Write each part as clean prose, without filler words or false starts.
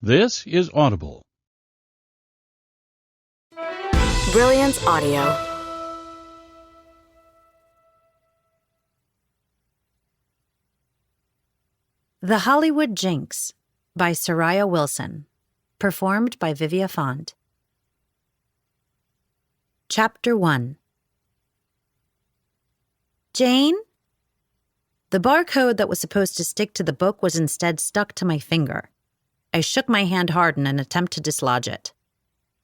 This is Audible. Brilliance Audio. The Hollywood Jinx by Soraya Wilson. Performed by Vivia Font. Chapter 1. Jane? The barcode that was supposed to stick to the book was instead stuck to my finger. I shook my hand hard in an attempt to dislodge it.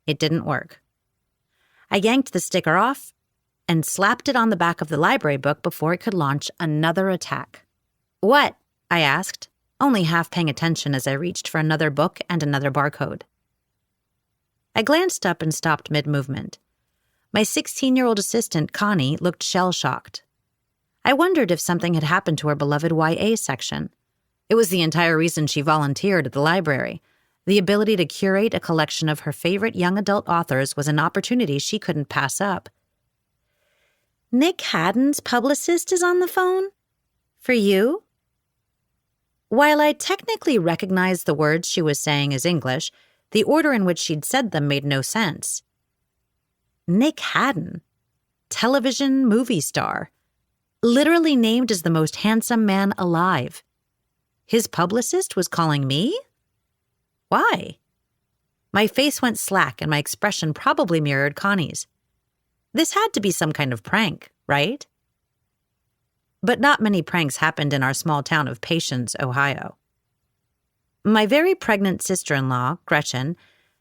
It didn't work. I yanked the sticker off and slapped it on the back of the library book before it could launch another attack. "What?" I asked, only half paying attention as I reached for another book and another barcode. I glanced up and stopped mid-movement. My 16-year-old assistant, Connie, looked shell-shocked. I wondered if something had happened to her beloved YA section. It was the entire reason she volunteered at the library. The ability to curate a collection of her favorite young adult authors was an opportunity she couldn't pass up. "Nick Haddon's publicist is on the phone? For you?" While I technically recognized the words she was saying as English, the order in which she'd said them made no sense. Nick Haddon, television movie star, literally named as the most handsome man alive. His publicist was calling me? Why? My face went slack and my expression probably mirrored Connie's. This had to be some kind of prank, right? But not many pranks happened in our small town of Patience, Ohio. My very pregnant sister-in-law, Gretchen,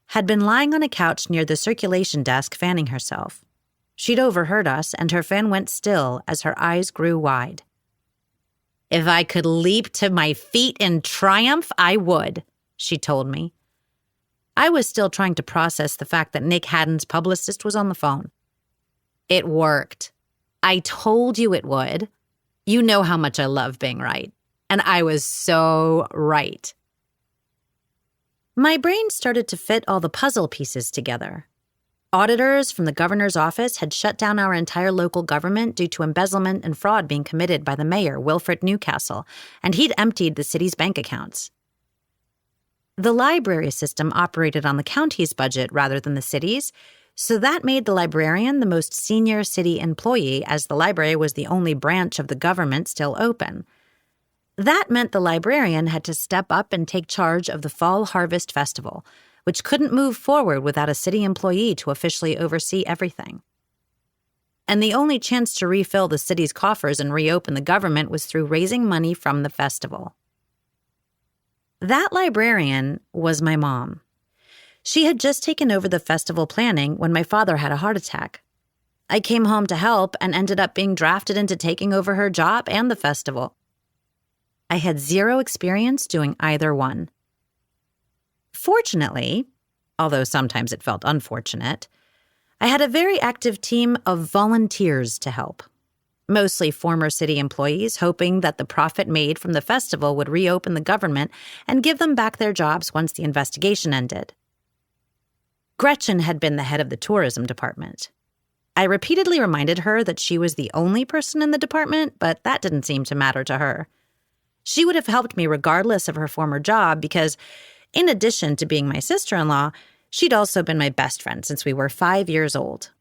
had been lying on a couch near the circulation desk fanning herself. She'd overheard us, and her fan went still as her eyes grew wide. "If I could leap to my feet in triumph, I would," she told me. I was still trying to process the fact that Nick Haddon's publicist was on the phone. "It worked. I told you it would. You know how much I love being right. And I was so right." My brain started to fit all the puzzle pieces together. Auditors from the governor's office had shut down our entire local government due to embezzlement and fraud being committed by the mayor, Wilfred Newcastle, and he'd emptied the city's bank accounts. The library system operated on the county's budget rather than the city's, so that made the librarian the most senior city employee, as the library was the only branch of the government still open. That meant the librarian had to step up and take charge of the Fall Harvest Festival, which couldn't move forward without a city employee to officially oversee everything. And the only chance to refill the city's coffers and reopen the government was through raising money from the festival. That librarian was my mom. She had just taken over the festival planning when my father had a heart attack. I came home to help and ended up being drafted into taking over her job and the festival. I had zero experience doing either one. Fortunately, although sometimes it felt unfortunate, I had a very active team of volunteers to help, mostly former city employees hoping that the profit made from the festival would reopen the government and give them back their jobs once the investigation ended. Gretchen had been the head of the tourism department. I repeatedly reminded her that she was the only person in the department, but that didn't seem to matter to her. She would have helped me regardless of her former job because, in addition to being my sister-in-law, she'd also been my best friend since we were 5 years old.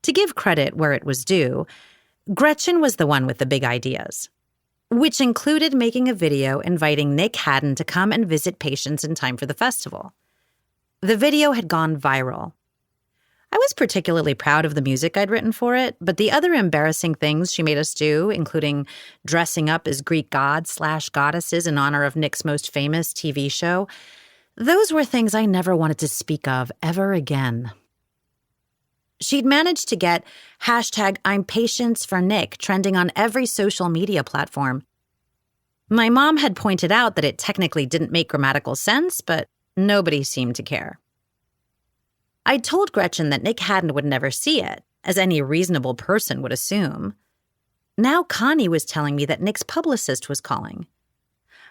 To give credit where it was due, Gretchen was the one with the big ideas, which included making a video inviting Nick Haddon to come and visit Patience in time for the festival. The video had gone viral. I was particularly proud of the music I'd written for it, but the other embarrassing things she made us do, including dressing up as Greek gods/goddesses in honor of Nick's most famous TV show, those were things I never wanted to speak of ever again. She'd managed to get #I'mPatienceForNick trending on every social media platform. My mom had pointed out that it technically didn't make grammatical sense, but nobody seemed to care. I'd told Gretchen that Nick Haddon would never see it, as any reasonable person would assume. Now Connie was telling me that Nick's publicist was calling.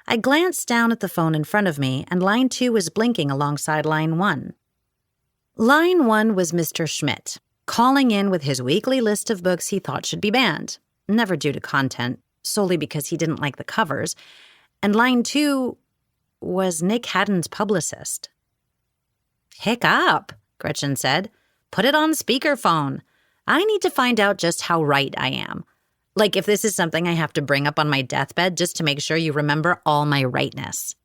I glanced down at the phone in front of me, and line 2 was blinking alongside line 1. Line 1 was Mr. Schmidt, calling in with his weekly list of books he thought should be banned, never due to content, solely because he didn't like the covers. And line 2 was Nick Haddon's publicist. "Hick up," Gretchen said. "Put it on speakerphone. I need to find out just how right I am. Like if this is something I have to bring up on my deathbed just to make sure you remember all my rightness."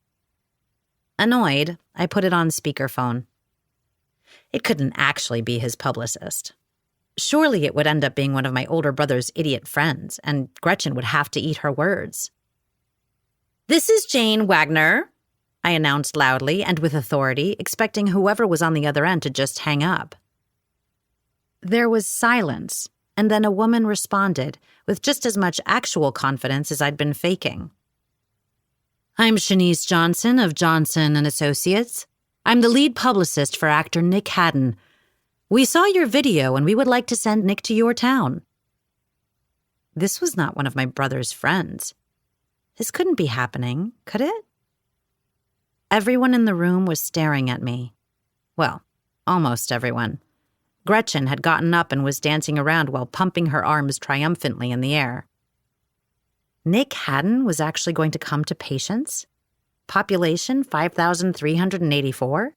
Annoyed, I put it on speakerphone. It couldn't actually be his publicist. Surely it would end up being one of my older brother's idiot friends, and Gretchen would have to eat her words. "This is Jane Wagner," I announced loudly and with authority, expecting whoever was on the other end to just hang up. There was silence, and then a woman responded with just as much actual confidence as I'd been faking. "I'm Shanice Johnson of Johnson & Associates. I'm the lead publicist for actor Nick Haddon. We saw your video and we would like to send Nick to your town." This was not one of my brother's friends. This couldn't be happening, could it? Everyone in the room was staring at me. Well, almost everyone. Gretchen had gotten up and was dancing around while pumping her arms triumphantly in the air. Nick Haddon was actually going to come to Patience? Population 5,384?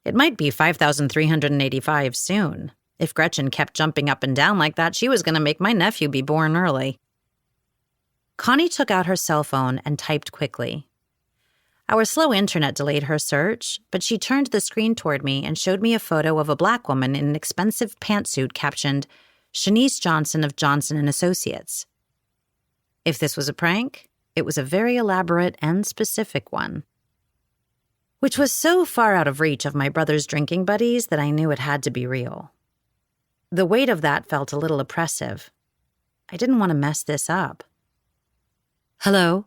It might be 5,385 soon. If Gretchen kept jumping up and down like that, she was going to make my nephew be born early. Connie took out her cell phone and typed quickly. Our slow internet delayed her search, but she turned the screen toward me and showed me a photo of a black woman in an expensive pantsuit captioned, "Shanice Johnson of Johnson & Associates." If this was a prank, it was a very elaborate and specific one. Which was so far out of reach of my brother's drinking buddies that I knew it had to be real. The weight of that felt a little oppressive. I didn't want to mess this up. "Hello?"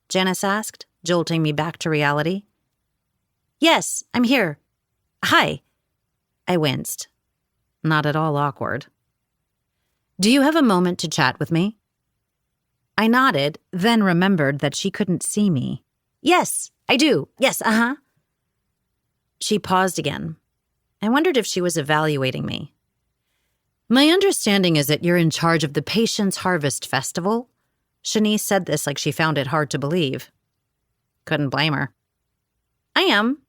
Janice asked, jolting me back to reality. "Yes, I'm here. Hi." I winced. Not at all awkward. "Do you have a moment to chat with me?" I nodded, then remembered that she couldn't see me. "Yes, I do. Yes, uh-huh." She paused again. I wondered if she was evaluating me. "My understanding is that you're in charge of the Patience Harvest Festival." Shanice said this like she found it hard to believe. Couldn't blame her. "I am."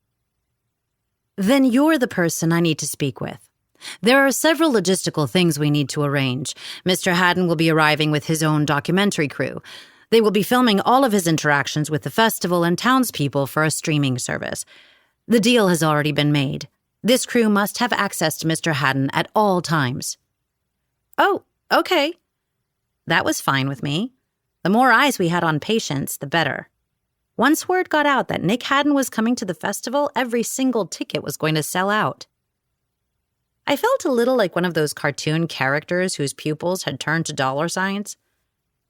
"Then you're the person I need to speak with. There are several logistical things we need to arrange. Mr. Haddon will be arriving with his own documentary crew. They will be filming all of his interactions with the festival and townspeople for a streaming service. The deal has already been made. This crew must have access to Mr. Haddon at all times." "Oh, okay." That was fine with me. The more eyes we had on Patience, the better. Once word got out that Nick Haddon was coming to the festival, every single ticket was going to sell out. I felt a little like one of those cartoon characters whose pupils had turned to dollar signs.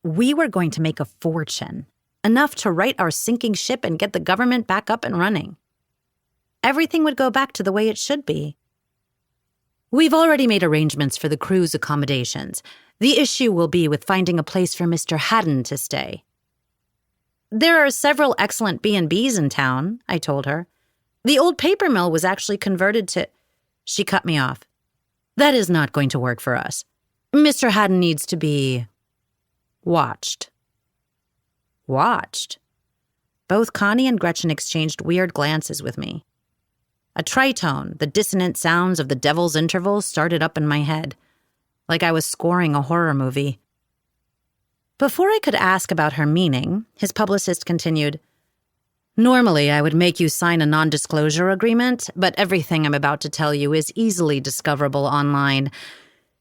We were going to make a fortune, enough to right our sinking ship and get the government back up and running. Everything would go back to the way it should be. "We've already made arrangements for the crew's accommodations. The issue will be with finding a place for Mr. Haddon to stay." "There are several excellent B&Bs in town," I told her. "The old paper mill was actually converted to—" She cut me off. "That is not going to work for us. Mr. Haddon needs to be watched." Watched? Both Connie and Gretchen exchanged weird glances with me. A tritone, the dissonant sounds of the devil's interval, started up in my head, like I was scoring a horror movie. Before I could ask about her meaning, his publicist continued, "Normally, I would make you sign a non-disclosure agreement, but everything I'm about to tell you is easily discoverable online.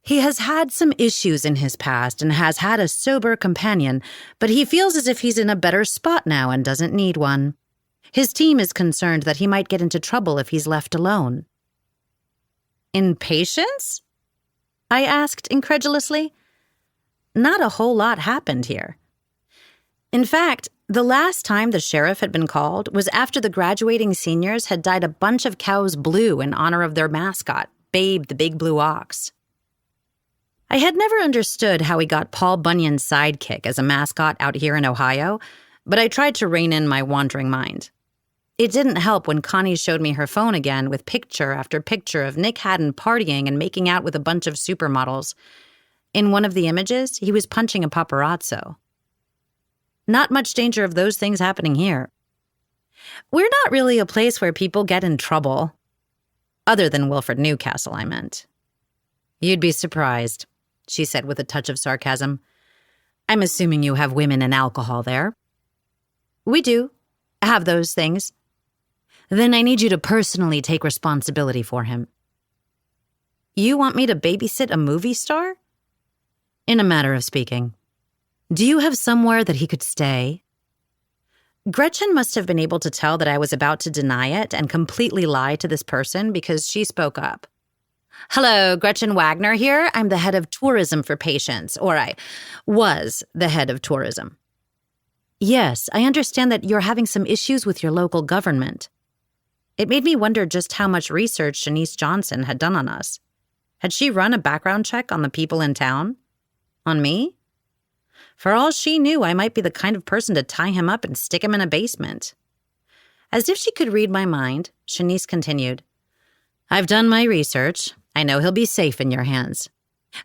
He has had some issues in his past and has had a sober companion, but he feels as if he's in a better spot now and doesn't need one. His team is concerned that he might get into trouble if he's left alone." "In Patience?" I asked incredulously. Not a whole lot happened here. In fact, the last time the sheriff had been called was after the graduating seniors had dyed a bunch of cows blue in honor of their mascot, Babe the Big Blue Ox. I had never understood how he got Paul Bunyan's sidekick as a mascot out here in Ohio, but I tried to rein in my wandering mind. It didn't help when Connie showed me her phone again with picture after picture of Nick Haddon partying and making out with a bunch of supermodels. In one of the images, he was punching a paparazzo. Not much danger of those things happening here. We're not really a place where people get in trouble. Other than Wilfred Newcastle, I meant. You'd be surprised, she said with a touch of sarcasm. I'm assuming you have women and alcohol there. We do have those things. Then I need you to personally take responsibility for him. You want me to babysit a movie star? In a matter of speaking. Do you have somewhere that he could stay? Gretchen must have been able to tell that I was about to deny it and completely lie to this person because she spoke up. Hello, Gretchen Wagner here. I'm the head of tourism for patients, or I was the head of tourism. Yes, I understand that you're having some issues with your local government. It made me wonder just how much research Shanice Johnson had done on us. Had she run a background check on the people in town? On me? For all she knew, I might be the kind of person to tie him up and stick him in a basement. As if she could read my mind, Shanice continued, I've done my research. I know he'll be safe in your hands.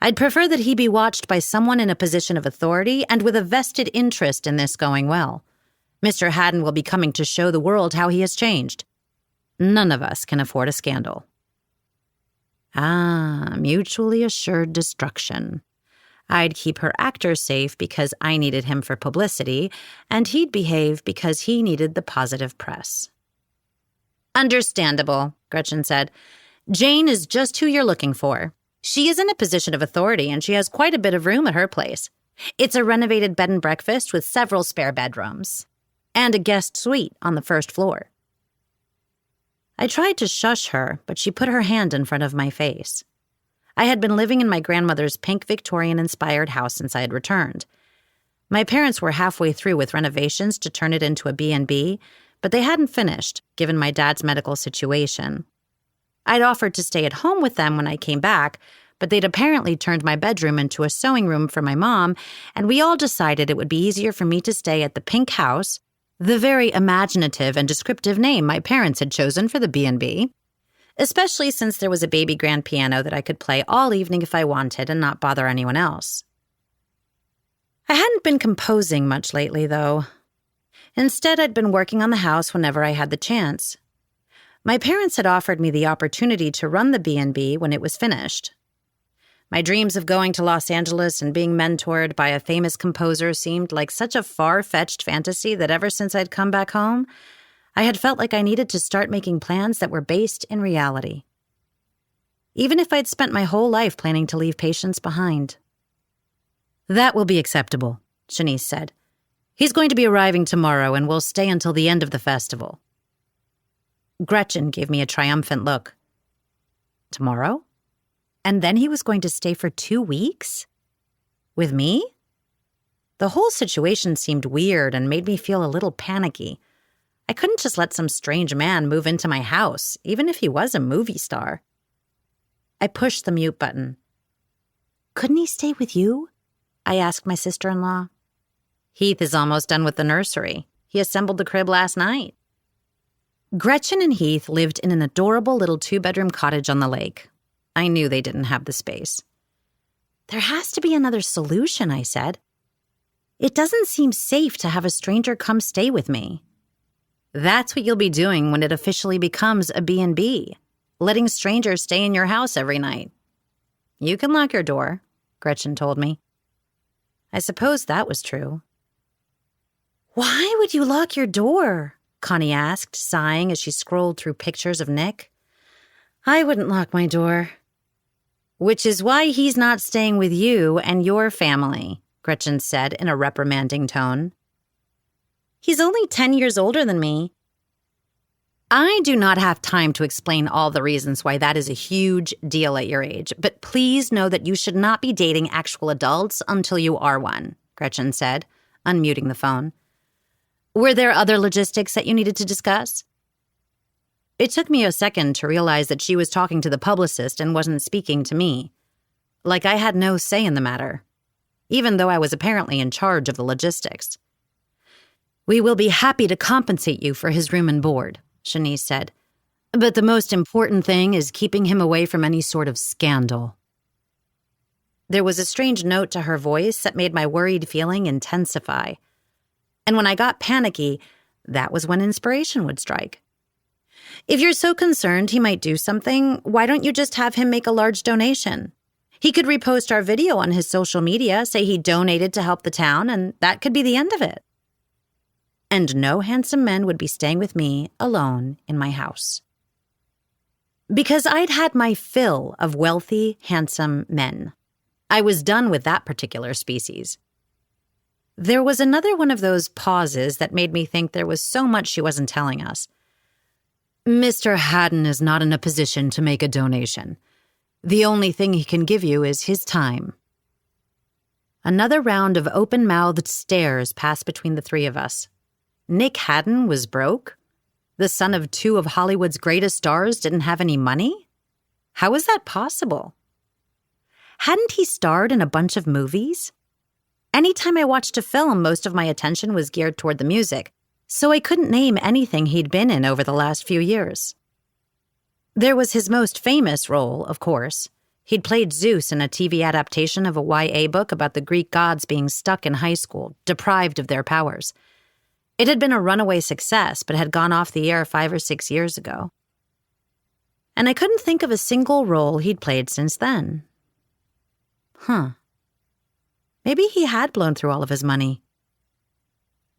I'd prefer that he be watched by someone in a position of authority and with a vested interest in this going well. Mr. Haddon will be coming to show the world how he has changed. None of us can afford a scandal. Mutually assured destruction. I'd keep her actor safe because I needed him for publicity, and he'd behave because he needed the positive press. Understandable, Gretchen said. Jane is just who you're looking for. She is in a position of authority, and she has quite a bit of room at her place. It's a renovated bed and breakfast with several spare bedrooms, and a guest suite on the first floor. I tried to shush her, but she put her hand in front of my face. I had been living in my grandmother's pink Victorian-inspired house since I had returned. My parents were halfway through with renovations to turn it into a B&B, but they hadn't finished, given my dad's medical situation. I'd offered to stay at home with them when I came back, but they'd apparently turned my bedroom into a sewing room for my mom, and we all decided it would be easier for me to stay at the Pink House, the very imaginative and descriptive name my parents had chosen for the B&B, especially since there was a baby grand piano that I could play all evening if I wanted and not bother anyone else. I hadn't been composing much lately, though. Instead, I'd been working on the house whenever I had the chance. My parents had offered me the opportunity to run the B&B when it was finished. My dreams of going to Los Angeles and being mentored by a famous composer seemed like such a far-fetched fantasy that ever since I'd come back home, I had felt like I needed to start making plans that were based in reality. Even if I'd spent my whole life planning to leave patients behind. That will be acceptable, Shanice said. He's going to be arriving tomorrow and will stay until the end of the festival. Gretchen gave me a triumphant look. Tomorrow? And then he was going to stay for 2 weeks? With me? The whole situation seemed weird and made me feel a little panicky. I couldn't just let some strange man move into my house, even if he was a movie star. I pushed the mute button. Couldn't he stay with you? I asked my sister-in-law. Heath is almost done with the nursery. He assembled the crib last night. Gretchen and Heath lived in an adorable little 2-bedroom cottage on the lake. I knew they didn't have the space. There has to be another solution, I said. It doesn't seem safe to have a stranger come stay with me. That's what you'll be doing when it officially becomes a B&B, letting strangers stay in your house every night. You can lock your door, Gretchen told me. I suppose that was true. Why would you lock your door? Connie asked, sighing as she scrolled through pictures of Nick. I wouldn't lock my door. Which is why he's not staying with you and your family, Gretchen said in a reprimanding tone. He's only 10 years older than me. I do not have time to explain all the reasons why that is a huge deal at your age, but please know that you should not be dating actual adults until you are one, Gretchen said, unmuting the phone. Were there other logistics that you needed to discuss? It took me a second to realize that she was talking to the publicist and wasn't speaking to me. Like I had no say in the matter, even though I was apparently in charge of the logistics. We will be happy to compensate you for his room and board, Shanice said. But the most important thing is keeping him away from any sort of scandal. There was a strange note to her voice that made my worried feeling intensify. And when I got panicky, That was when inspiration would strike. If you're so concerned he might do something, why don't you just have him make a large donation? He could repost our video on his social media, say he donated to help the town, and that could be the end of it. And no handsome men would be staying with me alone in my house. Because I'd had my fill of wealthy, handsome men. I was done with that particular species. There was another one of those pauses that made me think there was so much she wasn't telling us. Mr. Haddon is not in a position to make a donation. The only thing he can give you is his time. Another round of open-mouthed stares passed between the three of us. Nick Haddon was broke? The son of two of Hollywood's greatest stars didn't have any money? How was that possible? Hadn't he starred in a bunch of movies? Anytime I watched a film, most of my attention was geared toward the music, so I couldn't name anything he'd been in over the last few years. There was his most famous role, of course. He'd played Zeus in a TV adaptation of a YA book about the Greek gods being stuck in high school, deprived of their powers. It had been a runaway success, but had gone off the air 5 or 6 years ago. And I couldn't think of a single role he'd played since then. Maybe he had blown through all of his money.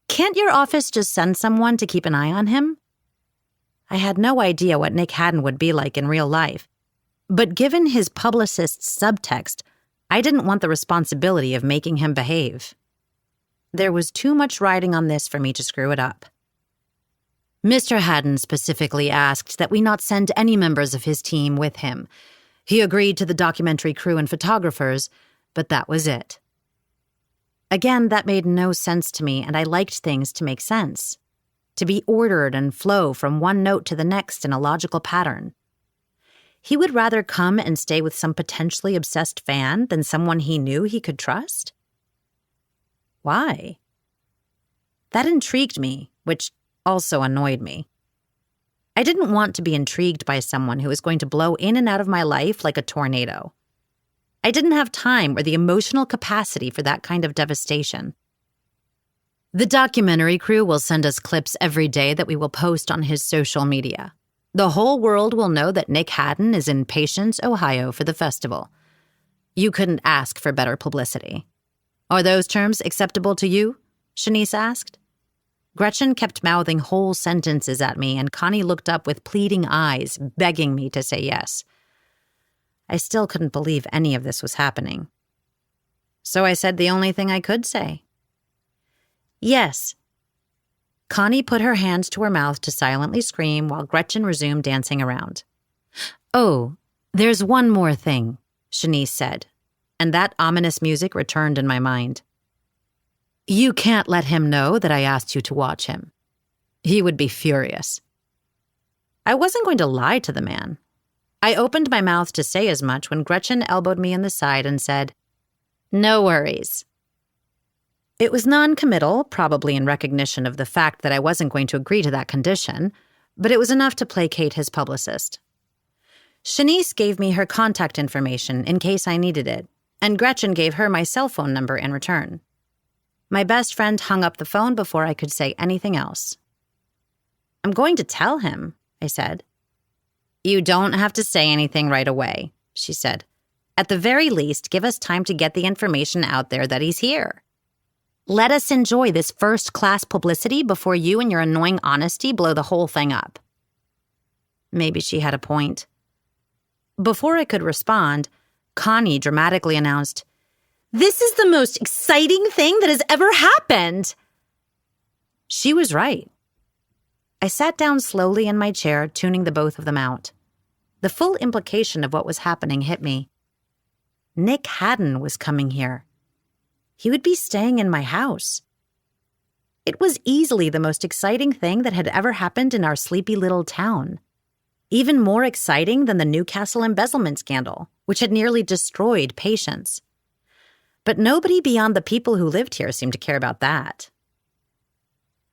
Can't your office just send someone to keep an eye on him? I had no idea what Nick Haddon would be like in real life, but given his publicist's subtext, I didn't want the responsibility of making him behave. There was too much riding on this for me to screw it up. Mr. Haddon specifically asked that we not send any members of his team with him. He agreed to the documentary crew and photographers, but that was it. Again, that made no sense to me, and I liked things to make sense, to be ordered and flow from one note to the next in a logical pattern. He would rather come and stay with some potentially obsessed fan than someone he knew he could trust? Why? That intrigued me, which also annoyed me. I didn't want to be intrigued by someone who was going to blow in and out of my life like a tornado. I didn't have time or the emotional capacity for that kind of devastation. The documentary crew will send us clips every day that we will post on his social media. The whole world will know that Nick Haddon is in Patience, Ohio for the festival. You couldn't ask for better publicity. Are those terms acceptable to you? Shanice asked. Gretchen kept mouthing whole sentences at me, and Connie looked up with pleading eyes, begging me to say yes. I still couldn't believe any of this was happening. So I said the only thing I could say. Yes. Connie put her hands to her mouth to silently scream while Gretchen resumed dancing around. Oh, there's one more thing, Shanice said, and that ominous music returned in my mind. You can't let him know that I asked you to watch him. He would be furious. I wasn't going to lie to the man. I opened my mouth to say as much when Gretchen elbowed me in the side and said, "No worries." It was non-committal, probably in recognition of the fact that I wasn't going to agree to that condition, but it was enough to placate his publicist. Shanice gave me her contact information in case I needed it, and Gretchen gave her my cell phone number in return. My best friend hung up the phone before I could say anything else. "I'm going to tell him," I said. "You don't have to say anything right away," she said. "At the very least, give us time to get the information out there that he's here. Let us enjoy this first-class publicity before you and your annoying honesty blow the whole thing up." Maybe she had a point. Before I could respond, Connie dramatically announced, "This is the most exciting thing that has ever happened." She was right. I sat down slowly in my chair, tuning the both of them out. The full implication of what was happening hit me. Nick Haddon was coming here. He would be staying in my house. It was easily the most exciting thing that had ever happened in our sleepy little town. Even more exciting than the Newcastle embezzlement scandal, which had nearly destroyed Patience. But nobody beyond the people who lived here seemed to care about that.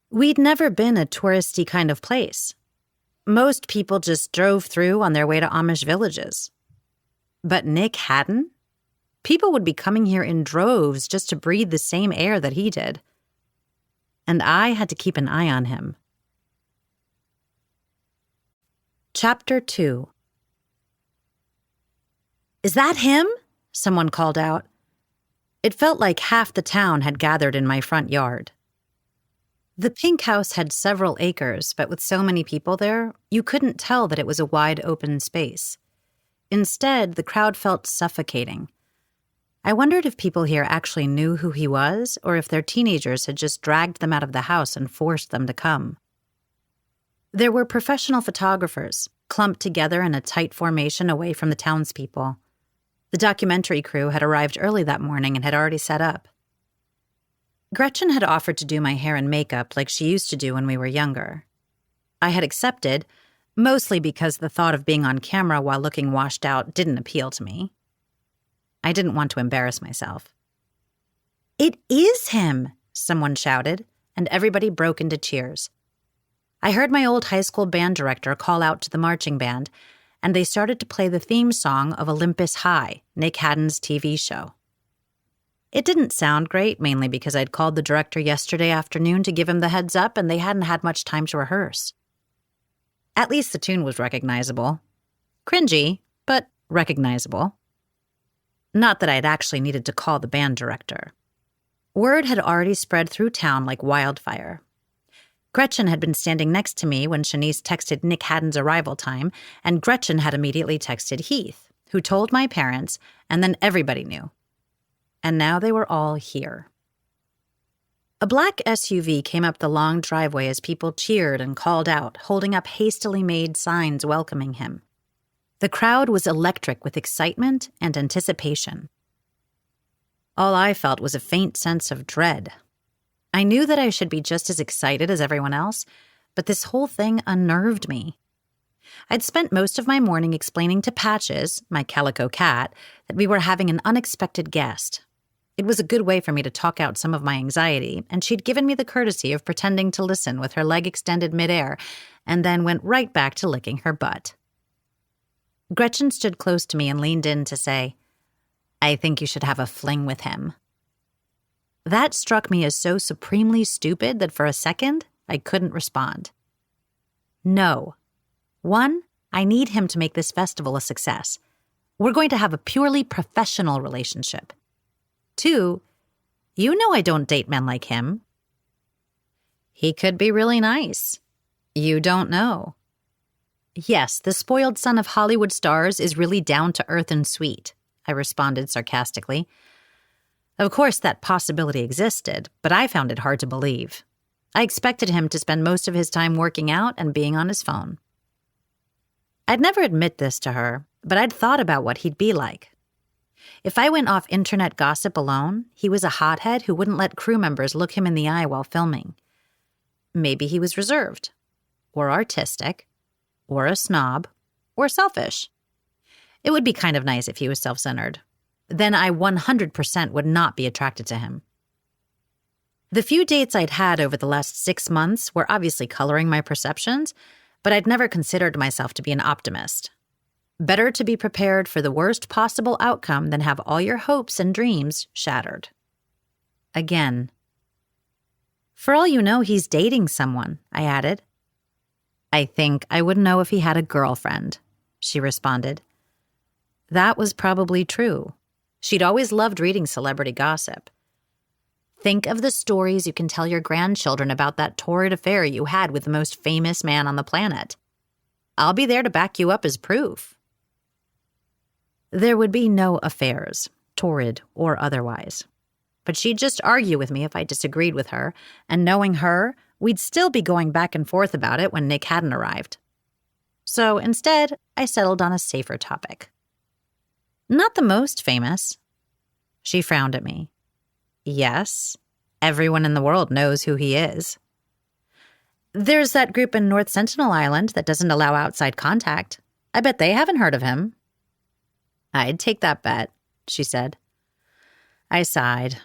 We'd never been a touristy kind of place. Most people just drove through on their way to Amish villages. But Nick Haddon? People would be coming here in droves just to breathe the same air that he did. And I had to keep an eye on him. Chapter 2. "Is that him?" someone called out. It felt like half the town had gathered in my front yard. The pink house had several acres, but with so many people there, you couldn't tell that it was a wide open space. Instead, the crowd felt suffocating. I wondered if people here actually knew who he was, or if their teenagers had just dragged them out of the house and forced them to come. There were professional photographers, clumped together in a tight formation away from the townspeople. The documentary crew had arrived early that morning and had already set up. Gretchen had offered to do my hair and makeup like she used to do when we were younger. I had accepted, mostly because the thought of being on camera while looking washed out didn't appeal to me. I didn't want to embarrass myself. "It is him!" someone shouted, and everybody broke into cheers. I heard my old high school band director call out to the marching band, and they started to play the theme song of Olympus High, Nick Haddon's TV show. It didn't sound great, mainly because I'd called the director yesterday afternoon to give him the heads up, and they hadn't had much time to rehearse. At least the tune was recognizable. Cringy, but recognizable. Not that I'd actually needed to call the band director. Word had already spread through town like wildfire. Gretchen had been standing next to me when Shanice texted Nick Haddon's arrival time, and Gretchen had immediately texted Heath, who told my parents, and then everybody knew. And now they were all here. A black SUV came up the long driveway as people cheered and called out, holding up hastily made signs welcoming him. The crowd was electric with excitement and anticipation. All I felt was a faint sense of dread. I knew that I should be just as excited as everyone else, but this whole thing unnerved me. I'd spent most of my morning explaining to Patches, my calico cat, that we were having an unexpected guest. It was a good way for me to talk out some of my anxiety, and she'd given me the courtesy of pretending to listen with her leg extended midair, and then went right back to licking her butt. Gretchen stood close to me and leaned in to say, "I think you should have a fling with him." That struck me as so supremely stupid that for a second, I couldn't respond. No. 1, I need him to make this festival a success. We're going to have a purely professional relationship. 2, you know I don't date men like him. He could be really nice. You don't know. Yes, the spoiled son of Hollywood stars is really down to earth and sweet, I responded sarcastically. Of course, that possibility existed, but I found it hard to believe. I expected him to spend most of his time working out and being on his phone. I'd never admit this to her, but I'd thought about what he'd be like. If I went off internet gossip alone, he was a hothead who wouldn't let crew members look him in the eye while filming. Maybe he was reserved, or artistic, or a snob, or selfish. It would be kind of nice if he was self-centered. Then I 100% would not be attracted to him. The few dates I'd had over the last 6 months were obviously coloring my perceptions, but I'd never considered myself to be an optimist. Better to be prepared for the worst possible outcome than have all your hopes and dreams shattered. Again. For all you know, he's dating someone, I added. I think I would know if he had a girlfriend, she responded. That was probably true. She'd always loved reading celebrity gossip. Think of the stories you can tell your grandchildren about that torrid affair you had with the most famous man on the planet. I'll be there to back you up as proof. There would be no affairs, torrid or otherwise. But she'd just argue with me if I disagreed with her, and knowing her, we'd still be going back and forth about it when Nick hadn't arrived. So instead, I settled on a safer topic. Not the most famous. She frowned at me. Yes, everyone in the world knows who he is. There's that group in North Sentinel Island that doesn't allow outside contact. I bet they haven't heard of him. I'd take that bet, she said. I sighed.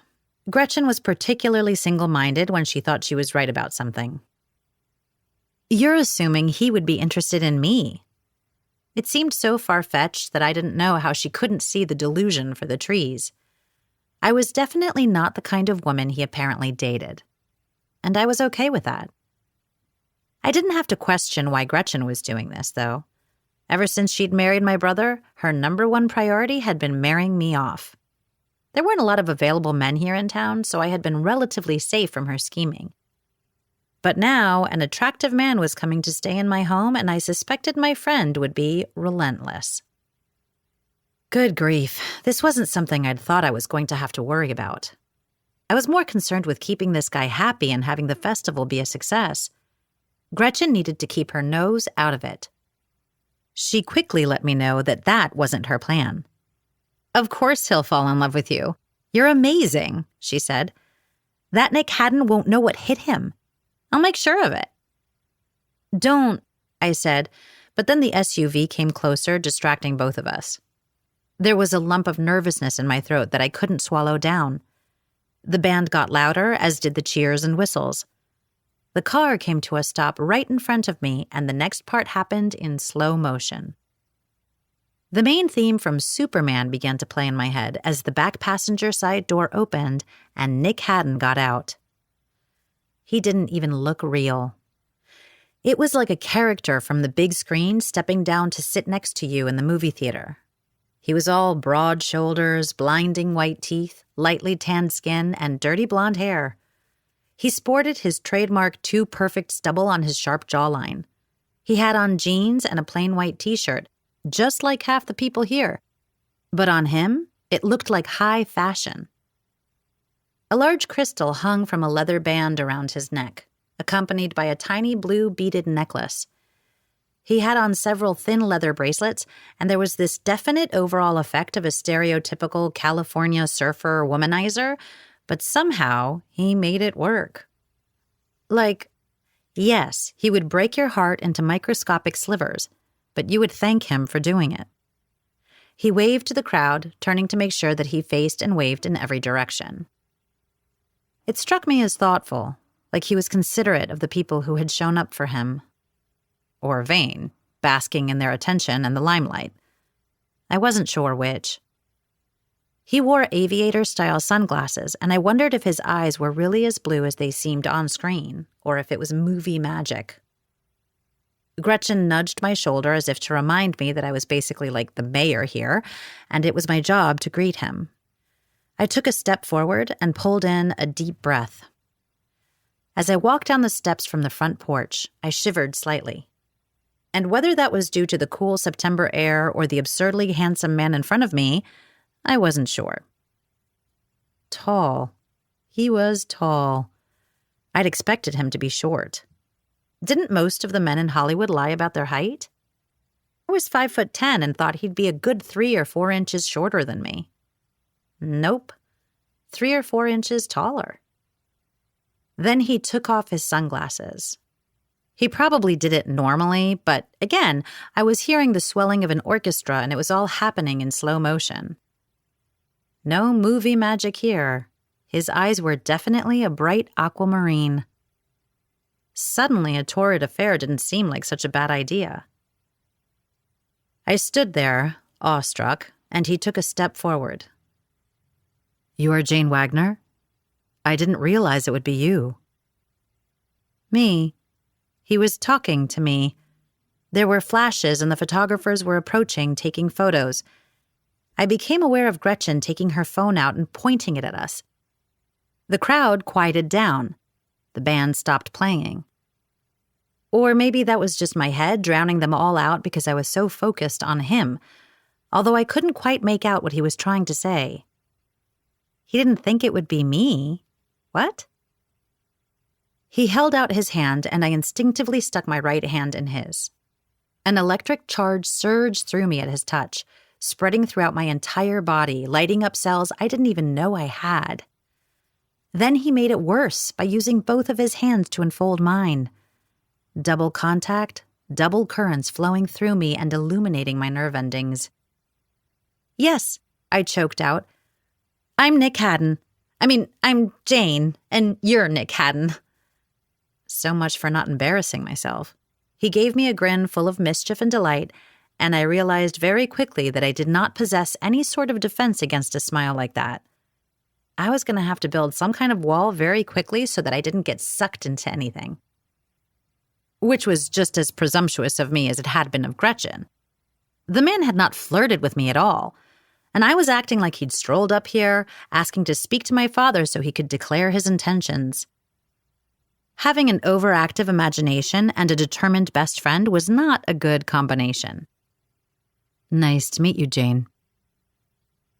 Gretchen was particularly single-minded when she thought she was right about something. You're assuming he would be interested in me. It seemed so far-fetched that I didn't know how she couldn't see the delusion for the trees. I was definitely not the kind of woman he apparently dated. And I was okay with that. I didn't have to question why Gretchen was doing this, though. Ever since she'd married my brother, her number one priority had been marrying me off. There weren't a lot of available men here in town, so I had been relatively safe from her scheming. But now, an attractive man was coming to stay in my home, and I suspected my friend would be relentless. Good grief, this wasn't something I'd thought I was going to have to worry about. I was more concerned with keeping this guy happy and having the festival be a success. Gretchen needed to keep her nose out of it. She quickly let me know that that wasn't her plan. Of course he'll fall in love with you. You're amazing, she said. That Nick Haddon won't know what hit him. I'll make sure of it. Don't, I said, but then the SUV came closer, distracting both of us. There was a lump of nervousness in my throat that I couldn't swallow down. The band got louder, as did the cheers and whistles. The car came to a stop right in front of me, and the next part happened in slow motion. The main theme from Superman began to play in my head as the back passenger side door opened and Nick Haddon got out. He didn't even look real. It was like a character from the big screen stepping down to sit next to you in the movie theater. He was all broad shoulders, blinding white teeth, lightly tanned skin, and dirty blonde hair. He sported his trademark too perfect stubble on his sharp jawline. He had on jeans and a plain white t-shirt, just like half the people here. But on him, it looked like high fashion. A large crystal hung from a leather band around his neck, accompanied by a tiny blue beaded necklace. He had on several thin leather bracelets, and there was this definite overall effect of a stereotypical California surfer womanizer, but somehow he made it work. Like, yes, he would break your heart into microscopic slivers, but you would thank him for doing it. He waved to the crowd, turning to make sure that he faced and waved in every direction. It struck me as thoughtful, like he was considerate of the people who had shown up for him. Or vain, basking in their attention and the limelight. I wasn't sure which. He wore aviator-style sunglasses, and I wondered if his eyes were really as blue as they seemed on screen, or if it was movie magic. Gretchen nudged my shoulder as if to remind me that I was basically like the mayor here, and it was my job to greet him. I took a step forward and pulled in a deep breath. As I walked down the steps from the front porch, I shivered slightly. And whether that was due to the cool September air or the absurdly handsome man in front of me, I wasn't sure. Tall. He was tall. I'd expected him to be short. Didn't most of the men in Hollywood lie about their height? I was 5'10" and thought he'd be a good 3 or 4 inches shorter than me. Nope. 3 or 4 inches taller. Then he took off his sunglasses. He probably did it normally, but again, I was hearing the swelling of an orchestra and it was all happening in slow motion. No movie magic here. His eyes were definitely a bright aquamarine. Suddenly, a torrid affair didn't seem like such a bad idea. I stood there, awestruck, and he took a step forward. You are Jane Wagner? I didn't realize it would be you. Me. He was talking to me. There were flashes and the photographers were approaching, taking photos. I became aware of Gretchen taking her phone out and pointing it at us. The crowd quieted down. The band stopped playing. Or maybe that was just my head drowning them all out because I was so focused on him, although I couldn't quite make out what he was trying to say. He didn't think it would be me. What? He held out his hand, and I instinctively stuck my right hand in his. An electric charge surged through me at his touch, spreading throughout my entire body, lighting up cells I didn't even know I had. Then he made it worse by using both of his hands to enfold mine. Double contact, double currents flowing through me and illuminating my nerve endings. Yes, I choked out. I'm Nick Haddon. I'm Jane, and you're Nick Haddon. So much for not embarrassing myself. He gave me a grin full of mischief and delight, and I realized very quickly that I did not possess any sort of defense against a smile like that. I was going to have to build some kind of wall very quickly so that I didn't get sucked into anything. Which was just as presumptuous of me as it had been of Gretchen. The man had not flirted with me at all, and I was acting like he'd strolled up here, asking to speak to my father so he could declare his intentions. Having an overactive imagination and a determined best friend was not a good combination. "Nice to meet you, Jane."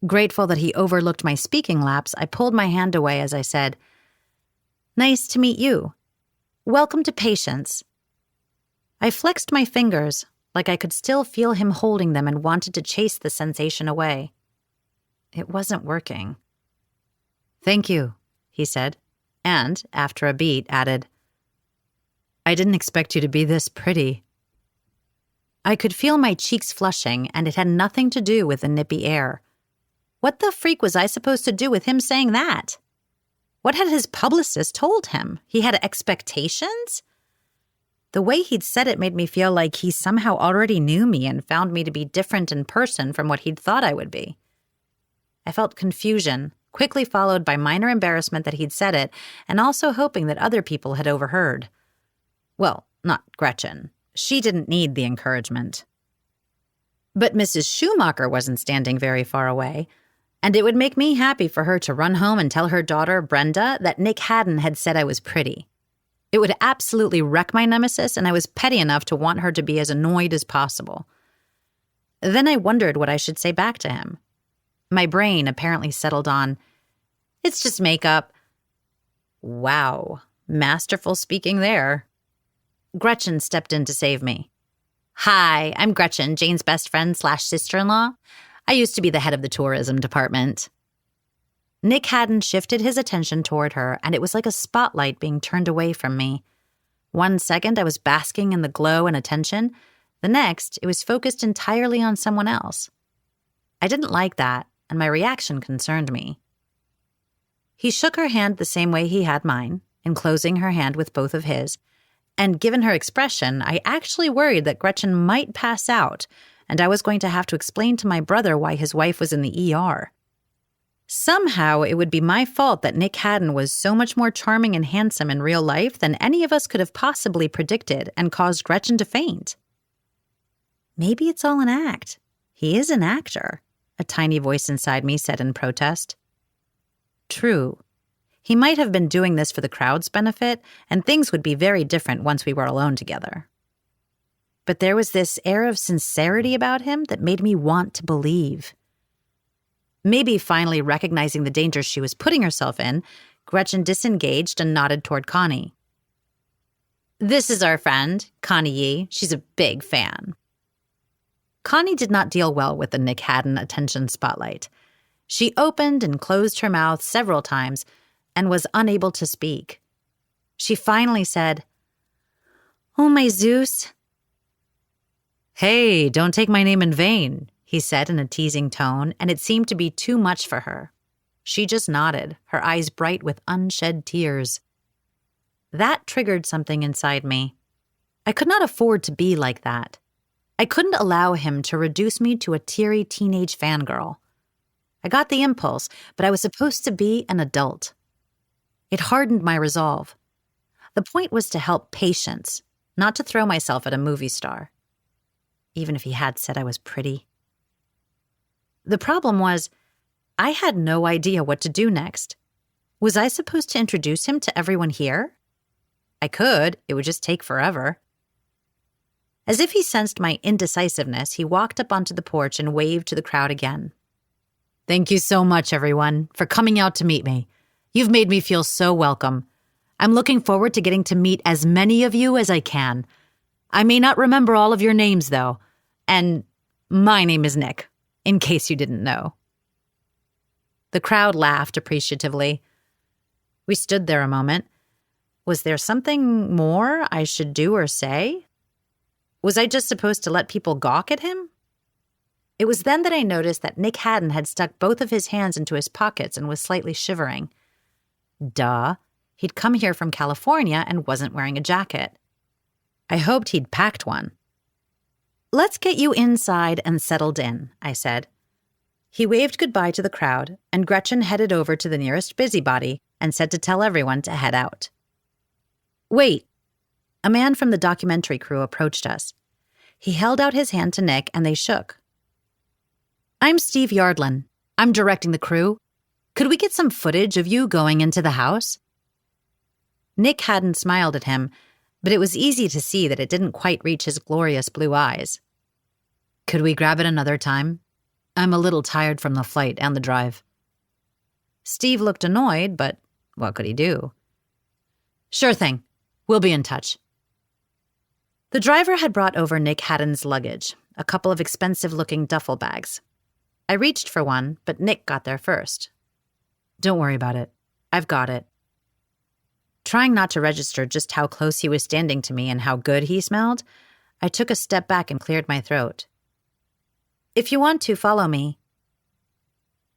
Grateful that he overlooked my speaking lapse, I pulled my hand away as I said, "Nice to meet you. Welcome to Patience." I flexed my fingers, like I could still feel him holding them and wanted to chase the sensation away. It wasn't working. "Thank you," he said, and, after a beat, added, "I didn't expect you to be this pretty." I could feel my cheeks flushing, and it had nothing to do with the nippy air. What the freak was I supposed to do with him saying that? What had his publicist told him? He had expectations? The way he'd said it made me feel like he somehow already knew me and found me to be different in person from what he'd thought I would be. I felt confusion, quickly followed by minor embarrassment that he'd said it, and also hoping that other people had overheard. Well, not Gretchen. She didn't need the encouragement. But Mrs. Schumacher wasn't standing very far away, and it would make me happy for her to run home and tell her daughter, Brenda, that Nick Haddon had said I was pretty. It would absolutely wreck my nemesis, and I was petty enough to want her to be as annoyed as possible. Then I wondered what I should say back to him. My brain apparently settled on, "It's just makeup." Wow, masterful speaking there. Gretchen stepped in to save me. "Hi, I'm Gretchen, Jane's best friend / sister-in-law. I used to be the head of the tourism department." Nick Haddon shifted his attention toward her, and it was like a spotlight being turned away from me. One second, I was basking in the glow and attention. The next, it was focused entirely on someone else. I didn't like that, and my reaction concerned me. He shook her hand the same way he had mine, enclosing her hand with both of his, and given her expression, I actually worried that Gretchen might pass out, and I was going to have to explain to my brother why his wife was in the ER. Somehow, it would be my fault that Nick Haddon was so much more charming and handsome in real life than any of us could have possibly predicted and caused Gretchen to faint. Maybe it's all an act. He is an actor, a tiny voice inside me said in protest. True. He might have been doing this for the crowd's benefit, and things would be very different once we were alone together. But there was this air of sincerity about him that made me want to believe. Maybe finally recognizing the danger she was putting herself in, Gretchen disengaged and nodded toward Connie. "This is our friend, Connie Yee. She's a big fan." Connie did not deal well with the Nick Haddon attention spotlight. She opened and closed her mouth several times and was unable to speak. She finally said, "Oh, my Zeus." "Hey, don't take my name in vain," he said in a teasing tone, and it seemed to be too much for her. She just nodded, her eyes bright with unshed tears. That triggered something inside me. I could not afford to be like that. I couldn't allow him to reduce me to a teary teenage fangirl. I got the impulse, but I was supposed to be an adult. It hardened my resolve. The point was to help Patience, not to throw myself at a movie star. Even if he had said I was pretty. The problem was, I had no idea what to do next. Was I supposed to introduce him to everyone here? I could, it would just take forever. As if he sensed my indecisiveness, he walked up onto the porch and waved to the crowd again. "Thank you so much, everyone, for coming out to meet me. You've made me feel so welcome. I'm looking forward to getting to meet as many of you as I can. I may not remember all of your names, though. And my name is Nick, in case you didn't know." The crowd laughed appreciatively. We stood there a moment. Was there something more I should do or say? Was I just supposed to let people gawk at him? It was then that I noticed that Nick Haddon had stuck both of his hands into his pockets and was slightly shivering. Duh. He'd come here from California and wasn't wearing a jacket. I hoped he'd packed one. "Let's get you inside and settled in," I said. He waved goodbye to the crowd, and Gretchen headed over to the nearest busybody and said to tell everyone to head out. "Wait." A man from the documentary crew approached us. He held out his hand to Nick, and they shook, I'm Steve Yardlin. I'm directing the crew. Could we get some footage of you going into the house? Nick hadn't smiled at him, but it was easy to see that it didn't quite reach his glorious blue eyes. Could we grab it another time? I'm a little tired from the flight and the drive. Steve looked annoyed, but what could he do? Sure thing. We'll be in touch. The driver had brought over Nick Haddon's luggage, a couple of expensive-looking duffel bags. I reached for one, but Nick got there first. Don't worry about it. I've got it. Trying not to register just how close he was standing to me and how good he smelled, I took a step back and cleared my throat. If you want to, follow me.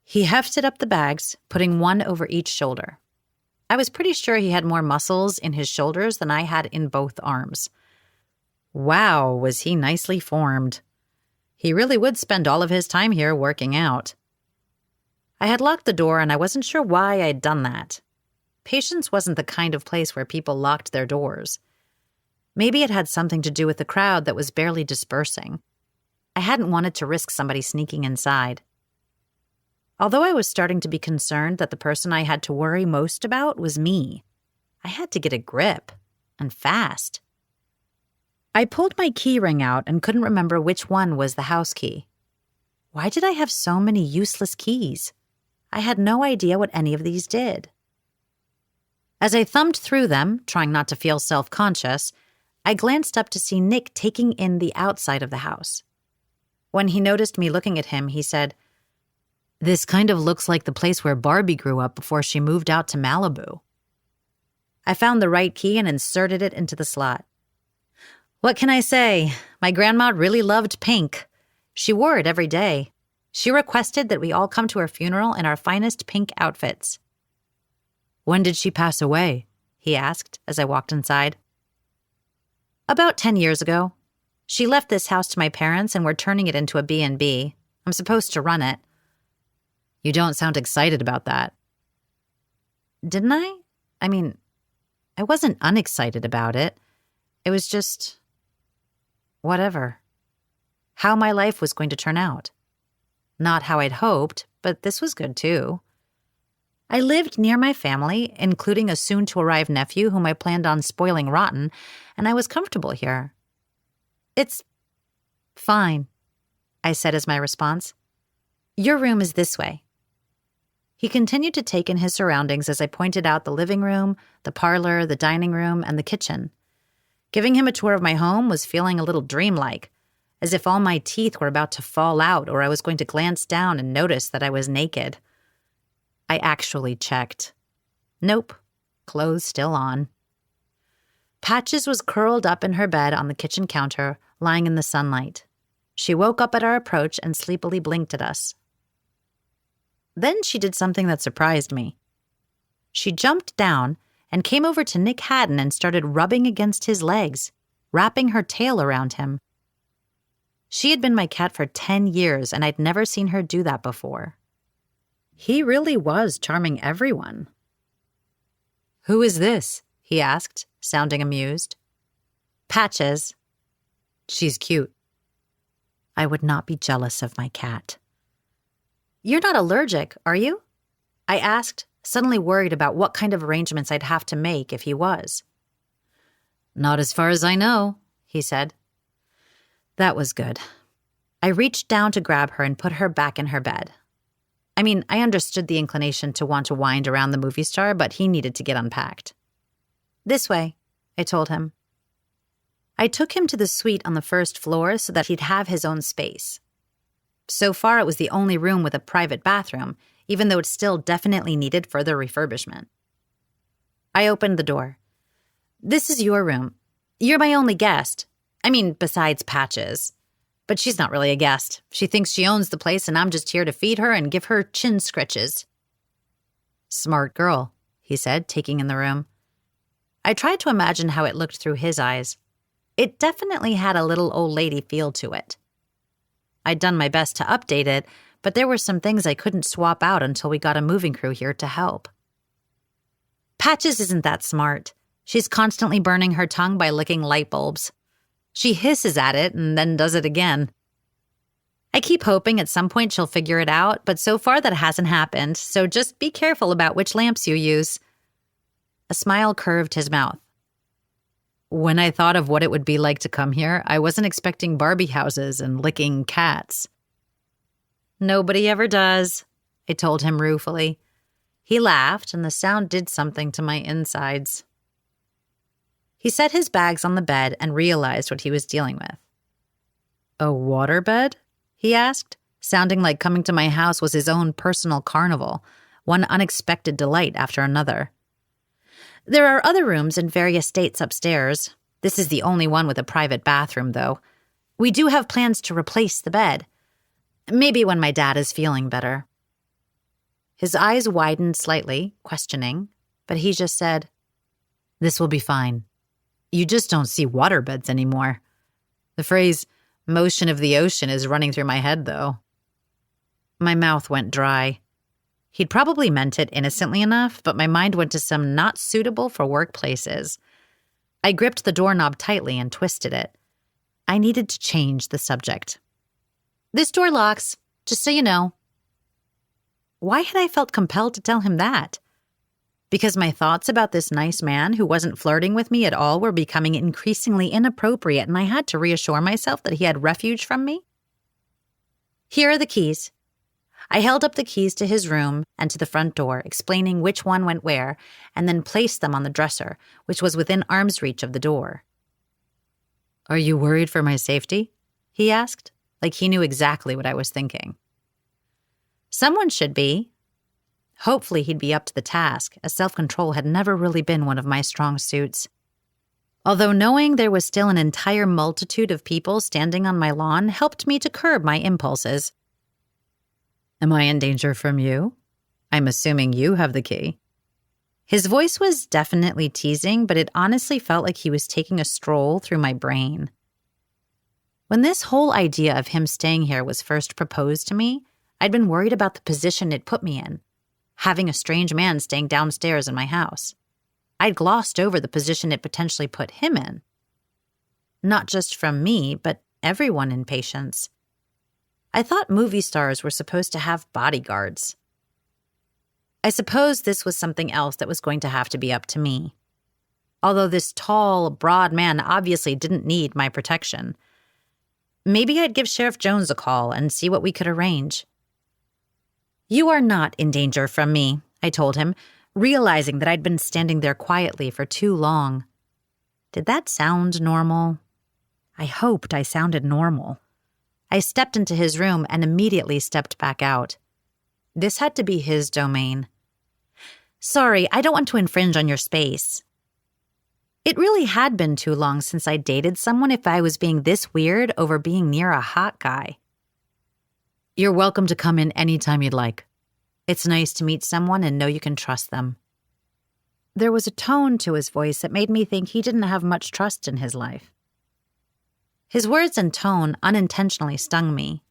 He hefted up the bags, putting one over each shoulder. I was pretty sure he had more muscles in his shoulders than I had in both arms. Wow, was he nicely formed. He really would spend all of his time here working out. I had locked the door, and I wasn't sure why I'd done that. Patience wasn't the kind of place where people locked their doors. Maybe it had something to do with the crowd that was barely dispersing. I hadn't wanted to risk somebody sneaking inside. Although I was starting to be concerned that the person I had to worry most about was me, I had to get a grip, and fast. I pulled my key ring out and couldn't remember which one was the house key. Why did I have so many useless keys? I had no idea what any of these did. As I thumbed through them, trying not to feel self-conscious, I glanced up to see Nick taking in the outside of the house. When he noticed me looking at him, he said, "This kind of looks like the place where Barbie grew up before she moved out to Malibu." I found the right key and inserted it into the slot. What can I say? My grandma really loved pink. She wore it every day. She requested that we all come to her funeral in our finest pink outfits. When did she pass away? He asked as I walked inside. About 10 years ago. She left this house to my parents and we're turning it into a B&B. I'm supposed to run it. You don't sound excited about that. Didn't I? I mean, I wasn't unexcited about it. It was just whatever. How my life was going to turn out. Not how I'd hoped, but this was good too. I lived near my family, including a soon-to-arrive nephew whom I planned on spoiling rotten, and I was comfortable here. It's fine, I said as my response. Your room is this way. He continued to take in his surroundings as I pointed out the living room, the parlor, the dining room, and the kitchen. Giving him a tour of my home was feeling a little dreamlike, as if all my teeth were about to fall out or I was going to glance down and notice that I was naked. I actually checked. Nope, clothes still on. Patches was curled up in her bed on the kitchen counter, lying in the sunlight. She woke up at our approach and sleepily blinked at us. Then she did something that surprised me. She jumped down and came over to Nick Haddon and started rubbing against his legs, wrapping her tail around him. She had been my cat for 10 years, and I'd never seen her do that before. He really was charming everyone. Who is this? He asked, sounding amused. Patches. She's cute. I would not be jealous of my cat. You're not allergic, are you? I asked, suddenly worried about what kind of arrangements I'd have to make if he was. Not as far as I know, he said. That was good. I reached down to grab her and put her back in her bed. I mean, I understood the inclination to want to wind around the movie star, but he needed to get unpacked. This way, I told him. I took him to the suite on the first floor so that he'd have his own space. So far, it was the only room with a private bathroom, even though it still definitely needed further refurbishment. I opened the door. This is your room. You're my only guest. I mean, besides Patches. But she's not really a guest. She thinks she owns the place and I'm just here to feed her and give her chin scritches. Smart girl, he said, taking in the room. I tried to imagine how it looked through his eyes. It definitely had a little old lady feel to it. I'd done my best to update it, but there were some things I couldn't swap out until we got a moving crew here to help. Patches isn't that smart. She's constantly burning her tongue by licking light bulbs. She hisses at it and then does it again. I keep hoping at some point she'll figure it out, but so far that hasn't happened, so just be careful about which lamps you use. A smile curved his mouth. When I thought of what it would be like to come here, I wasn't expecting Barbie houses and licking cats. Nobody ever does, I told him ruefully. He laughed, and the sound did something to my insides. He set his bags on the bed and realized what he was dealing with. A waterbed? He asked, sounding like coming to my house was his own personal carnival, one unexpected delight after another. There are other rooms in various states upstairs. This is the only one with a private bathroom, though. We do have plans to replace the bed. Maybe when my dad is feeling better. His eyes widened slightly, questioning, but he just said, "This will be fine. You just don't see waterbeds anymore." The phrase, "motion of the ocean," is running through my head, though. My mouth went dry. He'd probably meant it innocently enough, but my mind went to some not suitable for workplaces. I gripped the doorknob tightly and twisted it. I needed to change the subject. "This door locks, just so you know." Why had I felt compelled to tell him that? Because my thoughts about this nice man who wasn't flirting with me at all were becoming increasingly inappropriate, and I had to reassure myself that he had refuge from me? "Here are the keys." I held up the keys to his room and to the front door, explaining which one went where, and then placed them on the dresser, which was within arm's reach of the door. "Are you worried for my safety?" he asked, like he knew exactly what I was thinking. Someone should be. Hopefully he'd be up to the task, as self-control had never really been one of my strong suits. Although knowing there was still an entire multitude of people standing on my lawn helped me to curb my impulses. "Am I in danger from you? I'm assuming you have the key." His voice was definitely teasing, but it honestly felt like he was taking a stroll through my brain. When this whole idea of him staying here was first proposed to me, I'd been worried about the position it put me in, having a strange man staying downstairs in my house. I'd glossed over the position it potentially put him in. Not just from me, but everyone in Patience. I thought movie stars were supposed to have bodyguards. I suppose this was something else that was going to have to be up to me. Although this tall, broad man obviously didn't need my protection. Maybe I'd give Sheriff Jones a call and see what we could arrange. "You are not in danger from me," I told him, realizing that I'd been standing there quietly for too long. Did that sound normal? I hoped I sounded normal. I stepped into his room and immediately stepped back out. This had to be his domain. "Sorry, I don't want to infringe on your space." It really had been too long since I dated someone if I was being this weird over being near a hot guy. "You're welcome to come in any time you'd like. It's nice to meet someone and know you can trust them." There was a tone to his voice that made me think he didn't have much trust in his life. His words and tone unintentionally stung me.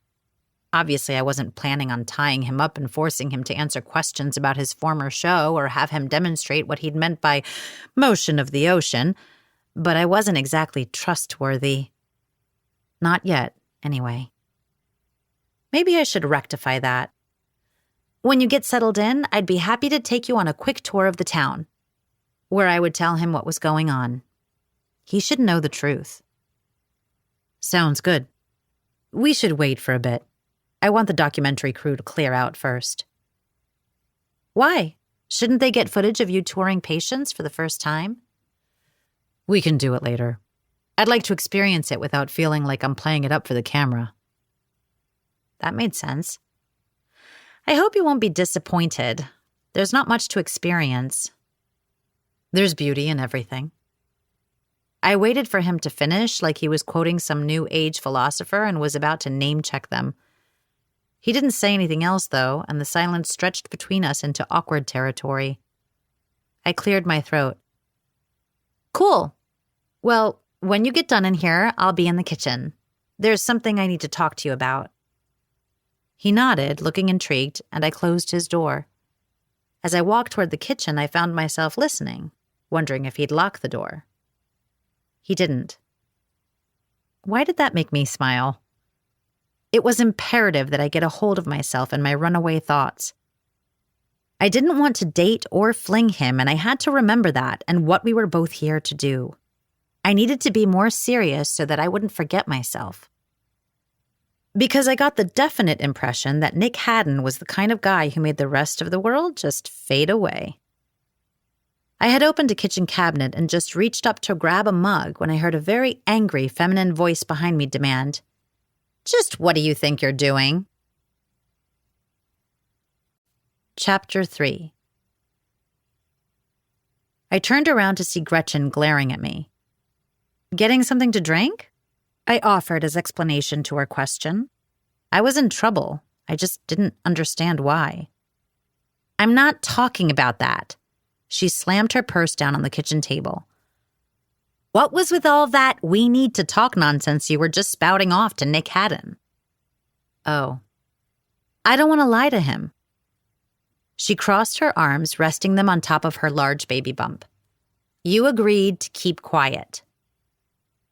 Obviously, I wasn't planning on tying him up and forcing him to answer questions about his former show or have him demonstrate what he'd meant by motion of the ocean, but I wasn't exactly trustworthy. Not yet, anyway. Maybe I should rectify that. "When you get settled in, I'd be happy to take you on a quick tour of the town," where I would tell him what was going on. He should know the truth. "Sounds good. We should wait for a bit. I want the documentary crew to clear out first." "Why? Shouldn't they get footage of you touring Patience for the first time?" "We can do it later. I'd like to experience it without feeling like I'm playing it up for the camera." That made sense. I hope you won't be disappointed. There's not much to experience. There's beauty in everything. I waited for him to finish like he was quoting some new age philosopher and was about to name-check them. He didn't say anything else, though, and the silence stretched between us into awkward territory. I cleared my throat. "Cool. Well, when you get done in here, I'll be in the kitchen. There's something I need to talk to you about." He nodded, looking intrigued, and I closed his door. As I walked toward the kitchen, I found myself listening, wondering if he'd lock the door. He didn't. Why did that make me smile? It was imperative that I get a hold of myself and my runaway thoughts. I didn't want to date or fling him, and I had to remember that and what we were both here to do. I needed to be more serious so that I wouldn't forget myself. Because I got the definite impression that Nick Haddon was the kind of guy who made the rest of the world just fade away. I had opened a kitchen cabinet and just reached up to grab a mug when I heard a very angry feminine voice behind me demand, "Just what do you think you're doing?" Chapter 3. I turned around to see Gretchen glaring at me. "Getting something to drink?" I offered as explanation to her question. I was in trouble. I just didn't understand why. "I'm not talking about that." She slammed her purse down on the kitchen table. "What was with all that we need to talk nonsense you were just spouting off to Nick Haddon?" "Oh, I don't want to lie to him." She crossed her arms, resting them on top of her large baby bump. "You agreed to keep quiet."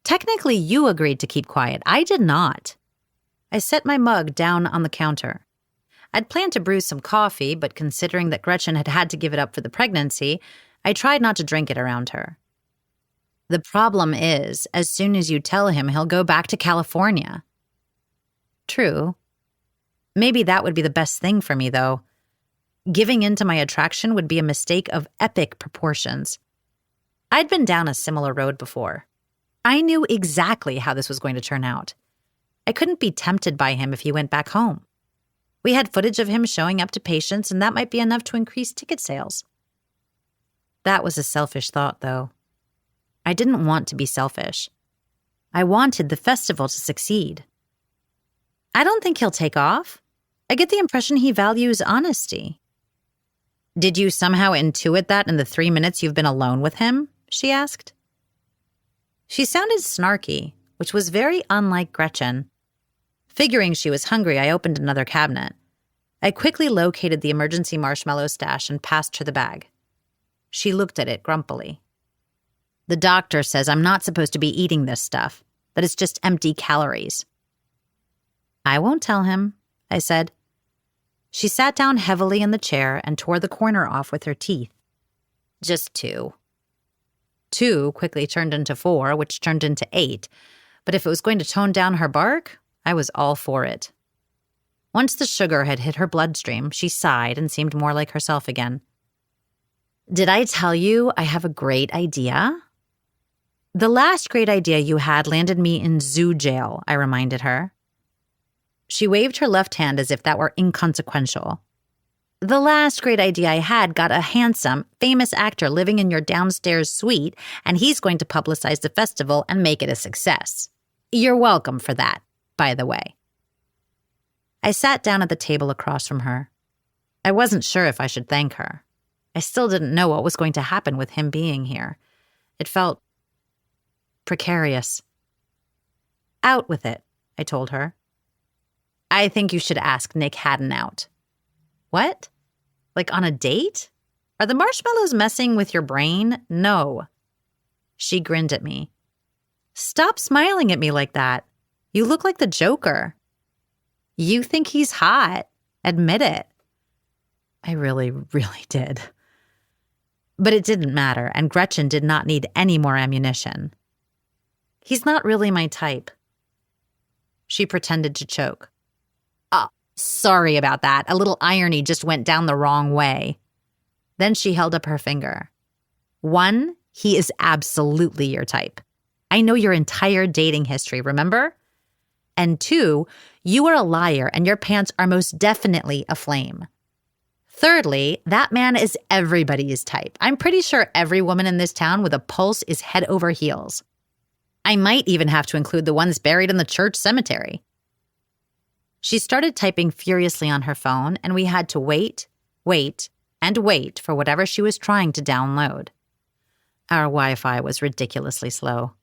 "Technically, you agreed to keep quiet. I did not." I set my mug down on the counter. I'd planned to brew some coffee, but considering that Gretchen had had to give it up for the pregnancy, I tried not to drink it around her. "The problem is, as soon as you tell him, he'll go back to California." True. Maybe that would be the best thing for me, though. Giving in to my attraction would be a mistake of epic proportions. I'd been down a similar road before. I knew exactly how this was going to turn out. I couldn't be tempted by him if he went back home. We had footage of him showing up to patients, and that might be enough to increase ticket sales. That was a selfish thought, though. I didn't want to be selfish. I wanted the festival to succeed. "I don't think he'll take off. I get the impression he values honesty." "Did you somehow intuit that in the 3 minutes you've been alone with him?" she asked. She sounded snarky, which was very unlike Gretchen. Figuring she was hungry, I opened another cabinet. I quickly located the emergency marshmallow stash and passed her the bag. She looked at it grumpily. "The doctor says I'm not supposed to be eating this stuff, that it's just empty calories." "I won't tell him," I said. She sat down heavily in the chair and tore the corner off with her teeth. "Just 2. 2 quickly turned into 4, which turned into 8, but if it was going to tone down her bark, I was all for it. Once the sugar had hit her bloodstream, she sighed and seemed more like herself again. "Did I tell you I have a great idea?" "The last great idea you had landed me in zoo jail," I reminded her. She waved her left hand as if that were inconsequential. "The last great idea I had got a handsome, famous actor living in your downstairs suite, and he's going to publicize the festival and make it a success. You're welcome for that, by the way." I sat down at the table across from her. I wasn't sure if I should thank her. I still didn't know what was going to happen with him being here. It felt precarious. "Out with it," I told her. "I think you should ask Nick Haddon out." "What? Like on a date? Are the marshmallows messing with your brain?" "No." She grinned at me. "Stop smiling at me like that. You look like the Joker." "You think he's hot. Admit it." I really, really did. But it didn't matter, and Gretchen did not need any more ammunition. "He's not really my type." She pretended to choke. "Oh, sorry about that. A little irony just went down the wrong way." Then she held up her finger. "1, he is absolutely your type. I know your entire dating history, remember? And 2, you are a liar and your pants are most definitely aflame. Thirdly, that man is everybody's type. I'm pretty sure every woman in this town with a pulse is head over heels. I might even have to include the ones buried in the church cemetery." She started typing furiously on her phone, and we had to wait for whatever she was trying to download. Our Wi-Fi was ridiculously slow.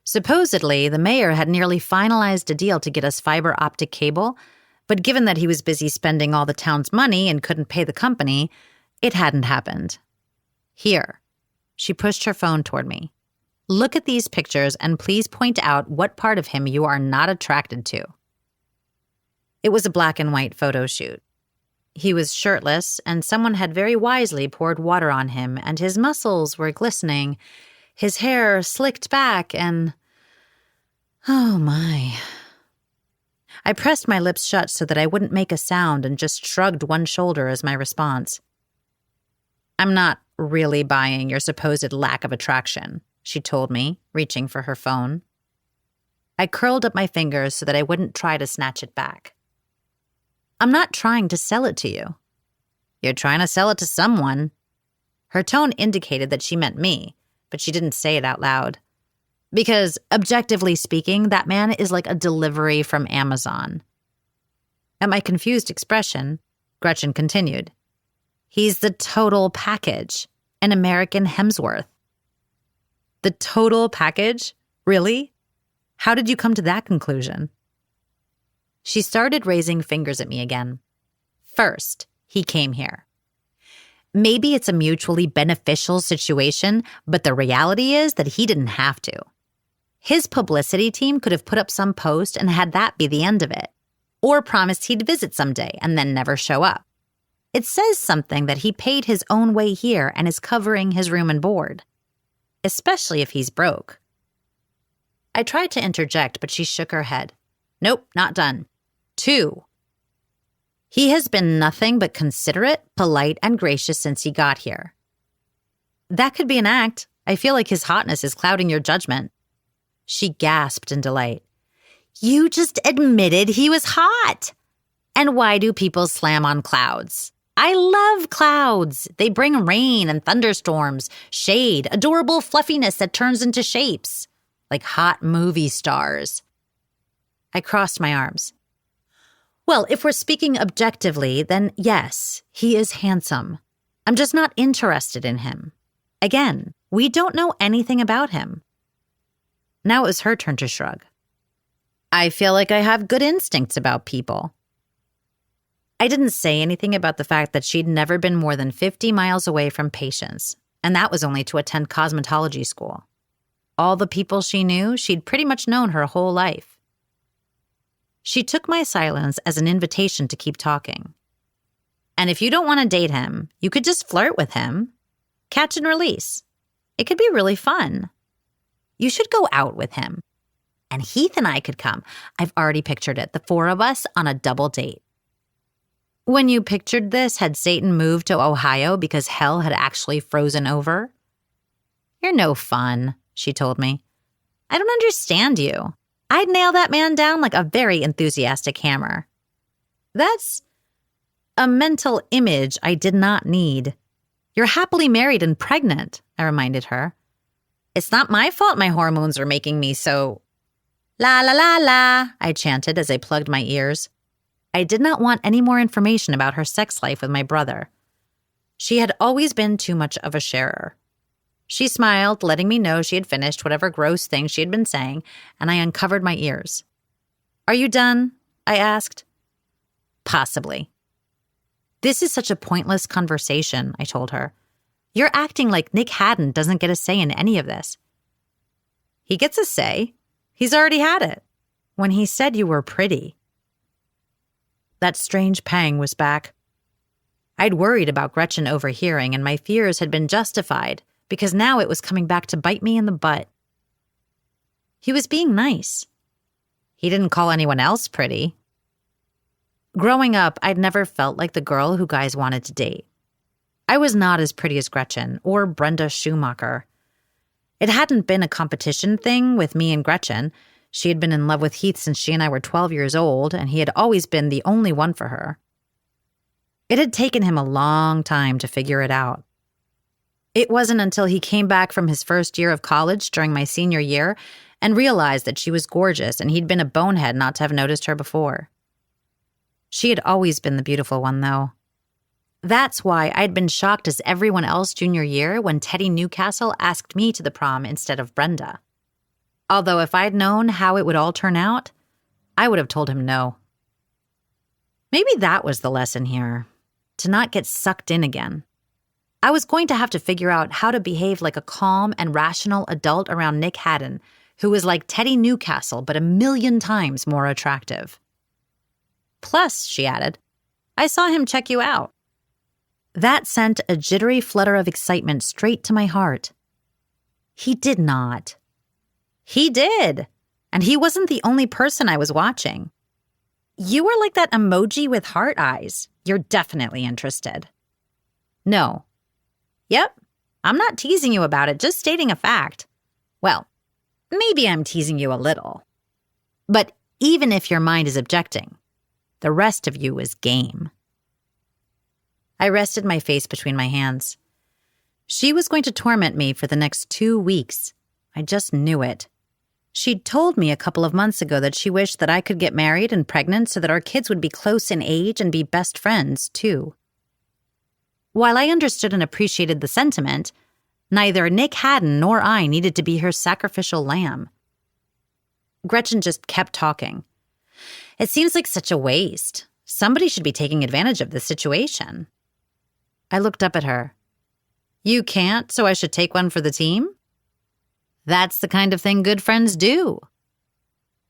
Supposedly, the mayor had nearly finalized a deal to get us fiber optic cable, but given that he was busy spending all the town's money and couldn't pay the company, it hadn't happened. "Here." She pushed her phone toward me. "Look at these pictures and please point out what part of him you are not attracted to." It was a black and white photo shoot. He was shirtless, and someone had very wisely poured water on him, and his muscles were glistening, his hair slicked back, and... oh my. I pressed my lips shut so that I wouldn't make a sound and just shrugged one shoulder as my response. "I'm not really buying your supposed lack of attraction," she told me, reaching for her phone. I curled up my fingers so that I wouldn't try to snatch it back. "I'm not trying to sell it to you." "You're trying to sell it to someone." Her tone indicated that she meant me, but she didn't say it out loud. Because, objectively speaking, that man is like a delivery from Amazon. At my confused expression, Gretchen continued, "He's the total package, an American Hemsworth." The total package? Really? How did you come to that conclusion? She started raising fingers at me again. "First, he came here. Maybe it's a mutually beneficial situation, but the reality is that he didn't have to. His publicity team could have put up some post and had that be the end of it, or promised he'd visit someday and then never show up. It says something that he paid his own way here and is covering his room and board, especially if he's broke." I tried to interject, but she shook her head. "Nope, not done. 2. He has been nothing but considerate, polite, and gracious since he got here." "That could be an act. I feel like his hotness is clouding your judgment." She gasped in delight. "You just admitted he was hot. And why do people slam on clouds? I love clouds. They bring rain and thunderstorms, shade, adorable fluffiness that turns into shapes, like hot movie stars." I crossed my arms. "Well, if we're speaking objectively, then yes, he is handsome. I'm just not interested in him. Again, we don't know anything about him." Now it was her turn to shrug. "I feel like I have good instincts about people." I didn't say anything about the fact that she'd never been more than 50 miles away from patients, and that was only to attend cosmetology school. All the people she knew, she'd pretty much known her whole life. She took my silence as an invitation to keep talking. "And if you don't want to date him, you could just flirt with him. Catch and release. It could be really fun. You should go out with him. And Heath and I could come. I've already pictured it, the 4 of us on a double date." When you pictured this, had Satan moved to Ohio because hell had actually frozen over? "You're no fun," she told me. "I don't understand you. I'd nail that man down like a very enthusiastic hammer." That's a mental image I did not need. "You're happily married and pregnant," I reminded her. "It's not my fault my hormones are making me so..." "La la la la," I chanted as I plugged my ears. I did not want any more information about her sex life with my brother. She had always been too much of a sharer. She smiled, letting me know she had finished whatever gross thing she had been saying, and I uncovered my ears. "Are you done?" I asked. "Possibly." "This is such a pointless conversation," I told her. "You're acting like Nick Haddon doesn't get a say in any of this." "He gets a say. He's already had it. When he said you were pretty." That strange pang was back. I'd worried about Gretchen overhearing, and my fears had been justified because now it was coming back to bite me in the butt. He was being nice. He didn't call anyone else pretty. Growing up, I'd never felt like the girl who guys wanted to date. I was not as pretty as Gretchen or Brenda Schumacher. It hadn't been a competition thing with me and Gretchen. She had been in love with Heath since she and I were 12 years old, and he had always been the only one for her. It had taken him a long time to figure it out. It wasn't until he came back from his first year of college during my senior year and realized that she was gorgeous and he'd been a bonehead not to have noticed her before. She had always been the beautiful one, though. That's why I'd been shocked as everyone else junior year when Teddy Newcastle asked me to the prom instead of Brenda. Although if I'd known how it would all turn out, I would have told him no. Maybe that was the lesson here, to not get sucked in again. I was going to have to figure out how to behave like a calm and rational adult around Nick Haddon, who was like Teddy Newcastle but 1,000,000 times more attractive. Plus, she added, I saw him check you out. That sent a jittery flutter of excitement straight to my heart. He did not. He did. And he wasn't the only person I was watching. You were like that emoji with heart eyes. You're definitely interested. No. Yep. I'm not teasing you about it, just stating a fact. Well, maybe I'm teasing you a little. But even if your mind is objecting, the rest of you is game. I rested my face between my hands. She was going to torment me for the next 2 weeks. I just knew it. She'd told me a couple of months ago that she wished that I could get married and pregnant so that our kids would be close in age and be best friends, too. While I understood and appreciated the sentiment, neither Nick Haddon nor I needed to be her sacrificial lamb. Gretchen just kept talking. It seems like such a waste. Somebody should be taking advantage of this situation. I looked up at her. You can't, so I should take one for the team? That's the kind of thing good friends do.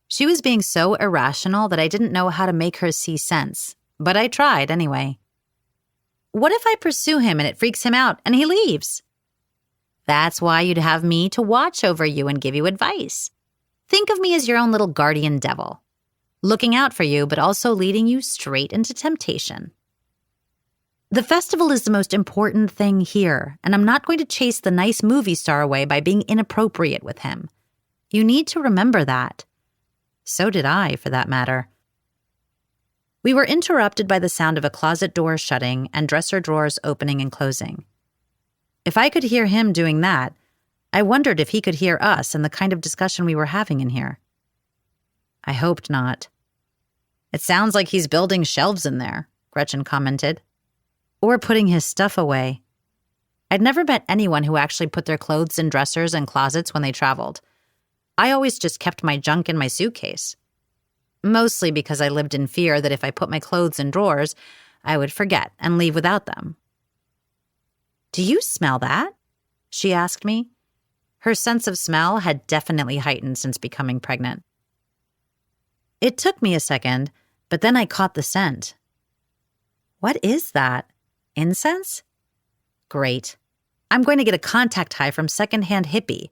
She was being so irrational that I didn't know how to make her see sense, but I tried anyway. What if I pursue him and it freaks him out and he leaves? That's why you'd have me to watch over you and give you advice. Think of me as your own little guardian devil, looking out for you but also leading you straight into temptation. The festival is the most important thing here, and I'm not going to chase the nice movie star away by being inappropriate with him. You need to remember that. So did I, for that matter. We were interrupted by the sound of a closet door shutting and dresser drawers opening and closing. If I could hear him doing that, I wondered if he could hear us and the kind of discussion we were having in here. I hoped not. It sounds like he's building shelves in there, Gretchen commented. Or putting his stuff away. I'd never met anyone who actually put their clothes in dressers and closets when they traveled. I always just kept my junk in my suitcase. Mostly because I lived in fear that if I put my clothes in drawers, I would forget and leave without them. Do you smell that? She asked me. Her sense of smell had definitely heightened since becoming pregnant. It took me a second, but then I caught the scent. What is that? Incense? Great. I'm going to get a contact high from secondhand hippie.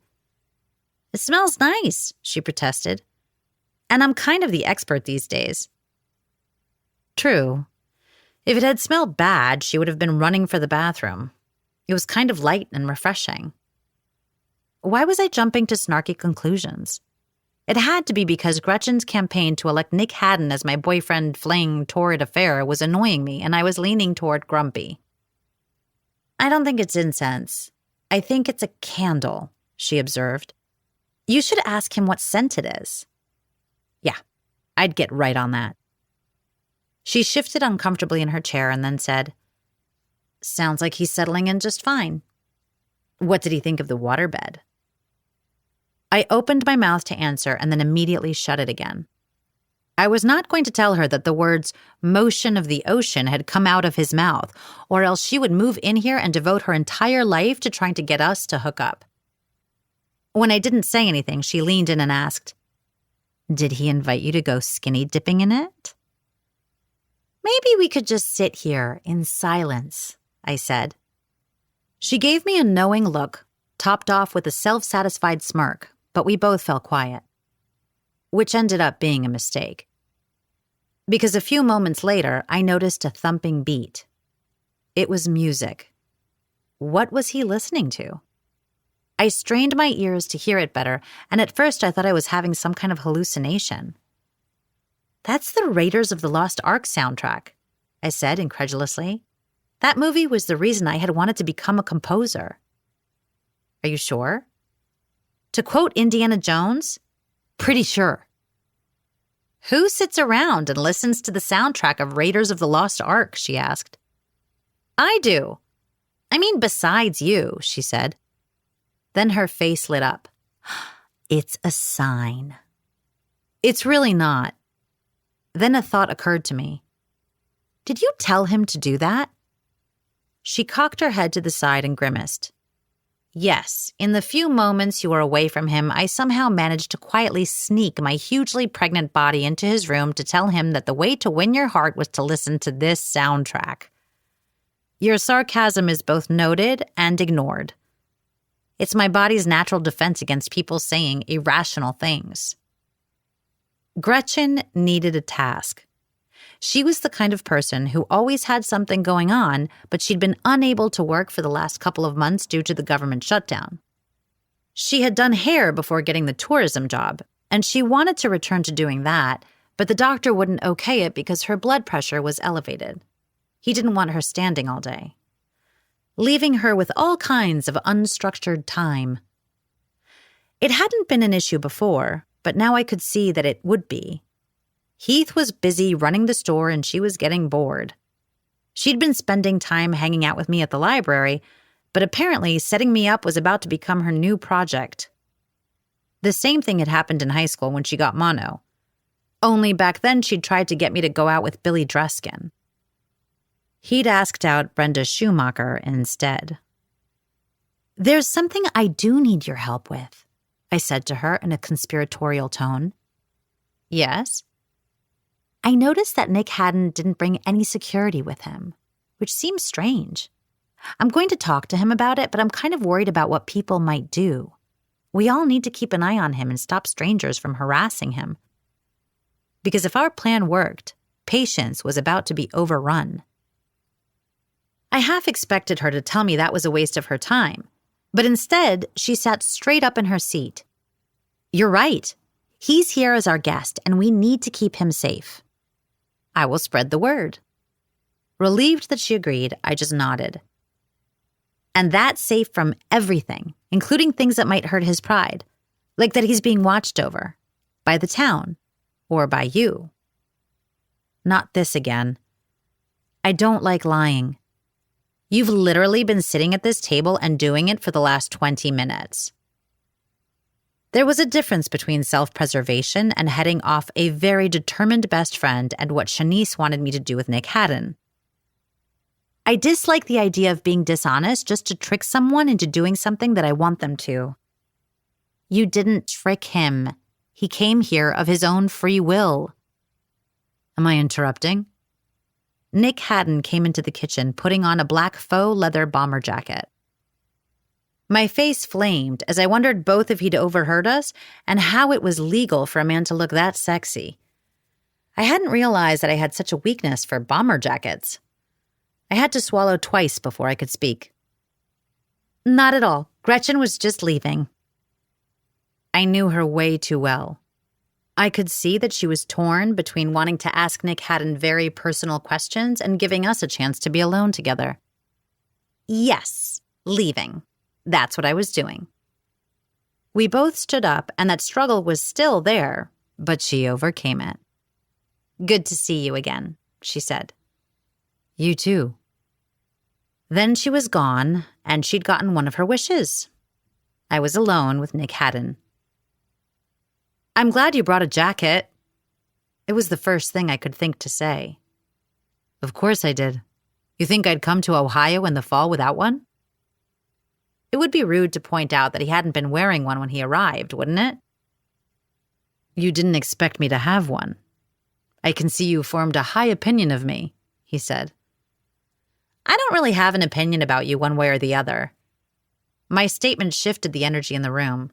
It smells nice, she protested. And I'm kind of the expert these days. True. If it had smelled bad, she would have been running for the bathroom. It was kind of light and refreshing. Why was I jumping to snarky conclusions? It had to be because Gretchen's campaign to elect Nick Haddon as my boyfriend fling torrid affair was annoying me, and I was leaning toward grumpy. I don't think it's incense. I think it's a candle, she observed. You should ask him what scent it is. Yeah, I'd get right on that. She shifted uncomfortably in her chair and then said, Sounds like he's settling in just fine. What did he think of the waterbed? I opened my mouth to answer and then immediately shut it again. I was not going to tell her that the words motion of the ocean had come out of his mouth, or else she would move in here and devote her entire life to trying to get us to hook up. When I didn't say anything, she leaned in and asked, Did he invite you to go skinny dipping in it? Maybe we could just sit here in silence, I said. She gave me a knowing look, topped off with a self-satisfied smirk, but we both fell quiet. Which ended up being a mistake. Because a few moments later, I noticed a thumping beat. It was music. What was he listening to? I strained my ears to hear it better, and at first I thought I was having some kind of hallucination. That's the Raiders of the Lost Ark soundtrack, I said incredulously. That movie was the reason I had wanted to become a composer. Are you sure? To quote Indiana Jones, pretty sure. Who sits around and listens to the soundtrack of Raiders of the Lost Ark, she asked. I do. I mean, besides you, she said. Then her face lit up. It's a sign. It's really not. Then a thought occurred to me. Did you tell him to do that? She cocked her head to the side and grimaced. Yes, in the few moments you were away from him, I somehow managed to quietly sneak my hugely pregnant body into his room to tell him that the way to win your heart was to listen to this soundtrack. Your sarcasm is both noted and ignored. It's my body's natural defense against people saying irrational things. Gretchen needed a task. She was the kind of person who always had something going on, but she'd been unable to work for the last couple of months due to the government shutdown. She had done hair before getting the tourism job, and she wanted to return to doing that, but the doctor wouldn't okay it because her blood pressure was elevated. He didn't want her standing all day, leaving her with all kinds of unstructured time. It hadn't been an issue before, but now I could see that it would be. Heath was busy running the store and she was getting bored. She'd been spending time hanging out with me at the library, but apparently setting me up was about to become her new project. The same thing had happened in high school when she got mono. Only back then she'd tried to get me to go out with Billy Dreskin. He'd asked out Brenda Schumacher instead. "There's something I do need your help with," I said to her in a conspiratorial tone. "Yes?" "I noticed that Nick Haddon didn't bring any security with him, which seems strange. I'm going to talk to him about it, but I'm kind of worried about what people might do. We all need to keep an eye on him and stop strangers from harassing him. Because if our plan worked, Patience was about to be overrun." I half expected her to tell me that was a waste of her time, but instead, she sat straight up in her seat. "You're right. He's here as our guest, and we need to keep him safe. I will spread the word." Relieved that she agreed, I just nodded. "And that's safe from everything, including things that might hurt his pride, like that he's being watched over, by the town, or by you." Not this again. I don't like lying. You've literally been sitting at this table and doing it for the last 20 minutes. There was a difference between self-preservation and heading off a very determined best friend and what Shanice wanted me to do with Nick Haddon. I dislike the idea of being dishonest just to trick someone into doing something that I want them to. You didn't trick him. He came here of his own free will. Am I interrupting? Nick Haddon came into the kitchen putting on a black faux leather bomber jacket. My face flamed as I wondered both if he'd overheard us and how it was legal for a man to look that sexy. I hadn't realized that I had such a weakness for bomber jackets. I had to swallow twice before I could speak. "Not at all. Gretchen was just leaving." I knew her way too well. I could see that she was torn between wanting to ask Nick Haddon very personal questions and giving us a chance to be alone together. Yes, leaving. That's what I was doing. We both stood up, and that struggle was still there, but she overcame it. "Good to see you again," she said. "You too." Then she was gone, and she'd gotten one of her wishes. I was alone with Nick Haddon. "I'm glad you brought a jacket." It was the first thing I could think to say. "Of course I did. You think I'd come to Ohio in the fall without one?" It would be rude to point out that he hadn't been wearing one when he arrived, wouldn't it? "You didn't expect me to have one. I can see you formed a high opinion of me," he said. "I don't really have an opinion about you one way or the other." My statement shifted the energy in the room,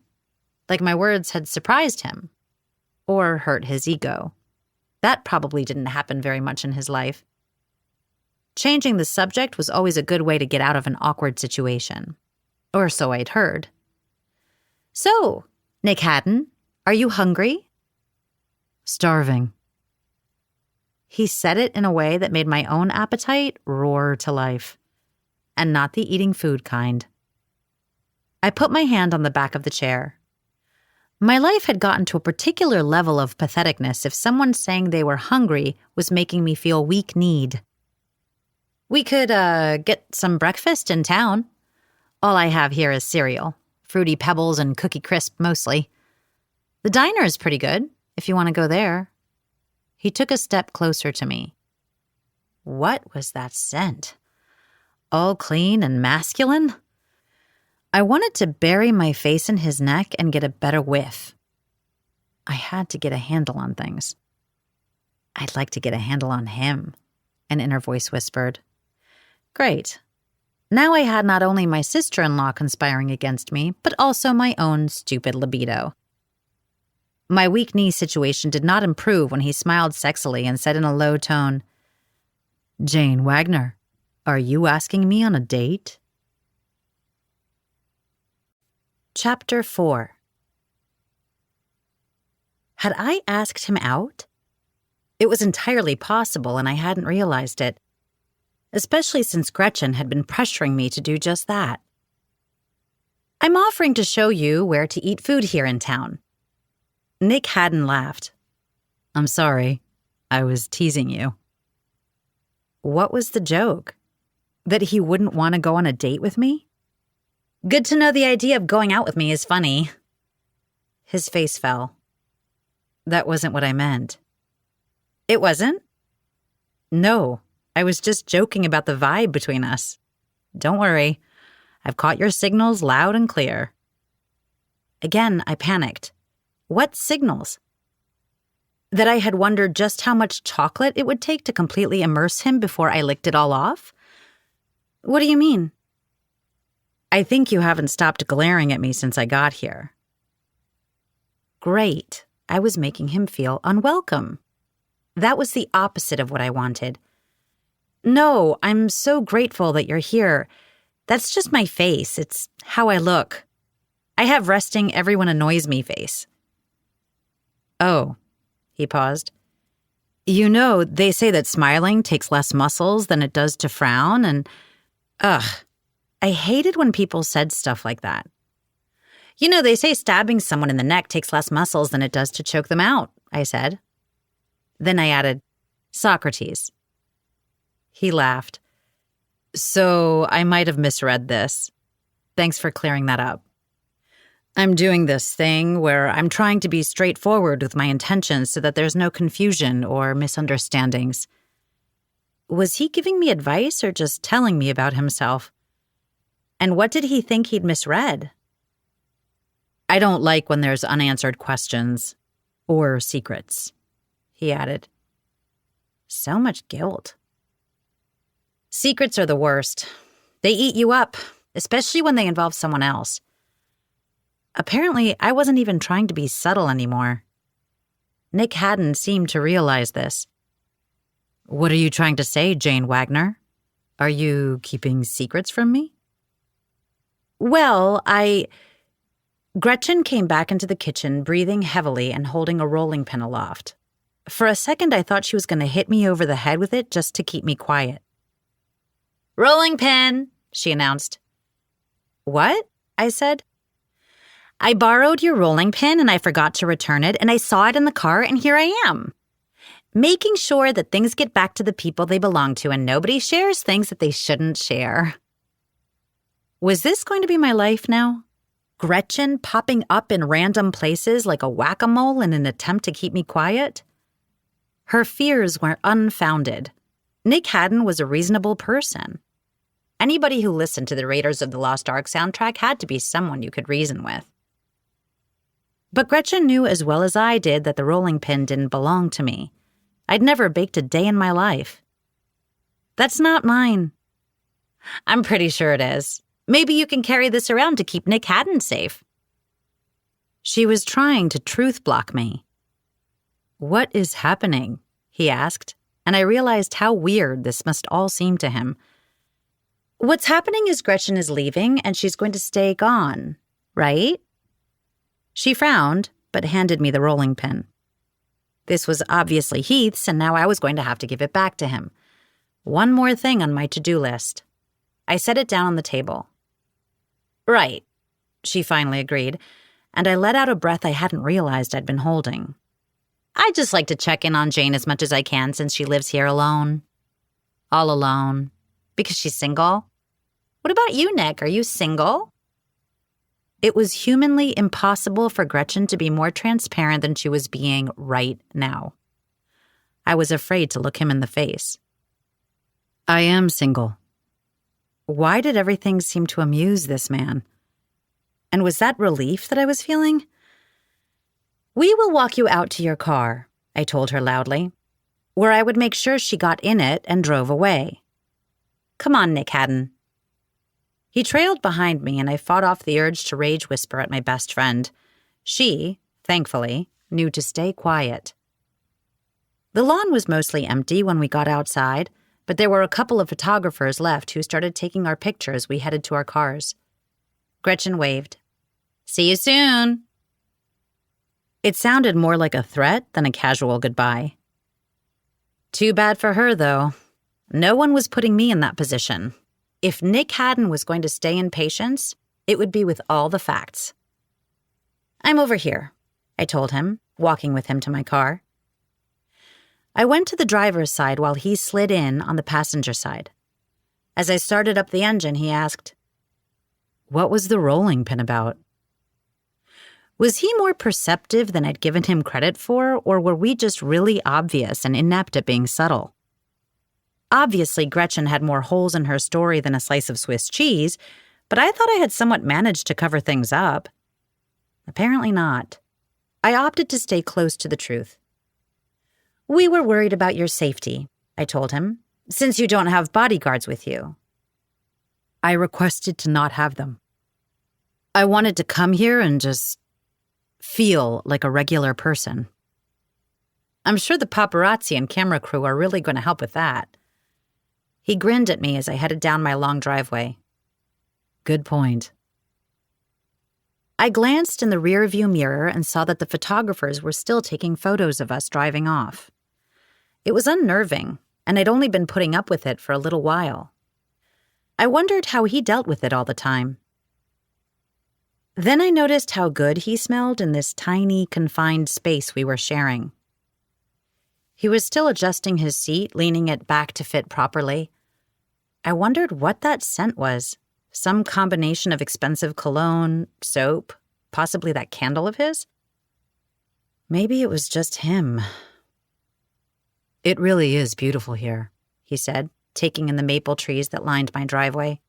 like my words had surprised him or hurt his ego. That probably didn't happen very much in his life. Changing the subject was always a good way to get out of an awkward situation. Or so I'd heard. "So, Nick Haddon, are you hungry?" "Starving." He said it in a way that made my own appetite roar to life, and not the eating food kind. I put my hand on the back of the chair. My life had gotten to a particular level of patheticness if someone saying they were hungry was making me feel weak-kneed. "We could, get some breakfast in town. All I have here is cereal, Fruity Pebbles and Cookie Crisp mostly. The diner is pretty good, if you want to go there." He took a step closer to me. What was that scent? All clean and masculine? I wanted to bury my face in his neck and get a better whiff. I had to get a handle on things. I'd like to get a handle on him, an inner voice whispered. Great. Now I had not only my sister-in-law conspiring against me, but also my own stupid libido. My weak knee situation did not improve when he smiled sexily and said in a low tone, Jane Wagner, are you asking me on a date? Chapter 4. Had I asked him out? It was entirely possible, and I hadn't realized it, especially since Gretchen had been pressuring me to do just that. I'm offering to show you where to eat food here in town. Nick Haddon laughed. I'm sorry, I was teasing you. What was the joke? That he wouldn't want to go on a date with me? Good to know the idea of going out with me is funny. His face fell. That wasn't what I meant. It wasn't? No, I was just joking about the vibe between us. Don't worry, I've caught your signals loud and clear. Again, I panicked. What signals? That I had wondered just how much chocolate it would take to completely immerse him before I licked it all off? What do you mean? I think you haven't stopped glaring at me since I got here. Great. I was making him feel unwelcome. That was the opposite of what I wanted. No, I'm so grateful that you're here. That's just my face. It's how I look. I have resting everyone annoys me face. Oh, he paused. You know, they say that smiling takes less muscles than it does to frown, and I hated when people said stuff like that. You know, they say stabbing someone in the neck takes less muscles than it does to choke them out, I said. Then I added, Socrates. He laughed. So I might have misread this. Thanks for clearing that up. I'm doing this thing where I'm trying to be straightforward with my intentions so that there's no confusion or misunderstandings. Was he giving me advice or just telling me about himself? And what did he think he'd misread? I don't like when there's unanswered questions or secrets, he added. So much guilt. Secrets are the worst. They eat you up, especially when they involve someone else. Apparently, I wasn't even trying to be subtle anymore. Nick Haddon seemed to realize this. What are you trying to say, Jane Wagner? Are you keeping secrets from me? Well, Gretchen came back into the kitchen, breathing heavily and holding a rolling pin aloft. For a second, I thought she was going to hit me over the head with it just to keep me quiet. Rolling pin, she announced. What? I said. I borrowed your rolling pin and I forgot to return it, and I saw it in the car, and here I am. Making sure that things get back to the people they belong to and nobody shares things that they shouldn't share. Was this going to be my life now? Gretchen popping up in random places like a whack-a-mole in an attempt to keep me quiet? Her fears were unfounded. Nick Haddon was a reasonable person. Anybody who listened to the Raiders of the Lost Ark soundtrack had to be someone you could reason with. But Gretchen knew as well as I did that the rolling pin didn't belong to me. I'd never baked a day in my life. That's not mine. I'm pretty sure it is. Maybe you can carry this around to keep Nick Haddon safe. She was trying to truth block me. What is happening? He asked, and I realized how weird this must all seem to him. What's happening is Gretchen is leaving and she's going to stay gone, right? She frowned, but handed me the rolling pin. This was obviously Heath's, and now I was going to have to give it back to him. One more thing on my to-do list. I set it down on the table. Right, she finally agreed, and I let out a breath I hadn't realized I'd been holding. I just like to check in on Jane as much as I can since she lives here alone. All alone. Because she's single. What about you, Nick? Are you single? It was humanly impossible for Gretchen to be more transparent than she was being right now. I was afraid to look him in the face. I am single. Why did everything seem to amuse this man? And was that relief that I was feeling? "We will walk you out to your car," I told her loudly, where I would make sure she got in it and drove away. "Come on, Nick Haddon." He trailed behind me, and I fought off the urge to rage whisper at my best friend. She, thankfully, knew to stay quiet. The lawn was mostly empty when we got outside, but there were a couple of photographers left who started taking our pictures as we headed to our cars. Gretchen waved. "See you soon." It sounded more like a threat than a casual goodbye. Too bad for her, though. No one was putting me in that position. If Nick Haddon was going to stay in patience, it would be with all the facts. "I'm over here," I told him, walking with him to my car. I went to the driver's side while he slid in on the passenger side. As I started up the engine, he asked, "What was the rolling pin about?" Was he more perceptive than I'd given him credit for, or were we just really obvious and inept at being subtle? Obviously, Gretchen had more holes in her story than a slice of Swiss cheese, but I thought I had somewhat managed to cover things up. Apparently not. I opted to stay close to the truth. "We were worried about your safety," I told him, "since you don't have bodyguards with you." I requested to not have them. I wanted to come here and just feel like a regular person. I'm sure the paparazzi and camera crew are really going to help with that. He grinned at me as I headed down my long driveway. Good point. I glanced in the rearview mirror and saw that the photographers were still taking photos of us driving off. It was unnerving, and I'd only been putting up with it for a little while. I wondered how he dealt with it all the time. Then I noticed how good he smelled in this tiny, confined space we were sharing. He was still adjusting his seat, leaning it back to fit properly. I wondered what that scent was. Some combination of expensive cologne, soap, possibly that candle of his? Maybe it was just him. "It really is beautiful here," he said, taking in the maple trees that lined my driveway.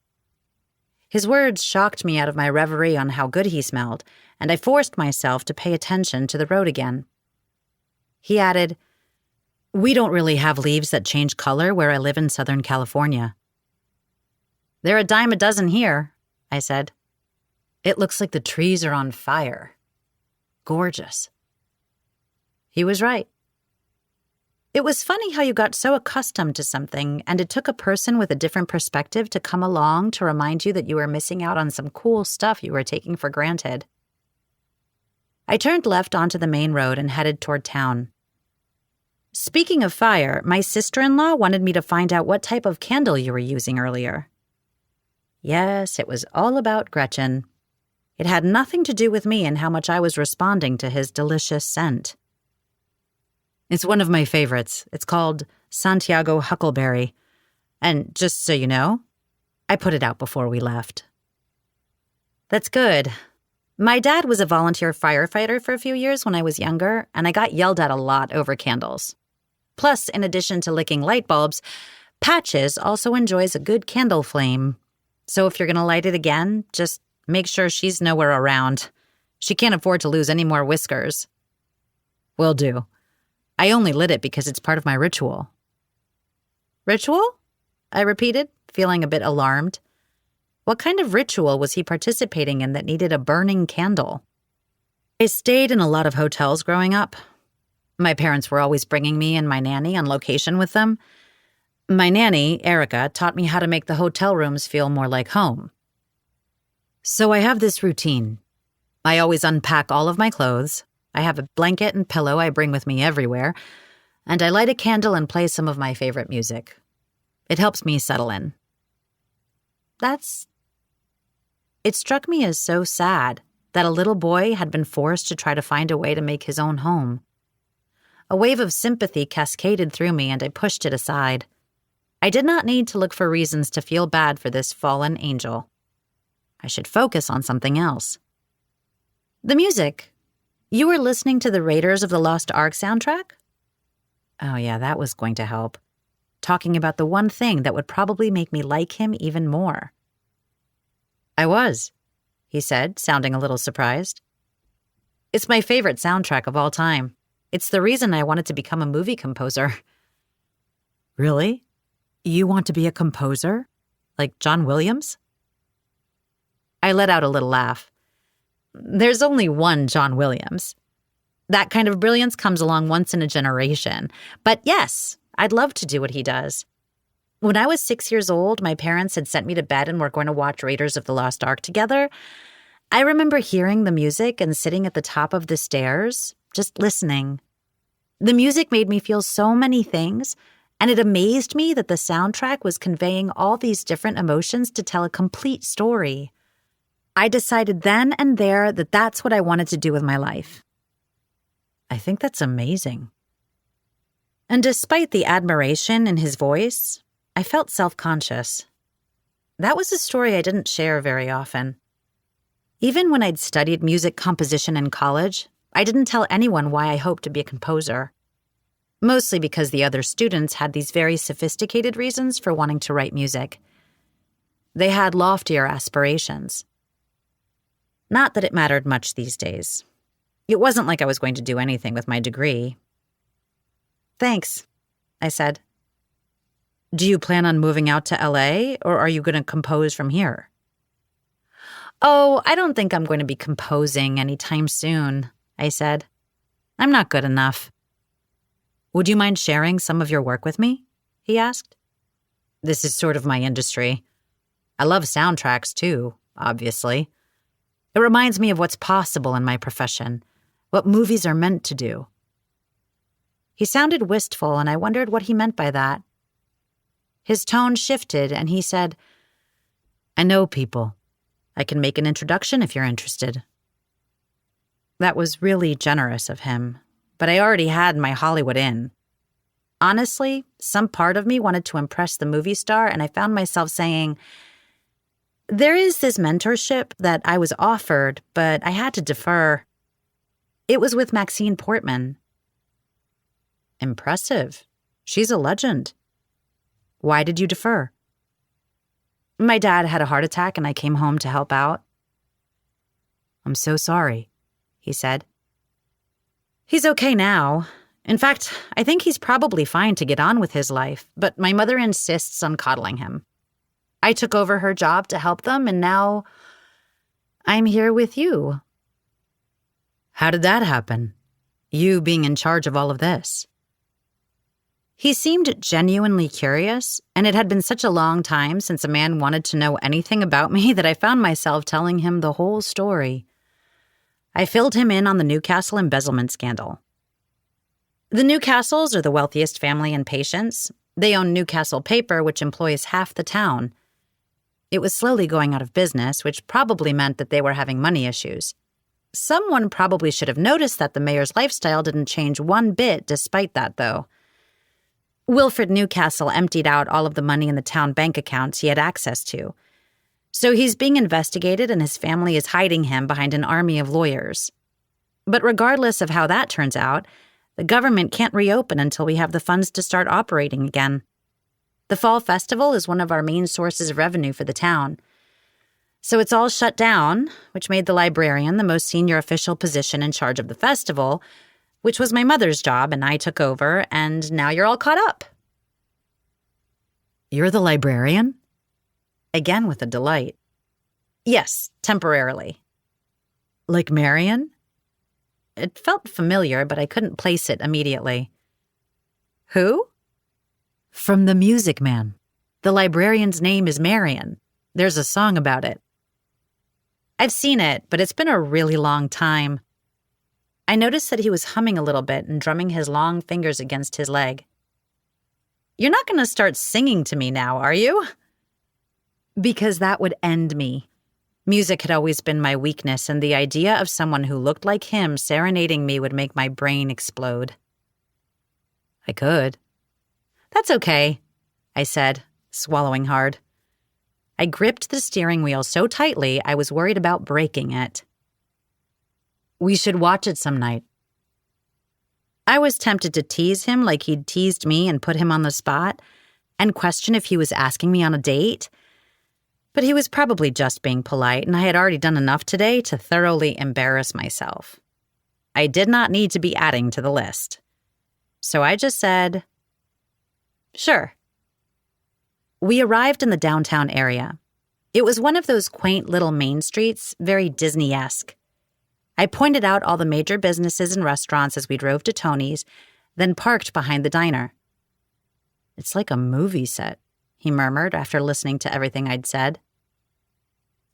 His words shocked me out of my reverie on how good he smelled, and I forced myself to pay attention to the road again. He added, "We don't really have leaves that change color where I live in Southern California." "They're a dime a dozen here," I said. "It looks like the trees are on fire. Gorgeous." He was right. It was funny how you got so accustomed to something, and it took a person with a different perspective to come along to remind you that you were missing out on some cool stuff you were taking for granted. I turned left onto the main road and headed toward town. Speaking of fire, my sister-in-law wanted me to find out what type of candle you were using earlier. Yes, it was all about Gretchen. It had nothing to do with me and how much I was responding to his delicious scent. It's one of my favorites. It's called Santiago Huckleberry. And just so you know, I put it out before we left. That's good. My dad was a volunteer firefighter for a few years when I was younger, and I got yelled at a lot over candles. Plus, in addition to licking light bulbs, Patches also enjoys a good candle flame. So if you're going to light it again, just make sure she's nowhere around. She can't afford to lose any more whiskers. Will do. I only lit it because it's part of my ritual. Ritual? I repeated, feeling a bit alarmed. What kind of ritual was he participating in that needed a burning candle? I stayed in a lot of hotels growing up. My parents were always bringing me and my nanny on location with them. My nanny, Erica, taught me how to make the hotel rooms feel more like home. So I have this routine. I always unpack all of my clothes. I have a blanket and pillow I bring with me everywhere, and I light a candle and play some of my favorite music. It helps me settle in. It struck me as so sad that a little boy had been forced to try to find a way to make his own home. A wave of sympathy cascaded through me, and I pushed it aside. I did not need to look for reasons to feel bad for this fallen angel. I should focus on something else. The music. You were listening to the Raiders of the Lost Ark soundtrack? Oh yeah, that was going to help. Talking about the one thing that would probably make me like him even more. I was. he said, sounding a little surprised. It's my favorite soundtrack of all time. It's the reason I wanted to become a movie composer. Really? You want to be a composer? Like John Williams? I let out a little laugh. There's only one John Williams. That kind of brilliance comes along once in a generation. But yes, I'd love to do what he does. When I was 6 years old, my parents had sent me to bed and were going to watch Raiders of the Lost Ark together. I remember hearing the music and sitting at the top of the stairs, just listening. The music made me feel so many things, and it amazed me that the soundtrack was conveying all these different emotions to tell a complete story. I decided then and there that that's what I wanted to do with my life. I think that's amazing. And despite the admiration in his voice, I felt self-conscious. That was a story I didn't share very often. Even when I'd studied music composition in college, I didn't tell anyone why I hoped to be a composer. Mostly because the other students had these very sophisticated reasons for wanting to write music. They had loftier aspirations. Not that it mattered much these days. It wasn't like I was going to do anything with my degree. Thanks, I said. Do you plan on moving out to LA, or are you going to compose from here? Oh, I don't think I'm going to be composing anytime soon, I said. I'm not good enough. Would you mind sharing some of your work with me? He asked. This is sort of my industry. I love soundtracks too, obviously. It reminds me of what's possible in my profession, what movies are meant to do. He sounded wistful, and I wondered what he meant by that. His tone shifted, and he said, I know people. I can make an introduction if you're interested. That was really generous of him, but I already had my Hollywood in. Honestly, some part of me wanted to impress the movie star, and I found myself saying, there is this mentorship that I was offered, but I had to defer. It was with Maxine Portman. Impressive. She's a legend. Why did you defer? My dad had a heart attack and I came home to help out. I'm so sorry, he said. He's okay now. In fact, I think he's probably fine to get on with his life, but my mother insists on coddling him. I took over her job to help them, and now I'm here with you. How did that happen? You being in charge of all of this? He seemed genuinely curious, and it had been such a long time since a man wanted to know anything about me that I found myself telling him the whole story. I filled him in on the Newcastle embezzlement scandal. The Newcastles are the wealthiest family in Patience. They own Newcastle Paper, which employs half the town. It was slowly going out of business, which probably meant that they were having money issues. Someone probably should have noticed that the mayor's lifestyle didn't change one bit despite that, though. Wilfred Newcastle emptied out all of the money in the town bank accounts he had access to. So he's being investigated and his family is hiding him behind an army of lawyers. But regardless of how that turns out, the government can't reopen until we have the funds to start operating again. The Fall Festival is one of our main sources of revenue for the town. So it's all shut down, which made the librarian the most senior official position in charge of the festival, which was my mother's job, and I took over, and now you're all caught up. You're the librarian? Again with a delight. Yes, temporarily. Like Marion? It felt familiar, but I couldn't place it immediately. Who? From The Music Man. The librarian's name is Marion. There's a song about it. I've seen it, but it's been a really long time. I noticed that he was humming a little bit and drumming his long fingers against his leg. You're not going to start singing to me now, are you? Because that would end me. Music had always been my weakness, and the idea of someone who looked like him serenading me would make my brain explode. I could. That's okay, I said, swallowing hard. I gripped the steering wheel so tightly I was worried about breaking it. We should watch it some night. I was tempted to tease him like he'd teased me and put him on the spot, and question if he was asking me on a date. But he was probably just being polite, and I had already done enough today to thoroughly embarrass myself. I did not need to be adding to the list. So I just said, "Sure." We arrived in the downtown area. It was one of those quaint little main streets, very Disney-esque. I pointed out all the major businesses and restaurants as we drove to Tony's, then parked behind the diner. "It's like a movie set," he murmured after listening to everything I'd said.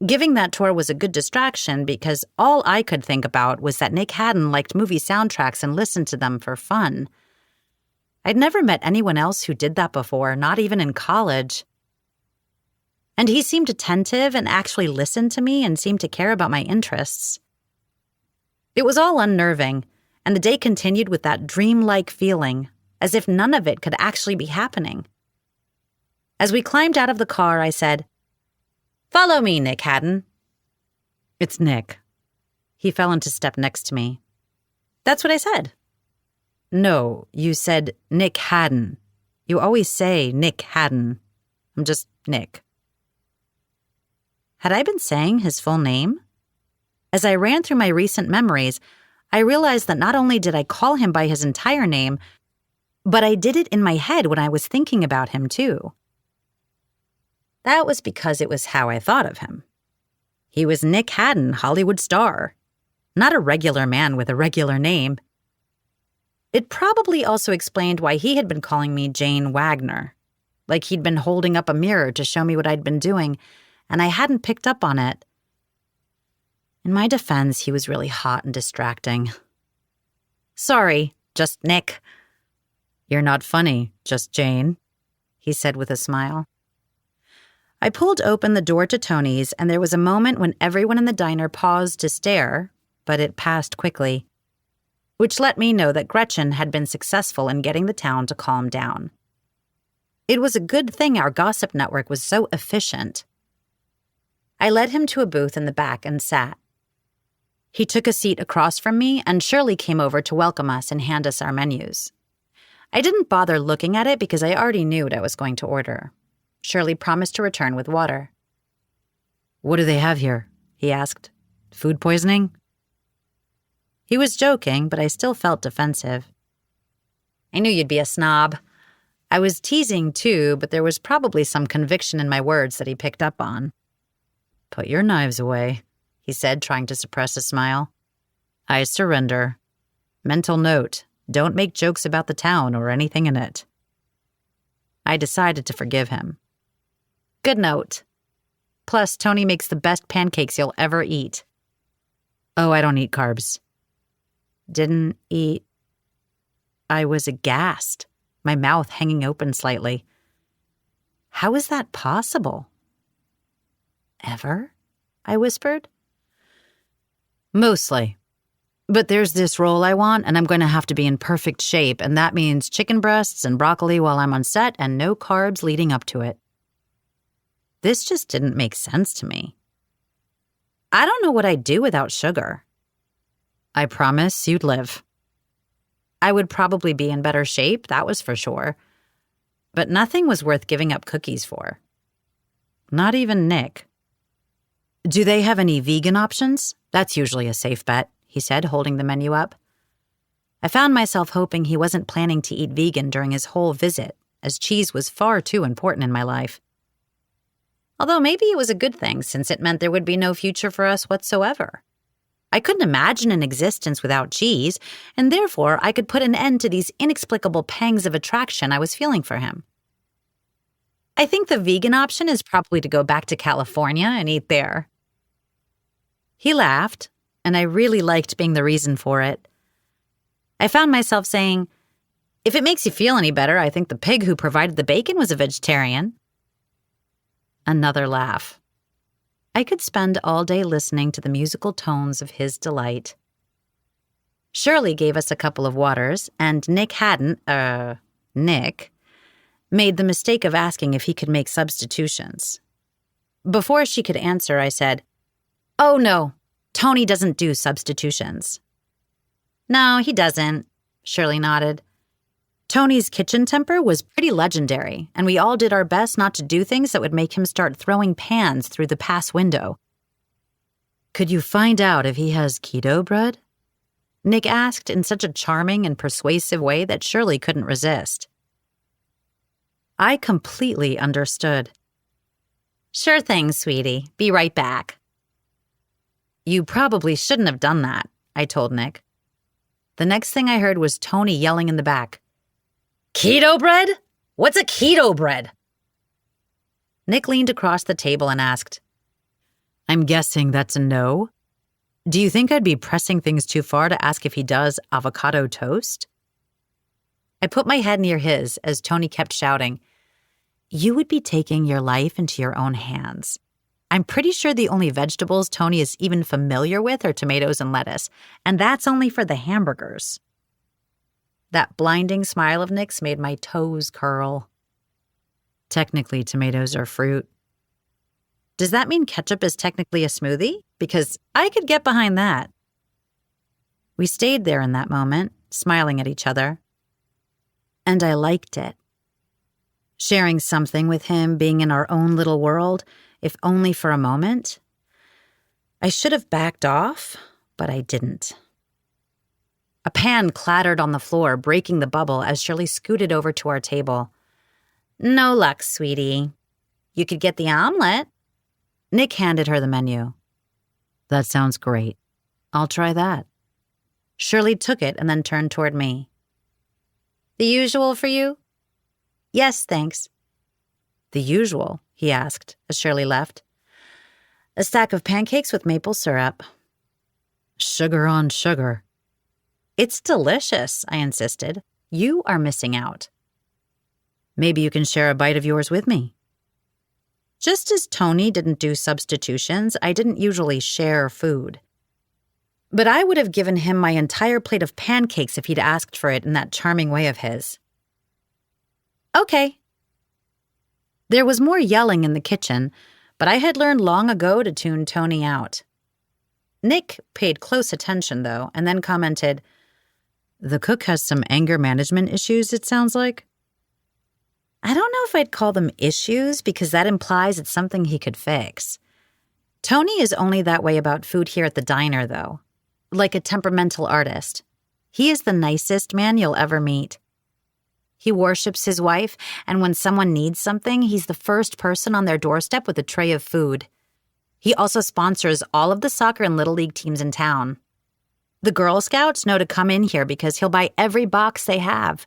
Giving that tour was a good distraction because all I could think about was that Nick Haddon liked movie soundtracks and listened to them for fun. I'd never met anyone else who did that before, not even in college. And he seemed attentive and actually listened to me and seemed to care about my interests. It was all unnerving, and the day continued with that dreamlike feeling, as if none of it could actually be happening. As we climbed out of the car, I said, "Follow me, Nick Haddon." "It's Nick." He fell into step next to me. "That's what I said." "No, you said Nick Haddon. You always say Nick Haddon. I'm just Nick." Had I been saying his full name? As I ran through my recent memories, I realized that not only did I call him by his entire name, but I did it in my head when I was thinking about him, too. That was because it was how I thought of him. He was Nick Haddon, Hollywood star, not a regular man with a regular name. It probably also explained why he had been calling me Jane Wagner, like he'd been holding up a mirror to show me what I'd been doing, and I hadn't picked up on it. In my defense, he was really hot and distracting. "Sorry, just Nick." "You're not funny, just Jane," he said with a smile. I pulled open the door to Tony's, and there was a moment when everyone in the diner paused to stare, but it passed quickly, which let me know that Gretchen had been successful in getting the town to calm down. It was a good thing our gossip network was so efficient. I led him to a booth in the back and sat. He took a seat across from me, and Shirley came over to welcome us and hand us our menus. I didn't bother looking at it because I already knew what I was going to order. Shirley promised to return with water. "What do they have here?" he asked. "Food poisoning?" He was joking, but I still felt defensive. "I knew you'd be a snob." I was teasing too, but there was probably some conviction in my words that he picked up on. "Put your knives away," he said, trying to suppress a smile. "I surrender. Mental note, don't make jokes about the town or anything in it." I decided to forgive him. Good note. Plus, Tony makes the best pancakes you'll ever eat. "Oh, I don't eat carbs." Didn't eat. I was aghast, my mouth hanging open slightly. How is that possible? "Ever?" I whispered. "Mostly. But there's this role I want, and I'm going to have to be in perfect shape, and that means chicken breasts and broccoli while I'm on set and no carbs leading up to it." This just didn't make sense to me. I don't know what I'd do without sugar. I promise you'd live. I would probably be in better shape, that was for sure. But nothing was worth giving up cookies for. Not even Nick. "Do they have any vegan options? That's usually a safe bet," he said, holding the menu up. I found myself hoping he wasn't planning to eat vegan during his whole visit, as cheese was far too important in my life. Although maybe it was a good thing, since it meant there would be no future for us whatsoever. I couldn't imagine an existence without cheese, and therefore I could put an end to these inexplicable pangs of attraction I was feeling for him. I think the vegan option is probably to go back to California and eat there. He laughed, and I really liked being the reason for it. I found myself saying, "If it makes you feel any better, I think the pig who provided the bacon was a vegetarian." Another laugh. I could spend all day listening to the musical tones of his delight. Shirley gave us a couple of waters, and Nick made the mistake of asking if he could make substitutions. Before she could answer, I said, "Oh no, Tony doesn't do substitutions." "No, he doesn't," Shirley nodded. Tony's kitchen temper was pretty legendary, and we all did our best not to do things that would make him start throwing pans through the pass window. "Could you find out if he has keto bread?" Nick asked in such a charming and persuasive way that Shirley couldn't resist. I completely understood. "Sure thing, sweetie. Be right back." "You probably shouldn't have done that," I told Nick. The next thing I heard was Tony yelling in the back, "Keto bread? What's a keto bread?" Nick leaned across the table and asked, "I'm guessing that's a no? Do you think I'd be pressing things too far to ask if he does avocado toast?" I put my head near his as Tony kept shouting, "You would be taking your life into your own hands. I'm pretty sure the only vegetables Tony is even familiar with are tomatoes and lettuce, and that's only for the hamburgers." That blinding smile of Nick's made my toes curl. "Technically, tomatoes are fruit." "Does that mean ketchup is technically a smoothie? Because I could get behind that." We stayed there in that moment, smiling at each other. And I liked it. Sharing something with him, being in our own little world, if only for a moment. I should have backed off, but I didn't. A pan clattered on the floor, breaking the bubble as Shirley scooted over to our table. "No luck, sweetie. You could get the omelet." Nick handed her the menu. "That sounds great. I'll try that." Shirley took it and then turned toward me. "The usual for you?" "Yes, thanks." "The usual?" he asked as Shirley left. "A stack of pancakes with maple syrup." "Sugar on sugar." "It's delicious," I insisted. "You are missing out." "Maybe you can share a bite of yours with me." Just as Tony didn't do substitutions, I didn't usually share food. But I would have given him my entire plate of pancakes if he'd asked for it in that charming way of his. "Okay." There was more yelling in the kitchen, but I had learned long ago to tune Tony out. Nick paid close attention, though, and then commented, "The cook has some anger management issues, it sounds like." I don't know if I'd call them issues because that implies it's something he could fix. Tony is only that way about food here at the diner, though. Like a temperamental artist. He is the nicest man you'll ever meet. He worships his wife, and when someone needs something, he's the first person on their doorstep with a tray of food. He also sponsors all of the soccer and Little League teams in town. The Girl Scouts know to come in here because he'll buy every box they have.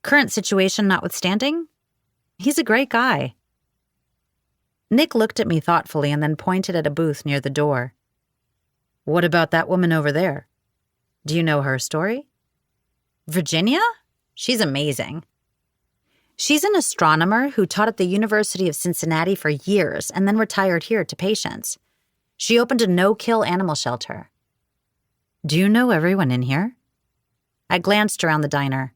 Current situation notwithstanding, he's a great guy. Nick looked at me thoughtfully and then pointed at a booth near the door. "What about that woman over there? Do you know her story?" "Virginia? She's amazing. She's an astronomer who taught at the University of Cincinnati for years and then retired here to patients. She opened a no-kill animal shelter." "Do you know everyone in here?" I glanced around the diner.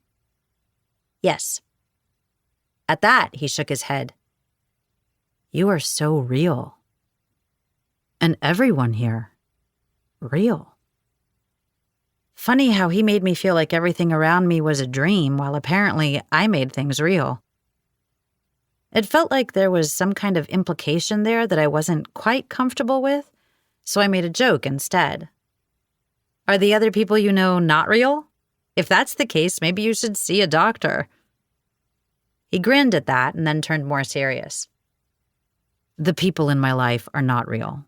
"Yes." At that, he shook his head. "You are so real. And everyone here. Real." Funny how he made me feel like everything around me was a dream, while apparently I made things real. It felt like there was some kind of implication there that I wasn't quite comfortable with, so I made a joke instead. "Are the other people you know not real? If that's the case, maybe you should see a doctor." He grinned at that and then turned more serious. "The people in my life are not real.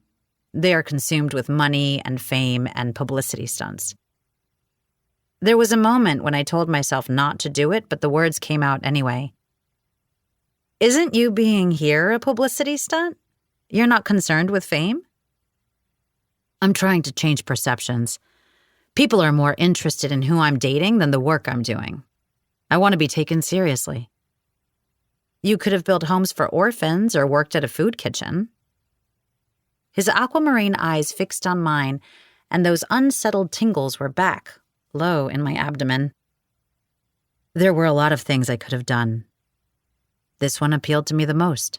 They are consumed with money and fame and publicity stunts." There was a moment when I told myself not to do it, but the words came out anyway. "Isn't you being here a publicity stunt? You're not concerned with fame?" "I'm trying to change perceptions. People are more interested in who I'm dating than the work I'm doing. I want to be taken seriously." "You could have built homes for orphans or worked at a food kitchen." His aquamarine eyes fixed on mine, and those unsettled tingles were back, low in my abdomen. There were a lot of things I could have done. This one appealed to me the most.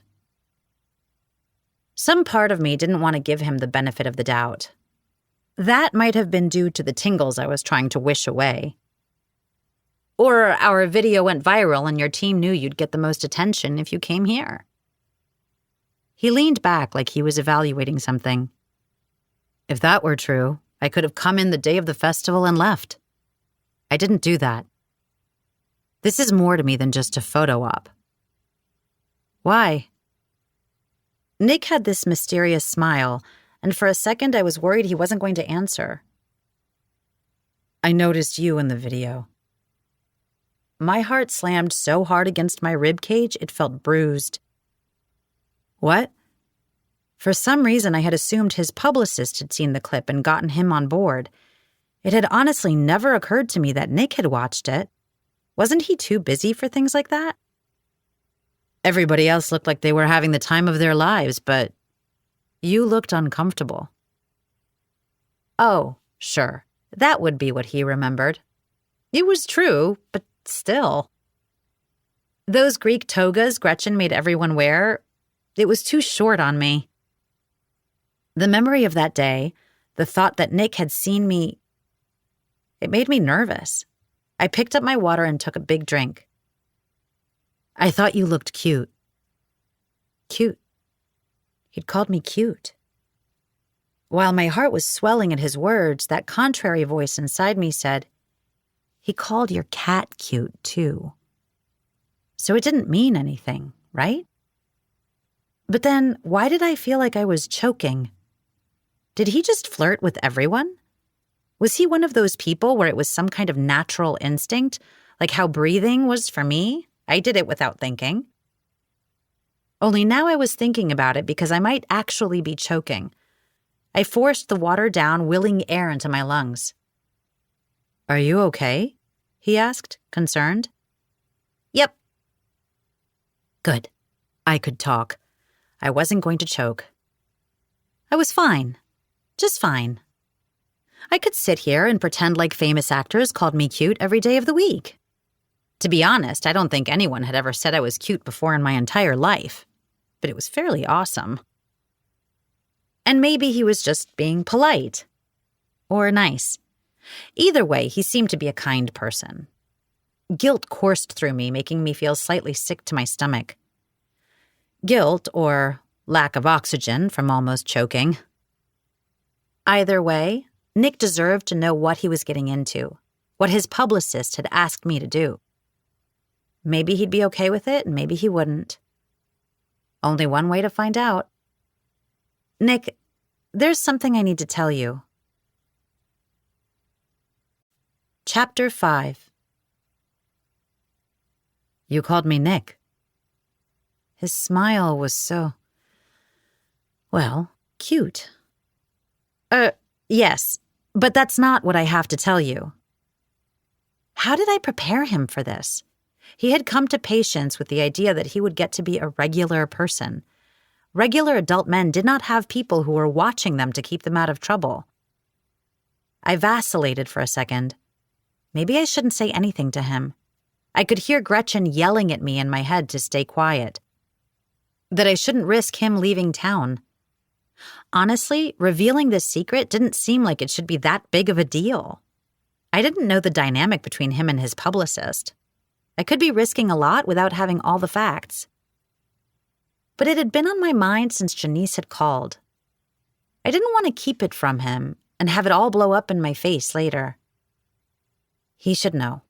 Some part of me didn't want to give him the benefit of the doubt. That might have been due to the tingles I was trying to wish away. Or our video went viral and your team knew you'd get the most attention if you came here. He leaned back like he was evaluating something. If that were true, I could have come in the day of the festival and left. I didn't do that. This is more to me than just a photo op. Why? Nick had this mysterious smile, and for a second I was worried he wasn't going to answer. I noticed you in the video. My heart slammed so hard against my rib cage it felt bruised. What? For some reason I had assumed his publicist had seen the clip and gotten him on board. It had honestly never occurred to me that Nick had watched it. Wasn't he too busy for things like that? Everybody else looked like they were having the time of their lives, but you looked uncomfortable. Oh, sure. That would be what he remembered. It was true, but still. Those Greek togas Gretchen made everyone wear, it was too short on me. The memory of that day, the thought that Nick had seen me, it made me nervous. I picked up my water and took a big drink. I thought you looked cute. Cute. He'd called me cute. While my heart was swelling at his words, that contrary voice inside me said, he called your cat cute, too. So it didn't mean anything, right? But then, why did I feel like I was choking? Did he just flirt with everyone? Was he one of those people where it was some kind of natural instinct, like how breathing was for me? I did it without thinking. Only now I was thinking about it because I might actually be choking. I forced the water down, willing air into my lungs. Are you okay? He asked, concerned. Yep. Good. I could talk. I wasn't going to choke. I was fine. Just fine. I could sit here and pretend like famous actors called me cute every day of the week. To be honest, I don't think anyone had ever said I was cute before in my entire life, but it was fairly awesome. And maybe he was just being polite. Or nice. Either way, he seemed to be a kind person. Guilt coursed through me, making me feel slightly sick to my stomach. Guilt, or lack of oxygen from almost choking. Either way, Nick deserved to know what he was getting into, what his publicist had asked me to do. Maybe he'd be okay with it, and maybe he wouldn't. Only one way to find out. Nick, there's something I need to tell you. Chapter 5. You called me Nick. His smile was so, well, cute. Yes, but that's not what I have to tell you. How did I prepare him for this? He had come to patience with the idea that he would get to be a regular person. Regular adult men did not have people who were watching them to keep them out of trouble. I vacillated for a second. Maybe I shouldn't say anything to him. I could hear Gretchen yelling at me in my head to stay quiet. That I shouldn't risk him leaving town. Honestly, revealing this secret didn't seem like it should be that big of a deal. I didn't know the dynamic between him and his publicist. I could be risking a lot without having all the facts. But it had been on my mind since Janice had called. I didn't want to keep it from him and have it all blow up in my face later. He should know.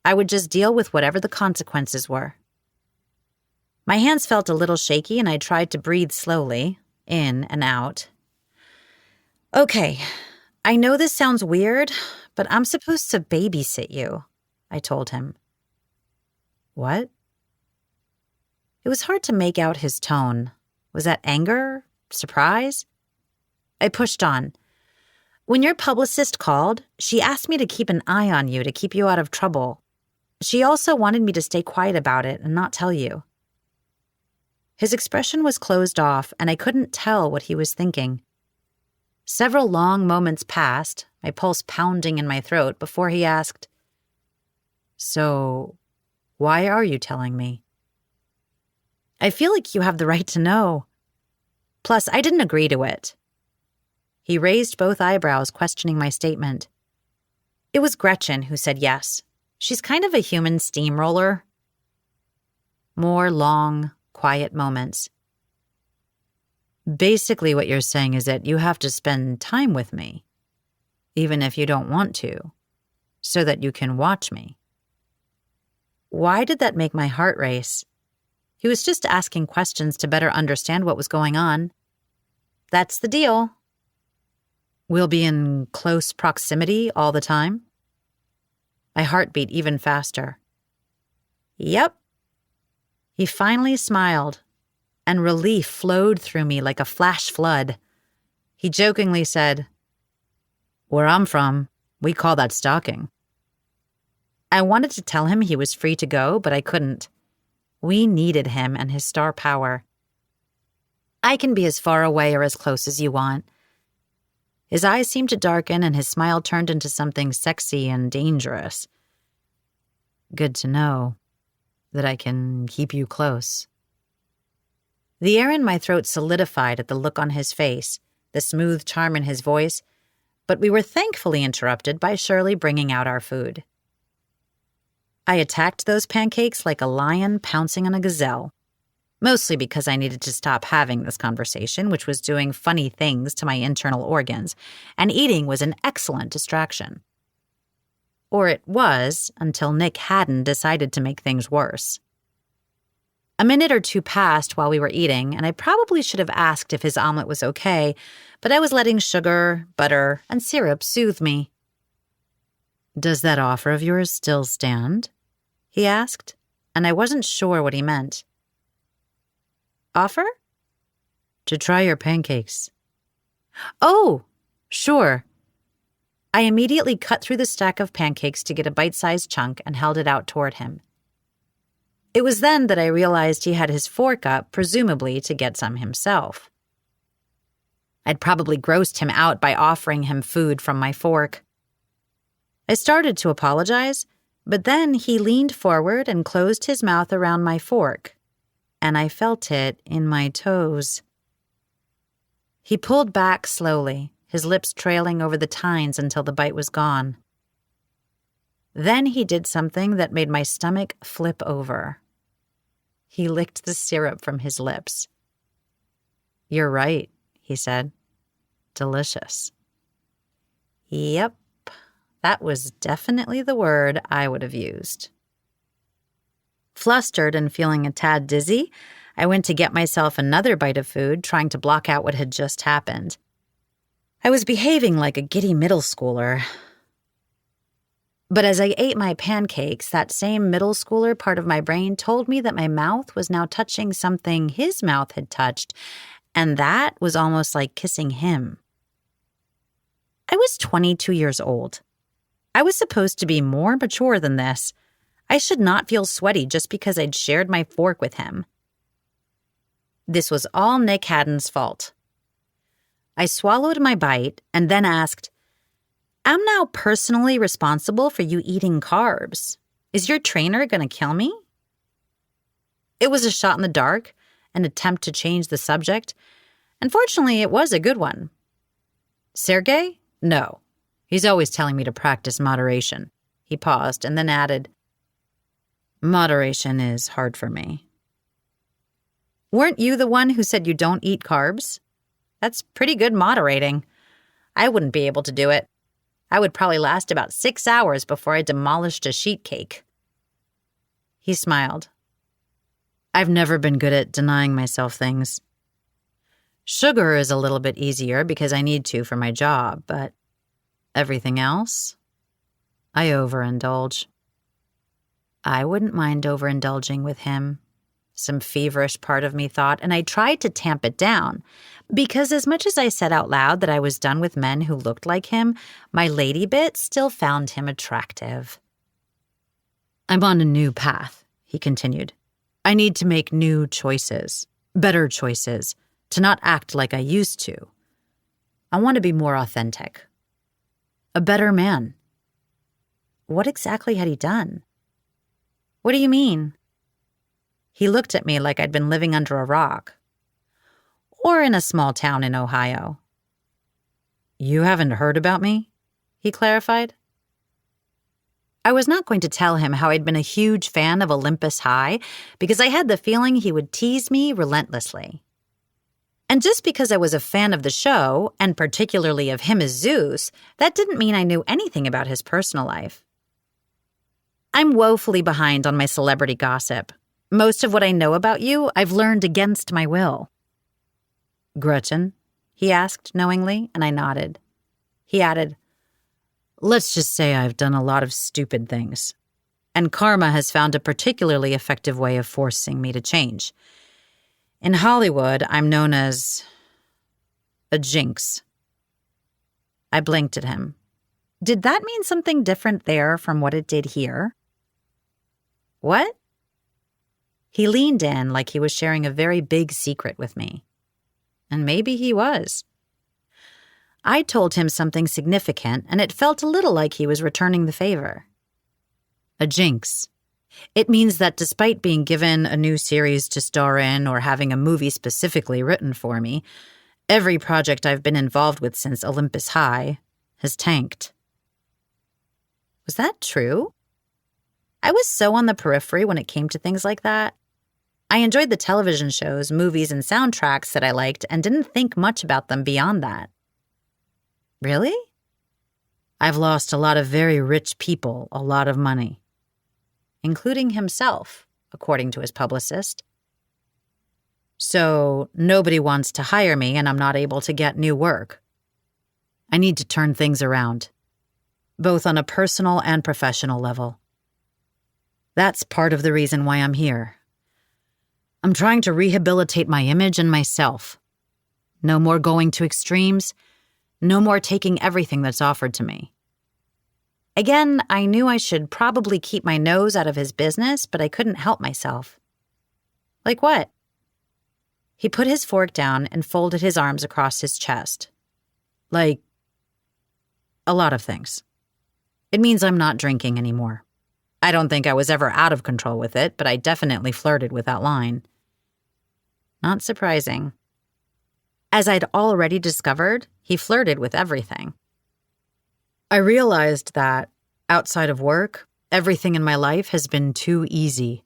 I would just deal with whatever the consequences were. My hands felt a little shaky and I tried to breathe slowly, in and out. Okay, I know this sounds weird, but I'm supposed to babysit you, I told him. What? It was hard to make out his tone. Was that anger? Surprise? I pushed on. When your publicist called, she asked me to keep an eye on you to keep you out of trouble. She also wanted me to stay quiet about it and not tell you. His expression was closed off, and I couldn't tell what he was thinking. Several long moments passed, my pulse pounding in my throat, before he asked, So, why are you telling me? I feel like you have the right to know. Plus, I didn't agree to it. He raised both eyebrows, questioning my statement. It was Gretchen who said yes. She's kind of a human steamroller. More long, quiet moments. Basically, what you're saying is that you have to spend time with me, even if you don't want to, so that you can watch me. Why did that make my heart race? He was just asking questions to better understand what was going on. That's the deal. We'll be in close proximity all the time? My heart beat even faster. Yep. He finally smiled, and relief flowed through me like a flash flood. He jokingly said, "Where I'm from, we call that stalking." I wanted to tell him he was free to go, but I couldn't. We needed him and his star power. I can be as far away or as close as you want. His eyes seemed to darken and his smile turned into something sexy and dangerous. Good to know that I can keep you close. The air in my throat solidified at the look on his face, the smooth charm in his voice, but we were thankfully interrupted by Shirley bringing out our food. I attacked those pancakes like a lion pouncing on a gazelle, mostly because I needed to stop having this conversation, which was doing funny things to my internal organs, and eating was an excellent distraction. Or it was, until Nick Haddon decided to make things worse. A minute or two passed while we were eating, and I probably should have asked if his omelet was okay, but I was letting sugar, butter, and syrup soothe me. "Does that offer of yours still stand?" he asked, and I wasn't sure what he meant. Offer? To try your pancakes. Oh, sure. I immediately cut through the stack of pancakes to get a bite-sized chunk and held it out toward him. It was then that I realized he had his fork up, presumably to get some himself. I'd probably grossed him out by offering him food from my fork. I started to apologize, but then he leaned forward and closed his mouth around my fork, and I felt it in my toes. He pulled back slowly, his lips trailing over the tines until the bite was gone. Then he did something that made my stomach flip over. He licked the syrup from his lips. "You're right," he said. "Delicious." Yep, that was definitely the word I would have used. Flustered and feeling a tad dizzy, I went to get myself another bite of food, trying to block out what had just happened. I was behaving like a giddy middle schooler. But as I ate my pancakes, that same middle schooler part of my brain told me that my mouth was now touching something his mouth had touched, and that was almost like kissing him. I was 22 years old. I was supposed to be more mature than this. I should not feel sweaty just because I'd shared my fork with him. This was all Nick Haddon's fault. I swallowed my bite and then asked, "I'm now personally responsible for you eating carbs. Is your trainer going to kill me?" It was a shot in the dark, an attempt to change the subject, and fortunately it was a good one. "Sergey? No. He's always telling me to practice moderation." He paused and then added, "Moderation is hard for me." "Weren't you the one who said you don't eat carbs? That's pretty good moderating. I wouldn't be able to do it. I would probably last about 6 hours before I demolished a sheet cake." He smiled. "I've never been good at denying myself things. Sugar is a little bit easier because I need to for my job, but everything else, I overindulge." I wouldn't mind overindulging with him, some feverish part of me thought, and I tried to tamp it down, because as much as I said out loud that I was done with men who looked like him, my lady bit still found him attractive. "I'm on a new path," he continued. "I need to make new choices, better choices, to not act like I used to. I want to be more authentic. A better man." What exactly had he done? "What do you mean?" He looked at me like I'd been living under a rock. "Or in a small town in Ohio." "You haven't heard about me?" he clarified. I was not going to tell him how I'd been a huge fan of Olympus High because I had the feeling he would tease me relentlessly. And just because I was a fan of the show, and particularly of him as Zeus, that didn't mean I knew anything about his personal life. I'm woefully behind on my celebrity gossip. Most of what I know about you, I've learned against my will. Gretchen? He asked knowingly, and I nodded. He added, let's just say I've done a lot of stupid things, and karma has found a particularly effective way of forcing me to change. In Hollywood, I'm known as a Jinx. I blinked at him. Did that mean something different there from what it did here? What? He leaned in like he was sharing a very big secret with me. And maybe he was. I told him something significant, and it felt a little like he was returning the favor. A Jinx. It means that despite being given a new series to star in or having a movie specifically written for me, every project I've been involved with since Olympus High has tanked. Was that true? I was so on the periphery when it came to things like that. I enjoyed the television shows, movies, and soundtracks that I liked and didn't think much about them beyond that. Really? I've lost a lot of very rich people a lot of money. Including himself, according to his publicist. So nobody wants to hire me and I'm not able to get new work. I need to turn things around, both on a personal and professional level. That's part of the reason why I'm here. I'm trying to rehabilitate my image and myself. No more going to extremes, no more taking everything that's offered to me. Again, I knew I should probably keep my nose out of his business, but I couldn't help myself. Like what? He put his fork down and folded his arms across his chest. Like, a lot of things. It means I'm not drinking anymore. I don't think I was ever out of control with it, but I definitely flirted with that line. Not surprising. As I'd already discovered, he flirted with everything. I realized that, outside of work, everything in my life has been too easy.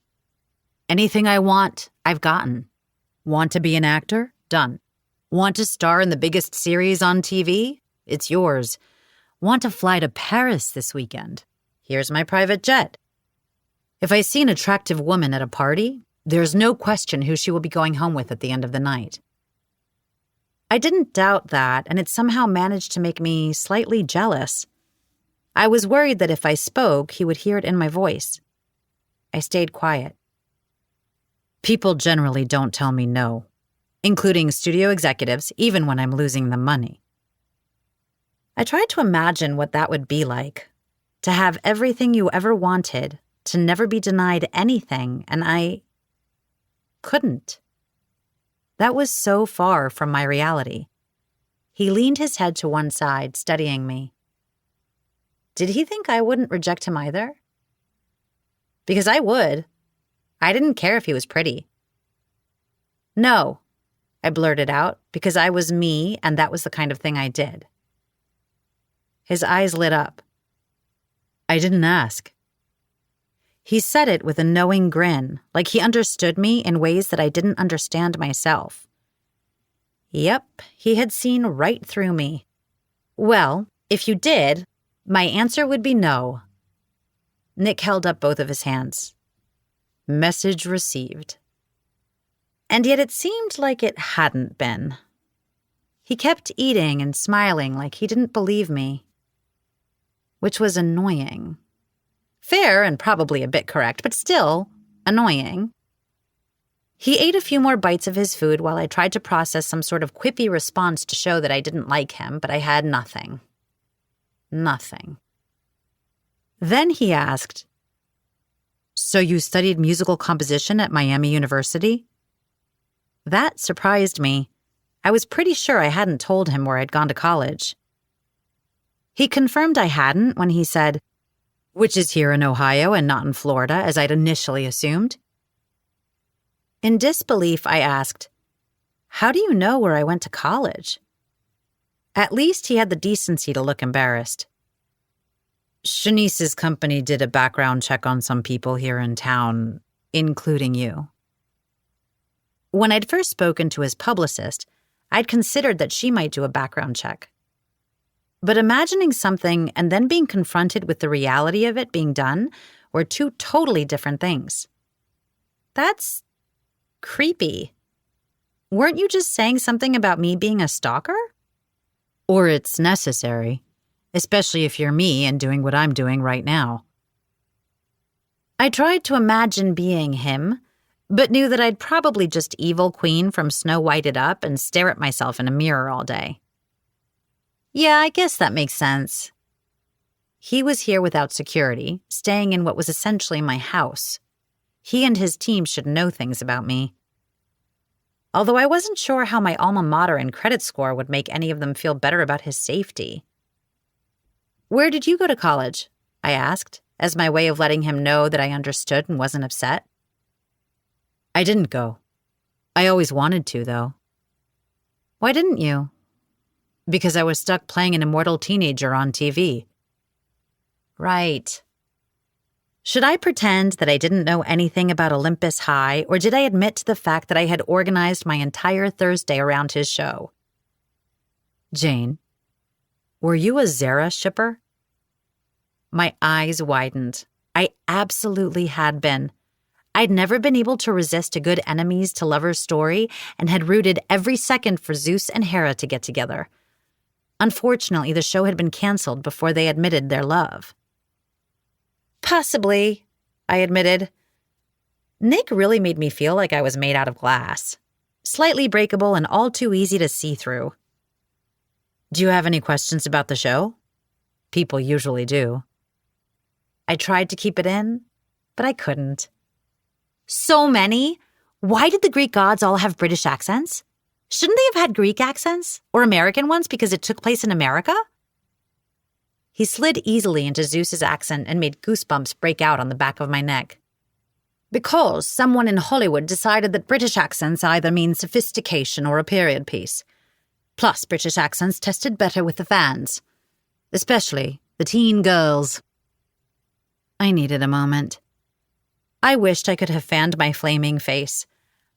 Anything I want, I've gotten. Want to be an actor? Done. Want to star in the biggest series on TV? It's yours. Want to fly to Paris this weekend? Here's my private jet. If I see an attractive woman at a party, there's no question who she will be going home with at the end of the night. I didn't doubt that, and it somehow managed to make me slightly jealous. I was worried that if I spoke, he would hear it in my voice. I stayed quiet. People generally don't tell me no, including studio executives, even when I'm losing them money. I tried to imagine what that would be like, to have everything you ever wanted, to never be denied anything, and I couldn't. That was so far from my reality. He leaned his head to one side, studying me. Did he think I wouldn't reject him either? Because I would. I didn't care if he was pretty. No, I blurted out, because I was me and that was the kind of thing I did. His eyes lit up. I didn't ask. He said it with a knowing grin, like he understood me in ways that I didn't understand myself. Yep, he had seen right through me. Well, if you did, my answer would be no. Nick held up both of his hands. Message received. And yet it seemed like it hadn't been. He kept eating and smiling like he didn't believe me, which was annoying. Fair and probably a bit correct, but still annoying. He ate a few more bites of his food while I tried to process some sort of quippy response to show that I didn't like him, but I had nothing. Nothing. Then he asked, So you studied musical composition at Miami University? That surprised me. I was pretty sure I hadn't told him where I'd gone to college. He confirmed I hadn't when he said, Which is here in Ohio and not in Florida, as I'd initially assumed. In disbelief, I asked, How do you know where I went to college? At least he had the decency to look embarrassed. Shanice's company did a background check on some people here in town, including you. When I'd first spoken to his publicist, I'd considered that she might do a background check. But imagining something and then being confronted with the reality of it being done were two totally different things. That's creepy. Weren't you just saying something about me being a stalker? Or it's necessary, especially if you're me and doing what I'm doing right now. I tried to imagine being him, but knew that I'd probably just evil queen from Snow Whited up and stare at myself in a mirror all day. Yeah, I guess that makes sense. He was here without security, staying in what was essentially my house. He and his team should know things about me. Although I wasn't sure how my alma mater and credit score would make any of them feel better about his safety. Where did you go to college? I asked, as my way of letting him know that I understood and wasn't upset. I didn't go. I always wanted to, though. Why didn't you? Because I was stuck playing an immortal teenager on TV. Right. Should I pretend that I didn't know anything about Olympus High, or did I admit to the fact that I had organized my entire Thursday around his show? Jane, were you a Zara shipper? My eyes widened. I absolutely had been. I'd never been able to resist a good enemies to lovers story and had rooted every second for Zeus and Hera to get together. Unfortunately, the show had been canceled before they admitted their love. Possibly, I admitted. Nick really made me feel like I was made out of glass, slightly breakable and all too easy to see through. Do you have any questions about the show? People usually do. I tried to keep it in, but I couldn't. So many? Why did the Greek gods all have British accents? Shouldn't they have had Greek accents? Or American ones because it took place in America? He slid easily into Zeus's accent and made goosebumps break out on the back of my neck. Because someone in Hollywood decided that British accents either mean sophistication or a period piece. Plus, British accents tested better with the fans. Especially the teen girls. I needed a moment. I wished I could have fanned my flaming face.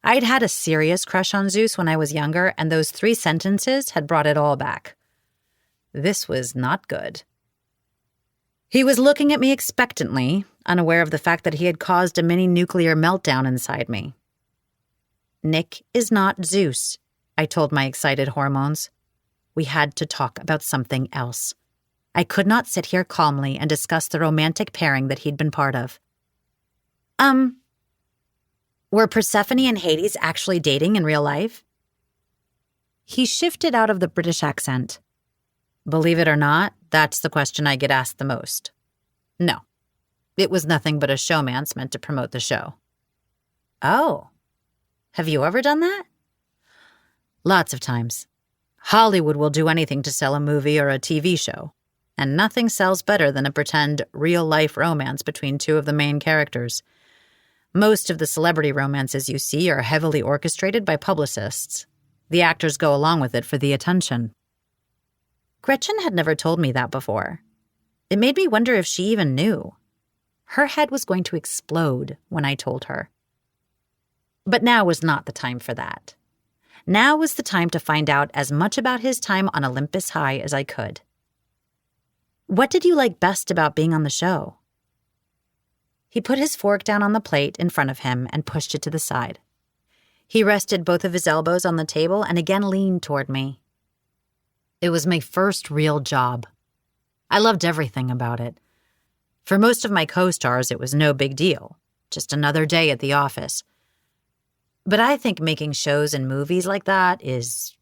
I'd had a serious crush on Zeus when I was younger, and those 3 sentences had brought it all back. This was not good. He was looking at me expectantly, unaware of the fact that he had caused a mini-nuclear meltdown inside me. Nick is not Zeus, I told my excited hormones. We had to talk about something else. I could not sit here calmly and discuss the romantic pairing that he'd been part of. Were Persephone and Hades actually dating in real life? He shifted out of the British accent. Believe it or not, that's the question I get asked the most. No, it was nothing but a showmance meant to promote the show. Oh, have you ever done that? Lots of times. Hollywood will do anything to sell a movie or a TV show, and nothing sells better than a pretend real-life romance between 2 of the main characters. Most of the celebrity romances you see are heavily orchestrated by publicists. The actors go along with it for the attention. Gretchen had never told me that before. It made me wonder if she even knew. Her head was going to explode when I told her. But now was not the time for that. Now was the time to find out as much about his time on Olympus High as I could. What did you like best about being on the show? He put his fork down on the plate in front of him and pushed it to the side. He rested both of his elbows on the table and again leaned toward me. It was my first real job. I loved everything about it. For most of my co-stars, it was no big deal, just another day at the office. But I think making shows and movies like that is...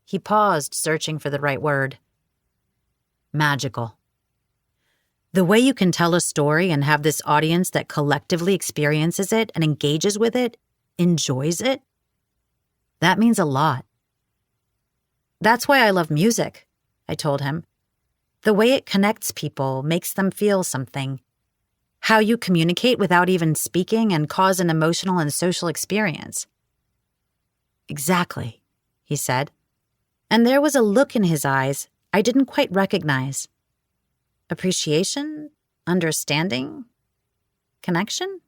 He paused, searching for the right word. Magical. The way you can tell a story and have this audience that collectively experiences it and engages with it, enjoys it, that means a lot. That's why I love music, I told him. The way it connects people, makes them feel something. How you communicate without even speaking and cause an emotional and social experience. Exactly, he said. And there was a look in his eyes I didn't quite recognize. Appreciation? Understanding? Connection?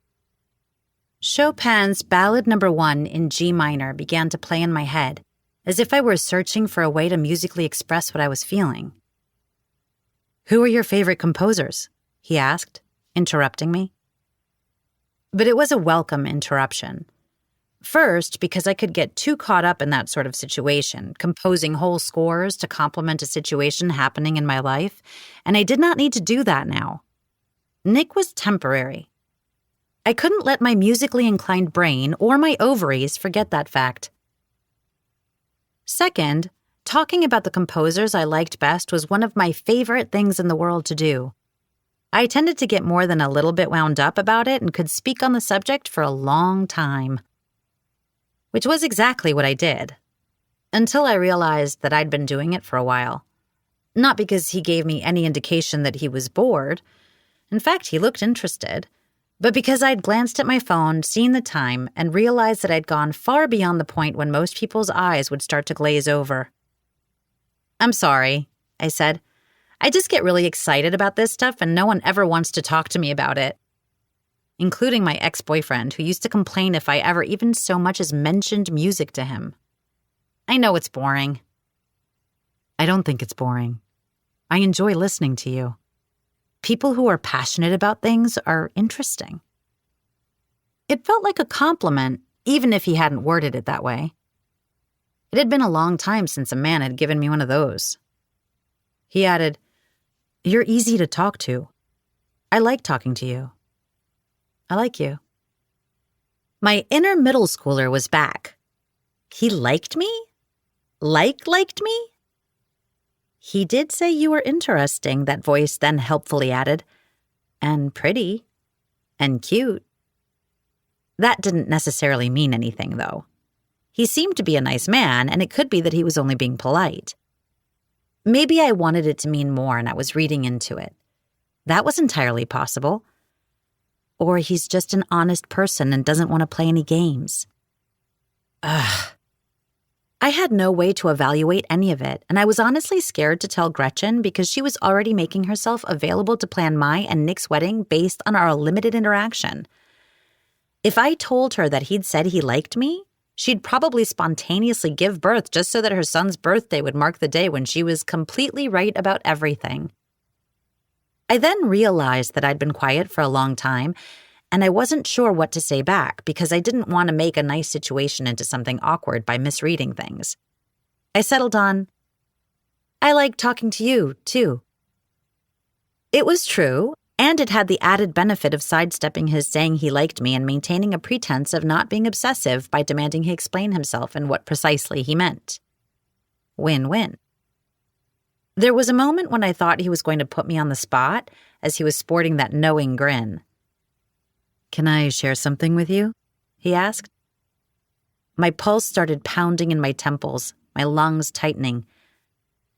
Chopin's Ballad No. 1 in G minor began to play in my head, as if I were searching for a way to musically express what I was feeling. "Who are your favorite composers?" he asked, interrupting me. But it was a welcome interruption. First, because I could get too caught up in that sort of situation, composing whole scores to complement a situation happening in my life, and I did not need to do that now. Nick was temporary. I couldn't let my musically inclined brain or my ovaries forget that fact. Second, talking about the composers I liked best was one of my favorite things in the world to do. I tended to get more than a little bit wound up about it and could speak on the subject for a long time. Which was exactly what I did, until I realized that I'd been doing it for a while. Not because he gave me any indication that he was bored. In fact, he looked interested. But because I'd glanced at my phone, seen the time, and realized that I'd gone far beyond the point when most people's eyes would start to glaze over. "I'm sorry," I said. "I just get really excited about this stuff and no one ever wants to talk to me about it." Including my ex-boyfriend, who used to complain if I ever even so much as mentioned music to him. "I know it's boring." "I don't think it's boring. I enjoy listening to you. People who are passionate about things are interesting." It felt like a compliment, even if he hadn't worded it that way. It had been a long time since a man had given me one of those. He added, "You're easy to talk to. I like talking to you. I like you." My inner middle schooler was back. He liked me? Liked me? "He did say you were interesting," that voice then helpfully added. "And pretty. And cute." That didn't necessarily mean anything, though. He seemed to be a nice man, and it could be that he was only being polite. Maybe I wanted it to mean more and I was reading into it. That was entirely possible. Or he's just an honest person and doesn't want to play any games. Ugh. I had no way to evaluate any of it, and I was honestly scared to tell Gretchen because she was already making herself available to plan my and Nick's wedding based on our limited interaction. If I told her that he'd said he liked me, she'd probably spontaneously give birth just so that her son's birthday would mark the day when she was completely right about everything. I then realized that I'd been quiet for a long time, and I wasn't sure what to say back because I didn't want to make a nice situation into something awkward by misreading things. I settled on, "I like talking to you, too." It was true, and it had the added benefit of sidestepping his saying he liked me and maintaining a pretense of not being obsessive by demanding he explain himself and what precisely he meant. Win-win. There was a moment when I thought he was going to put me on the spot as he was sporting that knowing grin. "Can I share something with you?" he asked. My pulse started pounding in my temples, my lungs tightening.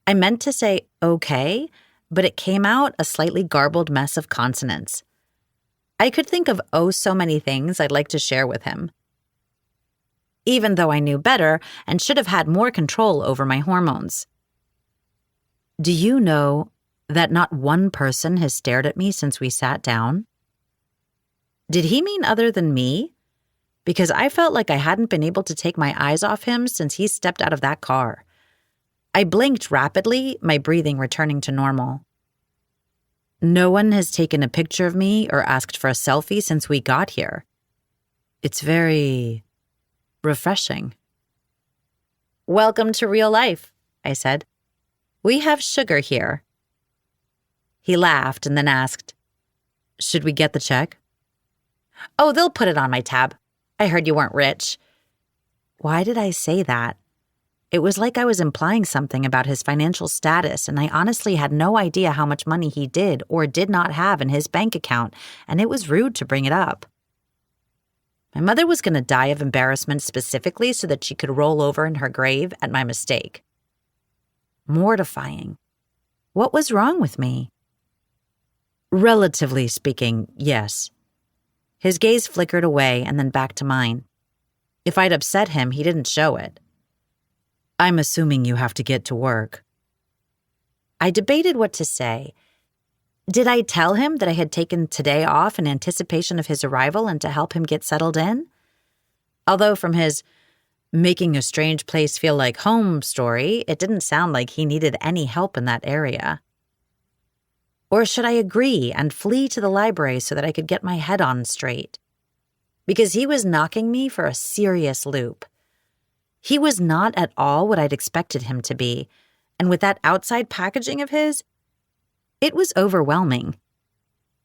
I meant to say okay, but it came out a slightly garbled mess of consonants. I could think of so many things I'd like to share with him. Even though I knew better and should have had more control over my hormones. "Do you know that not one person has stared at me since we sat down?" Did he mean other than me? Because I felt like I hadn't been able to take my eyes off him since he stepped out of that car. I blinked rapidly, my breathing returning to normal. "No one has taken a picture of me or asked for a selfie since we got here. It's very refreshing." "Welcome to real life," I said. "We have sugar here." He laughed and then asked, "Should we get the check?" "Oh, they'll put it on my tab. I heard you weren't rich." Why did I say that? It was like I was implying something about his financial status, and I honestly had no idea how much money he did or did not have in his bank account, and it was rude to bring it up. My mother was going to die of embarrassment specifically so that she could roll over in her grave at my mistake. Mortifying. What was wrong with me? Relatively speaking, yes. His gaze flickered away and then back to mine. If I'd upset him, he didn't show it. "I'm assuming you have to get to work." I debated what to say. Did I tell him that I had taken today off in anticipation of his arrival and to help him get settled in? Although from his making a strange place feel like home story, it didn't sound like he needed any help in that area. Or should I agree and flee to the library so that I could get my head on straight? Because he was knocking me for a serious loop. He was not at all what I'd expected him to be, and with that outside packaging of his, it was overwhelming.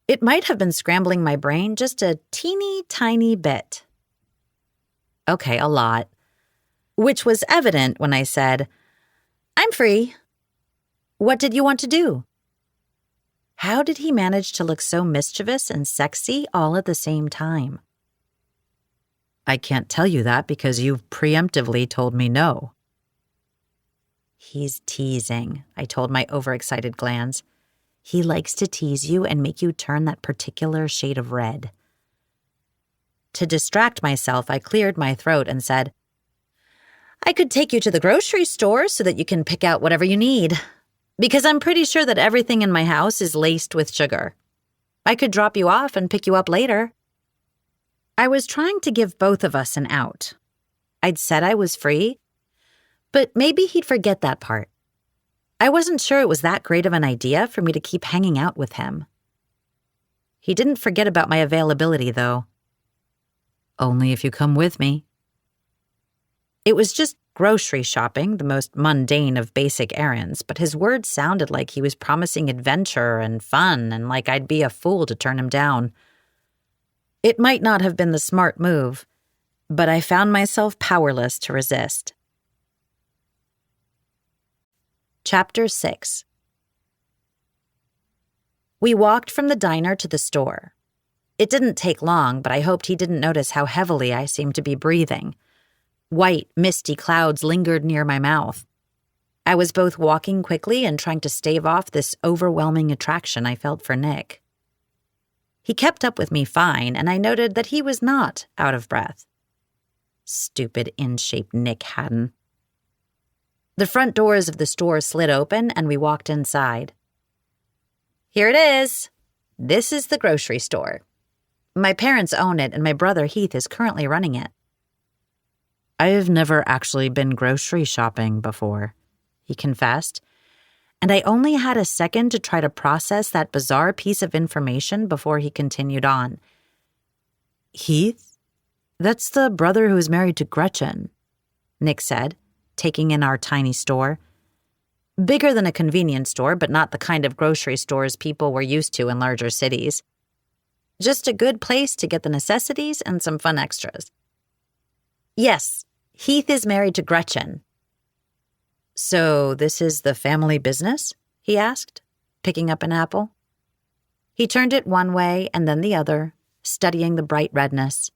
It might have been scrambling my brain just a teeny tiny bit. Okay, a lot. Which was evident when I said, "I'm free. What did you want to do?" How did he manage to look so mischievous and sexy all at the same time? I can't tell you that because you've preemptively told me no. He's teasing, I told my overexcited glands. He likes to tease you and make you turn that particular shade of red. To distract myself, I cleared my throat and said, "I could take you to the grocery store so that you can pick out whatever you need, because I'm pretty sure that everything in my house is laced with sugar. I could drop you off and pick you up later." I was trying to give both of us an out. I'd said I was free, but maybe he'd forget that part. I wasn't sure it was that great of an idea for me to keep hanging out with him. He didn't forget about my availability, though. "Only if you come with me." It was just grocery shopping, the most mundane of basic errands, but his words sounded like he was promising adventure and fun and like I'd be a fool to turn him down. It might not have been the smart move, but I found myself powerless to resist. Chapter 6. We walked from the diner to the store. It didn't take long, but I hoped he didn't notice how heavily I seemed to be breathing. White, misty clouds lingered near my mouth. I was both walking quickly and trying to stave off this overwhelming attraction I felt for Nick. He kept up with me fine, and I noted that he was not out of breath. Stupid in-shape Nick Haddon. The front doors of the store slid open, and we walked inside. "Here it is. This is the grocery store. My parents own it, and my brother Heath is currently running it." "I have never actually been grocery shopping before," he confessed, and I only had a second to try to process that bizarre piece of information before he continued on. "Heath? That's the brother who is married to Gretchen," Nick said, taking in our tiny store. Bigger than a convenience store, but not the kind of grocery stores people were used to in larger cities. Just a good place to get the necessities and some fun extras. "Yes, Heath is married to Gretchen." "So this is the family business?" he asked, picking up an apple. He turned it one way and then the other, studying the bright redness.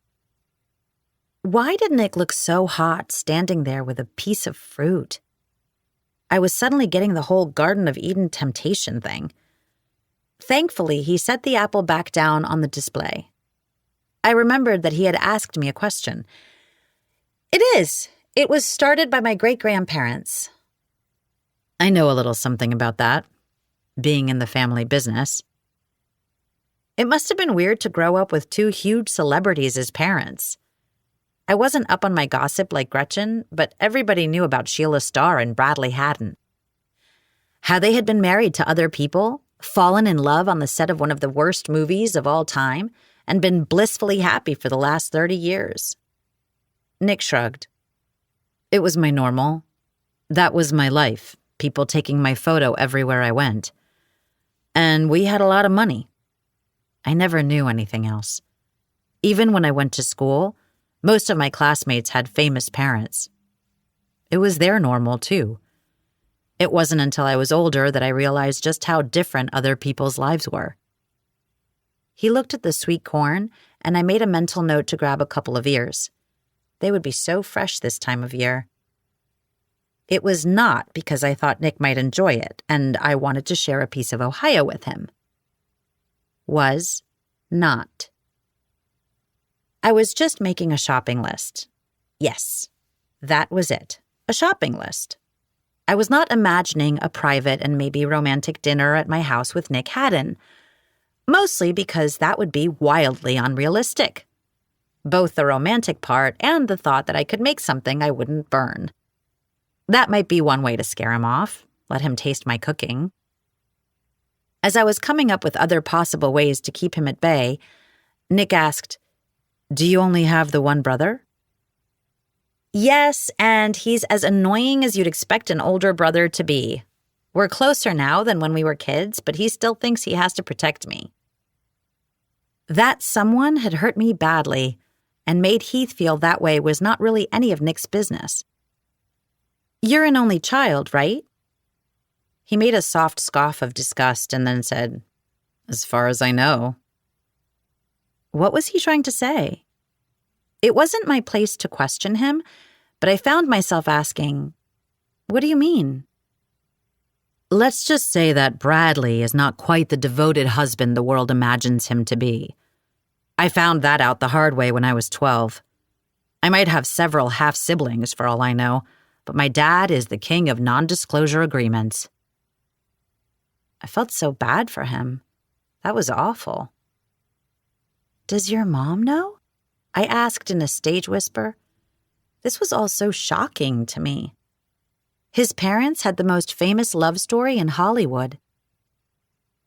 Why did Nick look so hot standing there with a piece of fruit? I was suddenly getting the whole Garden of Eden temptation thing. Thankfully, he set the apple back down on the display. I remembered that he had asked me a question. "It is. It was started by my great-grandparents." I know a little something about that, being in the family business. It must have been weird to grow up with two huge celebrities as parents. I wasn't up on my gossip like Gretchen, but everybody knew about Sheila Starr and Bradley Haddon. How they had been married to other people, fallen in love on the set of one of the worst movies of all time, and been blissfully happy for the last 30 years. Nick shrugged. It was my normal. That was my life, people taking my photo everywhere I went. And we had a lot of money. I never knew anything else. Even when I went to school, most of my classmates had famous parents. It was their normal, too. It wasn't until I was older that I realized just how different other people's lives were. He looked at the sweet corn, and I made a mental note to grab a couple of ears. They would be so fresh this time of year. It was not because I thought Nick might enjoy it, and I wanted to share a piece of Ohio with him. Was not. I was just making a shopping list. Yes, that was it, a shopping list. I was not imagining a private and maybe romantic dinner at my house with Nick Haddon, mostly because that would be wildly unrealistic. Both the romantic part and the thought that I could make something I wouldn't burn. That might be one way to scare him off, let him taste my cooking. As I was coming up with other possible ways to keep him at bay, Nick asked, "Do you only have the one brother?" "Yes, and he's as annoying as you'd expect an older brother to be. We're closer now than when we were kids, but he still thinks he has to protect me." That someone had hurt me badly, and made Heath feel that way was not really any of Nick's business. "You're an only child, right?" He made a soft scoff of disgust and then said, "As far as I know." What was he trying to say? It wasn't my place to question him, but I found myself asking, "What do you mean?" Let's just say that Bradley is not quite the devoted husband the world imagines him to be. I found that out the hard way when I was 12. I might have several half-siblings for all I know, but my dad is the king of non-disclosure agreements. I felt so bad for him. That was awful. "Does your mom know?" I asked in a stage whisper. This was all so shocking to me. His parents had the most famous love story in Hollywood.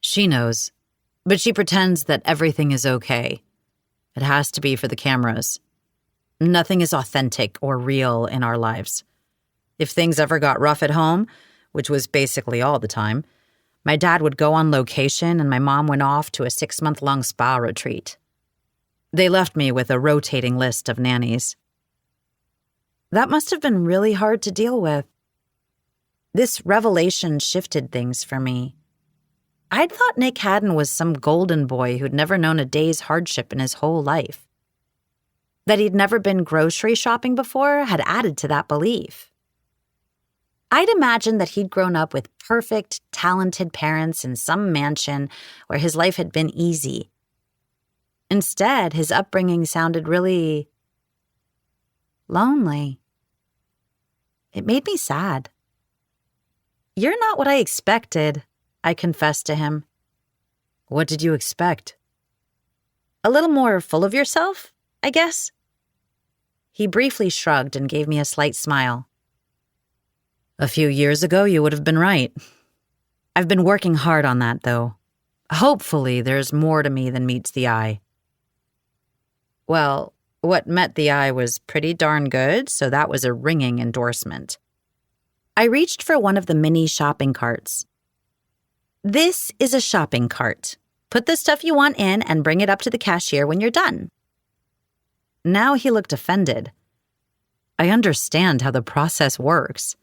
"She knows, but she pretends that everything is okay. It has to be for the cameras. Nothing is authentic or real in our lives. If things ever got rough at home, which was basically all the time, my dad would go on location and my mom went off to a 6-month-long spa retreat. They left me with a rotating list of nannies." That must have been really hard to deal with. This revelation shifted things for me. I'd thought Nick Haddon was some golden boy who'd never known a day's hardship in his whole life. That he'd never been grocery shopping before had added to that belief. I'd imagined that he'd grown up with perfect, talented parents in some mansion where his life had been easy. Instead, his upbringing sounded really lonely. It made me sad. "You're not what I expected," I confessed to him. "What did you expect?" "A little more full of yourself, I guess." He briefly shrugged and gave me a slight smile. "A few years ago, you would have been right. I've been working hard on that, though. Hopefully, there's more to me than meets the eye." Well, what met the eye was pretty darn good, so that was a ringing endorsement. I reached for one of the mini shopping carts. "This is a shopping cart. Put the stuff you want in and bring it up to the cashier when you're done." Now he looked offended. I understand how the process works.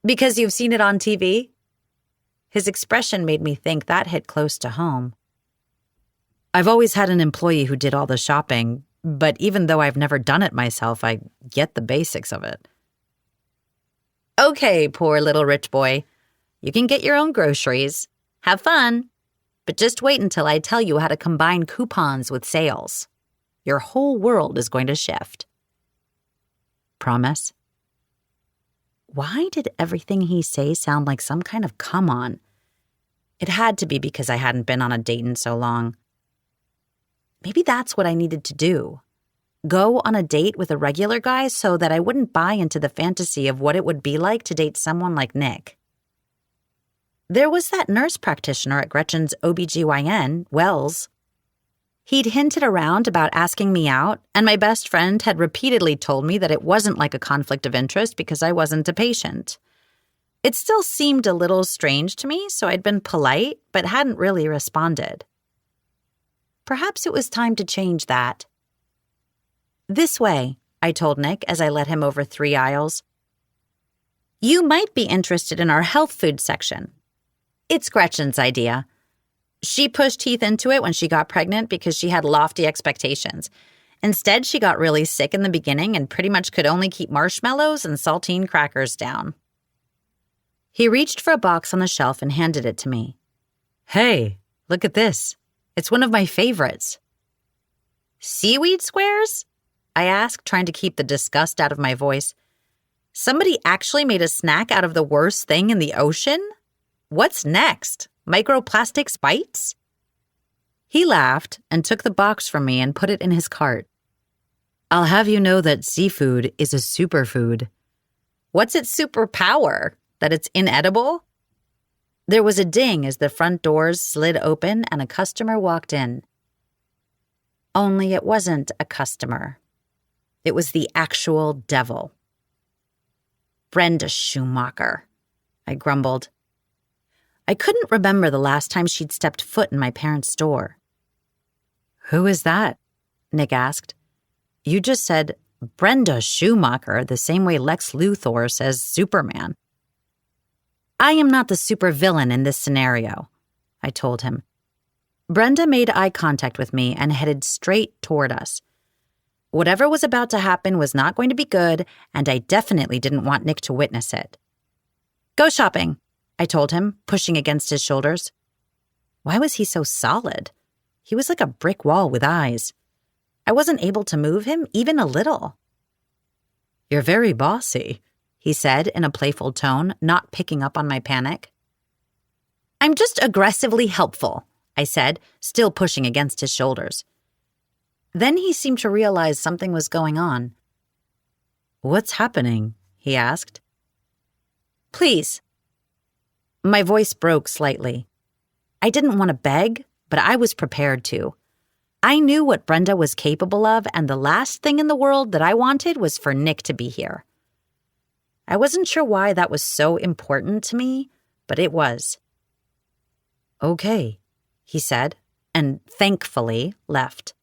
"Because you've seen it on TV?" His expression made me think that hit close to home. I've always had an employee who did all the shopping, but even though I've never done it myself, I get the basics of it. "Okay, poor little rich boy. You can get your own groceries. Have fun. But just wait until I tell you how to combine coupons with sales. Your whole world is going to shift." Promise? Why did everything he say sound like some kind of come-on? It had to be because I hadn't been on a date in so long. Maybe that's what I needed to do. Go on a date with a regular guy so that I wouldn't buy into the fantasy of what it would be like to date someone like Nick. There was that nurse practitioner at Gretchen's OBGYN, Wells. He'd hinted around about asking me out, and my best friend had repeatedly told me that it wasn't like a conflict of interest because I wasn't a patient. It still seemed a little strange to me, so I'd been polite, but hadn't really responded. Perhaps it was time to change that. "This way," I told Nick as I led him over 3 aisles. "You might be interested in our health food section. It's Gretchen's idea. She pushed Heath into it when she got pregnant because she had lofty expectations. Instead, she got really sick in the beginning and pretty much could only keep marshmallows and saltine crackers down." He reached for a box on the shelf and handed it to me. "Hey, look at this. It's one of my favorites." "Seaweed squares?" I asked, trying to keep the disgust out of my voice. Somebody actually made a snack out of the worst thing in the ocean? What's next? Microplastics bites? He laughed and took the box from me and put it in his cart. I'll have you know that seafood is a superfood. What's its superpower? That it's inedible? There was a ding as the front doors slid open and a customer walked in. Only it wasn't a customer. It was the actual devil. Brenda Schumacher, I grumbled. I couldn't remember the last time she'd stepped foot in my parents' store. Who is that? Nick asked. You just said Brenda Schumacher the same way Lex Luthor says Superman. I am not the supervillain in this scenario, I told him. Brenda made eye contact with me and headed straight toward us. Whatever was about to happen was not going to be good, and I definitely didn't want Nick to witness it. Go shopping, I told him, pushing against his shoulders. Why was he so solid? He was like a brick wall with eyes. I wasn't able to move him even a little. You're very bossy, he said in a playful tone, not picking up on my panic. I'm just aggressively helpful, I said, still pushing against his shoulders. Then he seemed to realize something was going on. What's happening? He asked. Please. My voice broke slightly. I didn't want to beg, but I was prepared to. I knew what Brenda was capable of, and the last thing in the world that I wanted was for Nick to be here. I wasn't sure why that was so important to me, but it was. Okay, he said, and thankfully left.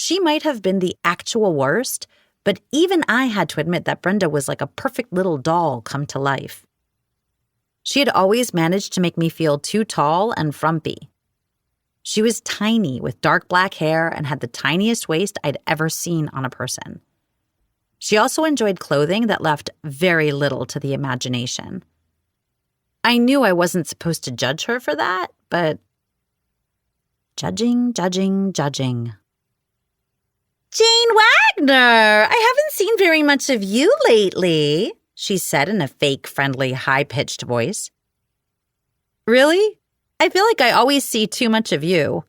She might have been the actual worst, but even I had to admit that Brenda was like a perfect little doll come to life. She had always managed to make me feel too tall and frumpy. She was tiny with dark black hair and had the tiniest waist I'd ever seen on a person. She also enjoyed clothing that left very little to the imagination. I knew I wasn't supposed to judge her for that, but judging. Jane Wagner, I haven't seen very much of you lately, she said in a fake, friendly, high-pitched voice. Really? I feel like I always see too much of you.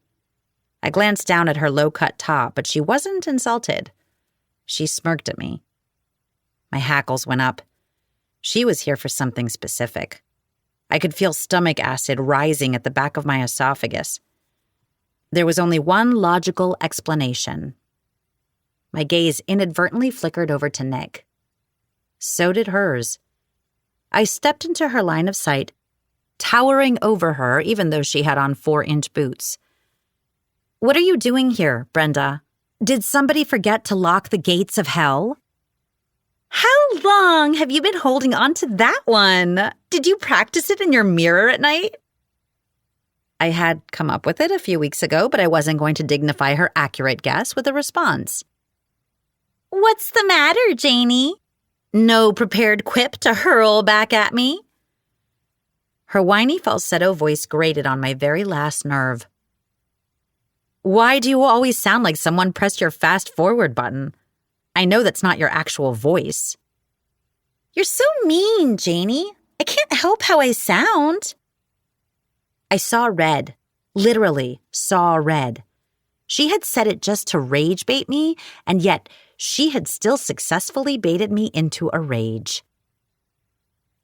I glanced down at her low-cut top, but she wasn't insulted. She smirked at me. My hackles went up. She was here for something specific. I could feel stomach acid rising at the back of my esophagus. There was only one logical explanation. My gaze inadvertently flickered over to Nick. So did hers. I stepped into her line of sight, towering over her even though she had on 4-inch boots. What are you doing here, Brenda? Did somebody forget to lock the gates of hell? How long have you been holding on to that one? Did you practice it in your mirror at night? I had come up with it a few weeks ago, but I wasn't going to dignify her accurate guess with a response. What's the matter, Janie? No prepared quip to hurl back at me? Her whiny falsetto voice grated on my very last nerve. Why do you always sound like someone pressed your fast-forward button? I know that's not your actual voice. You're so mean, Janie. I can't help how I sound. I saw red. Literally saw red. She had said it just to rage bait me, and yet she had still successfully baited me into a rage.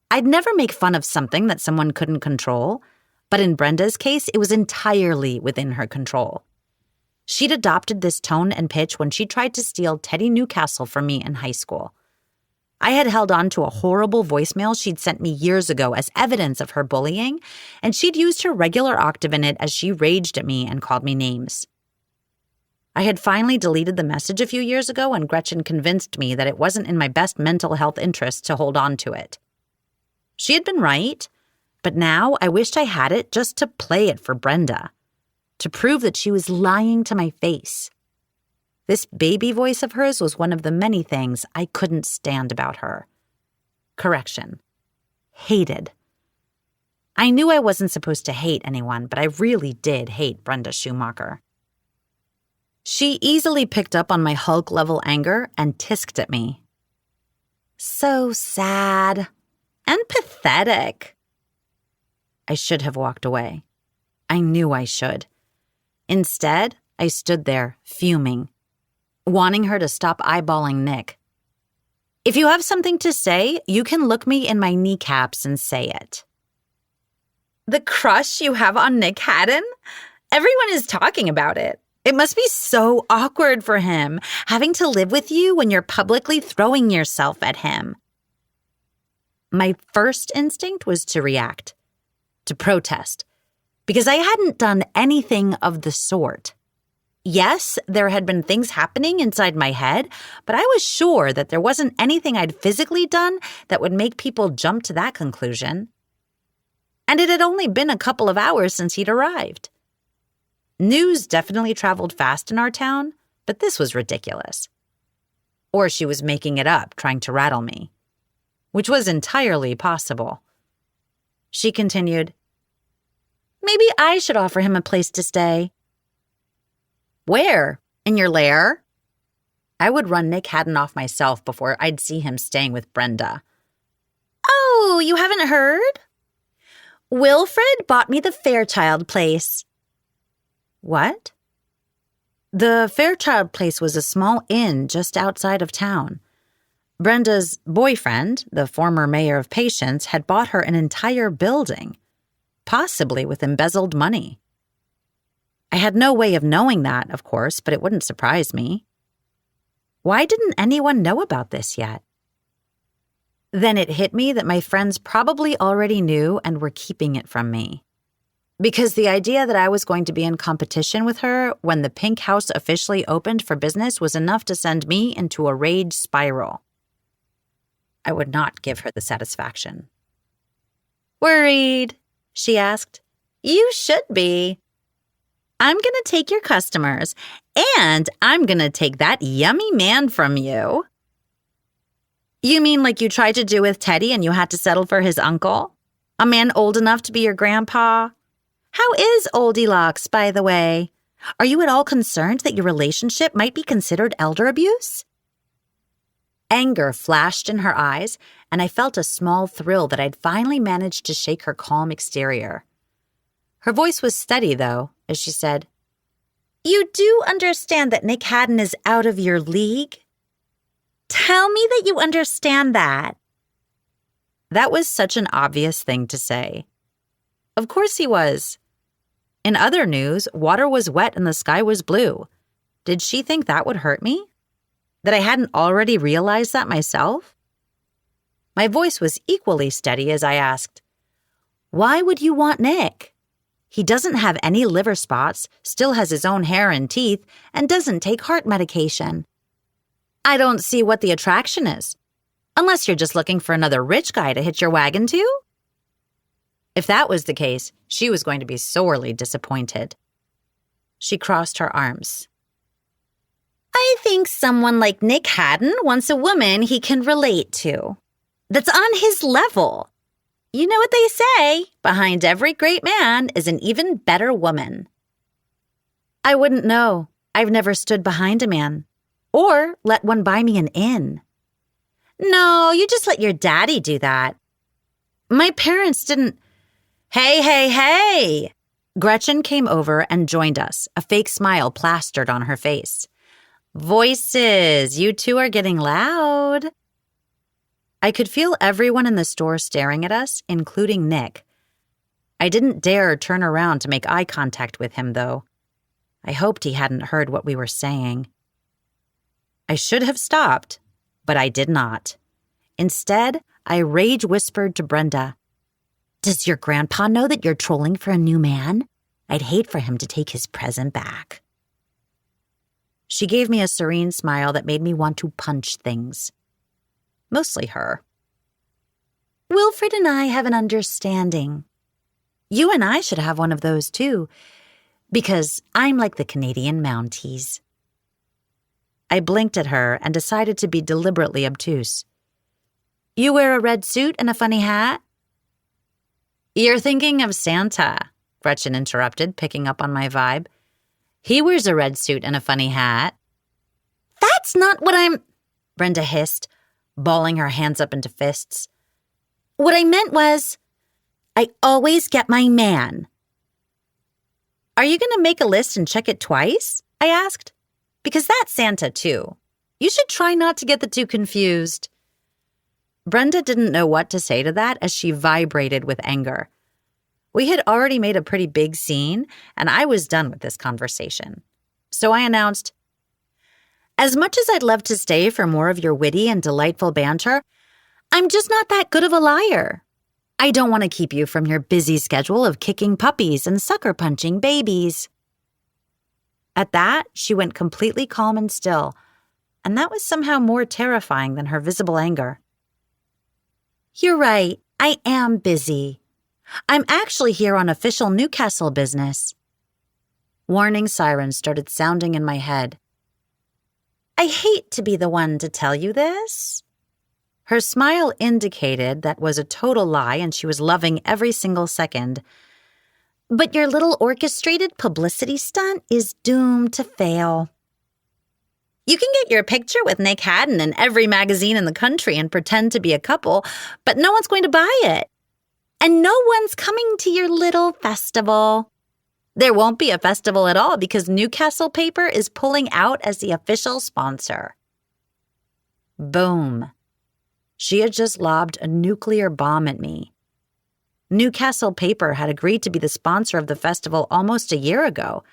I'd never make fun of something that someone couldn't control, but in Brenda's case, it was entirely within her control. She'd adopted this tone and pitch when she tried to steal Teddy Newcastle from me in high school. I had held on to a horrible voicemail she'd sent me years ago as evidence of her bullying, and she'd used her regular octave in it as she raged at me and called me names. I had finally deleted the message a few years ago when Gretchen convinced me that it wasn't in my best mental health interest to hold on to it. She had been right, but now I wished I had it just to play it for Brenda, to prove that she was lying to my face. This baby voice of hers was one of the many things I couldn't stand about her. Correction. Hated. I knew I wasn't supposed to hate anyone, but I really did hate Brenda Schumacher. She easily picked up on my Hulk-level anger and tisked at me. So sad and pathetic. I should have walked away. I knew I should. Instead, I stood there, fuming, wanting her to stop eyeballing Nick. If you have something to say, you can look me in my kneecaps and say it. The crush you have on Nick Haddon? Everyone is talking about it. It must be so awkward for him, having to live with you when you're publicly throwing yourself at him. My first instinct was to react, to protest, because I hadn't done anything of the sort. Yes, there had been things happening inside my head, but I was sure that there wasn't anything I'd physically done that would make people jump to that conclusion. And it had only been a couple of hours since he'd arrived. News definitely traveled fast in our town, but this was ridiculous. Or she was making it up, trying to rattle me, which was entirely possible. She continued, "Maybe I should offer him a place to stay." "Where? In your lair?" I would run Nick Haddon off myself before I'd see him staying with Brenda. "Oh, you haven't heard? Wilfred bought me the Fairchild place." "What?" The Fairchild place was a small inn just outside of town. Brenda's boyfriend, the former mayor of Patience, had bought her an entire building, possibly with embezzled money. I had no way of knowing that, of course, but it wouldn't surprise me. Why didn't anyone know about this yet? Then it hit me that my friends probably already knew and were keeping it from me. Because the idea that I was going to be in competition with her when the Pink House officially opened for business was enough to send me into a rage spiral. I would not give her the satisfaction. "Worried?" she asked. "You should be. I'm going to take your customers, and I'm going to take that yummy man from you." "You mean like you tried to do with Teddy and you had to settle for his uncle? A man old enough to be your grandpa? How is Oldilocks, by the way? Are you at all concerned that your relationship might be considered elder abuse?" Anger flashed in her eyes, and I felt a small thrill that I'd finally managed to shake her calm exterior. Her voice was steady, though, as she said, "You do understand that Nick Haddon is out of your league? Tell me that you understand that." That was such an obvious thing to say. Of course he was. In other news, water was wet and the sky was blue. Did she think that would hurt me? That I hadn't already realized that myself? My voice was equally steady as I asked, "Why would you want Nick? He doesn't have any liver spots, still has his own hair and teeth, and doesn't take heart medication. I don't see what the attraction is, unless you're just looking for another rich guy to hitch your wagon to." If that was the case, she was going to be sorely disappointed. She crossed her arms. "I think someone like Nick Haddon wants a woman he can relate to, that's on his level. You know what they say, behind every great man is an even better woman." "I wouldn't know. I've never stood behind a man, or let one buy me an inn." "No, you just let your daddy do that." "My parents didn't—" "Hey, hey, hey!" Gretchen came over and joined us, a fake smile plastered on her face. "Voices, you two are getting loud." I could feel everyone in the store staring at us, including Nick. I didn't dare turn around to make eye contact with him, though. I hoped he hadn't heard what we were saying. I should have stopped, but I did not. Instead, I rage whispered to Brenda, "Does your grandpa know that you're trolling for a new man? I'd hate for him to take his present back." She gave me a serene smile that made me want to punch things. Mostly her. "Wilfred and I have an understanding. You and I should have one of those too, because I'm like the Canadian Mounties." I blinked at her and decided to be deliberately obtuse. "You wear a red suit and a funny hat?" "You're thinking of Santa," Gretchen interrupted, picking up on my vibe. "He wears a red suit and a funny hat." "That's not what I'm—" Brenda hissed. balling her hands up into fists. What I meant was, I always get my man. Are you going to make a list and check it twice? I asked. Because that's Santa, too. You should try not to get the two confused. Brenda didn't know what to say to that as she vibrated with anger. We had already made a pretty big scene, and I was done with this conversation. So I announced, as much as I'd love to stay for more of your witty and delightful banter, I'm just not that good of a liar. I don't want to keep you from your busy schedule of kicking puppies and sucker-punching babies. At that, she went completely calm and still, and that was somehow more terrifying than her visible anger. You're right, I am busy. I'm actually here on official Newcastle business. Warning sirens started sounding in my head. I hate to be the one to tell you this. Her smile indicated that was a total lie and she was loving every single second. But your little orchestrated publicity stunt is doomed to fail. You can get your picture with Nick Haddon in every magazine in the country and pretend to be a couple, but no one's going to buy it. And no one's coming to your little festival. There won't be a festival at all because Newcastle Paper is pulling out as the official sponsor. Boom. She had just lobbed a nuclear bomb at me. Newcastle Paper had agreed to be the sponsor of the festival almost a year ago,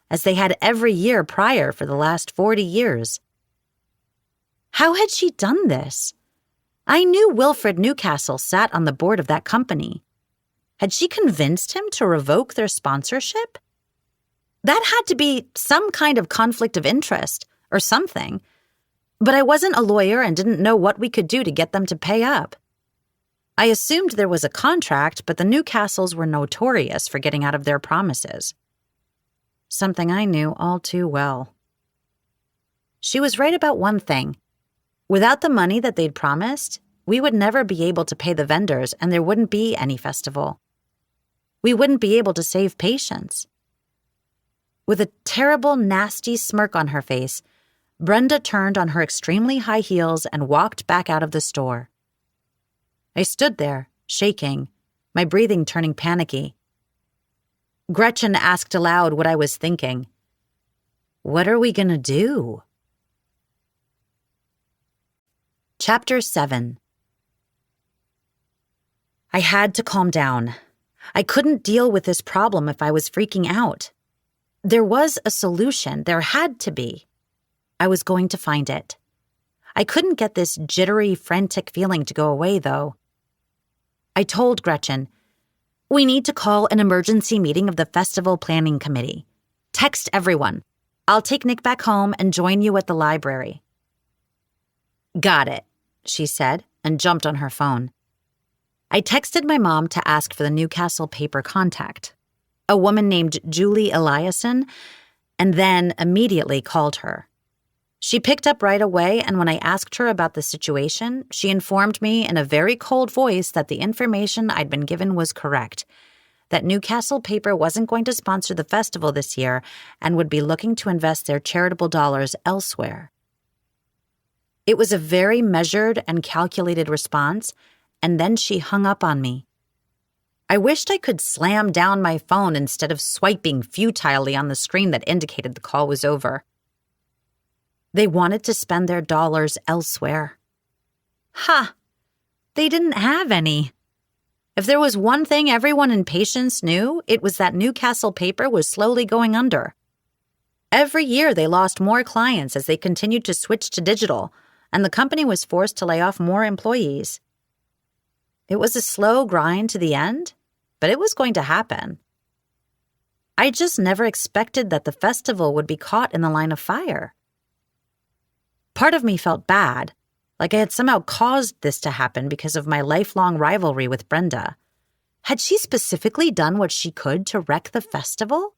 as they had every year prior for the last 40 years. How had she done this? I knew Wilfred Newcastle sat on the board of that company. Had she convinced him to revoke their sponsorship? That had to be some kind of conflict of interest or something. But I wasn't a lawyer and didn't know what we could do to get them to pay up. I assumed there was a contract, but the Newcastles were notorious for getting out of their promises. Something I knew all too well. She was right about one thing. Without the money that they'd promised, we would never be able to pay the vendors and there wouldn't be any festival. We wouldn't be able to save patients. With a terrible, nasty smirk on her face, Brenda turned on her extremely high heels and walked back out of the store. I stood there, shaking, my breathing turning panicky. Gretchen asked aloud what I was thinking. What are we going to do? Chapter 7. I had to calm down. I couldn't deal with this problem if I was freaking out. There was a solution. There had to be. I was going to find it. I couldn't get this jittery, frantic feeling to go away, though. I told Gretchen, we need to call an emergency meeting of the festival planning committee. Text everyone. I'll take Nick back home and join you at the library. Got it, she said, and jumped on her phone. I texted my mom to ask for the Newcastle Paper contact, a woman named Julie Eliason, and then immediately called her. She picked up right away, and when I asked her about the situation, she informed me in a very cold voice that the information I'd been given was correct, that Newcastle Paper wasn't going to sponsor the festival this year and would be looking to invest their charitable dollars elsewhere. It was a very measured and calculated response, and then she hung up on me. I wished I could slam down my phone instead of swiping futilely on the screen that indicated the call was over. They wanted to spend their dollars elsewhere. Ha! They didn't have any. If there was one thing everyone in Patience knew, it was that Newcastle Paper was slowly going under. Every year they lost more clients as they continued to switch to digital, and the company was forced to lay off more employees. It was a slow grind to the end, but it was going to happen. I just never expected that the festival would be caught in the line of fire. Part of me felt bad, like I had somehow caused this to happen because of my lifelong rivalry with Brenda. Had she specifically done what she could to wreck the festival?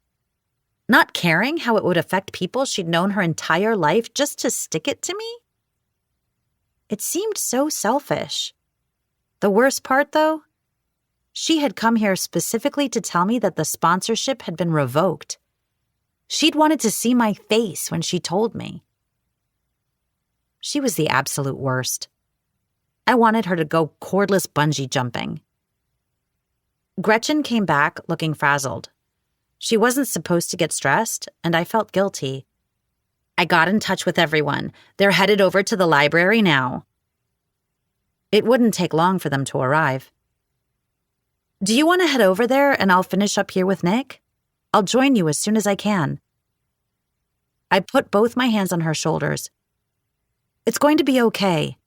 Not caring how it would affect people she'd known her entire life just to stick it to me? It seemed so selfish. The worst part, though, she had come here specifically to tell me that the sponsorship had been revoked. She'd wanted to see my face when she told me. She was the absolute worst. I wanted her to go cordless bungee jumping. Gretchen came back looking frazzled. She wasn't supposed to get stressed, and I felt guilty. I got in touch with everyone. They're headed over to the library now. It wouldn't take long for them to arrive. Do you want to head over there and I'll finish up here with Nick? I'll join you as soon as I can. I put both my hands on her shoulders. It's going to be okay.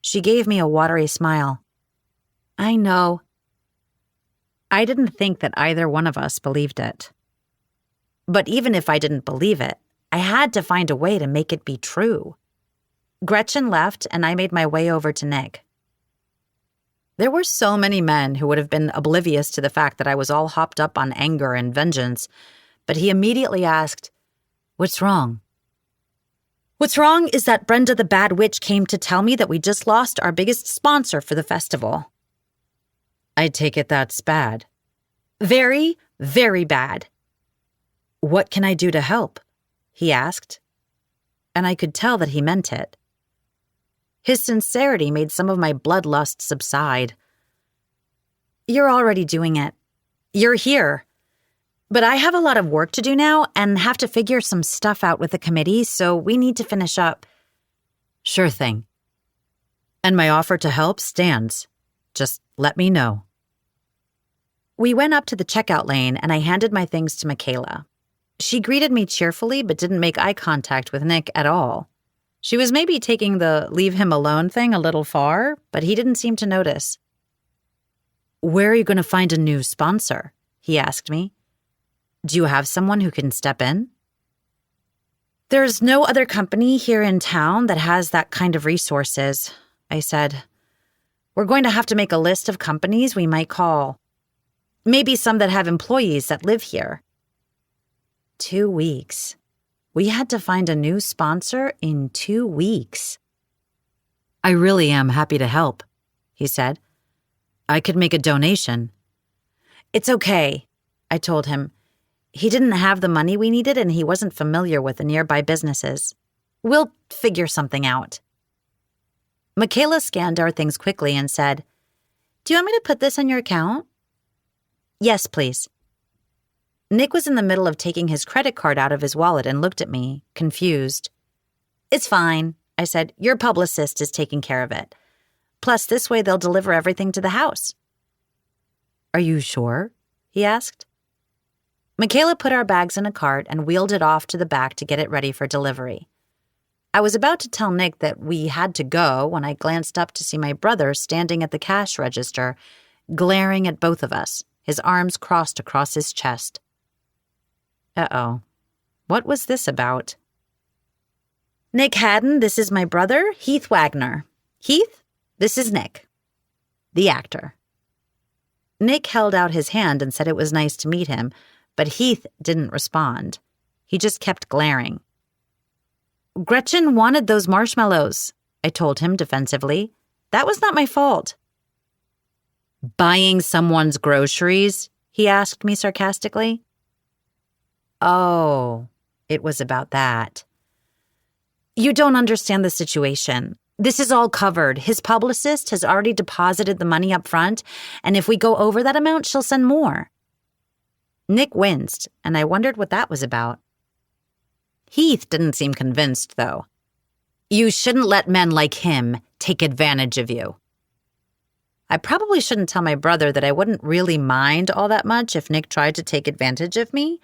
She gave me a watery smile. I know. I didn't think that either one of us believed it. But even if I didn't believe it, I had to find a way to make it be true. Gretchen left, and I made my way over to Nick. There were so many men who would have been oblivious to the fact that I was all hopped up on anger and vengeance, but he immediately asked, "What's wrong?" "What's wrong is that Brenda the Bad Witch came to tell me that we just lost our biggest sponsor for the festival." "I take it that's bad." "Very, very bad." "What can I do to help?" he asked, and I could tell that he meant it. His sincerity made some of my bloodlust subside. "You're already doing it. You're here. But I have a lot of work to do now and have to figure some stuff out with the committee, so we need to finish up." "Sure thing. And my offer to help stands. Just let me know." We went up to the checkout lane and I handed my things to Michaela. She greeted me cheerfully but didn't make eye contact with Nick at all. She was maybe taking the leave him alone thing a little far, but he didn't seem to notice. "Where are you going to find a new sponsor?" he asked me. "Do you have someone who can step in?" "There's no other company here in town that has that kind of resources," I said. "We're going to have to make a list of companies we might call. Maybe some that have employees that live here." 2 weeks. We had to find a new sponsor in 2 weeks. "I really am happy to help," he said. "I could make a donation." "It's okay," I told him. He didn't have the money we needed and he wasn't familiar with the nearby businesses. "We'll figure something out." Michaela scanned our things quickly and said, "Do you want me to put this on your account?" "Yes, please." Nick was in the middle of taking his credit card out of his wallet and looked at me, confused. "It's fine," I said. "Your publicist is taking care of it. Plus, this way they'll deliver everything to the house." "Are you sure?" he asked. Michaela put our bags in a cart and wheeled it off to the back to get it ready for delivery. I was about to tell Nick that we had to go when I glanced up to see my brother standing at the cash register, glaring at both of us, his arms crossed across his chest. Uh-oh. What was this about? "Nick Haddon, this is my brother, Heath Wagner. Heath, this is Nick, the actor." Nick held out his hand and said it was nice to meet him, but Heath didn't respond. He just kept glaring. "Gretchen wanted those marshmallows," I told him defensively. "That was not my fault." "Buying someone's groceries?" he asked me sarcastically. Oh, it was about that. "You don't understand the situation. This is all covered. His publicist has already deposited the money up front, and if we go over that amount, she'll send more." Nick winced, and I wondered what that was about. Heath didn't seem convinced, though. "You shouldn't let men like him take advantage of you." I probably shouldn't tell my brother that I wouldn't really mind all that much if Nick tried to take advantage of me.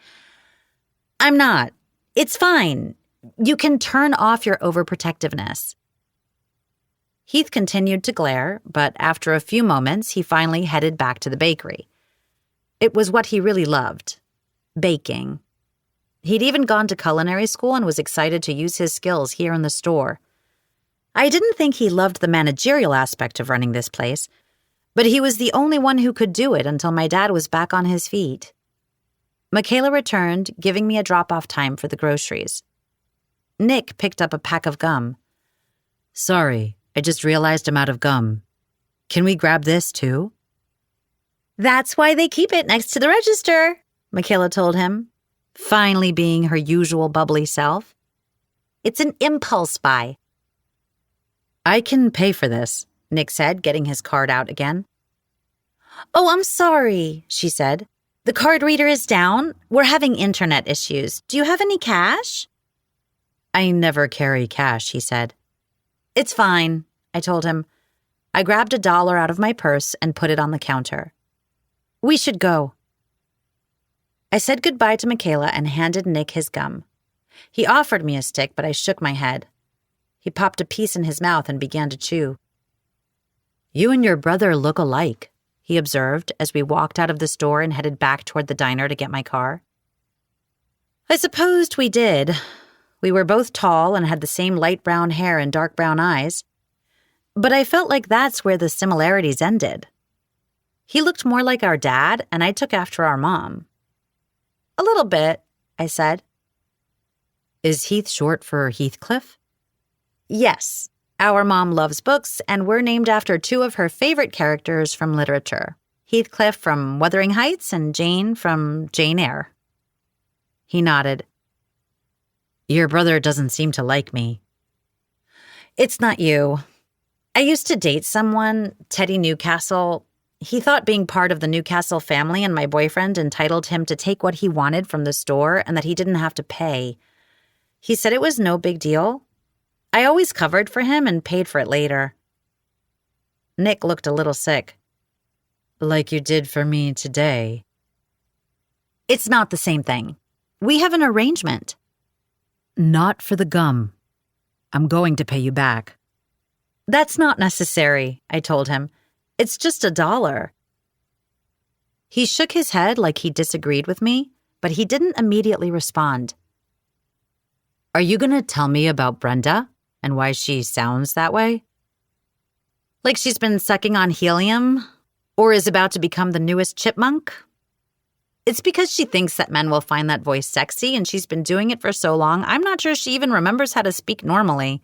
"I'm not. It's fine. You can turn off your overprotectiveness." Heath continued to glare, but after a few moments, he finally headed back to the bakery. It was what he really loved, baking. He'd even gone to culinary school and was excited to use his skills here in the store. I didn't think he loved the managerial aspect of running this place, but he was the only one who could do it until my dad was back on his feet. Michaela returned, giving me a drop-off time for the groceries. Nick picked up a pack of gum. "Sorry, I just realized I'm out of gum. Can we grab this, too?" "That's why they keep it next to the register," Michaela told him, finally being her usual bubbly self. "It's an impulse buy." I can pay for this, Nick said, getting his card out again. Oh, I'm sorry, she said. The card reader is down. We're having internet issues. Do you have any cash? I never carry cash, he said. It's fine, I told him. I grabbed $1 out of my purse and put it on the counter. We should go. I said goodbye to Michaela and handed Nick his gum. He offered me a stick, but I shook my head. He popped a piece in his mouth and began to chew. You and your brother look alike, he observed as we walked out of the store and headed back toward the diner to get my car. I supposed we did. We were both tall and had the same light brown hair and dark brown eyes. But I felt like that's where the similarities ended. He looked more like our dad, and I took after our mom. A little bit, I said. Is Heath short for Heathcliff? Yes. Our mom loves books, and we're named after 2 of her favorite characters from literature. Heathcliff from Wuthering Heights and Jane from Jane Eyre. He nodded. Your brother doesn't seem to like me. It's not you. I used to date someone, Teddy Newcastle. He thought being part of the Newcastle family and my boyfriend entitled him to take what he wanted from the store and that he didn't have to pay. He said it was no big deal. I always covered for him and paid for it later. Nick looked a little sick. Like you did for me today. It's not the same thing. We have an arrangement. Not for the gum. I'm going to pay you back. That's not necessary, I told him. It's just $1. He shook his head like he disagreed with me, but he didn't immediately respond. Are you going to tell me about Brenda and why she sounds that way? Like she's been sucking on helium or is about to become the newest chipmunk? It's because she thinks that men will find that voice sexy and she's been doing it for so long, I'm not sure she even remembers how to speak normally.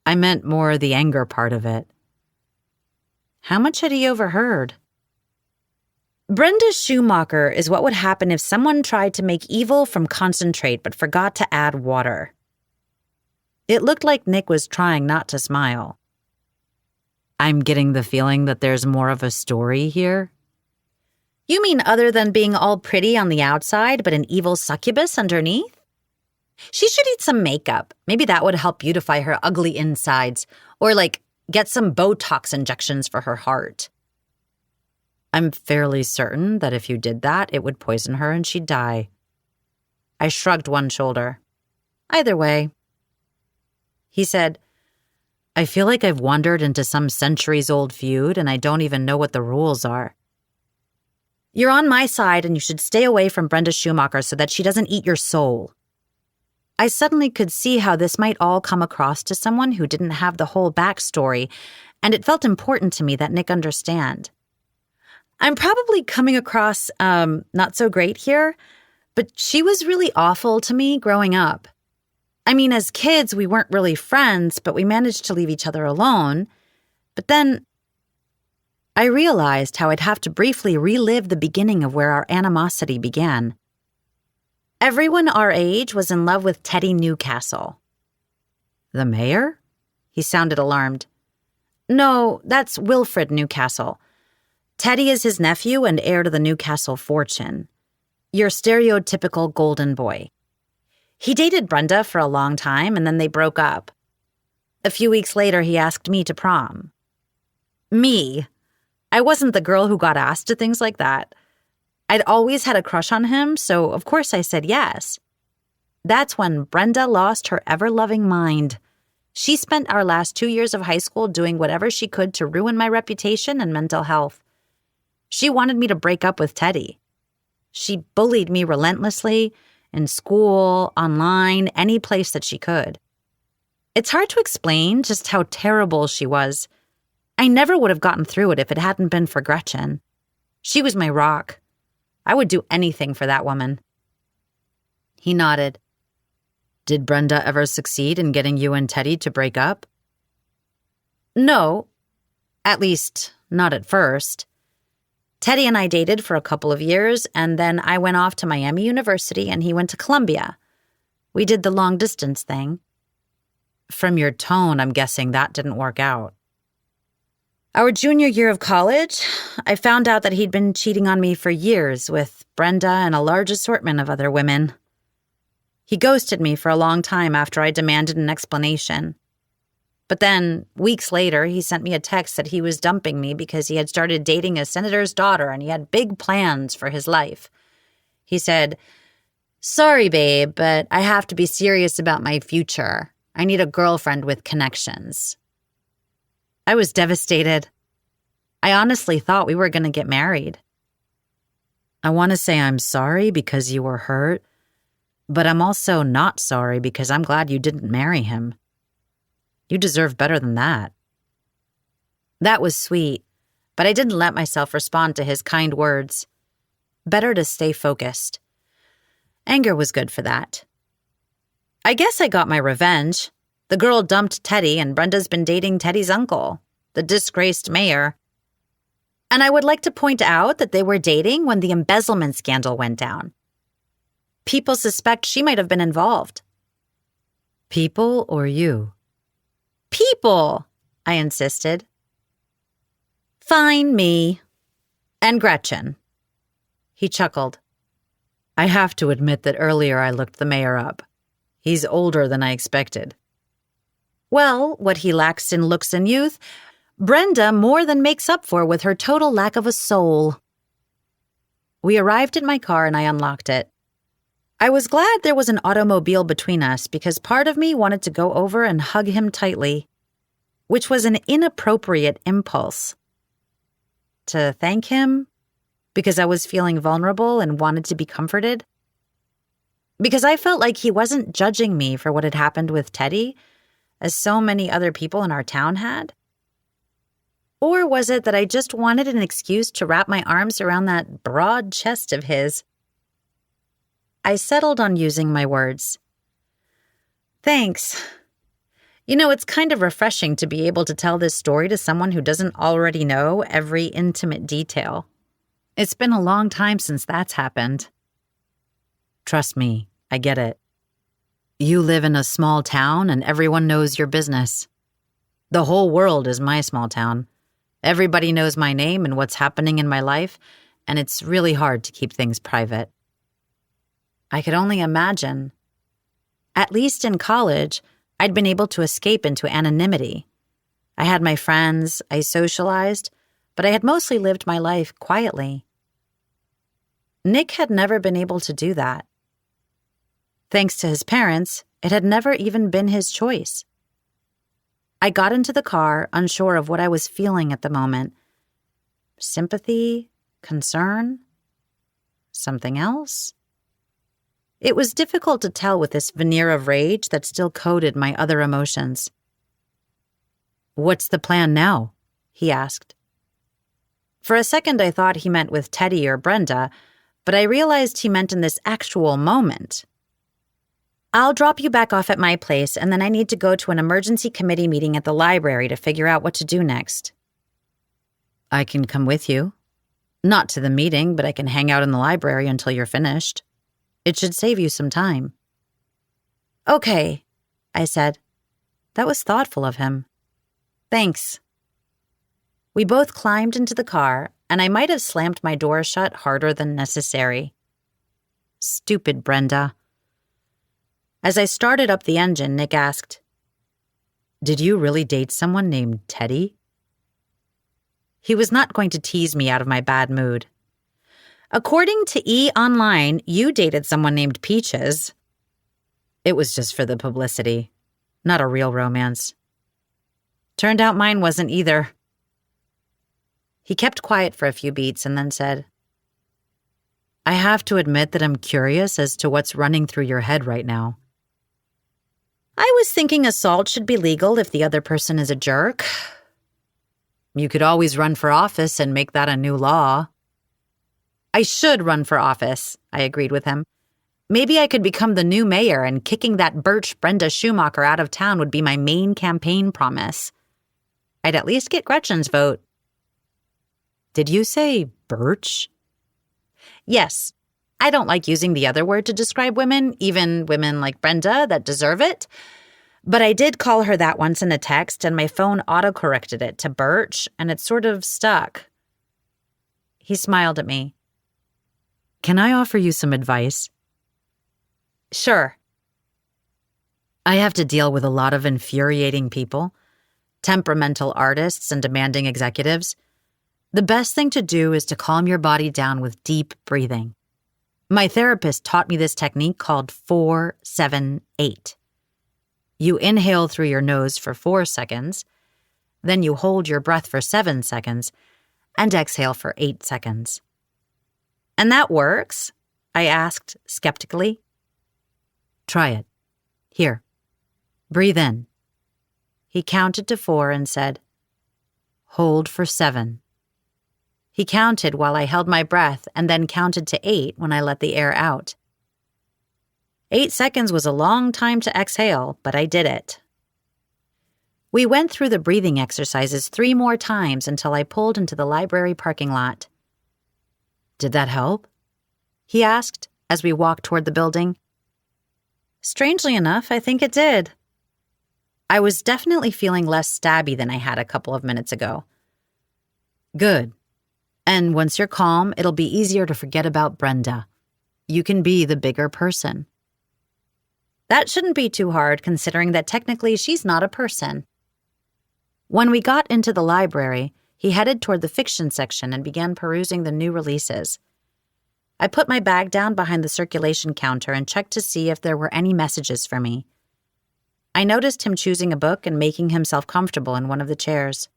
I meant more the anger part of it. How much had he overheard? Brenda Schumacher is what would happen if someone tried to make evil from concentrate but forgot to add water. It looked like Nick was trying not to smile. I'm getting the feeling that there's more of a story here. You mean other than being all pretty on the outside but an evil succubus underneath? She should eat some makeup. Maybe that would help beautify her ugly insides. Or get some Botox injections for her heart. I'm fairly certain that if you did that, it would poison her and she'd die. I shrugged one shoulder. Either way. He said, I feel like I've wandered into some centuries-old feud and I don't even know what the rules are. You're on my side and you should stay away from Brenda Schumacher so that she doesn't eat your soul. I suddenly could see how this might all come across to someone who didn't have the whole backstory, and it felt important to me that Nick understand. I'm probably coming across not so great here, but she was really awful to me growing up. I mean, as kids, we weren't really friends, but we managed to leave each other alone. But then I realized how I'd have to briefly relive the beginning of where our animosity began. Everyone our age was in love with Teddy Newcastle. The mayor? He sounded alarmed. No, that's Wilfred Newcastle. Teddy is his nephew and heir to the Newcastle fortune. Your stereotypical golden boy. He dated Brenda for a long time and then they broke up. A few weeks later, he asked me to prom. Me. I wasn't the girl who got asked to things like that. I'd always had a crush on him, so of course I said yes. That's when Brenda lost her ever-loving mind. She spent our last 2 years of high school doing whatever she could to ruin my reputation and mental health. She wanted me to break up with Teddy. She bullied me relentlessly, in school, online, any place that she could. It's hard to explain just how terrible she was. I never would have gotten through it if it hadn't been for Gretchen. She was my rock. I would do anything for that woman. He nodded. Did Brenda ever succeed in getting you and Teddy to break up? No. At least, not at first. Teddy and I dated for a couple of years, and then I went off to Miami University and he went to Columbia. We did the long-distance thing. From your tone, I'm guessing that didn't work out. Our junior year of college, I found out that he'd been cheating on me for years with Brenda and a large assortment of other women. He ghosted me for a long time after I demanded an explanation. But then, weeks later, he sent me a text that he was dumping me because he had started dating a senator's daughter and he had big plans for his life. He said, "Sorry, babe, but I have to be serious about my future. I need a girlfriend with connections." I was devastated. I honestly thought we were going to get married. I want to say I'm sorry because you were hurt, but I'm also not sorry because I'm glad you didn't marry him. You deserve better than that. That was sweet, but I didn't let myself respond to his kind words. Better to stay focused. Anger was good for that. I guess I got my revenge. The girl dumped Teddy, and Brenda's been dating Teddy's uncle, the disgraced mayor. And I would like to point out that they were dating when the embezzlement scandal went down. People suspect she might have been involved. People or you? People, I insisted. Fine, me. And Gretchen. He chuckled. I have to admit that earlier I looked the mayor up. He's older than I expected. Well, what he lacks in looks and youth, Brenda more than makes up for with her total lack of a soul. We arrived at my car and I unlocked it. I was glad there was an automobile between us because part of me wanted to go over and hug him tightly, which was an inappropriate impulse. To thank him because I was feeling vulnerable and wanted to be comforted. Because I felt like he wasn't judging me for what had happened with Teddy, as so many other people in our town had. Or was it that I just wanted an excuse to wrap my arms around that broad chest of his? I settled on using my words. Thanks. You know, it's kind of refreshing to be able to tell this story to someone who doesn't already know every intimate detail. It's been a long time since that's happened. Trust me, I get it. You live in a small town and everyone knows your business. The whole world is my small town. Everybody knows my name and what's happening in my life, and it's really hard to keep things private. I could only imagine. At least in college, I'd been able to escape into anonymity. I had my friends, I socialized, but I had mostly lived my life quietly. Nick had never been able to do that. Thanks to his parents, it had never even been his choice. I got into the car, unsure of what I was feeling at the moment. Sympathy? Concern? Something else? It was difficult to tell with this veneer of rage that still coated my other emotions. "What's the plan now?" he asked. For a second, I thought he meant with Teddy or Brenda, but I realized he meant in this actual moment. "I'll drop you back off at my place, and then I need to go to an emergency committee meeting at the library to figure out what to do next." "I can come with you. Not to the meeting, but I can hang out in the library until you're finished. It should save you some time." "Okay," I said. That was thoughtful of him. "Thanks." We both climbed into the car, and I might have slammed my door shut harder than necessary. Stupid Brenda. As I started up the engine, Nick asked, "Did you really date someone named Teddy?" He was not going to tease me out of my bad mood. "According to E! Online, you dated someone named Peaches." It was just for the publicity, not a real romance. Turned out mine wasn't either. He kept quiet for a few beats and then said, "I have to admit that I'm curious as to what's running through your head right now." "I was thinking assault should be legal if the other person is a jerk." "You could always run for office and make that a new law." "I should run for office," I agreed with him. "Maybe I could become the new mayor, and kicking that Birch Brenda Schumacher out of town would be my main campaign promise. I'd at least get Gretchen's vote." "Did you say Birch?" "Yes. I don't like using the other word to describe women, even women like Brenda that deserve it. But I did call her that once in a text, and my phone autocorrected it to Birch, and it sort of stuck. He smiled at me. Can I offer you some advice? Sure. I have to deal with a lot of infuriating people, temperamental artists and demanding executives. The best thing to do is to calm your body down with deep breathing. My therapist taught me this technique called 4-7-8. You inhale through your nose for 4 seconds, then you hold your breath for 7 seconds, and exhale for 8 seconds. And that works? I asked skeptically. Try it. Here. Breathe in. He counted to 4 and said, hold for 7. He counted while I held my breath and then counted to 8 when I let the air out. 8 seconds was a long time to exhale, but I did it. We went through the breathing exercises 3 more times until I pulled into the library parking lot. Did that help? He asked as we walked toward the building. Strangely enough, I think it did. I was definitely feeling less stabby than I had a couple of minutes ago. Good. And once you're calm, it'll be easier to forget about Brenda. You can be the bigger person. That shouldn't be too hard, considering that technically she's not a person. When we got into the library, he headed toward the fiction section and began perusing the new releases. I put my bag down behind the circulation counter and checked to see if there were any messages for me. I noticed him choosing a book and making himself comfortable in one of the chairs.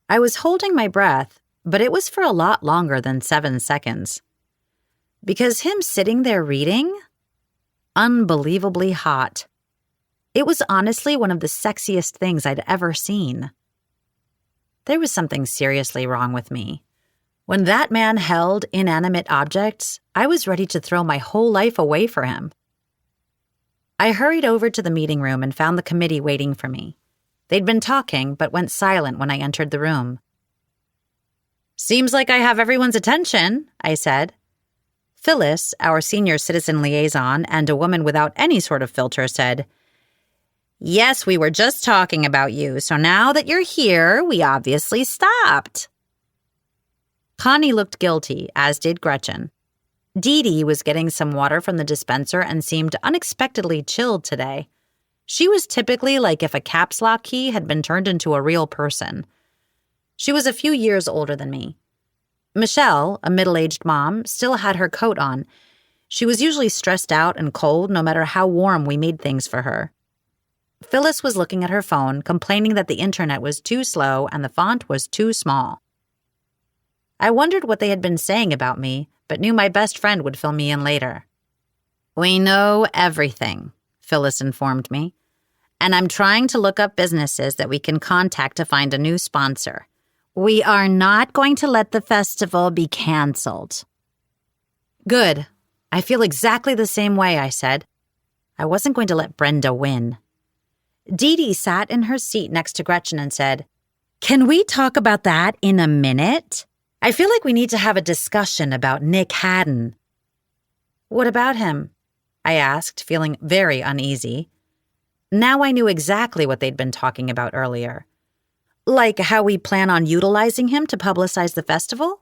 I was holding my breath, but it was for a lot longer than 7 seconds. Because him sitting there reading? Unbelievably hot. It was honestly one of the sexiest things I'd ever seen. There was something seriously wrong with me. When that man held inanimate objects, I was ready to throw my whole life away for him. I hurried over to the meeting room and found the committee waiting for me. They'd been talking, but went silent when I entered the room. Seems like I have everyone's attention, I said. Phyllis, our senior citizen liaison and a woman without any sort of filter, said, Yes, we were just talking about you, so now that you're here, we obviously stopped. Connie looked guilty, as did Gretchen. Dee Dee was getting some water from the dispenser and seemed unexpectedly chilled today. She was typically like if a caps lock key had been turned into a real person. She was a few years older than me. Michelle, a middle-aged mom, still had her coat on. She was usually stressed out and cold no matter how warm we made things for her. Phyllis was looking at her phone, complaining that the internet was too slow and the font was too small. I wondered what they had been saying about me, but knew my best friend would fill me in later. We know everything, Phyllis informed me, and I'm trying to look up businesses that we can contact to find a new sponsor. We are not going to let the festival be canceled. Good. I feel exactly the same way, I said. I wasn't going to let Brenda win. Dee Dee sat in her seat next to Gretchen and said, Can we talk about that in a minute? I feel like we need to have a discussion about Nick Haddon. What about him? I asked, feeling very uneasy. Now I knew exactly what they'd been talking about earlier. Like how we plan on utilizing him to publicize the festival?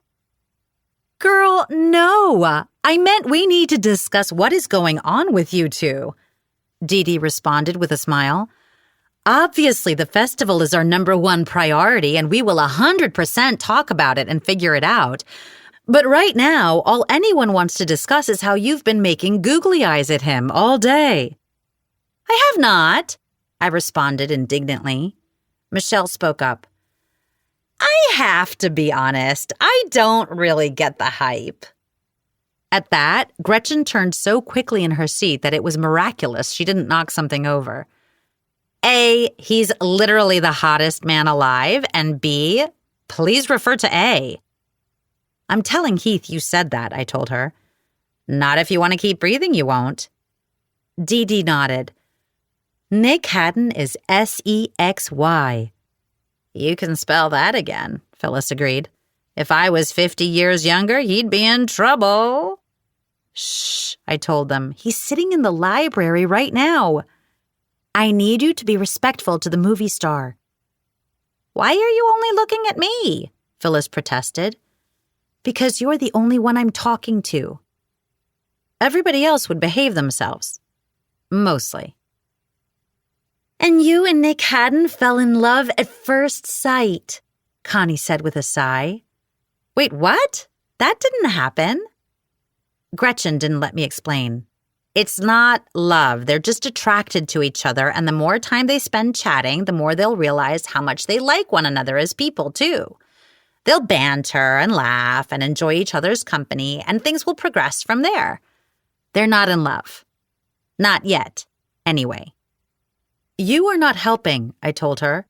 Girl, no. I meant we need to discuss what is going on with you two. Dee Dee responded with a smile. Obviously, the festival is our number one priority, and we will 100% talk about it and figure it out. But right now, all anyone wants to discuss is how you've been making googly eyes at him all day. I have not, I responded indignantly. Michelle spoke up. I have to be honest, I don't really get the hype. At that, Gretchen turned so quickly in her seat that it was miraculous she didn't knock something over. A, he's literally the hottest man alive, and B, please refer to A. I'm telling Heath you said that, I told her. Not if you want to keep breathing, you won't. Dee Dee nodded. Nick Haddon is S-E-X-Y. You can spell that again, Phyllis agreed. If I was 50 years younger, he'd be in trouble. Shh, I told them. He's sitting in the library right now. I need you to be respectful to the movie star." "Why are you only looking at me?" Phyllis protested. "Because you're the only one I'm talking to." Everybody else would behave themselves. Mostly. "And you and Nick Haddon fell in love at first sight," Connie said with a sigh. "Wait, what? That didn't happen." Gretchen didn't let me explain. "It's not love. They're just attracted to each other, and the more time they spend chatting, the more they'll realize how much they like one another as people, too. They'll banter and laugh and enjoy each other's company, and things will progress from there. They're not in love. Not yet, anyway." "You are not helping," I told her.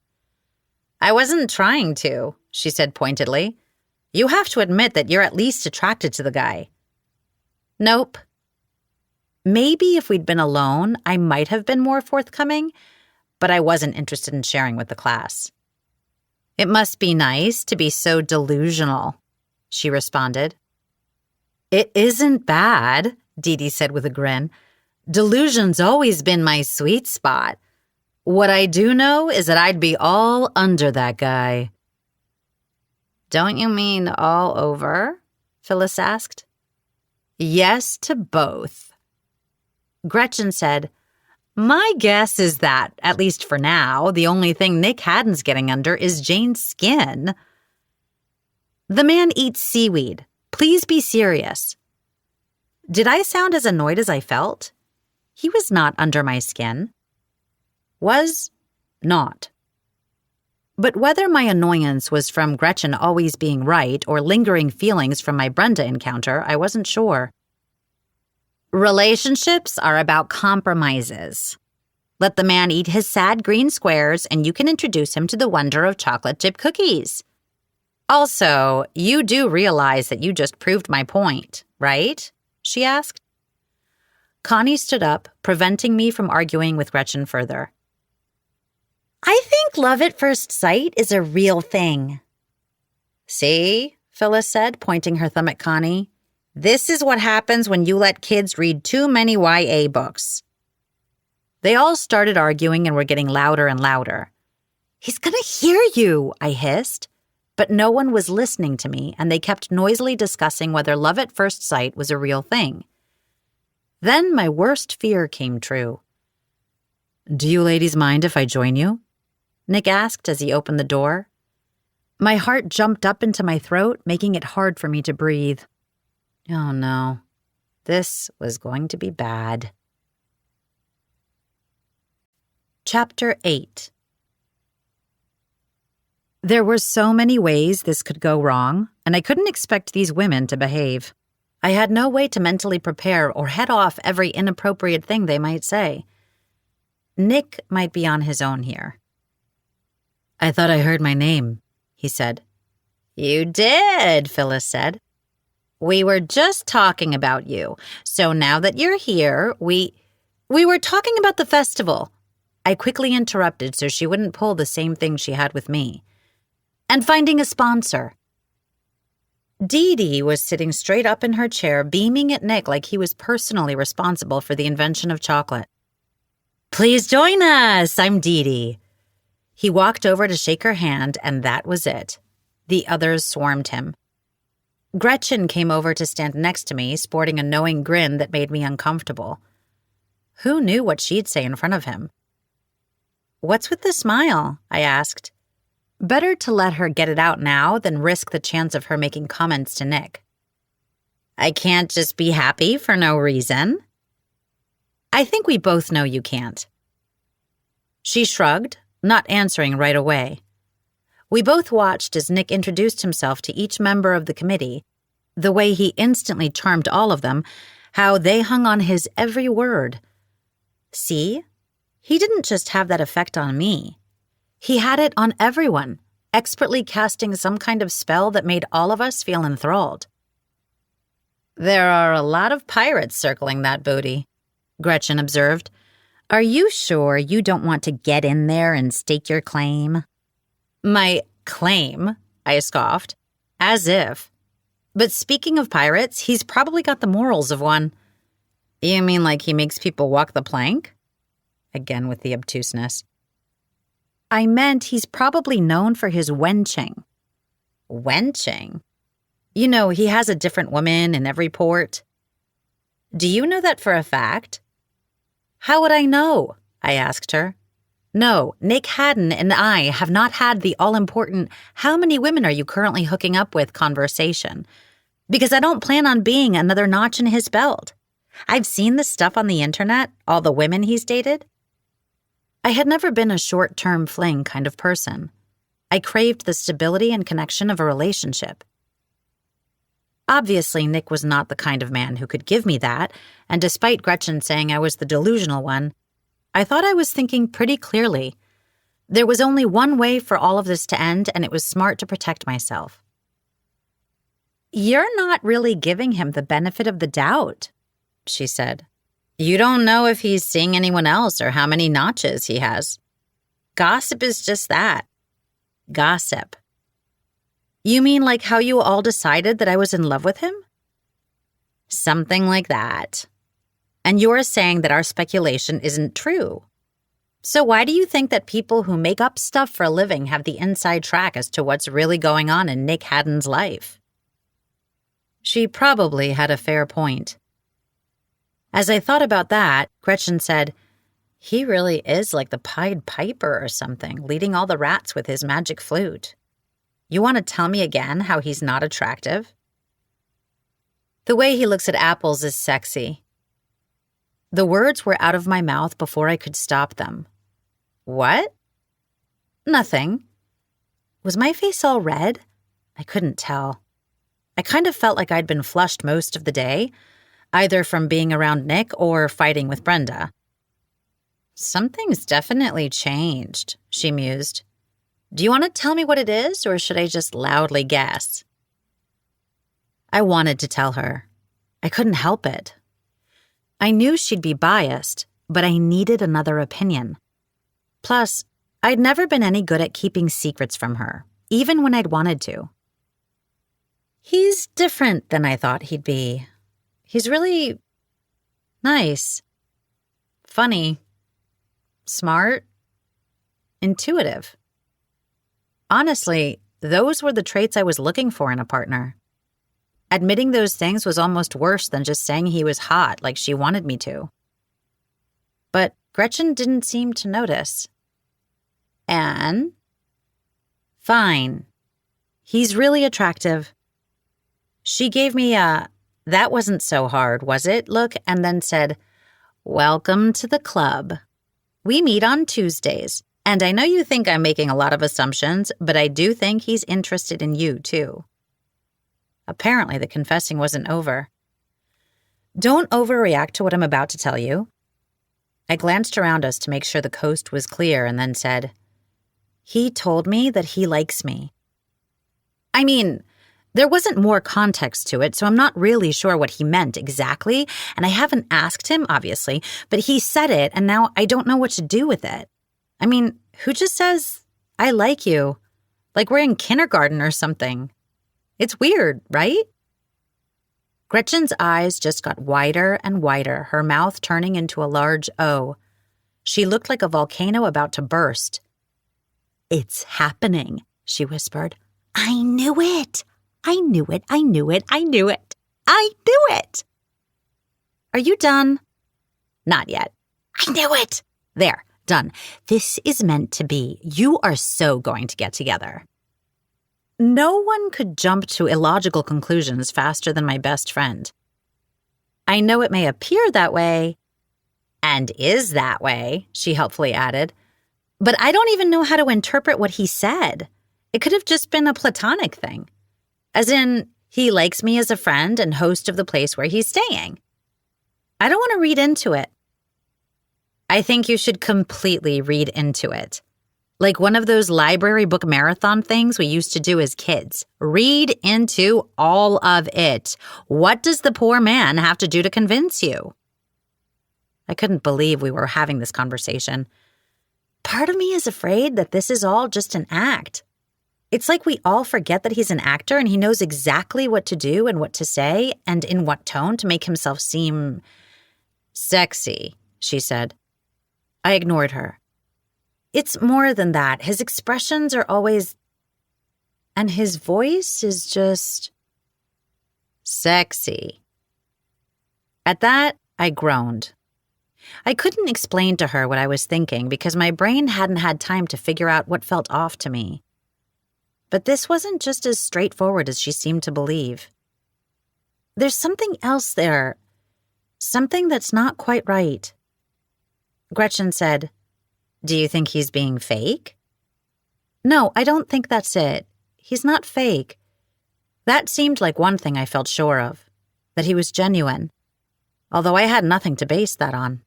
"I wasn't trying to," she said pointedly. "You have to admit that you're at least attracted to the guy." "Nope." Maybe if we'd been alone, I might have been more forthcoming, but I wasn't interested in sharing with the class. "It must be nice to be so delusional," she responded. "It isn't bad," Dee Dee said with a grin. "Delusion's always been my sweet spot. What I do know is that I'd be all under that guy." "Don't you mean all over?" Phyllis asked. "Yes to both." Gretchen said, "My guess is that, at least for now, the only thing Nick Haddon's getting under is Jane's skin." "The man eats seaweed. Please be serious." Did I sound as annoyed as I felt? He was not under my skin. Was not. But whether my annoyance was from Gretchen always being right or lingering feelings from my Brenda encounter, I wasn't sure. "Relationships are about compromises. Let the man eat his sad green squares and you can introduce him to the wonder of chocolate chip cookies. Also, you do realize that you just proved my point, right?" she asked. Connie stood up, preventing me from arguing with Gretchen further. "I think love at first sight is a real thing." "See?" Phyllis said, pointing her thumb at Connie. "This is what happens when you let kids read too many YA books." They all started arguing and were getting louder and louder. "He's gonna hear you," I hissed. But no one was listening to me, and they kept noisily discussing whether love at first sight was a real thing. Then my worst fear came true. "Do you ladies mind if I join you?" Nick asked as he opened the door. My heart jumped up into my throat, making it hard for me to breathe. Oh no, this was going to be bad. Chapter 8. There were so many ways this could go wrong, and I couldn't expect these women to behave. I had no way to mentally prepare or head off every inappropriate thing they might say. Nick might be on his own here. "I thought I heard my name," he said. "You did," Phyllis said. "We were just talking about you. So now that you're here, we were talking about the festival." I quickly interrupted so she wouldn't pull the same thing she had with me. "And finding a sponsor." Dee Dee was sitting straight up in her chair, beaming at Nick like he was personally responsible for the invention of chocolate. "Please join us, I'm Dee Dee." He walked over to shake her hand, and that was it. The others swarmed him. Gretchen came over to stand next to me, sporting a knowing grin that made me uncomfortable. Who knew what she'd say in front of him? "What's with the smile?" I asked. Better to let her get it out now than risk the chance of her making comments to Nick. "I can't just be happy for no reason." "I think we both know you can't." She shrugged, not answering right away. We both watched as Nick introduced himself to each member of the committee, the way he instantly charmed all of them, how they hung on his every word. See? He didn't just have that effect on me. He had it on everyone, expertly casting some kind of spell that made all of us feel enthralled. "There are a lot of pirates circling that booty," Gretchen observed. "Are you sure you don't want to get in there and stake your claim?" "My claim?" I scoffed. As if. But speaking of pirates, he's probably got the morals of one. "You mean like he makes people walk the plank?" again with the obtuseness. I meant he's probably known for his wenching. Wenching? You know, he has a different woman in every port. Do you know that for a fact? How would I know? I asked her. No, Nick Haddon and I have not had the all-important "how many women are you currently hooking up with" conversation, because I don't plan on being another notch in his belt. I've seen this stuff on the internet, all the women he's dated. I had never been a short-term fling kind of person. I craved the stability and connection of a relationship. Obviously, Nick was not the kind of man who could give me that, and despite Gretchen saying I was the delusional one, I thought I was thinking pretty clearly. There was only one way for all of this to end, and it was smart to protect myself. You're not really giving him the benefit of the doubt, she said. You don't know if he's seeing anyone else or how many notches he has. Gossip is just that. Gossip. You mean like how you all decided that I was in love with him? Something like that. And you're saying that our speculation isn't true. So why do you think that people who make up stuff for a living have the inside track as to what's really going on in Nick Haddon's life? She probably had a fair point. As I thought about that, Gretchen said, he really is like the Pied Piper or something, leading all the rats with his magic flute. You want to tell me again how he's not attractive? The way he looks at apples is sexy. The words were out of my mouth before I could stop them. What? Nothing. Was my face all red? I couldn't tell. I kind of felt like I'd been flushed most of the day, either from being around Nick or fighting with Brenda. Something's definitely changed, she mused. Do you want to tell me what it is, or should I just loudly guess? I wanted to tell her. I couldn't help it. I knew she'd be biased, but I needed another opinion. Plus, I'd never been any good at keeping secrets from her, even when I'd wanted to. He's different than I thought he'd be. He's really nice, funny, smart, intuitive. Honestly, those were the traits I was looking for in a partner. Admitting those things was almost worse than just saying he was hot like she wanted me to. But Gretchen didn't seem to notice. Anne? Fine. He's really attractive. She gave me a, "that wasn't so hard, was it?" look, and then said, "Welcome to the club. We meet on Tuesdays, and I know you think I'm making a lot of assumptions, but I do think he's interested in you, too." Apparently, the confessing wasn't over. Don't overreact to what I'm about to tell you. I glanced around us to make sure the coast was clear and then said, he told me that he likes me. I mean, there wasn't more context to it, so I'm not really sure what he meant exactly, and I haven't asked him, obviously, but he said it, and now I don't know what to do with it. I mean, who just says, "I like you," like we're in kindergarten or something? It's weird, right? Gretchen's eyes just got wider and wider, her mouth turning into a large O. She looked like a volcano about to burst. "It's happening," she whispered. "I knew it. I knew it. I knew it. I knew it. I knew it." Are you done? Not yet. I knew it. There, done. This is meant to be. You are so going to get together. No one could jump to illogical conclusions faster than my best friend. I know it may appear that way, and is that way, she helpfully added, but I don't even know how to interpret what he said. It could have just been a platonic thing. As in, he likes me as a friend and host of the place where he's staying. I don't want to read into it. I think you should completely read into it. Like one of those library book marathon things we used to do as kids. Read into all of it. What does the poor man have to do to convince you? I couldn't believe we were having this conversation. Part of me is afraid that this is all just an act. It's like we all forget that he's an actor and he knows exactly what to do and what to say and in what tone to make himself seem sexy, she said. I ignored her. It's more than that. His expressions are always... And his voice is just... sexy. At that, I groaned. I couldn't explain to her what I was thinking because my brain hadn't had time to figure out what felt off to me. But this wasn't just as straightforward as she seemed to believe. There's something else there. Something that's not quite right. Gretchen said, "Do you think he's being fake?" "No, I don't think that's it. He's not fake." That seemed like one thing I felt sure of, that he was genuine, although I had nothing to base that on.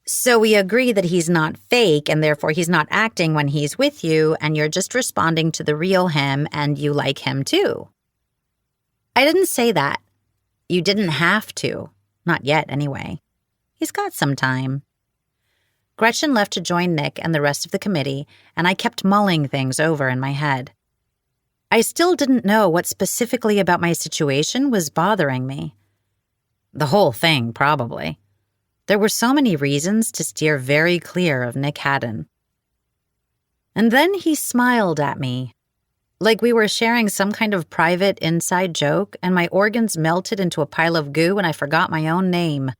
"So we agree that he's not fake, and therefore he's not acting when he's with you, and you're just responding to the real him, and you like him too." "I didn't say that. You didn't have to. Not yet, anyway. He's got some time." Gretchen left to join Nick and the rest of the committee, and I kept mulling things over in my head. I still didn't know what specifically about my situation was bothering me. The whole thing, probably. There were so many reasons to steer very clear of Nick Haddon. And then he smiled at me, like we were sharing some kind of private inside joke, and my organs melted into a pile of goo and I forgot my own name.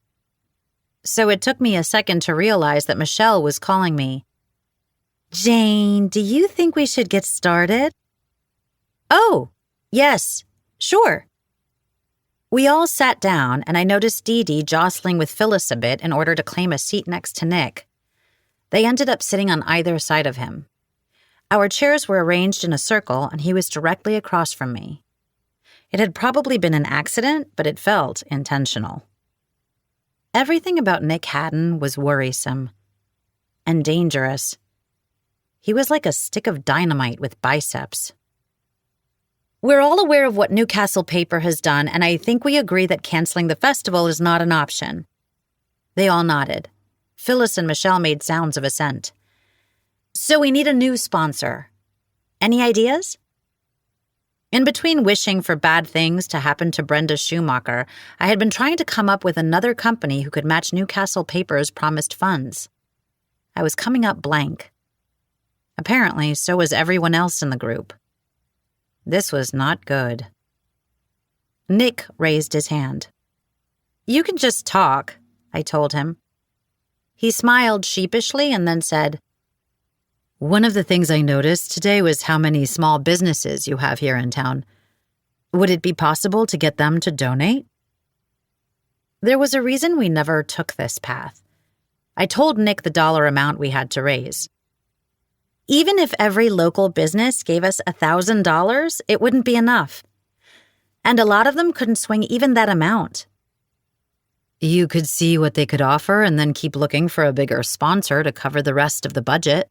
So it took me a second to realize that Michelle was calling me. "Jane, do you think we should get started?" "Oh, yes, sure." We all sat down, and I noticed Dee Dee jostling with Phyllis a bit in order to claim a seat next to Nick. They ended up sitting on either side of him. Our chairs were arranged in a circle, and he was directly across from me. It had probably been an accident, but it felt intentional. Everything about Nick Haddon was worrisome and dangerous. He was like a stick of dynamite with biceps. "We're all aware of what Newcastle paper has done, and I think we agree that canceling the festival is not an option." They all nodded. Phyllis and Michelle made sounds of assent. "So we need a new sponsor. Any ideas?" In between wishing for bad things to happen to Brenda Schumacher, I had been trying to come up with another company who could match Newcastle paper's promised funds. I was coming up blank. Apparently, so was everyone else in the group. This was not good. Nick raised his hand. "You can just talk," I told him. He smiled sheepishly and then said, "One of the things I noticed today was how many small businesses you have here in town. Would it be possible to get them to donate?" There was a reason we never took this path. I told Nick the dollar amount we had to raise. Even if every local business gave us $1,000, it wouldn't be enough. And a lot of them couldn't swing even that amount. "You could see what they could offer and then keep looking for a bigger sponsor to cover the rest of the budget.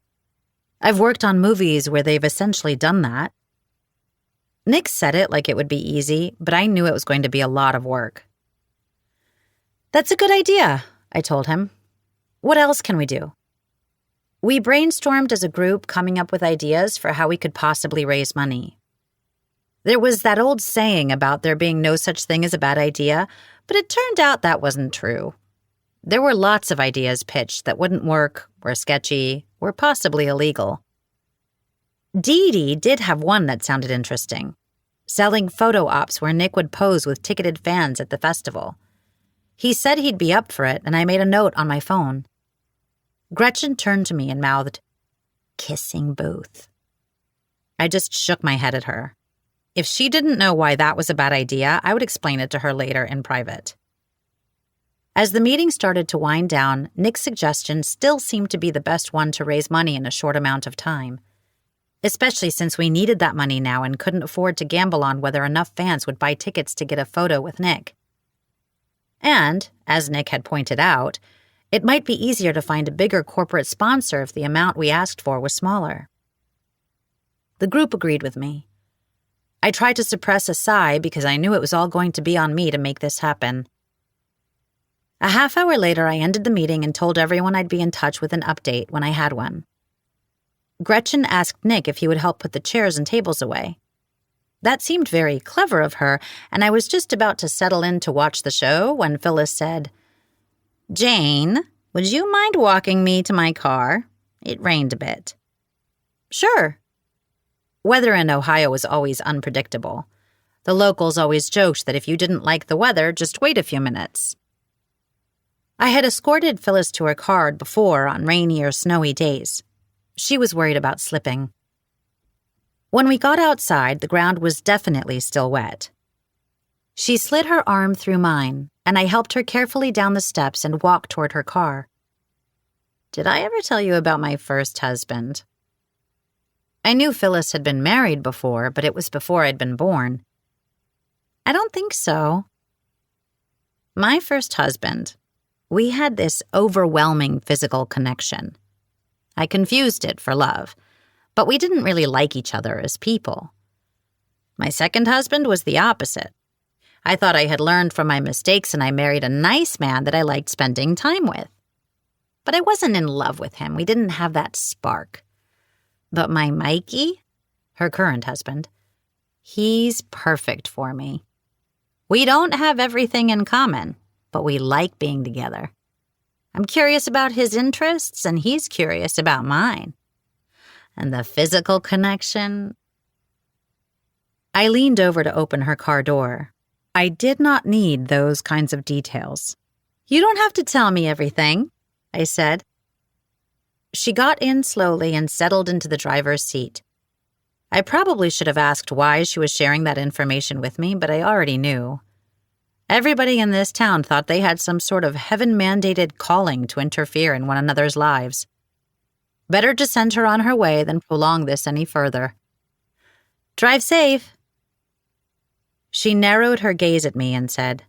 I've worked on movies where they've essentially done that." Nick said it like it would be easy, but I knew it was going to be a lot of work. "That's a good idea," I told him. "What else can we do?" We brainstormed as a group, coming up with ideas for how we could possibly raise money. There was that old saying about there being no such thing as a bad idea, but it turned out that wasn't true. There were lots of ideas pitched that wouldn't work, were sketchy, were possibly illegal. Dee Dee did have one that sounded interesting, selling photo ops where Nick would pose with ticketed fans at the festival. He said he'd be up for it, and I made a note on my phone. Gretchen turned to me and mouthed, "Kissing booth." I just shook my head at her. If she didn't know why that was a bad idea, I would explain it to her later in private. As the meeting started to wind down, Nick's suggestion still seemed to be the best one to raise money in a short amount of time, especially since we needed that money now and couldn't afford to gamble on whether enough fans would buy tickets to get a photo with Nick. And, as Nick had pointed out, it might be easier to find a bigger corporate sponsor if the amount we asked for was smaller. The group agreed with me. I tried to suppress a sigh because I knew it was all going to be on me to make this happen. A half hour later, I ended the meeting and told everyone I'd be in touch with an update when I had one. Gretchen asked Nick if he would help put the chairs and tables away. That seemed very clever of her, and I was just about to settle in to watch the show when Phyllis said, "Jane, Would you mind walking me to my car? It rained a bit. Sure. Weather in Ohio was always unpredictable. The locals always joked that if you didn't like the weather, just wait a few minutes. I had escorted Phyllis to her car before on rainy or snowy days. She was worried about slipping. When we got outside, the ground was definitely still wet. She slid her arm through mine, and I helped her carefully down the steps and walked toward her car. Did I ever tell you about my first husband? I knew Phyllis had been married before, but it was before I'd been born. I don't think so. My first husband, we had this overwhelming physical connection. I confused it for love, but we didn't really like each other as people. My second husband was the opposite. I thought I had learned from my mistakes and I married a nice man that I liked spending time with. But I wasn't in love with him. We didn't have that spark. But my Mikey, her current husband, he's perfect for me. We don't have everything in common, but we like being together. I'm curious about his interests, and he's curious about mine. And the physical connection... I leaned over to open her car door. I did not need those kinds of details. You don't have to tell me everything, I said. She got in slowly and settled into the driver's seat. I probably should have asked why she was sharing that information with me, but I already knew. Everybody in this town thought they had some sort of heaven-mandated calling to interfere in one another's lives. Better to send her on her way than prolong this any further. Drive safe. She narrowed her gaze at me and said,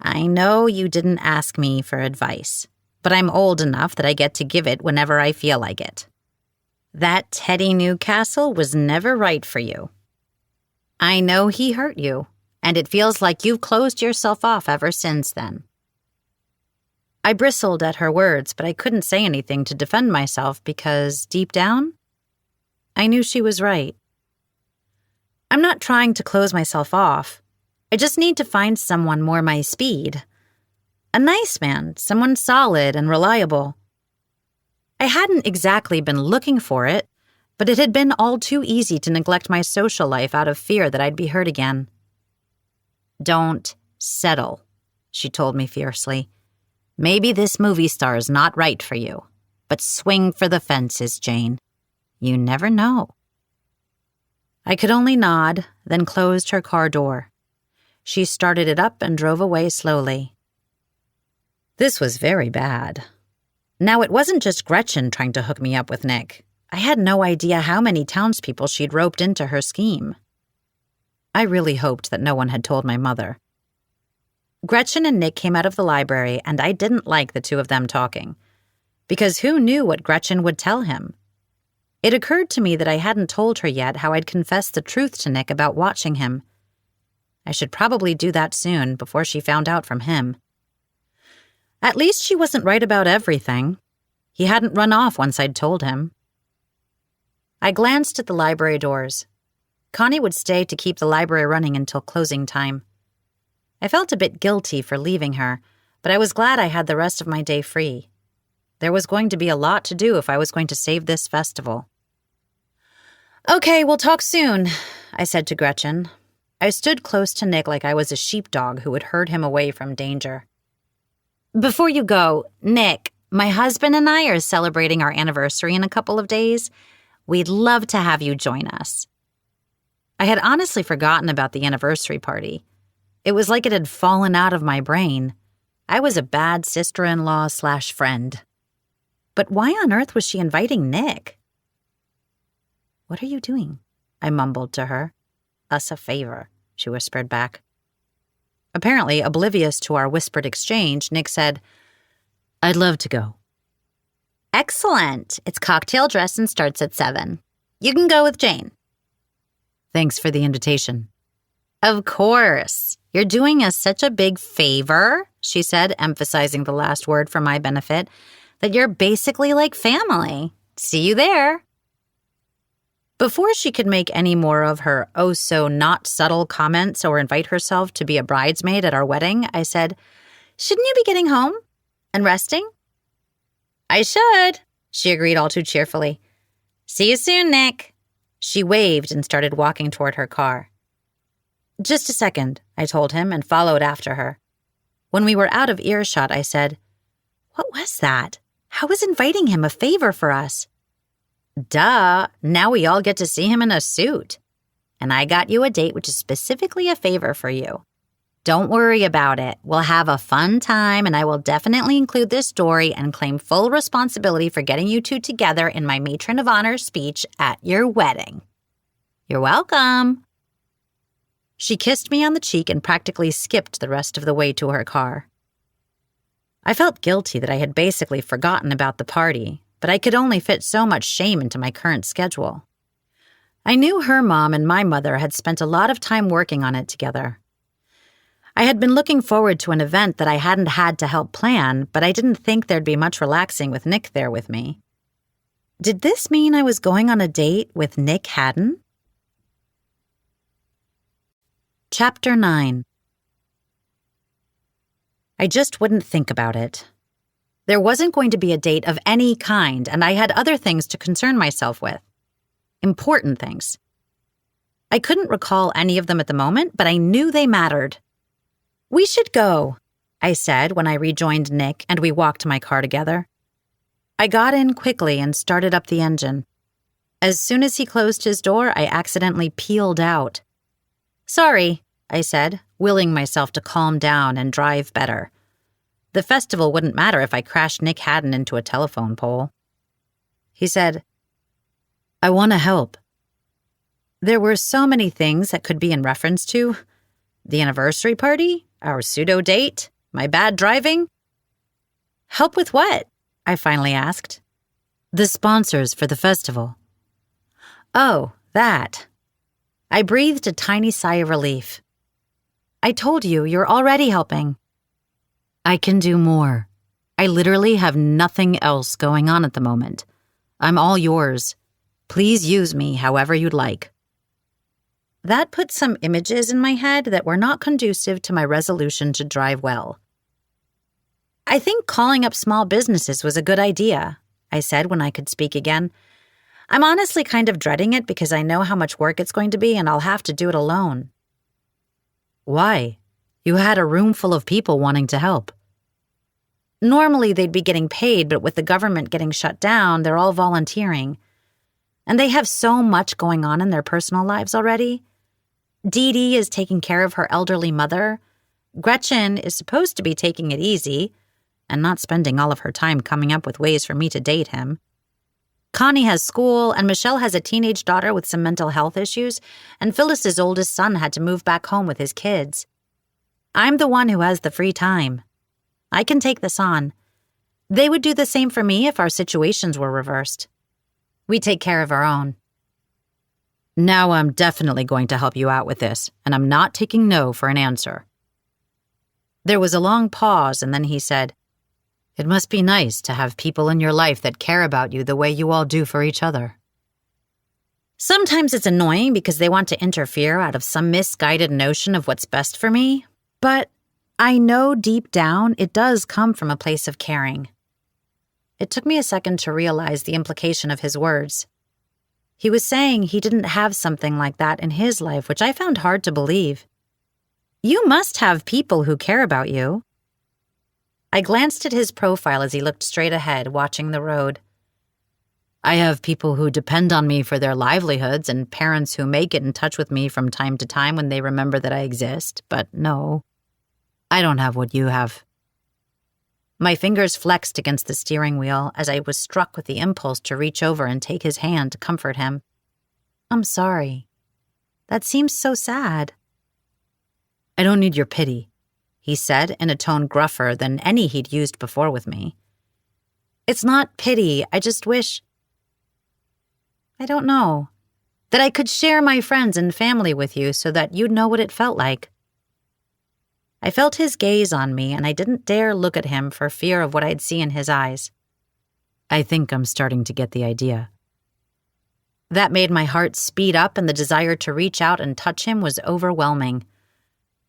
I know you didn't ask me for advice, but I'm old enough that I get to give it whenever I feel like it. That Teddy Newcastle was never right for you. I know he hurt you, and it feels like you've closed yourself off ever since then. I bristled at her words, but I couldn't say anything to defend myself because, deep down, I knew she was right. I'm not trying to close myself off. I just need to find someone more my speed. A nice man, someone solid and reliable. I hadn't exactly been looking for it, but it had been all too easy to neglect my social life out of fear that I'd be hurt again. Don't settle, she told me fiercely. Maybe this movie star is not right for you, but swing for the fences, Jane. You never know. I could only nod, then closed her car door. She started it up and drove away slowly. This was very bad. Now, it wasn't just Gretchen trying to hook me up with Nick. I had no idea how many townspeople she'd roped into her scheme. I really hoped that no one had told my mother. Gretchen and Nick came out of the library, and I didn't like the two of them talking. Because who knew what Gretchen would tell him? It occurred to me that I hadn't told her yet how I'd confessed the truth to Nick about watching him. I should probably do that soon, before she found out from him. At least she wasn't right about everything. He hadn't run off once I'd told him. I glanced at the library doors. Connie would stay to keep the library running until closing time. I felt a bit guilty for leaving her, but I was glad I had the rest of my day free. There was going to be a lot to do if I was going to save this festival. Okay, we'll talk soon, I said to Gretchen. I stood close to Nick like I was a sheepdog who would herd him away from danger. Before you go, Nick, my husband and I are celebrating our anniversary in a couple of days. We'd love to have you join us. I had honestly forgotten about the anniversary party. It was like it had fallen out of my brain. I was a bad sister-in-law/friend. But why on earth was she inviting Nick? What are you doing? I mumbled to her. Us a favor, she whispered back. Apparently, oblivious to our whispered exchange, Nick said, I'd love to go. Excellent. It's cocktail dress and starts at 7. You can go with Jane. Thanks for the invitation. Of course. You're doing us such a big favor, she said, emphasizing the last word for my benefit, that you're basically like family. See you there. Before she could make any more of her oh-so-not-subtle comments or invite herself to be a bridesmaid at our wedding, I said, Shouldn't you be getting home and resting? I should, she agreed all too cheerfully. See you soon, Nick. She waved and started walking toward her car. Just a second, I told him and followed after her. When we were out of earshot, I said, What was that? How was inviting him a favor for us? Duh, now we all get to see him in a suit. And I got you a date which is specifically a favor for you. Don't worry about it. We'll have a fun time, and I will definitely include this story and claim full responsibility for getting you two together in my matron of honor speech at your wedding. You're welcome. She kissed me on the cheek and practically skipped the rest of the way to her car. I felt guilty that I had basically forgotten about the party, but I could only fit so much shame into my current schedule. I knew her mom and my mother had spent a lot of time working on it together. I had been looking forward to an event that I hadn't had to help plan, but I didn't think there'd be much relaxing with Nick there with me. Did this mean I was going on a date with Nick Haddon? Chapter 9. I just wouldn't think about it. There wasn't going to be a date of any kind, and I had other things to concern myself with. Important things. I couldn't recall any of them at the moment, but I knew they mattered. We should go, I said when I rejoined Nick and we walked to my car together. I got in quickly and started up the engine. As soon as he closed his door, I accidentally peeled out. Sorry, I said, willing myself to calm down and drive better. The festival wouldn't matter if I crashed Nick Haddon into a telephone pole. He said, I want to help. There were so many things that could be in reference to. The anniversary party, our pseudo-date, my bad driving. Help with what? I finally asked. The sponsors for the festival. Oh, that. I breathed a tiny sigh of relief. I told you, you're already helping. I can do more. I literally have nothing else going on at the moment. I'm all yours. Please use me however you'd like. That put some images in my head that were not conducive to my resolution to drive well. I think calling up small businesses was a good idea, I said when I could speak again. I'm honestly kind of dreading it because I know how much work it's going to be and I'll have to do it alone. Why? You had a room full of people wanting to help. Normally they'd be getting paid, but with the government getting shut down, they're all volunteering. And they have so much going on in their personal lives already. Dee Dee is taking care of her elderly mother. Gretchen is supposed to be taking it easy and not spending all of her time coming up with ways for me to date him. Connie has school, and Michelle has a teenage daughter with some mental health issues, and Phyllis's oldest son had to move back home with his kids. I'm the one who has the free time. I can take this on. They would do the same for me if our situations were reversed. We take care of our own. Now I'm definitely going to help you out with this, and I'm not taking no for an answer. There was a long pause, and then he said, It must be nice to have people in your life that care about you the way you all do for each other. Sometimes it's annoying because they want to interfere out of some misguided notion of what's best for me, but I know deep down it does come from a place of caring. It took me a second to realize the implication of his words. He was saying he didn't have something like that in his life, which I found hard to believe. You must have people who care about you. I glanced at his profile as he looked straight ahead, watching the road. I have people who depend on me for their livelihoods and parents who may get in touch with me from time to time when they remember that I exist, but no, I don't have what you have. My fingers flexed against the steering wheel as I was struck with the impulse to reach over and take his hand to comfort him. I'm sorry. That seems so sad. I don't need your pity, he said in a tone gruffer than any he'd used before with me. It's not pity, I just wish... I don't know. That I could share my friends and family with you so that you'd know what it felt like. I felt his gaze on me, and I didn't dare look at him for fear of what I'd see in his eyes. I think I'm starting to get the idea. That made my heart speed up, and the desire to reach out and touch him was overwhelming.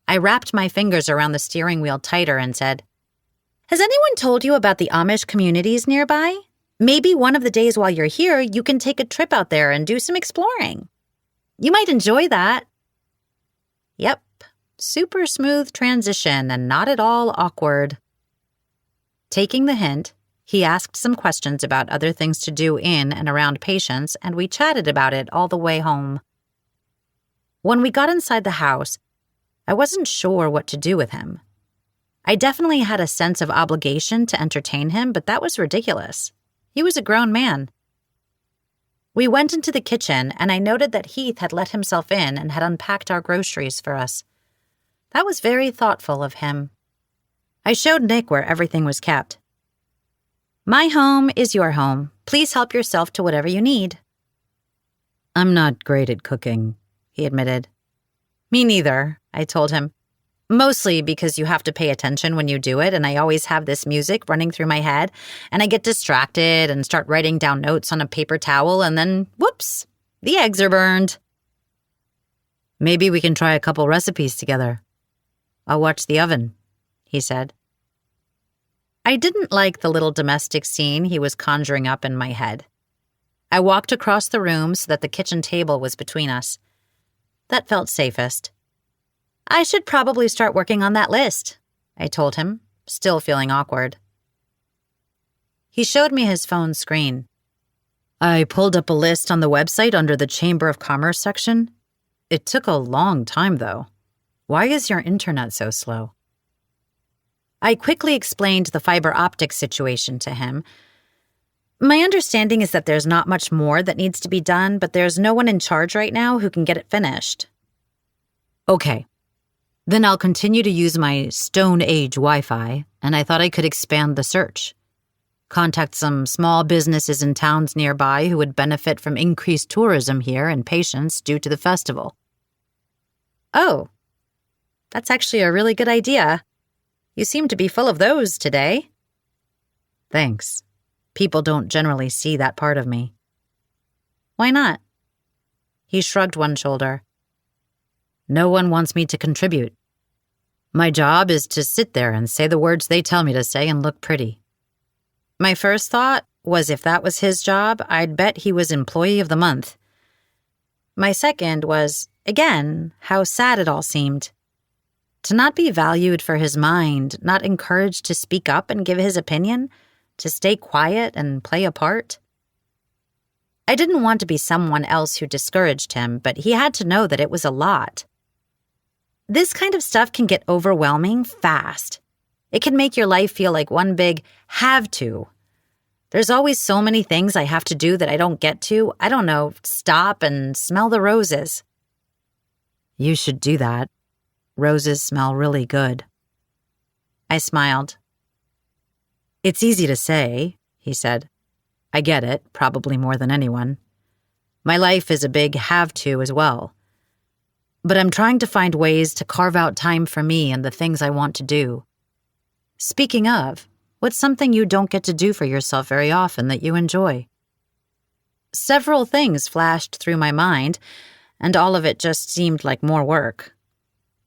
I wrapped my fingers around the steering wheel tighter and said, Has anyone told you about the Amish communities nearby? Maybe one of the days while you're here, you can take a trip out there and do some exploring. You might enjoy that. Yep, super smooth transition and not at all awkward. Taking the hint, he asked some questions about other things to do in and around patients, and we chatted about it all the way home. When we got inside the house, I wasn't sure what to do with him. I definitely had a sense of obligation to entertain him, but that was ridiculous. He was a grown man. We went into the kitchen, and I noted that Heath had let himself in and had unpacked our groceries for us. That was very thoughtful of him. I showed Nick where everything was kept. My home is your home. Please help yourself to whatever you need. I'm not great at cooking, he admitted. Me neither, I told him. Mostly because you have to pay attention when you do it, and I always have this music running through my head, and I get distracted and start writing down notes on a paper towel, and then, whoops, the eggs are burned. Maybe we can try a couple recipes together. I'll watch the oven, he said. I didn't like the little domestic scene he was conjuring up in my head. I walked across the room so that the kitchen table was between us. That felt safest. I should probably start working on that list, I told him, still feeling awkward. He showed me his phone screen. I pulled up a list on the website under the Chamber of Commerce section. It took a long time, though. Why is your internet so slow? I quickly explained the fiber optic situation to him. My understanding is that there's not much more that needs to be done, but there's no one in charge right now who can get it finished. Okay. Then I'll continue to use my Stone Age Wi-Fi, and I thought I could expand the search. Contact some small businesses in towns nearby who would benefit from increased tourism here and patients due to the festival. Oh, that's actually a really good idea. You seem to be full of those today. Thanks. People don't generally see that part of me. Why not? He shrugged one shoulder. No one wants me to contribute. My job is to sit there and say the words they tell me to say and look pretty. My first thought was if that was his job, I'd bet he was Employee of the Month. My second was, again, how sad it all seemed. To not be valued for his mind, not encouraged to speak up and give his opinion, to stay quiet and play a part. I didn't want to be someone else who discouraged him, but he had to know that it was a lot. This kind of stuff can get overwhelming fast. It can make your life feel like one big have to. There's always so many things I have to do that I don't get to. I don't know, stop and smell the roses. You should do that. Roses smell really good. I smiled. It's easy to say, he said. I get it, probably more than anyone. My life is a big have to as well. But I'm trying to find ways to carve out time for me and the things I want to do. Speaking of, what's something you don't get to do for yourself very often that you enjoy? Several things flashed through my mind, and all of it just seemed like more work.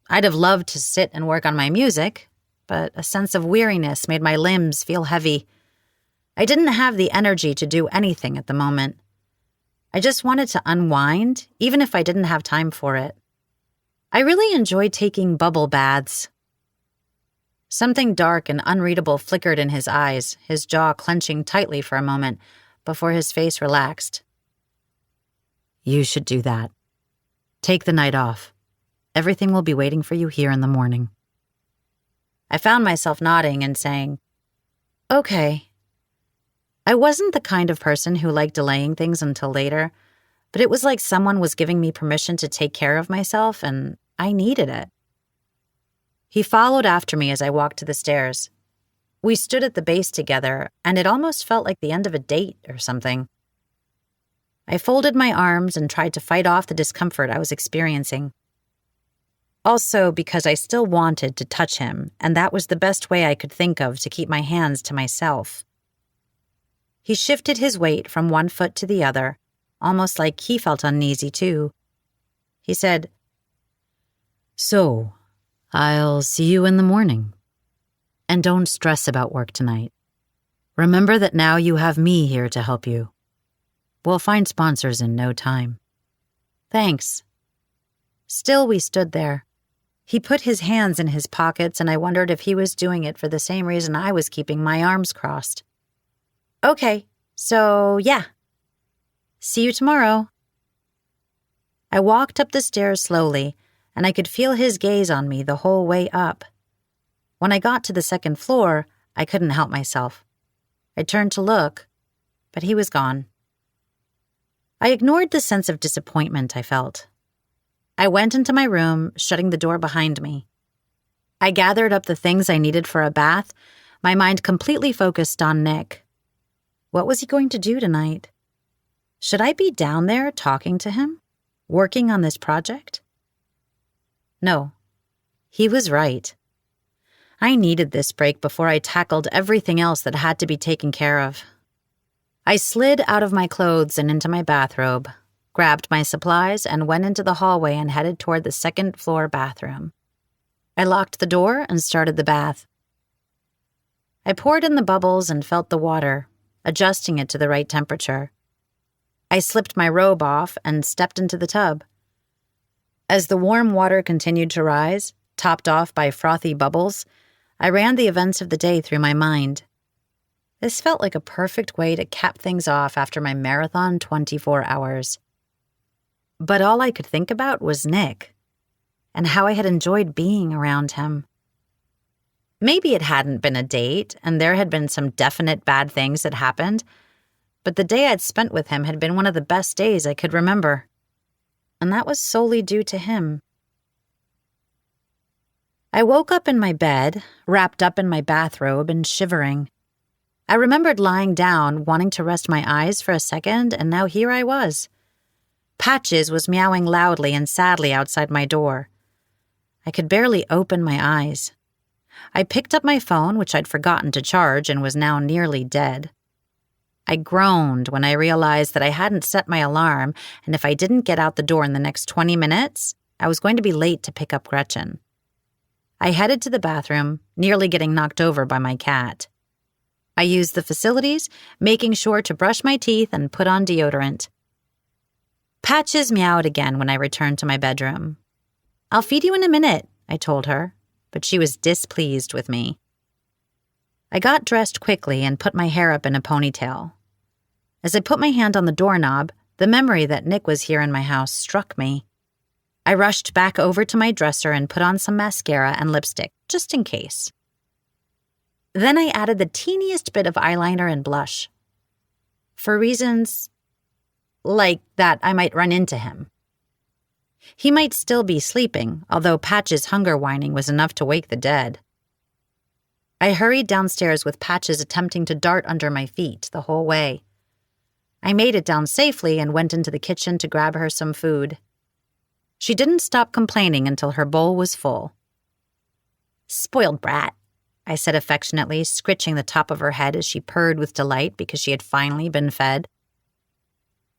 I'd have loved to sit and work on my music, but a sense of weariness made my limbs feel heavy. I didn't have the energy to do anything at the moment. I just wanted to unwind, even if I didn't have time for it. I really enjoyed taking bubble baths. Something dark and unreadable flickered in his eyes, his jaw clenching tightly for a moment before his face relaxed. You should do that. Take the night off. Everything will be waiting for you here in the morning. I found myself nodding and saying, okay. I wasn't the kind of person who liked delaying things until later, but it was like someone was giving me permission to take care of myself, and I needed it. He followed after me as I walked to the stairs. We stood at the base together, and it almost felt like the end of a date or something. I folded my arms and tried to fight off the discomfort I was experiencing. Also because I still wanted to touch him, and that was the best way I could think of to keep my hands to myself. He shifted his weight from one foot to the other, almost like he felt uneasy too. He said, So, I'll see you in the morning. And don't stress about work tonight. Remember that now you have me here to help you. We'll find sponsors in no time. Thanks. Still, we stood there. He put his hands in his pockets, and I wondered if he was doing it for the same reason I was keeping my arms crossed. Okay, so yeah. See you tomorrow. I walked up the stairs slowly, and I could feel his gaze on me the whole way up. When I got to the second floor, I couldn't help myself. I turned to look, but he was gone. I ignored the sense of disappointment I felt. I went into my room, shutting the door behind me. I gathered up the things I needed for a bath, my mind completely focused on Nick. What was he going to do tonight? Should I be down there talking to him, working on this project? No, he was right. I needed this break before I tackled everything else that had to be taken care of. I slid out of my clothes and into my bathrobe, grabbed my supplies, and went into the hallway and headed toward the second-floor bathroom. I locked the door and started the bath. I poured in the bubbles and felt the water, adjusting it to the right temperature. I slipped my robe off and stepped into the tub. As the warm water continued to rise, topped off by frothy bubbles, I ran the events of the day through my mind. This felt like a perfect way to cap things off after my marathon 24 hours. But all I could think about was Nick, and how I had enjoyed being around him. Maybe it hadn't been a date, and there had been some definite bad things that happened, but the day I'd spent with him had been one of the best days I could remember. And that was solely due to him. I woke up in my bed, wrapped up in my bathrobe and shivering. I remembered lying down, wanting to rest my eyes for a second, and now here I was. Patches was meowing loudly and sadly outside my door. I could barely open my eyes. I picked up my phone, which I'd forgotten to charge and was now nearly dead. I groaned when I realized that I hadn't set my alarm, and if I didn't get out the door in the next 20 minutes, I was going to be late to pick up Gretchen. I headed to the bathroom, nearly getting knocked over by my cat. I used the facilities, making sure to brush my teeth and put on deodorant. Patches meowed again when I returned to my bedroom. "I'll feed you in a minute," I told her, but she was displeased with me. I got dressed quickly and put my hair up in a ponytail. As I put my hand on the doorknob, the memory that Nick was here in my house struck me. I rushed back over to my dresser and put on some mascara and lipstick, just in case. Then I added the teeniest bit of eyeliner and blush. For reasons like that I might run into him. He might still be sleeping, although Patch's hunger whining was enough to wake the dead. I hurried downstairs with Patches attempting to dart under my feet the whole way. I made it down safely and went into the kitchen to grab her some food. She didn't stop complaining until her bowl was full. "Spoiled brat," I said affectionately, scritching the top of her head as she purred with delight because she had finally been fed.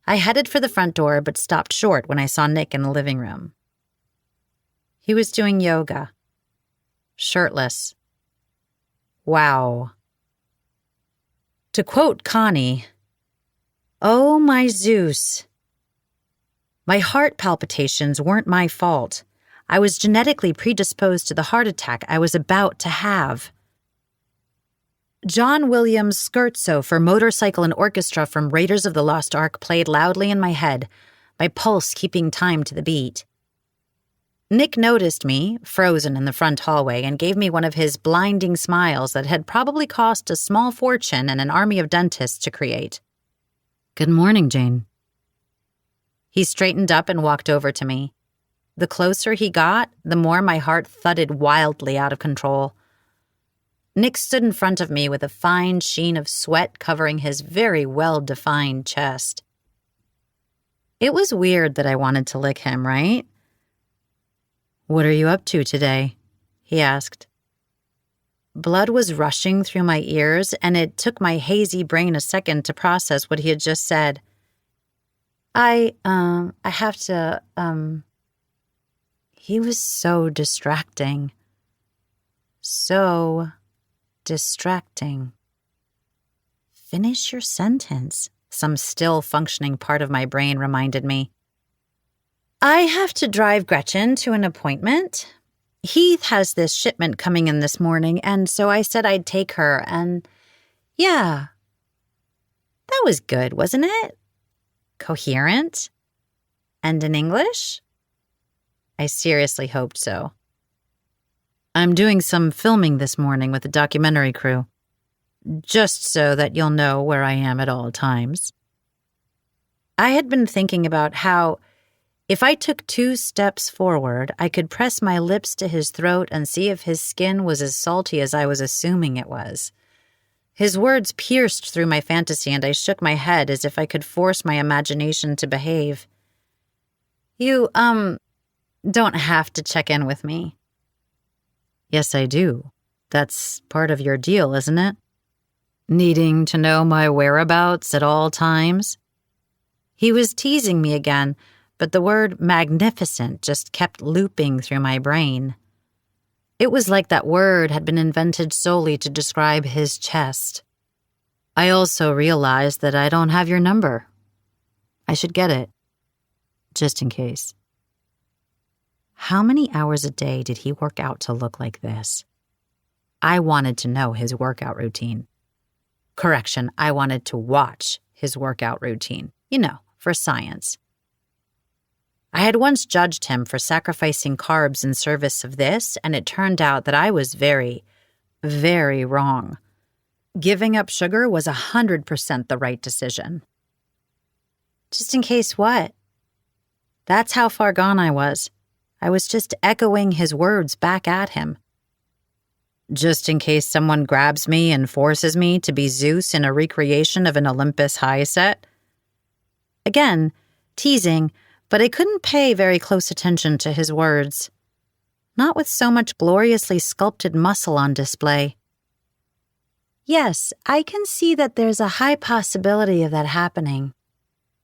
I headed for the front door but stopped short when I saw Nick in the living room. He was doing yoga. Shirtless. Wow. To quote Connie, "Oh, my Zeus. My heart palpitations weren't my fault. I was genetically predisposed to the heart attack I was about to have." John Williams' Scherzo for motorcycle and orchestra from Raiders of the Lost Ark played loudly in my head, my pulse keeping time to the beat. Nick noticed me, frozen in the front hallway, and gave me one of his blinding smiles that had probably cost a small fortune and an army of dentists to create. "Good morning, Jane." He straightened up and walked over to me. The closer he got, the more my heart thudded wildly out of control. Nick stood in front of me with a fine sheen of sweat covering his very well-defined chest. It was weird that I wanted to lick him, right? "What are you up to today?" he asked. Blood was rushing through my ears, and it took my hazy brain a second to process what he had just said. I have to, He was so distracting. So distracting. Finish your sentence, some still functioning part of my brain reminded me. I have to drive Gretchen to an appointment. Heath has this shipment coming in this morning, and so I said I'd take her, and yeah. That was good, wasn't it? Coherent? And in English? I seriously hoped so. I'm doing some filming this morning with a documentary crew, just so that you'll know where I am at all times. I had been thinking about how, if I took 2 steps forward, I could press my lips to his throat and see if his skin was as salty as I was assuming it was. His words pierced through my fantasy, and I shook my head as if I could force my imagination to behave. You, don't have to check in with me. Yes, I do. That's part of your deal, isn't it? Needing to know my whereabouts at all times? He was teasing me again, but the word magnificent just kept looping through my brain. It was like that word had been invented solely to describe his chest. I also realized that I don't have your number. I should get it, just in case. How many hours a day did he work out to look like this? I wanted to know his workout routine. Correction, I wanted to watch his workout routine, for science. I had once judged him for sacrificing carbs in service of this, and it turned out that I was very, very wrong. Giving up sugar was 100% the right decision. Just in case what? That's how far gone I was. I was just echoing his words back at him. Just in case someone grabs me and forces me to be Zeus in a recreation of an Olympus high set. Again, teasing, but I couldn't pay very close attention to his words. Not with so much gloriously sculpted muscle on display. Yes, I can see that there's a high possibility of that happening.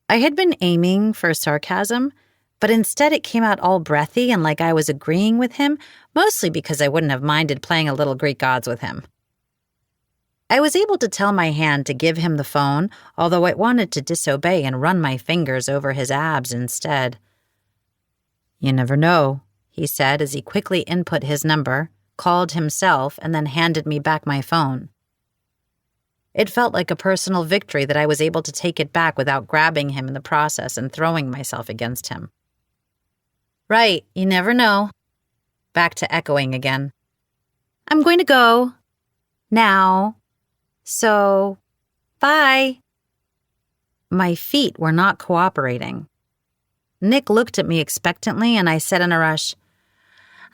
I had been aiming for sarcasm, but instead it came out all breathy and like I was agreeing with him, mostly because I wouldn't have minded playing a little Greek gods with him. I was able to tell my hand to give him the phone, although I wanted to disobey and run my fingers over his abs instead. You never know, he said as he quickly input his number, called himself, and then handed me back my phone. It felt like a personal victory that I was able to take it back without grabbing him in the process and throwing myself against him. Right, you never know. Back to echoing again. I'm going to go. Now. So, bye. My feet were not cooperating. Nick looked at me expectantly, and I said in a rush,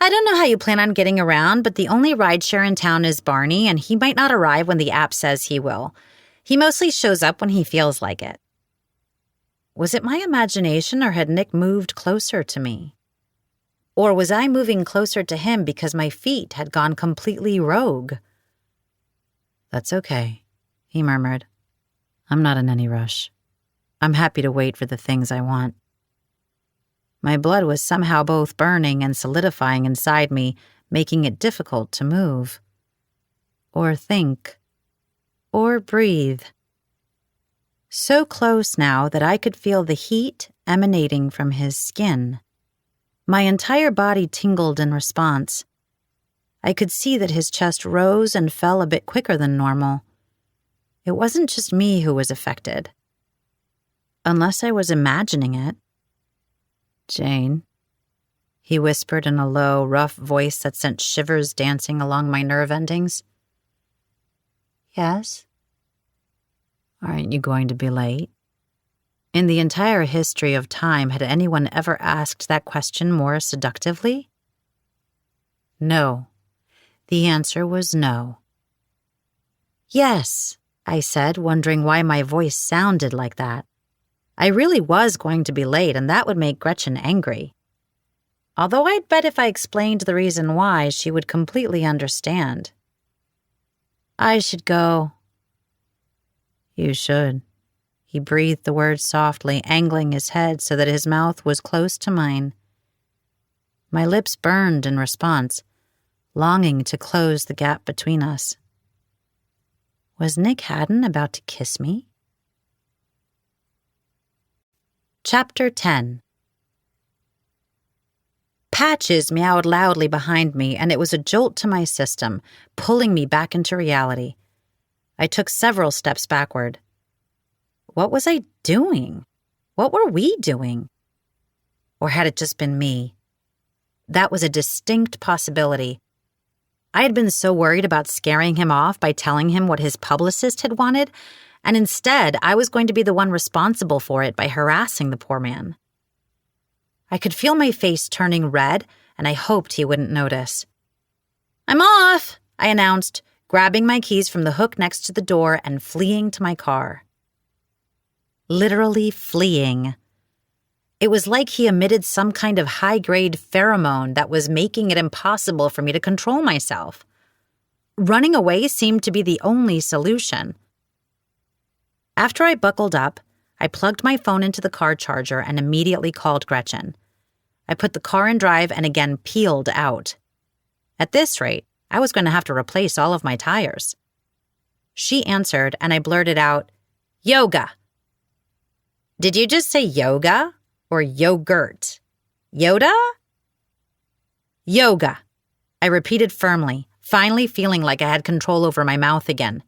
I don't know how you plan on getting around, but the only rideshare in town is Barney, and he might not arrive when the app says he will. He mostly shows up when he feels like it. Was it my imagination, or had Nick moved closer to me? Or was I moving closer to him because my feet had gone completely rogue? That's okay, he murmured. I'm not in any rush. I'm happy to wait for the things I want. My blood was somehow both burning and solidifying inside me, making it difficult to move. Or think. Or breathe. So close now that I could feel the heat emanating from his skin. My entire body tingled in response. I could see that his chest rose and fell a bit quicker than normal. It wasn't just me who was affected. Unless I was imagining it. Jane, he whispered in a low, rough voice that sent shivers dancing along my nerve endings. Yes? Aren't you going to be late? In the entire history of time, had anyone ever asked that question more seductively? No. The answer was no. Yes, I said, wondering why my voice sounded like that. I really was going to be late, and that would make Gretchen angry. Although I'd bet if I explained the reason why, she would completely understand. I should go. You should. He breathed the words softly, angling his head so that his mouth was close to mine. My lips burned in response, longing to close the gap between us. Was Nick Haddon about to kiss me? Chapter 10. Patches meowed loudly behind me, and it was a jolt to my system, pulling me back into reality. I took several steps backward. What was I doing? What were we doing? Or had it just been me? That was a distinct possibility. I had been so worried about scaring him off by telling him what his publicist had wanted, and instead I was going to be the one responsible for it by harassing the poor man. I could feel my face turning red, and I hoped he wouldn't notice. "I'm off," I announced, grabbing my keys from the hook next to the door and fleeing to my car. Literally fleeing. It was like he emitted some kind of high-grade pheromone that was making it impossible for me to control myself. Running away seemed to be the only solution. After I buckled up, I plugged my phone into the car charger and immediately called Gretchen. I put the car in drive and again peeled out. At this rate, I was going to have to replace all of my tires. She answered, and I blurted out, "Yoga." "Did you just say yoga or yogurt? Yoda?" "Yoga," I repeated firmly, finally feeling like I had control over my mouth again.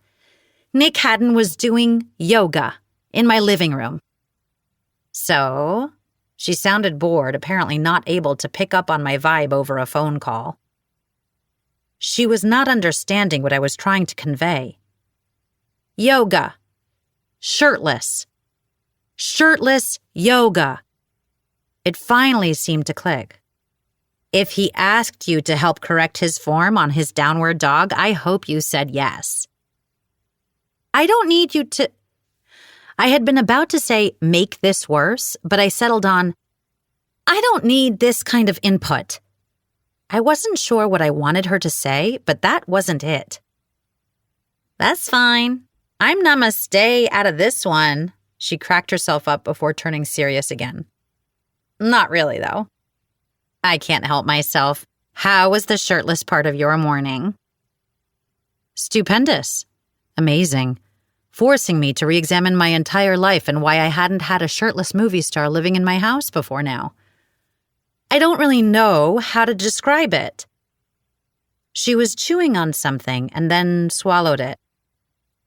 Nick Haddon was doing yoga in my living room. "So?" She sounded bored, apparently not able to pick up on my vibe over a phone call. She was not understanding what I was trying to convey. Yoga. Shirtless. Shirtless yoga. It finally seemed to click. If he asked you to help correct his form on his downward dog, I hope you said yes. "I don't need you to..." I had been about to say, "make this worse," but I settled on, "I don't need this kind of input." I wasn't sure what I wanted her to say, but that wasn't it. "That's fine. I'm namaste out of this one." She cracked herself up before turning serious again. "Not really, though." "I can't help myself. How was the shirtless part of your morning?" "Stupendous. Amazing. Forcing me to re-examine my entire life and why I hadn't had a shirtless movie star living in my house before now. I don't really know how to describe it." She was chewing on something and then swallowed it.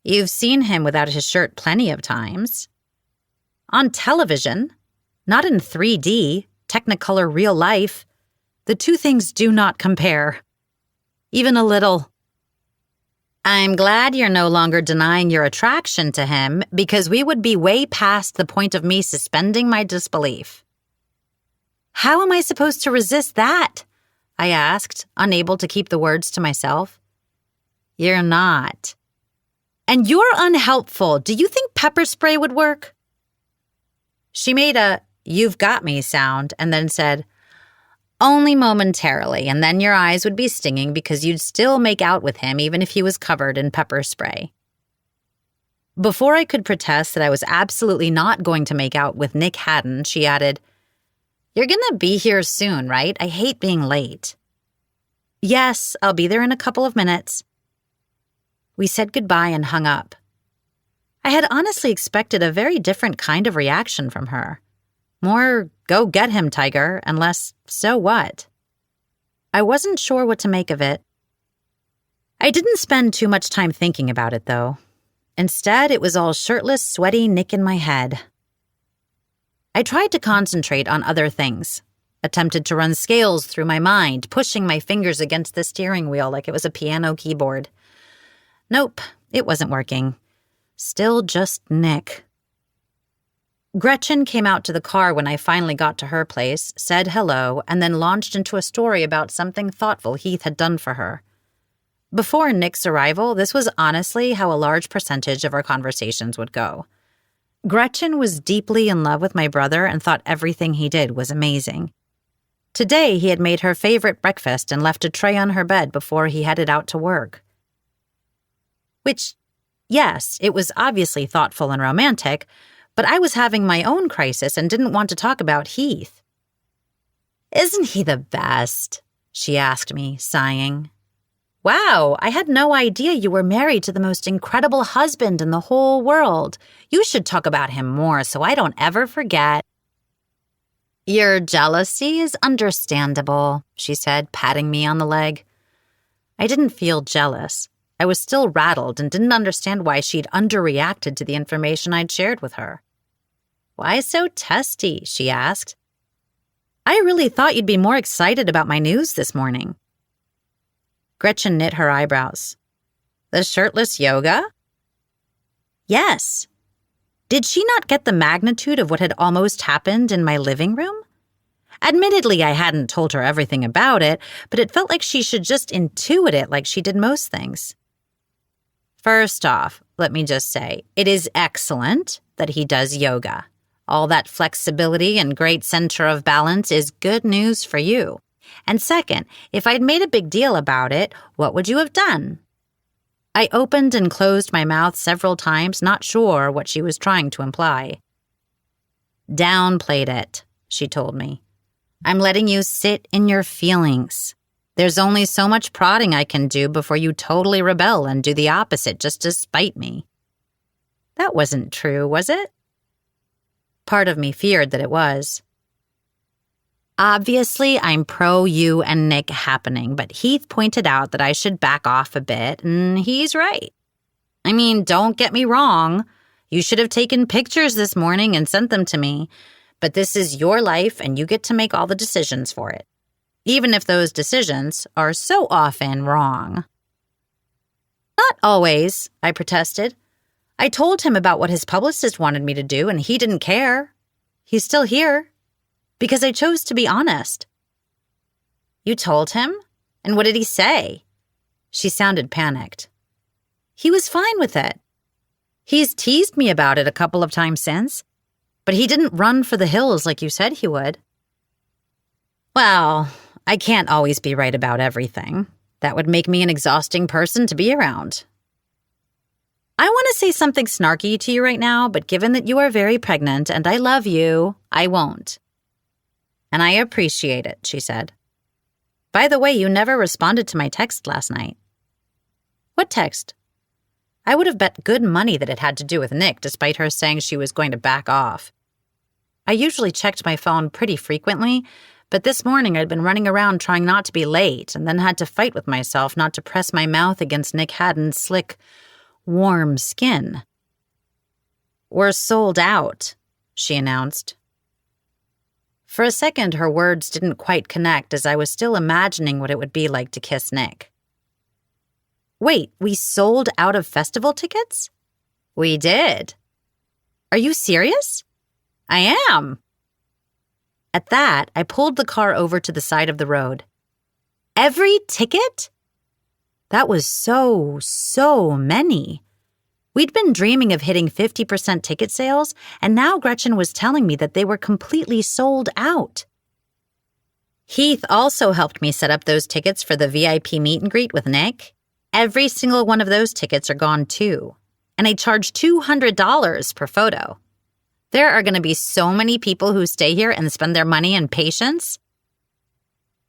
"You've seen him without his shirt plenty of times." "On television. Not in 3D, Technicolor real life. The two things do not compare. Even a little." "I'm glad you're no longer denying your attraction to him, because we would be way past the point of me suspending my disbelief." "How am I supposed to resist that?" I asked, unable to keep the words to myself. "You're not." "And you're unhelpful. Do you think pepper spray would work?" She made a "you've got me" sound and then said, "Only momentarily, and then your eyes would be stinging because you'd still make out with him even if he was covered in pepper spray." Before I could protest that I was absolutely not going to make out with Nick Haddon, she added, "You're gonna be here soon, right? I hate being late." "Yes, I'll be there in a couple of minutes." We said goodbye and hung up. I had honestly expected a very different kind of reaction from her. More, "go get him, tiger," and less, "so what?" I wasn't sure what to make of it. I didn't spend too much time thinking about it, though. Instead, it was all shirtless, sweaty Nick in my head. I tried to concentrate on other things, attempted to run scales through my mind, pushing my fingers against the steering wheel like it was a piano keyboard. Nope, it wasn't working. Still just Nick. Gretchen came out to the car when I finally got to her place, said hello, and then launched into a story about something thoughtful Heath had done for her. Before Nick's arrival, this was honestly how a large percentage of our conversations would go. Gretchen was deeply in love with my brother and thought everything he did was amazing. Today, he had made her favorite breakfast and left a tray on her bed before he headed out to work. Which, yes, it was obviously thoughtful and romantic, but I was having my own crisis and didn't want to talk about Heath. "Isn't he the best?" she asked me, sighing. Wow, I had no idea you were married to the most incredible husband in the whole world. You should talk about him more so I don't ever forget. Your jealousy is understandable, she said, patting me on the leg. I didn't feel jealous. I was still rattled and didn't understand why she'd underreacted to the information I'd shared with her. Why so testy? She asked. I really thought you'd be more excited about my news this morning. Gretchen knit her eyebrows. The shirtless yoga? Yes. Did she not get the magnitude of what had almost happened in my living room? Admittedly, I hadn't told her everything about it, but it felt like she should just intuit it like she did most things. First off, let me just say, it is excellent that he does yoga. All that flexibility and great center of balance is good news for you. And second, if I'd made a big deal about it, what would you have done? I opened and closed my mouth several times, not sure what she was trying to imply. Downplayed it, she told me. I'm letting you sit in your feelings. There's only so much prodding I can do before you totally rebel and do the opposite just to spite me. That wasn't true, was it? Part of me feared that it was. Obviously, I'm pro you and Nick happening, but Heath pointed out that I should back off a bit, and he's right. I mean, don't get me wrong. You should have taken pictures this morning and sent them to me, but this is your life and you get to make all the decisions for it, even if those decisions are so often wrong. Not always, I protested. I told him about what his publicist wanted me to do, and he didn't care. He's still here. Because I chose to be honest. You told him? And what did he say? She sounded panicked. He was fine with it. He's teased me about it a couple of times since, but he didn't run for the hills like you said he would. Well, I can't always be right about everything. That would make me an exhausting person to be around. I want to say something snarky to you right now, but given that you are very pregnant and I love you, I won't. And I appreciate it, she said. By the way, you never responded to my text last night. What text? I would have bet good money that it had to do with Nick, despite her saying she was going to back off. I usually checked my phone pretty frequently, but this morning I'd been running around trying not to be late and then had to fight with myself not to press my mouth against Nick Haddon's slick, warm skin. We're sold out, she announced. For a second, her words didn't quite connect as I was still imagining what it would be like to kiss Nick. Wait, we sold out of festival tickets? We did. Are you serious? I am. At that, I pulled the car over to the side of the road. Every ticket? That was so many. We'd been dreaming of hitting 50% ticket sales, and now Gretchen was telling me that they were completely sold out. Heath also helped me set up those tickets for the VIP meet and greet with Nick. Every single one of those tickets are gone too, and I charge $200 per photo. There are going to be so many people who stay here and spend their money in patience.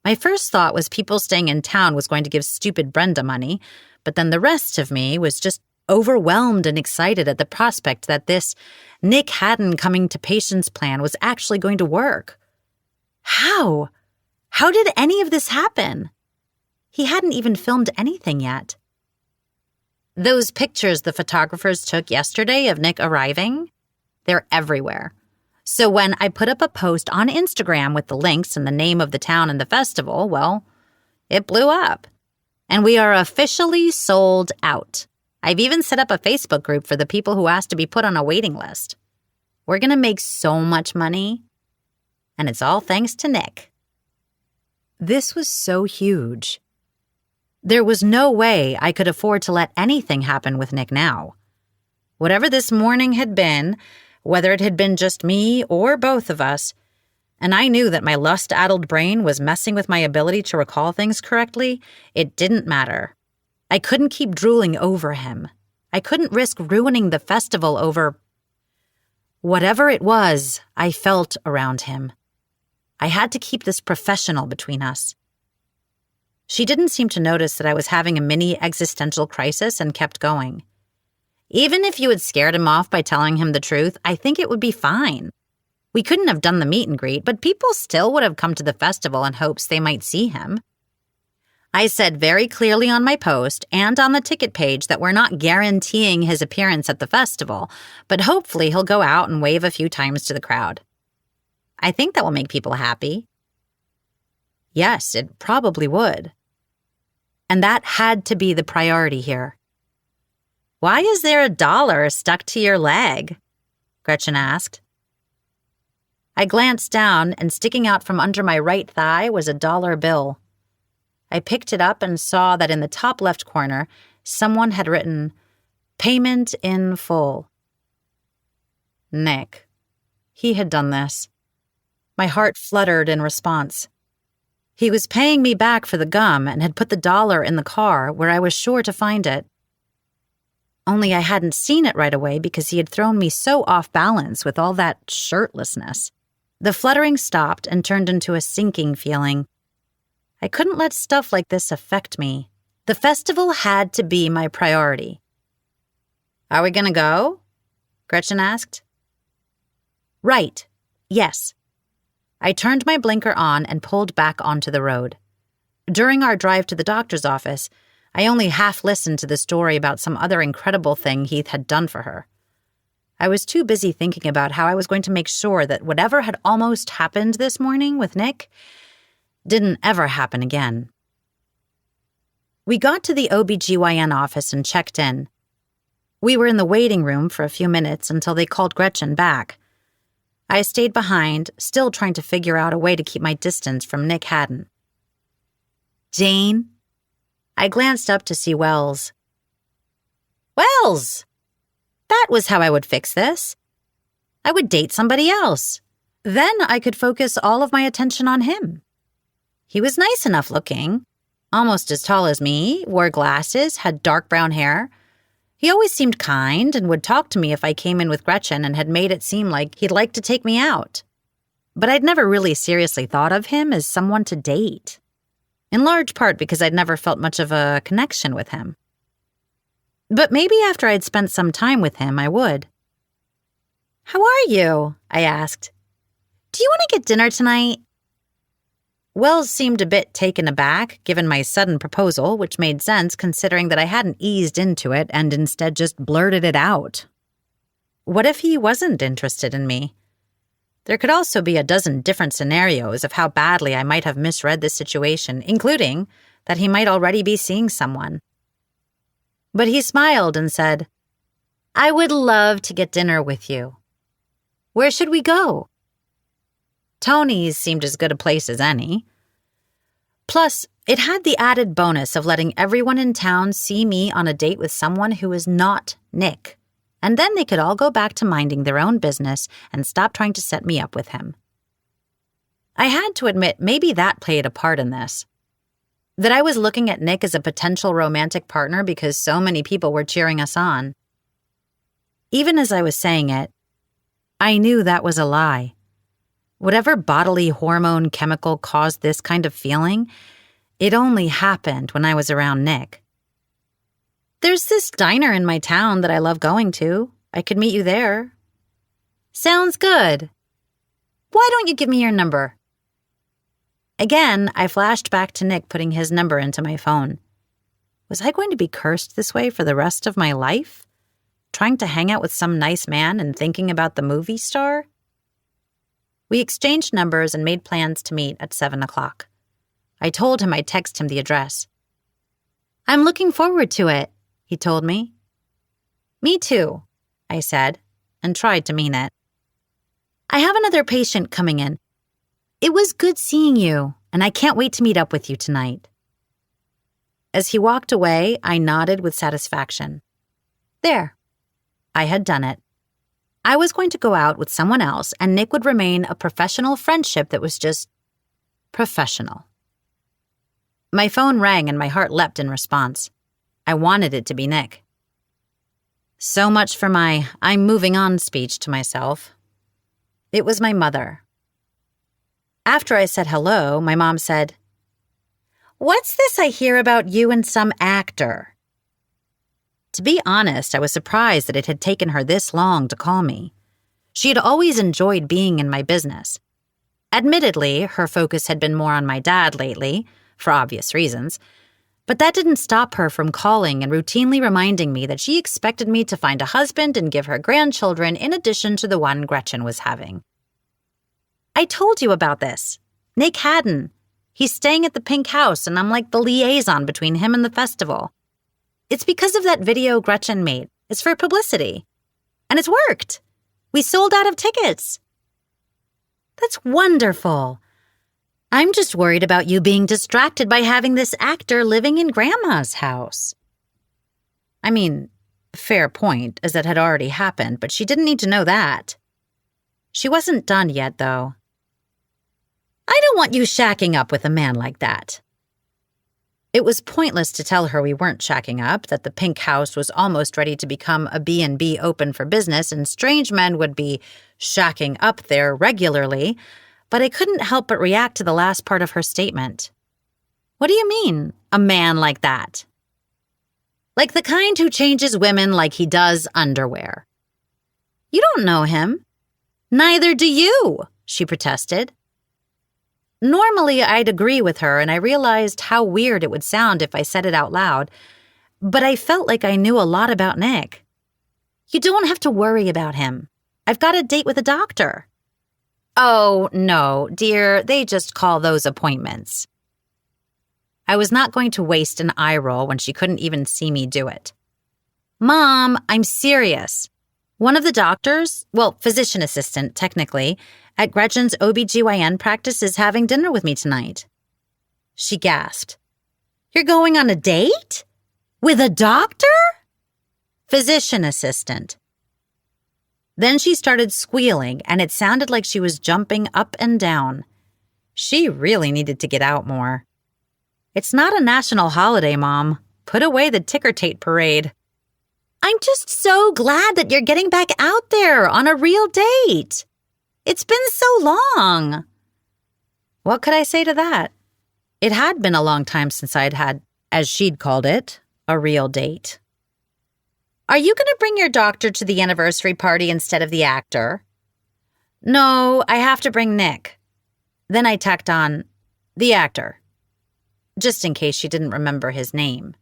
My first thought was people staying in town was going to give stupid Brenda money, but then the rest of me was just overwhelmed and excited at the prospect that this Nick Haddon coming to patients plan was actually going to work. How? How did any of this happen? He hadn't even filmed anything yet. Those pictures the photographers took yesterday of Nick arriving, they're everywhere. So when I put up a post on Instagram with the links and the name of the town and the festival, well, it blew up. And we are officially sold out. I've even set up a Facebook group for the people who asked to be put on a waiting list. We're going to make so much money, and it's all thanks to Nick. This was so huge. There was no way I could afford to let anything happen with Nick now. Whatever this morning had been, whether it had been just me or both of us, and I knew that my lust-addled brain was messing with my ability to recall things correctly, it didn't matter. I couldn't keep drooling over him. I couldn't risk ruining the festival over whatever it was I felt around him. I had to keep this professional between us. She didn't seem to notice that I was having a mini existential crisis and kept going. Even if you had scared him off by telling him the truth, I think it would be fine. We couldn't have done the meet and greet, but people still would have come to the festival in hopes they might see him. I said very clearly on my post and on the ticket page that we're not guaranteeing his appearance at the festival, but hopefully he'll go out and wave a few times to the crowd. I think that will make people happy. Yes, it probably would. And that had to be the priority here. "Why is there $1 stuck to your leg?" Gretchen asked. I glanced down, and sticking out from under my right thigh was a $1 bill. I picked it up and saw that in the top left corner, someone had written, "Payment in full." Nick. He had done this. My heart fluttered in response. He was paying me back for the gum and had put the $1 in the car where I was sure to find it. Only I hadn't seen it right away because he had thrown me so off balance with all that shirtlessness. The fluttering stopped and turned into a sinking feeling. I couldn't let stuff like this affect me. The festival had to be my priority. "Are we gonna go?" Gretchen asked. Right. Yes. I turned my blinker on and pulled back onto the road. During our drive to the doctor's office, I only half listened to the story about some other incredible thing Heath had done for her. I was too busy thinking about how I was going to make sure that whatever had almost happened this morning with Nick didn't ever happen again. We got to the OBGYN office and checked in. We were in the waiting room for a few minutes until they called Gretchen back. I stayed behind, still trying to figure out a way to keep my distance from Nick Haddon. "Jane?" I glanced up to see Wells. "Wells! That was how I would fix this. I would date somebody else. Then I could focus all of my attention on him. He was nice enough looking, almost as tall as me, wore glasses, had dark brown hair. He always seemed kind and would talk to me if I came in with Gretchen and had made it seem like he'd like to take me out. But I'd never really seriously thought of him as someone to date, in large part because I'd never felt much of a connection with him. But maybe after I'd spent some time with him, I would. "How are you?" I asked. "Do you want to get dinner tonight?" Wells seemed a bit taken aback, given my sudden proposal, which made sense considering that I hadn't eased into it and instead just blurted it out. What if he wasn't interested in me? There could also be a dozen different scenarios of how badly I might have misread the situation, including that he might already be seeing someone. But he smiled and said, "I would love to get dinner with you. Where should we go?" Tony's seemed as good a place as any. Plus, it had the added bonus of letting everyone in town see me on a date with someone who was not Nick, and then they could all go back to minding their own business and stop trying to set me up with him. I had to admit maybe that played a part in this. That I was looking at Nick as a potential romantic partner because so many people were cheering us on. Even as I was saying it, I knew that was a lie. Whatever bodily hormone chemical caused this kind of feeling, it only happened when I was around Nick. "There's this diner in my town that I love going to. I could meet you there." "Sounds good. Why don't you give me your number?" Again, I flashed back to Nick putting his number into my phone. Was I going to be cursed this way for the rest of my life? Trying to hang out with some nice man and thinking about the movie star? We exchanged numbers and made plans to meet at 7 o'clock. I told him I'd text him the address. "I'm looking forward to it," he told me. "Me too," I said, and tried to mean it. "I have another patient coming in. It was good seeing you, and I can't wait to meet up with you tonight." As he walked away, I nodded with satisfaction. There. I had done it. I was going to go out with someone else, and Nick would remain a professional friendship that was just professional. My phone rang and my heart leapt in response. I wanted it to be Nick. So much for my "I'm moving on" speech to myself. It was my mother. After I said hello, my mom said, What's this I hear about you and some actor? To be honest, I was surprised that it had taken her this long to call me. She had always enjoyed being in my business. Admittedly, her focus had been more on my dad lately, for obvious reasons, but that didn't stop her from calling and routinely reminding me that she expected me to find a husband and give her grandchildren in addition to the one Gretchen was having. I told you about this. Nick Haddon. He's staying at the Pink House, and I'm like the liaison between him and the festival. It's because of that video Gretchen made. It's for publicity. And it's worked. We sold out of tickets. That's wonderful. I'm just worried about you being distracted by having this actor living in Grandma's house. I mean, fair point, as that had already happened, but she didn't need to know that. She wasn't done yet, though. I don't want you shacking up with a man like that. It was pointless to tell her we weren't shacking up, that the Pink House was almost ready to become a B&B open for business and strange men would be shacking up there regularly, but I couldn't help but react to the last part of her statement. What do you mean, a man like that? Like the kind who changes women like he does underwear. You don't know him. Neither do you, she protested. Normally, I'd agree with her, and I realized how weird it would sound if I said it out loud, but I felt like I knew a lot about Nick. You don't have to worry about him. I've got a date with a doctor. Oh, no, dear, they just call those appointments. I was not going to waste an eye roll when she couldn't even see me do it. Mom, I'm serious. One of the doctors, well, physician assistant, technically, at Gretchen's OBGYN practice is having dinner with me tonight. She gasped. You're going on a date? With a doctor? Physician assistant. Then she started squealing, and it sounded like she was jumping up and down. She really needed to get out more. It's not a national holiday, Mom. Put away the ticker-tape parade. I'm just so glad that you're getting back out there on a real date. It's been so long. What could I say to that? It had been a long time since I'd had, as she'd called it, a real date. Are you going to bring your doctor to the anniversary party instead of the actor? No, I have to bring Nick. Then I tacked on, the actor, just in case she didn't remember his name.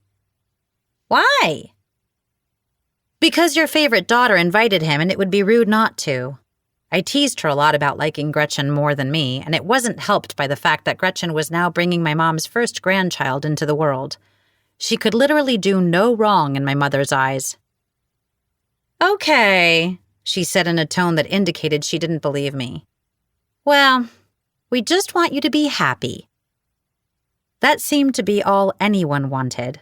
Why? Because your favorite daughter invited him and it would be rude not to. I teased her a lot about liking Gretchen more than me, and it wasn't helped by the fact that Gretchen was now bringing my mom's first grandchild into the world. She could literally do no wrong in my mother's eyes. Okay, she said in a tone that indicated she didn't believe me. Well, we just want you to be happy. That seemed to be all anyone wanted,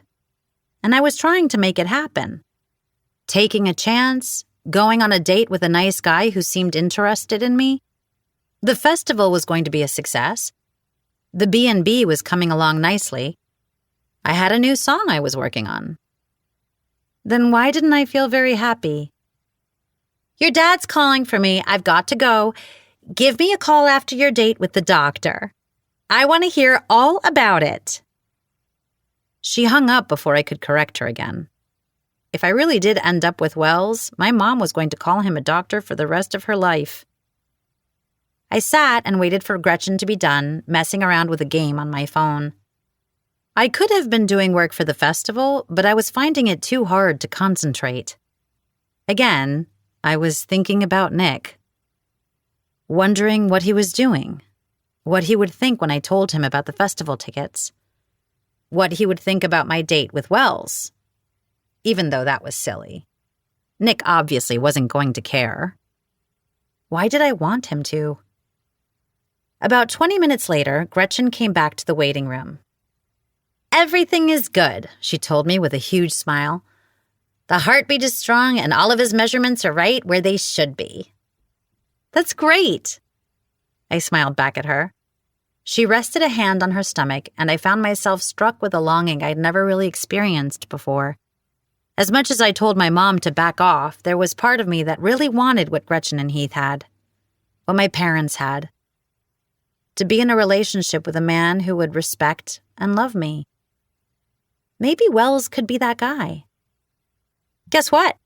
and I was trying to make it happen. Taking a chance, going on a date with a nice guy who seemed interested in me. The festival was going to be a success. The B&B was coming along nicely. I had a new song I was working on. Then why didn't I feel very happy? Your dad's calling for me. I've got to go. Give me a call after your date with the doctor. I want to hear all about it. She hung up before I could correct her again. If I really did end up with Wells, my mom was going to call him a doctor for the rest of her life. I sat and waited for Gretchen to be done, messing around with a game on my phone. I could have been doing work for the festival, but I was finding it too hard to concentrate. Again, I was thinking about Nick. Wondering what he was doing. What he would think when I told him about the festival tickets. What he would think about my date with Wells. Even though that was silly. Nick obviously wasn't going to care. Why did I want him to? About 20 minutes later, Gretchen came back to the waiting room. Everything is good, she told me with a huge smile. The heartbeat is strong and all of his measurements are right where they should be. That's great. I smiled back at her. She rested a hand on her stomach, and I found myself struck with a longing I'd never really experienced before. As much as I told my mom to back off, there was part of me that really wanted what Gretchen and Heath had. What my parents had. to be in a relationship with a man who would respect and love me. Maybe Wells could be that guy. Guess what?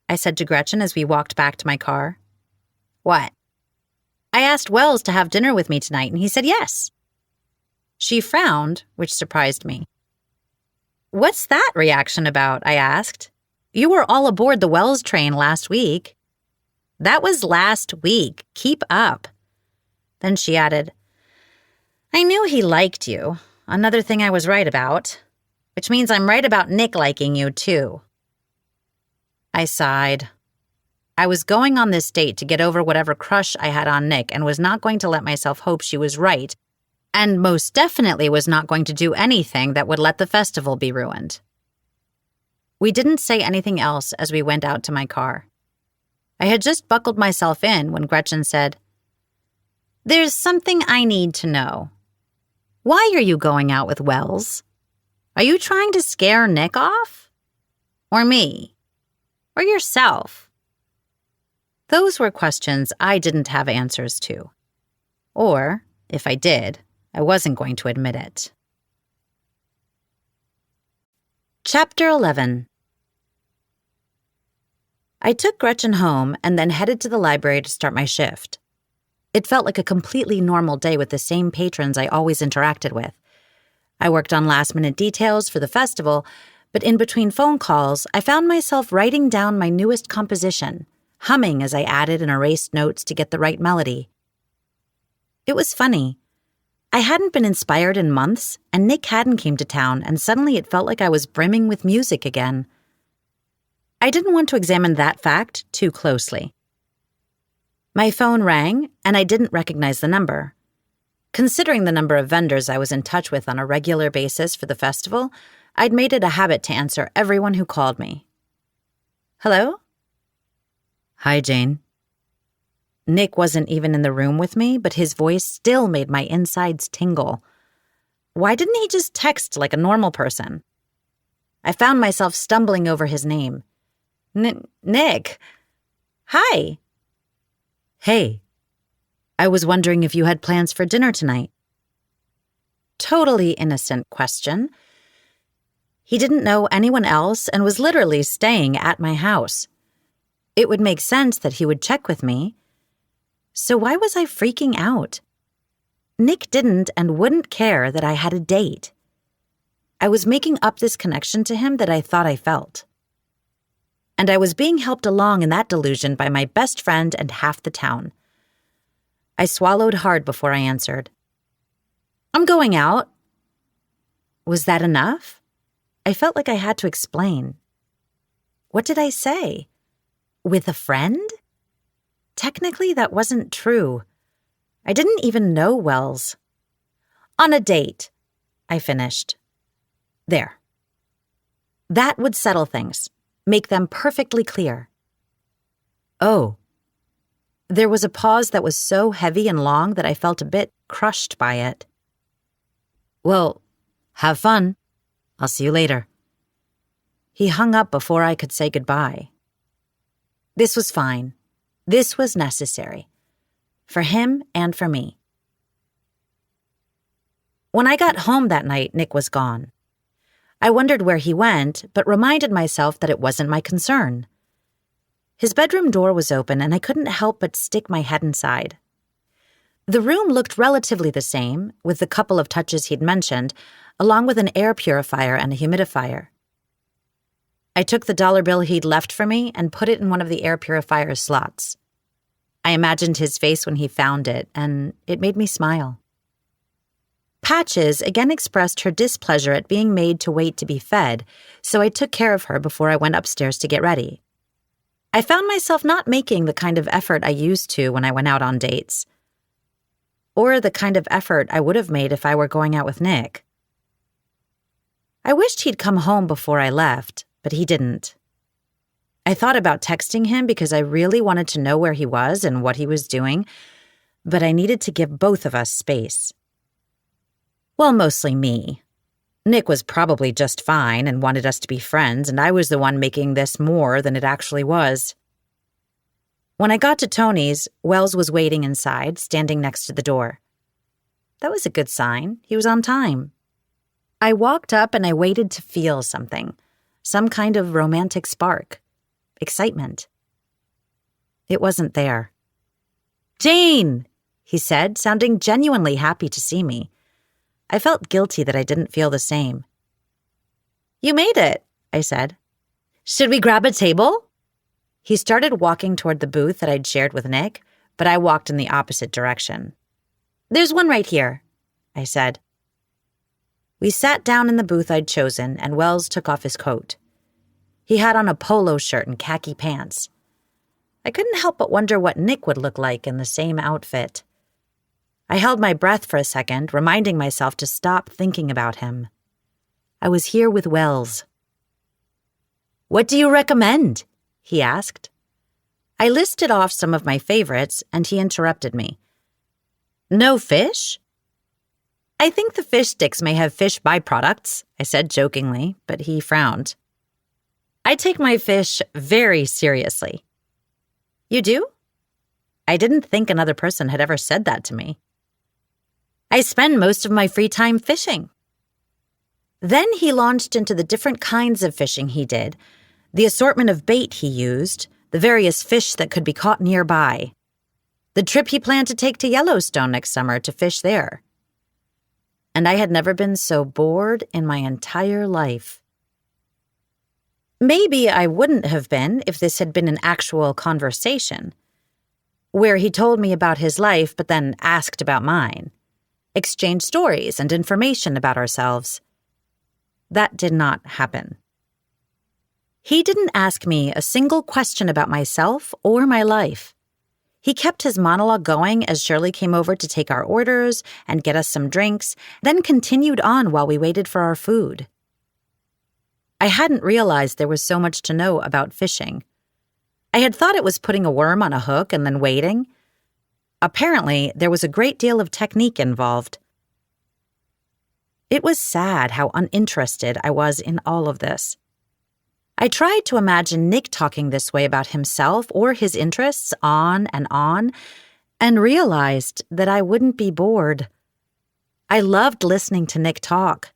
I said to Gretchen as we walked back to my car. What? I asked Wells to have dinner with me tonight, and he said yes. She frowned, which surprised me. What's that reaction about? I asked. You were all aboard the Wells train last week. That was last week. Keep up. Then she added, I knew he liked you. Another thing I was right about. Which means I'm right about Nick liking you, too. I sighed. I was going on this date to get over whatever crush I had on Nick and was not going to let myself hope she was right, and most definitely was not going to do anything that would let the festival be ruined. We didn't say anything else as we went out to my car. I had just buckled myself in when Gretchen said, There's something I need to know. Why are you going out with Wells? Are you trying to scare Nick off? Or me? Or yourself? Those were questions I didn't have answers to. Or, if I did, I wasn't going to admit it. Chapter 11. I took Gretchen home and then headed to the library to start my shift. It felt like a completely normal day with the same patrons I always interacted with. I worked on last-minute details for the festival, but in between phone calls, I found myself writing down my newest composition, humming as I added and erased notes to get the right melody. It was funny. I hadn't been inspired in months, and Nick hadn't came to town, and suddenly it felt like I was brimming with music again. I didn't want to examine that fact too closely. My phone rang, and I didn't recognize the number. Considering the number of vendors I was in touch with on a regular basis for the festival, I'd made it a habit to answer everyone who called me. Hello? Hi, Jane. Nick wasn't even in the room with me, but his voice still made my insides tingle. Why didn't he just text like a normal person? I found myself stumbling over his name. Nick. Hi. Hey. I was wondering if you had plans for dinner tonight. Totally innocent question. He didn't know anyone else and was literally staying at my house. It would make sense that he would check with me. So why was I freaking out? Nick didn't and wouldn't care that I had a date. I was making up this connection to him that I thought I felt. And I was being helped along in that delusion by my best friend and half the town. I swallowed hard before I answered. I'm going out. Was that enough? I felt like I had to explain. What did I say? With a friend? Technically, that wasn't true. I didn't even know Wells. On a date, I finished. There. That would settle things, make them perfectly clear. Oh. There was a pause that was so heavy and long that I felt a bit crushed by it. Well, have fun. I'll see you later. He hung up before I could say goodbye. This was fine. This was necessary. For him and for me. When I got home that night, Nick was gone. I wondered where he went, but reminded myself that it wasn't my concern. His bedroom door was open, and I couldn't help but stick my head inside. The room looked relatively the same, with the couple of touches he'd mentioned, along with an air purifier and a humidifier. I took the dollar bill he'd left for me and put it in one of the air purifier's slots. I imagined his face when he found it, and it made me smile. Patches again expressed her displeasure at being made to wait to be fed, so I took care of her before I went upstairs to get ready. I found myself not making the kind of effort I used to when I went out on dates. Or the kind of effort I would have made if I were going out with Nick. I wished he'd come home before I left, but he didn't. I thought about texting him because I really wanted to know where he was and what he was doing, but I needed to give both of us space. Well, mostly me. Nick was probably just fine and wanted us to be friends, and I was the one making this more than it actually was. When I got to Tony's, Wells was waiting inside, standing next to the door. That was a good sign. He was on time. I walked up and I waited to feel something, some kind of romantic spark, excitement. It wasn't there. "Jane," he said, sounding genuinely happy to see me. I felt guilty that I didn't feel the same. "You made it," I said. "Should we grab a table?" He started walking toward the booth that I'd shared with Nick, but I walked in the opposite direction. "There's one right here," I said. We sat down in the booth I'd chosen, and Wells took off his coat. He had on a polo shirt and khaki pants. I couldn't help but wonder what Nick would look like in the same outfit. I held my breath for a second, reminding myself to stop thinking about him. I was here with Wells. "What do you recommend?" he asked. I listed off some of my favorites, and he interrupted me. "No fish?" "I think the fish sticks may have fish byproducts," I said jokingly, but he frowned. "I take my fish very seriously." "You do?" I didn't think another person had ever said that to me. "I spend most of my free time fishing." Then he launched into the different kinds of fishing he did, the assortment of bait he used, the various fish that could be caught nearby, the trip he planned to take to Yellowstone next summer to fish there. And I had never been so bored in my entire life. Maybe I wouldn't have been if this had been an actual conversation, where he told me about his life but then asked about mine, exchanged stories and information about ourselves. That did not happen. He didn't ask me a single question about myself or my life. He kept his monologue going as Shirley came over to take our orders and get us some drinks, then continued on while we waited for our food. I hadn't realized there was so much to know about fishing. I had thought it was putting a worm on a hook and then waiting. Apparently, there was a great deal of technique involved. It was sad how uninterested I was in all of this. I tried to imagine Nick talking this way about himself or his interests on, and realized that I wouldn't be bored. I loved listening to Nick talk.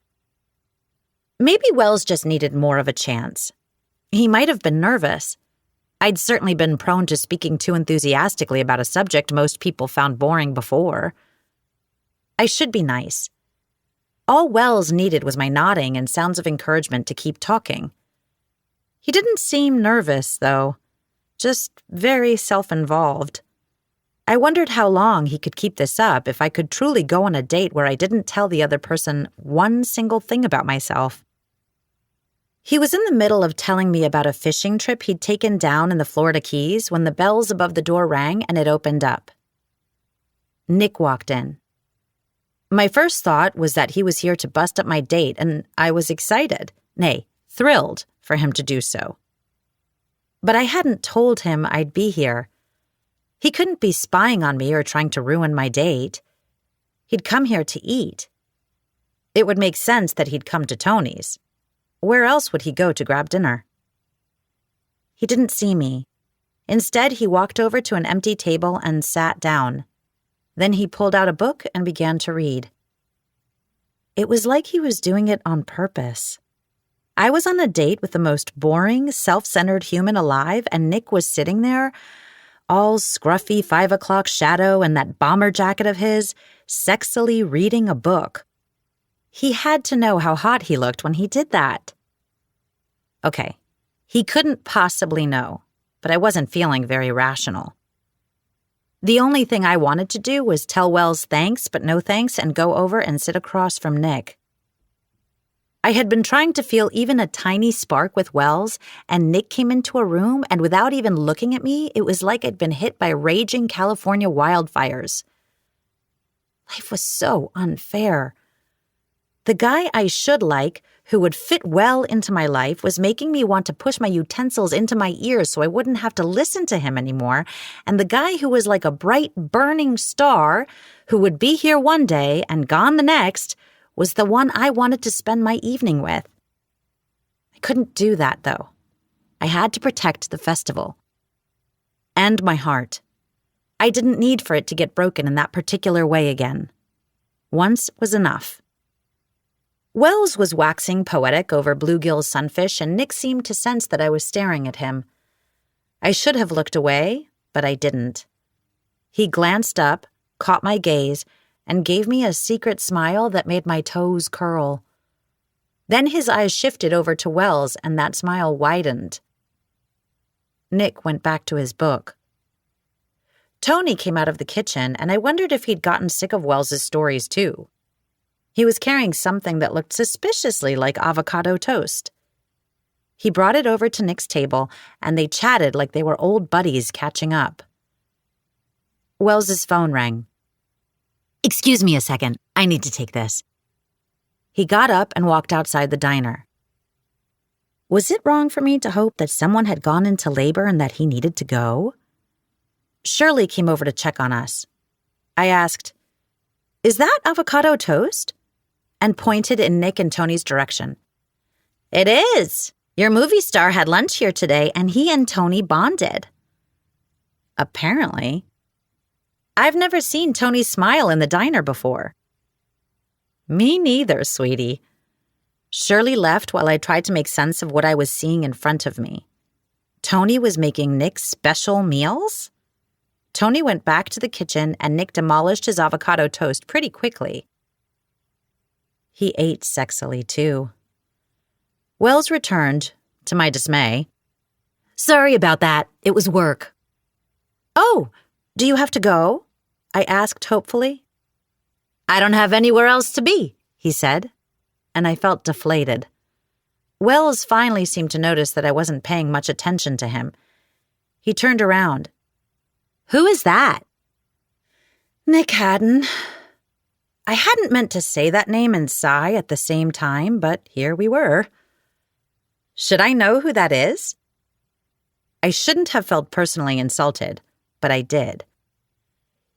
Maybe Wells just needed more of a chance. He might have been nervous. I'd certainly been prone to speaking too enthusiastically about a subject most people found boring before. I should be nice. All Wells needed was my nodding and sounds of encouragement to keep talking. He didn't seem nervous, though, just very self-involved. I wondered how long he could keep this up if I could truly go on a date where I didn't tell the other person one single thing about myself. He was in the middle of telling me about a fishing trip he'd taken down in the Florida Keys when the bells above the door rang and it opened up. Nick walked in. My first thought was that he was here to bust up my date, and I was excited, nay, thrilled, for him to do so. But I hadn't told him I'd be here. He couldn't be spying on me or trying to ruin my date. He'd come here to eat. It would make sense that he'd come to Tony's. Where else would he go to grab dinner? He didn't see me. Instead, he walked over to an empty table and sat down. Then he pulled out a book and began to read. It was like he was doing it on purpose. I was on a date with the most boring, self-centered human alive, and Nick was sitting there, all scruffy 5 o'clock shadow and that bomber jacket of his, sexily reading a book. He had to know how hot he looked when he did that. Okay, he couldn't possibly know, but I wasn't feeling very rational. The only thing I wanted to do was tell Wells thanks but no thanks and go over and sit across from Nick. I had been trying to feel even a tiny spark with Wells, and Nick came into a room, and without even looking at me, it was like I'd been hit by raging California wildfires. Life was so unfair. The guy I should like, who would fit well into my life, was making me want to push my utensils into my ears so I wouldn't have to listen to him anymore, and the guy who was like a bright, burning star, who would be here one day and gone the next, was the one I wanted to spend my evening with. I couldn't do that, though. I had to protect the festival. And my heart. I didn't need for it to get broken in that particular way again. Once was enough. Wells was waxing poetic over bluegill sunfish, and Nick seemed to sense that I was staring at him. I should have looked away, but I didn't. He glanced up, caught my gaze, and gave me a secret smile that made my toes curl. Then his eyes shifted over to Wells, and that smile widened. Nick went back to his book. Tony came out of the kitchen, and I wondered if he'd gotten sick of Wells's stories too. He was carrying something that looked suspiciously like avocado toast. He brought it over to Nick's table, and they chatted like they were old buddies catching up. Wells's phone rang. "Excuse me a second. I need to take this." He got up and walked outside the diner. Was it wrong for me to hope that someone had gone into labor and that he needed to go? Shirley came over to check on us. I asked, "Is that avocado toast?" and pointed in Nick and Tony's direction. "It is. Your movie star had lunch here today, and he and Tony bonded." Apparently. I've never seen Tony smile in the diner before. Me neither, sweetie. Shirley left while I tried to make sense of what I was seeing in front of me. Tony was making Nick special meals? Tony went back to the kitchen, and Nick demolished his avocado toast pretty quickly. He ate sexily, too. Wells returned, to my dismay. "Sorry about that. It was work." "Oh, do you have to go?" I asked hopefully. "I don't have anywhere else to be," he said, and I felt deflated. Wells finally seemed to notice that I wasn't paying much attention to him. He turned around. "Who is that?" "Nick Haddon." I hadn't meant to say that name and sigh at the same time, but here we were. Should I know who that is? I shouldn't have felt personally insulted, but I did.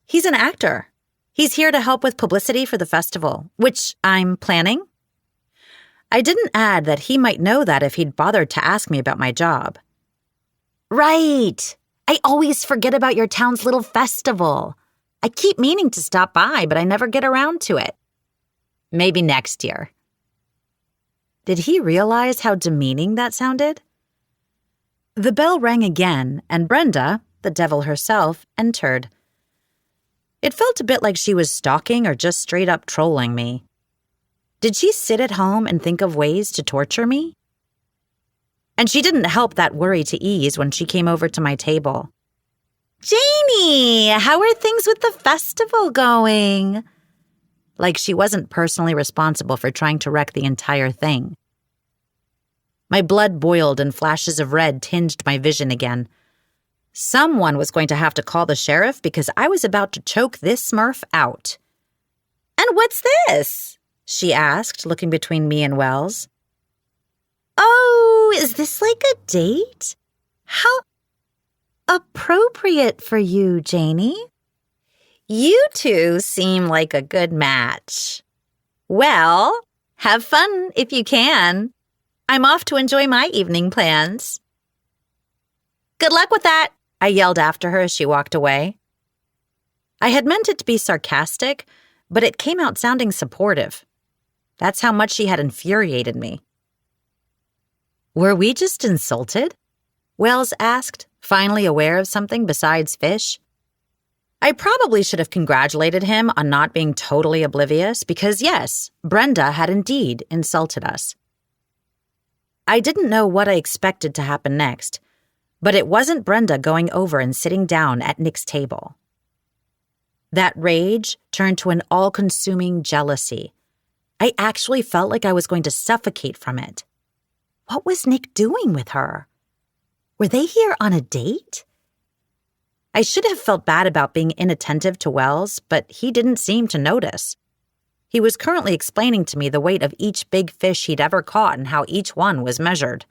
He's an actor. He's here to help with publicity for the festival, which I'm planning. I didn't add that he might know that if he'd bothered to ask me about my job. "Right. I always forget about your town's little festival. I keep meaning to stop by, but I never get around to it. Maybe next year." Did he realize how demeaning that sounded? The bell rang again, and Brenda, the devil herself, entered. It felt a bit like she was stalking or just straight up trolling me. Did she sit at home and think of ways to torture me? And she didn't help that worry to ease when she came over to my table. "Janie, how are things with the festival going?" Like she wasn't personally responsible for trying to wreck the entire thing. My blood boiled and flashes of red tinged my vision again. Someone was going to have to call the sheriff because I was about to choke this Smurf out. "And what's this?" she asked, looking between me and Wells. "Oh, is this like a date? How appropriate for you, Janie. You two seem like a good match. Well, have fun if you can. I'm off to enjoy my evening plans." "Good luck with that," I yelled after her as she walked away. I had meant it to be sarcastic, but it came out sounding supportive. That's how much she had infuriated me. "Were we just insulted?" Wells asked, finally aware of something besides fish. I probably should have congratulated him on not being totally oblivious because, yes, Brenda had indeed insulted us. I didn't know what I expected to happen next, but it wasn't Brenda going over and sitting down at Nick's table. That rage turned to an all-consuming jealousy. I actually felt like I was going to suffocate from it. What was Nick doing with her? Were they here on a date? I should have felt bad about being inattentive to Wells, but he didn't seem to notice. He was currently explaining to me the weight of each big fish he'd ever caught and how each one was measured.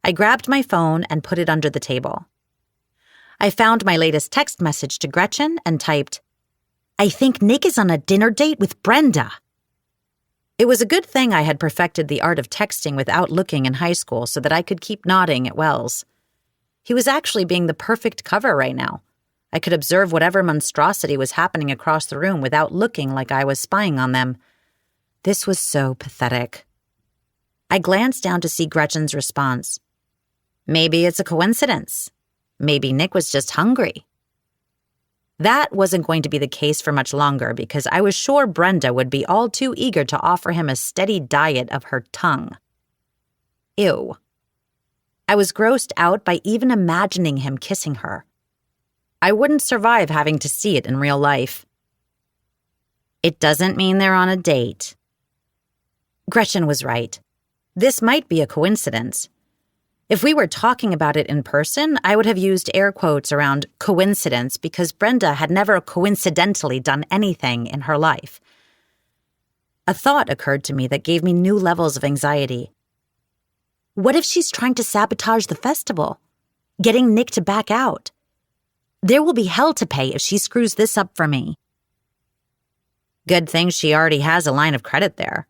I grabbed my phone and put it under the table. I found my latest text message to Gretchen and typed, "I think Nick is on a dinner date with Brenda." It was a good thing I had perfected the art of texting without looking in high school so that I could keep nodding at Wells. He was actually being the perfect cover right now. I could observe whatever monstrosity was happening across the room without looking like I was spying on them. This was so pathetic. I glanced down to see Gretchen's response. Maybe it's a coincidence. Maybe Nick was just hungry. That wasn't going to be the case for much longer because I was sure Brenda would be all too eager to offer him a steady diet of her tongue. Ew. I was grossed out by even imagining him kissing her. I wouldn't survive having to see it in real life. It doesn't mean they're on a date. Gretchen was right. This might be a coincidence. If we were talking about it in person, I would have used air quotes around coincidence because Brenda had never coincidentally done anything in her life. A thought occurred to me that gave me new levels of anxiety. What if she's trying to sabotage the festival? Getting Nick to back out? There will be hell to pay if she screws this up for me. Good thing she already has a line of credit there.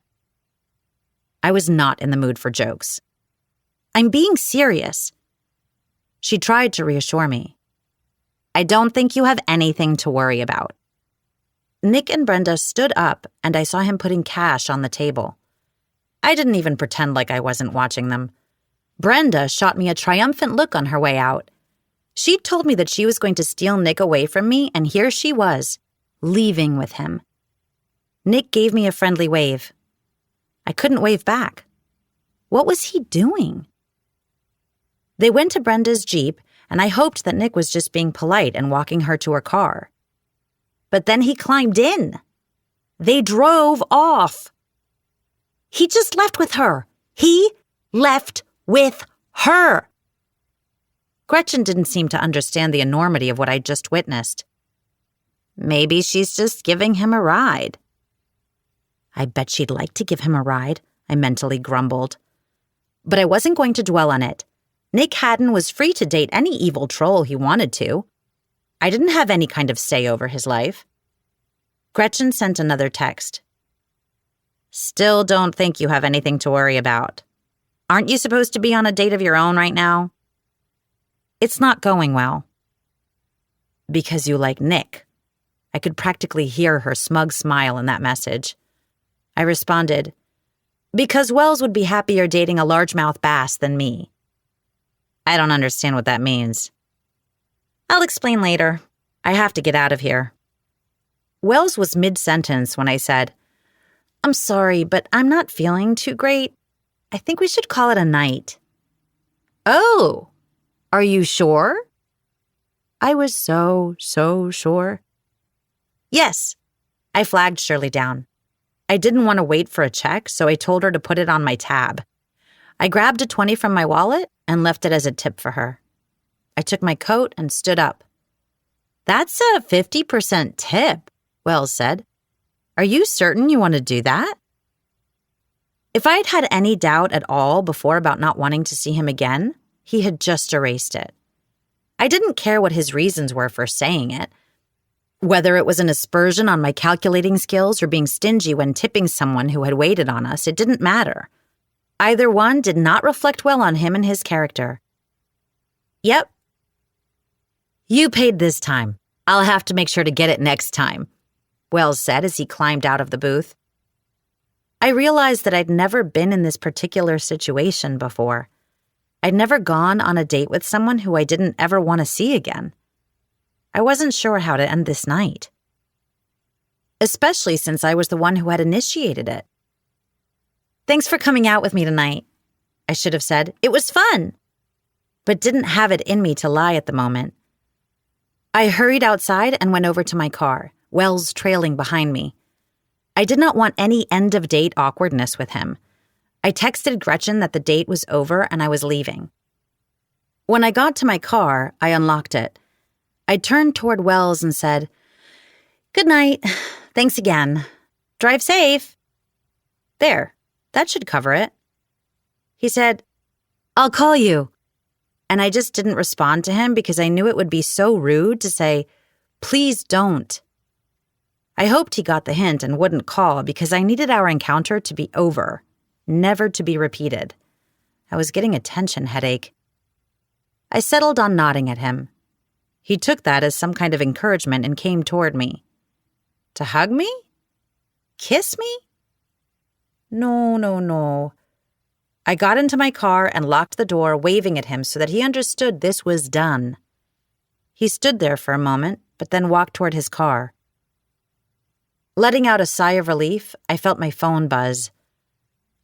I was not in the mood for jokes. I'm being serious. She tried to reassure me. I don't think you have anything to worry about. Nick and Brenda stood up, and I saw him putting cash on the table. I didn't even pretend like I wasn't watching them. Brenda shot me a triumphant look on her way out. She'd told me that she was going to steal Nick away from me, and here she was, leaving with him. Nick gave me a friendly wave. I couldn't wave back. What was he doing? They went to Brenda's Jeep, and I hoped that Nick was just being polite and walking her to her car. But then he climbed in. They drove off. He just left with her. He left with her. Gretchen didn't seem to understand the enormity of what I'd just witnessed. Maybe she's just giving him a ride. I bet she'd like to give him a ride, I mentally grumbled. But I wasn't going to dwell on it. Nick Haddon was free to date any evil troll he wanted to. I didn't have any kind of say over his life. Gretchen sent another text. Still don't think you have anything to worry about. Aren't you supposed to be on a date of your own right now? It's not going well. Because you like Nick. I could practically hear her smug smile in that message. I responded, because Wells would be happier dating a largemouth bass than me. I don't understand what that means. I'll explain later. I have to get out of here. Wells was mid-sentence when I said, I'm sorry, but I'm not feeling too great. I think we should call it a night. Oh, are you sure? I was so sure. Yes, I flagged Shirley down. I didn't want to wait for a check, so I told her to put it on my tab. I grabbed a 20 from my wallet and left it as a tip for her. I took my coat and stood up. That's a 50% tip, Wells said. Are you certain you want to do that? If I'd had any doubt at all before about not wanting to see him again, he had just erased it. I didn't care what his reasons were for saying it. Whether it was an aspersion on my calculating skills or being stingy when tipping someone who had waited on us, it didn't matter. Either one did not reflect well on him and his character. Yep. You paid this time. I'll have to make sure to get it next time, Wells said as he climbed out of the booth. I realized that I'd never been in this particular situation before. I'd never gone on a date with someone who I didn't ever want to see again. I wasn't sure how to end this night. Especially since I was the one who had initiated it. Thanks for coming out with me tonight, I should have said. It was fun, but didn't have it in me to lie at the moment. I hurried outside and went over to my car, Wells trailing behind me. I did not want any end-of-date awkwardness with him. I texted Gretchen that the date was over and I was leaving. When I got to my car, I unlocked it. I turned toward Wells and said, Good night. Thanks again. Drive safe. There, that should cover it. He said, I'll call you. And I just didn't respond to him because I knew it would be so rude to say, Please don't. I hoped he got the hint and wouldn't call because I needed our encounter to be over, never to be repeated. I was getting a tension headache. I settled on nodding at him. He took that as some kind of encouragement and came toward me. To hug me? Kiss me? No. I got into my car and locked the door, waving at him so that he understood this was done. He stood there for a moment, but then walked toward his car. Letting out a sigh of relief, I felt my phone buzz.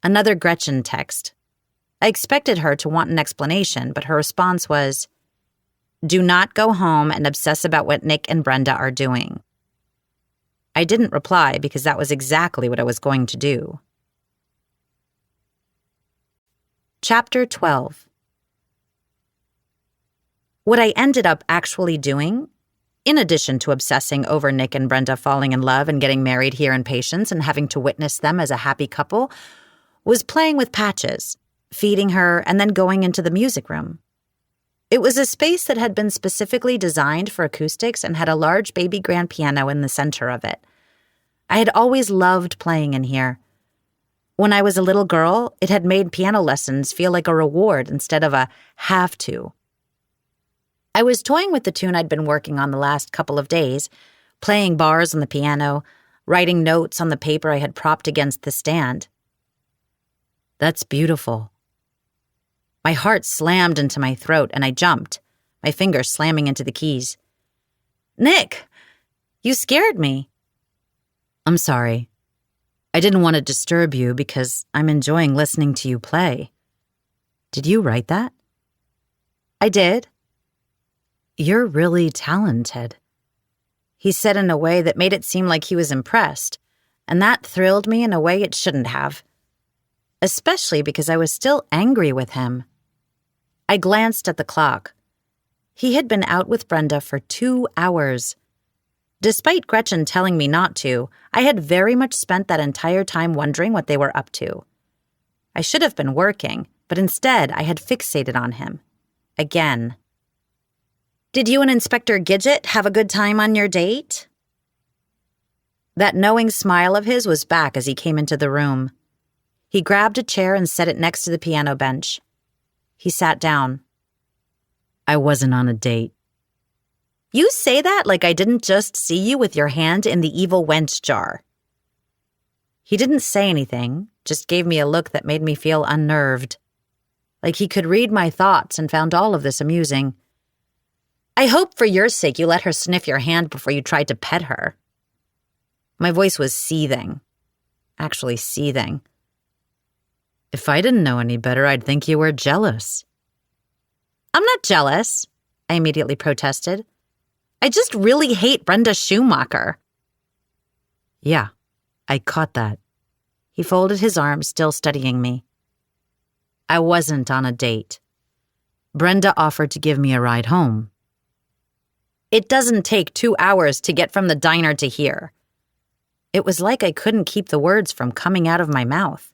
Another Gretchen text. I expected her to want an explanation, but her response was, "Do not go home and obsess about what Nick and Brenda are doing." I didn't reply because that was exactly what I was going to do. Chapter 12. What I ended up actually doing, in addition to obsessing over Nick and Brenda falling in love and getting married here in Patience and having to witness them as a happy couple, was playing with Patches, feeding her, and then going into the music room. It was a space that had been specifically designed for acoustics and had a large baby grand piano in the center of it. I had always loved playing in here. When I was a little girl, it had made piano lessons feel like a reward instead of a have to. I was toying with the tune I'd been working on the last couple of days, playing bars on the piano, writing notes on the paper I had propped against the stand. That's beautiful. My heart slammed into my throat and I jumped, my fingers slamming into the keys. Nick, you scared me. I'm sorry. I didn't want to disturb you because I'm enjoying listening to you play. Did you write that? I did. You're really talented. He said in a way that made it seem like he was impressed, and that thrilled me in a way it shouldn't have. Especially because I was still angry with him. I glanced at the clock. He had been out with Brenda for 2 hours. Despite Gretchen telling me not to, I had very much spent that entire time wondering what they were up to. I should have been working, but instead I had fixated on him. Again. Did you and Inspector Gidget have a good time on your date? That knowing smile of his was back as he came into the room. He grabbed a chair and set it next to the piano bench. He sat down. I wasn't on a date. You say that like I didn't just see you with your hand in the evil wench jar. He didn't say anything, just gave me a look that made me feel unnerved. Like he could read my thoughts and found all of this amusing. I hope for your sake you let her sniff your hand before you tried to pet her. My voice was seething. Actually seething. If I didn't know any better, I'd think you were jealous. I'm not jealous, I immediately protested. I just really hate Brenda Schumacher. Yeah, I caught that. He folded his arms, still studying me. I wasn't on a date. Brenda offered to give me a ride home. It doesn't take 2 hours to get from the diner to here. It was like I couldn't keep the words from coming out of my mouth.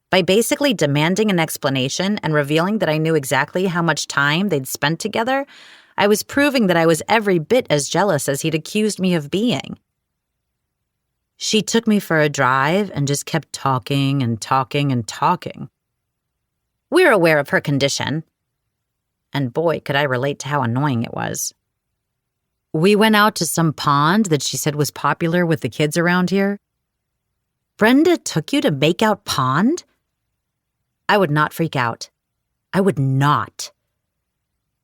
By basically demanding an explanation and revealing that I knew exactly how much time they'd spent together, I was proving that I was every bit as jealous as he'd accused me of being. She took me for a drive and just kept talking and talking and talking. We're aware of her condition. And boy, could I relate to how annoying it was. We went out to some pond that she said was popular with the kids around here. Brenda took you to Makeout Pond? I would not freak out. I would not.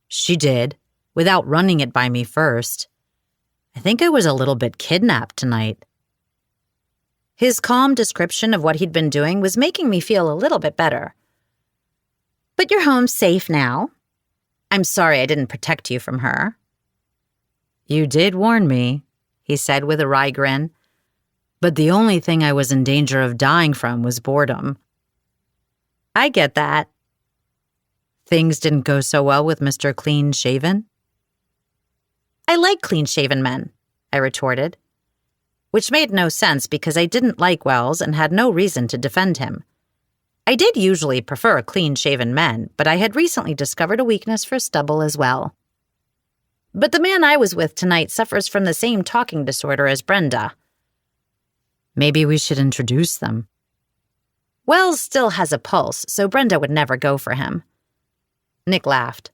She did, without running it by me first. I think I was a little bit kidnapped tonight. His calm description of what he'd been doing was making me feel a little bit better. But you're home safe now. I'm sorry I didn't protect you from her. You did warn me, he said with a wry grin. But the only thing I was in danger of dying from was boredom. I get that. Things didn't go so well with Mr. Clean-Shaven? I like clean-shaven men, I retorted. Which made no sense because I didn't like Wells and had no reason to defend him. I did usually prefer clean-shaven men, but I had recently discovered a weakness for stubble as well. But the man I was with tonight suffers from the same talking disorder as Brenda. Maybe we should introduce them. Wells still has a pulse, so Brenda would never go for him. Nick laughed.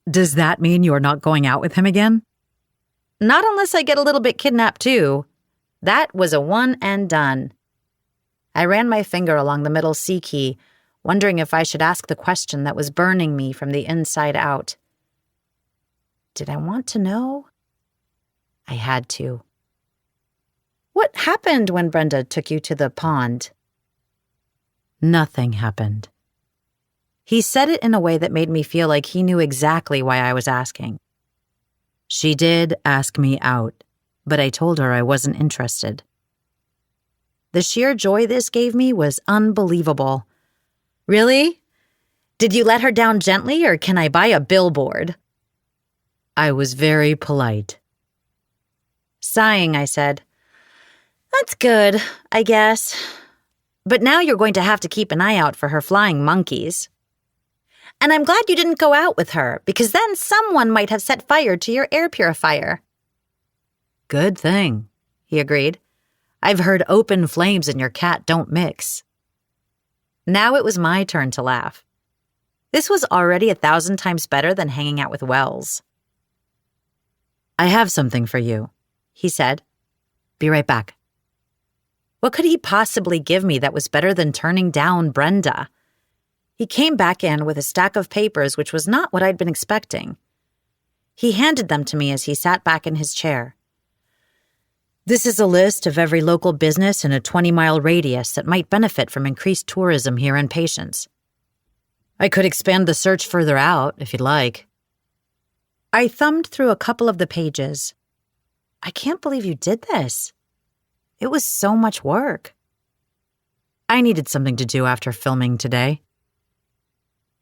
Does that mean you're not going out with him again? Not unless I get a little bit kidnapped too. That was a one and done. I ran my finger along the middle C key, wondering if I should ask the question that was burning me from the inside out. Did I want to know? I had to. What happened when Brenda took you to the pond? Nothing happened. He said it in a way that made me feel like he knew exactly why I was asking. She did ask me out, but I told her I wasn't interested. The sheer joy this gave me was unbelievable. Really? Did you let her down gently, or can I buy a billboard? I was very polite. Sighing, I said, "That's good, I guess. But now you're going to have to keep an eye out for her flying monkeys. And I'm glad you didn't go out with her, because then someone might have set fire to your air purifier." Good thing, he agreed. I've heard open flames and your cat don't mix. Now it was my turn to laugh. This was already 1,000 times better than hanging out with Wells. I have something for you, he said. Be right back. What could he possibly give me that was better than turning down Brenda? He came back in with a stack of papers, which was not what I'd been expecting. He handed them to me as he sat back in his chair. This is a list of every local business in a 20-mile radius that might benefit from increased tourism here and patients. I could expand the search further out, if you'd like. I thumbed through a couple of the pages. I can't believe you did this. It was so much work. I needed something to do after filming today.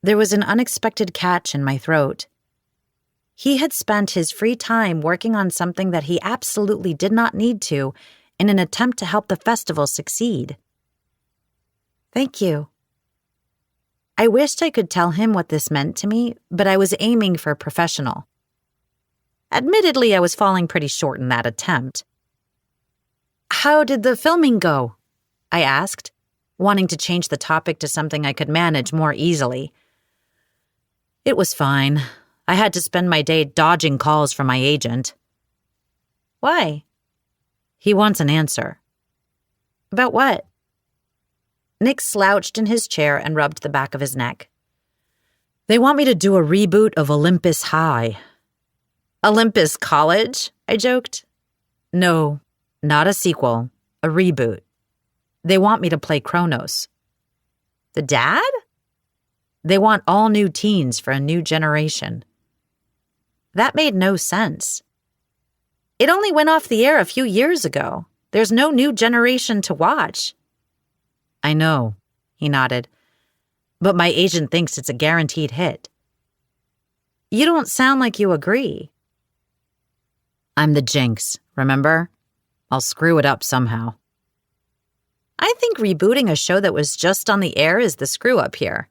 There was an unexpected catch in my throat. He had spent his free time working on something that he absolutely did not need to in an attempt to help the festival succeed. Thank you. I wished I could tell him what this meant to me, but I was aiming for professional. Admittedly, I was falling pretty short in that attempt. How did the filming go? I asked, wanting to change the topic to something I could manage more easily. It was fine. I had to spend my day dodging calls from my agent. Why? He wants an answer. About what? Nick slouched in his chair and rubbed the back of his neck. They want me to do a reboot of Olympus High. Olympus College? I joked. No, not a sequel, a reboot. They want me to play Kronos. The dad? They want all new teens for a new generation. That made no sense. It only went off the air a few years ago. There's no new generation to watch. I know, he nodded. But my agent thinks it's a guaranteed hit. You don't sound like you agree. I'm the Jinx, remember? I'll screw it up somehow. I think rebooting a show that was just on the air is the screw-up here.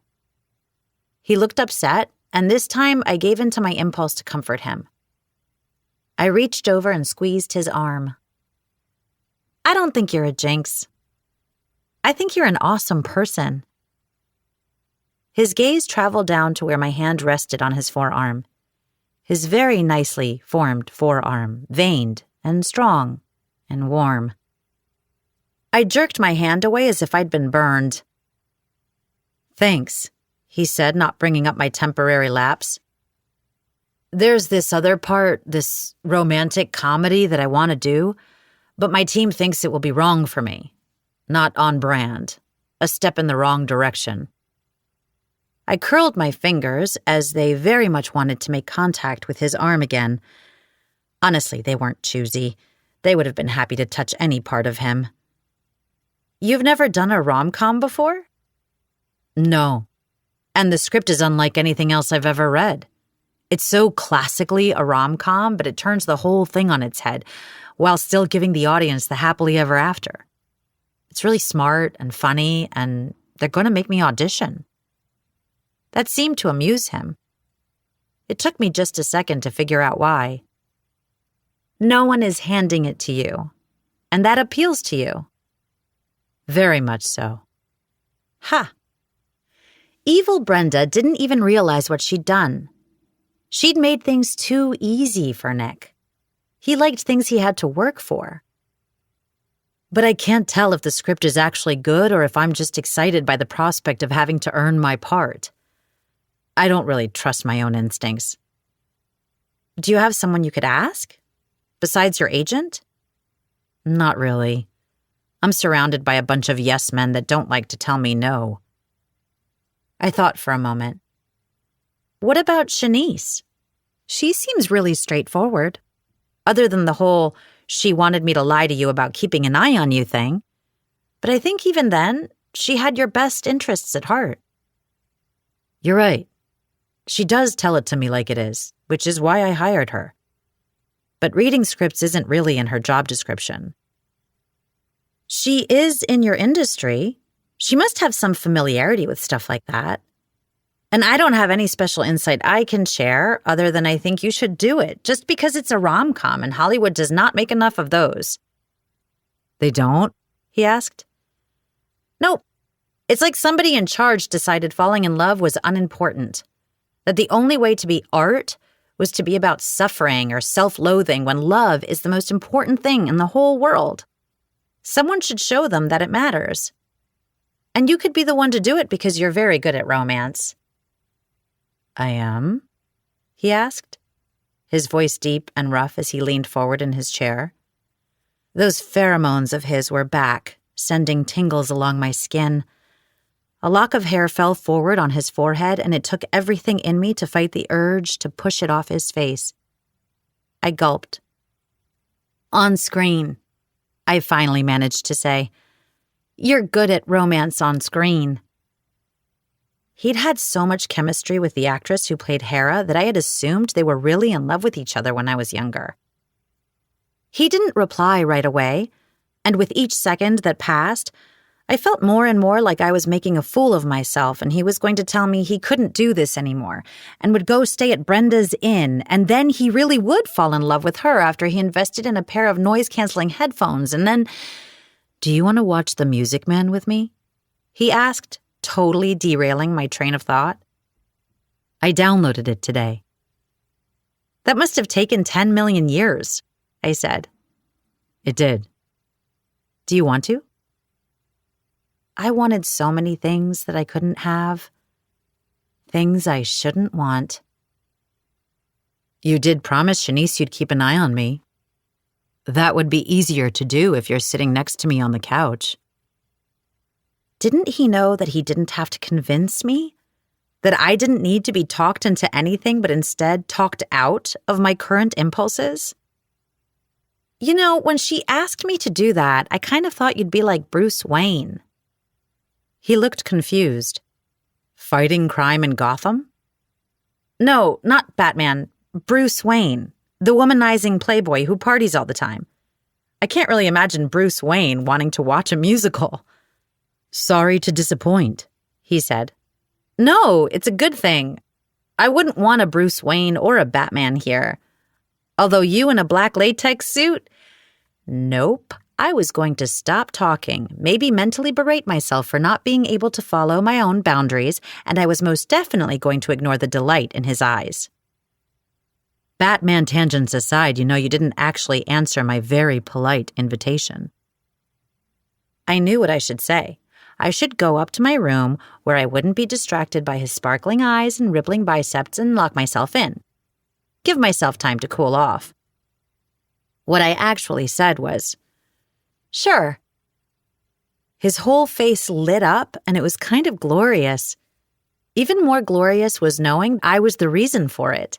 He looked upset, and this time I gave in to my impulse to comfort him. I reached over and squeezed his arm. I don't think you're a Jinx. I think you're an awesome person. His gaze traveled down to where my hand rested on his forearm. His very nicely formed forearm, veined and strong and warm. I jerked my hand away as if I'd been burned. Thanks, he said, not bringing up my temporary lapse. There's this other part, this romantic comedy that I want to do, but my team thinks it will be wrong for me. Not on brand. A step in the wrong direction. I curled my fingers as they very much wanted to make contact with his arm again. Honestly, they weren't choosy. They would have been happy to touch any part of him. You've never done a rom-com before? No. And the script is unlike anything else I've ever read. It's so classically a rom-com, but it turns the whole thing on its head, while still giving the audience the happily ever after. It's really smart and funny, and they're going to make me audition. That seemed to amuse him. It took me just a second to figure out why. No one is handing it to you, and that appeals to you. Very much so. Ha! Evil Brenda didn't even realize what she'd done. She'd made things too easy for Nick. He liked things he had to work for. But I can't tell if the script is actually good or if I'm just excited by the prospect of having to earn my part. I don't really trust my own instincts. Do you have someone you could ask? Besides your agent? Not really. I'm surrounded by a bunch of yes men that don't like to tell me no. I thought for a moment. What about Shanice? She seems really straightforward. Other than the whole, she wanted me to lie to you about keeping an eye on you thing. But I think even then, she had your best interests at heart. You're right. She does tell it to me like it is, which is why I hired her. But reading scripts isn't really in her job description. She is in your industry. She must have some familiarity with stuff like that. And I don't have any special insight I can share other than I think you should do it, just because it's a rom-com and Hollywood does not make enough of those. They don't? He asked. Nope. It's like somebody in charge decided falling in love was unimportant. That the only way to be art was to be about suffering or self-loathing when love is the most important thing in the whole world. Someone should show them that it matters. And you could be the one to do it because you're very good at romance. I am? He asked, his voice deep and rough as he leaned forward in his chair. Those pheromones of his were back, sending tingles along my skin. A lock of hair fell forward on his forehead, and it took everything in me to fight the urge to push it off his face. I gulped. On screen, I finally managed to say. You're good at romance on screen. He'd had so much chemistry with the actress who played Hera that I had assumed they were really in love with each other when I was younger. He didn't reply right away, and with each second that passed, I felt more and more like I was making a fool of myself and he was going to tell me he couldn't do this anymore and would go stay at Brenda's Inn, and then he really would fall in love with her after he invested in a pair of noise-canceling headphones, and then... Do you want to watch The Music Man with me? He asked, totally derailing my train of thought. I downloaded it today. That must have taken 10 million years, I said. It did. Do you want to? I wanted so many things that I couldn't have. Things I shouldn't want. You did promise Shanice you'd keep an eye on me. That would be easier to do if you're sitting next to me on the couch. Didn't he know that he didn't have to convince me? That I didn't need to be talked into anything but instead talked out of my current impulses? You know, when she asked me to do that, I kind of thought you'd be like Bruce Wayne. He looked confused. Fighting crime in Gotham? No, not Batman. Bruce Wayne, the womanizing playboy who parties all the time. I can't really imagine Bruce Wayne wanting to watch a musical. Sorry to disappoint, he said. No, it's a good thing. I wouldn't want a Bruce Wayne or a Batman here. Although you in a black latex suit? Nope. I was going to stop talking, maybe mentally berate myself for not being able to follow my own boundaries, and I was most definitely going to ignore the delight in his eyes. Batman tangents aside, you know you didn't actually answer my very polite invitation. I knew what I should say. I should go up to my room where I wouldn't be distracted by his sparkling eyes and rippling biceps and lock myself in. Give myself time to cool off. What I actually said was, sure. His whole face lit up, and it was kind of glorious. Even more glorious was knowing I was the reason for it.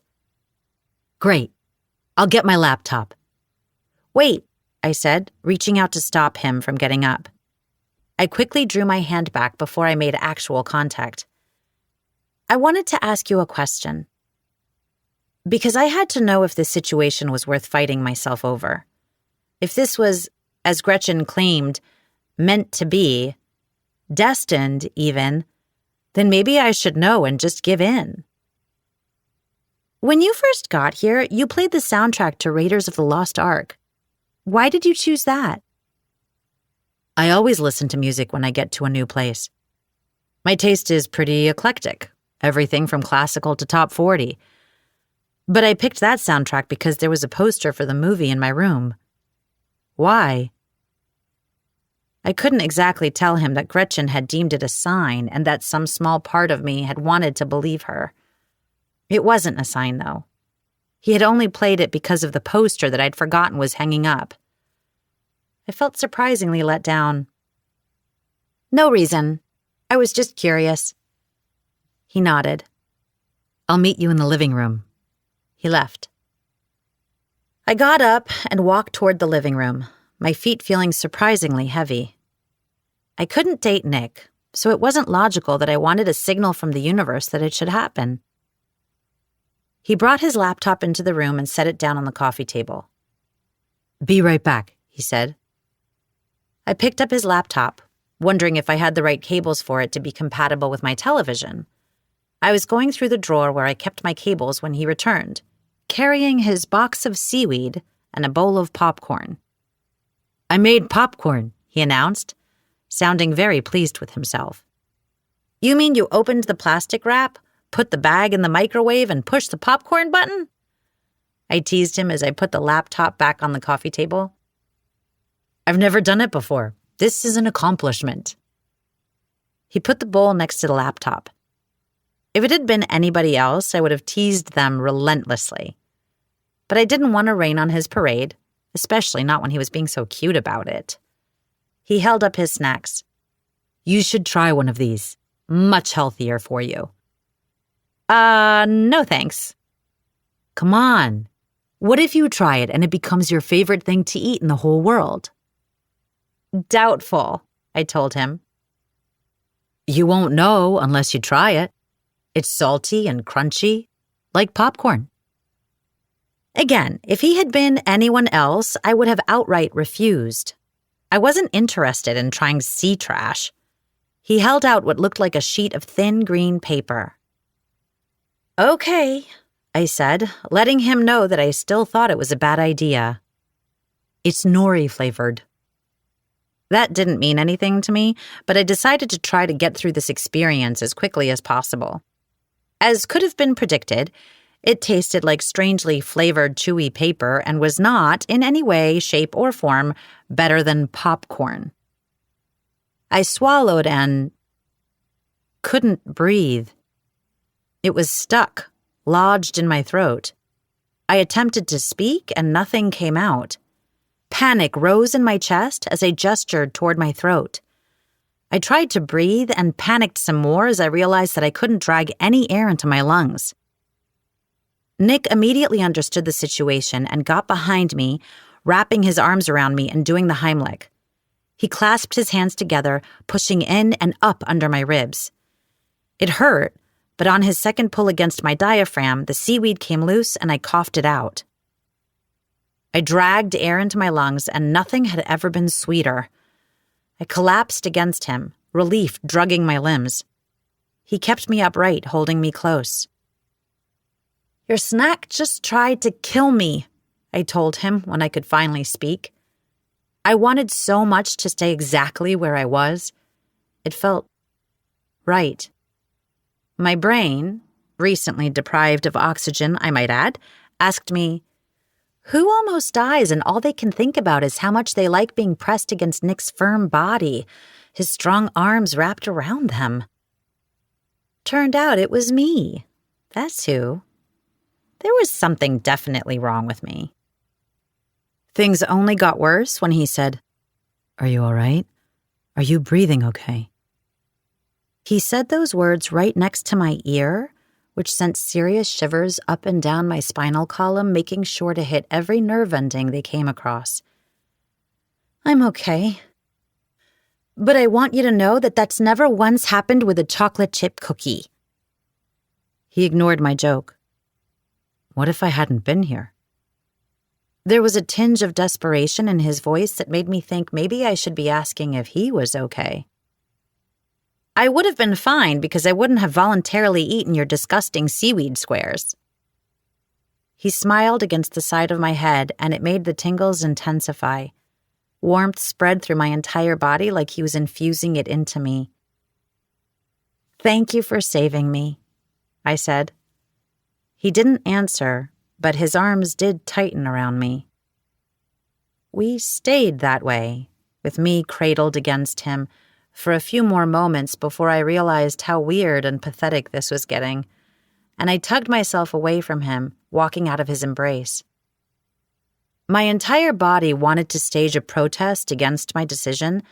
Great. I'll get my laptop. Wait, I said, reaching out to stop him from getting up. I quickly drew my hand back before I made actual contact. I wanted to ask you a question. Because I had to know if this situation was worth fighting myself over. If this was, as Gretchen claimed, meant to be, destined even, then maybe I should know and just give in. When you first got here, you played the soundtrack to Raiders of the Lost Ark. Why did you choose that? I always listen to music when I get to a new place. My taste is pretty eclectic, everything from classical to top 40. But I picked that soundtrack because there was a poster for the movie in my room. Why? I couldn't exactly tell him that Gretchen had deemed it a sign and that some small part of me had wanted to believe her. It wasn't a sign, though. He had only played it because of the poster that I'd forgotten was hanging up. I felt surprisingly let down. No reason. I was just curious. He nodded. I'll meet you in the living room. He left. I got up and walked toward the living room, my feet feeling surprisingly heavy. I couldn't date Nick, so it wasn't logical that I wanted a signal from the universe that it should happen. He brought his laptop into the room and set it down on the coffee table. Be right back, he said. I picked up his laptop, wondering if I had the right cables for it to be compatible with my television. I was going through the drawer where I kept my cables when he returned, carrying his box of seaweed and a bowl of popcorn. I made popcorn, he announced, sounding very pleased with himself. You mean you opened the plastic wrap, put the bag in the microwave, and pushed the popcorn button? I teased him as I put the laptop back on the coffee table. I've never done it before. This is an accomplishment. He put the bowl next to the laptop. If it had been anybody else, I would have teased them relentlessly. But I didn't want to rain on his parade, especially not when he was being so cute about it. He held up his snacks. You should try one of these. Much healthier for you. No thanks. Come on. What if you try it and it becomes your favorite thing to eat in the whole world? Doubtful, I told him. You won't know unless you try it. It's salty and crunchy, like popcorn. Again, if he had been anyone else, I would have outright refused. I wasn't interested in trying sea trash. He held out what looked like a sheet of thin green paper. Okay, I said, letting him know that I still thought it was a bad idea. It's nori flavored. That didn't mean anything to me, but I decided to try to get through this experience as quickly as possible. As could have been predicted, it tasted like strangely flavored chewy paper and was not, in any way, shape, or form, better than popcorn. I swallowed and couldn't breathe. It was stuck, lodged in my throat. I attempted to speak and nothing came out. Panic rose in my chest as I gestured toward my throat. I tried to breathe and panicked some more as I realized that I couldn't drag any air into my lungs. Nick immediately understood the situation and got behind me, wrapping his arms around me and doing the Heimlich. He clasped his hands together, pushing in and up under my ribs. It hurt, but on his second pull against my diaphragm, the seaweed came loose and I coughed it out. I dragged air into my lungs, and nothing had ever been sweeter. I collapsed against him, relief drugging my limbs. He kept me upright, holding me close. Your snack just tried to kill me, I told him when I could finally speak. I wanted so much to stay exactly where I was. It felt right. My brain, recently deprived of oxygen, I might add, asked me, who almost dies and all they can think about is how much they like being pressed against Nick's firm body, his strong arms wrapped around them? Turned out it was me. That's who. There was something definitely wrong with me. Things only got worse when he said, Are you all right? Are you breathing okay? He said those words right next to my ear, which sent serious shivers up and down my spinal column, making sure to hit every nerve ending they came across. I'm okay. But I want you to know that that's never once happened with a chocolate chip cookie. He ignored my joke. What if I hadn't been here? There was a tinge of desperation in his voice that made me think maybe I should be asking if he was okay. I would have been fine because I wouldn't have voluntarily eaten your disgusting seaweed squares. He smiled against the side of my head, and it made the tingles intensify. Warmth spread through my entire body like he was infusing it into me. Thank you for saving me, I said. He didn't answer, but his arms did tighten around me. We stayed that way, with me cradled against him, for a few more moments before I realized how weird and pathetic this was getting, and I tugged myself away from him, walking out of his embrace. My entire body wanted to stage a protest against my decision,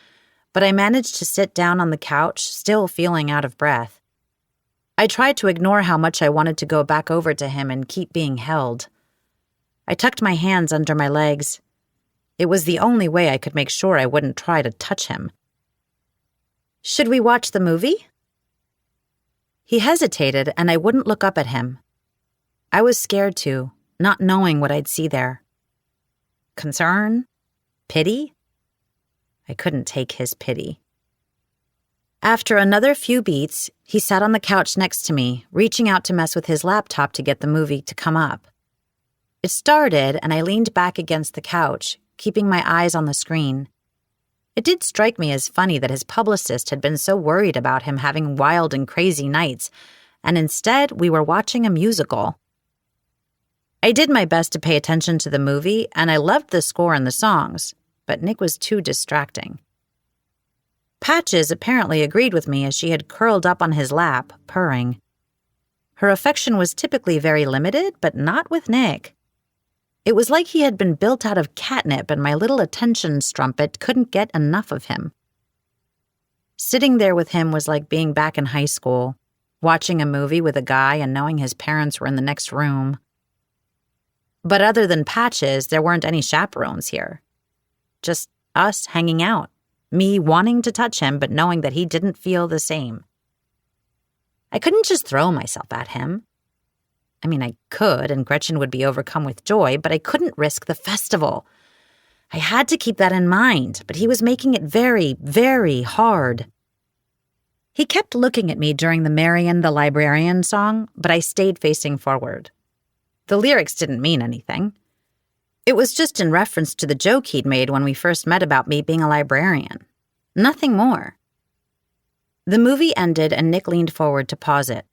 but I managed to sit down on the couch, still feeling out of breath. I tried to ignore how much I wanted to go back over to him and keep being held. I tucked my hands under my legs. It was the only way I could make sure I wouldn't try to touch him. "Should we watch the movie?" He hesitated, and I wouldn't look up at him. I was scared too, not knowing what I'd see there. Concern? Pity? I couldn't take his pity. After another few beats, he sat on the couch next to me, reaching out to mess with his laptop to get the movie to come up. It started, and I leaned back against the couch, keeping my eyes on the screen. It did strike me as funny that his publicist had been so worried about him having wild and crazy nights, and instead we were watching a musical. I did my best to pay attention to the movie, and I loved the score and the songs, but Nick was too distracting. Patches apparently agreed with me as she had curled up on his lap, purring. Her affection was typically very limited, but not with Nick. It was like he had been built out of catnip and my little attention strumpet couldn't get enough of him. Sitting there with him was like being back in high school, watching a movie with a guy and knowing his parents were in the next room. But other than Patches, there weren't any chaperones here. Just us hanging out, me wanting to touch him but knowing that he didn't feel the same. I couldn't just throw myself at him. I mean, I could, and Gretchen would be overcome with joy, but I couldn't risk the festival. I had to keep that in mind, but he was making it very, very hard. He kept looking at me during the Marian the Librarian song, but I stayed facing forward. The lyrics didn't mean anything. It was just in reference to the joke he'd made when we first met about me being a librarian. Nothing more. The movie ended and Nick leaned forward to pause it.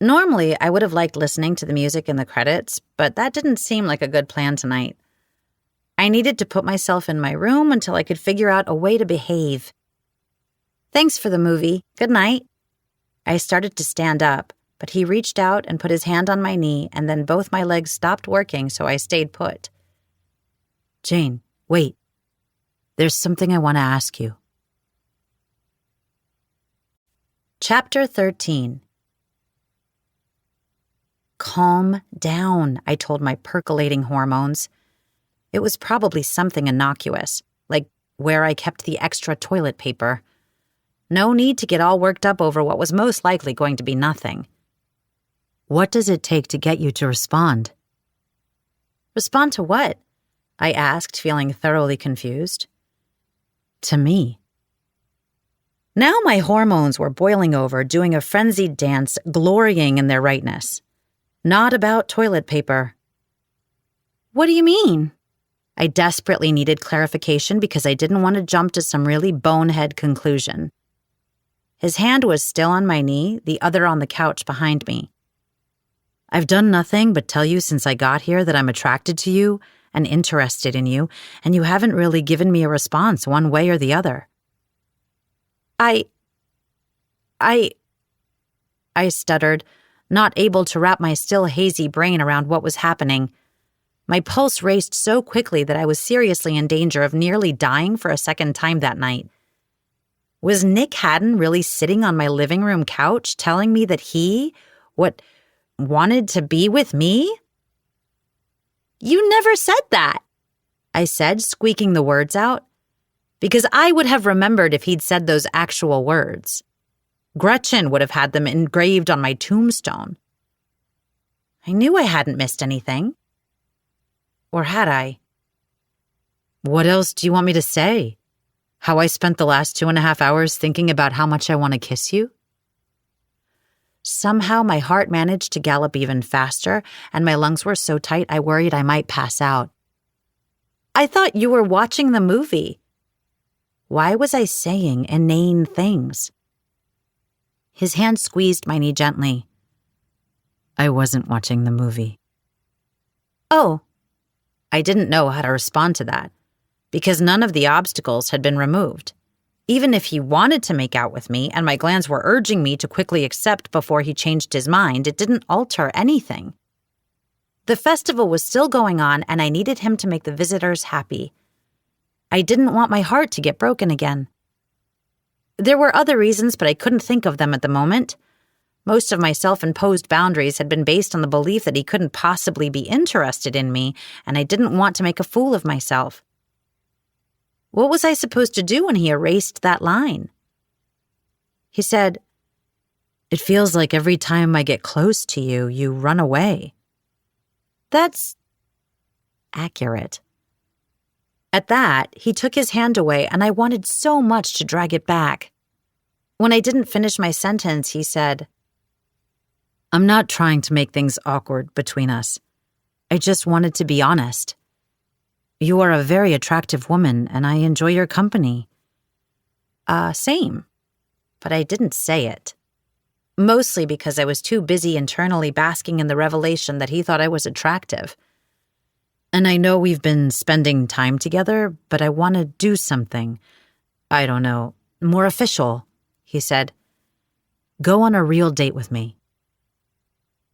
Normally, I would have liked listening to the music in the credits, but that didn't seem like a good plan tonight. I needed to put myself in my room until I could figure out a way to behave. "Thanks for the movie. Good night." I started to stand up, but he reached out and put his hand on my knee, and then both my legs stopped working, so I stayed put. "Jane, wait. There's something I want to ask you." Chapter 13. Calm down, I told my percolating hormones. It was probably something innocuous, like where I kept the extra toilet paper. No need to get all worked up over what was most likely going to be nothing. "What does it take to get you to respond?" "Respond to what?" I asked, feeling thoroughly confused. "To me." Now my hormones were boiling over, doing a frenzied dance, glorying in their rightness. Not about toilet paper. "What do you mean?" I desperately needed clarification because I didn't want to jump to some really bonehead conclusion. His hand was still on my knee, the other on the couch behind me. "I've done nothing but tell you since I got here that I'm attracted to you and interested in you, and you haven't really given me a response one way or the other." I stuttered, not able to wrap my still hazy brain around what was happening. My pulse raced so quickly that I was seriously in danger of nearly dying for a second time that night. Was Nick Haddon really sitting on my living room couch telling me that he, wanted to be with me? "You never said that," I said, squeaking the words out, because I would have remembered if he'd said those actual words. Gretchen would have had them engraved on my tombstone. I knew I hadn't missed anything. Or had I? "What else do you want me to say? How I spent the last 2.5 hours thinking about how much I want to kiss you?" Somehow my heart managed to gallop even faster, and my lungs were so tight I worried I might pass out. "I thought you were watching the movie." Why was I saying inane things? His hand squeezed my knee gently. "I wasn't watching the movie." Oh, I didn't know how to respond to that, because none of the obstacles had been removed. Even if he wanted to make out with me and my glands were urging me to quickly accept before he changed his mind, it didn't alter anything. The festival was still going on, and I needed him to make the visitors happy. I didn't want my heart to get broken again. There were other reasons, but I couldn't think of them at the moment. Most of my self-imposed boundaries had been based on the belief that he couldn't possibly be interested in me, and I didn't want to make a fool of myself. What was I supposed to do when he erased that line? He said, "It feels like every time I get close to you, you run away." That's accurate. At that, he took his hand away, and I wanted so much to drag it back. When I didn't finish my sentence, he said, "I'm not trying to make things awkward between us. I just wanted to be honest. You are a very attractive woman, and I enjoy your company." Same. But I didn't say it. Mostly because I was too busy internally basking in the revelation that he thought I was attractive. And I know we've been spending time together, but I want to do something, I don't know, more official, he said. "Go on a real date with me."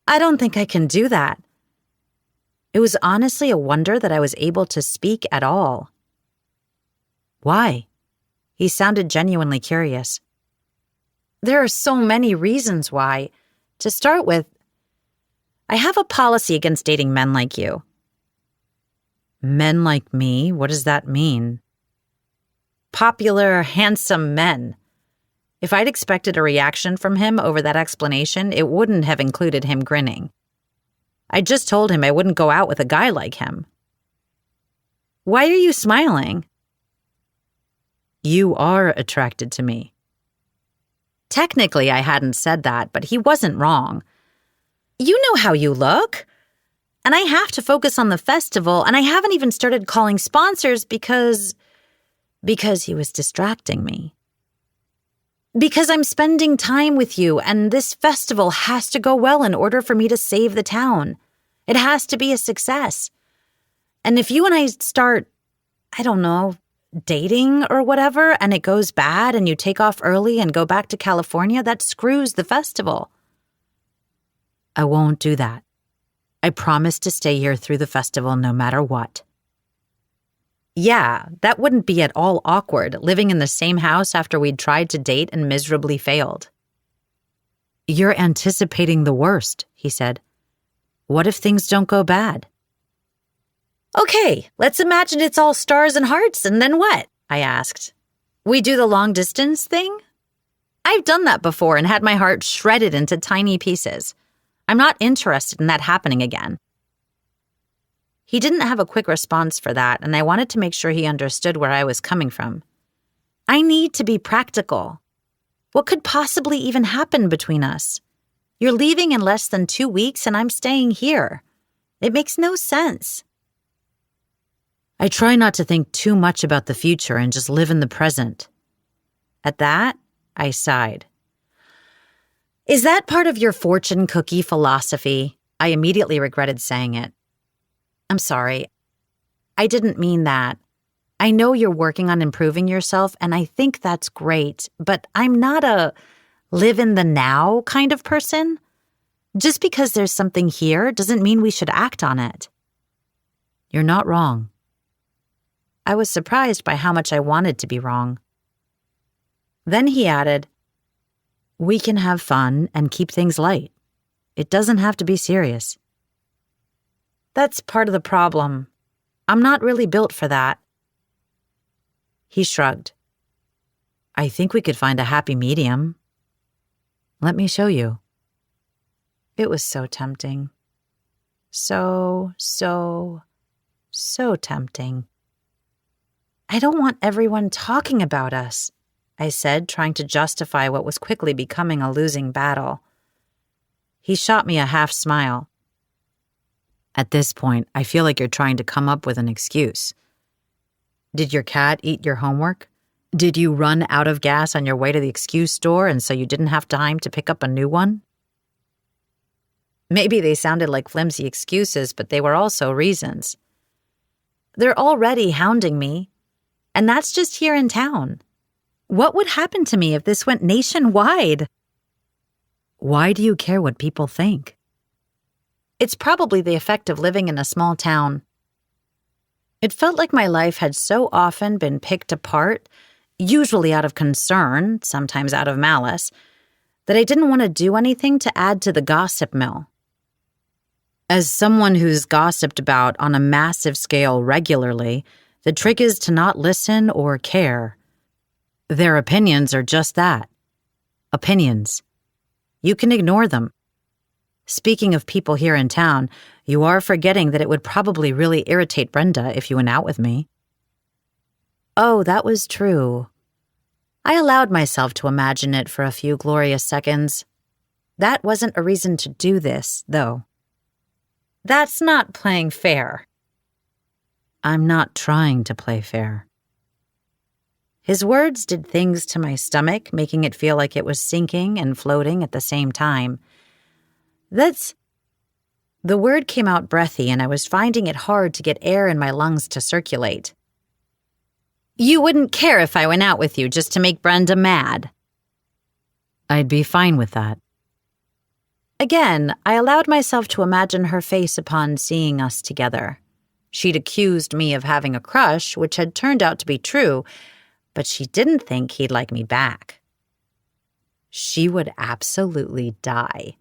I don't think I can do that. It was honestly a wonder that I was able to speak at all. Why? He sounded genuinely curious. There are so many reasons why. To start with, I have a policy against dating men like you. Men like me? What does that mean? Popular, handsome men. If I'd expected a reaction from him over that explanation, it wouldn't have included him grinning. I just told him I wouldn't go out with a guy like him. Why are you smiling? You are attracted to me. Technically, I hadn't said that, but he wasn't wrong. You know how you look. And I have to focus on the festival, and I haven't even started calling sponsors because he was distracting me. Because I'm spending time with you, and this festival has to go well in order for me to save the town. It has to be a success. And if you and I start, I don't know, dating or whatever, and it goes bad and you take off early and go back to California, that screws the festival. I won't do that. I promise to stay here through the festival no matter what. Yeah, that wouldn't be at all awkward, living in the same house after we'd tried to date and miserably failed. You're anticipating the worst, he said. What if things don't go bad? Okay, let's imagine it's all stars and hearts, and then what? I asked. We do the long distance thing? I've done that before and had my heart shredded into tiny pieces. I'm not interested in that happening again. He didn't have a quick response for that, and I wanted to make sure he understood where I was coming from. I need to be practical. What could possibly even happen between us? You're leaving in less than 2 weeks, and I'm staying here. It makes no sense. I try not to think too much about the future and just live in the present. At that, I sighed. Is that part of your fortune cookie philosophy? I immediately regretted saying it. I'm sorry. I didn't mean that. I know you're working on improving yourself, and I think that's great, but I'm not a live in the now kind of person. Just because there's something here doesn't mean we should act on it. You're not wrong. I was surprised by how much I wanted to be wrong. Then he added, we can have fun and keep things light. It doesn't have to be serious. That's part of the problem. I'm not really built for that. He shrugged. I think we could find a happy medium. Let me show you. It was so tempting. So tempting. I don't want everyone talking about us, I said, trying to justify what was quickly becoming a losing battle. He shot me a half smile. At this point, I feel like you're trying to come up with an excuse. Did your cat eat your homework? Did you run out of gas on your way to the excuse store and so you didn't have time to pick up a new one? Maybe they sounded like flimsy excuses, but they were also reasons. They're already hounding me, and that's just here in town. What would happen to me if this went nationwide? Why do you care what people think? It's probably the effect of living in a small town. It felt like my life had so often been picked apart, usually out of concern, sometimes out of malice, that I didn't want to do anything to add to the gossip mill. As someone who's gossiped about on a massive scale regularly, the trick is to not listen or care. Their opinions are just that. Opinions. You can ignore them. Speaking of people here in town, you are forgetting that it would probably really irritate Brenda if you went out with me. Oh, that was true. I allowed myself to imagine it for a few glorious seconds. That wasn't a reason to do this, though. That's not playing fair. I'm not trying to play fair. His words did things to my stomach, making it feel like it was sinking and floating at the same time. The word came out breathy, and I was finding it hard to get air in my lungs to circulate. You wouldn't care if I went out with you just to make Brenda mad. I'd be fine with that. Again, I allowed myself to imagine her face upon seeing us together. She'd accused me of having a crush, which had turned out to be true, but she didn't think he'd like me back. She would absolutely die.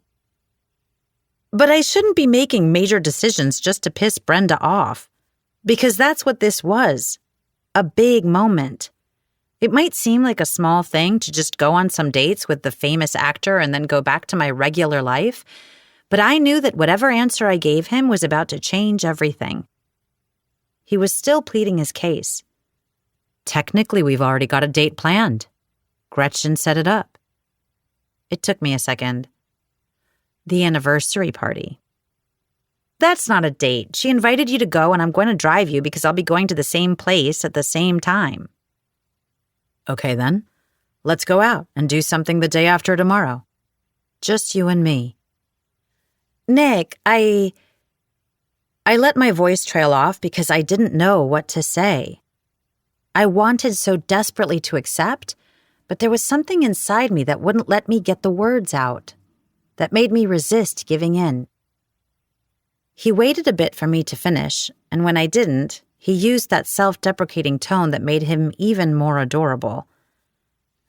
But I shouldn't be making major decisions just to piss Brenda off, because that's what this was. A big moment. It might seem like a small thing to just go on some dates with the famous actor and then go back to my regular life, but I knew that whatever answer I gave him was about to change everything. He was still pleading his case. Technically, we've already got a date planned. Gretchen set it up. It took me a second. The anniversary party. That's not a date. She invited you to go, and I'm going to drive you because I'll be going to the same place at the same time. Okay, then. Let's go out and do something the day after tomorrow. Just you and me. Nick, I let my voice trail off because I didn't know what to say. I wanted so desperately to accept, but there was something inside me that wouldn't let me get the words out, that made me resist giving in. He waited a bit for me to finish, and when I didn't, he used that self-deprecating tone that made him even more adorable.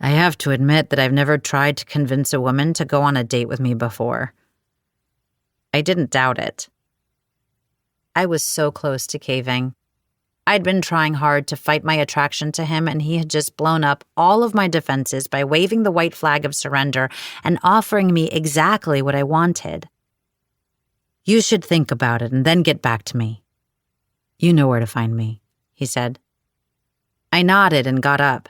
I have to admit that I've never tried to convince a woman to go on a date with me before. I didn't doubt it. I was so close to caving. I'd been trying hard to fight my attraction to him, and he had just blown up all of my defenses by waving the white flag of surrender and offering me exactly what I wanted. You should think about it and then get back to me. You know where to find me, he said. I nodded and got up.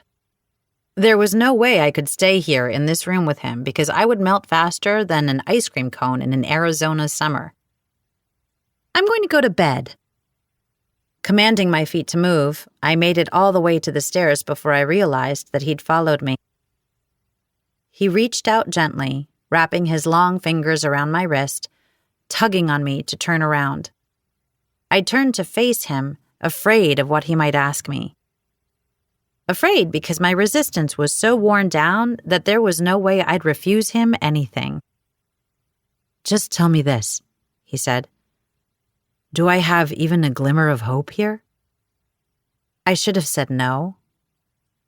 There was no way I could stay here in this room with him because I would melt faster than an ice cream cone in an Arizona summer. I'm going to go to bed. Commanding my feet to move, I made it all the way to the stairs before I realized that he'd followed me. He reached out gently, wrapping his long fingers around my wrist, tugging on me to turn around. I turned to face him, afraid of what he might ask me. Afraid because my resistance was so worn down that there was no way I'd refuse him anything. Just tell me this, he said. Do I have even a glimmer of hope here? I should have said no,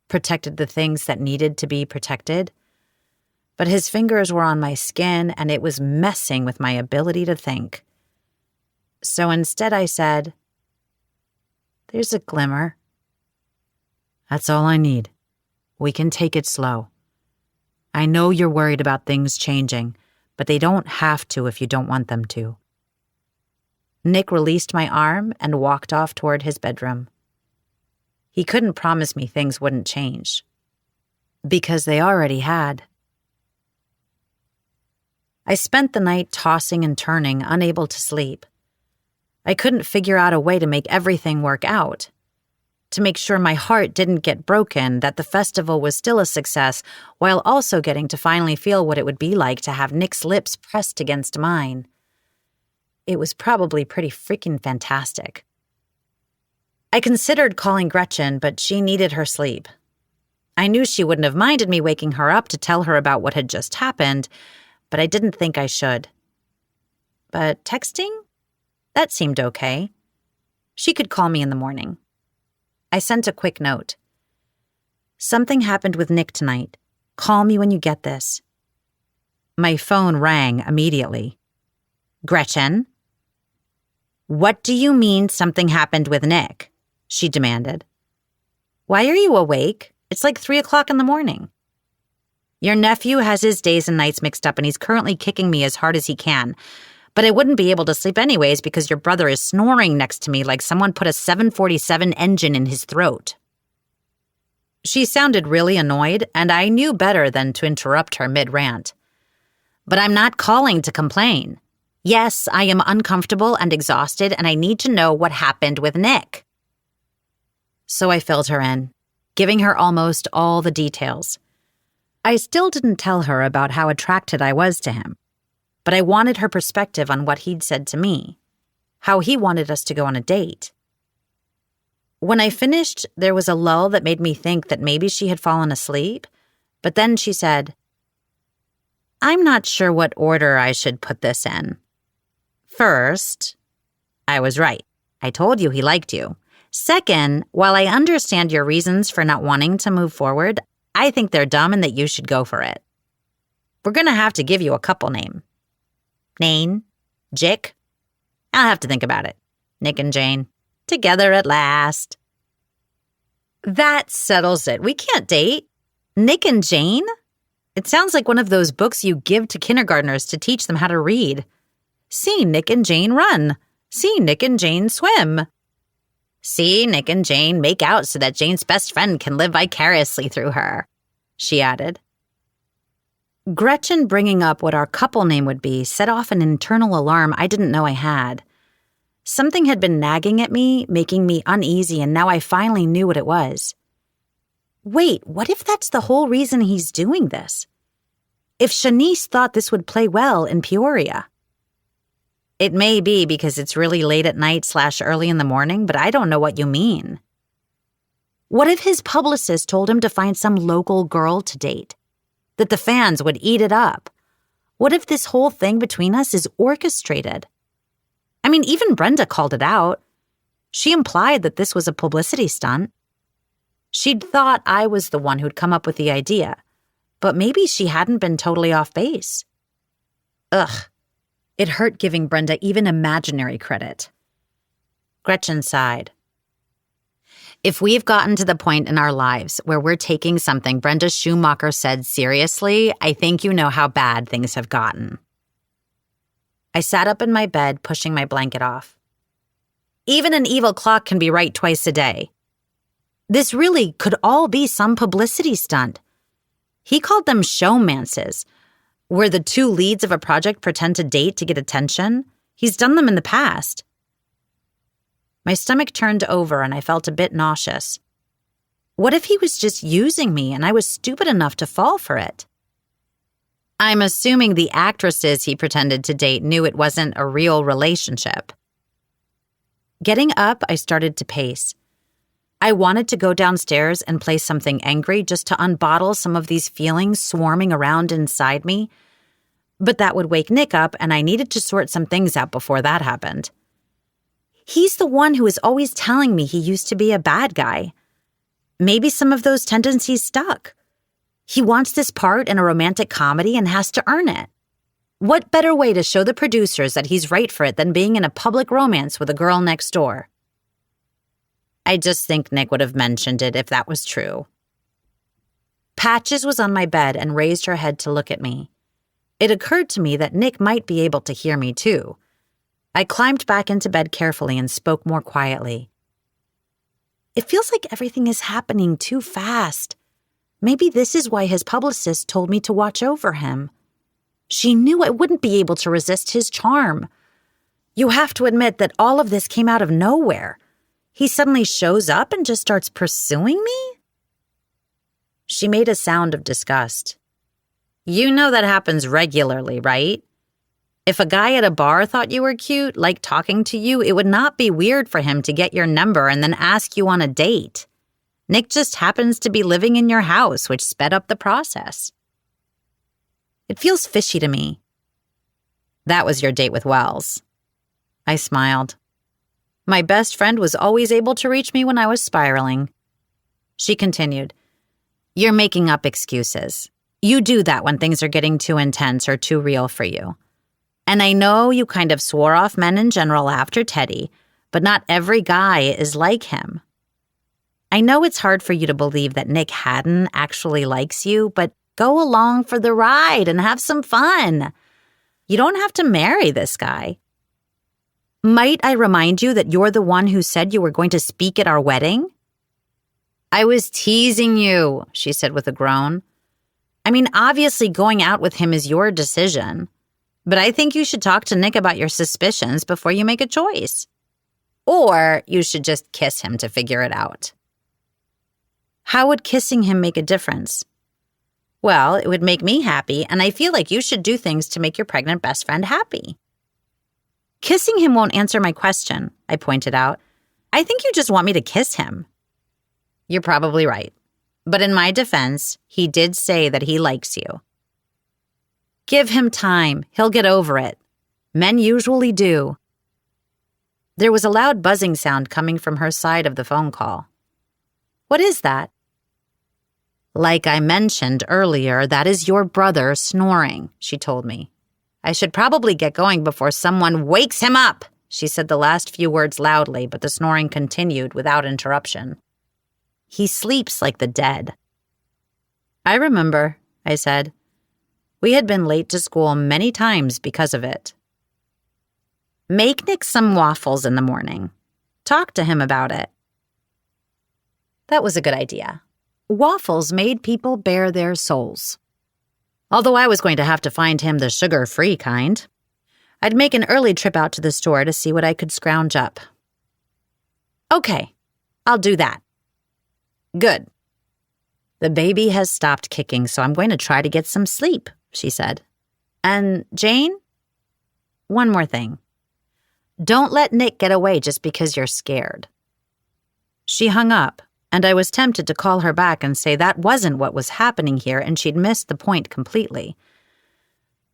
protected the things that needed to be protected, but his fingers were on my skin and it was messing with my ability to think. So instead I said, there's a glimmer. That's all I need. We can take it slow. I know you're worried about things changing, but they don't have to if you don't want them to. Nick released my arm and walked off toward his bedroom. He couldn't promise me things wouldn't change, because they already had. I spent the night tossing and turning, unable to sleep. I couldn't figure out a way to make everything work out, to make sure my heart didn't get broken, that the festival was still a success, while also getting to finally feel what it would be like to have Nick's lips pressed against mine. it was probably pretty freaking fantastic. I considered calling Gretchen, but she needed her sleep. I knew she wouldn't have minded me waking her up to tell her about what had just happened, but I didn't think I should. But texting? That seemed okay. She could call me in the morning. I sent a quick note. Something happened with Nick tonight. Call me when you get this. My phone rang immediately. Gretchen? What do you mean something happened with Nick? She demanded. Why are you awake? It's like 3 o'clock in the morning. Your nephew has his days and nights mixed up and he's currently kicking me as hard as he can. But I wouldn't be able to sleep anyways because your brother is snoring next to me like someone put a 747 engine in his throat. She sounded really annoyed, and I knew better than to interrupt her mid-rant. But I'm not calling to complain. Yes, I am uncomfortable and exhausted, and I need to know what happened with Nick. So I filled her in, giving her almost all the details. I still didn't tell her about how attracted I was to him, but I wanted her perspective on what he'd said to me, how he wanted us to go on a date. When I finished, there was a lull that made me think that maybe she had fallen asleep, but then she said, I'm not sure what order I should put this in. First, I was right. I told you he liked you. Second, while I understand your reasons for not wanting to move forward, I think they're dumb and that you should go for it. We're going to have to give you a couple name. Nain? Jick? I'll have to think about it. Nick and Jane. Together at last. That settles it. We can't date. Nick and Jane? It sounds like one of those books you give to kindergartners to teach them how to read. See Nick and Jane run. See Nick and Jane swim. See Nick and Jane make out so that Jane's best friend can live vicariously through her, she added. Gretchen bringing up what our couple name would be set off an internal alarm I didn't know I had. Something had been nagging at me, making me uneasy, and now I finally knew what it was. Wait, what if that's the whole reason he's doing this? If Shanice thought this would play well in Peoria? It may be because it's really late at night / early in the morning, but I don't know what you mean. What if his publicist told him to find some local girl to date? That the fans would eat it up? What if this whole thing between us is orchestrated? I mean, even Brenda called it out. She implied that this was a publicity stunt. She'd thought I was the one who'd come up with the idea, but maybe she hadn't been totally off base. Ugh, it hurt giving Brenda even imaginary credit. Gretchen sighed. If we've gotten to the point in our lives where we're taking something Brenda Schumacher said seriously, I think you know how bad things have gotten. I sat up in my bed, pushing my blanket off. Even an evil clock can be right twice a day. This really could all be some publicity stunt. He called them showmances, where the two leads of a project pretend to date to get attention. He's done them in the past. My stomach turned over and I felt a bit nauseous. What if he was just using me and I was stupid enough to fall for it? I'm assuming the actresses he pretended to date knew it wasn't a real relationship. Getting up, I started to pace. I wanted to go downstairs and play something angry just to unbottle some of these feelings swarming around inside me. But that would wake Nick up, and I needed to sort some things out before that happened. He's the one who is always telling me he used to be a bad guy. Maybe some of those tendencies stuck. He wants this part in a romantic comedy and has to earn it. What better way to show the producers that he's right for it than being in a public romance with a girl next door? I just think Nick would have mentioned it if that was true. Patches was on my bed and raised her head to look at me. It occurred to me that Nick might be able to hear me too. I climbed back into bed carefully and spoke more quietly. It feels like everything is happening too fast. Maybe this is why his publicist told me to watch over him. She knew I wouldn't be able to resist his charm. You have to admit that all of this came out of nowhere. He suddenly shows up and just starts pursuing me? She made a sound of disgust. You know that happens regularly, right? If a guy at a bar thought you were cute, liked talking to you, it would not be weird for him to get your number and then ask you on a date. Nick just happens to be living in your house, which sped up the process. It feels fishy to me. That was your date with Wells. I smiled. My best friend was always able to reach me when I was spiraling. She continued, "You're making up excuses. You do that when things are getting too intense or too real for you. And I know you kind of swore off men in general after Teddy, but not every guy is like him. I know it's hard for you to believe that Nick Haddon actually likes you, but go along for the ride and have some fun. You don't have to marry this guy. Might I remind you that you're the one who said you were going to speak at our wedding?" "I was teasing you," she said with a groan. "I mean, obviously going out with him is your decision, but I think you should talk to Nick about your suspicions before you make a choice. Or you should just kiss him to figure it out." "How would kissing him make a difference?" "Well, it would make me happy, and I feel like you should do things to make your pregnant best friend happy." "Kissing him won't answer my question," I pointed out. "I think you just want me to kiss him." "You're probably right. But in my defense, he did say that he likes you." "Give him time. He'll get over it. Men usually do." There was a loud buzzing sound coming from her side of the phone call. "What is that?" "Like I mentioned earlier, that is your brother snoring," she told me. "I should probably get going before someone wakes him up." She said the last few words loudly, but the snoring continued without interruption. "He sleeps like the dead." "I remember," I said. We had been late to school many times because of it. "Make Nick some waffles in the morning. Talk to him about it." That was a good idea. Waffles made people bare their souls. Although I was going to have to find him the sugar-free kind. I'd make an early trip out to the store to see what I could scrounge up. "Okay, I'll do that." "Good. The baby has stopped kicking, so I'm going to try to get some sleep," she said. "And Jane? One more thing. Don't let Nick get away just because you're scared." She hung up, and I was tempted to call her back and say that wasn't what was happening here and she'd missed the point completely.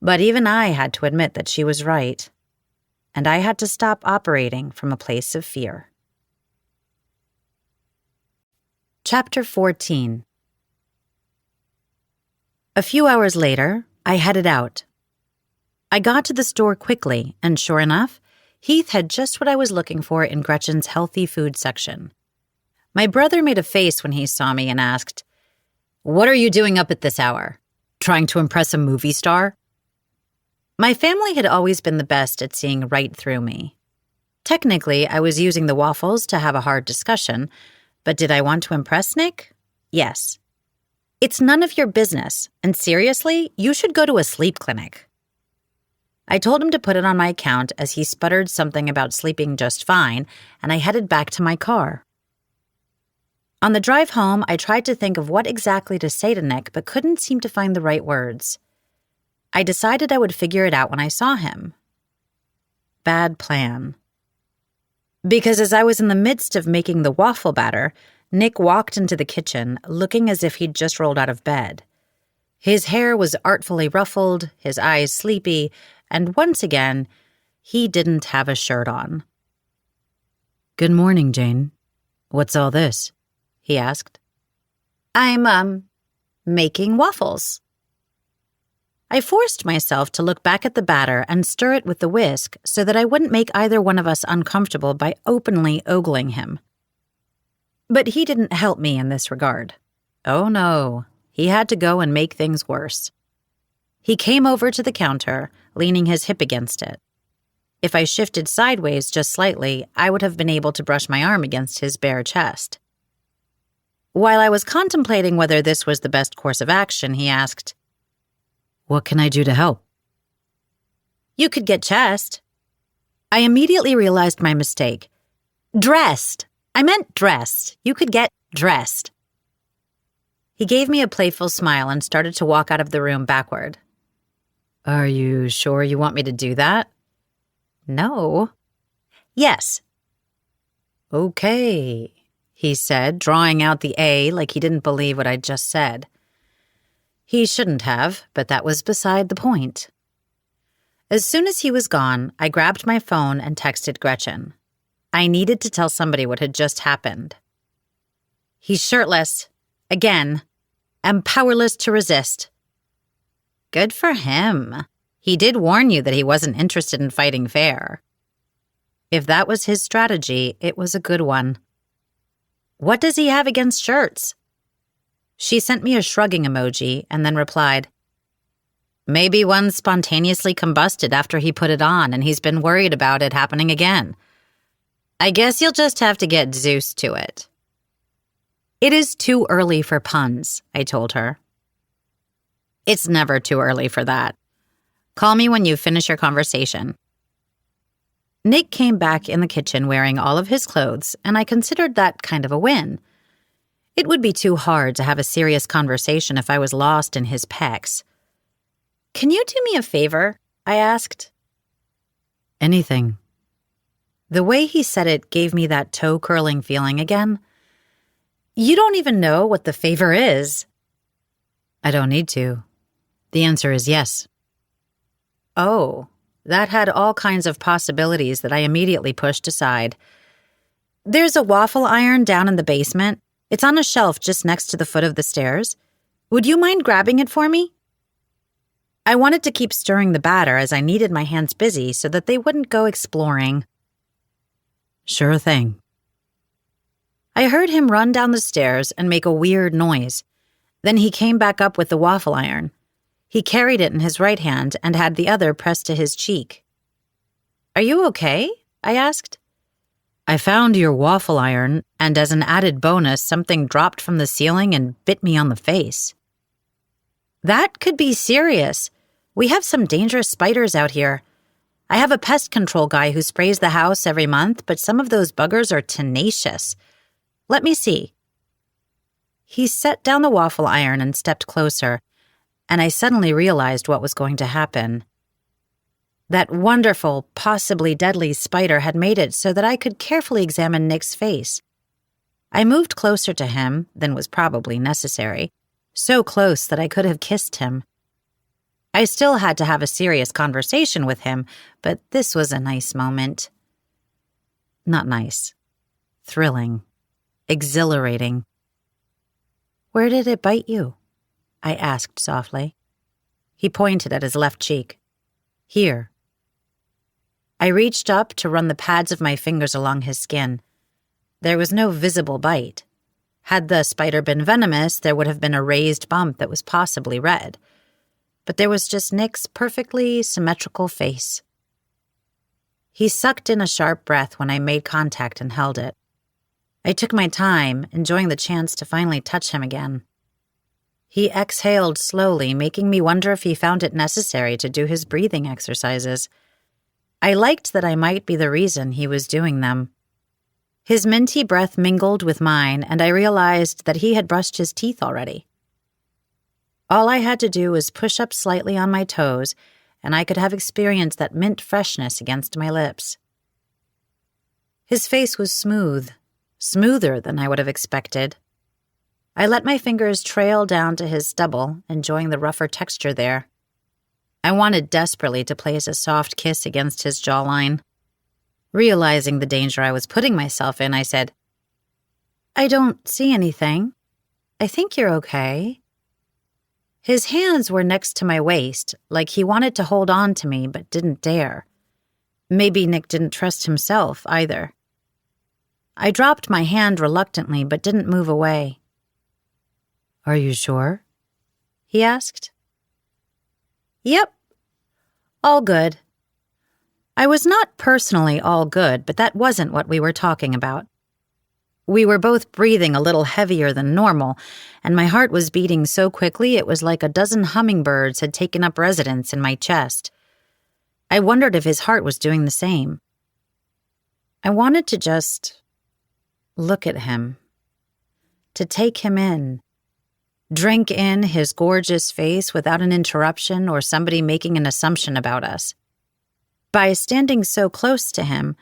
But even I had to admit that she was right, and I had to stop operating from a place of fear. Chapter 14. A few hours later, I headed out. I got to the store quickly, and sure enough, Heath had just what I was looking for in Gretchen's healthy food section. My brother made a face when he saw me and asked, "What are you doing up at this hour? Trying to impress a movie star?" My family had always been the best at seeing right through me. Technically, I was using the waffles to have a hard discussion, but did I want to impress Nick? Yes. It's none of your business, and seriously, you should go to a sleep clinic. I told him to put it on my account as he sputtered something about sleeping just fine, and I headed back to my car. On the drive home, I tried to think of what exactly to say to Nick, but couldn't seem to find the right words. I decided I would figure it out when I saw him. Bad plan. Because as I was in the midst of making the waffle batter, Nick walked into the kitchen, looking as if he'd just rolled out of bed. His hair was artfully ruffled, his eyes sleepy, and once again, he didn't have a shirt on. "Good morning, Jane. What's all this?" he asked. I'm making waffles." I forced myself to look back at the batter and stir it with the whisk so that I wouldn't make either one of us uncomfortable by openly ogling him. But he didn't help me in this regard. Oh no, he had to go and make things worse. He came over to the counter, leaning his hip against it. If I shifted sideways just slightly, I would have been able to brush my arm against his bare chest. While I was contemplating whether this was the best course of action, he asked, "What can I do to help?" "You could get chest." I immediately realized my mistake. Dressed. I meant dressed. You could get dressed. He gave me a playful smile and started to walk out of the room backward. Are you sure you want me to do that? No. Yes. Okay, he said, drawing out the A like he didn't believe what I'd just said. He shouldn't have, but that was beside the point. As soon as he was gone, I grabbed my phone and texted Gretchen. I needed to tell somebody what had just happened. He's shirtless. Again. I'm powerless to resist. Good for him. He did warn you that he wasn't interested in fighting fair. If that was his strategy, it was a good one. What does he have against shirts? She sent me a shrugging emoji and then replied, Maybe one spontaneously combusted after he put it on and he's been worried about it happening again. I guess you'll just have to get Zeus to it. It is too early for puns, I told her. It's never too early for that. Call me when you finish your conversation. Nick came back in the kitchen wearing all of his clothes, and I considered that kind of a win. It would be too hard to have a serious conversation if I was lost in his pecs. Can you do me a favor? I asked. Anything. The way he said it gave me that toe-curling feeling again. You don't even know what the favor is. I don't need to. The answer is yes. Oh, that had all kinds of possibilities that I immediately pushed aside. There's a waffle iron down in the basement. It's on a shelf just next to the foot of the stairs. Would you mind grabbing it for me? I wanted to keep stirring the batter as I needed my hands busy so that they wouldn't go exploring. Sure thing. I heard him run down the stairs and make a weird noise. Then he came back up with the waffle iron. He carried it in his right hand and had the other pressed to his cheek. Are you okay? I asked. I found your waffle iron, and as an added bonus, something dropped from the ceiling and bit me on the face. That could be serious. We have some dangerous spiders out here. I have a pest control guy who sprays the house every month, but some of those buggers are tenacious. Let me see. He set down the waffle iron and stepped closer, and I suddenly realized what was going to happen. That wonderful, possibly deadly spider had made it so that I could carefully examine Nick's face. I moved closer to him than was probably necessary, so close that I could have kissed him. I still had to have a serious conversation with him, but this was a nice moment. Not nice. Thrilling. Exhilarating. Where did it bite you? I asked softly. He pointed at his left cheek. Here. I reached up to run the pads of my fingers along his skin. There was no visible bite. Had the spider been venomous, there would have been a raised bump that was possibly red. But there was just Nick's perfectly symmetrical face. He sucked in a sharp breath when I made contact and held it. I took my time, enjoying the chance to finally touch him again. He exhaled slowly, making me wonder if he found it necessary to do his breathing exercises. I liked that I might be the reason he was doing them. His minty breath mingled with mine, and I realized that he had brushed his teeth already. All I had to do was push up slightly on my toes, and I could have experienced that mint freshness against my lips. His face was smooth, smoother than I would have expected. I let my fingers trail down to his stubble, enjoying the rougher texture there. I wanted desperately to place a soft kiss against his jawline. Realizing the danger I was putting myself in, I said, I don't see anything. I think you're okay. His hands were next to my waist, like he wanted to hold on to me but didn't dare. Maybe Nick didn't trust himself either. I dropped my hand reluctantly but didn't move away. Are you sure? He asked. Yep. All good. I was not personally all good, but that wasn't what we were talking about. We were both breathing a little heavier than normal, and my heart was beating so quickly it was like a dozen hummingbirds had taken up residence in my chest. I wondered if his heart was doing the same. I wanted to just look at him, to take him in, drink in his gorgeous face without an interruption or somebody making an assumption about us. By standing so close to him,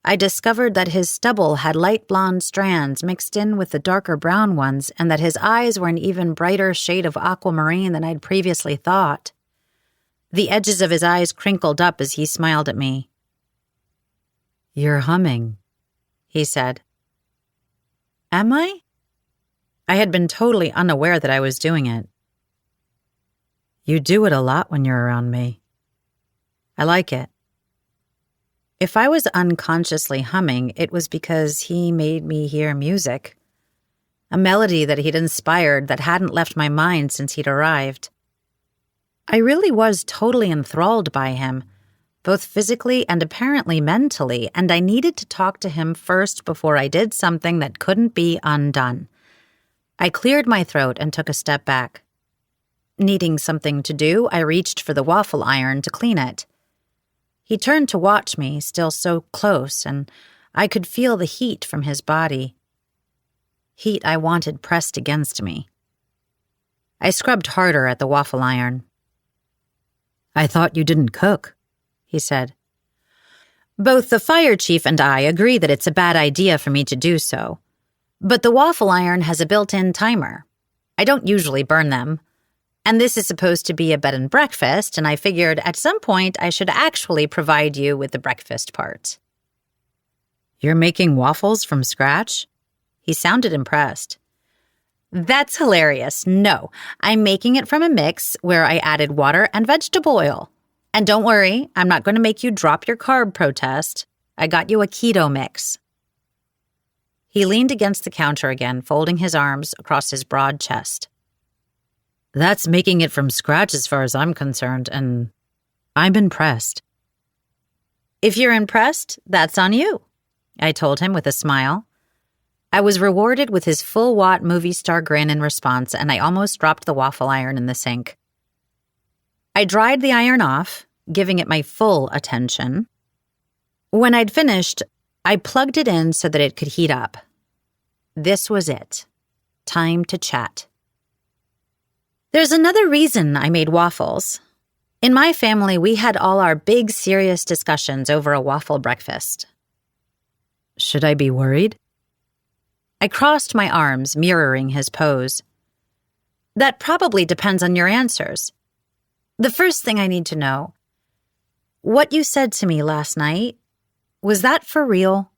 I discovered that his stubble had light blonde strands mixed in with the darker brown ones, and that his eyes were an even brighter shade of aquamarine than I'd previously thought. The edges of his eyes crinkled up as he smiled at me. "You're humming," he said. "Am I?" I had been totally unaware that I was doing it. "You do it a lot when you're around me. I like it." If I was unconsciously humming, it was because he made me hear music. A melody that he'd inspired that hadn't left my mind since he'd arrived. I really was totally enthralled by him, both physically and apparently mentally, and I needed to talk to him first before I did something that couldn't be undone. I cleared my throat and took a step back. Needing something to do, I reached for the waffle iron to clean it. He turned to watch me, still so close, and I could feel the heat from his body. Heat I wanted pressed against me. I scrubbed harder at the waffle iron. "I thought you didn't cook," he said. "Both the fire chief and I agree that it's a bad idea for me to do so. But the waffle iron has a built-in timer. I don't usually burn them. And this is supposed to be a bed and breakfast, and I figured at some point I should actually provide you with the breakfast part." "You're making waffles from scratch?" He sounded impressed. "That's hilarious. No, I'm making it from a mix where I added water and vegetable oil. And don't worry, I'm not going to make you drop your carb protest. I got you a keto mix." He leaned against the counter again, folding his arms across his broad chest. "That's making it from scratch as far as I'm concerned, and I'm impressed." "If you're impressed, that's on you," I told him with a smile. I was rewarded with his full-watt movie star grin in response, and I almost dropped the waffle iron in the sink. I dried the iron off, giving it my full attention. When I'd finished, I plugged it in so that it could heat up. This was it. Time to chat. There's another reason I made waffles. In my family, we had all our big, serious discussions over a waffle breakfast. "Should I be worried?" I crossed my arms, mirroring his pose. "That probably depends on your answers. The first thing I need to know, what you said to me last night, was that for real?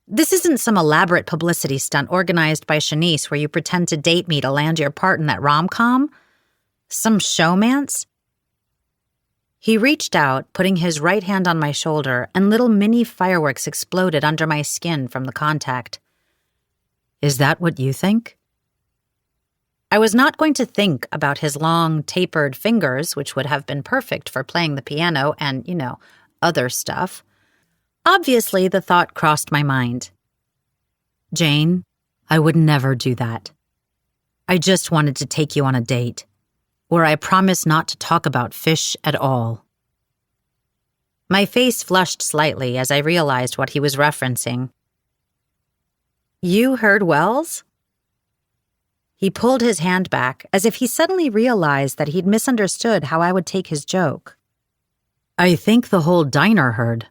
This isn't some elaborate publicity stunt organized by Shanice where you pretend to date me to land your part in that rom-com? Some showmance?" He reached out, putting his right hand on my shoulder, and little mini fireworks exploded under my skin from the contact. "Is that what you think?" I was not going to think about his long, tapered fingers, which would have been perfect for playing the piano and, other stuff. Obviously, the thought crossed my mind. "Jane, I would never do that. I just wanted to take you on a date, where I promise not to talk about fish at all." My face flushed slightly as I realized what he was referencing. "You heard Wells?" He pulled his hand back, as if he suddenly realized that he'd misunderstood how I would take his joke. "I think the whole diner heard.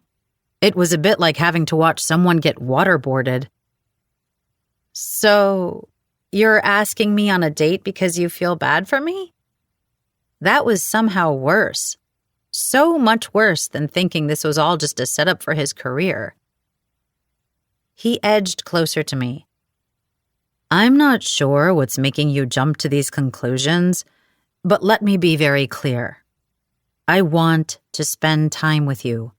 It was a bit like having to watch someone get waterboarded." "So, you're asking me on a date because you feel bad for me?" That was somehow worse. So much worse than thinking this was all just a setup for his career. He edged closer to me. "I'm not sure what's making you jump to these conclusions, but let me be very clear. I want to spend time with you.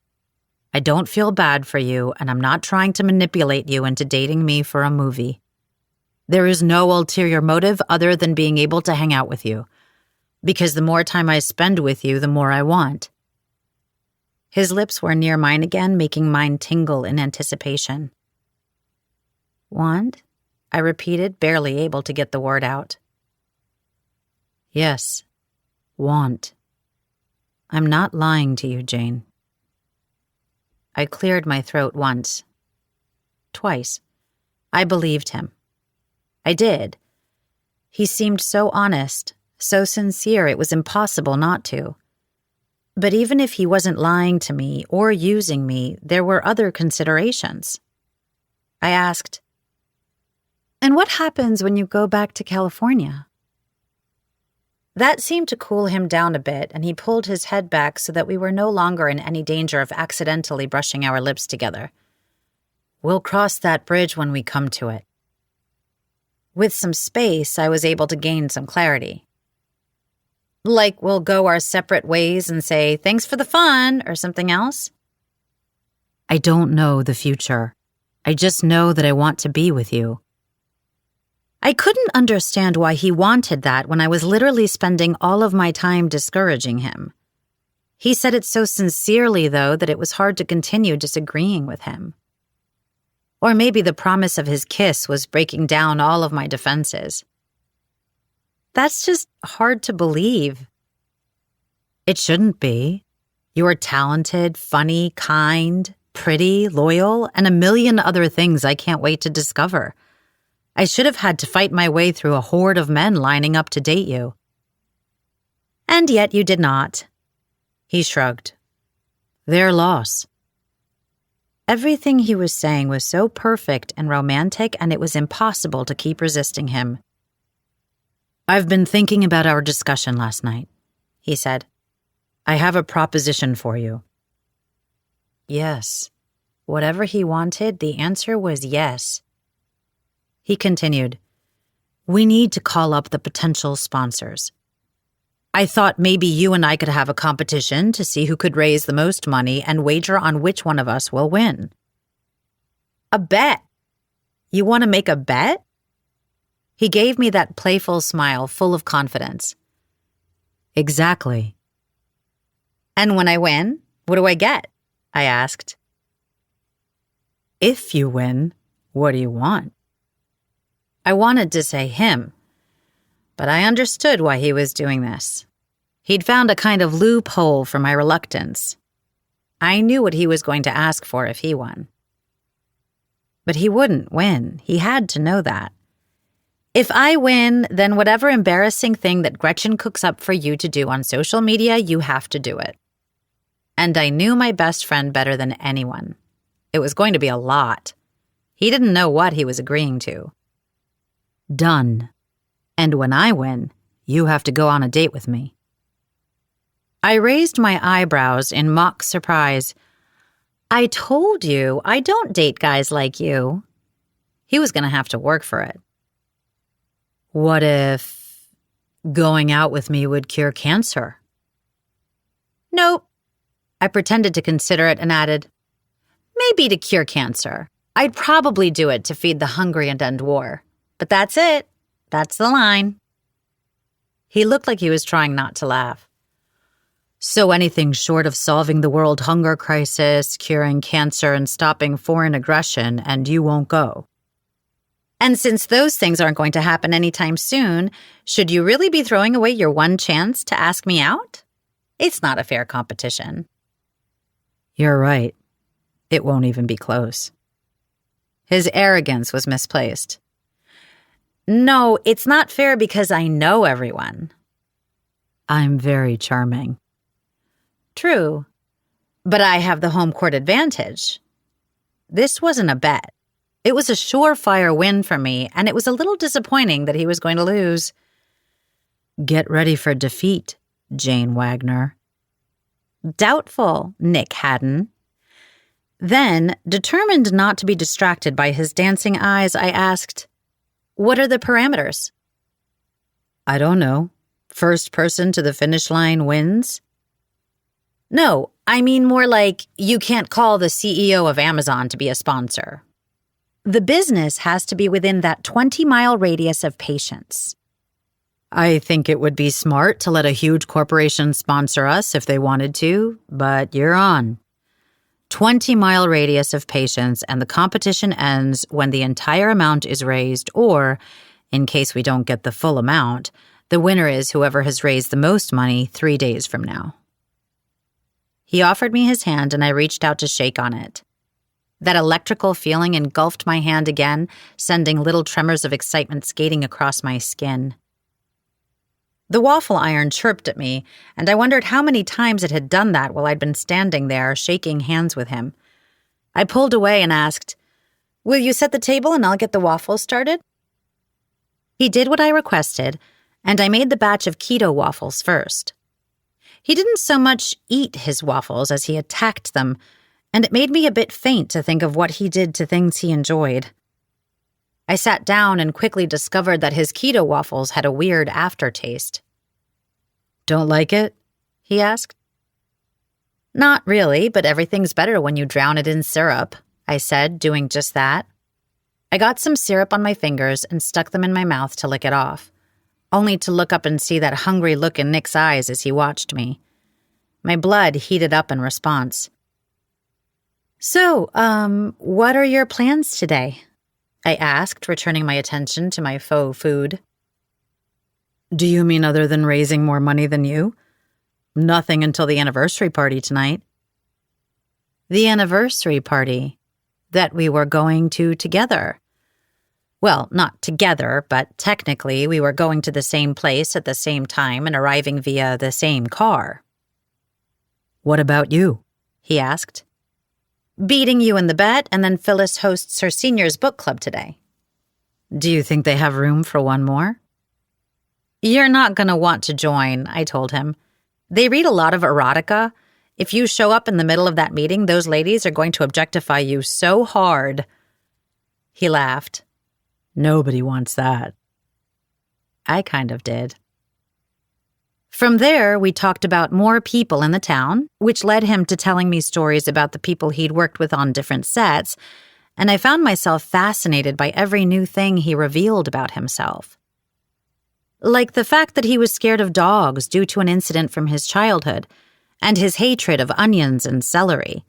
I don't feel bad for you, and I'm not trying to manipulate you into dating me for a movie. There is no ulterior motive other than being able to hang out with you, because the more time I spend with you, the more I want." His lips were near mine again, making mine tingle in anticipation. "Want?" I repeated, barely able to get the word out. "Yes, want. I'm not lying to you, Jane." I cleared my throat once. Twice. I believed him. I did. He seemed so honest, so sincere it was impossible not to. But even if he wasn't lying to me or using me, there were other considerations. I asked, "And what happens when you go back to California?" That seemed to cool him down a bit, and he pulled his head back so that we were no longer in any danger of accidentally brushing our lips together. "We'll cross that bridge when we come to it." With some space, I was able to gain some clarity. Like we'll go our separate ways and say, "Thanks for the fun," or something else? I don't know the future. I just know that I want to be with you. I couldn't understand why he wanted that when I was literally spending all of my time discouraging him. He said it so sincerely, though, that it was hard to continue disagreeing with him. Or maybe the promise of his kiss was breaking down all of my defenses. That's just hard to believe. It shouldn't be. You are talented, funny, kind, pretty, loyal, and a million other things I can't wait to discover. I should have had to fight my way through a horde of men lining up to date you. And yet you did not. He shrugged. Their loss. Everything he was saying was so perfect and romantic, and it was impossible to keep resisting him. I've been thinking about our discussion last night, he said. I have a proposition for you. Yes. Whatever he wanted, the answer was yes. He continued, We need to call up the potential sponsors. I thought maybe you and I could have a competition to see who could raise the most money and wager on which one of us will win. A bet? You want to make a bet? He gave me that playful smile full of confidence. Exactly. And when I win, what do I get? I asked. If you win, what do you want? I wanted to say him, but I understood why he was doing this. He'd found a kind of loophole for my reluctance. I knew what he was going to ask for if he won. But he wouldn't win. He had to know that. If I win, then whatever embarrassing thing that Gretchen cooks up for you to do on social media, you have to do it. And I knew my best friend better than anyone. It was going to be a lot. He didn't know what he was agreeing to. Done. And when I win, you have to go on a date with me. I raised my eyebrows in mock surprise. I told you, I don't date guys like you. He was going to have to work for it. What if going out with me would cure cancer? Nope. I pretended to consider it and added, maybe to cure cancer. I'd probably do it to feed the hungry and end war. But that's it. That's the line. He looked like he was trying not to laugh. So anything short of solving the world hunger crisis, curing cancer, and stopping foreign aggression, and you won't go. And since those things aren't going to happen anytime soon, should you really be throwing away your one chance to ask me out? It's not a fair competition. You're right. It won't even be close. His arrogance was misplaced. No, it's not fair because I know everyone. I'm very charming. True, but I have the home court advantage. This wasn't a bet. It was a surefire win for me, and it was a little disappointing that he was going to lose. Get ready for defeat, Jane Wagner. Doubtful, Nick Haddon. Then, determined not to be distracted by his dancing eyes, I asked, What are the parameters? I don't know. First person to the finish line wins? No, I mean more like you can't call the CEO of Amazon to be a sponsor. The business has to be within that 20-mile radius of patients. I think it would be smart to let a huge corporation sponsor us if they wanted to, but you're on. 20-mile radius of patients, and the competition ends when the entire amount is raised, or, in case we don't get the full amount, the winner is whoever has raised the most money 3 days from now. He offered me his hand, and I reached out to shake on it. That electrical feeling engulfed my hand again, sending little tremors of excitement skating across my skin. The waffle iron chirped at me, and I wondered how many times it had done that while I'd been standing there, shaking hands with him. I pulled away and asked, "Will you set the table and I'll get the waffles started?" He did what I requested, and I made the batch of keto waffles first. He didn't so much eat his waffles as he attacked them, and it made me a bit faint to think of what he did to things he enjoyed. I sat down and quickly discovered that his keto waffles had a weird aftertaste. "Don't like it?" he asked. "Not really, but everything's better when you drown it in syrup," I said, doing just that. I got some syrup on my fingers and stuck them in my mouth to lick it off, only to look up and see that hungry look in Nick's eyes as he watched me. My blood heated up in response. "So, what are your plans today?" I asked, returning my attention to my faux food. "Do you mean other than raising more money than you? Nothing until the anniversary party tonight." The anniversary party that we were going to together. Well, not together, but technically we were going to the same place at the same time and arriving via the same car. "What about you?" he asked. "Beating you in the bet, and then Phyllis hosts her seniors book club today." "Do you think they have room for one more?" "You're not going to want to join," I told him. "They read a lot of erotica. If you show up in the middle of that meeting, those ladies are going to objectify you so hard." He laughed. "Nobody wants that." I kind of did. From there, we talked about more people in the town, which led him to telling me stories about the people he'd worked with on different sets, and I found myself fascinated by every new thing he revealed about himself. Like the fact that he was scared of dogs due to an incident from his childhood, and his hatred of onions and celery.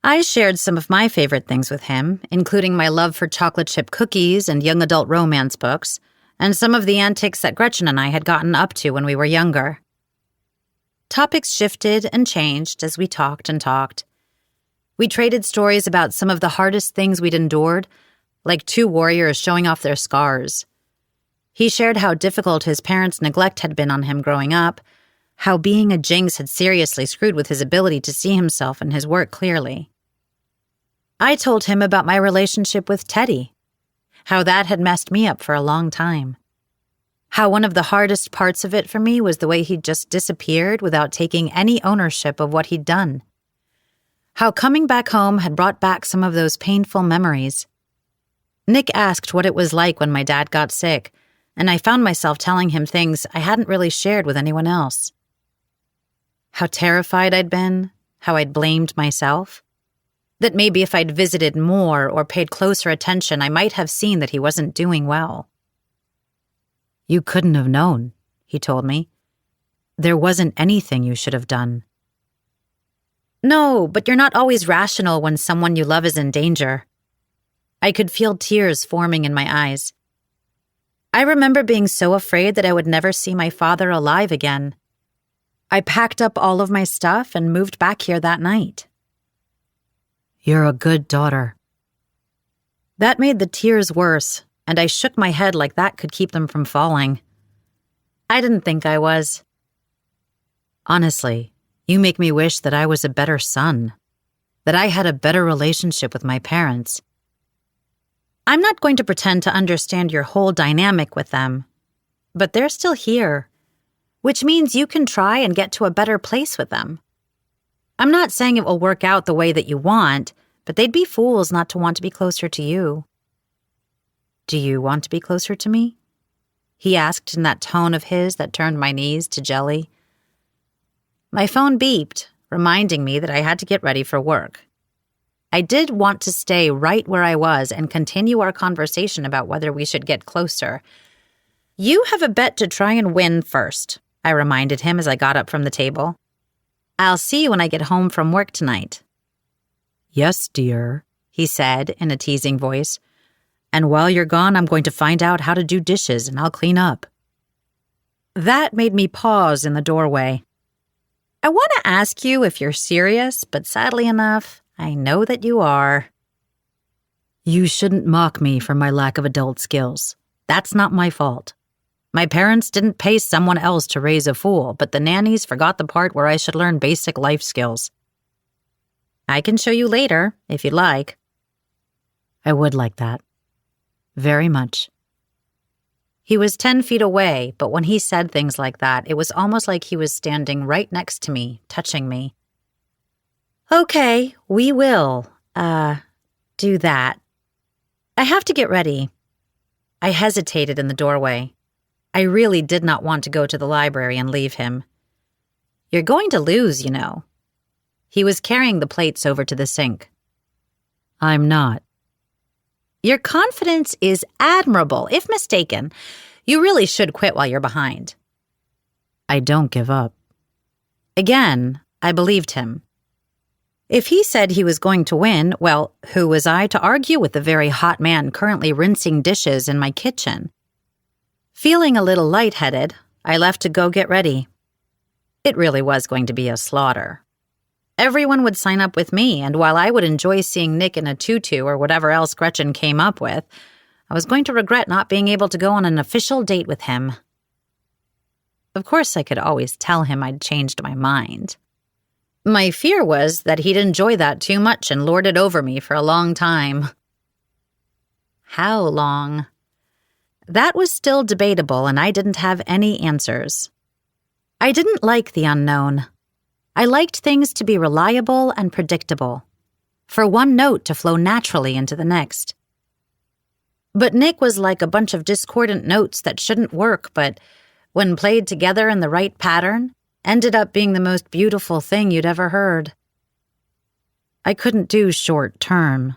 I shared some of my favorite things with him, including my love for chocolate chip cookies and young adult romance books, and some of the antics that Gretchen and I had gotten up to when we were younger. Topics shifted and changed as we talked and talked. We traded stories about some of the hardest things we'd endured, like two warriors showing off their scars. He shared how difficult his parents' neglect had been on him growing up, how being a Jinx had seriously screwed with his ability to see himself and his work clearly. I told him about my relationship with Teddy, how that had messed me up for a long time. How one of the hardest parts of it for me was the way he'd just disappeared without taking any ownership of what he'd done. How coming back home had brought back some of those painful memories. Nick asked what it was like when my dad got sick, and I found myself telling him things I hadn't really shared with anyone else. How terrified I'd been, how I'd blamed myself. That maybe if I'd visited more or paid closer attention, I might have seen that he wasn't doing well. "You couldn't have known," he told me. "There wasn't anything you should have done." "No, but you're not always rational when someone you love is in danger." I could feel tears forming in my eyes. I remember being so afraid that I would never see my father alive again. I packed up all of my stuff and moved back here that night. "You're a good daughter." That made the tears worse, and I shook my head like that could keep them from falling. I didn't think I was. "Honestly, you make me wish that I was a better son, that I had a better relationship with my parents." I'm not going to pretend to understand your whole dynamic with them, but they're still here, which means you can try and get to a better place with them. I'm not saying it will work out the way that you want, but they'd be fools not to want to be closer to you. "Do you want to be closer to me?" he asked in that tone of his that turned my knees to jelly. My phone beeped, reminding me that I had to get ready for work. I did want to stay right where I was and continue our conversation about whether we should get closer. "You have a bet to try and win first," I reminded him as I got up from the table. "I'll see you when I get home from work tonight." "Yes, dear," he said in a teasing voice. "And while you're gone, I'm going to find out how to do dishes and I'll clean up." That made me pause in the doorway. I want to ask you if you're serious, but sadly enough, I know that you are. "You shouldn't mock me for my lack of adult skills. That's not my fault." My parents didn't pay someone else to raise a fool, but the nannies forgot the part where I should learn basic life skills. I can show you later, if you'd like. I would like that. Very much. He was 10 feet away, but when he said things like that, it was almost like he was standing right next to me, touching me. Okay, we will, do that. I have to get ready. I hesitated in the doorway. I really did not want to go to the library and leave him. You're going to lose, you know. He was carrying the plates over to the sink. I'm not. Your confidence is admirable, if mistaken. You really should quit while you're behind. I don't give up. Again, I believed him. If he said he was going to win, well, who was I to argue with the very hot man currently rinsing dishes in my kitchen? Feeling a little lightheaded, I left to go get ready. It really was going to be a slaughter. Everyone would sign up with me, and while I would enjoy seeing Nick in a tutu or whatever else Gretchen came up with, I was going to regret not being able to go on an official date with him. Of course, I could always tell him I'd changed my mind. My fear was that he'd enjoy that too much and lord it over me for a long time. How long? That was still debatable, and I didn't have any answers. I didn't like the unknown. I liked things to be reliable and predictable, for one note to flow naturally into the next. But Nick was like a bunch of discordant notes that shouldn't work, but when played together in the right pattern, ended up being the most beautiful thing you'd ever heard. I couldn't do short term.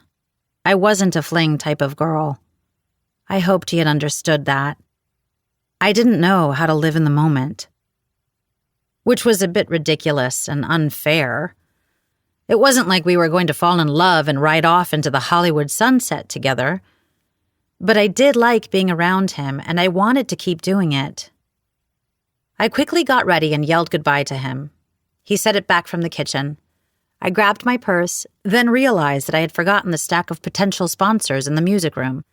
I wasn't a fling type of girl. I hoped he had understood that. I didn't know how to live in the moment. Which was a bit ridiculous and unfair. It wasn't like we were going to fall in love and ride off into the Hollywood sunset together. But I did like being around him, and I wanted to keep doing it. I quickly got ready and yelled goodbye to him. He set it back from the kitchen. I grabbed my purse, then realized that I had forgotten the stack of potential sponsors in the music room.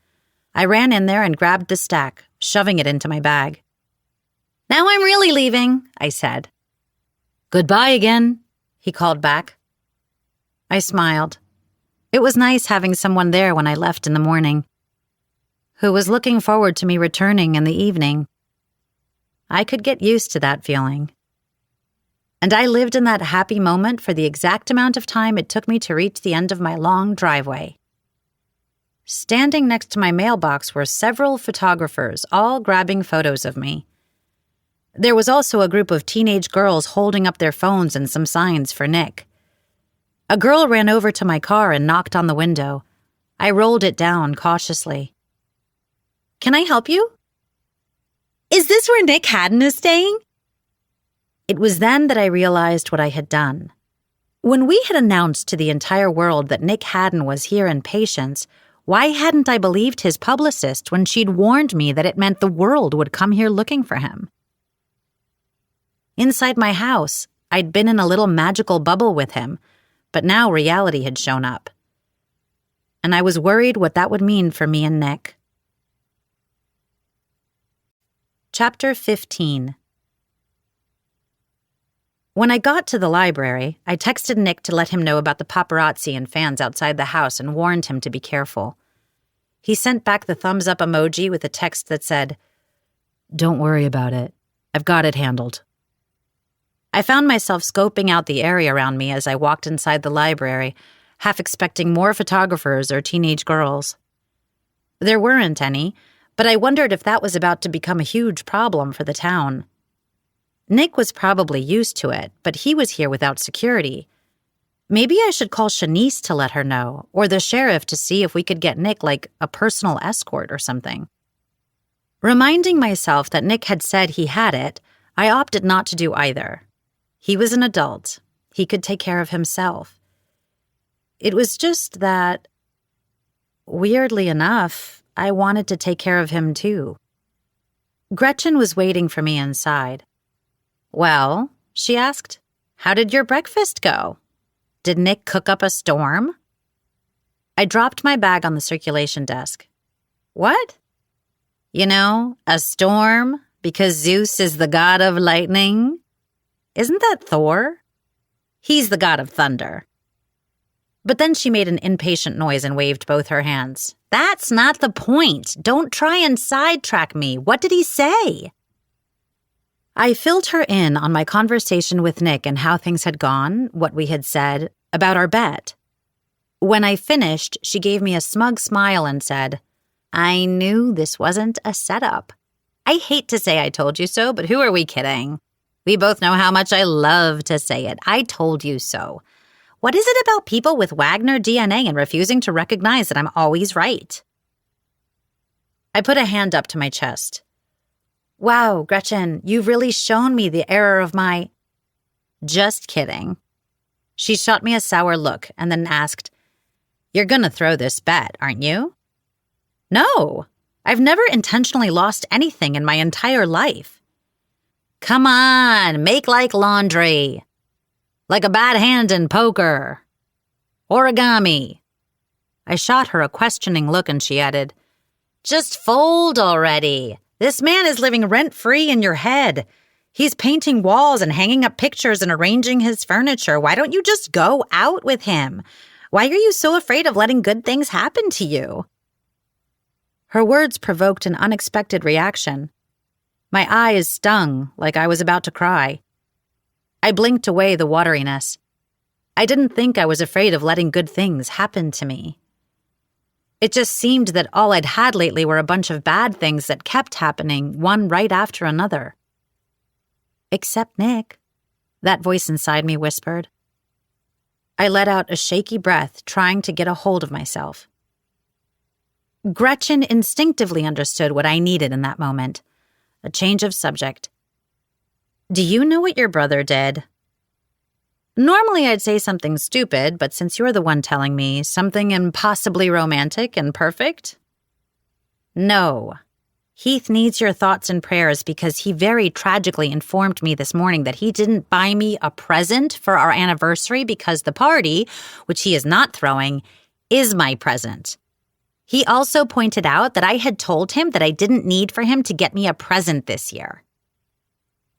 I ran in there and grabbed the stack, shoving it into my bag. Now I'm really leaving, I said. Goodbye again, he called back. I smiled. It was nice having someone there when I left in the morning, who was looking forward to me returning in the evening. I could get used to that feeling. And I lived in that happy moment for the exact amount of time it took me to reach the end of my long driveway. Standing next to my mailbox were several photographers, all grabbing photos of me. There was also a group of teenage girls holding up their phones and some signs for Nick. A girl ran over to my car and knocked on the window. I rolled it down cautiously. Can I help you? Is this where Nick Haddon is staying? It was then that I realized what I had done. When we had announced to the entire world that Nick Haddon was here in Patience, why hadn't I believed his publicist when she'd warned me that it meant the world would come here looking for him? Inside my house, I'd been in a little magical bubble with him, but now reality had shown up. And I was worried what that would mean for me and Nick. Chapter 15. When I got to the library, I texted Nick to let him know about the paparazzi and fans outside the house and warned him to be careful. He sent back the thumbs-up emoji with a text that said, "Don't worry about it. I've got it handled." I found myself scoping out the area around me as I walked inside the library, half expecting more photographers or teenage girls. There weren't any, but I wondered if that was about to become a huge problem for the town. Nick was probably used to it, but he was here without security. Maybe I should call Shanice to let her know, or the sheriff to see if we could get Nick like a personal escort or something. Reminding myself that Nick had said he had it, I opted not to do either. He was an adult. He could take care of himself. It was just that, weirdly enough, I wanted to take care of him too. Gretchen was waiting for me inside. "Well," she asked, "how did your breakfast go? Did Nick cook up a storm?" I dropped my bag on the circulation desk. "What?" "You know, a storm, Because Zeus is the god of lightning? Isn't that Thor? He's the god of thunder. But then she made an impatient noise and waved both her hands. That's not the point. Don't try and sidetrack me. What did he say? I filled her in on my conversation with Nick and how things had gone, what we had said, about our bet. When I finished, she gave me a smug smile and said, I knew this wasn't a setup. I hate to say I told you so, but who are we kidding? We both know how much I love to say it. I told you so. What is it about people with Wagner DNA and refusing to recognize that I'm always right? I put a hand up to my chest. Wow, Gretchen, you've really shown me the error of my... Just kidding. She shot me a sour look and then asked, You're gonna throw this bet, aren't you? No, I've never intentionally lost anything in my entire life. Come on, make like laundry. Like a bad hand in poker. Origami. I shot her a questioning look and she added, Just fold already. This man is living rent-free in your head. He's painting walls and hanging up pictures and arranging his furniture. Why don't you just go out with him? Why are you so afraid of letting good things happen to you? Her words provoked an unexpected reaction. My eyes stung like I was about to cry. I blinked away the wateriness. I didn't think I was afraid of letting good things happen to me. It just seemed that all I'd had lately were a bunch of bad things that kept happening, one right after another. Except Nick, that voice inside me whispered. I let out a shaky breath, trying to get a hold of myself. Gretchen instinctively understood what I needed in that moment. A change of subject. Do you know what your brother did? Normally I'd say something stupid, but since you're the one telling me, something impossibly romantic and perfect? No. Heath needs your thoughts and prayers because he very tragically informed me this morning that he didn't buy me a present for our anniversary because the party, which he is not throwing, is my present. He also pointed out that I had told him that I didn't need for him to get me a present this year.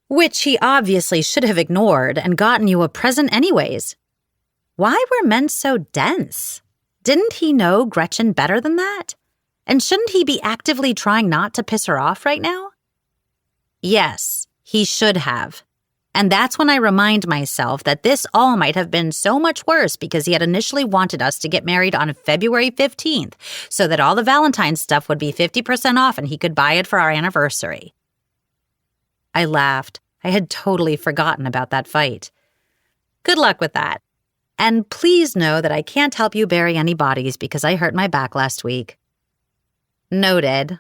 Which he obviously should have ignored and gotten you a present anyways. Why were men so dense? Didn't he know Gretchen better than that? And shouldn't he be actively trying not to piss her off right now? Yes, he should have. And that's when I remind myself that this all might have been so much worse because he had initially wanted us to get married on February 15th so that all the Valentine's stuff would be 50% off and he could buy it for our anniversary. I laughed. I had totally forgotten about that fight. Good luck with that. And please know that I can't help you bury any bodies because I hurt my back last week. Noted.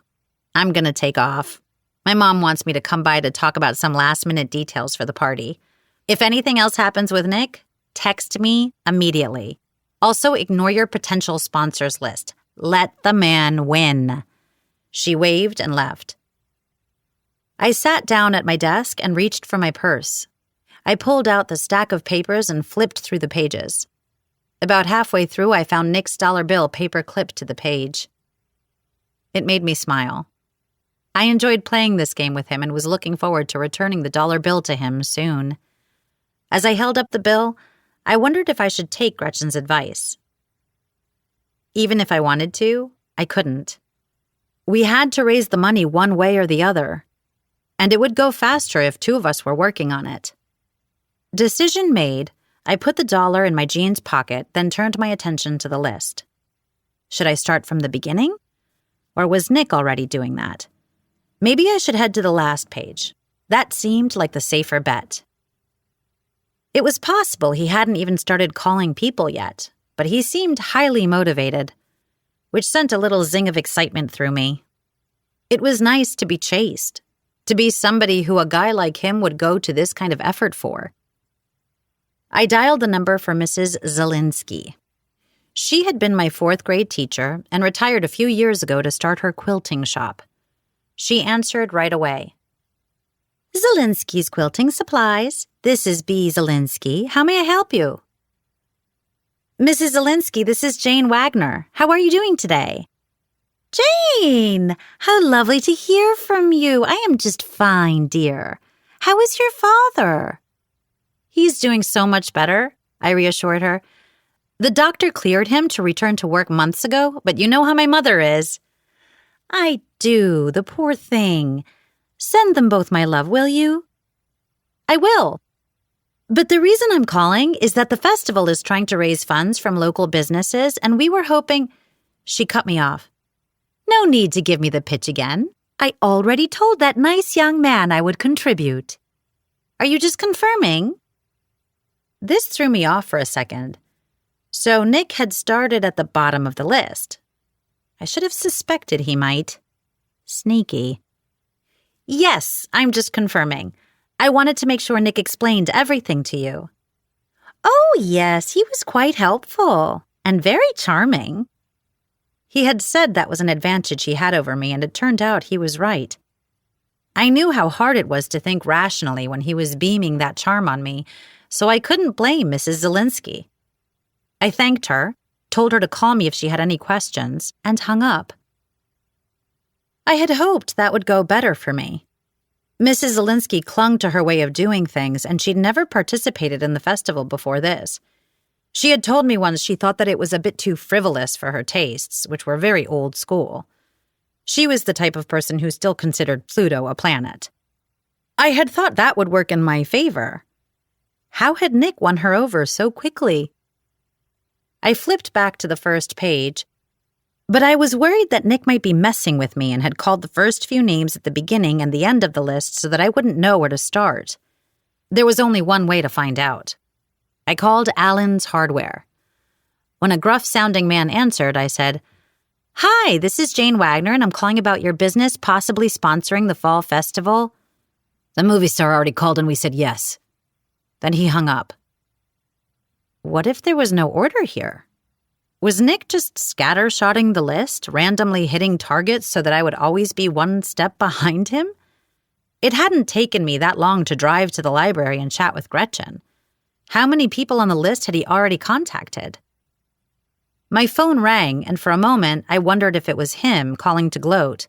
I'm gonna take off. My mom wants me to come by to talk about some last-minute details for the party. If anything else happens with Nick, text me immediately. Also, ignore your potential sponsors list. Let the man win. She waved and left. I sat down at my desk and reached for my purse. I pulled out the stack of papers and flipped through the pages. About halfway through, I found Nick's dollar bill paper-clipped to the page. It made me smile. I enjoyed playing this game with him and was looking forward to returning the dollar bill to him soon. As I held up the bill, I wondered if I should take Gretchen's advice. Even if I wanted to, I couldn't. We had to raise the money one way or the other. And it would go faster if two of us were working on it. Decision made, I put the dollar in my jeans pocket, then turned my attention to the list. Should I start from the beginning? Or was Nick already doing that? Maybe I should head to the last page. That seemed like the safer bet. It was possible he hadn't even started calling people yet, but he seemed highly motivated, which sent a little zing of excitement through me. It was nice to be chased. To be somebody who a guy like him would go to this kind of effort for. I dialed the number for Mrs. Zielinski. She had been my 4th grade teacher and retired a few years ago to start her quilting shop. She answered right away. Zielinski's Quilting Supplies. This is B. Zielinski. How may I help you? Mrs. Zielinski, this is Jane Wagner. How are you doing today? Jane, how lovely to hear from you. I am just fine, dear. How is your father? He's doing so much better, I reassured her. The doctor cleared him to return to work months ago, but you know how my mother is. I do, the poor thing. Send them both my love, will you? I will. But the reason I'm calling is that the festival is trying to raise funds from local businesses, and we were hoping— She cut me off. No need to give me the pitch again. I already told that nice young man I would contribute. Are you just confirming? This threw me off for a second. So Nick had started at the bottom of the list. I should have suspected he might. Sneaky. Yes, I'm just confirming. I wanted to make sure Nick explained everything to you. Oh, yes, he was quite helpful and very charming. He had said that was an advantage he had over me, and it turned out he was right. I knew how hard it was to think rationally when he was beaming that charm on me, so I couldn't blame Mrs. Zielinski. I thanked her, told her to call me if she had any questions, and hung up. I had hoped that would go better for me. Mrs. Zielinski clung to her way of doing things, and she'd never participated in the festival before this. She had told me once she thought that it was a bit too frivolous for her tastes, which were very old school. She was the type of person who still considered Pluto a planet. I had thought that would work in my favor. How had Nick won her over so quickly? I flipped back to the first page, but I was worried that Nick might be messing with me and had called the first few names at the beginning and the end of the list so that I wouldn't know where to start. There was only one way to find out. I called Allen's Hardware. When a gruff-sounding man answered, I said, "Hi, this is Jane Wagner, and I'm calling about your business possibly sponsoring the fall festival." The movie star already called and we said yes. Then he hung up. What if there was no order here? Was Nick just scattershotting the list, randomly hitting targets so that I would always be one step behind him? It hadn't taken me that long to drive to the library and chat with Gretchen. How many people on the list had he already contacted? My phone rang, and for a moment, I wondered if it was him calling to gloat.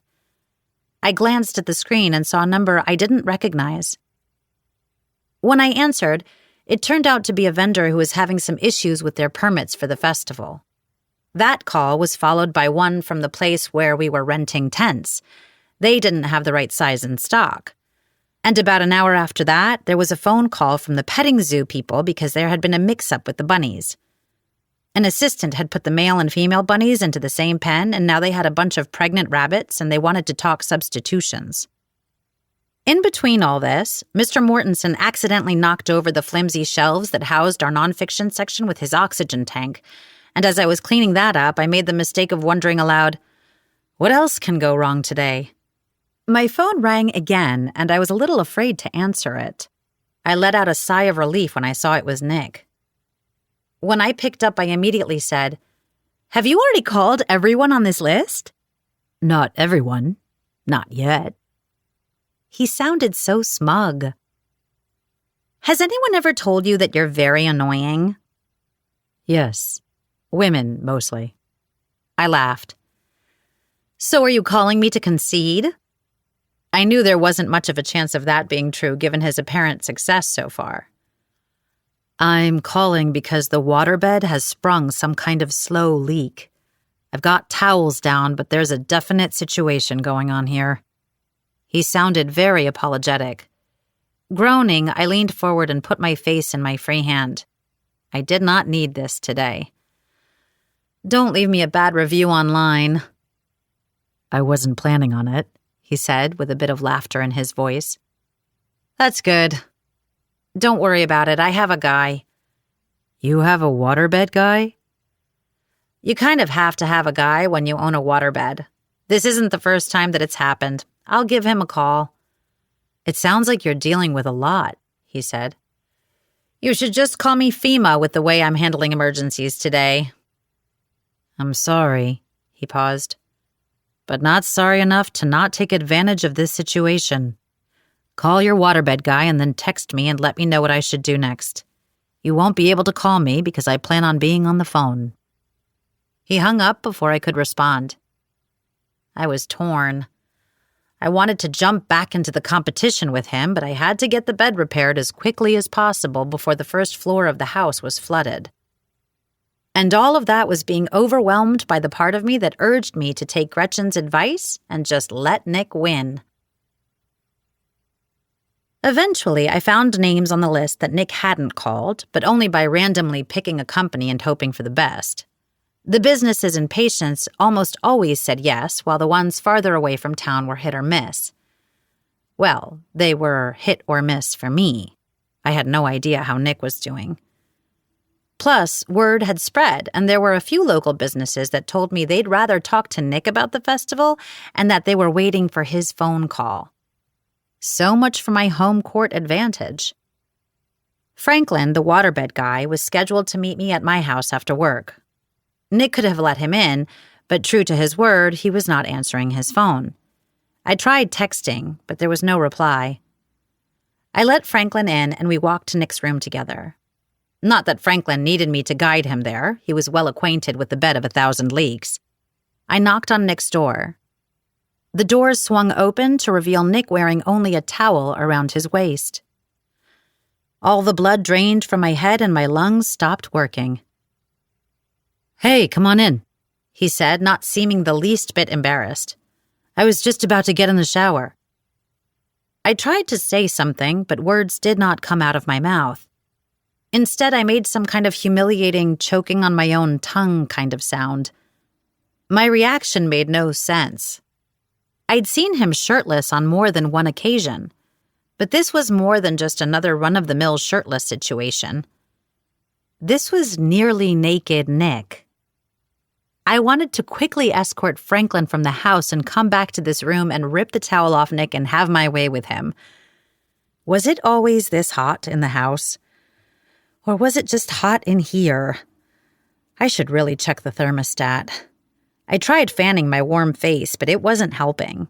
I glanced at the screen and saw a number I didn't recognize. When I answered, it turned out to be a vendor who was having some issues with their permits for the festival. That call was followed by one from the place where we were renting tents. They didn't have the right size in stock. And about an hour after that, there was a phone call from the petting zoo people because there had been a mix-up with the bunnies. An assistant had put the male and female bunnies into the same pen, and now they had a bunch of pregnant rabbits, and they wanted to talk substitutions. In between all this, Mr. Mortensen accidentally knocked over the flimsy shelves that housed our nonfiction section with his oxygen tank, and as I was cleaning that up, I made the mistake of wondering aloud, what else can go wrong today? My phone rang again, and I was a little afraid to answer it. I let out a sigh of relief when I saw it was Nick. When I picked up, I immediately said, "Have you already called everyone on this list?" "Not everyone. Not yet." He sounded so smug. "Has anyone ever told you that you're very annoying?" "Yes. Women, mostly." I laughed. "So are you calling me to concede?" I knew there wasn't much of a chance of that being true given his apparent success so far. "I'm calling because the waterbed has sprung some kind of slow leak. I've got towels down, but there's a definite situation going on here." He sounded very apologetic. Groaning, I leaned forward and put my face in my free hand. I did not need this today. "Don't leave me a bad review online." "I wasn't planning on it," he said with a bit of laughter in his voice. "That's good. Don't worry about it. I have a guy." "You have a waterbed guy?" "You kind of have to have a guy when you own a waterbed. This isn't the first time that it's happened. I'll give him a call." "It sounds like you're dealing with a lot," he said. "You should just call me FEMA with the way I'm handling emergencies today." "I'm sorry," he paused, "but not sorry enough to not take advantage of this situation. Call your waterbed guy and then text me and let me know what I should do next. You won't be able to call me because I plan on being on the phone." He hung up before I could respond. I was torn. I wanted to jump back into the competition with him, but I had to get the bed repaired as quickly as possible before the first floor of the house was flooded. And all of that was being overwhelmed by the part of me that urged me to take Gretchen's advice and just let Nick win. Eventually, I found names on the list that Nick hadn't called, but only by randomly picking a company and hoping for the best. The businesses in Patience almost always said yes, while the ones farther away from town were hit or miss. Well, they were hit or miss for me. I had no idea how Nick was doing. Plus, word had spread, and there were a few local businesses that told me they'd rather talk to Nick about the festival and that they were waiting for his phone call. So much for my home court advantage. Franklin, the waterbed guy, was scheduled to meet me at my house after work. Nick could have let him in, but true to his word, he was not answering his phone. I tried texting, but there was no reply. I let Franklin in, and we walked to Nick's room together. Not that Franklin needed me to guide him there. He was well acquainted with the bed of 1,000 leaks. I knocked on Nick's door. The doors swung open to reveal Nick wearing only a towel around his waist. All the blood drained from my head and my lungs stopped working. "Hey, come on in," he said, not seeming the least bit embarrassed. "I was just about to get in the shower." I tried to say something, but words did not come out of my mouth. Instead, I made some kind of humiliating, choking on my own tongue kind of sound. My reaction made no sense. I'd seen him shirtless on more than one occasion, but this was more than just another run-of-the-mill shirtless situation. This was nearly naked Nick. I wanted to quickly escort Franklin from the house and come back to this room and rip the towel off Nick and have my way with him. Was it always this hot in the house? Or was it just hot in here? I should really check the thermostat. I tried fanning my warm face, but it wasn't helping.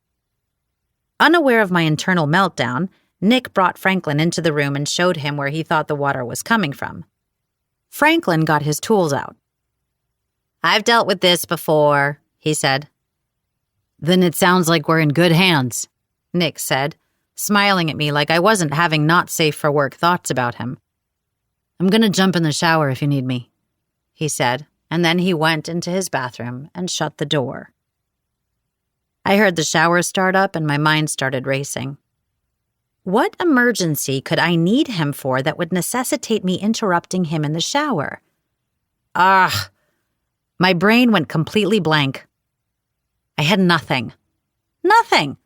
Unaware of my internal meltdown, Nick brought Franklin into the room and showed him where he thought the water was coming from. Franklin got his tools out. "I've dealt with this before," he said. "Then it sounds like we're in good hands," Nick said, smiling at me like I wasn't having not-safe-for-work thoughts about him. "I'm going to jump in the shower if you need me," he said, and then he went into his bathroom and shut the door. I heard the shower start up and my mind started racing. What emergency could I need him for that would necessitate me interrupting him in the shower? Ugh! My brain went completely blank. I had nothing. Nothing!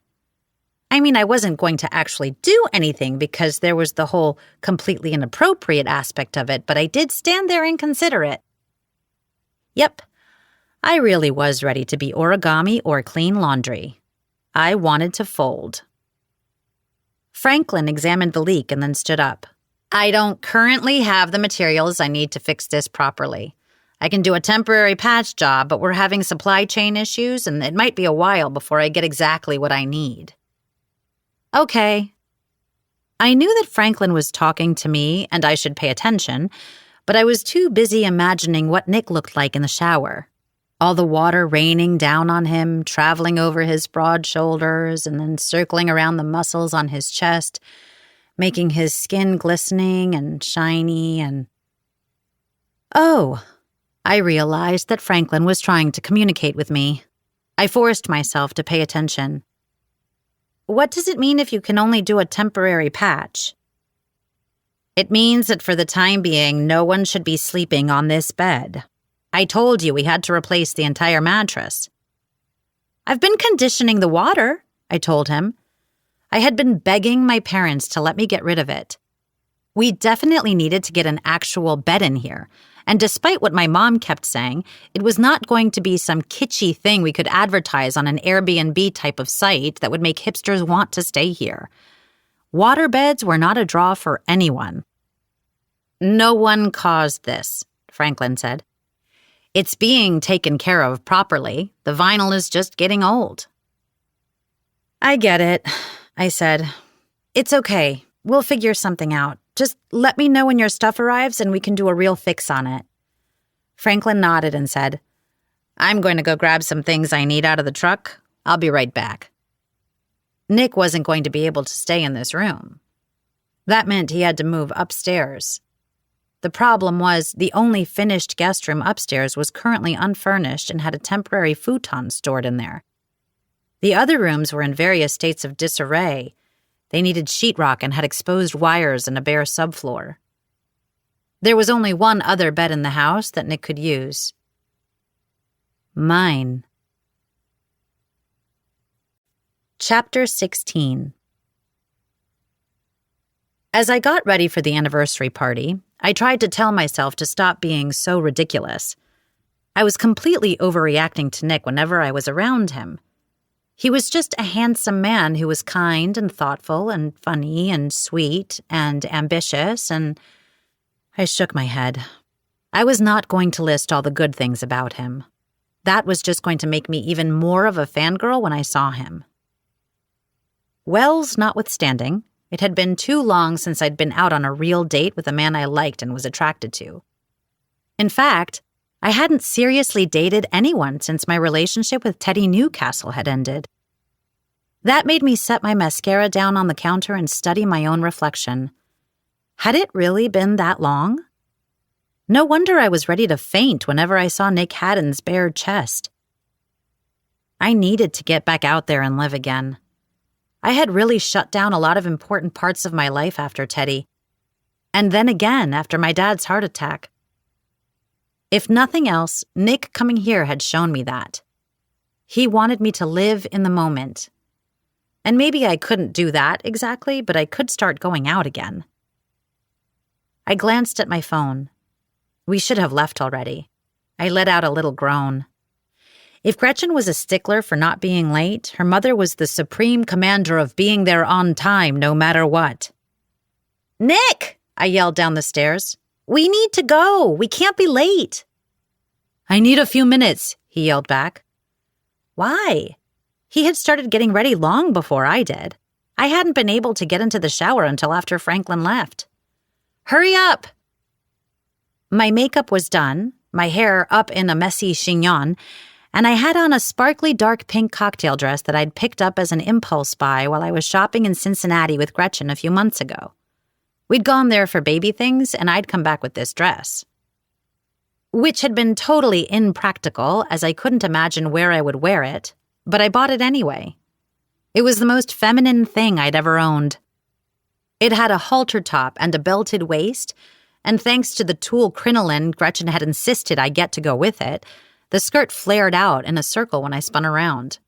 I mean, I wasn't going to actually do anything because there was the whole completely inappropriate aspect of it, but I did stand there and consider it. Yep, I really was ready to be origami or clean laundry. I wanted to fold. Franklin examined the leak and then stood up. "I don't currently have the materials I need to fix this properly. I can do a temporary patch job, but we're having supply chain issues, and it might be a while before I get exactly what I need." Okay. I knew that Franklin was talking to me and I should pay attention, but I was too busy imagining what Nick looked like in the shower. All the water raining down on him, traveling over his broad shoulders, and then circling around the muscles on his chest, making his skin glistening and shiny and... Oh, I realized that Franklin was trying to communicate with me. I forced myself to pay attention. "What does it mean if you can only do a temporary patch?" "It means that for the time being, no one should be sleeping on this bed. I told you we had to replace the entire mattress." "I've been conditioning the water," I told him. I had been begging my parents to let me get rid of it. We definitely needed to get an actual bed in here, and despite what my mom kept saying, it was not going to be some kitschy thing we could advertise on an Airbnb type of site that would make hipsters want to stay here. Waterbeds were not a draw for anyone. "No one caused this," Franklin said. "It's being taken care of properly. The vinyl is just getting old." "I get it," I said. "It's okay. We'll figure something out. Just let me know when your stuff arrives and we can do a real fix on it." Franklin nodded and said, "I'm going to go grab some things I need out of the truck. I'll be right back. Nick wasn't going to be able to stay in this room. That meant he had to move upstairs. The problem was the only finished guest room upstairs was currently unfurnished and had a temporary futon stored in there. The other rooms were in various states of disarray. They needed sheetrock and had exposed wires and a bare subfloor. There was only one other bed in the house that Nick could use. Mine. Chapter 16. As I got ready for the anniversary party, I tried to tell myself to stop being so ridiculous. I was completely overreacting to Nick whenever I was around him. He was just a handsome man who was kind and thoughtful and funny and sweet and ambitious, and I shook my head. I was not going to list all the good things about him. That was just going to make me even more of a fangirl when I saw him. Wells notwithstanding, it had been too long since I'd been out on a real date with a man I liked and was attracted to. In fact, I hadn't seriously dated anyone since my relationship with Teddy Newcastle had ended. That made me set my mascara down on the counter and study my own reflection. Had it really been that long? No wonder I was ready to faint whenever I saw Nick Haddon's bare chest. I needed to get back out there and live again. I had really shut down a lot of important parts of my life after Teddy, and then again after my dad's heart attack. If nothing else, Nick coming here had shown me that. He wanted me to live in the moment. And maybe I couldn't do that exactly, but I could start going out again. I glanced at my phone. We should have left already. I let out a little groan. If Gretchen was a stickler for not being late, her mother was the supreme commander of being there on time no matter what. "Nick!" I yelled down the stairs. "We need to go. We can't be late." "I need a few minutes," he yelled back. Why? He had started getting ready long before I did. I hadn't been able to get into the shower until after Franklin left. "Hurry up!" My makeup was done, my hair up in a messy chignon, and I had on a sparkly dark pink cocktail dress that I'd picked up as an impulse buy while I was shopping in Cincinnati with Gretchen a few months ago. We'd gone there for baby things, and I'd come back with this dress, which had been totally impractical as I couldn't imagine where I would wear it, but I bought it anyway. It was the most feminine thing I'd ever owned. It had a halter top and a belted waist, and thanks to the tulle crinoline Gretchen had insisted I get to go with it, the skirt flared out in a circle when I spun around.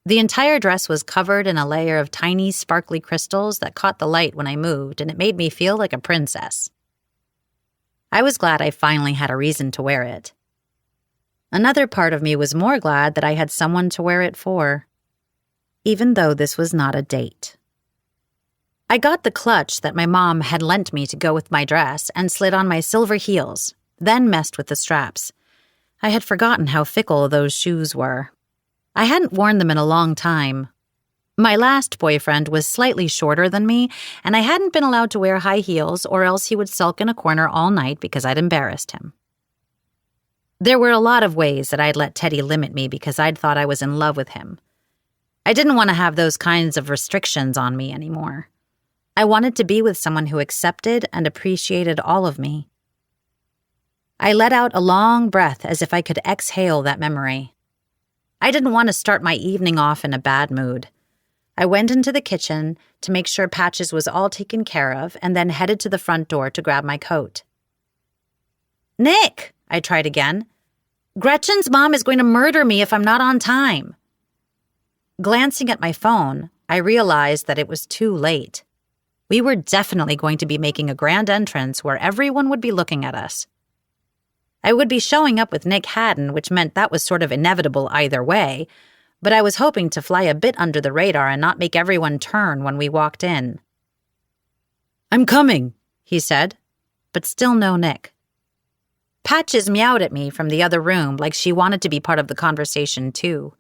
The entire dress was covered in a layer of tiny, sparkly crystals that caught the light when I moved, and it made me feel like a princess. I was glad I finally had a reason to wear it. Another part of me was more glad that I had someone to wear it for, even though this was not a date. I got the clutch that my mom had lent me to go with my dress and slid on my silver heels, then messed with the straps. I had forgotten how fickle those shoes were. I hadn't worn them in a long time. My last boyfriend was slightly shorter than me, and I hadn't been allowed to wear high heels or else he would sulk in a corner all night because I'd embarrassed him. There were a lot of ways that I'd let Teddy limit me because I'd thought I was in love with him. I didn't want to have those kinds of restrictions on me anymore. I wanted to be with someone who accepted and appreciated all of me. I let out a long breath as if I could exhale that memory. I didn't want to start my evening off in a bad mood. I went into the kitchen to make sure Patches was all taken care of and then headed to the front door to grab my coat. "Nick!" I tried again. "Gretchen's mom is going to murder me if I'm not on time." Glancing at my phone, I realized that it was too late. We were definitely going to be making a grand entrance where everyone would be looking at us. I would be showing up with Nick Haddon, which meant that was sort of inevitable either way, but I was hoping to fly a bit under the radar and not make everyone turn when we walked in. "I'm coming," he said, but still no Nick. Patches meowed at me from the other room like she wanted to be part of the conversation too.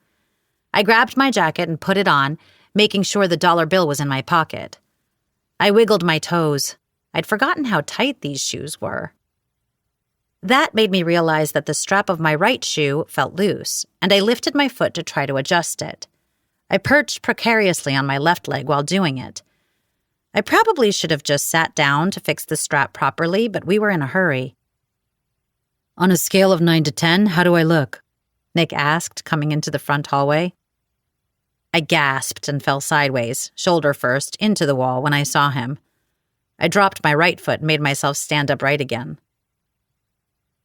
I grabbed my jacket and put it on, making sure the dollar bill was in my pocket. I wiggled my toes. I'd forgotten how tight these shoes were. That made me realize that the strap of my right shoe felt loose, and I lifted my foot to try to adjust it. I perched precariously on my left leg while doing it. I probably should have just sat down to fix the strap properly, but we were in a hurry. "On a scale of 9 to 10, how do I look?" Nick asked, coming into the front hallway. I gasped and fell sideways, shoulder first, into the wall when I saw him. I dropped my right foot and made myself stand upright again.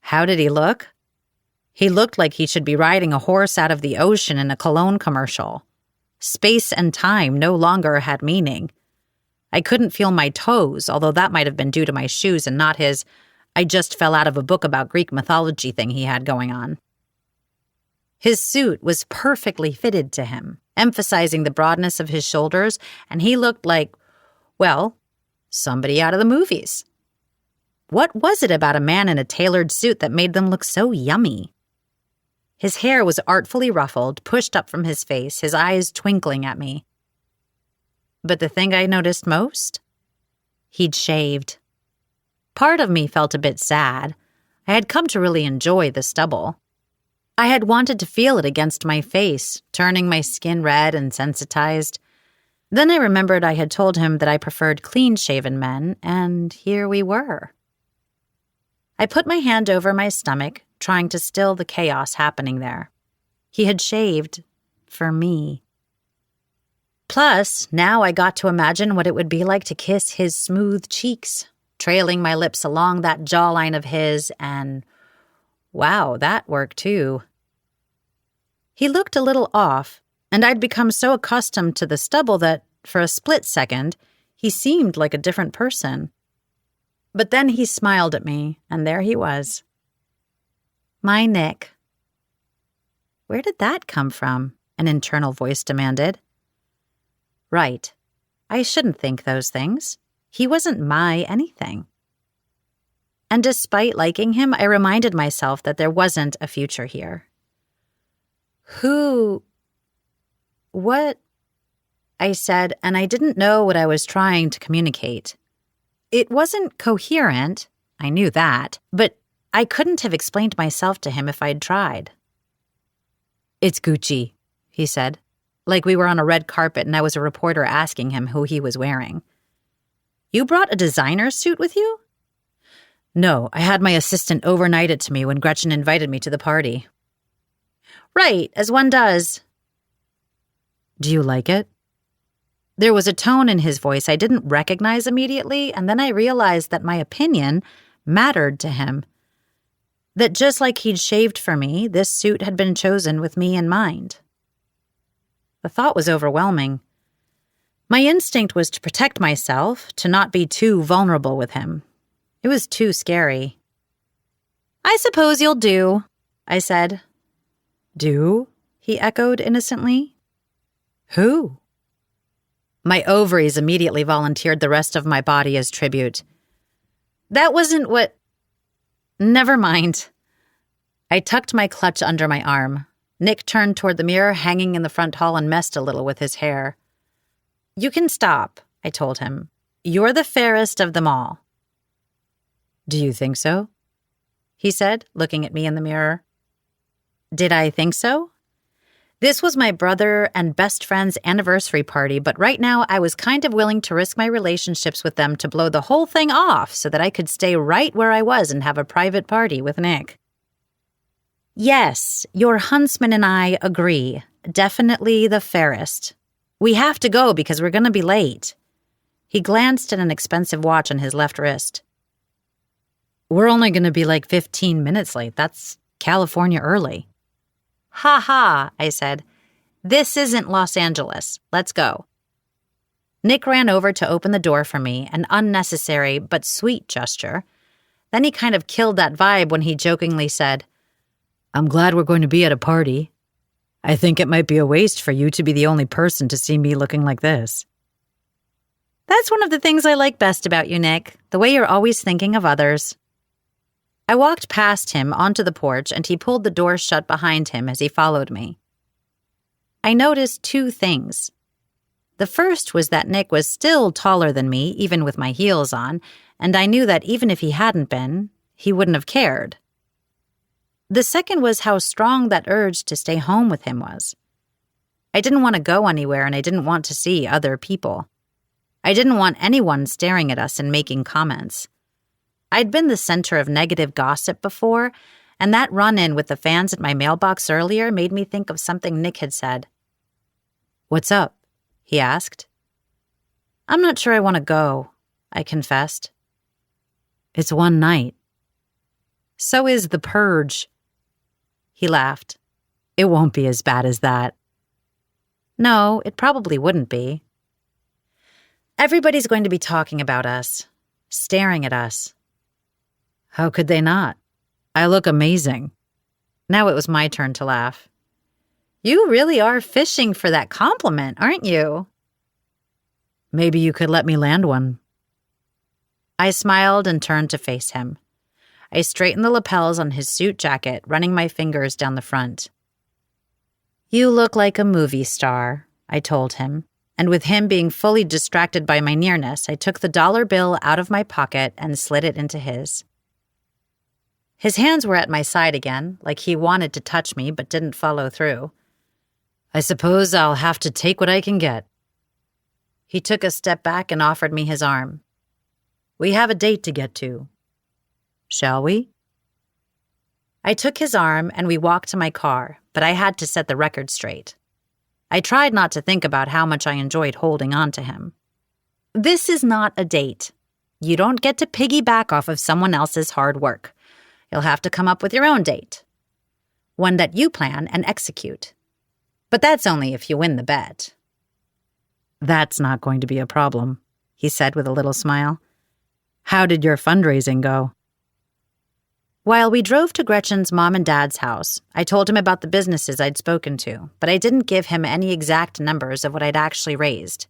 How did he look? He looked like he should be riding a horse out of the ocean in a cologne commercial. Space and time no longer had meaning. I couldn't feel my toes, although that might have been due to my shoes and not his "I just fell out of a book about Greek mythology" thing he had going on. His suit was perfectly fitted to him, emphasizing the broadness of his shoulders, and he looked like, well, somebody out of the movies. What was it about a man in a tailored suit that made them look so yummy? His hair was artfully ruffled, pushed up from his face, his eyes twinkling at me. But the thing I noticed most? He'd shaved. Part of me felt a bit sad. I had come to really enjoy the stubble. I had wanted to feel it against my face, turning my skin red and sensitized. Then I remembered I had told him that I preferred clean-shaven men, and here we were. I put my hand over my stomach, trying to still the chaos happening there. He had shaved for me. Plus, now I got to imagine what it would be like to kiss his smooth cheeks, trailing my lips along that jawline of his, and wow, that worked too. He looked a little off, and I'd become so accustomed to the stubble that, for a split second, he seemed like a different person. But then he smiled at me, and there he was. My Nick. Where did that come from? An internal voice demanded. Right. I shouldn't think those things. He wasn't my anything. And despite liking him, I reminded myself that there wasn't a future here. What? I said, and I didn't know what I was trying to communicate. It wasn't coherent, I knew that, but I couldn't have explained myself to him if I'd tried. It's Gucci, he said, like we were on a red carpet and I was a reporter asking him who he was wearing. You brought a designer suit with you? No, I had my assistant overnight it to me when Gretchen invited me to the party. Right, as one does. Do you like it? There was a tone in his voice I didn't recognize immediately, and then I realized that my opinion mattered to him. That just like he'd shaved for me, this suit had been chosen with me in mind. The thought was overwhelming. My instinct was to protect myself, to not be too vulnerable with him. It was too scary. I suppose you'll do, I said. Do? He echoed innocently. Who? My ovaries immediately volunteered the rest of my body as tribute. That wasn't what... Never mind. I tucked my clutch under my arm. Nick turned toward the mirror hanging in the front hall and messed a little with his hair. You can stop, I told him. You're the fairest of them all. Do you think so? He said, looking at me in the mirror. Did I think so? This was my brother and best friend's anniversary party, but right now I was kind of willing to risk my relationships with them to blow the whole thing off so that I could stay right where I was and have a private party with Nick. Yes, your huntsman and I agree. Definitely the fairest. We have to go because we're going to be late. He glanced at an expensive watch on his left wrist. We're only going to be like 15 minutes late. That's California early. Ha ha, I said. This isn't Los Angeles. Let's go. Nick ran over to open the door for me, an unnecessary but sweet gesture. Then he kind of killed that vibe when he jokingly said, I'm glad we're going to be at a party. I think it might be a waste for you to be the only person to see me looking like this. That's one of the things I like best about you, Nick, the way you're always thinking of others. I walked past him onto the porch and he pulled the door shut behind him as he followed me. I noticed two things. The first was that Nick was still taller than me, even with my heels on, and I knew that even if he hadn't been, he wouldn't have cared. The second was how strong that urge to stay home with him was. I didn't want to go anywhere, and I didn't want to see other people. I didn't want anyone staring at us and making comments. I'd been the center of negative gossip before, and that run-in with the fans at my mailbox earlier made me think of something Nick had said. "What's up?" he asked. "I'm not sure I want to go," I confessed. "It's one night." "So is The Purge." He laughed. "It won't be as bad as that." No, it probably wouldn't be. Everybody's going to be talking about us, staring at us. How could they not? I look amazing. Now it was my turn to laugh. You really are fishing for that compliment, aren't you? Maybe you could let me land one. I smiled and turned to face him. I straightened the lapels on his suit jacket, running my fingers down the front. You look like a movie star, I told him, and with him being fully distracted by my nearness, I took the dollar bill out of my pocket and slid it into his. His hands were at my side again, like he wanted to touch me but didn't follow through. I suppose I'll have to take what I can get. He took a step back and offered me his arm. We have a date to get to. Shall we? I took his arm and we walked to my car, but I had to set the record straight. I tried not to think about how much I enjoyed holding on to him. This is not a date. You don't get to piggyback off of someone else's hard work. You'll have to come up with your own date. One that you plan and execute. But that's only if you win the bet. That's not going to be a problem, he said with a little smile. How did your fundraising go? While we drove to Gretchen's mom and dad's house, I told him about the businesses I'd spoken to, but I didn't give him any exact numbers of what I'd actually raised.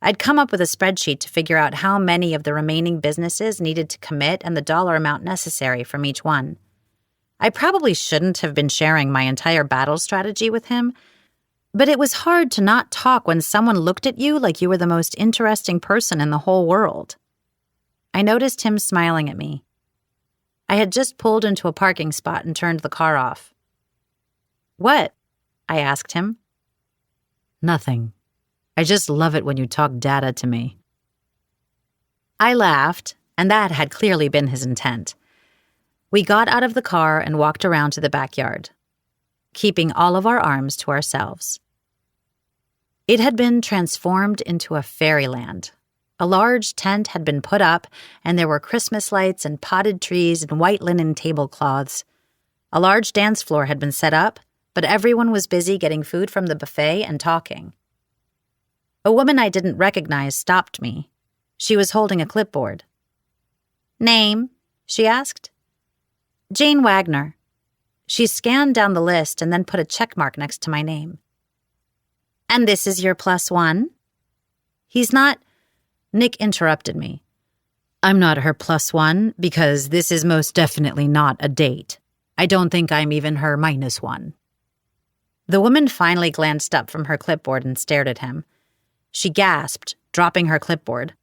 I'd come up with a spreadsheet to figure out how many of the remaining businesses needed to commit and the dollar amount necessary from each one. I probably shouldn't have been sharing my entire battle strategy with him, but it was hard to not talk when someone looked at you like you were the most interesting person in the whole world. I noticed him smiling at me. I had just pulled into a parking spot and turned the car off. What? I asked him. Nothing. I just love it when you talk data to me. I laughed, and that had clearly been his intent. We got out of the car and walked around to the backyard, keeping all of our arms to ourselves. It had been transformed into a fairyland. A large tent had been put up, and there were Christmas lights and potted trees and white linen tablecloths. A large dance floor had been set up, but everyone was busy getting food from the buffet and talking. A woman I didn't recognize stopped me. She was holding a clipboard. Name? She asked. Jane Wagner. She scanned down the list and then put a check mark next to my name. And this is your +1? He's not... Nick interrupted me. I'm not her +1 because this is most definitely not a date. I don't think I'm even her -1. The woman finally glanced up from her clipboard and stared at him. She gasped, dropping her clipboard.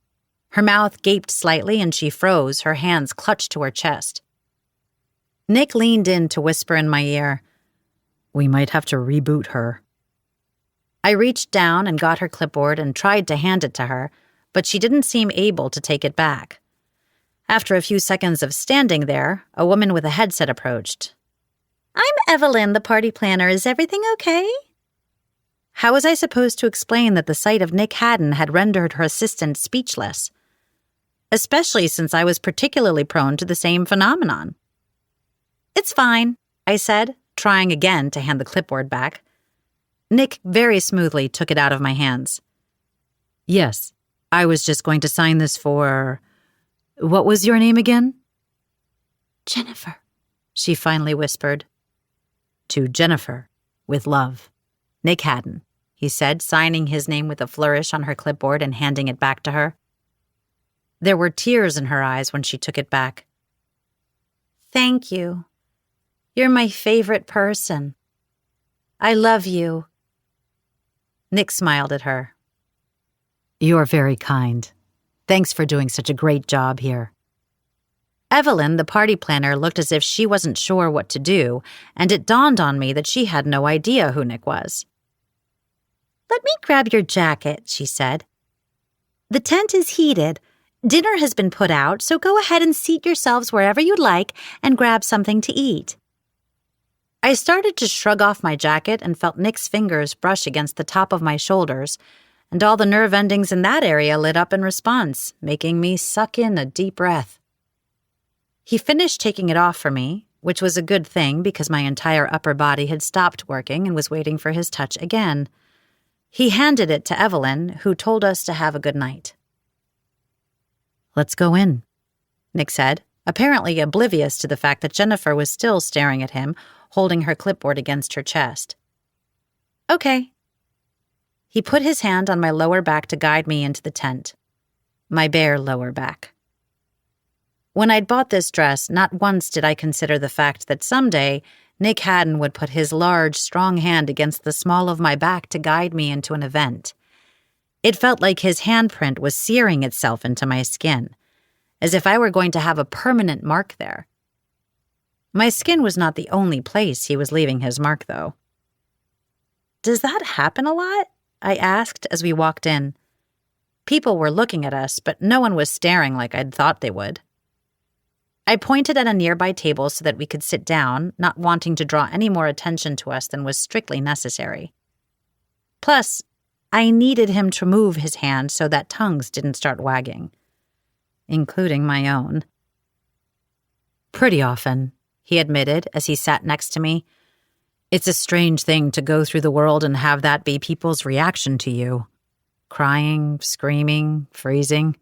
Her mouth gaped slightly and she froze, her hands clutched to her chest. Nick leaned in to whisper in my ear, We might have to reboot her. I reached down and got her clipboard and tried to hand it to her, but she didn't seem able to take it back. After a few seconds of standing there, a woman with a headset approached. I'm Evelyn, the party planner. Is everything okay? How was I supposed to explain that the sight of Nick Haddon had rendered her assistant speechless? Especially since I was particularly prone to the same phenomenon. It's fine, I said, trying again to hand the clipboard back. Nick very smoothly took it out of my hands. Yes, I was just going to sign this for... What was your name again? Jennifer, she finally whispered. To Jennifer, with love. Nick Haddon, he said, signing his name with a flourish on her clipboard and handing it back to her. There were tears in her eyes when she took it back. Thank you. You're my favorite person. I love you. Nick smiled at her. You're very kind. Thanks for doing such a great job here. Evelyn, the party planner, looked as if she wasn't sure what to do, and it dawned on me that she had no idea who Nick was. "Let me grab your jacket," she said. "The tent is heated. Dinner has been put out, so go ahead and seat yourselves wherever you'd like and grab something to eat." I started to shrug off my jacket and felt Nick's fingers brush against the top of my shoulders, and all the nerve endings in that area lit up in response, making me suck in a deep breath. He finished taking it off for me, which was a good thing because my entire upper body had stopped working and was waiting for his touch again. He handed it to Evelyn, who told us to have a good night. "Let's go in," Nick said, apparently oblivious to the fact that Jennifer was still staring at him, holding her clipboard against her chest. "Okay." He put his hand on my lower back to guide me into the tent. My bare lower back. When I'd bought this dress, not once did I consider the fact that someday Nick Haddon would put his large, strong hand against the small of my back to guide me into an event. It felt like his handprint was searing itself into my skin, as if I were going to have a permanent mark there. My skin was not the only place he was leaving his mark, though. "Does that happen a lot?" I asked as we walked in. People were looking at us, but no one was staring like I'd thought they would. I pointed at a nearby table so that we could sit down, not wanting to draw any more attention to us than was strictly necessary. Plus, I needed him to move his hand so that tongues didn't start wagging, including my own. "Pretty often," he admitted as he sat next to me. "It's a strange thing to go through the world and have that be people's reaction to you. Crying, screaming, freezing."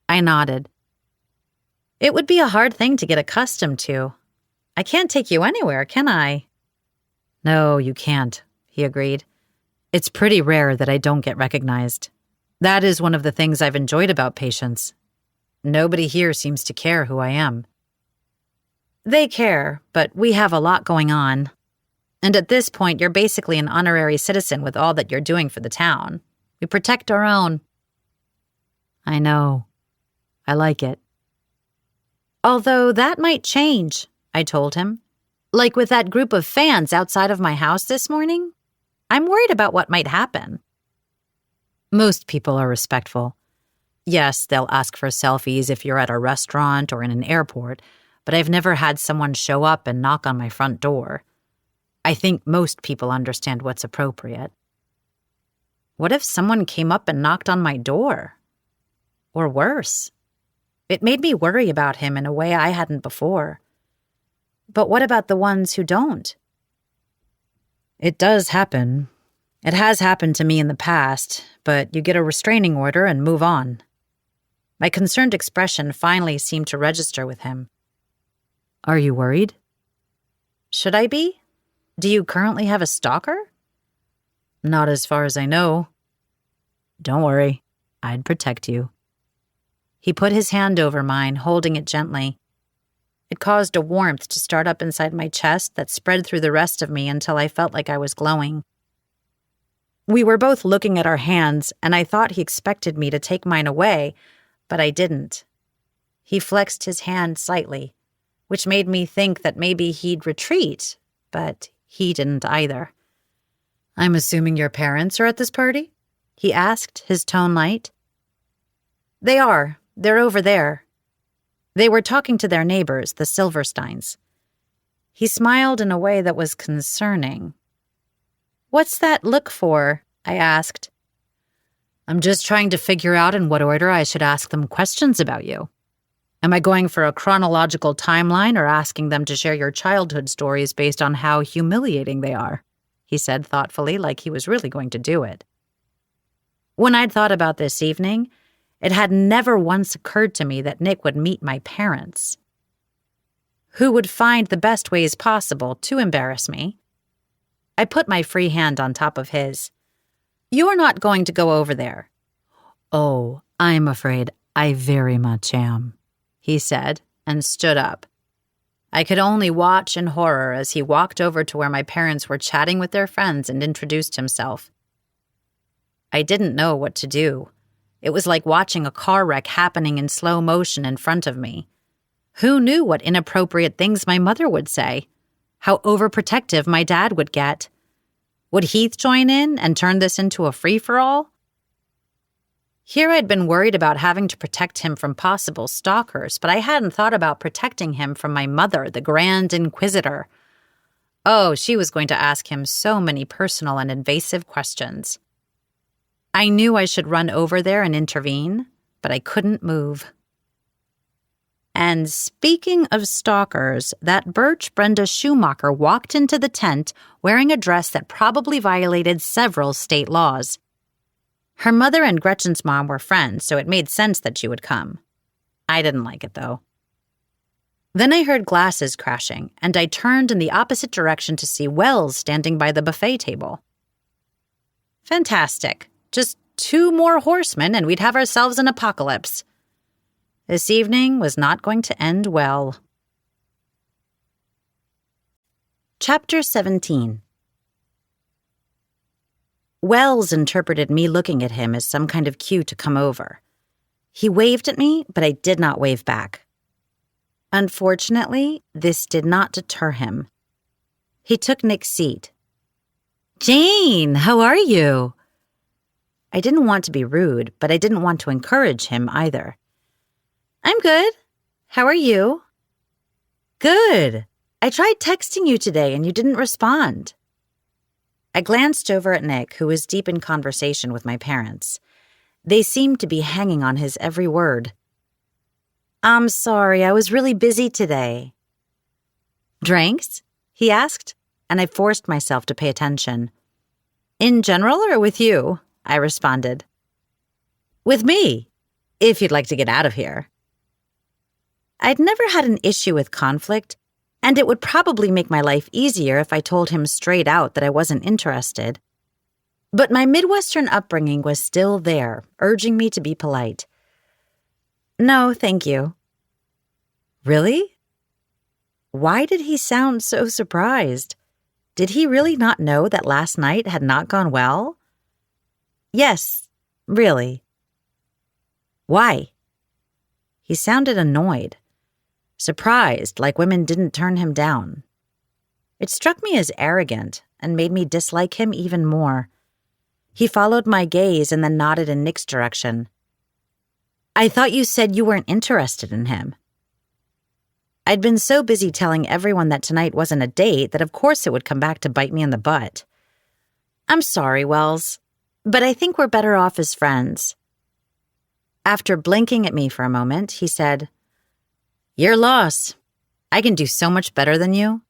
I nodded. "It would be a hard thing to get accustomed to. I can't take you anywhere, can I?" "No, you can't," he agreed. "It's pretty rare that I don't get recognized. That is one of the things I've enjoyed about patients. Nobody here seems to care who I am." "They care, but we have a lot going on. And at this point, you're basically an honorary citizen with all that you're doing for the town. We protect our own." "I know. I like it." "Although that might change," I told him. "Like with that group of fans outside of my house this morning. I'm worried about what might happen." "Most people are respectful. Yes, they'll ask for selfies if you're at a restaurant or in an airport, but I've never had someone show up and knock on my front door. I think most people understand what's appropriate." What if someone came up and knocked on my door? Or worse? It made me worry about him in a way I hadn't before. But what about the ones who don't? "It does happen. It has happened to me in the past, but you get a restraining order and move on." My concerned expression finally seemed to register with him. "Are you worried?" "Should I be? Do you currently have a stalker?" "Not as far as I know." "Don't worry. I'd protect you." He put his hand over mine, holding it gently. It caused a warmth to start up inside my chest that spread through the rest of me until I felt like I was glowing. We were both looking at our hands, and I thought he expected me to take mine away, but I didn't. He flexed his hand slightly, which made me think that maybe he'd retreat, but he didn't either. "I'm assuming your parents are at this party?" he asked, his tone light. "They are. They're over there." They were talking to their neighbors, the Silversteins. He smiled in a way that was concerning. "What's that look for?" I asked. "I'm just trying to figure out in what order I should ask them questions about you. Am I going for a chronological timeline or asking them to share your childhood stories based on how humiliating they are?" he said thoughtfully, like he was really going to do it. When I'd thought about this evening, it had never once occurred to me that Nick would meet my parents. Who would find the best ways possible to embarrass me? I put my free hand on top of his. "You're not going to go over there." "Oh, I'm afraid I very much am," he said, and stood up. I could only watch in horror as he walked over to where my parents were chatting with their friends and introduced himself. I didn't know what to do. It was like watching a car wreck happening in slow motion in front of me. Who knew what inappropriate things my mother would say? How overprotective my dad would get? Would Heath join in and turn this into a free-for-all? Here I'd been worried about having to protect him from possible stalkers, but I hadn't thought about protecting him from my mother, the Grand Inquisitor. Oh, she was going to ask him so many personal and invasive questions. I knew I should run over there and intervene, but I couldn't move. And speaking of stalkers, that Birch Brenda Schumacher walked into the tent wearing a dress that probably violated several state laws. Her mother and Gretchen's mom were friends, so it made sense that she would come. I didn't like it, though. Then I heard glasses crashing, and I turned in the opposite direction to see Wells standing by the buffet table. Fantastic. Just 2 more horsemen and we'd have ourselves an apocalypse. This evening was not going to end well. Chapter 17. Wells interpreted me looking at him as some kind of cue to come over. He waved at me, but I did not wave back. Unfortunately, this did not deter him. He took Nick's seat. "Jane, how are you?" I didn't want to be rude, but I didn't want to encourage him either. "I'm good. How are you?" "Good. I tried texting you today and you didn't respond." I glanced over at Nick, who was deep in conversation with my parents. They seemed to be hanging on his every word. "I'm sorry, I was really busy today." "Drinks?" he asked, and I forced myself to pay attention. "In general or with you?" I responded. "With me, if you'd like to get out of here." I'd never had an issue with conflict, and it would probably make my life easier if I told him straight out that I wasn't interested. But my Midwestern upbringing was still there, urging me to be polite. "No, thank you." "Really?" Why did he sound so surprised? Did he really not know that last night had not gone well? "Yes, really." "Why?" He sounded annoyed. Surprised, like women didn't turn him down. It struck me as arrogant and made me dislike him even more. He followed my gaze and then nodded in Nick's direction. "I thought you said you weren't interested in him." I'd been so busy telling everyone that tonight wasn't a date that of course it would come back to bite me in the butt. "I'm sorry, Wells, but I think we're better off as friends." After blinking at me for a moment, he said, "Your loss. I can do so much better than you."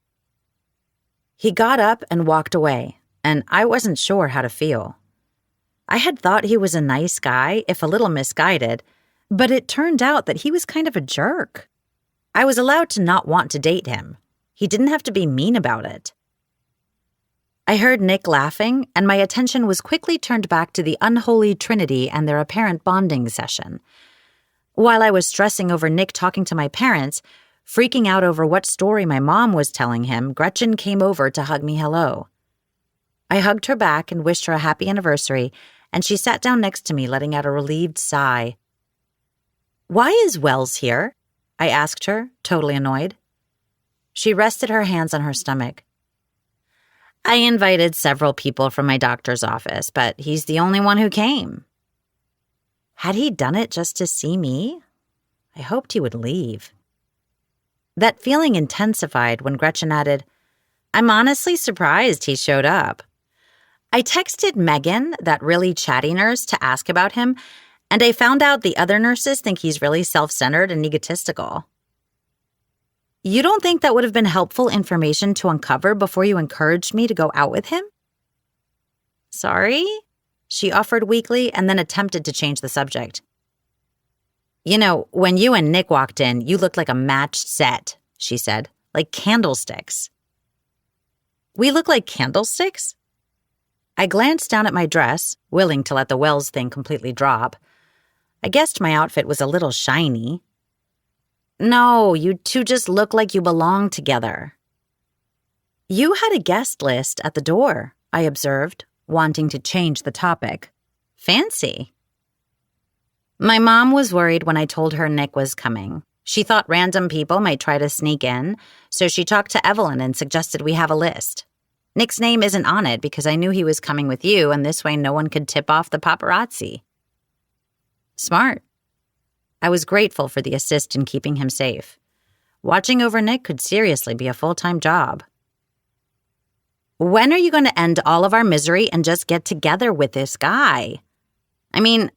He got up and walked away, and I wasn't sure how to feel. I had thought he was a nice guy, if a little misguided, but it turned out that he was kind of a jerk. I was allowed to not want to date him. He didn't have to be mean about it. I heard Nick laughing, and my attention was quickly turned back to the unholy trinity and their apparent bonding session. While I was stressing over Nick talking to my parents, freaking out over what story my mom was telling him, Gretchen came over to hug me hello. I hugged her back and wished her a happy anniversary, and she sat down next to me, letting out a relieved sigh. "Why is Wells here?" I asked her, totally annoyed. She rested her hands on her stomach. "I invited several people from my doctor's office, but he's the only one who came." Had he done it just to see me? I hoped he would leave. That feeling intensified when Gretchen added, "I'm honestly surprised he showed up." I texted Megan, that really chatty nurse, to ask about him, and I found out the other nurses think he's really self-centered and egotistical. "You don't think that would have been helpful information to uncover before you encouraged me to go out with him?" "Sorry?" she offered weakly and then attempted to change the subject. "You know, when you and Nick walked in, you looked like a matched set," she said, "like candlesticks." "We look like candlesticks?" I glanced down at my dress, willing to let the Wells thing completely drop. I guessed my outfit was a little shiny. "No, you two just look like you belong together." "You had a guest list at the door," I observed, wanting to change the topic. "Fancy." My mom was worried when I told her Nick was coming. She thought random people might try to sneak in, so she talked to Evelyn and suggested we have a list. Nick's name isn't on it because I knew he was coming with you, and this way no one could tip off the paparazzi. Smart. I was grateful for the assist in keeping him safe. Watching over Nick could seriously be a full-time job. When are you going to end all of our misery and just get together with this guy? I mean,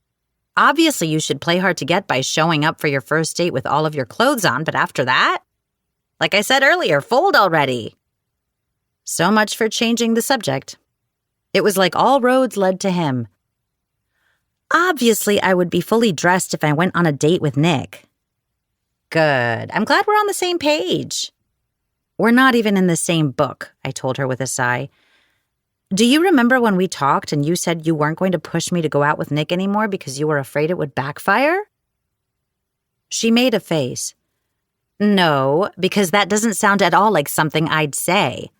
obviously you should play hard to get by showing up for your first date with all of your clothes on, but after that? Like I said earlier, fold already. So much for changing the subject. It was like all roads led to him. Obviously, I would be fully dressed if I went on a date with Nick. Good. I'm glad we're on the same page. We're not even in the same book, I told her with a sigh. Do you remember when we talked and you said you weren't going to push me to go out with Nick anymore because you were afraid it would backfire? She made a face. No, because that doesn't sound at all like something I'd say.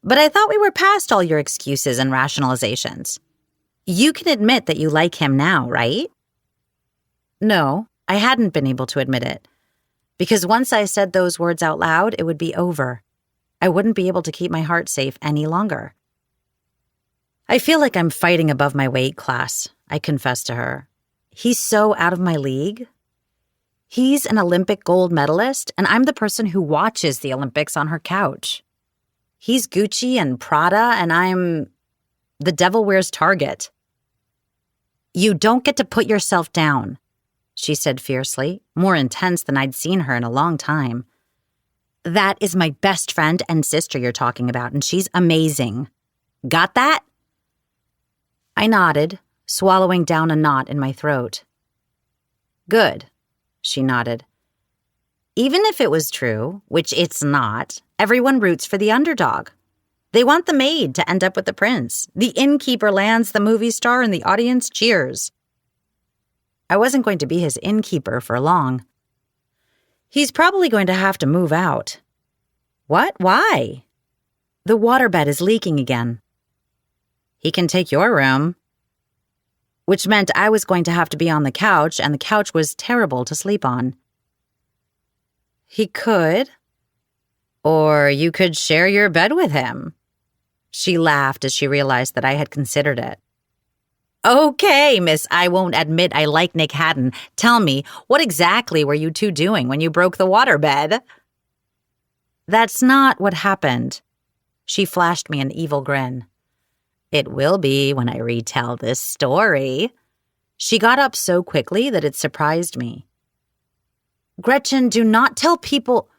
But I thought we were past all your excuses and rationalizations. You can admit that you like him now, right? No, I hadn't been able to admit it. Because once I said those words out loud, it would be over. I wouldn't be able to keep my heart safe any longer. I feel like I'm fighting above my weight class, I confessed to her. He's so out of my league. He's an Olympic gold medalist, and I'm the person who watches the Olympics on her couch. He's Gucci and Prada, and I'm the devil wears Target. You don't get to put yourself down, she said fiercely, more intense than I'd seen her in a long time. That is my best friend and sister you're talking about, and she's amazing. Got that? I nodded, swallowing down a knot in my throat. Good, she nodded. Even if it was true, which it's not, everyone roots for the underdog. They want the maid to end up with the prince. The innkeeper lands the movie star and the audience cheers. I wasn't going to be his innkeeper for long. He's probably going to have to move out. What? Why? The waterbed is leaking again. He can take your room. Which meant I was going to have to be on the couch, and the couch was terrible to sleep on. He could. Or you could share your bed with him. She laughed as she realized that I had considered it. Okay, miss, I won't admit I like Nick Haddon. Tell me, what exactly were you two doing when you broke the waterbed? That's not what happened. She flashed me an evil grin. It will be when I retell this story. She got up so quickly that it surprised me. Gretchen, do not tell people...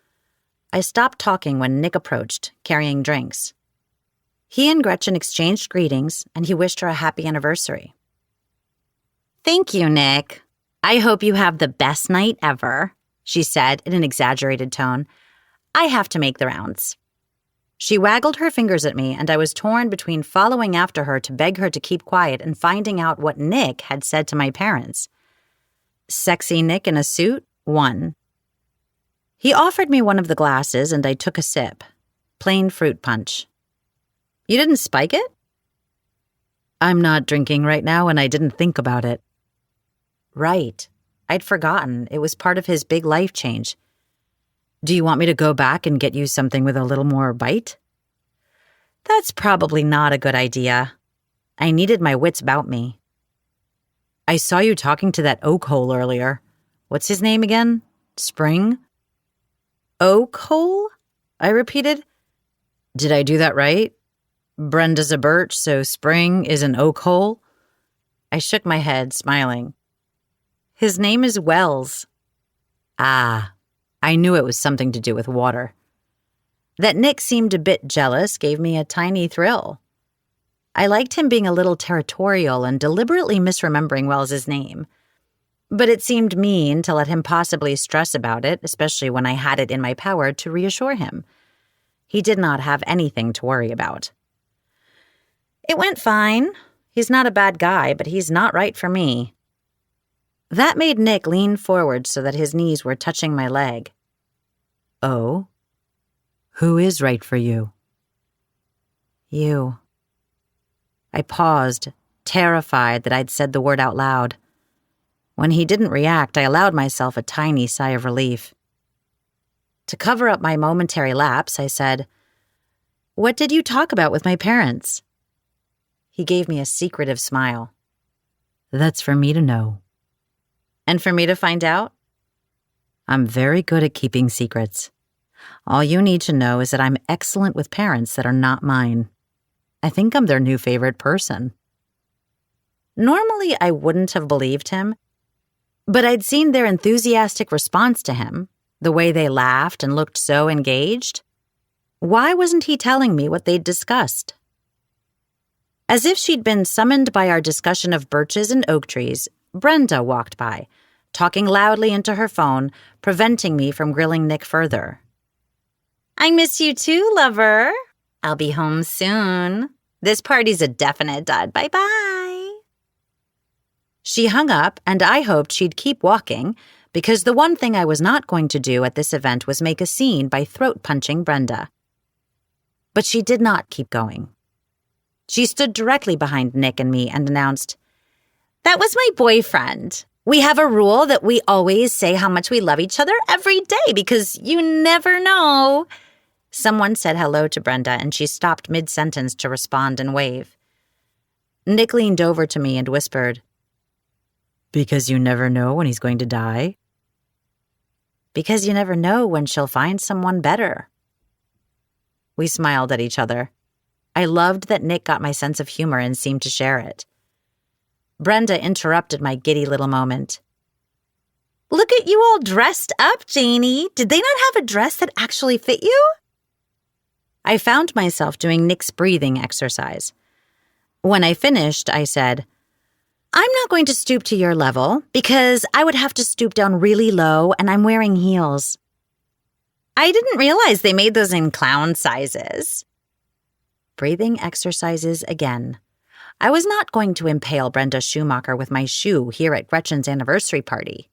I stopped talking when Nick approached, carrying drinks. He and Gretchen exchanged greetings, and he wished her a happy anniversary. Thank you, Nick. I hope you have the best night ever, she said in an exaggerated tone. I have to make the rounds. She waggled her fingers at me, and I was torn between following after her to beg her to keep quiet and finding out what Nick had said to my parents. Sexy Nick in a suit, 1. He offered me one of the glasses, and I took a sip. Plain fruit punch. You didn't spike it? I'm not drinking right now, and I didn't think about it. Right. I'd forgotten. It was part of his big life change. Do you want me to go back and get you something with a little more bite? That's probably not a good idea. I needed my wits about me. I saw you talking to that oak hole earlier. What's his name again? Spring? Oak hole? I repeated. Did I do that right? Brenda's a birch, so Spring is an oak hole? I shook my head, smiling. His name is Wells. Ah, I knew it was something to do with water. That Nick seemed a bit jealous gave me a tiny thrill. I liked him being a little territorial and deliberately misremembering Wells's name. But it seemed mean to let him possibly stress about it, especially when I had it in my power to reassure him. He did not have anything to worry about. It went fine. He's not a bad guy, but he's not right for me. That made Nick lean forward so that his knees were touching my leg. Oh? Who is right for you? You. I paused, terrified that I'd said the word out loud. When he didn't react, I allowed myself a tiny sigh of relief. To cover up my momentary lapse, I said, "What did you talk about with my parents?" He gave me a secretive smile. "That's for me to know." "And for me to find out?" "I'm very good at keeping secrets. All you need to know is that I'm excellent with parents that are not mine. I think I'm their new favorite person." Normally, I wouldn't have believed him, but I'd seen their enthusiastic response to him, the way they laughed and looked so engaged. Why wasn't he telling me what they'd discussed? As if she'd been summoned by our discussion of birches and oak trees, Brenda walked by, talking loudly into her phone, preventing me from grilling Nick further. "I miss you too, lover. I'll be home soon. This party's a definite dud. Bye-bye." She hung up, and I hoped she'd keep walking, because the one thing I was not going to do at this event was make a scene by throat-punching Brenda. But she did not keep going. She stood directly behind Nick and me and announced, "That was my boyfriend. We have a rule that we always say how much we love each other every day because you never know." Someone said hello to Brenda, and she stopped mid-sentence to respond and wave. Nick leaned over to me and whispered, "Because you never know when he's going to die?" "Because you never know when she'll find someone better." We smiled at each other. I loved that Nick got my sense of humor and seemed to share it. Brenda interrupted my giddy little moment. "Look at you all dressed up, Janie. Did they not have a dress that actually fit you?" I found myself doing Nick's breathing exercise. When I finished, I said, "I'm not going to stoop to your level because I would have to stoop down really low and I'm wearing heels." "I didn't realize they made those in clown sizes." Breathing exercises again. I was not going to impale Brenda Schumacher with my shoe here at Gretchen's anniversary party.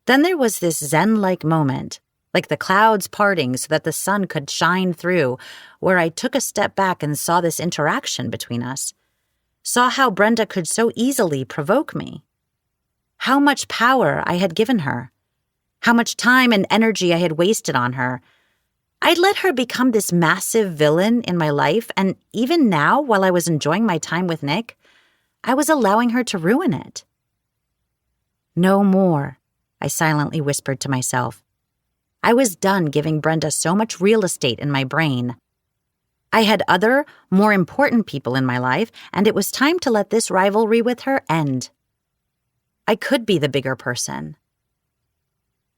Then there was this zen-like moment, like the clouds parting so that the sun could shine through, where I took a step back and saw this interaction between us. Saw how Brenda could so easily provoke me. How much power I had given her. How much time and energy I had wasted on her. I'd let her become this massive villain in my life, and even now, while I was enjoying my time with Nick, I was allowing her to ruin it. "No more," I silently whispered to myself. I was done giving Brenda so much real estate in my brain. I had other, more important people in my life, and it was time to let this rivalry with her end. I could be the bigger person.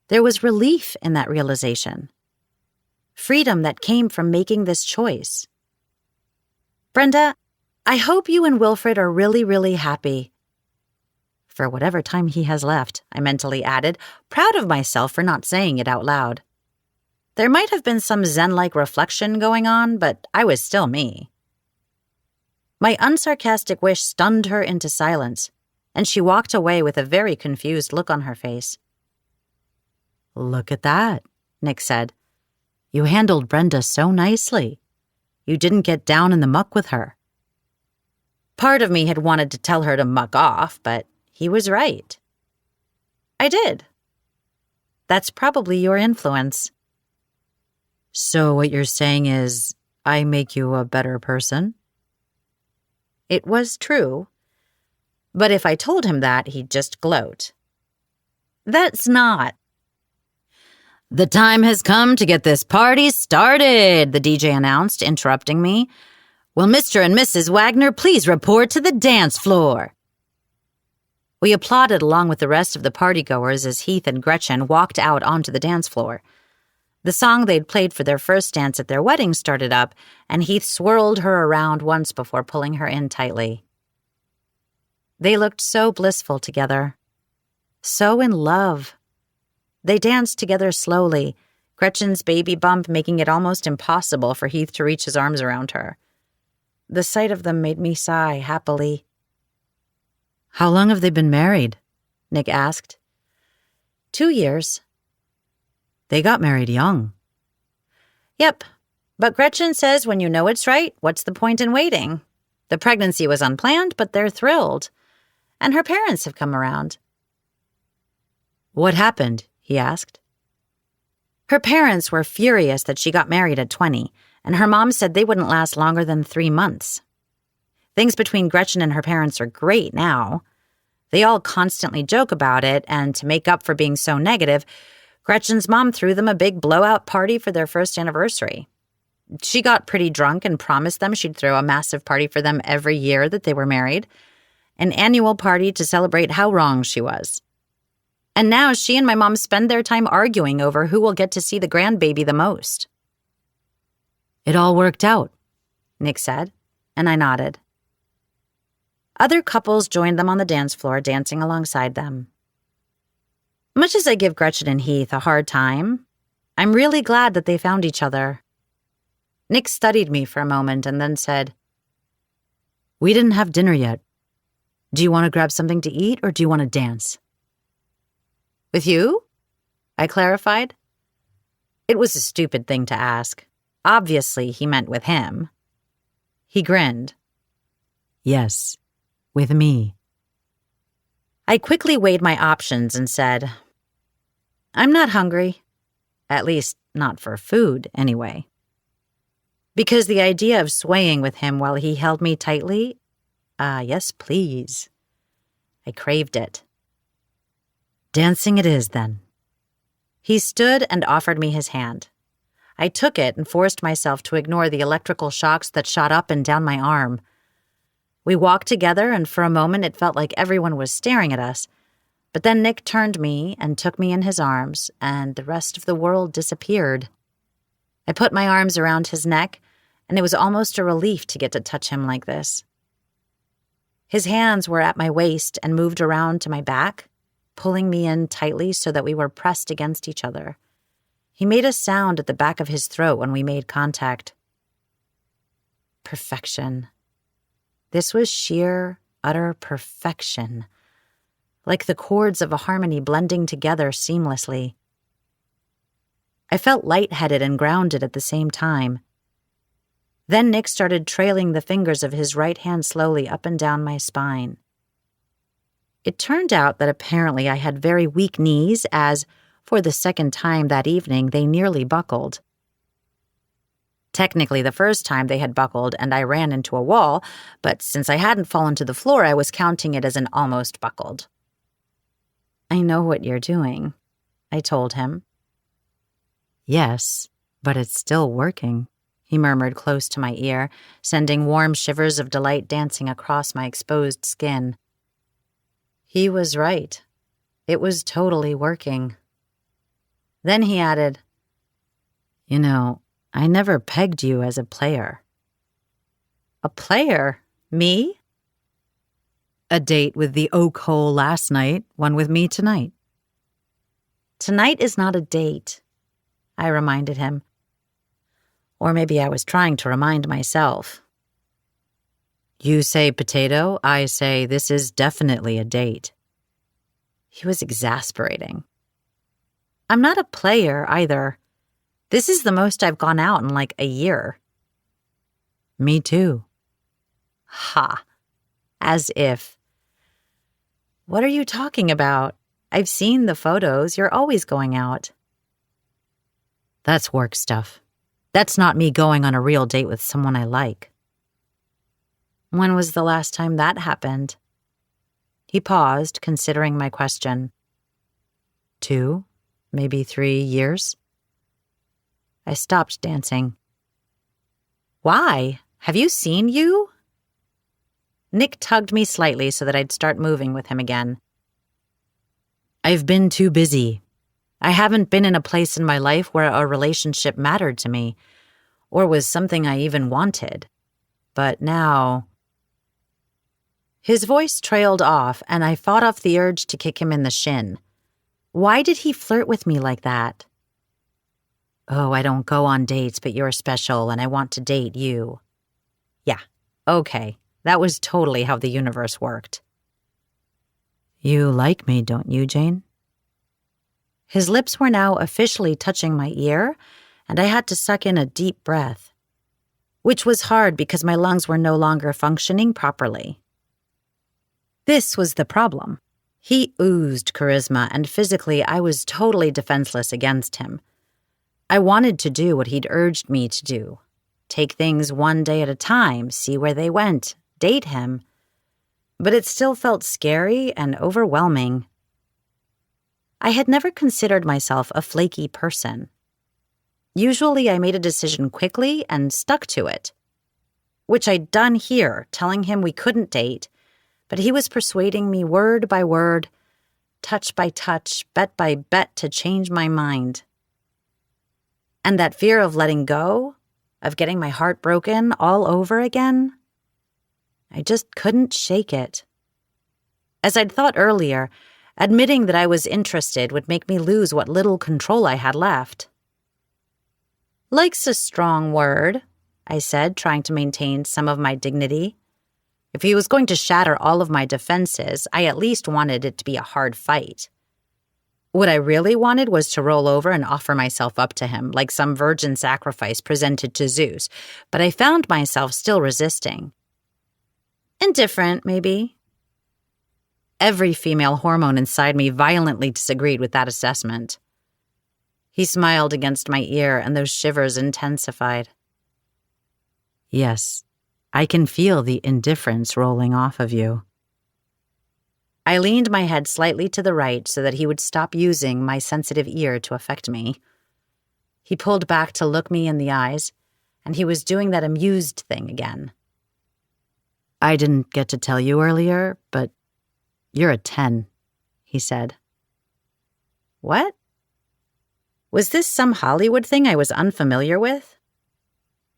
There was relief in that realization. Freedom that came from making this choice. "Brenda, I hope you and Wilfred are really, really happy." For whatever time he has left, I mentally added, proud of myself for not saying it out loud. There might have been some zen-like reflection going on, but I was still me. My unsarcastic wish stunned her into silence, and she walked away with a very confused look on her face. "Look at that," Nick said. "You handled Brenda so nicely. You didn't get down in the muck with her." Part of me had wanted to tell her to muck off, but he was right. I did. That's probably your influence. "So what you're saying is, I make you a better person?" It was true. But if I told him that, he'd just gloat. "That's not." "The time has come to get this party started," the DJ announced, interrupting me. "Will Mr. and Mrs. Wagner please report to the dance floor?" We applauded along with the rest of the partygoers as Heath and Gretchen walked out onto the dance floor. The song they'd played for their first dance at their wedding started up, and Heath swirled her around once before pulling her in tightly. They looked so blissful together. So in love. They danced together slowly, Gretchen's baby bump making it almost impossible for Heath to reach his arms around her. The sight of them made me sigh happily. "How long have they been married?" Nick asked. 2 years. They got married young. Yep, but Gretchen says when you know it's right, what's the point in waiting? The pregnancy was unplanned, but they're thrilled. And her parents have come around." "What happened?" he asked. "Her parents were furious that she got married at 20, and her mom said they wouldn't last longer than 3 months. Things between Gretchen and her parents are great now. They all constantly joke about it, and to make up for being so negative, Gretchen's mom threw them a big blowout party for their first anniversary. She got pretty drunk and promised them she'd throw a massive party for them every year that they were married, an annual party to celebrate how wrong she was. And now she and my mom spend their time arguing over who will get to see the grandbaby the most." "It all worked out," Nick said, and I nodded. Other couples joined them on the dance floor, dancing alongside them. Much as I give Gretchen and Heath a hard time, I'm really glad that they found each other. Nick studied me for a moment and then said, "We didn't have dinner yet. Do you want to grab something to eat or do you want to dance?" "With you?" I clarified. It was a stupid thing to ask. Obviously, he meant with him. He grinned. "Yes, with me." I quickly weighed my options and said, "I'm not hungry. At least, not for food, anyway." Because the idea of swaying with him while he held me tightly, yes, please. I craved it. "Dancing it is, then." He stood and offered me his hand. I took it and forced myself to ignore the electrical shocks that shot up and down my arm. We walked together, and for a moment it felt like everyone was staring at us. But then Nick turned me and took me in his arms, and the rest of the world disappeared. I put my arms around his neck, and it was almost a relief to get to touch him like this. His hands were at my waist and moved around to my back, pulling me in tightly so that we were pressed against each other. He made a sound at the back of his throat when we made contact. Perfection. This was sheer, utter perfection, like the chords of a harmony blending together seamlessly. I felt lightheaded and grounded at the same time. Then Nick started trailing the fingers of his right hand slowly up and down my spine. It turned out that apparently I had very weak knees as, for the second time that evening, they nearly buckled. Technically, the first time they had buckled and I ran into a wall, but since I hadn't fallen to the floor, I was counting it as an almost buckled. "I know what you're doing," I told him. "Yes, but it's still working," he murmured close to my ear, sending warm shivers of delight dancing across my exposed skin. He was right. It was totally working. Then he added, "You know, I never pegged you as a player." "A player? Me?" "A date with the oak hole last night, one with me tonight." "Tonight is not a date," I reminded him. Or maybe I was trying to remind myself. "You say potato, I say this is definitely a date." He was exasperating. "I'm not a player either. This is the most I've gone out in like a year." "Me too." Ha. As if. "What are you talking about? I've seen the photos. You're always going out." "That's work stuff. That's not me going on a real date with someone I like." "When was the last time that happened?" He paused, considering my question. 2, maybe 3 years. I stopped dancing. "Why? Have you seen you?" Nick tugged me slightly so that I'd start moving with him again. "I've been too busy. I haven't been in a place in my life where a relationship mattered to me, or was something I even wanted. But now—" His voice trailed off, and I fought off the urge to kick him in the shin. Why did he flirt with me like that? "Oh, I don't go on dates, but you're special, and I want to date you." Yeah, okay, that was totally how the universe worked. "You like me, don't you, Jane?" His lips were now officially touching my ear, and I had to suck in a deep breath, which was hard because my lungs were no longer functioning properly. This was the problem. He oozed charisma, and physically I was totally defenseless against him. I wanted to do what he'd urged me to do. Take things one day at a time, see where they went, date him. But it still felt scary and overwhelming. I had never considered myself a flaky person. Usually I made a decision quickly and stuck to it, which I'd done here, telling him we couldn't date, but he was persuading me word by word, touch by touch, bet by bet to change my mind. And that fear of letting go, of getting my heart broken all over again, I just couldn't shake it. As I'd thought earlier, admitting that I was interested would make me lose what little control I had left. "Like's a strong word," I said, trying to maintain some of my dignity. If he was going to shatter all of my defenses, I at least wanted it to be a hard fight. What I really wanted was to roll over and offer myself up to him, like some virgin sacrifice presented to Zeus, but I found myself still resisting. Indifferent, maybe. Every female hormone inside me violently disagreed with that assessment. He smiled against my ear, and those shivers intensified. "Yes, I can feel the indifference rolling off of you." I leaned my head slightly to the right so that he would stop using my sensitive ear to affect me. He pulled back to look me in the eyes, and he was doing that amused thing again. "I didn't get to tell you earlier, but you're a 10, he said. What? Was this some Hollywood thing I was unfamiliar with?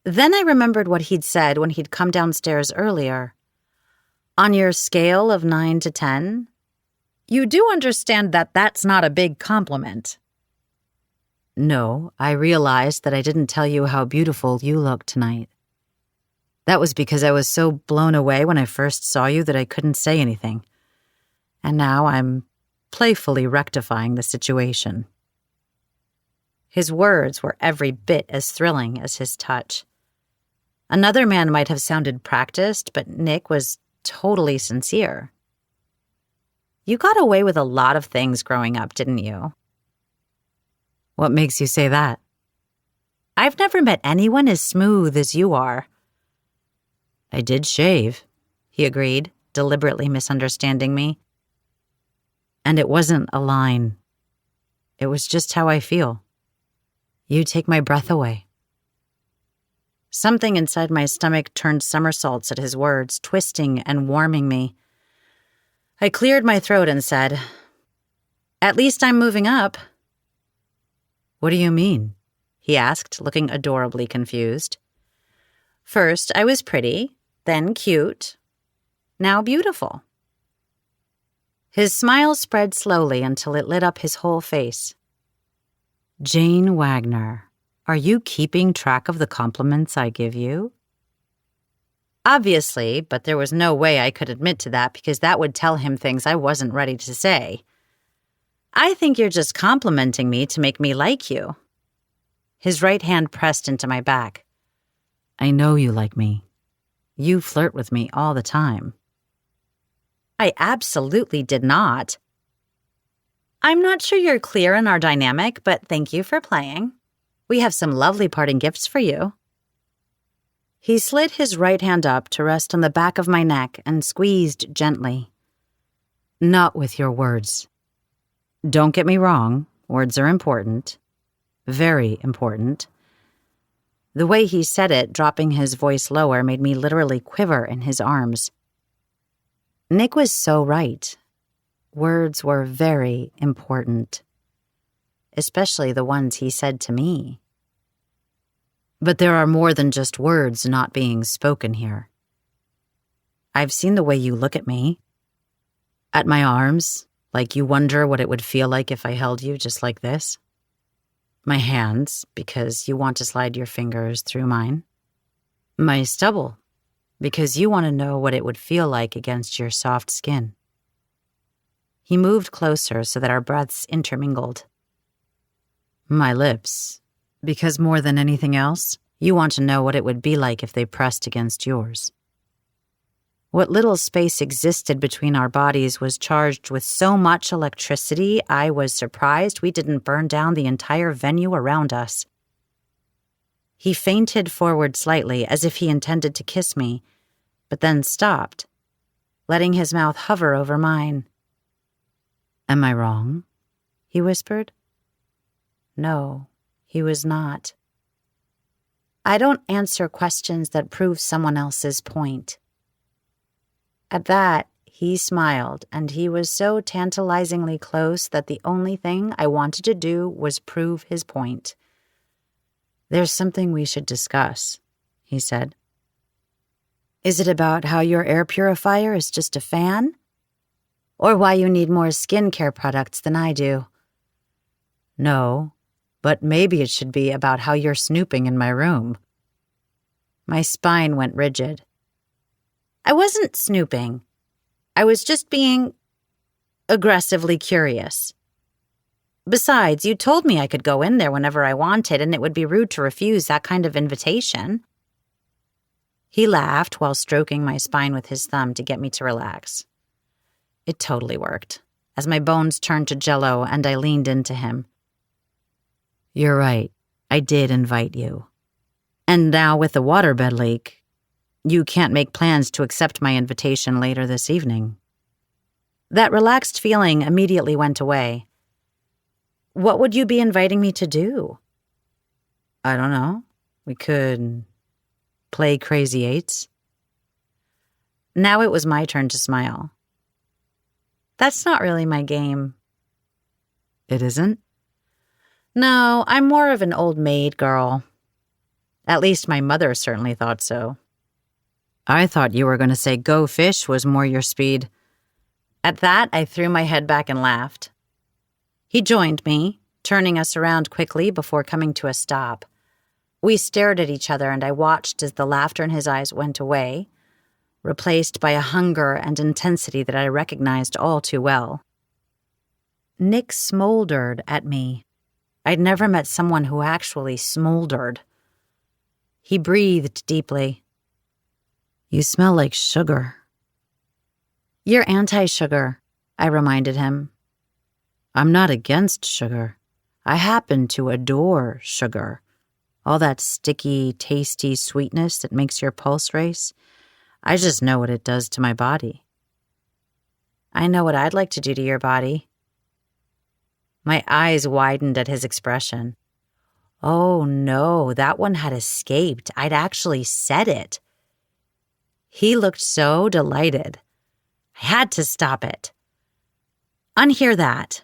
Then I remembered what he'd said when he'd come downstairs earlier. On your scale of 9 to 10, you do understand that that's not a big compliment. No, I realized that I didn't tell you how beautiful you look tonight. That was because I was so blown away when I first saw you that I couldn't say anything. And now I'm playfully rectifying the situation. His words were every bit as thrilling as his touch. Another man might have sounded practiced, but Nick was totally sincere. You got away with a lot of things growing up, didn't you? What makes you say that? I've never met anyone as smooth as you are. I did shave, he agreed, deliberately misunderstanding me. And it wasn't a line. It was just how I feel. You take my breath away. Something inside my stomach turned somersaults at his words, twisting and warming me. I cleared my throat and said, At least I'm moving up. What do you mean? He asked, looking adorably confused. First, I was pretty, then cute, now beautiful. His smile spread slowly until it lit up his whole face. Jane Wagner, are you keeping track of the compliments I give you? Obviously, but there was no way I could admit to that because that would tell him things I wasn't ready to say. I think you're just complimenting me to make me like you. His right hand pressed into my back. I know you like me. You flirt with me all the time. I absolutely did not. I'm not sure you're clear in our dynamic, but thank you for playing. We have some lovely parting gifts for you. He slid his right hand up to rest on the back of my neck and squeezed gently. Not with your words. Don't get me wrong, words are important. Very important. The way he said it, dropping his voice lower, made me literally quiver in his arms. Nick was so right. Words were very important. Especially the ones he said to me. But there are more than just words not being spoken here. I've seen the way you look at me. At my arms, like you wonder what it would feel like if I held you just like this. My hands, because you want to slide your fingers through mine. My stubble, because you want to know what it would feel like against your soft skin. He moved closer so that our breaths intermingled. My lips, because more than anything else, you want to know what it would be like if they pressed against yours. What little space existed between our bodies was charged with so much electricity, I was surprised we didn't burn down the entire venue around us. He feinted forward slightly as if he intended to kiss me, but then stopped, letting his mouth hover over mine. "Am I wrong?" he whispered. No, he was not. I don't answer questions that prove someone else's point. At that, he smiled, and he was so tantalizingly close that the only thing I wanted to do was prove his point. "There's something we should discuss," he said. "Is it about how your air purifier is just a fan? Or why you need more skincare products than I do?" "No, but maybe it should be about how you're snooping in my room." My spine went rigid. I wasn't snooping. I was just being aggressively curious. Besides, you told me I could go in there whenever I wanted, and it would be rude to refuse that kind of invitation. He laughed while stroking my spine with his thumb to get me to relax. It totally worked, as my bones turned to jello and I leaned into him. "You're right. I did invite you. And now with the waterbed leak, you can't make plans to accept my invitation later this evening." That relaxed feeling immediately went away. "What would you be inviting me to do?" "I don't know. We could play Crazy Eights." Now it was my turn to smile. "That's not really my game." "It isn't?" "No, I'm more of an old maid girl. At least my mother certainly thought so." "I thought you were going to say go fish was more your speed." At that, I threw my head back and laughed. He joined me, turning us around quickly before coming to a stop. We stared at each other, and I watched as the laughter in his eyes went away, replaced by a hunger and intensity that I recognized all too well. Nick smoldered at me. I'd never met someone who actually smoldered. He breathed deeply. "You smell like sugar." "You're anti-sugar," I reminded him. "I'm not against sugar. I happen to adore sugar. All that sticky, tasty sweetness that makes your pulse race. I just know what it does to my body." "I know what I'd like to do to your body." My eyes widened at his expression. Oh no, that one had escaped. I'd actually said it. He looked so delighted. I had to stop it. "Unhear that."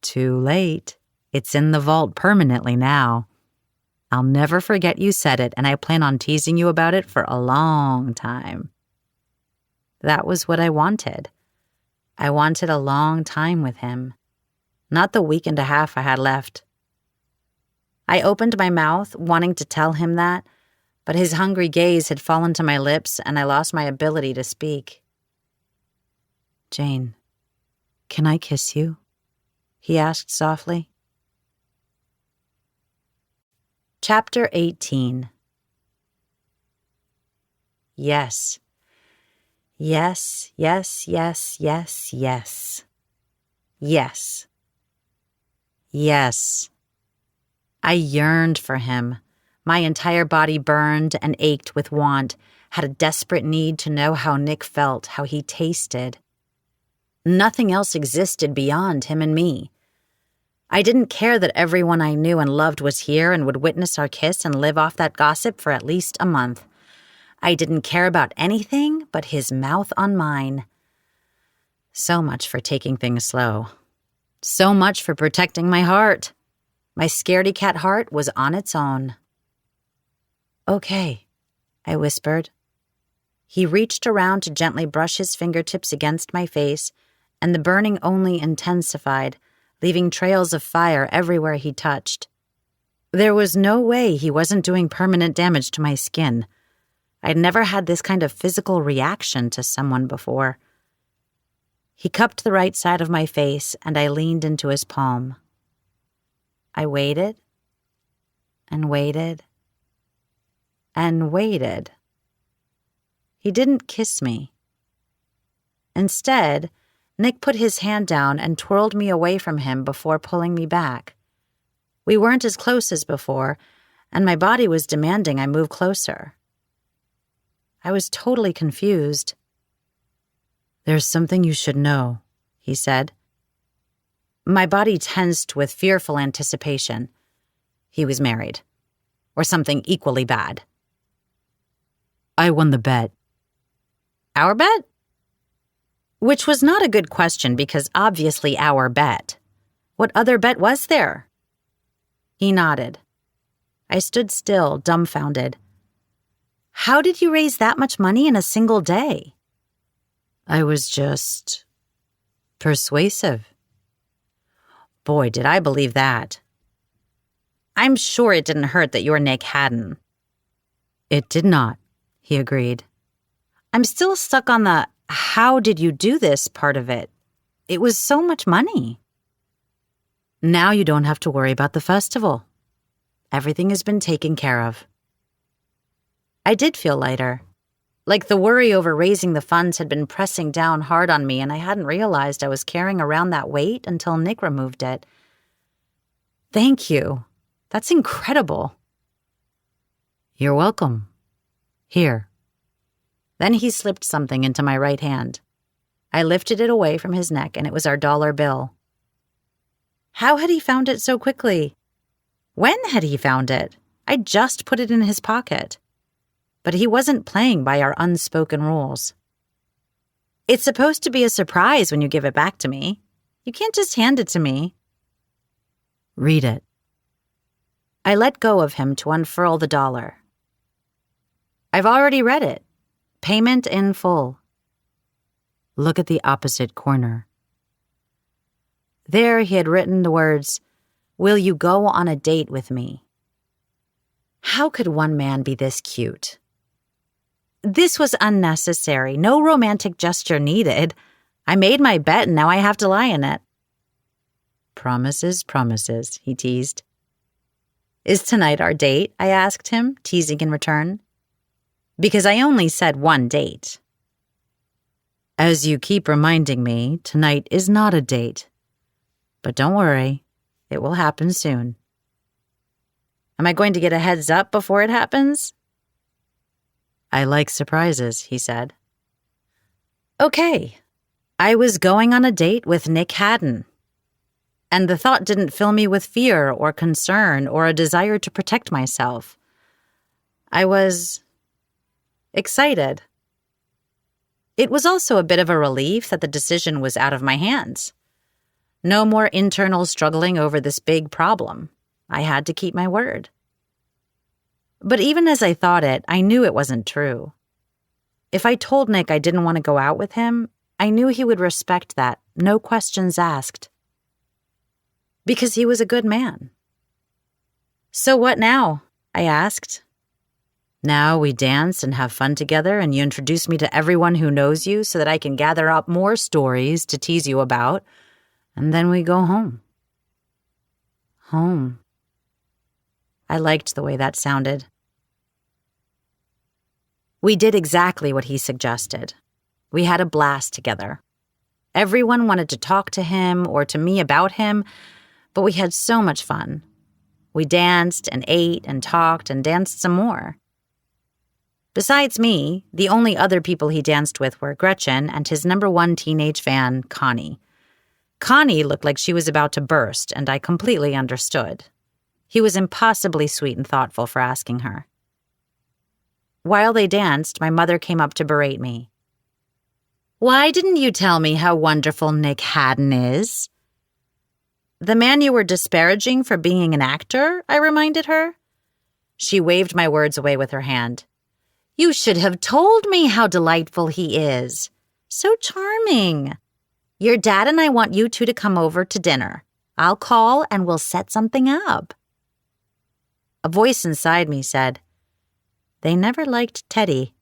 "Too late. It's in the vault permanently now. I'll never forget you said it, and I plan on teasing you about it for a long time." That was what I wanted. I wanted a long time with him, not the week and a half I had left. I opened my mouth, wanting to tell him that, but his hungry gaze had fallen to my lips and I lost my ability to speak. "Jane, can I kiss you?" he asked softly. Chapter 18. Yes. Yes, yes, yes, yes, yes. Yes. Yes. I yearned for him. My entire body burned and ached with want, had a desperate need to know how Nick felt, how he tasted. Nothing else existed beyond him and me. I didn't care that everyone I knew and loved was here and would witness our kiss and live off that gossip for at least a month. I didn't care about anything but his mouth on mine. So much for taking things slow. So much for protecting my heart. My scaredy-cat heart was on its own. "Okay," I whispered. He reached around to gently brush his fingertips against my face, and the burning only intensified, leaving trails of fire everywhere he touched. There was no way he wasn't doing permanent damage to my skin. I'd never had this kind of physical reaction to someone before. He cupped the right side of my face, and I leaned into his palm. I waited, and waited, and waited. He didn't kiss me. Instead, Nick put his hand down and twirled me away from him before pulling me back. We weren't as close as before, and my body was demanding I move closer. I was totally confused. "There's something you should know," he said. My body tensed with fearful anticipation. He was married. Or something equally bad. "I won the bet." "Our bet?" Which was not a good question because obviously our bet. What other bet was there? He nodded. I stood still, dumbfounded. "How did you raise that much money in a single day?" "I was just persuasive." Boy, did I believe that. "I'm sure it didn't hurt that your Nick hadn't." "It did not," he agreed. I'm still stuck on the "how did you do this" part of it. It was so much money. "Now you don't have to worry about the festival. Everything has been taken care of." I did feel lighter. Like the worry over raising the funds had been pressing down hard on me and I hadn't realized I was carrying around that weight until Nick removed it. "Thank you. That's incredible." "You're welcome. Here." Then he slipped something into my right hand. I lifted it away from his neck and it was our dollar bill. How had he found it so quickly? When had he found it? I just put it in his pocket. But he wasn't playing by our unspoken rules. "It's supposed to be a surprise when you give it back to me. You can't just hand it to me." "Read it." I let go of him to unfurl the dollar. "I've already read it. Payment in full." "Look at the opposite corner." There he had written the words, "Will you go on a date with me?" How could one man be this cute? This was unnecessary. No romantic gesture needed. I made my bet and now I have to lie in it. "Promises, promises," he teased. "Is tonight our date?" I asked him, teasing in return. Because I only said one date. "As you keep reminding me, tonight is not a date. But don't worry, it will happen soon." Am I going to get a heads up before it happens? "I like surprises," he said. Okay. I was going on a date with Nick Haddon. And the thought didn't fill me with fear or concern or a desire to protect myself. I was excited. It was also a bit of a relief that the decision was out of my hands. No more internal struggling over this big problem. I had to keep my word. But even as I thought it, I knew it wasn't true. If I told Nick I didn't want to go out with him, I knew he would respect that, no questions asked. Because he was a good man. "So what now?" I asked. "Now we dance and have fun together and you introduce me to everyone who knows you so that I can gather up more stories to tease you about, and then we go home." Home. I liked the way that sounded. We did exactly what he suggested. We had a blast together. Everyone wanted to talk to him or to me about him, but we had so much fun. We danced and ate and talked and danced some more. Besides me, the only other people he danced with were Gretchen and his #1 teenage fan, Connie. Connie looked like she was about to burst, and I completely understood. He was impossibly sweet and thoughtful for asking her. While they danced, my mother came up to berate me. "Why didn't you tell me how wonderful Nick Haddon is?" "The man you were disparaging for being an actor?" I reminded her. She waved my words away with her hand. "You should have told me how delightful he is. So charming. Your dad and I want you two to come over to dinner. I'll call and we'll set something up." A voice inside me said, "They never liked Teddy."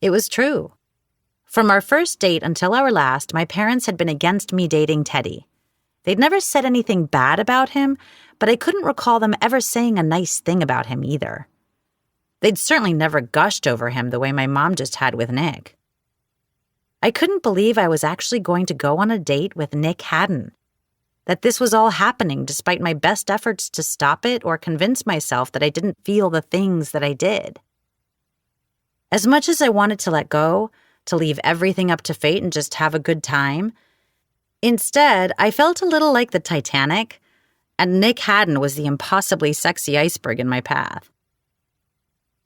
It was true. From our first date until our last, my parents had been against me dating Teddy. They'd never said anything bad about him, but I couldn't recall them ever saying a nice thing about him either. They'd certainly never gushed over him the way my mom just had with Nick. I couldn't believe I was actually going to go on a date with Nick Haddon, that this was all happening despite my best efforts to stop it or convince myself that I didn't feel the things that I did. As much as I wanted to let go, to leave everything up to fate and just have a good time, instead, I felt a little like the Titanic, and Nick Haddon was the impossibly sexy iceberg in my path.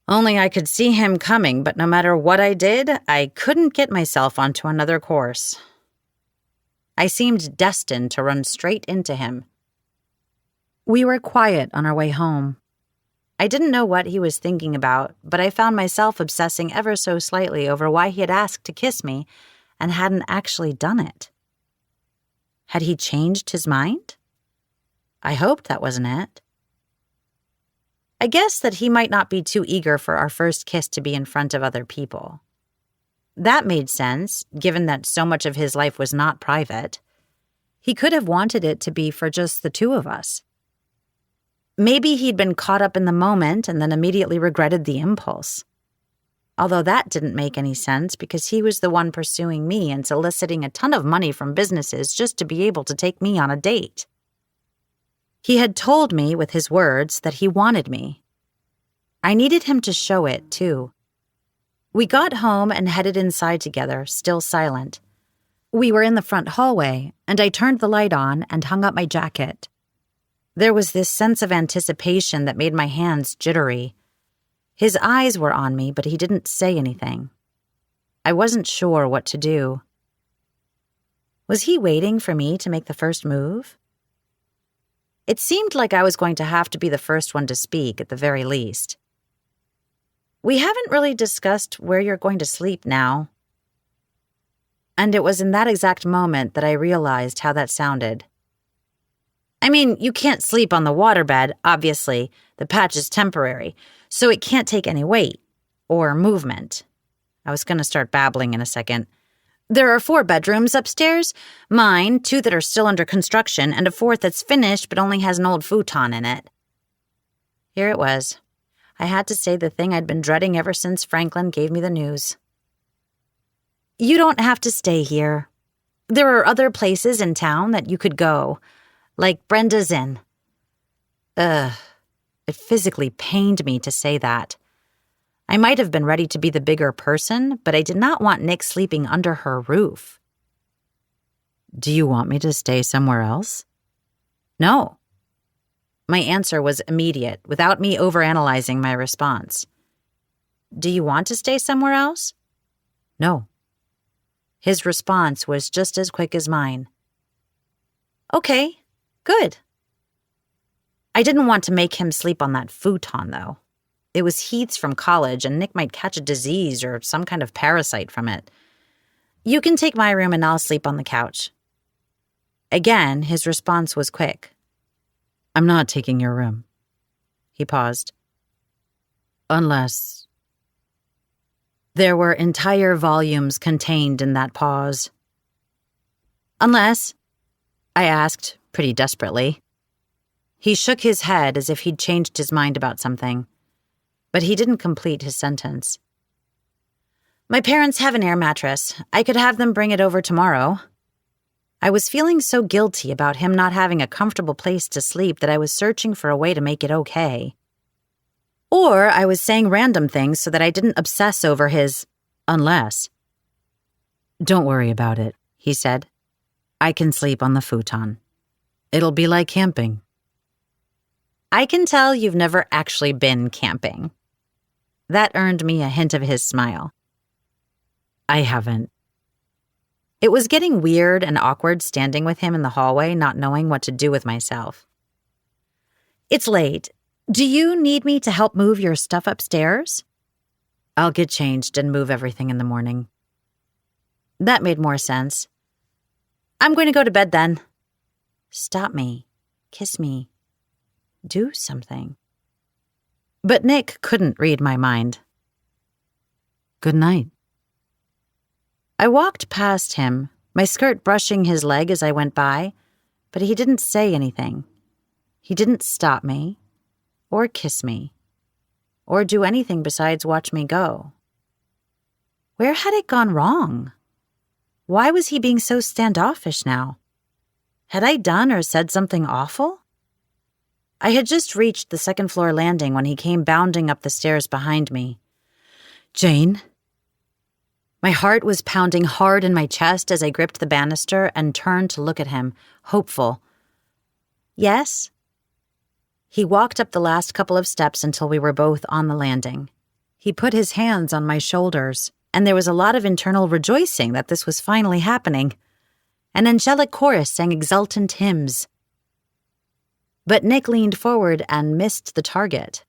Only I could see him coming, but no matter what I did, I couldn't get myself onto another course. I seemed destined to run straight into him. We were quiet on our way home. I didn't know what he was thinking about, but I found myself obsessing ever so slightly over why he had asked to kiss me and hadn't actually done it. Had he changed his mind? I hoped that wasn't it. I guessed that he might not be too eager for our first kiss to be in front of other people. That made sense, given that so much of his life was not private. He could have wanted it to be for just the two of us. Maybe he'd been caught up in the moment and then immediately regretted the impulse. Although that didn't make any sense because he was the one pursuing me and soliciting a ton of money from businesses just to be able to take me on a date. He had told me with his words that he wanted me. I needed him to show it, too. We got home and headed inside together, still silent. We were in the front hallway, and I turned the light on and hung up my jacket. There was this sense of anticipation that made my hands jittery. His eyes were on me, but he didn't say anything. I wasn't sure what to do. Was he waiting for me to make the first move? It seemed like I was going to have to be the first one to speak, at the very least. We haven't really discussed where you're going to sleep now. And it was in that exact moment that I realized how that sounded. I mean, you can't sleep on the waterbed, obviously. The patch is temporary, so it can't take any weight or movement. I was going to start babbling in a second. There are 4 bedrooms upstairs. Mine, 2 that are still under construction, and a 4th that's finished but only has an old futon in it. Here it was. I had to say the thing I'd been dreading ever since Franklin gave me the news. You don't have to stay here. There are other places in town that you could go, like Brenda's Inn. It physically pained me to say that. I might have been ready to be the bigger person, but I did not want Nick sleeping under her roof. Do you want me to stay somewhere else? No. My answer was immediate, without me overanalyzing my response. Do you want to stay somewhere else? No. His response was just as quick as mine. Okay, good. I didn't want to make him sleep on that futon, though. It was Heath's from college, and Nick might catch a disease or some kind of parasite from it. You can take my room and I'll sleep on the couch. Again, his response was quick. I'm not taking your room. He paused. Unless... There were entire volumes contained in that pause. Unless, I asked, pretty desperately. He shook his head as if he'd changed his mind about something. But he didn't complete his sentence. My parents have an air mattress. I could have them bring it over tomorrow. I was feeling so guilty about him not having a comfortable place to sleep that I was searching for a way to make it okay. Or I was saying random things so that I didn't obsess over his unless. Don't worry about it, he said. I can sleep on the futon. It'll be like camping. I can tell you've never actually been camping. That earned me a hint of his smile. I haven't. It was getting weird and awkward standing with him in the hallway, not knowing what to do with myself. It's late. Do you need me to help move your stuff upstairs? I'll get changed and move everything in the morning. That made more sense. I'm going to go to bed then. Stop me. Kiss me. Do something. But Nick couldn't read my mind. Good night. I walked past him, my skirt brushing his leg as I went by, but he didn't say anything. He didn't stop me, or kiss me, or do anything besides watch me go. Where had it gone wrong? Why was he being so standoffish now? Had I done or said something awful? I had just reached the second-floor landing when he came bounding up the stairs behind me. "Jane?" My heart was pounding hard in my chest as I gripped the banister and turned to look at him, hopeful. "Yes?" He walked up the last couple of steps until we were both on the landing. He put his hands on my shoulders, and there was a lot of internal rejoicing that this was finally happening. An angelic chorus sang exultant hymns. But Nick leaned forward and missed the target.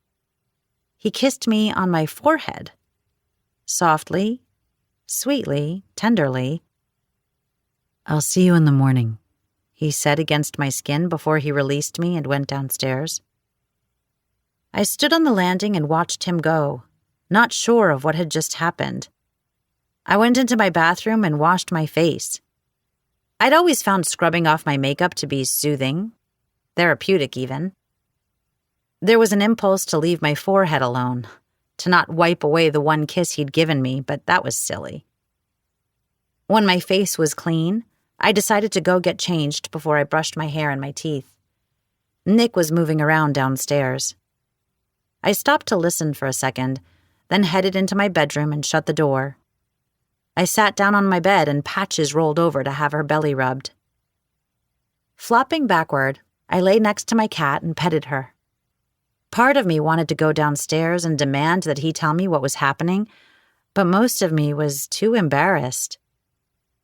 He kissed me on my forehead. Softly, sweetly, tenderly. "I'll see you in the morning," he said against my skin before he released me and went downstairs. I stood on the landing and watched him go, not sure of what had just happened. I went into my bathroom and washed my face. I'd always found scrubbing off my makeup to be soothing, therapeutic even. There was an impulse to leave my forehead alone, to not wipe away the one kiss he'd given me, but that was silly. When my face was clean, I decided to go get changed before I brushed my hair and my teeth. Nick was moving around downstairs. I stopped to listen for a second, then headed into my bedroom and shut the door. I sat down on my bed and Patches rolled over to have her belly rubbed. Flopping backward, I lay next to my cat and petted her. Part of me wanted to go downstairs and demand that he tell me what was happening, but most of me was too embarrassed.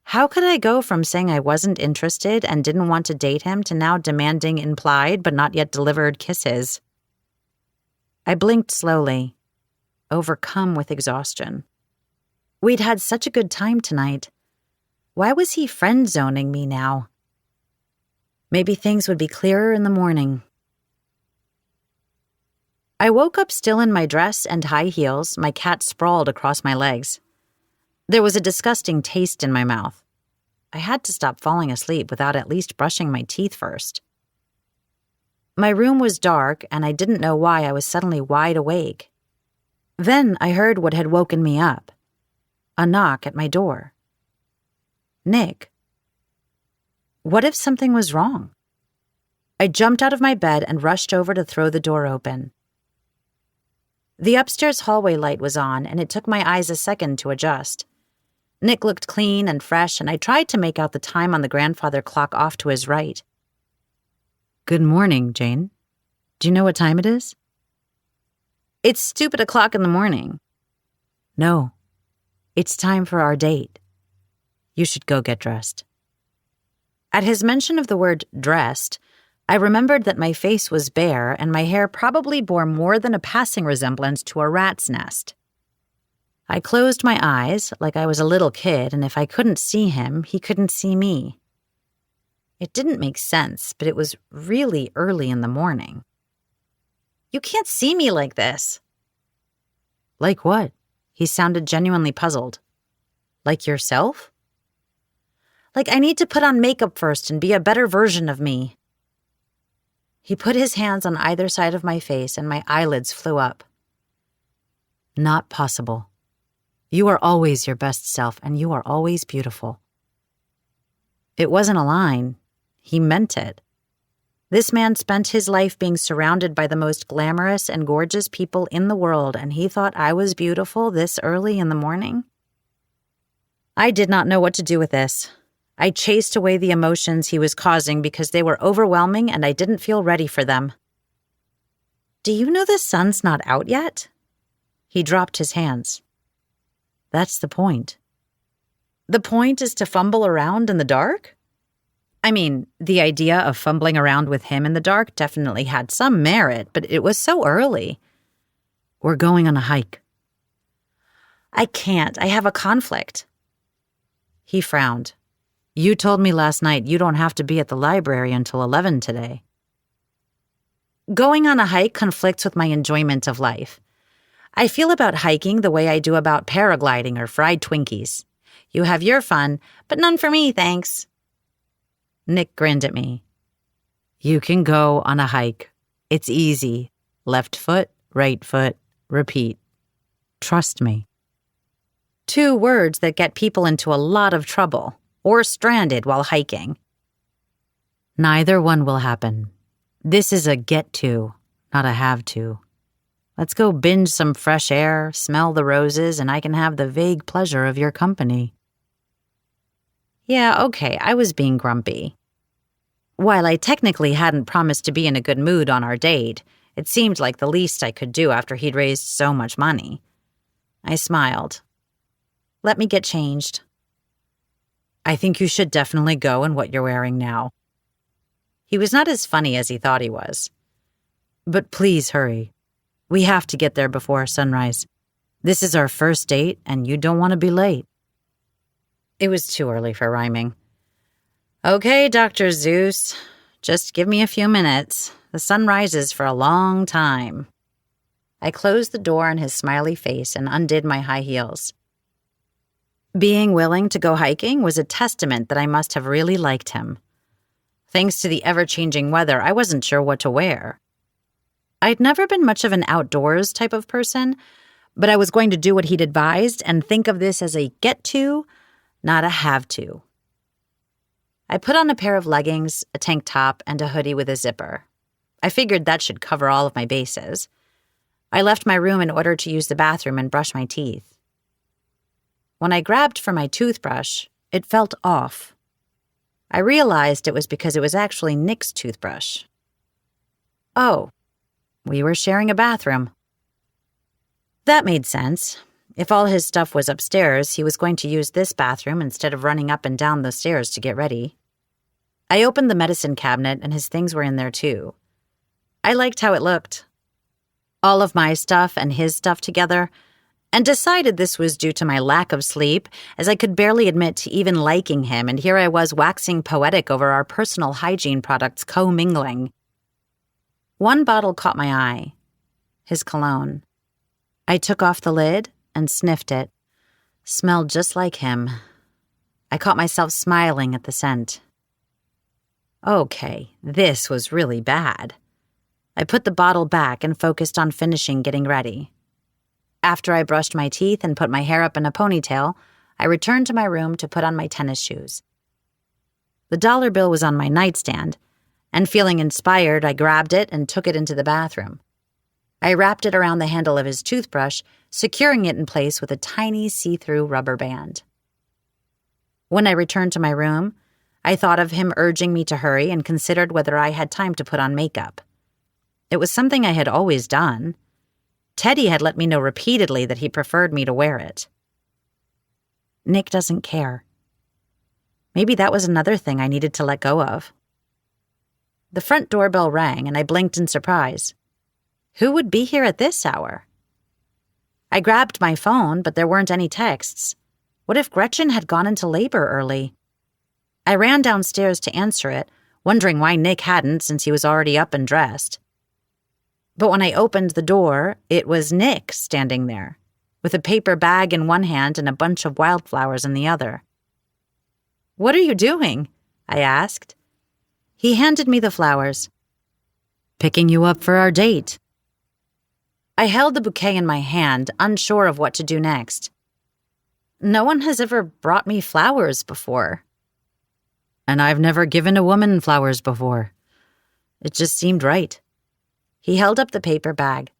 How could I go from saying I wasn't interested and didn't want to date him to now demanding implied but not yet delivered kisses? I blinked slowly, overcome with exhaustion. We'd had such a good time tonight. Why was he friend-zoning me now? Maybe things would be clearer in the morning. I woke up still in my dress and high heels, my cat sprawled across my legs. There was a disgusting taste in my mouth. I had to stop falling asleep without at least brushing my teeth first. My room was dark, and I didn't know why I was suddenly wide awake. Then I heard what had woken me up. A knock at my door. Nick. What if something was wrong? I jumped out of my bed and rushed over to throw the door open. The upstairs hallway light was on, and it took my eyes a second to adjust. Nick looked clean and fresh, and I tried to make out the time on the grandfather clock off to his right. "Good morning, Jane. Do you know what time it is?" "It's stupid o'clock in the morning." "No. It's time for our date. You should go get dressed." At his mention of the word dressed, I remembered that my face was bare and my hair probably bore more than a passing resemblance to a rat's nest. I closed my eyes like I was a little kid, and if I couldn't see him, he couldn't see me. It didn't make sense, but it was really early in the morning. "You can't see me like this." "Like what?" He sounded genuinely puzzled. "Like yourself?" "Like I need to put on makeup first and be a better version of me." He put his hands on either side of my face and my eyelids flew up. "Not possible. You are always your best self and you are always beautiful." It wasn't a line. He meant it. This man spent his life being surrounded by the most glamorous and gorgeous people in the world, and he thought I was beautiful this early in the morning? I did not know what to do with this. I chased away the emotions he was causing because they were overwhelming and I didn't feel ready for them. "Do you know the sun's not out yet?" He dropped his hands. "That's the point." "The point is to fumble around in the dark?" I mean, the idea of fumbling around with him in the dark definitely had some merit, but it was so early. "We're going on a hike." "I can't. I have a conflict." He frowned. "You told me last night you don't have to be at the library until 11 today." Going on a hike conflicts with my enjoyment of life. I feel about hiking the way I do about paragliding or fried Twinkies. You have your fun, but none for me, thanks. Nick grinned at me. "You can go on a hike. It's easy. Left foot, right foot, repeat, trust me. 2 words that get people into a lot of trouble or stranded while hiking. Neither one will happen. This is a get to, not a have to. Let's go binge some fresh air, smell the roses, and I can have the vague pleasure of your company. Yeah, okay, I was being grumpy. While I technically hadn't promised to be in a good mood on our date, it seemed like the least I could do after he'd raised so much money. I smiled. Let me get changed. I think you should definitely go in what you're wearing now. He was not as funny as he thought he was. But please hurry. We have to get there before sunrise. This is our first date, and you don't want to be late. It was too early for rhyming. Okay, Dr. Zeus. Just give me a few minutes. The sun rises for a long time. I closed the door on his smiley face and undid my high heels. Being willing to go hiking was a testament that I must have really liked him. Thanks to the ever-changing weather, I wasn't sure what to wear. I'd never been much of an outdoors type of person, but I was going to do what he'd advised and think of this as a get-to, not a have-to. I put on a pair of leggings, a tank top, and a hoodie with a zipper. I figured that should cover all of my bases. I left my room in order to use the bathroom and brush my teeth. When I grabbed for my toothbrush, it felt off. I realized it was because it was actually Nick's toothbrush. Oh, we were sharing a bathroom. That made sense. If all his stuff was upstairs, he was going to use this bathroom instead of running up and down the stairs to get ready. I opened the medicine cabinet and his things were in there too. I liked how it looked. All of my stuff and his stuff together, and decided this was due to my lack of sleep, as I could barely admit to even liking him, and here I was waxing poetic over our personal hygiene products co-mingling. One bottle caught my eye. His cologne. I took off the lid and sniffed it. Smelled just like him. I caught myself smiling at the scent. Okay, this was really bad. I put the bottle back and focused on finishing getting ready. After I brushed my teeth and put my hair up in a ponytail, I returned to my room to put on my tennis shoes. The dollar bill was on my nightstand, and feeling inspired, I grabbed it and took it into the bathroom. I wrapped it around the handle of his toothbrush, securing it in place with a tiny see-through rubber band. When I returned to my room, I thought of him urging me to hurry and considered whether I had time to put on makeup. It was something I had always done. Teddy had let me know repeatedly that he preferred me to wear it. Nick doesn't care. Maybe that was another thing I needed to let go of. The front doorbell rang, and I blinked in surprise. Who would be here at this hour? I grabbed my phone, but there weren't any texts. What if Gretchen had gone into labor early? I ran downstairs to answer it, wondering why Nick hadn't since he was already up and dressed. But when I opened the door, it was Nick standing there, with a paper bag in one hand and a bunch of wildflowers in the other. "What are you doing?" I asked. He handed me the flowers. "Picking you up for our date." I held the bouquet in my hand, unsure of what to do next. No one has ever brought me flowers before. And I've never given a woman flowers before. It just seemed right. He held up the paper bag.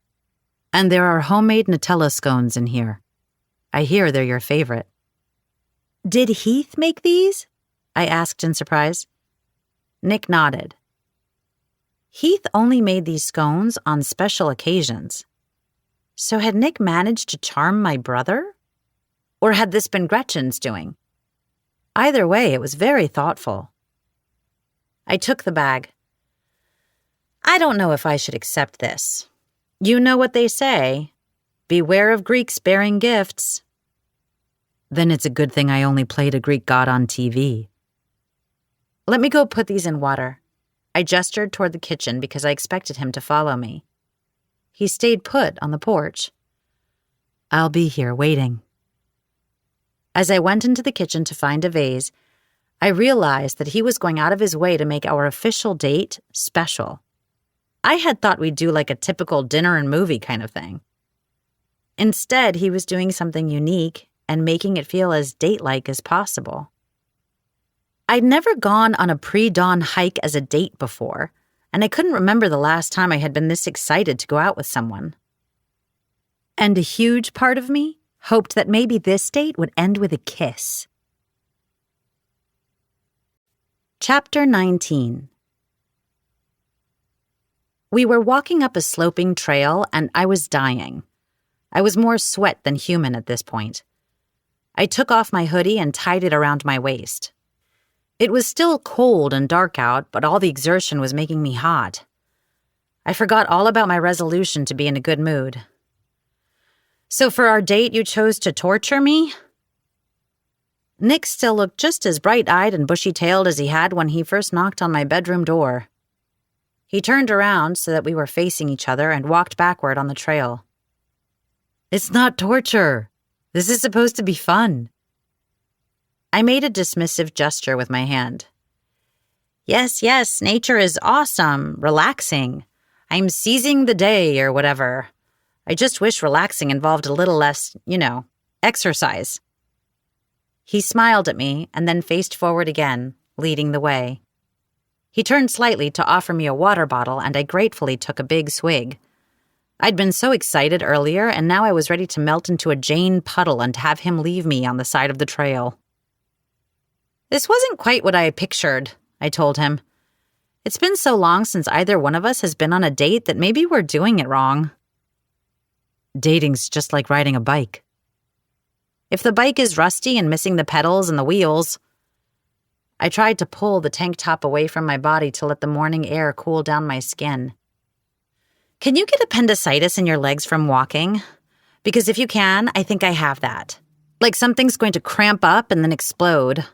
"And there are homemade Nutella scones in here. I hear they're your favorite." "Did Heath make these?" I asked in surprise. Nick nodded. Heath only made these scones on special occasions. So had Nick managed to charm my brother? Or had this been Gretchen's doing? Either way, it was very thoughtful. I took the bag. I don't know if I should accept this. You know what they say. Beware of Greeks bearing gifts. Then it's a good thing I only played a Greek god on TV. Let me go put these in water. I gestured toward the kitchen because I expected him to follow me. He stayed put on the porch. I'll be here waiting. As I went into the kitchen to find a vase, I realized that he was going out of his way to make our official date special. I had thought we'd do like a typical dinner and movie kind of thing. Instead, he was doing something unique and making it feel as date-like as possible. I'd never gone on a pre-dawn hike as a date before, and I couldn't remember the last time I had been this excited to go out with someone. And a huge part of me hoped that maybe this date would end with a kiss. Chapter 19. We were walking up a sloping trail, and I was dying. I was more sweat than human at this point. I took off my hoodie and tied it around my waist. It was still cold and dark out, but all the exertion was making me hot. I forgot all about my resolution to be in a good mood. "So for our date, you chose to torture me?" Nick still looked just as bright-eyed and bushy-tailed as he had when he first knocked on my bedroom door. He turned around so that we were facing each other and walked backward on the trail. "It's not torture. This is supposed to be fun." I made a dismissive gesture with my hand. Yes, nature is awesome, relaxing. I'm seizing the day or whatever. I just wish relaxing involved a little less, exercise." He smiled at me and then faced forward again, leading the way. He turned slightly to offer me a water bottle, and I gratefully took a big swig. I'd been so excited earlier, and now I was ready to melt into a Jane puddle and have him leave me on the side of the trail. "This wasn't quite what I pictured," I told him. "It's been so long since either one of us has been on a date that maybe we're doing it wrong." "Dating's just like riding a bike." "If the bike is rusty and missing the pedals and the wheels." I tried to pull the tank top away from my body to let the morning air cool down my skin. "Can you get appendicitis in your legs from walking? Because if you can, I think I have that. Like something's going to cramp up and then explode."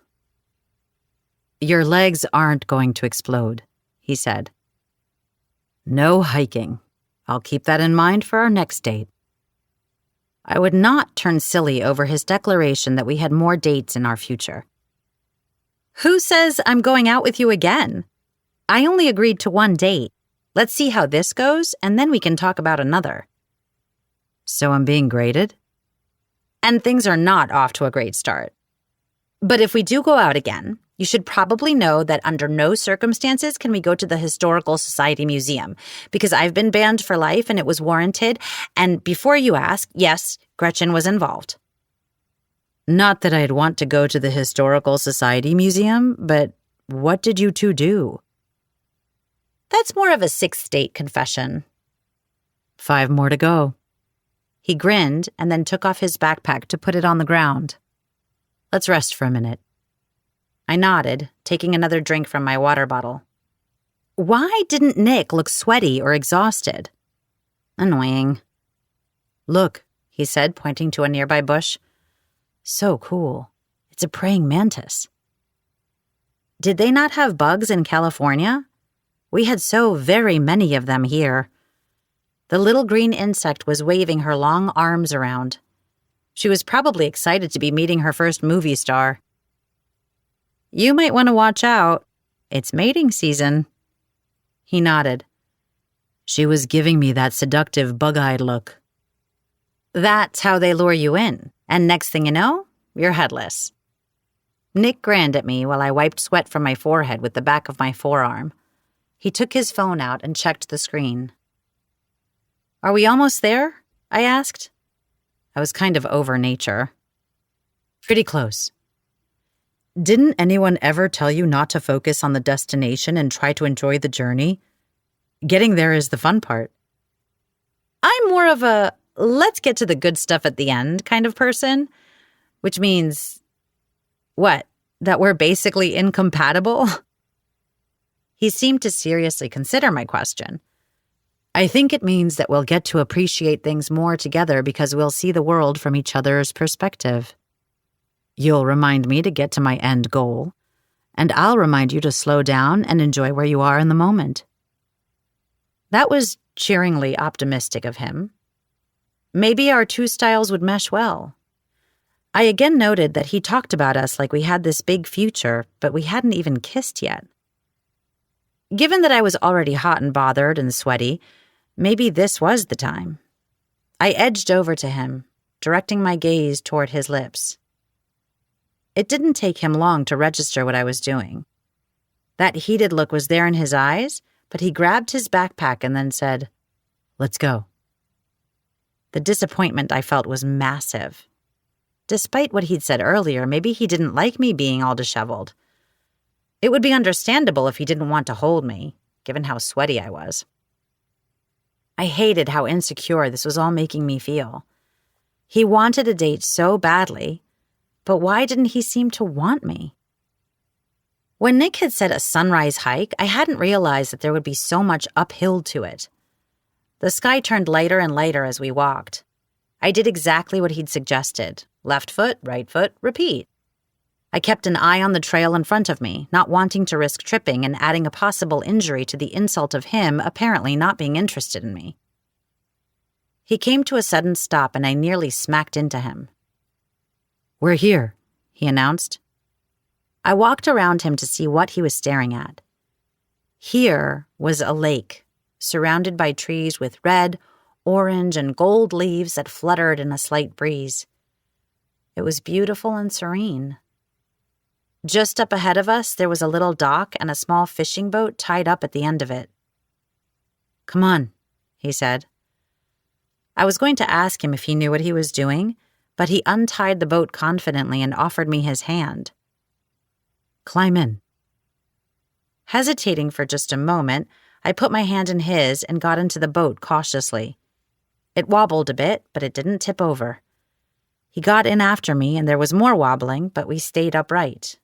"Your legs aren't going to explode," he said. "No hiking. I'll keep that in mind for our next date." I would not turn silly over his declaration that we had more dates in our future. "Who says I'm going out with you again? I only agreed to one date. Let's see how this goes, and then we can talk about another." "So I'm being graded?" "And things are not off to a great start. But if we do go out again, you should probably know that under no circumstances can we go to the Historical Society Museum, because I've been banned for life and it was warranted, and before you ask, yes, Gretchen was involved." "Not that I'd want to go to the Historical Society Museum, but what did you two do?" "That's more of a sixth date confession." 5 more to go." He grinned and then took off his backpack to put it on the ground. "Let's rest for a minute." I nodded, taking another drink from my water bottle. Why didn't Nick look sweaty or exhausted? Annoying. "Look," he said, pointing to a nearby bush. "So cool. It's a praying mantis." Did they not have bugs in California? We had so very many of them here. The little green insect was waving her long arms around. She was probably excited to be meeting her first movie star. "You might want to watch out. It's mating season." He nodded. "She was giving me that seductive bug-eyed look." "That's how they lure you in, and next thing you know, you're headless." Nick grinned at me while I wiped sweat from my forehead with the back of my forearm. He took his phone out and checked the screen. "Are we almost there?" I asked. I was kind of over nature. "Pretty close." "Didn't anyone ever tell you not to focus on the destination and try to enjoy the journey? Getting there is the fun part." I'm more of a let's get to the good stuff at the end kind of person, which means, what, that we're basically incompatible? He seemed to seriously consider my question. "I think it means that we'll get to appreciate things more together because we'll see the world from each other's perspective. You'll remind me to get to my end goal, and I'll remind you to slow down and enjoy where you are in the moment." That was cheeringly optimistic of him. Maybe our two styles would mesh well. I again noted that he talked about us like we had this big future, but we hadn't even kissed yet. Given that I was already hot and bothered and sweaty, maybe this was the time. I edged over to him, directing my gaze toward his lips. It didn't take him long to register what I was doing. That heated look was there in his eyes, but he grabbed his backpack and then said, "Let's go." The disappointment I felt was massive. Despite what he'd said earlier, maybe he didn't like me being all disheveled. It would be understandable if he didn't want to hold me, given how sweaty I was. I hated how insecure this was all making me feel. He wanted a date so badly, but why didn't he seem to want me? When Nick had said a sunrise hike, I hadn't realized that there would be so much uphill to it. The sky turned lighter and lighter as we walked. I did exactly what he'd suggested. Left foot, right foot, repeat. I kept an eye on the trail in front of me, not wanting to risk tripping and adding a possible injury to the insult of him apparently not being interested in me. He came to a sudden stop and I nearly smacked into him. "We're here," he announced. I walked around him to see what he was staring at. Here was a lake, surrounded by trees with red, orange, and gold leaves that fluttered in a slight breeze. It was beautiful and serene. Just up ahead of us, there was a little dock and a small fishing boat tied up at the end of it. "Come on," he said. I was going to ask him if he knew what he was doing, but he untied the boat confidently and offered me his hand. "Climb in." Hesitating for just a moment, I put my hand in his and got into the boat cautiously. It wobbled a bit, but it didn't tip over. He got in after me, and there was more wobbling, but we stayed upright.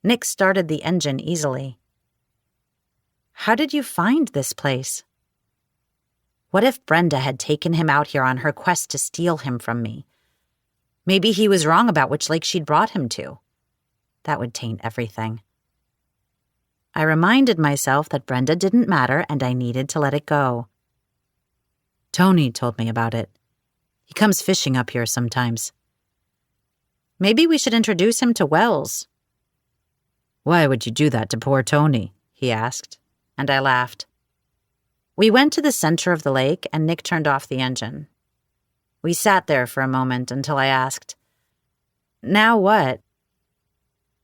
Nick started the engine easily. "How did you find this place?" What if Brenda had taken him out here on her quest to steal him from me? Maybe he was wrong about which lake she'd brought him to. That would taint everything. I reminded myself that Brenda didn't matter and I needed to let it go. "Tony told me about it. He comes fishing up here sometimes." "Maybe we should introduce him to Wells." "Why would you do that to poor Tony?" he asked, and I laughed. We went to the center of the lake and Nick turned off the engine. We sat there for a moment until I asked, "Now what?"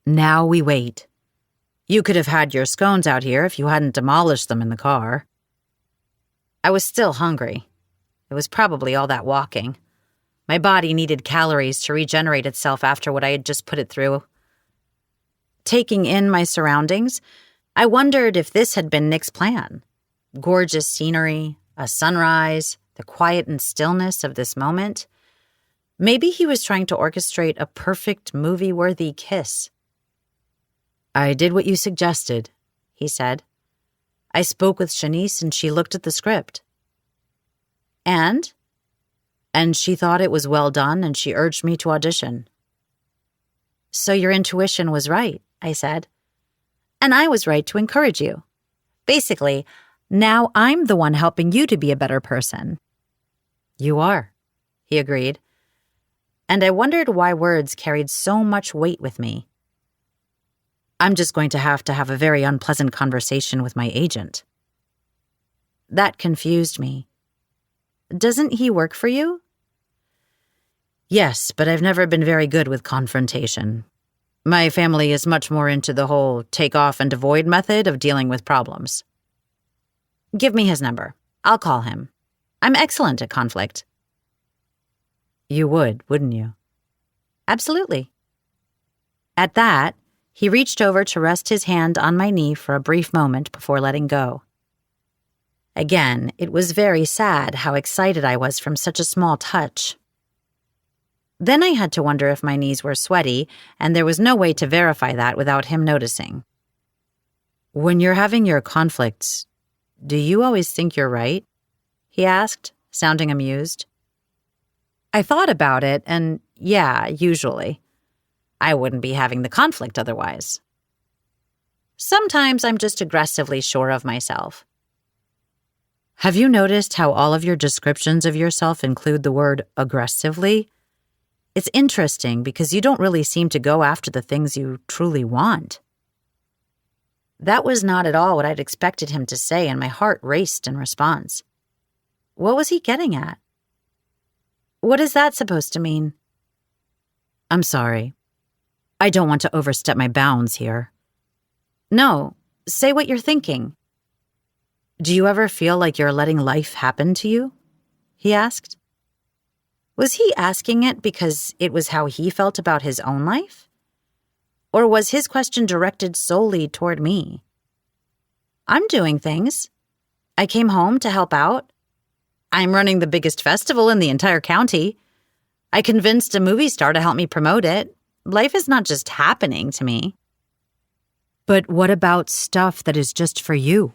"Now we wait. You could have had your scones out here if you hadn't demolished them in the car." I was still hungry. It was probably all that walking. My body needed calories to regenerate itself after what I had just put it through. Taking in my surroundings, I wondered if this had been Nick's plan. Gorgeous scenery, a sunrise, the quiet and stillness of this moment. Maybe he was trying to orchestrate a perfect movie-worthy kiss. "I did what you suggested," he said. "I spoke with Shanice and she looked at the script." "And?" "And she thought it was well done and she urged me to audition." "So your intuition was right," I said. "And I was right to encourage you. Basically, now I'm the one helping you to be a better person." "You are," he agreed. And I wondered why words carried so much weight with me. "I'm just going to have a very unpleasant conversation with my agent." That confused me. "Doesn't he work for you?" "Yes, but I've never been very good with confrontation. My family is much more into the whole take off and avoid method of dealing with problems." "Give me his number. I'll call him. I'm excellent at conflict." "You would, wouldn't you?" "Absolutely." At that, he reached over to rest his hand on my knee for a brief moment before letting go. Again, it was very sad how excited I was from such a small touch. Then I had to wonder if my knees were sweaty, and there was no way to verify that without him noticing. "When you're having your conflicts, do you always think you're right?" he asked, sounding amused. I thought about it, and yeah, usually. I wouldn't be having the conflict otherwise. Sometimes I'm just aggressively sure of myself. Have you noticed how all of your descriptions of yourself include the word aggressively? It's interesting because you don't really seem to go after the things you truly want. That was not at all what I'd expected him to say, and my heart raced in response. What was he getting at? What is that supposed to mean? I'm sorry. I don't want to overstep my bounds here. No, say what you're thinking. Do you ever feel like you're letting life happen to you? He asked. Was he asking it because it was how he felt about his own life? Or was his question directed solely toward me? I'm doing things. I came home to help out. I'm running the biggest festival in the entire county. I convinced a movie star to help me promote it. Life is not just happening to me. But what about stuff that is just for you?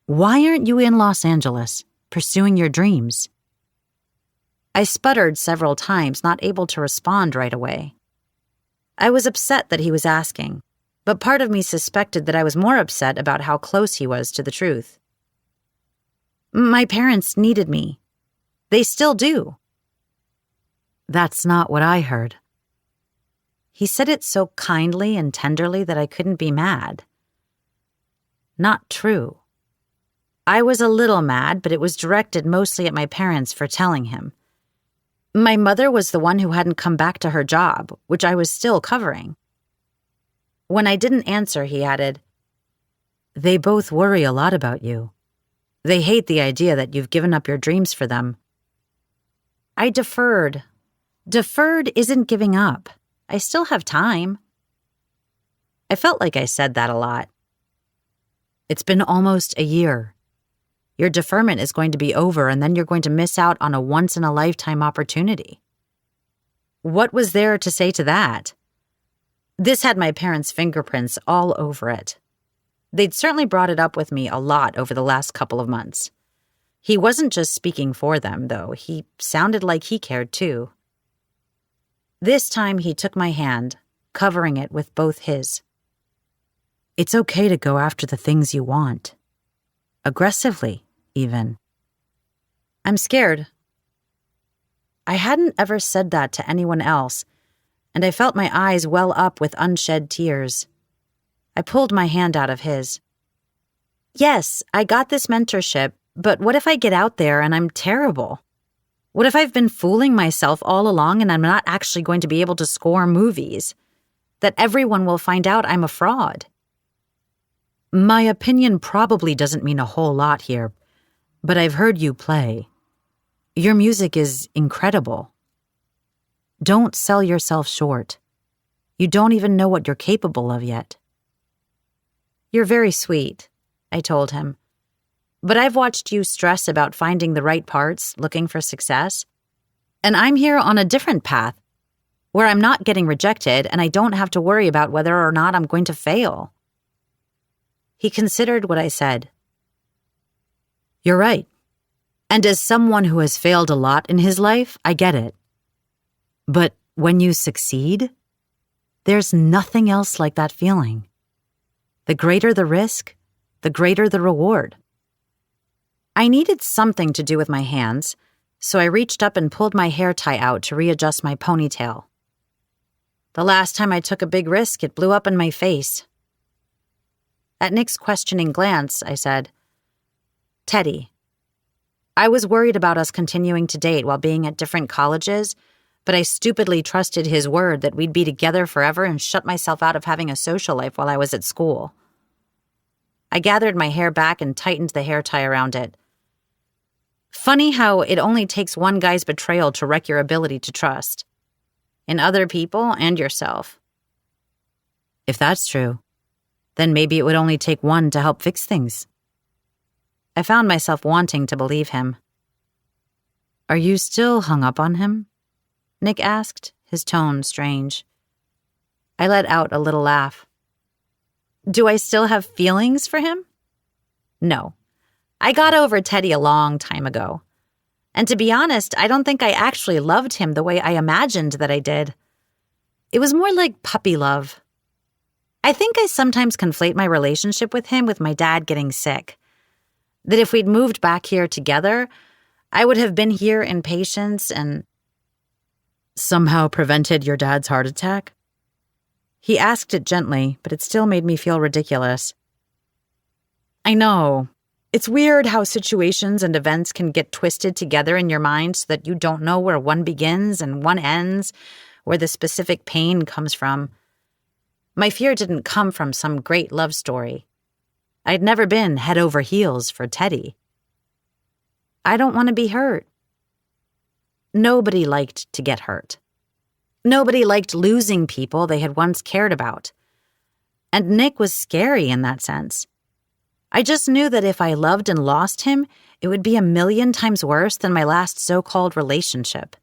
Why aren't you in Los Angeles, pursuing your dreams? I sputtered several times, not able to respond right away. I was upset that he was asking, but part of me suspected that I was more upset about how close he was to the truth. My parents needed me. They still do. That's not what I heard. He said it so kindly and tenderly that I couldn't be mad. Not true. I was a little mad, but it was directed mostly at my parents for telling him. My mother was the one who hadn't come back to her job, which I was still covering. When I didn't answer, he added, They both worry a lot about you. They hate the idea that you've given up your dreams for them. I deferred. Deferred isn't giving up. I still have time. I felt like I said that a lot. It's been almost a year. Your deferment is going to be over, and then you're going to miss out on a once-in-a-lifetime opportunity. What was there to say to that? This had my parents' fingerprints all over it. They'd certainly brought it up with me a lot over the last couple of months. He wasn't just speaking for them, though. He sounded like he cared, too. This time he took my hand, covering it with both his. It's okay to go after the things you want. Aggressively, even. I'm scared. I hadn't ever said that to anyone else, and I felt my eyes well up with unshed tears. I pulled my hand out of his. Yes, I got this mentorship, but what if I get out there and I'm terrible? What if I've been fooling myself all along and I'm not actually going to be able to score movies? That everyone will find out I'm a fraud? My opinion probably doesn't mean a whole lot here, but I've heard you play. Your music is incredible. Don't sell yourself short. You don't even know what you're capable of yet. You're very sweet, I told him. But I've watched you stress about finding the right parts, looking for success. And I'm here on a different path, where I'm not getting rejected and I don't have to worry about whether or not I'm going to fail. He considered what I said. You're right. And as someone who has failed a lot in his life, I get it. But when you succeed, there's nothing else like that feeling. The greater the risk, the greater the reward. I needed something to do with my hands, so I reached up and pulled my hair tie out to readjust my ponytail. The last time I took a big risk, it blew up in my face. At Nick's questioning glance, I said, Teddy, I was worried about us continuing to date while being at different colleges, but I stupidly trusted his word that we'd be together forever and shut myself out of having a social life while I was at school. I gathered my hair back and tightened the hair tie around it. Funny how it only takes one guy's betrayal to wreck your ability to trust. In other people and yourself. If that's true, then maybe it would only take one to help fix things. I found myself wanting to believe him. Are you still hung up on him? Nick asked, his tone strange. I let out a little laugh. Do I still have feelings for him? No. I got over Teddy a long time ago. And to be honest, I don't think I actually loved him the way I imagined that I did. It was more like puppy love. I think I sometimes conflate my relationship with him with my dad getting sick. That if we'd moved back here together, I would have been here in patience and somehow prevented your dad's heart attack? He asked it gently, but it still made me feel ridiculous. I know. It's weird how situations and events can get twisted together in your mind so that you don't know where one begins and one ends, where the specific pain comes from. My fear didn't come from some great love story. I'd never been head over heels for Teddy. I don't want to be hurt. Nobody liked to get hurt. Nobody liked losing people they had once cared about. And Nick was scary in that sense. I just knew that if I loved and lost him, it would be 1,000,000 times worse than my last so-called relationship.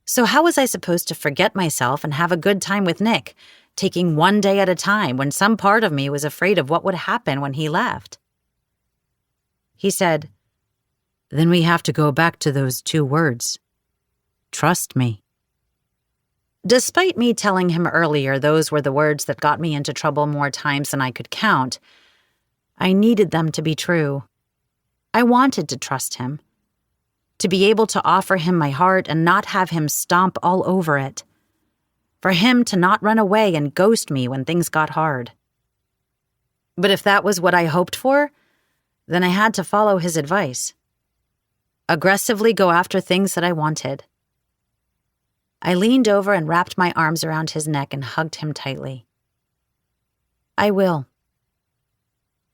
So how was I supposed to forget myself and have a good time with Nick, taking one day at a time when some part of me was afraid of what would happen when he left? He said, "Then we have to go back to those 2 words. Trust me." Despite me telling him earlier those were the words that got me into trouble more times than I could count, I needed them to be true. I wanted to trust him, to be able to offer him my heart and not have him stomp all over it, for him to not run away and ghost me when things got hard. But if that was what I hoped for, then I had to follow his advice. Aggressively go after things that I wanted. I leaned over and wrapped my arms around his neck and hugged him tightly. I will.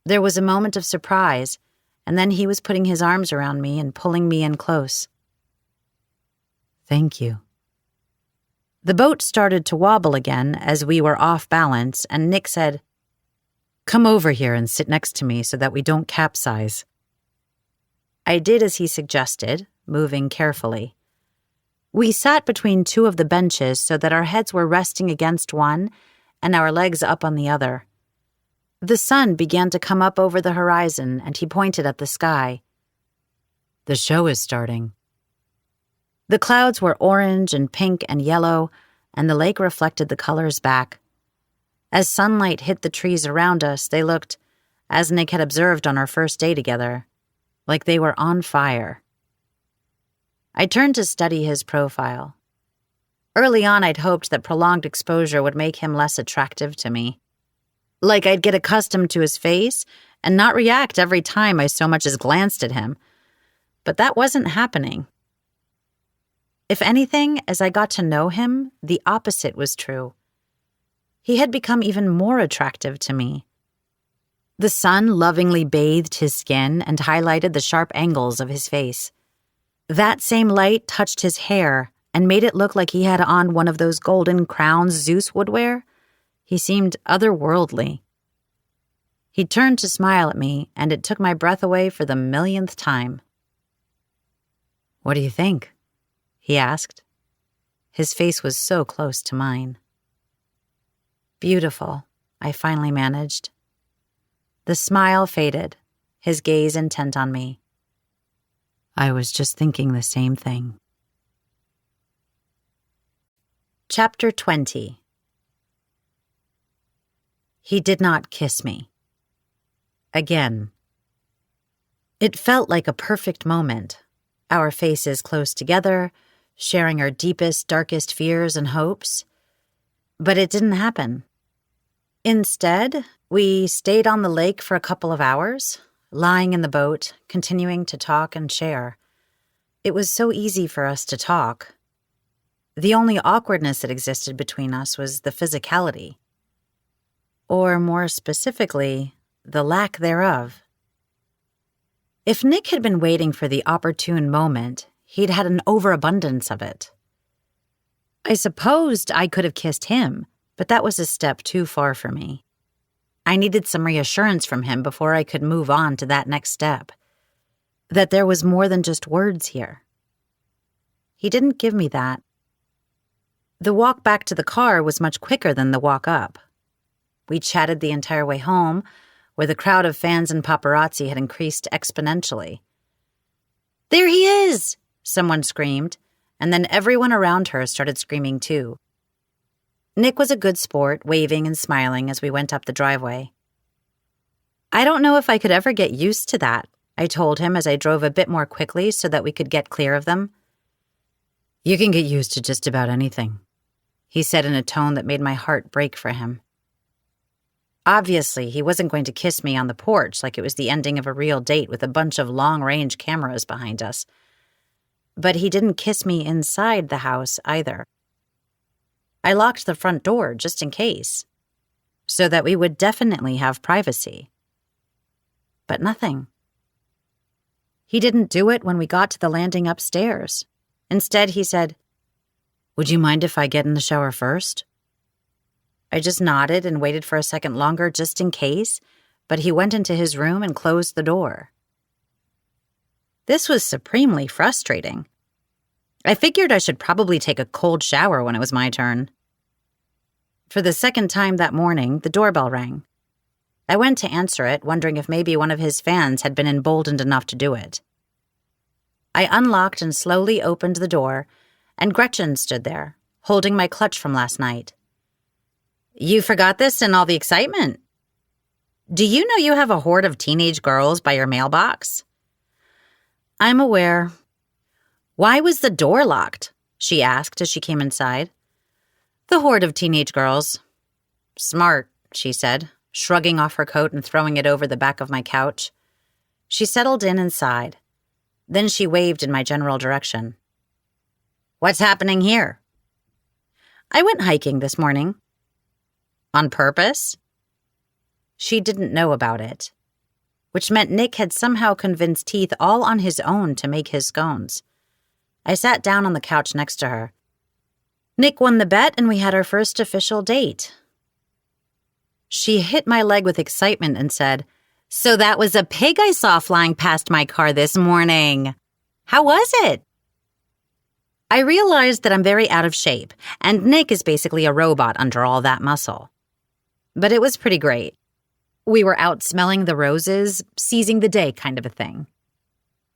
There was a moment of surprise, and then he was putting his arms around me and pulling me in close. Thank you. The boat started to wobble again as we were off balance, and Nick said, "Come over here and sit next to me so that we don't capsize." I did as he suggested, moving carefully. We sat between 2 of the benches so that our heads were resting against one and our legs up on the other. The sun began to come up over the horizon, and he pointed at the sky. "The show is starting." The clouds were orange and pink and yellow, and the lake reflected the colors back. As sunlight hit the trees around us, they looked, as Nick had observed on our first day together, like they were on fire. I turned to study his profile. Early on, I'd hoped that prolonged exposure would make him less attractive to me. Like I'd get accustomed to his face and not react every time I so much as glanced at him. But that wasn't happening. If anything, as I got to know him, the opposite was true. He had become even more attractive to me. The sun lovingly bathed his skin and highlighted the sharp angles of his face. That same light touched his hair and made it look like he had on one of those golden crowns Zeus would wear. He seemed otherworldly. He turned to smile at me, and it took my breath away for the 1,000,000th time. "What do you think?" he asked. His face was so close to mine. "Beautiful," I finally managed. The smile faded, his gaze intent on me. I was just thinking the same thing. Chapter 20. He did not kiss me. Again. It felt like a perfect moment, our faces close together, sharing our deepest, darkest fears and hopes. But it didn't happen. Instead, we stayed on the lake for a couple of hours, lying in the boat, continuing to talk and share. It was so easy for us to talk. The only awkwardness that existed between us was the physicality. Or more specifically, the lack thereof. If Nick had been waiting for the opportune moment, he'd had an overabundance of it. I supposed I could have kissed him, but that was a step too far for me. I needed some reassurance from him before I could move on to that next step. That there was more than just words here. He didn't give me that. The walk back to the car was much quicker than the walk up. We chatted the entire way home, where the crowd of fans and paparazzi had increased exponentially. "There he is!" someone screamed, and then everyone around her started screaming too. Nick was a good sport, waving and smiling as we went up the driveway. "I don't know if I could ever get used to that," I told him as I drove a bit more quickly so that we could get clear of them. "You can get used to just about anything," he said in a tone that made my heart break for him. Obviously, he wasn't going to kiss me on the porch like it was the ending of a real date with a bunch of long-range cameras behind us. But he didn't kiss me inside the house either. I locked the front door just in case, so that we would definitely have privacy. But nothing. He didn't do it when we got to the landing upstairs. Instead, he said, "Would you mind if I get in the shower first?" I just nodded and waited for a second longer just in case, but he went into his room and closed the door. This was supremely frustrating. I figured I should probably take a cold shower when it was my turn. For the second time that morning, the doorbell rang. I went to answer it, wondering if maybe one of his fans had been emboldened enough to do it. I unlocked and slowly opened the door, and Gretchen stood there, holding my clutch from last night. "You forgot this in all the excitement. Do you know you have a horde of teenage girls by your mailbox?" "I'm aware." "Why was the door locked?" she asked as she came inside. "The horde of teenage girls." "Smart," she said, shrugging off her coat and throwing it over the back of my couch. She settled in and sighed. Then she waved in my general direction. "What's happening here?" "I went hiking this morning." "On purpose?" She didn't know about it, which meant Nick had somehow convinced Teeth all on his own to make his scones. I sat down on the couch next to her. Nick won the bet and we had our first official date. She hit my leg with excitement and said, "So that was a pig I saw flying past my car this morning. How was it?" I realized that I'm very out of shape, and Nick is basically a robot under all that muscle. But it was pretty great. We were out smelling the roses, seizing the day kind of a thing.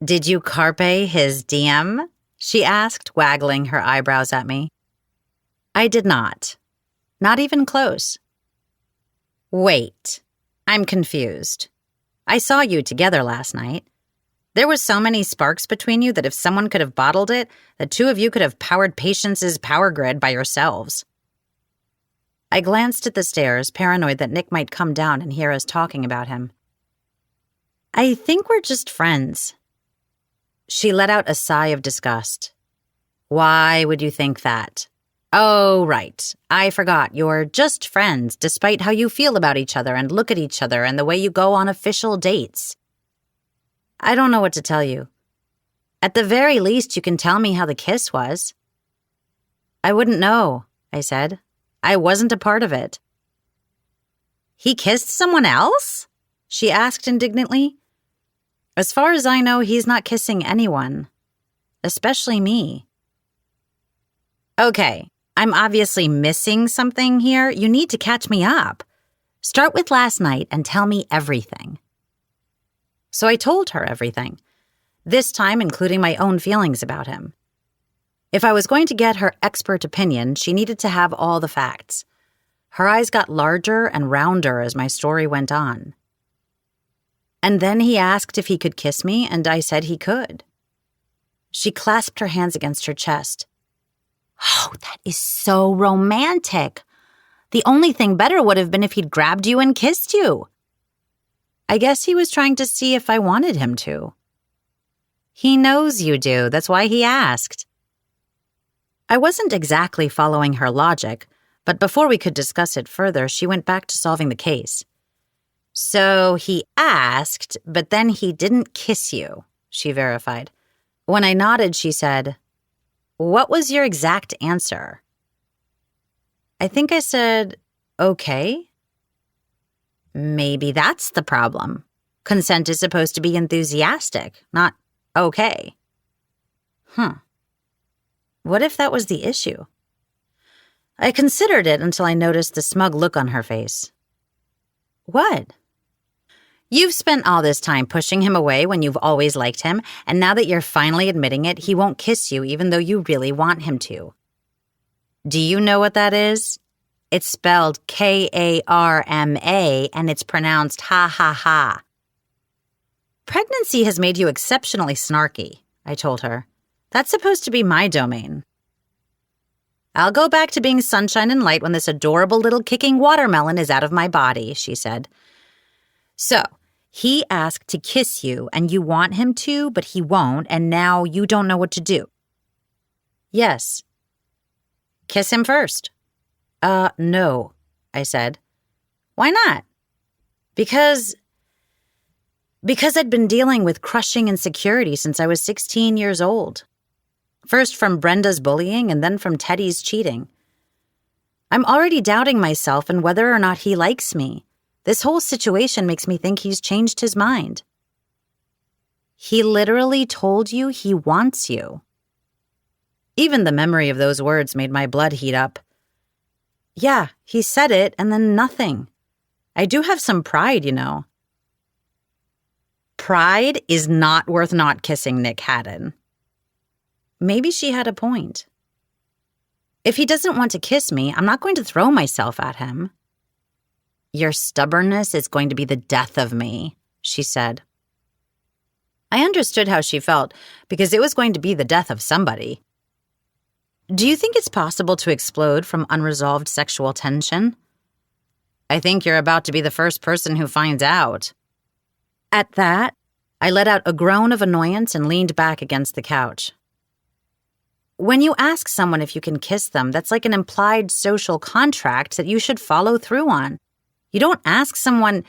"Did you carpe his diem?" she asked, waggling her eyebrows at me. I did not. Not even close. "Wait, I'm confused. I saw you together last night. There was so many sparks between you that if someone could have bottled it, the two of you could have powered Patience's power grid by yourselves." I glanced at the stairs, paranoid that Nick might come down and hear us talking about him. "I think we're just friends." She let out a sigh of disgust. "Why would you think that?" "Oh, right. I forgot. You're just friends, despite how you feel about each other and look at each other and the way you go on official dates." "I don't know what to tell you. At the very least, you can tell me how the kiss was." "I wouldn't know," I said. "I wasn't a part of it." "He kissed someone else?" she asked indignantly. "As far as I know, he's not kissing anyone, especially me." "Okay, I'm obviously missing something here. You need to catch me up. Start with last night and tell me everything." So I told her everything, this time including my own feelings about him. If I was going to get her expert opinion, she needed to have all the facts. Her eyes got larger and rounder as my story went on. And then he asked if he could kiss me, and I said he could. She clasped her hands against her chest. "Oh, that is so romantic. The only thing better would have been if he'd grabbed you and kissed you." I guess he was trying to see if I wanted him to. "He knows you do. That's why he asked." I wasn't exactly following her logic, but before we could discuss it further, she went back to solving the case. "So he asked, but then he didn't kiss you," she verified. When I nodded, she said, "What was your exact answer?" I think I said, "Okay." Maybe that's the problem. Consent is supposed to be enthusiastic, not okay. What if that was the issue? I considered it until I noticed the smug look on her face. "What?" "You've spent all this time pushing him away when you've always liked him, and now that you're finally admitting it, he won't kiss you even though you really want him to. Do you know what that is? It's spelled Karma, and it's pronounced ha ha ha." "Pregnancy has made you exceptionally snarky," I told her. "That's supposed to be my domain." I'll go back to being sunshine and light when this adorable little kicking watermelon is out of my body, she said. So, he asked to kiss you, and you want him to, but he won't, and now you don't know what to do. Yes. Kiss him first. No, I said. Why not? Because I'd been dealing with crushing insecurity since I was 16 years old. First from Brenda's bullying and then from Teddy's cheating. I'm already doubting myself and whether or not he likes me. This whole situation makes me think he's changed his mind. He literally told you he wants you. Even the memory of those words made my blood heat up. Yeah, he said it and then nothing. I do have some pride, you know. Pride is not worth not kissing Nick Haddon. Maybe she had a point. If he doesn't want to kiss me, I'm not going to throw myself at him. Your stubbornness is going to be the death of me, she said. I understood how she felt because it was going to be the death of somebody. Do you think it's possible to explode from unresolved sexual tension? I think you're about to be the first person who finds out. At that, I let out a groan of annoyance and leaned back against the couch. When you ask someone if you can kiss them, that's like an implied social contract that you should follow through on. You don't ask someone,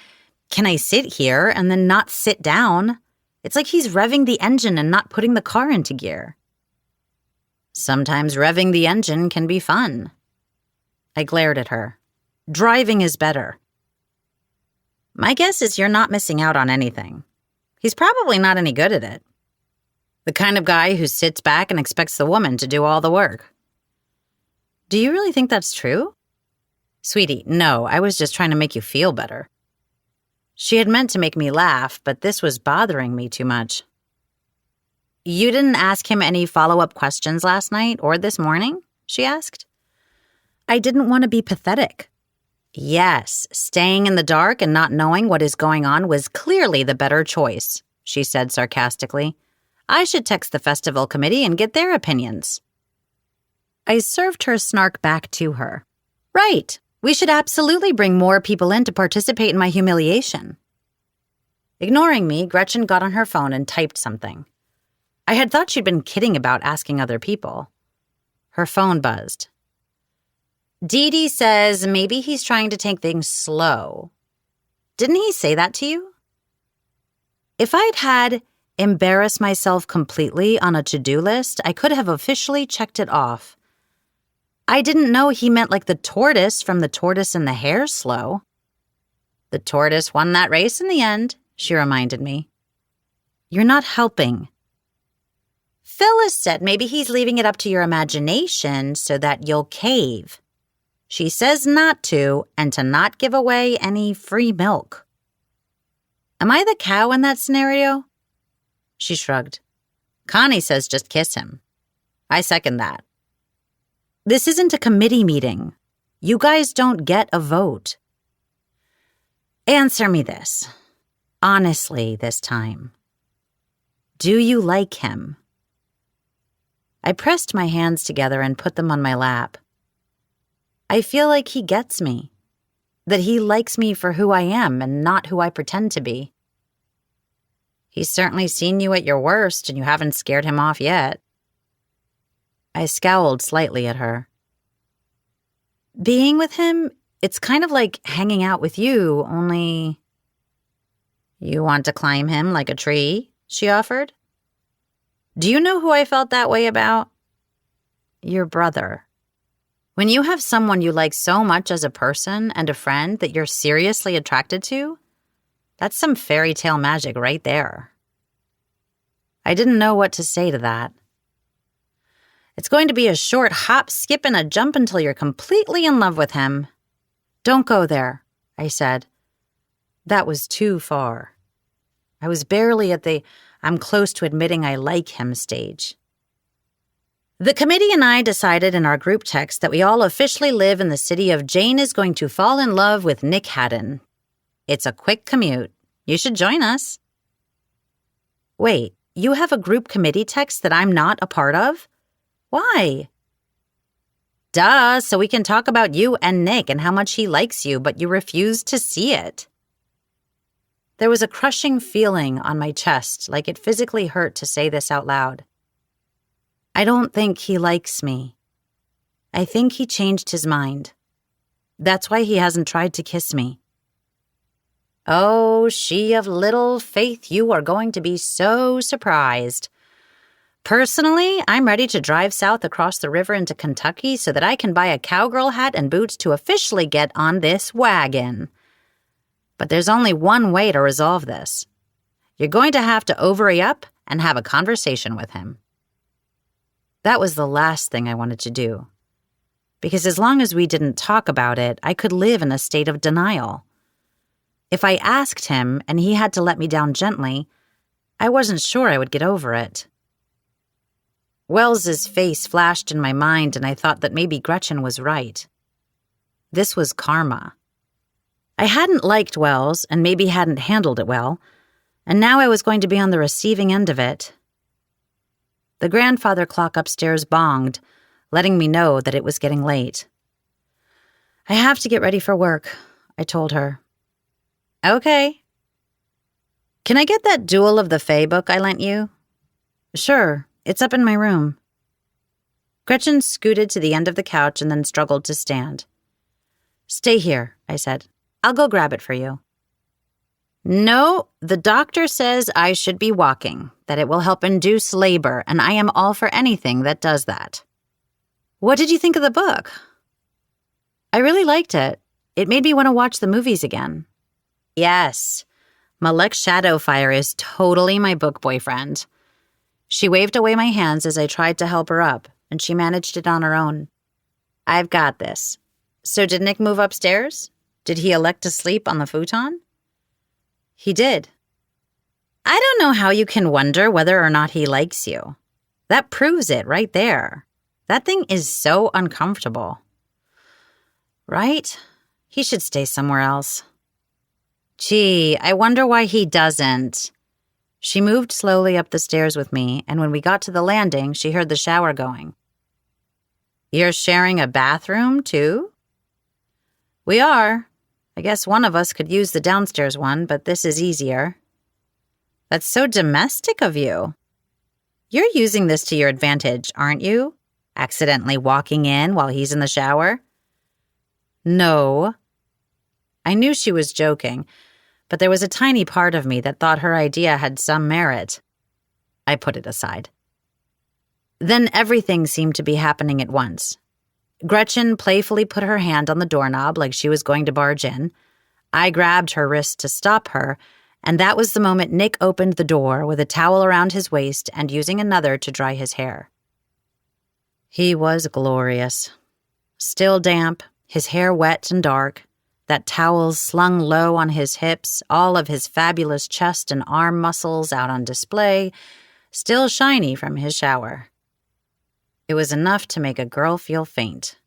"Can I sit here?" and then not sit down. It's like he's revving the engine and not putting the car into gear. Sometimes revving the engine can be fun. I glared at her. Driving is better. My guess is you're not missing out on anything. He's probably not any good at it. The kind of guy who sits back and expects the woman to do all the work. Do you really think that's true? Sweetie, no, I was just trying to make you feel better. She had meant to make me laugh, but this was bothering me too much. You didn't ask him any follow-up questions last night or this morning? She asked. I didn't want to be pathetic. Yes, staying in the dark and not knowing what is going on was clearly the better choice, she said sarcastically. I should text the festival committee and get their opinions. I served her snark back to her. Right, we should absolutely bring more people in to participate in my humiliation. Ignoring me, Gretchen got on her phone and typed something. I had thought she'd been kidding about asking other people. Her phone buzzed. Dee Dee says maybe he's trying to take things slow. Didn't he say that to you? If I'd had embarrass myself completely on a to-do list, I could have officially checked it off. I didn't know he meant like the tortoise from The Tortoise and the Hare slow. The tortoise won that race in the end, she reminded me. You're not helping. Phyllis said maybe he's leaving it up to your imagination so that you'll cave. She says not to, and to not give away any free milk. Am I the cow in that scenario? She shrugged. Connie says just kiss him. I second that. This isn't a committee meeting. You guys don't get a vote. Answer me this. Honestly this time. Do you like him? I pressed my hands together and put them on my lap. I feel like he gets me, that he likes me for who I am and not who I pretend to be. He's certainly seen you at your worst and you haven't scared him off yet. I scowled slightly at her. Being with him, it's kind of like hanging out with you, only... You want to climb him like a tree? She offered. Do you know who I felt that way about? Your brother. When you have someone you like so much as a person and a friend that you're seriously attracted to, that's some fairy tale magic right there. I didn't know what to say to that. It's going to be a short hop, skip, and a jump until you're completely in love with him. Don't go there, I said. That was too far. I was barely at the I'm close to admitting I like him stage. The committee and I decided in our group text that we all officially live in the city of Jane is going to fall in love with Nick Haddon. It's a quick commute. You should join us. Wait, you have a group committee text that I'm not a part of? Why? Duh, so we can talk about you and Nick and how much he likes you, but you refuse to see it. There was a crushing feeling on my chest, like it physically hurt to say this out loud. I don't think he likes me. I think he changed his mind. That's why he hasn't tried to kiss me. Oh, she of little faith, you are going to be so surprised. Personally, I'm ready to drive south across the river into Kentucky so that I can buy a cowgirl hat and boots to officially get on this wagon. But there's only one way to resolve this. You're going to have to ovary up and have a conversation with him. That was the last thing I wanted to do. Because as long as we didn't talk about it, I could live in a state of denial. If I asked him and he had to let me down gently, I wasn't sure I would get over it. Wells's face flashed in my mind, and I thought that maybe Gretchen was right. This was karma. I hadn't liked Wells and maybe hadn't handled it well, and now I was going to be on the receiving end of it. The grandfather clock upstairs bonged, letting me know that it was getting late. I have to get ready for work, I told her. Okay. Can I get that Duel of the Fae book I lent you? Sure. It's up in my room. Gretchen scooted to the end of the couch and then struggled to stand. Stay here, I said. I'll go grab it for you. No, the doctor says I should be walking, that it will help induce labor, and I am all for anything that does that. What did you think of the book? I really liked it. It made me want to watch the movies again. Yes, Malek Shadowfire is totally my book boyfriend. She waved away my hands as I tried to help her up, and she managed it on her own. I've got this. So did Nick move upstairs? Did he elect to sleep on the futon? He did. I don't know how you can wonder whether or not he likes you. That proves it right there. That thing is so uncomfortable. Right? He should stay somewhere else. Gee, I wonder why he doesn't. She moved slowly up the stairs with me, and when we got to the landing, she heard the shower going. You're sharing a bathroom, too? We are. I guess one of us could use the downstairs one, but this is easier. That's so domestic of you. You're using this to your advantage, aren't you? Accidentally walking in while he's in the shower? No. I knew she was joking, but there was a tiny part of me that thought her idea had some merit. I put it aside. Then everything seemed to be happening at once. Gretchen playfully put her hand on the doorknob like she was going to barge in. I grabbed her wrist to stop her, and that was the moment Nick opened the door with a towel around his waist and using another to dry his hair. He was glorious. Still damp, his hair wet and dark, that towel slung low on his hips, all of his fabulous chest and arm muscles out on display, still shiny from his shower. It was enough to make a girl feel faint.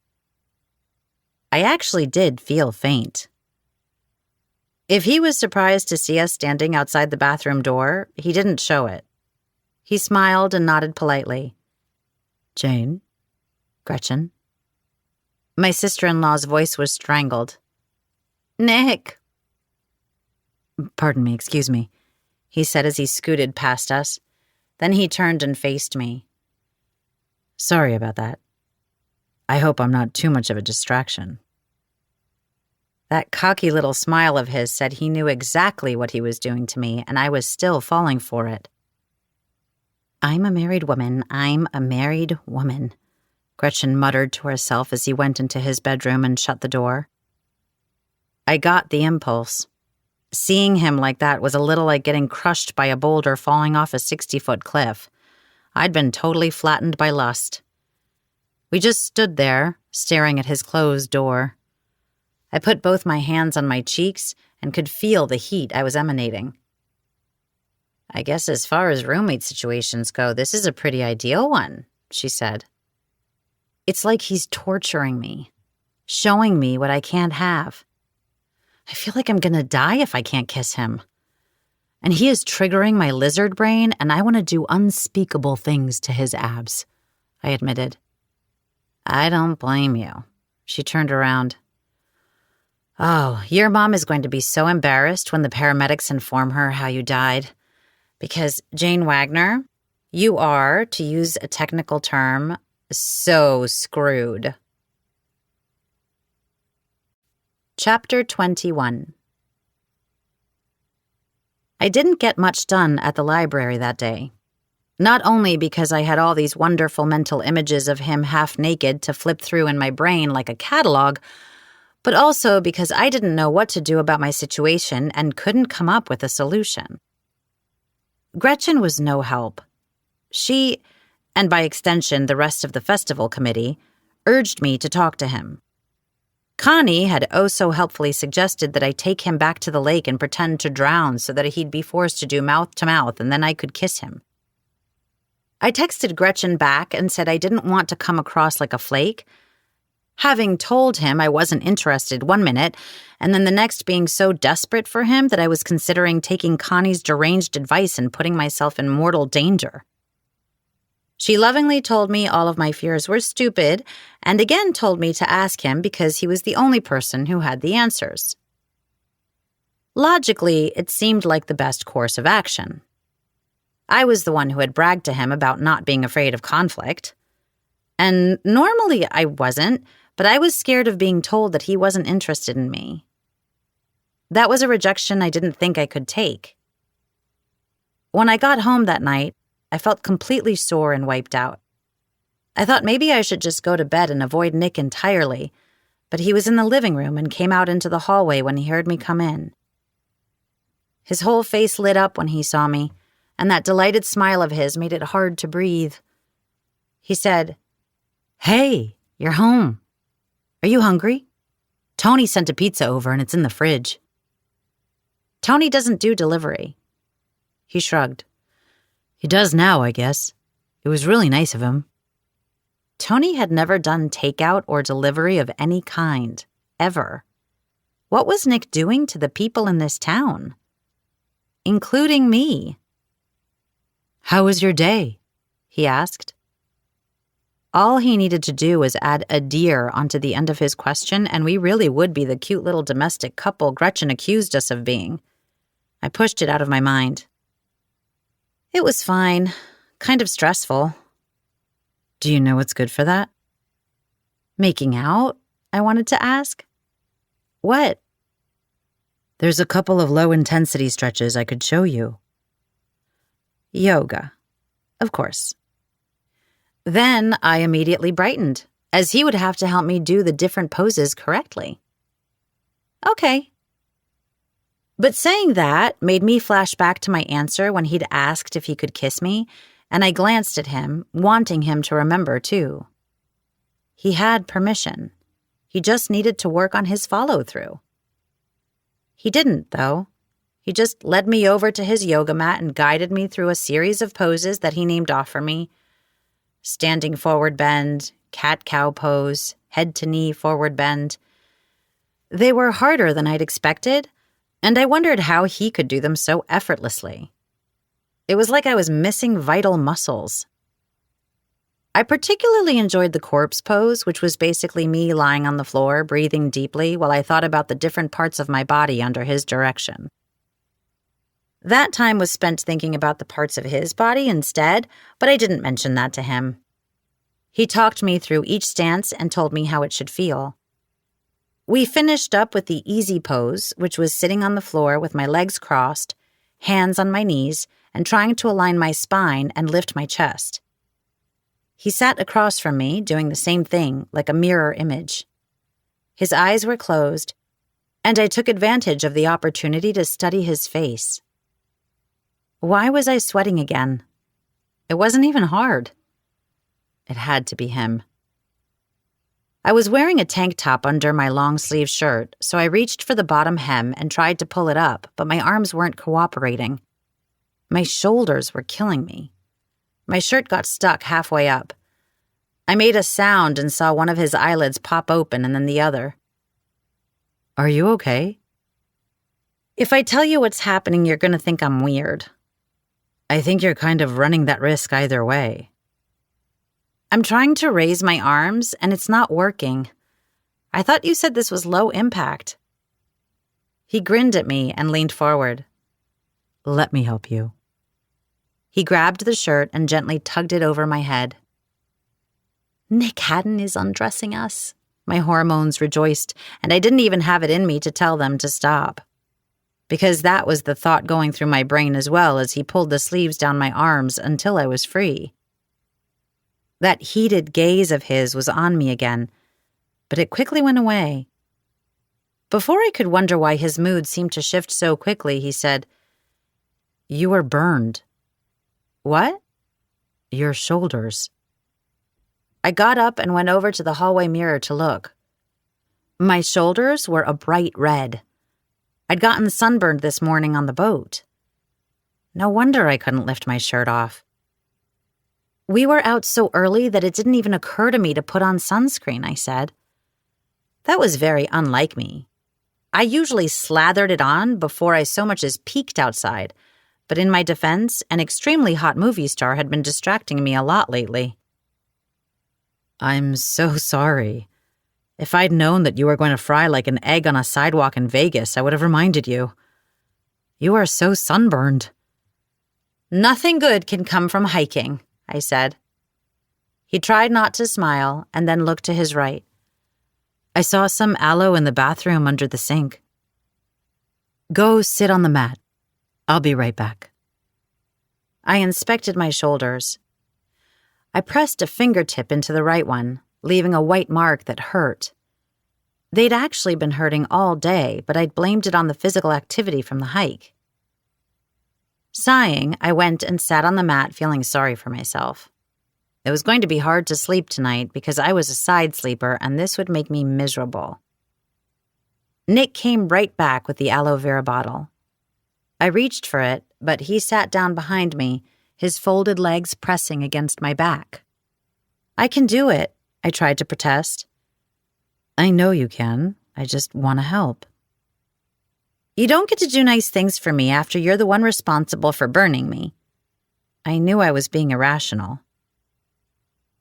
I actually did feel faint. If he was surprised to see us standing outside the bathroom door, he didn't show it. He smiled and nodded politely. Jane? Gretchen? My sister-in-law's voice was strangled. Nick. Pardon me, excuse me, he said as he scooted past us. Then he turned and faced me. Sorry about that. I hope I'm not too much of a distraction. That cocky little smile of his said he knew exactly what he was doing to me, and I was still falling for it. I'm a married woman. I'm a married woman, Gretchen muttered to herself as he went into his bedroom and shut the door. I got the impulse. Seeing him like that was a little like getting crushed by a boulder falling off a 60-foot cliff. I'd been totally flattened by lust. We just stood there, staring at his closed door. I put both my hands on my cheeks and could feel the heat I was emanating. I guess as far as roommate situations go, this is a pretty ideal one, she said. It's like he's torturing me, showing me what I can't have. I feel like I'm gonna die if I can't kiss him. And he is triggering my lizard brain, and I want to do unspeakable things to his abs, I admitted. I don't blame you. She turned around. Oh, your mom is going to be so embarrassed when the paramedics inform her how you died. Because, Jane Wagner, you are, to use a technical term, so screwed. Chapter 21. I didn't get much done at the library that day. Not only because I had all these wonderful mental images of him half naked to flip through in my brain like a catalog, but also because I didn't know what to do about my situation and couldn't come up with a solution. Gretchen was no help. She, and by extension the rest of the festival committee, urged me to talk to him. Connie had oh so helpfully suggested that I take him back to the lake and pretend to drown so that he'd be forced to do mouth-to-mouth and then I could kiss him. I texted Gretchen back and said I didn't want to come across like a flake, having told him I wasn't interested one minute, and then the next being so desperate for him that I was considering taking Connie's deranged advice and putting myself in mortal danger. She lovingly told me all of my fears were stupid, and again told me to ask him because he was the only person who had the answers. Logically, it seemed like the best course of action. I was the one who had bragged to him about not being afraid of conflict. And normally I wasn't, but I was scared of being told that he wasn't interested in me. That was a rejection I didn't think I could take. When I got home that night, I felt completely sore and wiped out. I thought maybe I should just go to bed and avoid Nick entirely, but he was in the living room and came out into the hallway when he heard me come in. His whole face lit up when he saw me, and that delighted smile of his made it hard to breathe. He said, "Hey, you're home. Are you hungry? Tony sent a pizza over and it's in the fridge." Tony doesn't do delivery. He shrugged. He does now, I guess. It was really nice of him. Tony had never done takeout or delivery of any kind, ever. What was Nick doing to the people in this town? Including me. "How was your day?" he asked. All he needed to do was add a deer onto the end of his question, and we really would be the cute little domestic couple Gretchen accused us of being. I pushed it out of my mind. It was fine. Kind of stressful. Do you know what's good for that? Making out? I wanted to ask. What? There's a couple of low-intensity stretches I could show you. Yoga. Of course. Then I immediately brightened, as he would have to help me do the different poses correctly. Okay. But saying that made me flash back to my answer when he'd asked if he could kiss me, and I glanced at him, wanting him to remember, too. He had permission. He just needed to work on his follow-through. He didn't, though. He just led me over to his yoga mat and guided me through a series of poses that he named off for me. Standing forward bend, cat-cow pose, head-to-knee forward bend. They were harder than I'd expected, and I wondered how he could do them so effortlessly. It was like I was missing vital muscles. I particularly enjoyed the corpse pose, which was basically me lying on the floor, breathing deeply while I thought about the different parts of my body under his direction. That time was spent thinking about the parts of his body instead, but I didn't mention that to him. He talked me through each stance and told me how it should feel. We finished up with the easy pose, which was sitting on the floor with my legs crossed, hands on my knees, and trying to align my spine and lift my chest. He sat across from me, doing the same thing, like a mirror image. His eyes were closed, and I took advantage of the opportunity to study his face. Why was I sweating again? It wasn't even hard. It had to be him. I was wearing a tank top under my long-sleeve shirt, so I reached for the bottom hem and tried to pull it up, but my arms weren't cooperating. My shoulders were killing me. My shirt got stuck halfway up. I made a sound and saw one of his eyelids pop open and then the other. Are you okay? If I tell you what's happening, you're going to think I'm weird. I think you're kind of running that risk either way. I'm trying to raise my arms, and it's not working. I thought you said this was low impact. He grinned at me and leaned forward. Let me help you. He grabbed the shirt and gently tugged it over my head. Nick Haddon is undressing us. My hormones rejoiced, and I didn't even have it in me to tell them to stop. Because that was the thought going through my brain as well as he pulled the sleeves down my arms until I was free. That heated gaze of his was on me again, but it quickly went away. Before I could wonder why his mood seemed to shift so quickly, he said, You are burned. What? Your shoulders. I got up and went over to the hallway mirror to look. My shoulders were a bright red. I'd gotten sunburned this morning on the boat. No wonder I couldn't lift my shirt off. We were out so early that it didn't even occur to me to put on sunscreen, I said. That was very unlike me. I usually slathered it on before I so much as peeked outside, but in my defense, an extremely hot movie star had been distracting me a lot lately. I'm so sorry. If I'd known that you were going to fry like an egg on a sidewalk in Vegas, I would have reminded you. You are so sunburned. Nothing good can come from hiking, I said. He tried not to smile and then looked to his right. I saw some aloe in the bathroom under the sink. Go sit on the mat. I'll be right back. I inspected my shoulders. I pressed a fingertip into the right one, leaving a white mark that hurt. They'd actually been hurting all day, but I'd blamed it on the physical activity from the hike. Sighing, I went and sat on the mat feeling sorry for myself. It was going to be hard to sleep tonight because I was a side sleeper and this would make me miserable. Nick came right back with the aloe vera bottle. I reached for it, but he sat down behind me, his folded legs pressing against my back. I can do it, I tried to protest. I know you can. I just want to help. You don't get to do nice things for me after you're the one responsible for burning me. I knew I was being irrational.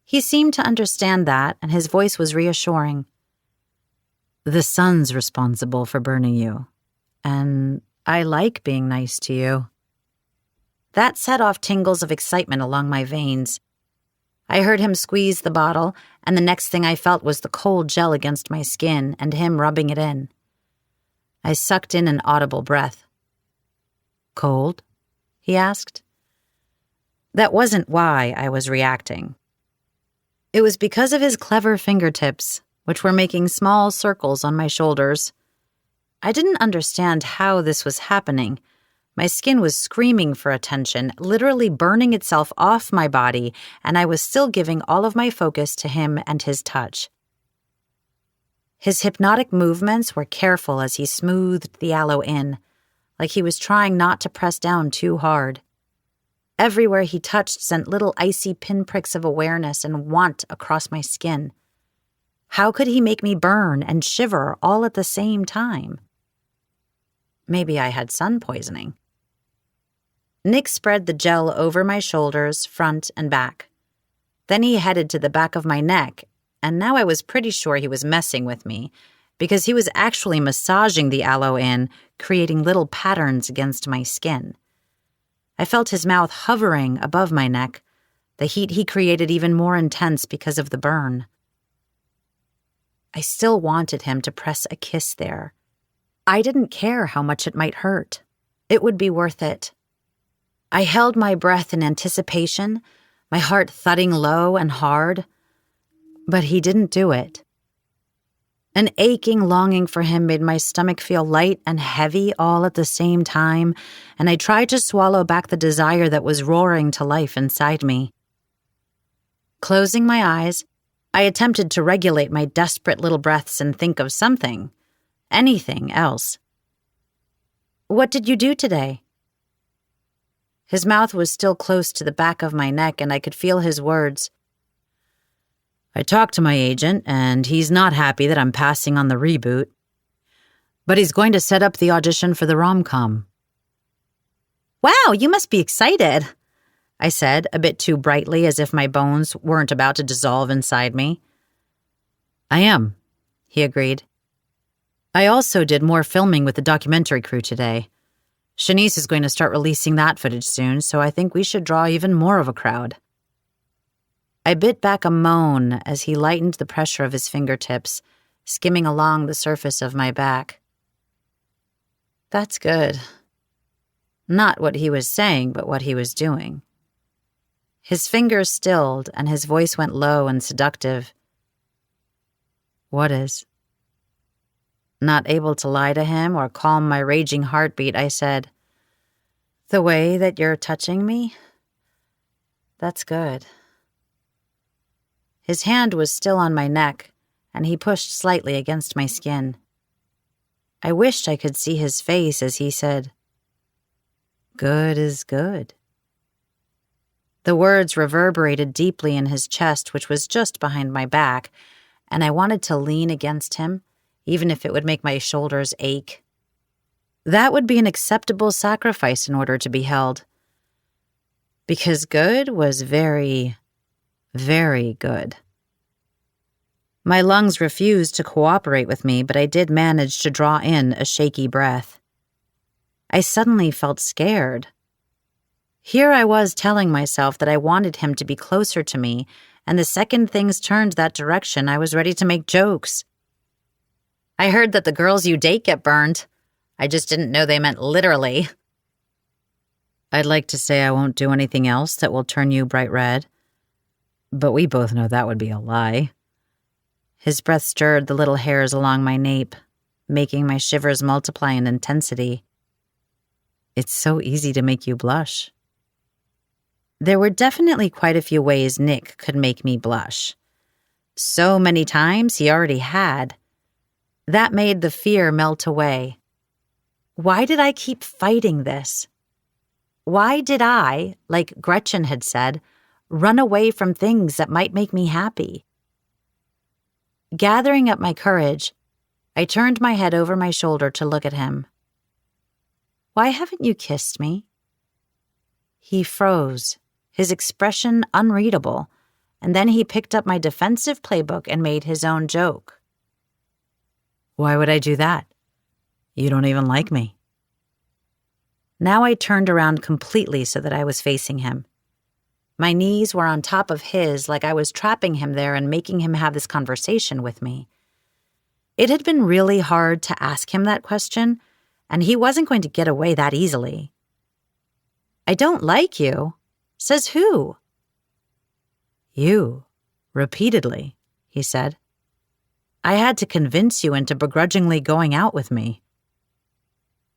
He seemed to understand that, and his voice was reassuring. The sun's responsible for burning you, and I like being nice to you. That set off tingles of excitement along my veins. I heard him squeeze the bottle, and the next thing I felt was the cold gel against my skin and him rubbing it in. I sucked in an audible breath. Cold? He asked. That wasn't why I was reacting. It was because of his clever fingertips, which were making small circles on my shoulders. I didn't understand how this was happening. My skin was screaming for attention, literally burning itself off my body, and I was still giving all of my focus to him and his touch. His hypnotic movements were careful as he smoothed the aloe in, like he was trying not to press down too hard. Everywhere he touched sent little icy pinpricks of awareness and want across my skin. How could he make me burn and shiver all at the same time? Maybe I had sun poisoning. Nick spread the gel over my shoulders, front and back. Then he headed to the back of my neck, and now I was pretty sure he was messing with me, because he was actually massaging the aloe in, creating little patterns against my skin. I felt his mouth hovering above my neck, the heat he created even more intense because of the burn. I still wanted him to press a kiss there. I didn't care how much it might hurt. It would be worth it. I held my breath in anticipation, my heart thudding low and hard, but he didn't do it. An aching longing for him made my stomach feel light and heavy all at the same time, and I tried to swallow back the desire that was roaring to life inside me. Closing my eyes, I attempted to regulate my desperate little breaths and think of something, anything else. What did you do today? His mouth was still close to the back of my neck, and I could feel his words. I talked to my agent, and he's not happy that I'm passing on the reboot. But he's going to set up the audition for the rom-com. Wow, you must be excited. I said, a bit too brightly as if my bones weren't about to dissolve inside me. I am, he agreed. I also did more filming with the documentary crew today. Shanice is going to start releasing that footage soon, so I think we should draw even more of a crowd. I bit back a moan as he lightened the pressure of his fingertips, skimming along the surface of my back. That's good. Not what he was saying, but what he was doing. His fingers stilled, and his voice went low and seductive. What is? Not able to lie to him or calm my raging heartbeat, I said, The way that you're touching me? That's good. His hand was still on my neck, and he pushed slightly against my skin. I wished I could see his face as he said, Good is good. The words reverberated deeply in his chest, which was just behind my back, and I wanted to lean against him, even if it would make my shoulders ache. That would be an acceptable sacrifice in order to be held. Because good was very, very good. My lungs refused to cooperate with me, but I did manage to draw in a shaky breath. I suddenly felt scared. Here I was telling myself that I wanted him to be closer to me, and the second things turned that direction, I was ready to make jokes. I heard that the girls you date get burned. I just didn't know they meant literally. I'd like to say I won't do anything else that will turn you bright red, but we both know that would be a lie. His breath stirred the little hairs along my nape, making my shivers multiply in intensity. It's so easy to make you blush. There were definitely quite a few ways Nick could make me blush. So many times he already had. That made the fear melt away. Why did I keep fighting this? Why did I, like Gretchen had said, run away from things that might make me happy? Gathering up my courage, I turned my head over my shoulder to look at him. Why haven't you kissed me? He froze, his expression unreadable, and then he picked up my defensive playbook and made his own joke. Why would I do that? You don't even like me. Now I turned around completely so that I was facing him. My knees were on top of his like I was trapping him there and making him have this conversation with me. It had been really hard to ask him that question, and he wasn't going to get away that easily. I don't like you. Says who? You, repeatedly, he said. I had to convince you into begrudgingly going out with me.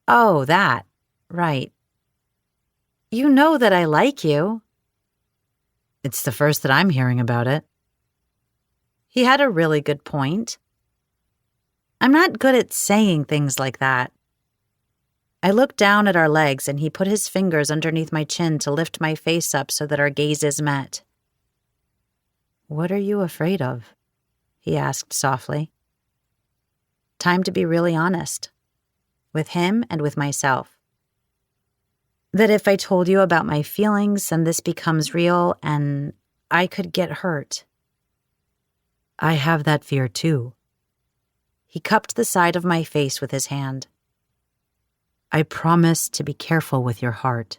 Oh, that. Right. You know that I like you. It's the first that I'm hearing about it. He had a really good point. I'm not good at saying things like that. I looked down at our legs and he put his fingers underneath my chin to lift my face up so that our gazes met. What are you afraid of? He asked softly. Time to be really honest. With him and with myself. That if I told you about my feelings, then this becomes real and I could get hurt. I have that fear too. He cupped the side of my face with his hand. I promise to be careful with your heart.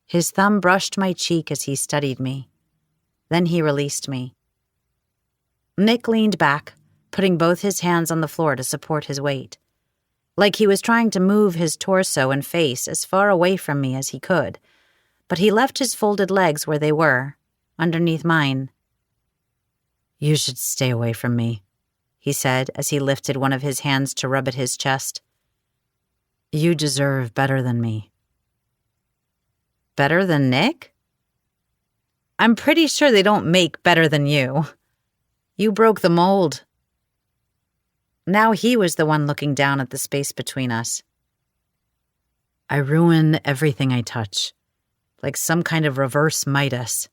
His thumb brushed my cheek as he studied me. Then he released me. Nick leaned back, putting both his hands on the floor to support his weight, like he was trying to move his torso and face as far away from me as he could, but he left his folded legs where they were, underneath mine. You should stay away from me, he said as he lifted one of his hands to rub at his chest. You deserve better than me. Better than Nick? I'm pretty sure they don't make better than you. You broke the mold. Now he was the one looking down at the space between us. I ruin everything I touch, like some kind of reverse Midas.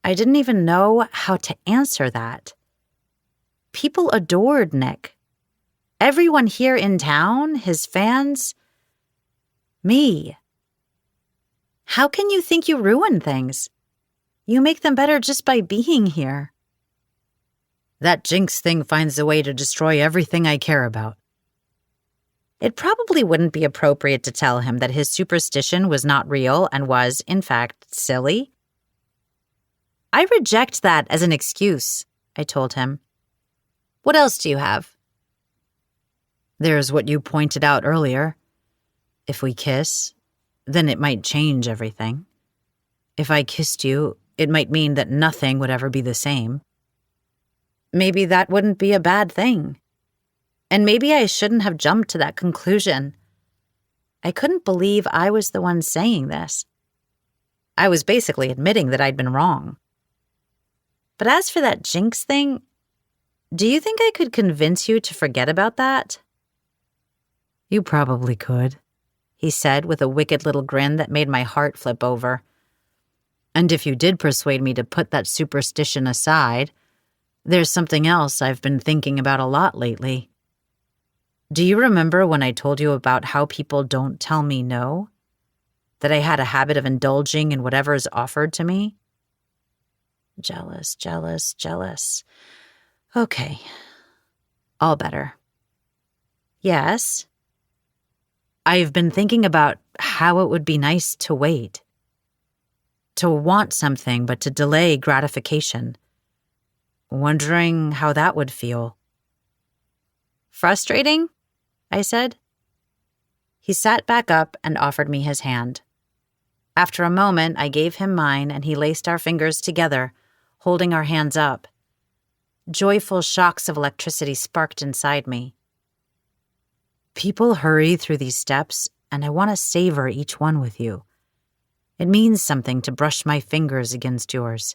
I didn't even know how to answer that. People adored Nick. Everyone here in town, his fans, me. How can you think you ruin things? You make them better just by being here. That Jinx thing finds a way to destroy everything I care about. It probably wouldn't be appropriate to tell him that his superstition was not real and was, in fact, silly. I reject that as an excuse, I told him. What else do you have? There's what you pointed out earlier. If we kiss, then it might change everything. If I kissed you, it might mean that nothing would ever be the same. Maybe that wouldn't be a bad thing. And maybe I shouldn't have jumped to that conclusion. I couldn't believe I was the one saying this. I was basically admitting that I'd been wrong. But as for that Jinx thing, do you think I could convince you to forget about that? You probably could, he said with a wicked little grin that made my heart flip over. And if you did persuade me to put that superstition aside, there's something else I've been thinking about a lot lately. Do you remember when I told you about how people don't tell me no? That I had a habit of indulging in whatever is offered to me? Jealous, jealous, jealous. Okay. All better. Yes? I've been thinking about how it would be nice to wait. To want something but to delay gratification. Wondering how that would feel. Frustrating? I said. He sat back up and offered me his hand. After a moment, I gave him mine and he laced our fingers together, holding our hands up. Joyful shocks of electricity sparked inside me. People hurry through these steps, and I want to savor each one with you. It means something to brush my fingers against yours.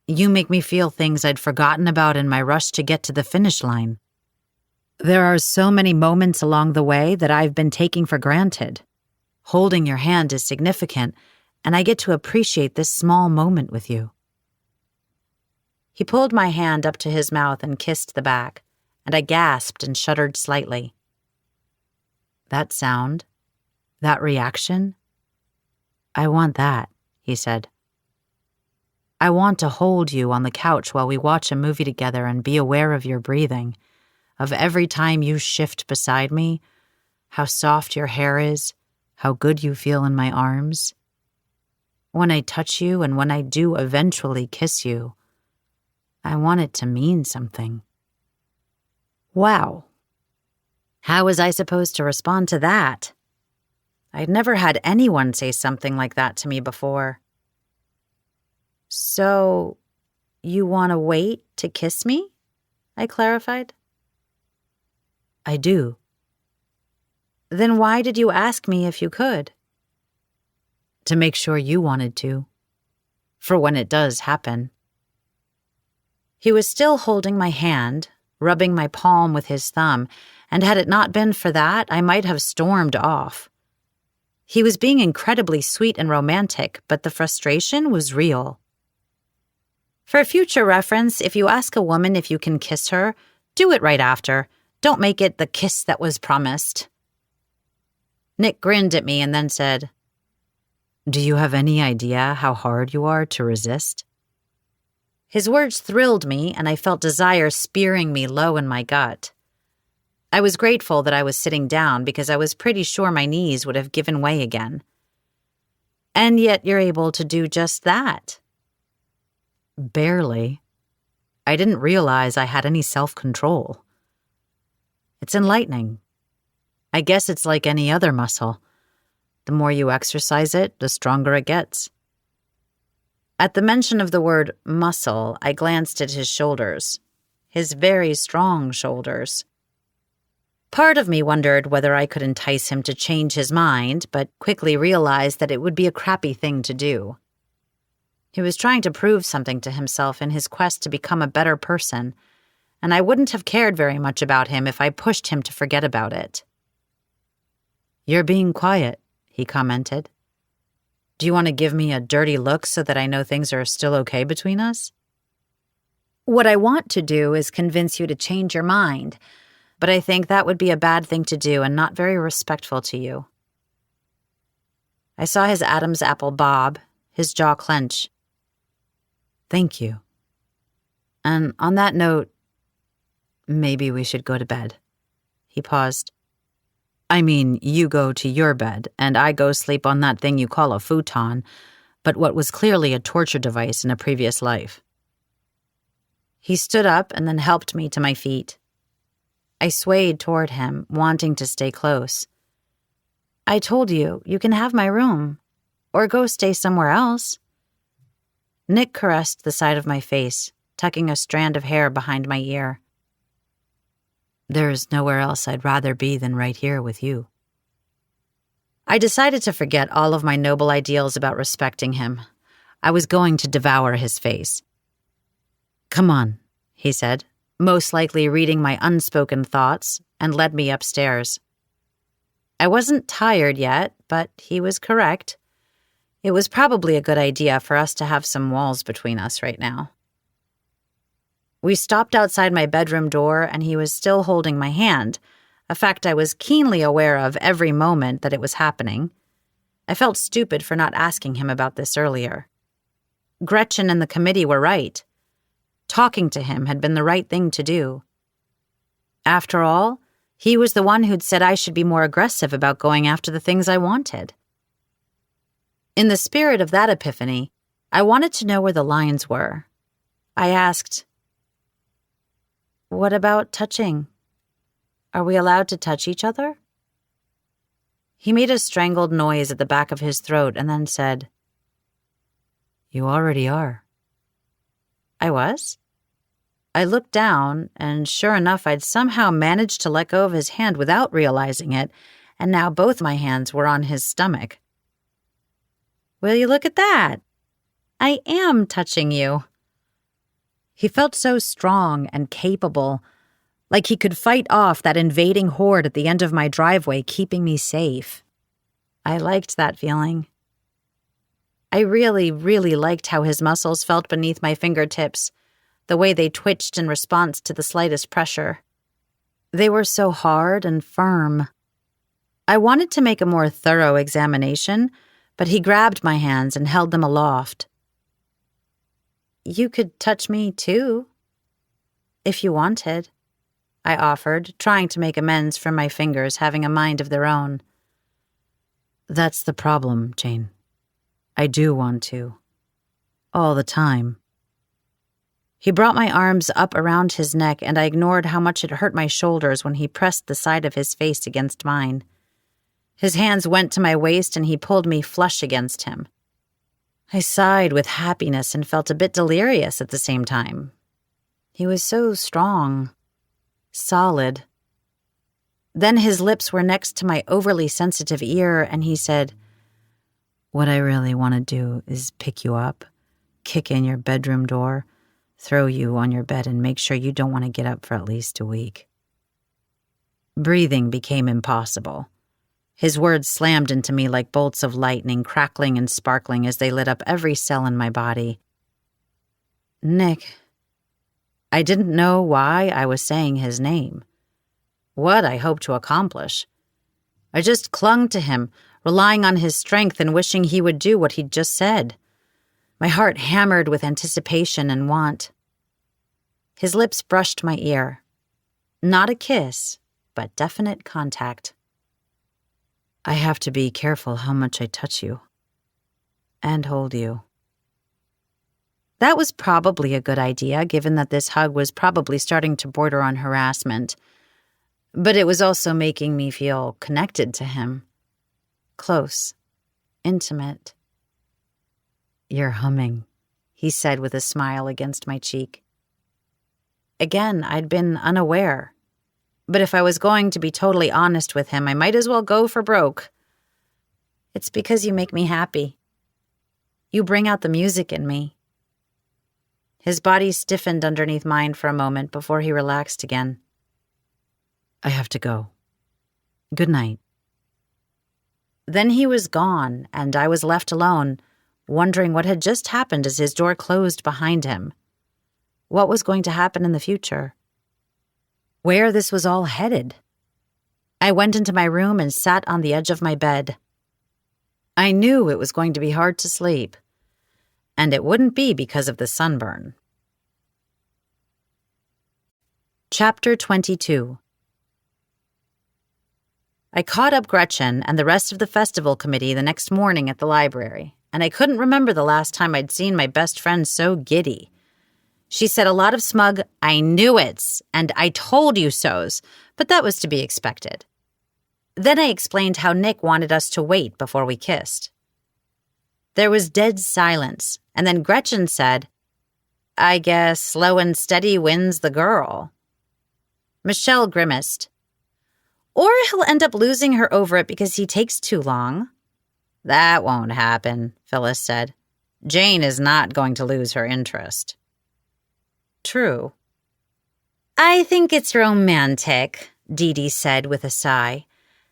You make me feel things I'd forgotten about in my rush to get to the finish line. There are so many moments along the way that I've been taking for granted. Holding your hand is significant, and I get to appreciate this small moment with you. He pulled my hand up to his mouth and kissed the back, and I gasped and shuddered slightly. That sound, that reaction, I want that, he said. I want to hold you on the couch while we watch a movie together and be aware of your breathing, of every time you shift beside me, how soft your hair is, how good you feel in my arms. When I touch you and when I do eventually kiss you, I want it to mean something. Wow. How was I supposed to respond to that? I'd never had anyone say something like that to me before. So, you want to wait to kiss me? I clarified. I do. Then why did you ask me if you could? To make sure you wanted to. For when it does happen. He was still holding my hand, rubbing my palm with his thumb, and had it not been for that, I might have stormed off. He was being incredibly sweet and romantic, but the frustration was real. For future reference, if you ask a woman if you can kiss her, do it right after. Don't make it the kiss that was promised. Nick grinned at me and then said, Do you have any idea how hard you are to resist? His words thrilled me, and I felt desire spearing me low in my gut. I was grateful that I was sitting down because I was pretty sure my knees would have given way again. And yet you're able to do just that. Barely. I didn't realize I had any self-control. It's enlightening. I guess it's like any other muscle. The more you exercise it, the stronger it gets. At the mention of the word muscle, I glanced at his shoulders. His very strong shoulders. Part of me wondered whether I could entice him to change his mind, but quickly realized that it would be a crappy thing to do. He was trying to prove something to himself in his quest to become a better person, and I wouldn't have cared very much about him if I pushed him to forget about it. You're being quiet, he commented. Do you want to give me a dirty look so that I know things are still okay between us? What I want to do is convince you to change your mind, but I think that would be a bad thing to do and not very respectful to you. I saw his Adam's apple bob, his jaw clench. Thank you. And on that note, maybe we should go to bed. He paused. I mean, you go to your bed, and I go sleep on that thing you call a futon, but what was clearly a torture device in a previous life. He stood up and then helped me to my feet. I swayed toward him, wanting to stay close. I told you, you can have my room, or go stay somewhere else. Nick caressed the side of my face, tucking a strand of hair behind my ear. There's nowhere else I'd rather be than right here with you. I decided to forget all of my noble ideals about respecting him. I was going to devour his face. Come on, he said, most likely reading my unspoken thoughts, and led me upstairs. I wasn't tired yet, but he was correct. It was probably a good idea for us to have some walls between us right now. We stopped outside my bedroom door, and he was still holding my hand, a fact I was keenly aware of every moment that it was happening. I felt stupid for not asking him about this earlier. Gretchen and the committee were right. Talking to him had been the right thing to do. After all, he was the one who'd said I should be more aggressive about going after the things I wanted. In the spirit of that epiphany, I wanted to know where the lines were. I asked, "What about touching? Are we allowed to touch each other?" He made a strangled noise at the back of his throat and then said, "You already are." I was? I looked down, and sure enough, I'd somehow managed to let go of his hand without realizing it, and now both my hands were on his stomach. Will you look at that? I am touching you. He felt so strong and capable, like he could fight off that invading horde at the end of my driveway, keeping me safe. I liked that feeling. I really, really liked how his muscles felt beneath my fingertips, the way they twitched in response to the slightest pressure. They were so hard and firm. I wanted to make a more thorough examination, but he grabbed my hands and held them aloft. You could touch me, too, if you wanted, I offered, trying to make amends for my fingers having a mind of their own. That's the problem, Jane. I do want to. All the time. He brought my arms up around his neck, and I ignored how much it hurt my shoulders when he pressed the side of his face against mine. His hands went to my waist, and he pulled me flush against him. I sighed with happiness and felt a bit delirious at the same time. He was so strong, solid. Then his lips were next to my overly sensitive ear, and he said, "What I really want to do is pick you up, kick in your bedroom door, throw you on your bed, and make sure you don't want to get up for at least a week." Breathing became impossible. His words slammed into me like bolts of lightning, crackling and sparkling as they lit up every cell in my body. Nick. I didn't know why I was saying his name, what I hoped to accomplish. I just clung to him, relying on his strength and wishing he would do what he'd just said. My heart hammered with anticipation and want. His lips brushed my ear. Not a kiss, but definite contact. I have to be careful how much I touch you and hold you. That was probably a good idea, given that this hug was probably starting to border on harassment. But it was also making me feel connected to him. Close. Intimate. You're humming, he said with a smile against my cheek. Again, I'd been unaware. But if I was going to be totally honest with him, I might as well go for broke. It's because you make me happy. You bring out the music in me. His body stiffened underneath mine for a moment before he relaxed again. I have to go. Good night. Then he was gone, and I was left alone, wondering what had just happened as his door closed behind him. What was going to happen in the future? Where this was all headed? I went into my room and sat on the edge of my bed. I knew it was going to be hard to sleep, and it wouldn't be because of the sunburn. Chapter 22. I caught up Gretchen and the rest of the festival committee the next morning at the library, and I couldn't remember the last time I'd seen my best friend so giddy. She said a lot of smug, "I knew it's," and "I told you so's," but that was to be expected. Then I explained how Nick wanted us to wait before we kissed. There was dead silence, and then Gretchen said, "I guess slow and steady wins the girl." Michelle grimaced. "Or he'll end up losing her over it because he takes too long." "That won't happen," Phyllis said. "Jane is not going to lose her interest." True. "I think it's romantic," Dee Dee said with a sigh,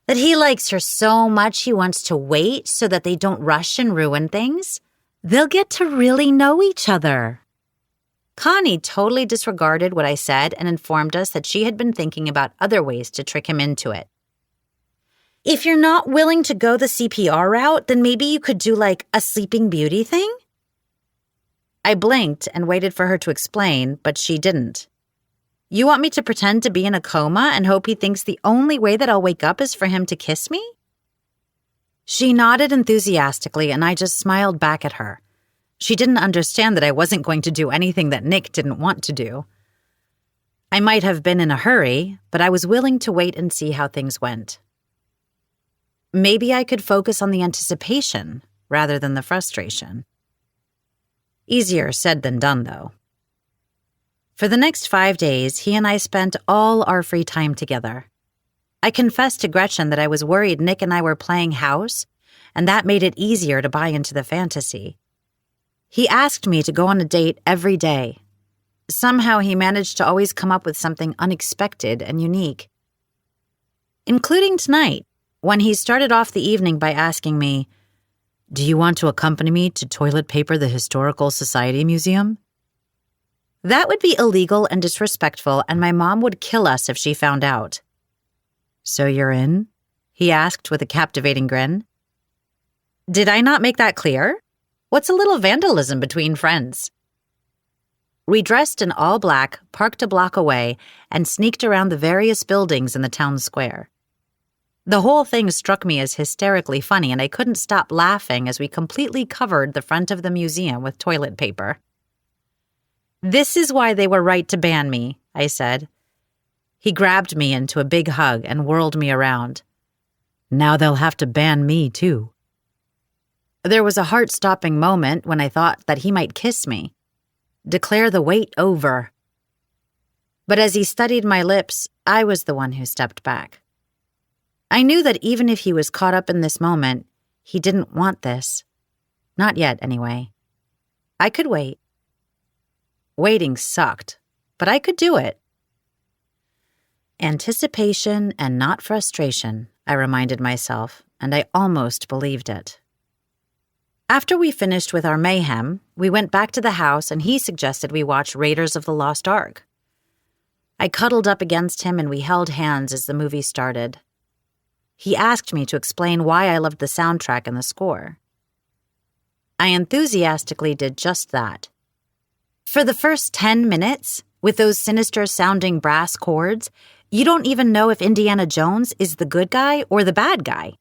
"that he likes her so much he wants to wait so that they don't rush and ruin things. They'll get to really know each other." Connie totally disregarded what I said and informed us that she had been thinking about other ways to trick him into it. "If you're not willing to go the CPR route, then maybe you could do like a Sleeping Beauty thing?" I blinked and waited for her to explain, but she didn't. "You want me to pretend to be in a coma and hope he thinks the only way that I'll wake up is for him to kiss me?" She nodded enthusiastically, and I just smiled back at her. She didn't understand that I wasn't going to do anything that Nick didn't want to do. I might have been in a hurry, but I was willing to wait and see how things went. Maybe I could focus on the anticipation rather than the frustration. Easier said than done, though. For the next 5 days, he and I spent all our free time together. I confessed to Gretchen that I was worried Nick and I were playing house, and that made it easier to buy into the fantasy. He asked me to go on a date every day. Somehow he managed to always come up with something unexpected and unique. Including tonight, when he started off the evening by asking me, "Do you want to accompany me to toilet paper the Historical Society Museum?" That would be illegal and disrespectful, and my mom would kill us if she found out. "So you're in?" he asked with a captivating grin. Did I not make that clear? What's a little vandalism between friends? We dressed in all black, parked a block away, and sneaked around the various buildings in the town square. The whole thing struck me as hysterically funny, and I couldn't stop laughing as we completely covered the front of the museum with toilet paper. "This is why they were right to ban me," I said. He grabbed me into a big hug and whirled me around. "Now they'll have to ban me, too." There was a heart-stopping moment when I thought that he might kiss me. Declare the wait over. But as he studied my lips, I was the one who stepped back. I knew that even if he was caught up in this moment, he didn't want this. Not yet, anyway. I could wait. Waiting sucked, but I could do it. Anticipation and not frustration, I reminded myself, and I almost believed it. After we finished with our mayhem, we went back to the house and he suggested we watch Raiders of the Lost Ark. I cuddled up against him and we held hands as the movie started. He asked me to explain why I loved the soundtrack and the score. I enthusiastically did just that. For the first 10 minutes, with those sinister-sounding brass chords, you don't even know if Indiana Jones is the good guy or the bad guy.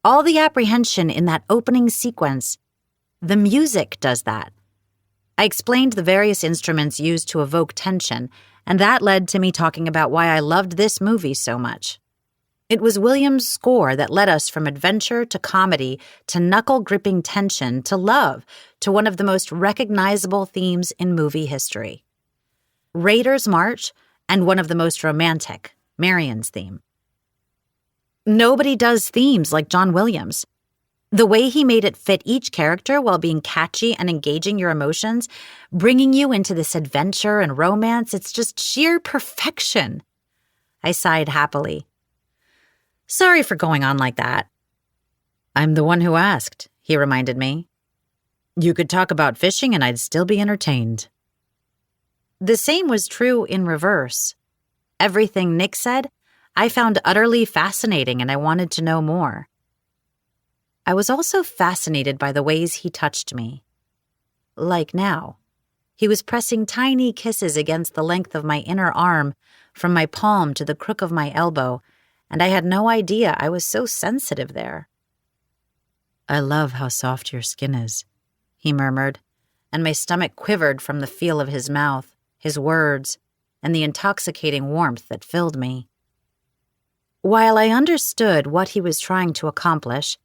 All the apprehension in that opening sequence, the music does that. I explained the various instruments used to evoke tension, and that led to me talking about why I loved this movie so much. It was Williams' score that led us from adventure to comedy to knuckle-gripping tension to love to one of the most recognizable themes in movie history. Raiders March and one of the most romantic, Marion's theme. Nobody does themes like John Williams. The way he made it fit each character while being catchy and engaging your emotions, bringing you into this adventure and romance, it's just sheer perfection. I sighed happily. Sorry for going on like that. I'm the one who asked, he reminded me. You could talk about fishing and I'd still be entertained. The same was true in reverse. Everything Nick said, I found utterly fascinating and I wanted to know more. I was also fascinated by the ways he touched me. Like now. He was pressing tiny kisses against the length of my inner arm, from my palm to the crook of my elbow, and I had no idea I was so sensitive there. "I love how soft your skin is," he murmured, and my stomach quivered from the feel of his mouth, his words, and the intoxicating warmth that filled me. While I understood what he was trying to accomplish,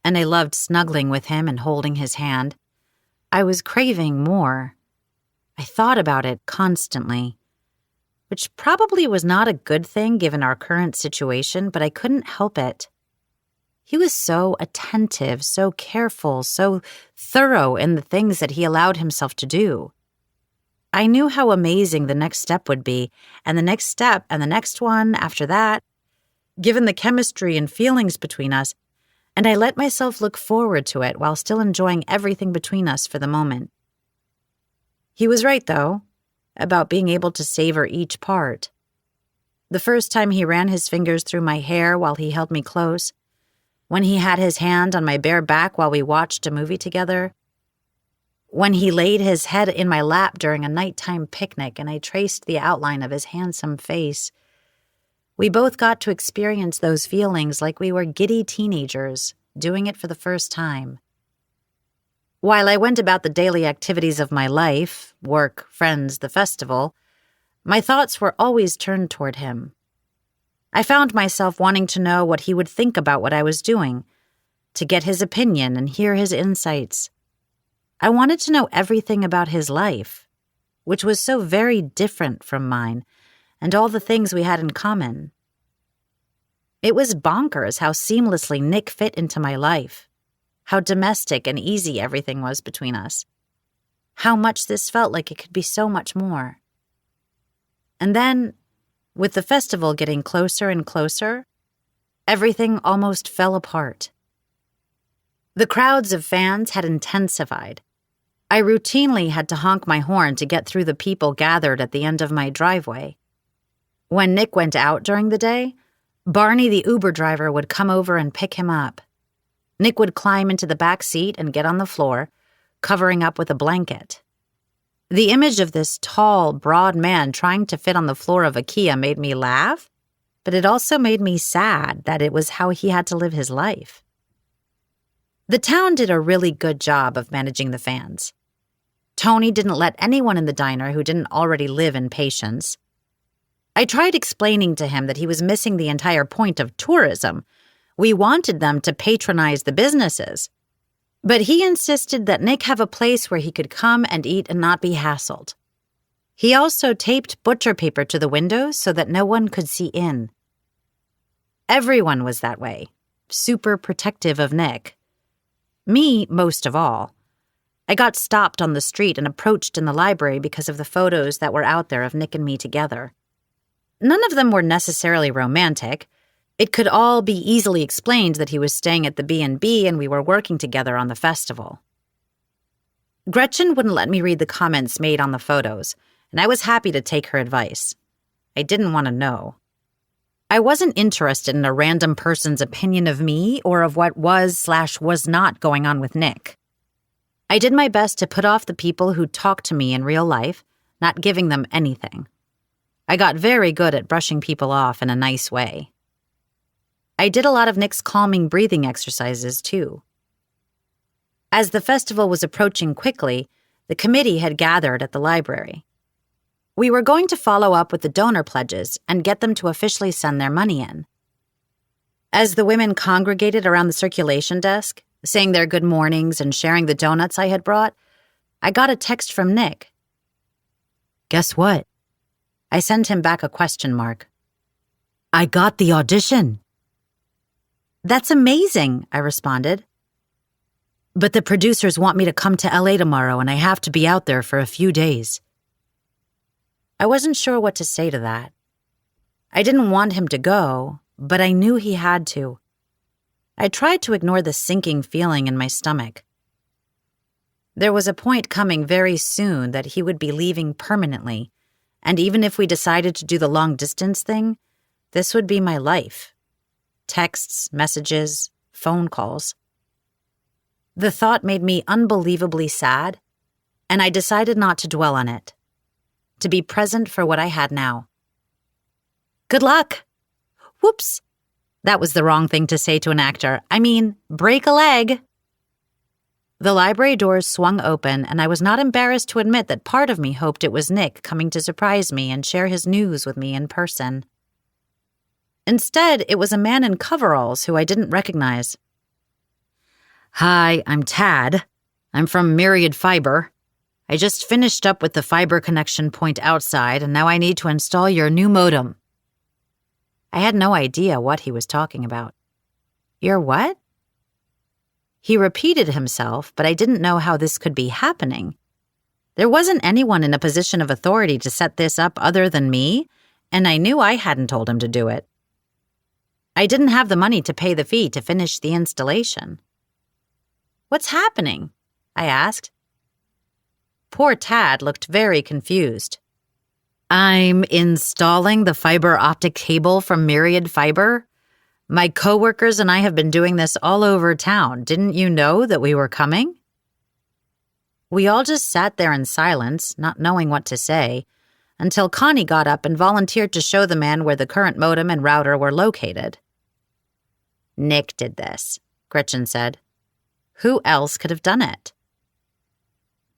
and I loved snuggling with him and holding his hand, I was craving more. I thought about it constantly, which probably was not a good thing given our current situation, but I couldn't help it. He was so attentive, so careful, so thorough in the things that he allowed himself to do. I knew how amazing the next step would be, and the next step, and the next one after that, given the chemistry and feelings between us, and I let myself look forward to it while still enjoying everything between us for the moment. He was right, though, about being able to savor each part. The first time he ran his fingers through my hair while he held me close, when he had his hand on my bare back while we watched a movie together, when he laid his head in my lap during a nighttime picnic and I traced the outline of his handsome face. We both got to experience those feelings like we were giddy teenagers, doing it for the first time. While I went about the daily activities of my life, work, friends, the festival, my thoughts were always turned toward him. I found myself wanting to know what he would think about what I was doing, to get his opinion and hear his insights. I wanted to know everything about his life, which was so very different from mine, and all the things we had in common. It was bonkers how seamlessly Nick fit into my life, how domestic and easy everything was between us, how much this felt like it could be so much more. And then, with the festival getting closer and closer, everything almost fell apart. The crowds of fans had intensified. I routinely had to honk my horn to get through the people gathered at the end of my driveway. When Nick went out during the day, Barney the Uber driver would come over and pick him up. Nick would climb into the back seat and get on the floor, covering up with a blanket. The image of this tall, broad man trying to fit on the floor of a Kia made me laugh, but it also made me sad that it was how he had to live his life. The town did a really good job of managing the fans. Tony didn't let anyone in the diner who didn't already live in Patience. I tried explaining to him that he was missing the entire point of tourism. We wanted them to patronize the businesses. But he insisted that Nick have a place where he could come and eat and not be hassled. He also taped butcher paper to the windows so that no one could see in. Everyone was that way, super protective of Nick. Me, most of all. I got stopped on the street and approached in the library because of the photos that were out there of Nick and me together. None of them were necessarily romantic. It could all be easily explained that he was staying at the B&B and we were working together on the festival. Gretchen wouldn't let me read the comments made on the photos, and I was happy to take her advice. I didn't want to know. I wasn't interested in a random person's opinion of me or of what was/was not going on with Nick. I did my best to put off the people who talked to me in real life, not giving them anything. I got very good at brushing people off in a nice way. I did a lot of Nick's calming breathing exercises, too. As the festival was approaching quickly, the committee had gathered at the library. We were going to follow up with the donor pledges and get them to officially send their money in. As the women congregated around the circulation desk, saying their good mornings and sharing the donuts I had brought, I got a text from Nick. "Guess what?" I sent him back a question mark. "I got the audition." "That's amazing," I responded. "But the producers want me to come to LA tomorrow and I have to be out there for a few days." I wasn't sure what to say to that. I didn't want him to go, but I knew he had to. I tried to ignore the sinking feeling in my stomach. There was a point coming very soon that he would be leaving permanently, and even if we decided to do the long-distance thing, this would be my life. Texts, messages, phone calls. The thought made me unbelievably sad, and I decided not to dwell on it, to be present for what I had now. Good luck! Whoops! That was the wrong thing to say to an actor. I mean, break a leg! The library doors swung open, and I was not embarrassed to admit that part of me hoped it was Nick coming to surprise me and share his news with me in person. Instead, it was a man in coveralls who I didn't recognize. Hi, I'm Tad. I'm from Myriad Fiber. I just finished up with the fiber connection point outside, and now I need to install your new modem. I had no idea what he was talking about. Your what? He repeated himself, but I didn't know how this could be happening. There wasn't anyone in a position of authority to set this up other than me, and I knew I hadn't told him to do it. I didn't have the money to pay the fee to finish the installation. What's happening? I asked. Poor Tad looked very confused. I'm installing the fiber optic cable from Myriad Fiber. My coworkers and I have been doing this all over town. Didn't you know that we were coming? We all just sat there in silence, not knowing what to say, until Connie got up and volunteered to show the man where the current modem and router were located. Nick did this, Gretchen said. Who else could have done it?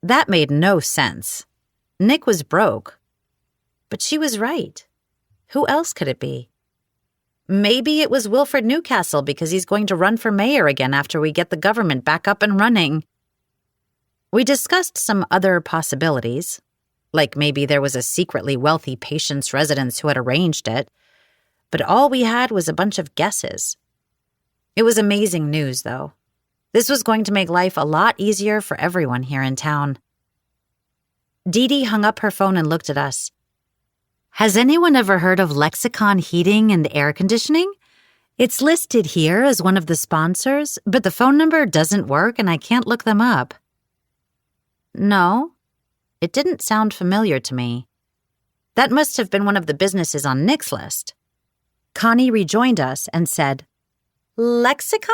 That made no sense. Nick was broke. But she was right. Who else could it be? Maybe it was Wilfred Newcastle because he's going to run for mayor again after we get the government back up and running. We discussed some other possibilities, like maybe there was a secretly wealthy patient's residence who had arranged it, but all we had was a bunch of guesses. It was amazing news, though. This was going to make life a lot easier for everyone here in town. Dee Dee hung up her phone and looked at us. Has anyone ever heard of Lexicon Heating and Air Conditioning? It's listed here as one of the sponsors, but the phone number doesn't work and I can't look them up. No, it didn't sound familiar to me. That must have been one of the businesses on Nick's list. Connie rejoined us and said, Lexicon?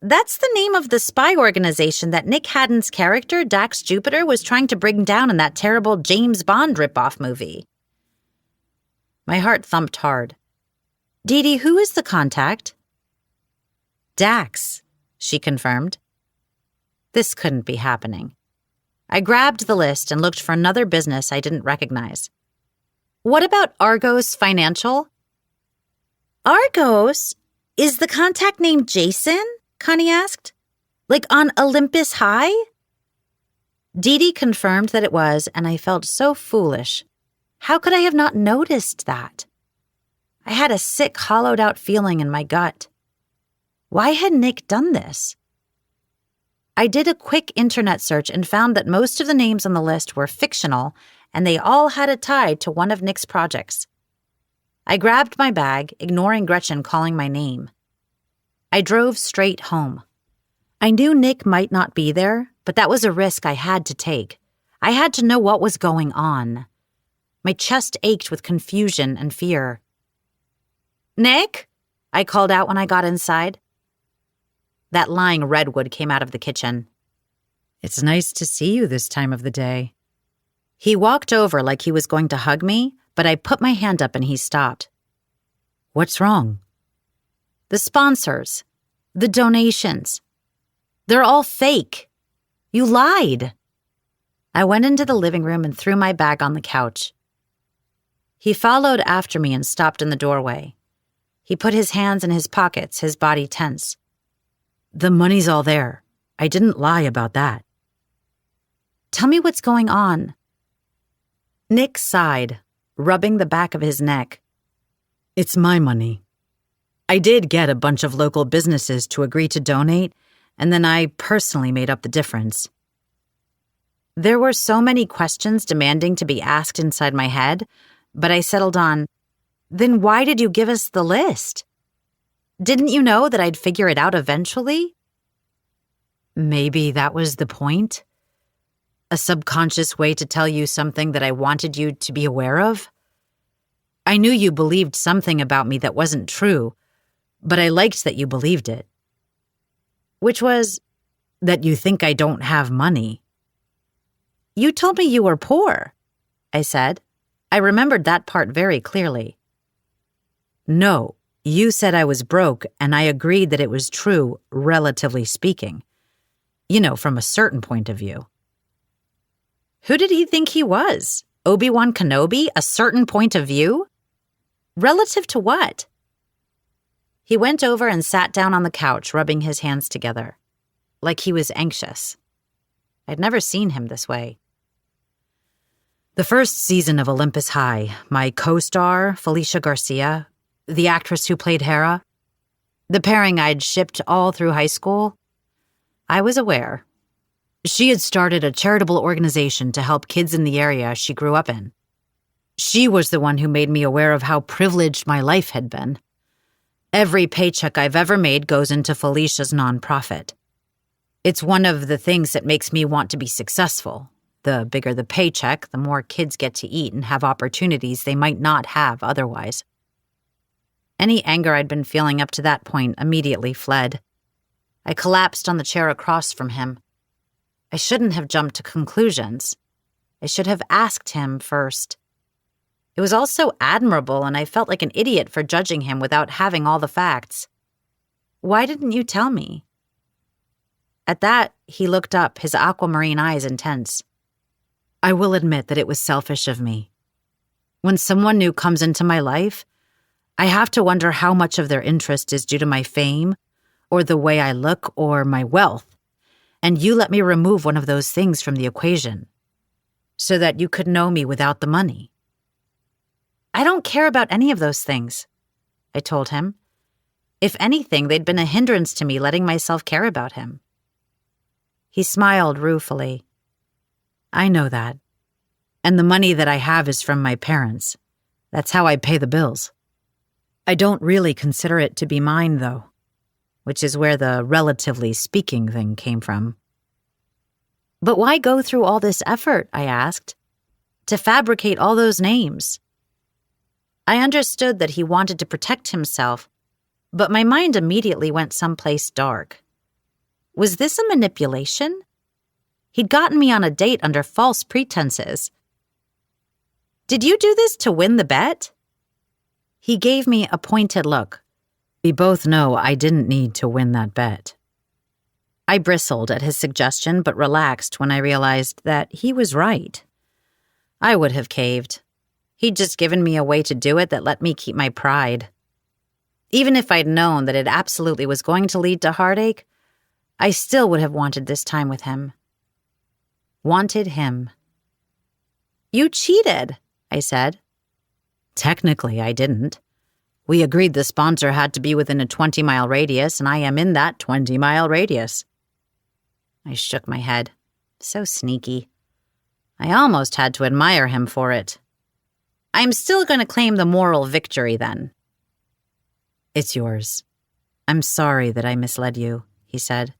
That's the name of the spy organization that Nick Haddon's character, Dax Jupiter, was trying to bring down in that terrible James Bond ripoff movie. My heart thumped hard. Dee Dee, who is the contact? Dax, she confirmed. This couldn't be happening. I grabbed the list and looked for another business I didn't recognize. What about Argos Financial? Argos? Is the contact named Jason? Connie asked. Like on Olympus High? Dee Dee confirmed that it was, and I felt so foolish. How could I have not noticed that? I had a sick, hollowed-out feeling in my gut. Why had Nick done this? I did a quick internet search and found that most of the names on the list were fictional, and they all had a tie to one of Nick's projects. I grabbed my bag, ignoring Gretchen calling my name. I drove straight home. I knew Nick might not be there, but that was a risk I had to take. I had to know what was going on. My chest ached with confusion and fear. Nick? I called out when I got inside. That lying redwood came out of the kitchen. It's nice to see you this time of the day. He walked over like he was going to hug me, but I put my hand up and he stopped. What's wrong? The sponsors. The donations. They're all fake. You lied. I went into the living room and threw my bag on the couch. He followed after me and stopped in the doorway. He put his hands in his pockets, his body tense. The money's all there. I didn't lie about that. Tell me what's going on. Nick sighed, rubbing the back of his neck. It's my money. I did get a bunch of local businesses to agree to donate, and then I personally made up the difference. There were so many questions demanding to be asked inside my head, but I settled on, then why did you give us the list? Didn't you know that I'd figure it out eventually? Maybe that was the point? A subconscious way to tell you something that I wanted you to be aware of? I knew you believed something about me that wasn't true, but I liked that you believed it. Which was, That you think I don't have money. You told me you were poor, I said. I remembered that part very clearly. No, you said I was broke, and I agreed that it was true, relatively speaking. You know, from a certain point of view. Who did he think he was? Obi-Wan Kenobi? A certain point of view? Relative to what? He went over and sat down on the couch, rubbing his hands together, like he was anxious. I'd never seen him this way. The first season of Olympus High, my co-star, Felicia Garcia, the actress who played Hera, the pairing I'd shipped all through high school, I was aware. She had started a charitable organization to help kids in the area she grew up in. She was the one who made me aware of how privileged my life had been. Every paycheck I've ever made goes into Felicia's nonprofit. It's one of the things that makes me want to be successful. The bigger the paycheck, the more kids get to eat and have opportunities they might not have otherwise. Any anger I'd been feeling up to that point immediately fled. I collapsed on the chair across from him. I shouldn't have jumped to conclusions. I should have asked him first. It was all so admirable, and I felt like an idiot for judging him without having all the facts. Why didn't you tell me? At that, he looked up, his aquamarine eyes intense. I will admit that it was selfish of me. When someone new comes into my life, I have to wonder how much of their interest is due to my fame, or the way I look, or my wealth. And you let me remove one of those things from the equation, so that you could know me without the money. I don't care about any of those things, I told him. If anything, they'd been a hindrance to me letting myself care about him. He smiled ruefully. I know that. And the money that I have is from my parents. That's how I pay the bills. I don't really consider it to be mine, though, which is where the relatively speaking thing came from. But why go through all this effort, I asked, to fabricate all those names? I understood that he wanted to protect himself, but my mind immediately went someplace dark. Was this a manipulation? He'd gotten me on a date under false pretenses. Did you do this to win the bet? He gave me a pointed look. We both know I didn't need to win that bet. I bristled at his suggestion, but relaxed when I realized that he was right. I would have caved. He'd just given me a way to do it that let me keep my pride. Even if I'd known that it absolutely was going to lead to heartache, I still would have wanted this time with him. Wanted him. You cheated, I said. Technically, I didn't. We agreed the sponsor had to be within a 20-mile radius, and I am in that 20-mile radius. I shook my head. So sneaky. I almost had to admire him for it. I'm still going to claim the moral victory, then. It's yours. I'm sorry that I misled you, he said.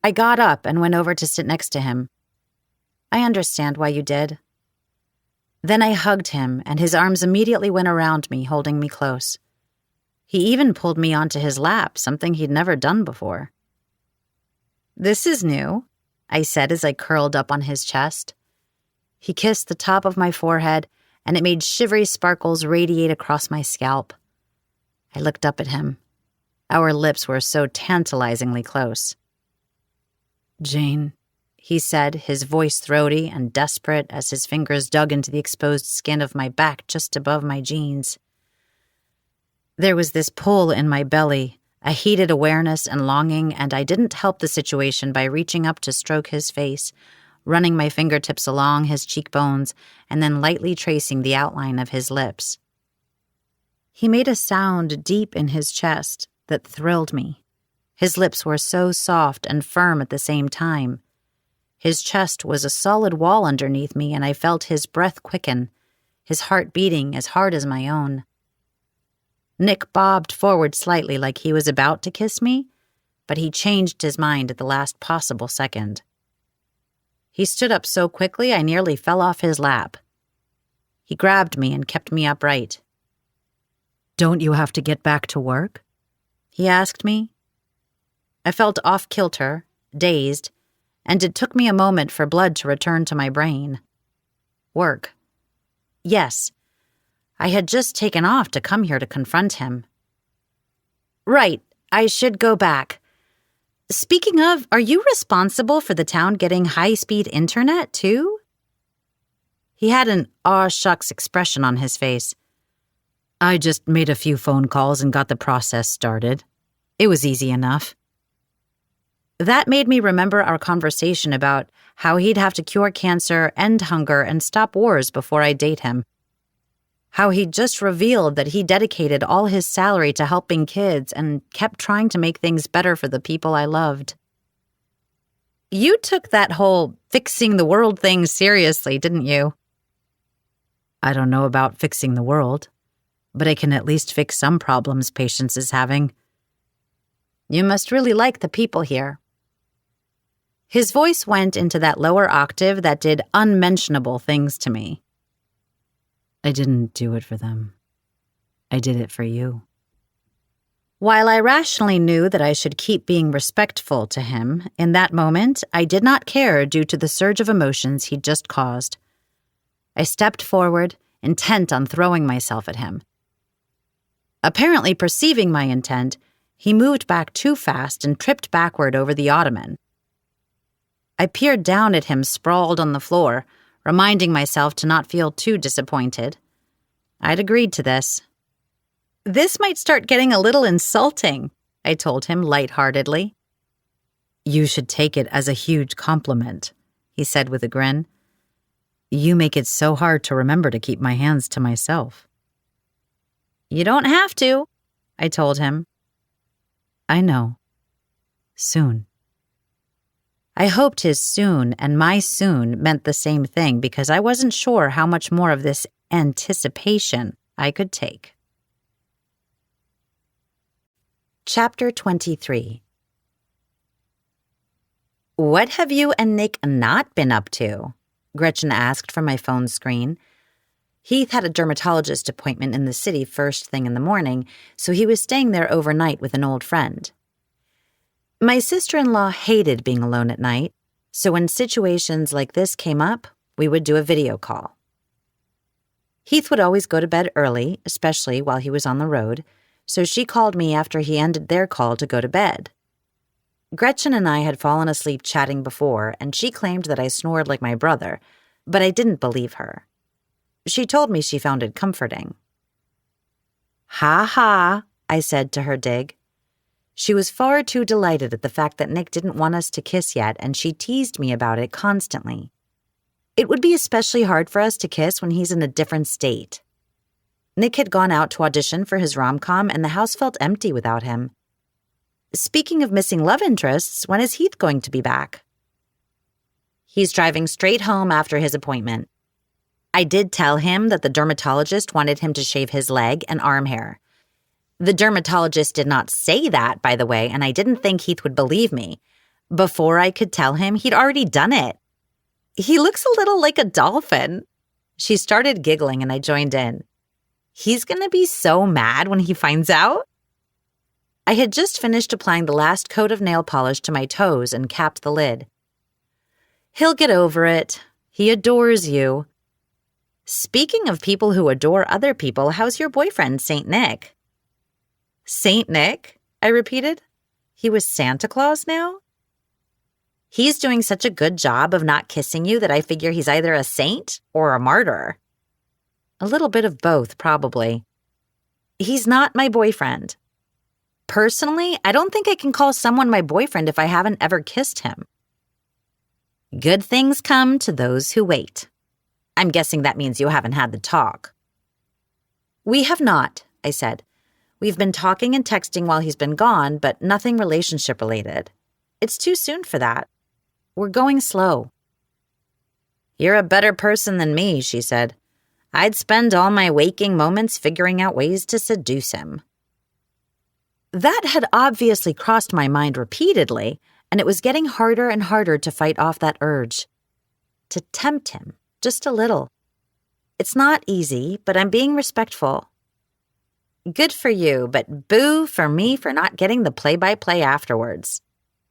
I got up and went over to sit next to him. I understand why you did. Then I hugged him, and his arms immediately went around me, holding me close. He even pulled me onto his lap, something he'd never done before. This is new, I said as I curled up on his chest. He kissed the top of my forehead, and it made shivery sparkles radiate across my scalp. I looked up at him. Our lips were so tantalizingly close. Jane, he said, his voice throaty and desperate as his fingers dug into the exposed skin of my back just above my jeans. There was this pull in my belly, a heated awareness and longing, and I didn't help the situation by reaching up to stroke his face, running my fingertips along his cheekbones, and then lightly tracing the outline of his lips. He made a sound deep in his chest that thrilled me. His lips were so soft and firm at the same time. His chest was a solid wall underneath me, and I felt his breath quicken, his heart beating as hard as my own. Nick bobbed forward slightly like he was about to kiss me, but he changed his mind at the last possible second. He stood up so quickly I nearly fell off his lap. He grabbed me and kept me upright. Don't you have to get back to work? He asked me. I felt off-kilter, dazed, and it took me a moment for blood to return to my brain. Work. Yes. I had just taken off to come here to confront him. Right, I should go back. Speaking of, are you responsible for the town getting high-speed internet, too? He had an aw shucks expression on his face. I just made a few phone calls and got the process started. It was easy enough. That made me remember our conversation about how he'd have to cure cancer, end hunger, and stop wars before I'd date him. How he'd just revealed that he dedicated all his salary to helping kids and kept trying to make things better for the people I loved. You took that whole fixing the world thing seriously, didn't you? I don't know about fixing the world, but I can at least fix some problems Patience is having. You must really like the people here. His voice went into that lower octave that did unmentionable things to me. I didn't do it for them. I did it for you. While I rationally knew that I should keep being respectful to him, in that moment, I did not care due to the surge of emotions he'd just caused. I stepped forward, intent on throwing myself at him. Apparently perceiving my intent, he moved back too fast and tripped backward over the ottoman. I peered down at him sprawled on the floor, reminding myself to not feel too disappointed. I'd agreed to this. This might start getting a little insulting, I told him lightheartedly. You should take it as a huge compliment, he said with a grin. You make it so hard to remember to keep my hands to myself. You don't have to, I told him. I know. Soon. I hoped his soon and my soon meant the same thing because I wasn't sure how much more of this anticipation I could take. Chapter 23. What have you and Nick not been up to? Gretchen asked from my phone screen. Heath had a dermatologist appointment in the city first thing in the morning, so he was staying there overnight with an old friend. My sister-in-law hated being alone at night, so when situations like this came up, we would do a video call. Heath would always go to bed early, especially while he was on the road, so she called me after he ended their call to go to bed. Gretchen and I had fallen asleep chatting before, and she claimed that I snored like my brother, but I didn't believe her. She told me she found it comforting. Ha ha, I said to her dig. She was far too delighted at the fact that Nick didn't want us to kiss yet, and she teased me about it constantly. It would be especially hard for us to kiss when he's in a different state. Nick had gone out to audition for his rom-com, and the house felt empty without him. Speaking of missing love interests, when is Heath going to be back? He's driving straight home after his appointment. I did tell him that the dermatologist wanted him to shave his leg and arm hair. The dermatologist did not say that, by the way, and I didn't think Heath would believe me. Before I could tell him, he'd already done it. He looks a little like a dolphin. She started giggling and I joined in. He's going to be so mad when he finds out. I had just finished applying the last coat of nail polish to my toes and capped the lid. He'll get over it. He adores you. Speaking of people who adore other people, how's your boyfriend, Saint Nick? Saint Nick? I repeated. He was Santa Claus now? He's doing such a good job of not kissing you that I figure he's either a saint or a martyr. A little bit of both, probably. He's not my boyfriend. Personally, I don't think I can call someone my boyfriend if I haven't ever kissed him. Good things come to those who wait. I'm guessing that means you haven't had the talk. We have not, I said. We've been talking and texting while he's been gone, but nothing relationship-related. It's too soon for that. We're going slow. You're a better person than me, she said. I'd spend all my waking moments figuring out ways to seduce him. That had obviously crossed my mind repeatedly, and it was getting harder and harder to fight off that urge. To tempt him, just a little. It's not easy, but I'm being respectful. Good for you, but boo for me for not getting the play-by-play afterwards.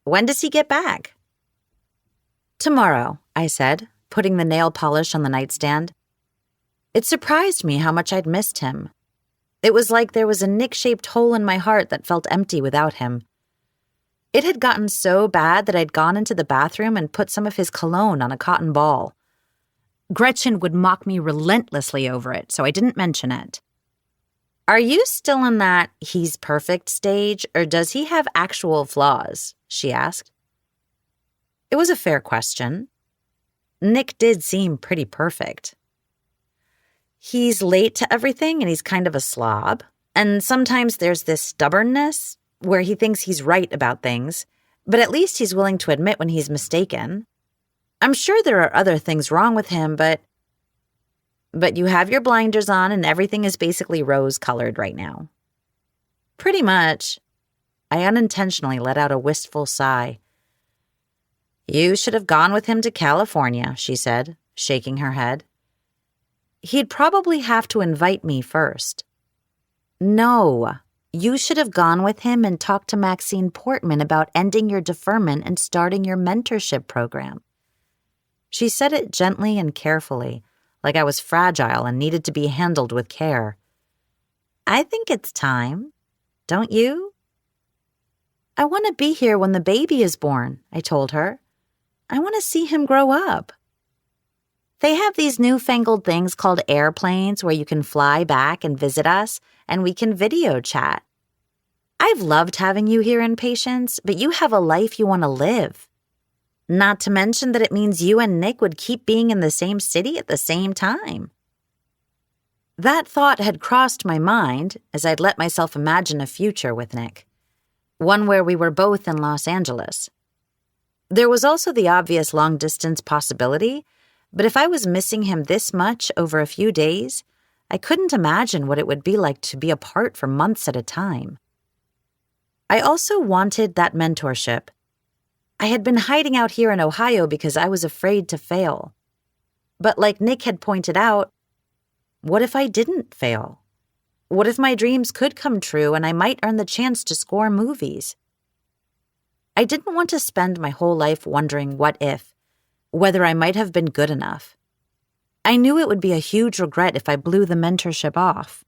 When does he get back? Tomorrow, I said, putting the nail polish on the nightstand. It surprised me how much I'd missed him. It was like there was a Nick-shaped hole in my heart that felt empty without him. It had gotten so bad that I'd gone into the bathroom and put some of his cologne on a cotton ball. Gretchen would mock me relentlessly over it, so I didn't mention it. Are you still in that he's perfect stage, or does he have actual flaws? She asked. It was a fair question. Nick did seem pretty perfect. He's late to everything and he's kind of a slob. And sometimes there's this stubbornness where he thinks he's right about things, but at least he's willing to admit when he's mistaken. I'm sure there are other things wrong with him, but you have your blinders on and everything is basically rose-colored right now. Pretty much. I unintentionally let out a wistful sigh. You should have gone with him to California, she said, shaking her head. He'd probably have to invite me first. No, you should have gone with him and talked to Maxine Portman about ending your deferment and starting your mentorship program. She said it gently and carefully, like I was fragile and needed to be handled with care. I think it's time. Don't you? I want to be here when the baby is born, I told her. I want to see him grow up. They have these newfangled things called airplanes where you can fly back and visit us, and we can video chat. I've loved having you here in Patience, but you have a life you want to live. Not to mention that it means you and Nick would keep being in the same city at the same time. That thought had crossed my mind as I'd let myself imagine a future with Nick, one where we were both in Los Angeles. There was also the obvious long-distance possibility, but if I was missing him this much over a few days, I couldn't imagine what it would be like to be apart for months at a time. I also wanted that mentorship. I had been hiding out here in Ohio because I was afraid to fail. But like Nick had pointed out, what if I didn't fail? What if my dreams could come true and I might earn the chance to score movies? I didn't want to spend my whole life wondering what if, whether I might have been good enough. I knew it would be a huge regret if I blew the mentorship off.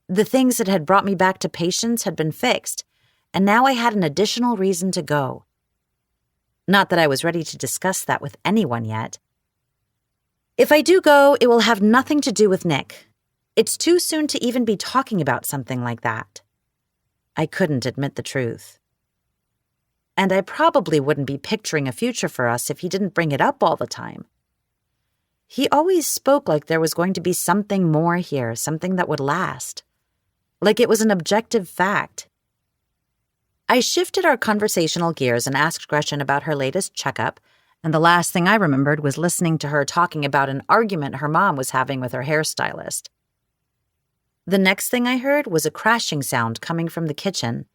The things that had brought me back to Patience had been fixed, and now I had an additional reason to go. Not that I was ready to discuss that with anyone yet. If I do go, it will have nothing to do with Nick. It's too soon to even be talking about something like that. I couldn't admit the truth. And I probably wouldn't be picturing a future for us if he didn't bring it up all the time. He always spoke like there was going to be something more here, something that would last. Like it was an objective fact. I shifted our conversational gears and asked Gretchen about her latest checkup, and the last thing I remembered was listening to her talking about an argument her mom was having with her hairstylist. The next thing I heard was a crashing sound coming from the kitchen.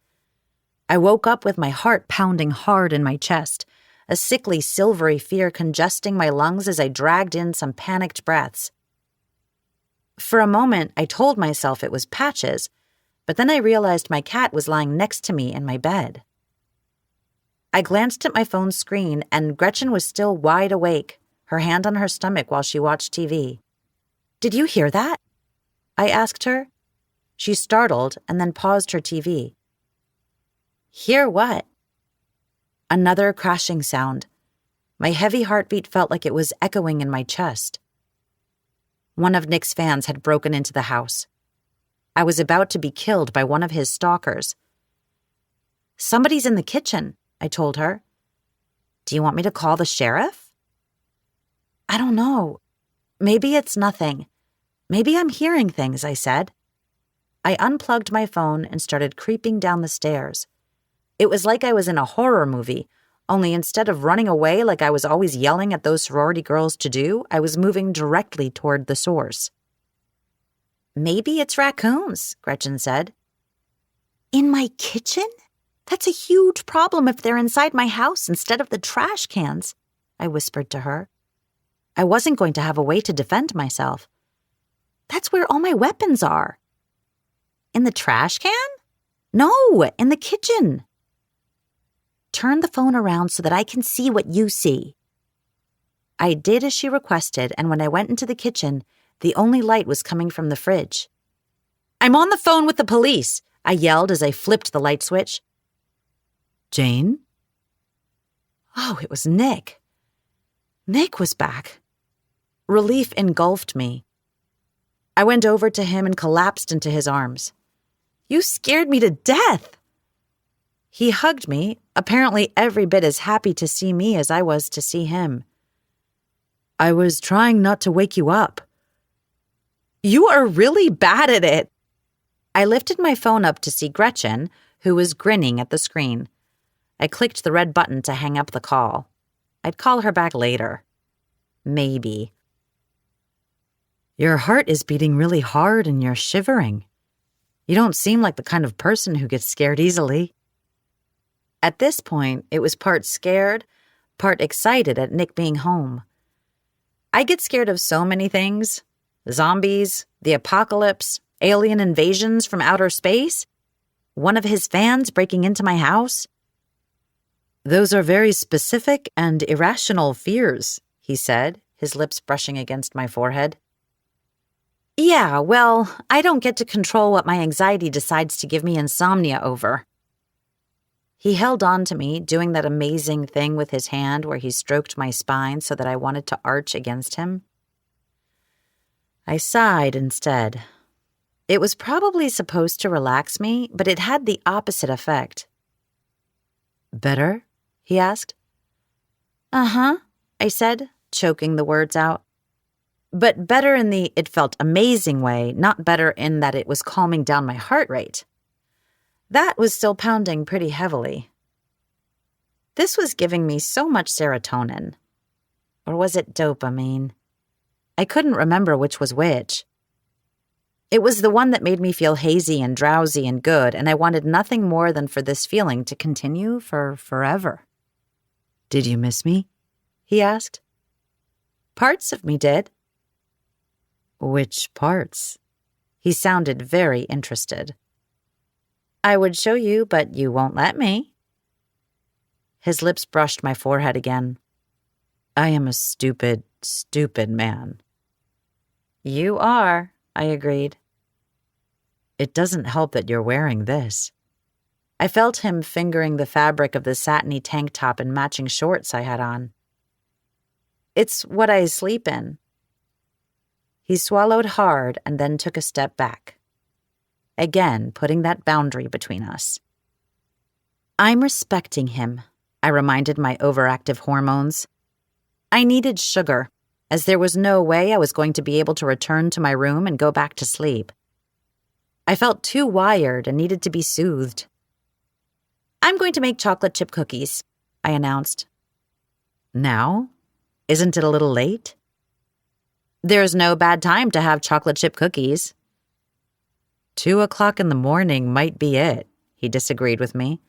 I woke up with my heart pounding hard in my chest, a sickly silvery fear congesting my lungs as I dragged in some panicked breaths. For a moment, I told myself it was Patches, but then I realized my cat was lying next to me in my bed. I glanced at my phone's screen, and Gretchen was still wide awake, her hand on her stomach while she watched TV. "Did you hear that?" I asked her. She startled and then paused her TV. "Hear what?" Another crashing sound. My heavy heartbeat felt like it was echoing in my chest. One of Nick's fans had broken into the house. I was about to be killed by one of his stalkers. "Somebody's in the kitchen," I told her. "Do you want me to call the sheriff?" "I don't know. Maybe it's nothing. Maybe I'm hearing things," I said. I unplugged my phone and started creeping down the stairs. It was like I was in a horror movie, only instead of running away like I was always yelling at those sorority girls to do, I was moving directly toward the source. "Maybe it's raccoons," Gretchen said. "In my kitchen? That's a huge problem if they're inside my house instead of the trash cans," I whispered to her. I wasn't going to have a way to defend myself. "That's where all my weapons are." "In the trash can?" "No, in the kitchen." turn the phone around so that I can see what you see." I did as she requested, and when I went into the kitchen, the only light was coming from the fridge. "I'm on the phone with the police," I yelled as I flipped the light switch. "Jane?" Oh, it was Nick. Nick was back. Relief engulfed me. I went over to him and collapsed into his arms. "You scared me to death!" He hugged me, apparently every bit as happy to see me as I was to see him. "I was trying not to wake you up." "You are really bad at it." I lifted my phone up to see Gretchen, who was grinning at the screen. I clicked the red button to hang up the call. I'd call her back later. Maybe. "Your heart is beating really hard and you're shivering. You don't seem like the kind of person who gets scared easily." At this point, it was part scared, part excited at Nick being home. I get scared of so many things. Zombies, the apocalypse, alien invasions from outer space, one of his fans breaking into my house. "Those are very specific and irrational fears," he said, his lips brushing against my forehead. "Yeah, well, I don't get to control what my anxiety decides to give me insomnia over." He held on to me, doing that amazing thing with his hand where he stroked my spine so that I wanted to arch against him. I sighed instead. It was probably supposed to relax me, but it had the opposite effect. "Better?" he asked. "Uh-huh," I said, choking the words out. But better in the "it felt amazing" way, not better in that it was calming down my heart rate. That was still pounding pretty heavily. This was giving me so much serotonin. Or was it dopamine? I couldn't remember which was which. It was the one that made me feel hazy and drowsy and good, and I wanted nothing more than for this feeling to continue for forever. "Did you miss me?" he asked. "Parts of me did." "Which parts?" He sounded very interested. "I would show you, but you won't let me." His lips brushed my forehead again. "I am a stupid, stupid man." "You are," I agreed. "It doesn't help that you're wearing this." I felt him fingering the fabric of the satiny tank top and matching shorts I had on. "It's what I sleep in." He swallowed hard and then took a step back, again putting that boundary between us. I'm respecting him, I reminded my overactive hormones. I needed sugar, as there was no way I was going to be able to return to my room and go back to sleep. I felt too wired and needed to be soothed. "I'm going to make chocolate chip cookies," I announced. "Now? Isn't it a little late?" "There's no bad time to have chocolate chip cookies." 2:00 in the morning might be it, he disagreed with me.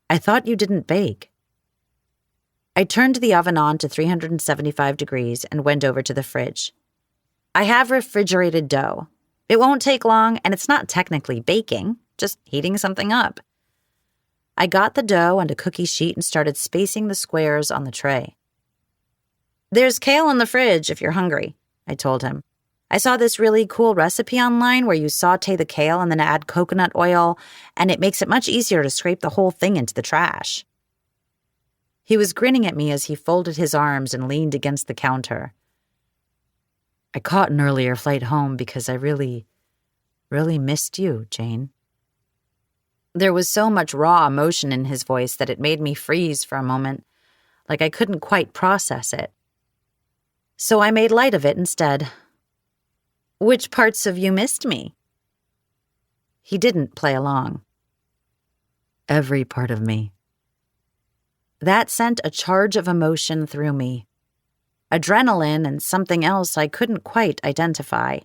"I thought you didn't bake." I turned the oven on to 375 degrees and went over to the fridge. I have refrigerated dough. It won't take long, and it's not technically baking, just heating something up. I got the dough and a cookie sheet and started spacing the squares on the tray. "There's kale in the fridge if you're hungry," I told him. "I saw this really cool recipe online where you saute the kale and then add coconut oil, and it makes it much easier to scrape the whole thing into the trash." He was grinning at me as he folded his arms and leaned against the counter. "I caught an earlier flight home because I really missed you, Jane." There was so much raw emotion in his voice that it made me freeze for a moment, like I couldn't quite process it. So I made light of it instead. "Which parts of you missed me?" He didn't play along. "Every part of me." That sent a charge of emotion through me. Adrenaline and something else I couldn't quite identify.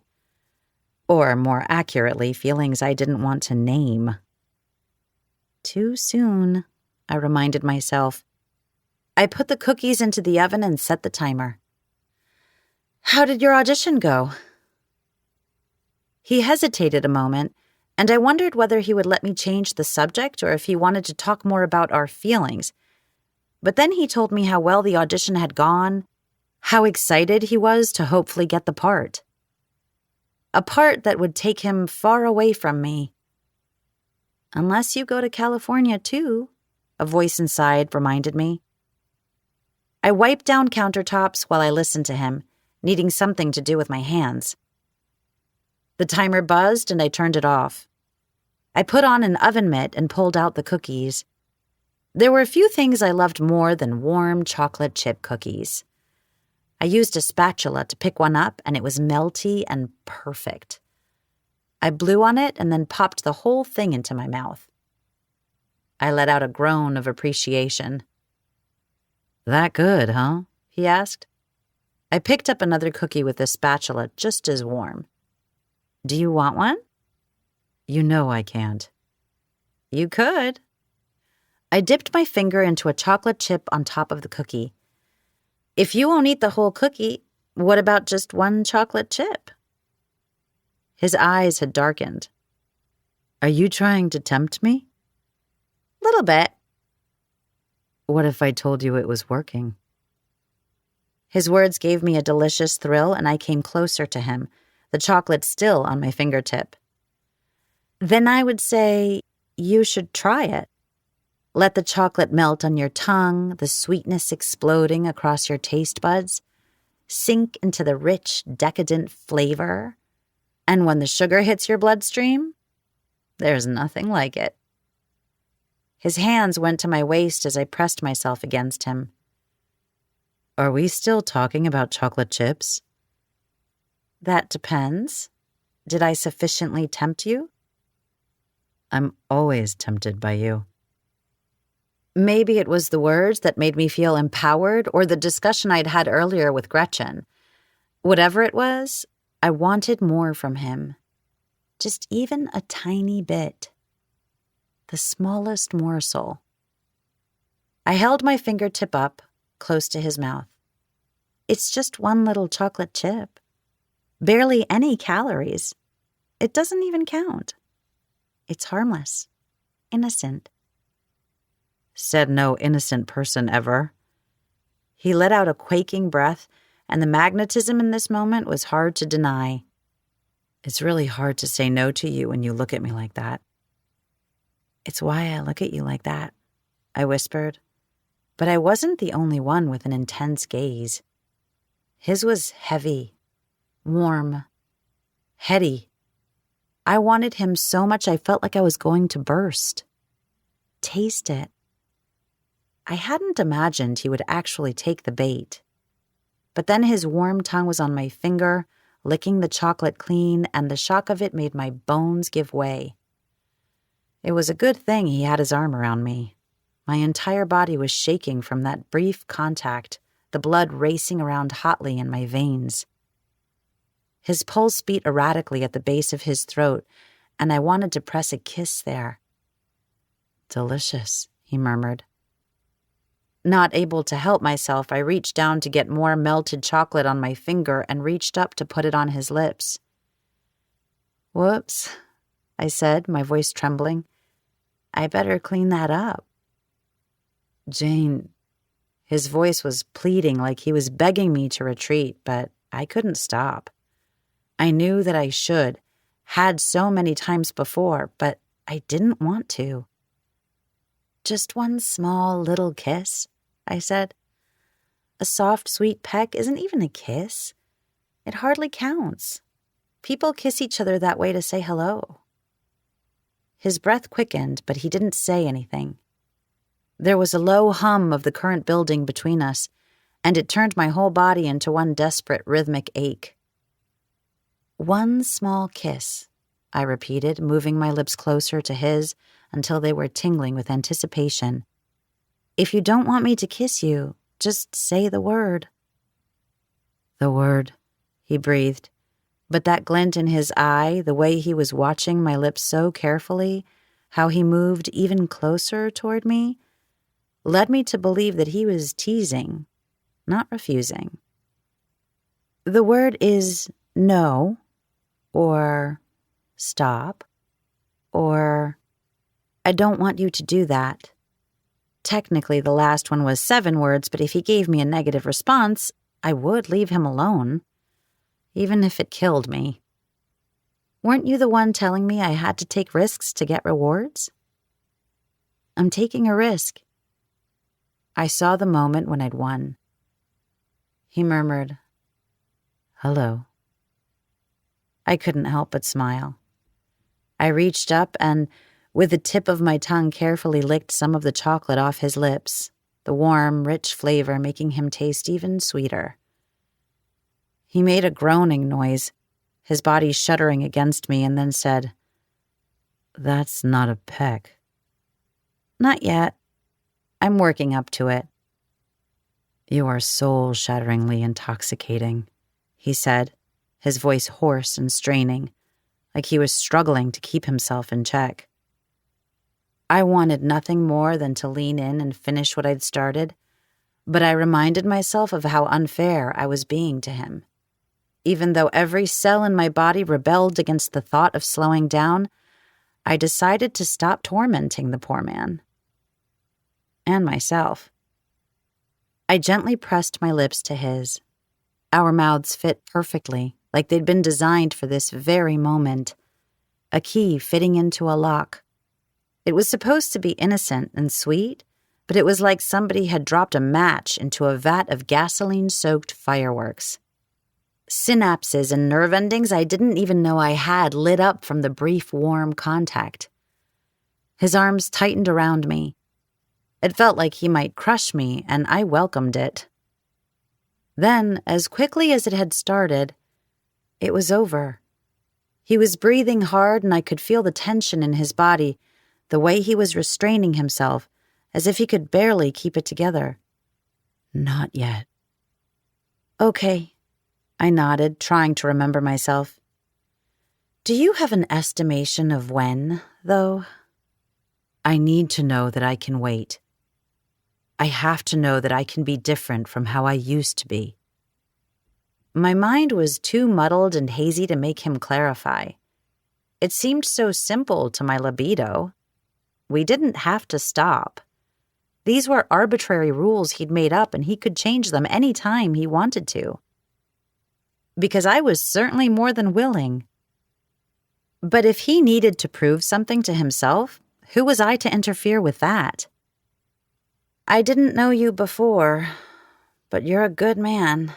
Or, more accurately, feelings I didn't want to name. Too soon, I reminded myself. I put the cookies into the oven and set the timer. "How did your audition go?" He hesitated a moment, and I wondered whether he would let me change the subject or if he wanted to talk more about our feelings. But then he told me how well the audition had gone, how excited he was to hopefully get the part. A part that would take him far away from me. "Unless you go to California, too," a voice inside reminded me. I wiped down countertops while I listened to him, needing something to do with my hands. The timer buzzed and I turned it off. I put on an oven mitt and pulled out the cookies. There were a few things I loved more than warm chocolate chip cookies. I used a spatula to pick one up, and it was melty and perfect. I blew on it and then popped the whole thing into my mouth. I let out a groan of appreciation. "That good, huh?" he asked. I picked up another cookie with the spatula, just as warm. "Do you want one?" "You know I can't." "You could." I dipped my finger into a chocolate chip on top of the cookie. "If you won't eat the whole cookie, what about just one chocolate chip?" His eyes had darkened. "Are you trying to tempt me?" "Little bit." "What if I told you it was working?" His words gave me a delicious thrill, and I came closer to him, the chocolate still on my fingertip. "Then I would say you should try it. Let the chocolate melt on your tongue, the sweetness exploding across your taste buds, sink into the rich, decadent flavor, and when the sugar hits your bloodstream, there's nothing like it." His hands went to my waist as I pressed myself against him. "Are we still talking about chocolate chips?" "That depends. Did I sufficiently tempt you?" "I'm always tempted by you." Maybe it was the words that made me feel empowered, or the discussion I'd had earlier with Gretchen. Whatever it was, I wanted more from him. Just even a tiny bit. The smallest morsel. I held my fingertip up, close to his mouth. It's just one little chocolate chip. Barely any calories. It doesn't even count. It's harmless. Innocent. Said no innocent person ever. He let out a quaking breath, and the magnetism in this moment was hard to deny. "It's really hard to say no to you when you look at me like that." "It's why I look at you like that," I whispered. But I wasn't the only one with an intense gaze. His was heavy, warm, heady. I wanted him so much I felt like I was going to burst. Taste it. I hadn't imagined he would actually take the bait. But then his warm tongue was on my finger, licking the chocolate clean, and the shock of it made my bones give way. It was a good thing he had his arm around me. My entire body was shaking from that brief contact, the blood racing around hotly in my veins. His pulse beat erratically at the base of his throat, and I wanted to press a kiss there. "Delicious," he murmured. Not able to help myself, I reached down to get more melted chocolate on my finger and reached up to put it on his lips. "Whoops," I said, my voice trembling. "I better clean that up." "Jane," his voice was pleading, like he was begging me to retreat, but I couldn't stop. I knew that I should, had so many times before, but I didn't want to. "Just one small little kiss," I said. "A soft, sweet peck isn't even a kiss. It hardly counts. People kiss each other that way to say hello." His breath quickened, but he didn't say anything. There was a low hum of the current building between us, and it turned my whole body into one desperate rhythmic ache. "One small kiss," I repeated, moving my lips closer to his until they were tingling with anticipation. "If you don't want me to kiss you, just say the word." "The word," he breathed, but that glint in his eye, the way he was watching my lips so carefully, how he moved even closer toward me, led me to believe that he was teasing, not refusing. "The word is no, or stop." Or, I don't want you to do that. Technically, the last one was 7 words, but if he gave me a negative response, I would leave him alone, even if it killed me. Weren't you the one telling me I had to take risks to get rewards? I'm taking a risk. I saw the moment when I'd won. He murmured, "Hello." I couldn't help but smile. I reached up and, with the tip of my tongue, carefully licked some of the chocolate off his lips, the warm, rich flavor making him taste even sweeter. He made a groaning noise, his body shuddering against me, and then said, "That's not a peck." "Not yet. I'm working up to it." "You are soul-shatteringly intoxicating," he said, his voice hoarse and straining, like he was struggling to keep himself in check. I wanted nothing more than to lean in and finish what I'd started, but I reminded myself of how unfair I was being to him. Even though every cell in my body rebelled against the thought of slowing down, I decided to stop tormenting the poor man. And myself. I gently pressed my lips to his. Our mouths fit perfectly, like they'd been designed for this very moment. A key fitting into a lock. It was supposed to be innocent and sweet, but it was like somebody had dropped a match into a vat of gasoline-soaked fireworks. Synapses and nerve endings I didn't even know I had lit up from the brief, warm contact. His arms tightened around me. It felt like he might crush me, and I welcomed it. Then, as quickly as it had started, it was over. He was breathing hard, and I could feel the tension in his body, the way he was restraining himself, as if he could barely keep it together. "Not yet." "Okay," I nodded, trying to remember myself. "Do you have an estimation of when, though?" "I need to know that I can wait. I have to know that I can be different from how I used to be." My mind was too muddled and hazy to make him clarify. It seemed so simple to my libido. We didn't have to stop. These were arbitrary rules he'd made up, and he could change them any time he wanted to. Because I was certainly more than willing. But if he needed to prove something to himself, who was I to interfere with that? "I didn't know you before, but you're a good man,"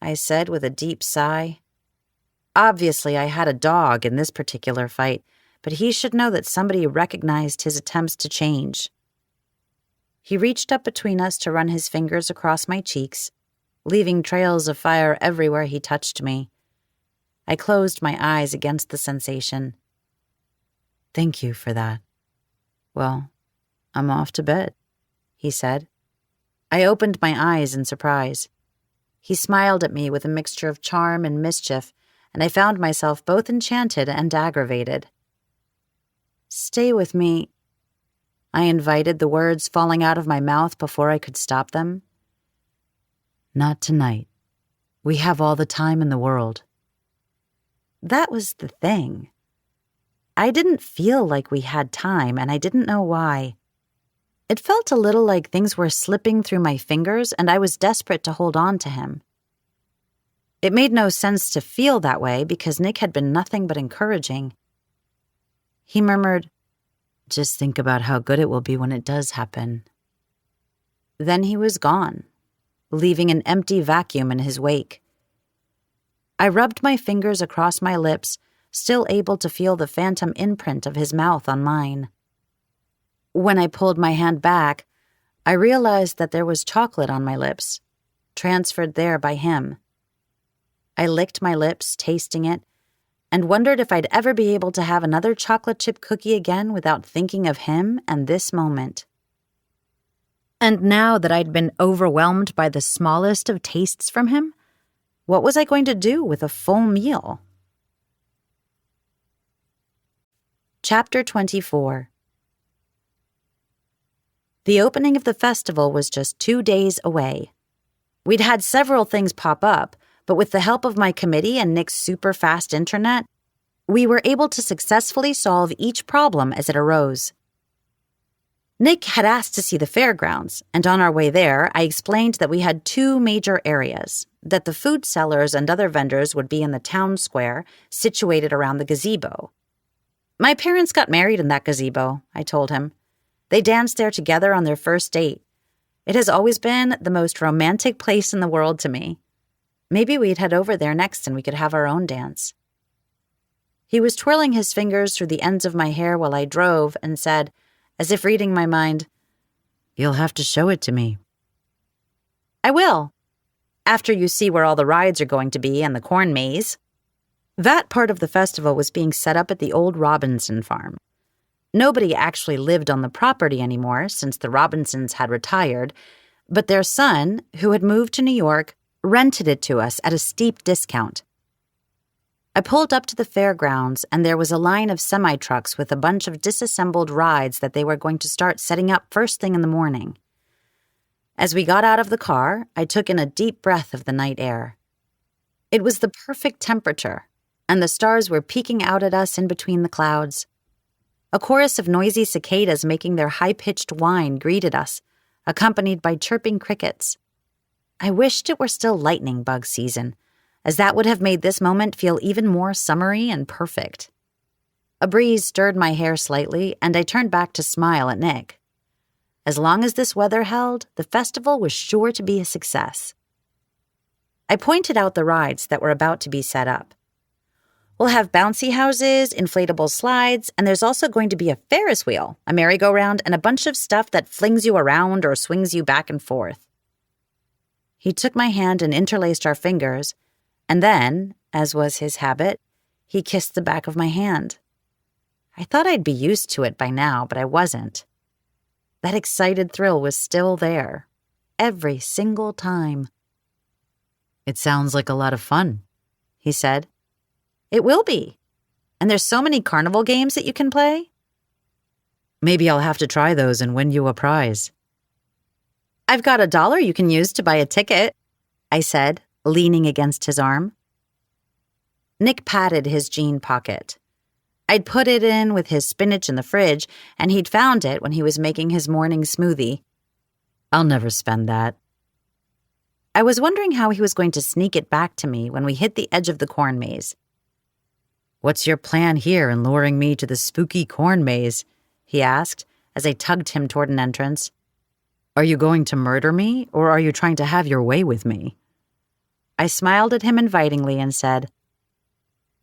I said with a deep sigh. Obviously, I had a dog in this particular fight, but he should know that somebody recognized his attempts to change. He reached up between us to run his fingers across my cheeks, leaving trails of fire everywhere he touched me. I closed my eyes against the sensation. "Thank you for that. Well, I'm off to bed," he said. I opened my eyes in surprise. He smiled at me with a mixture of charm and mischief, and I found myself both enchanted and aggravated. "Stay with me," I invited, the words falling out of my mouth before I could stop them. "Not tonight. We have all the time in the world." That was the thing. I didn't feel like we had time, and I didn't know why. It felt a little like things were slipping through my fingers, and I was desperate to hold on to him. It made no sense to feel that way because Nick had been nothing but encouraging. He murmured, "Just think about how good it will be when it does happen." Then he was gone, leaving an empty vacuum in his wake. I rubbed my fingers across my lips, still able to feel the phantom imprint of his mouth on mine. When I pulled my hand back, I realized that there was chocolate on my lips, transferred there by him. I licked my lips, tasting it, and wondered if I'd ever be able to have another chocolate chip cookie again without thinking of him and this moment. And now that I'd been overwhelmed by the smallest of tastes from him, what was I going to do with a full meal? Chapter 24. The opening of the festival was just 2 days away. We'd had several things pop up, but with the help of my committee and Nick's super-fast internet, We were able to successfully solve each problem as it arose. Nick had asked to see the fairgrounds, and on our way there, I explained that we had two major areas, that the food sellers and other vendors would be in the town square, situated around the gazebo. My parents got married in that gazebo, I told him. They danced there together on their first date. It has always been the most romantic place in the world to me. Maybe we'd head over there next and we could have our own dance. He was twirling his fingers through the ends of my hair while I drove and said, as if reading my mind, "You'll have to show it to me." "I will, after you see where all the rides are going to be and the corn maze." That part of the festival was being set up at the old Robinson farm. Nobody actually lived on the property anymore since the Robinsons had retired, but their son, who had moved to New York, rented it to us at a steep discount. I pulled up to the fairgrounds, and there was a line of semi-trucks with a bunch of disassembled rides that they were going to start setting up first thing in the morning. As we got out of the car, I took in a deep breath of the night air. It was the perfect temperature, and the stars were peeking out at us in between the clouds. A chorus of noisy cicadas making their high-pitched whine greeted us, accompanied by chirping crickets. I wished it were still lightning bug season, as that would have made this moment feel even more summery and perfect. A breeze stirred my hair slightly, and I turned back to smile at Nick. As long as this weather held, the festival was sure to be a success. I pointed out the rides that were about to be set up. We'll have bouncy houses, inflatable slides, and there's also going to be a Ferris wheel, a merry-go-round, and a bunch of stuff that flings you around or swings you back and forth. He took my hand and interlaced our fingers, and then, as was his habit, he kissed the back of my hand. I thought I'd be used to it by now, but I wasn't. That excited thrill was still there, every single time. "It sounds like a lot of fun," he said. "It will be. And there's so many carnival games that you can play." "Maybe I'll have to try those and win you a prize." "I've got $1 you can use to buy a ticket," I said, leaning against his arm. Nick patted his jean pocket. I'd put it in with his spinach in the fridge, and he'd found it when he was making his morning smoothie. "I'll never spend that." I was wondering how he was going to sneak it back to me when we hit the edge of the corn maze. "What's your plan here in luring me to the spooky corn maze?" he asked as I tugged him toward an entrance. "Are you going to murder me, or are you trying to have your way with me?" I smiled at him invitingly and said,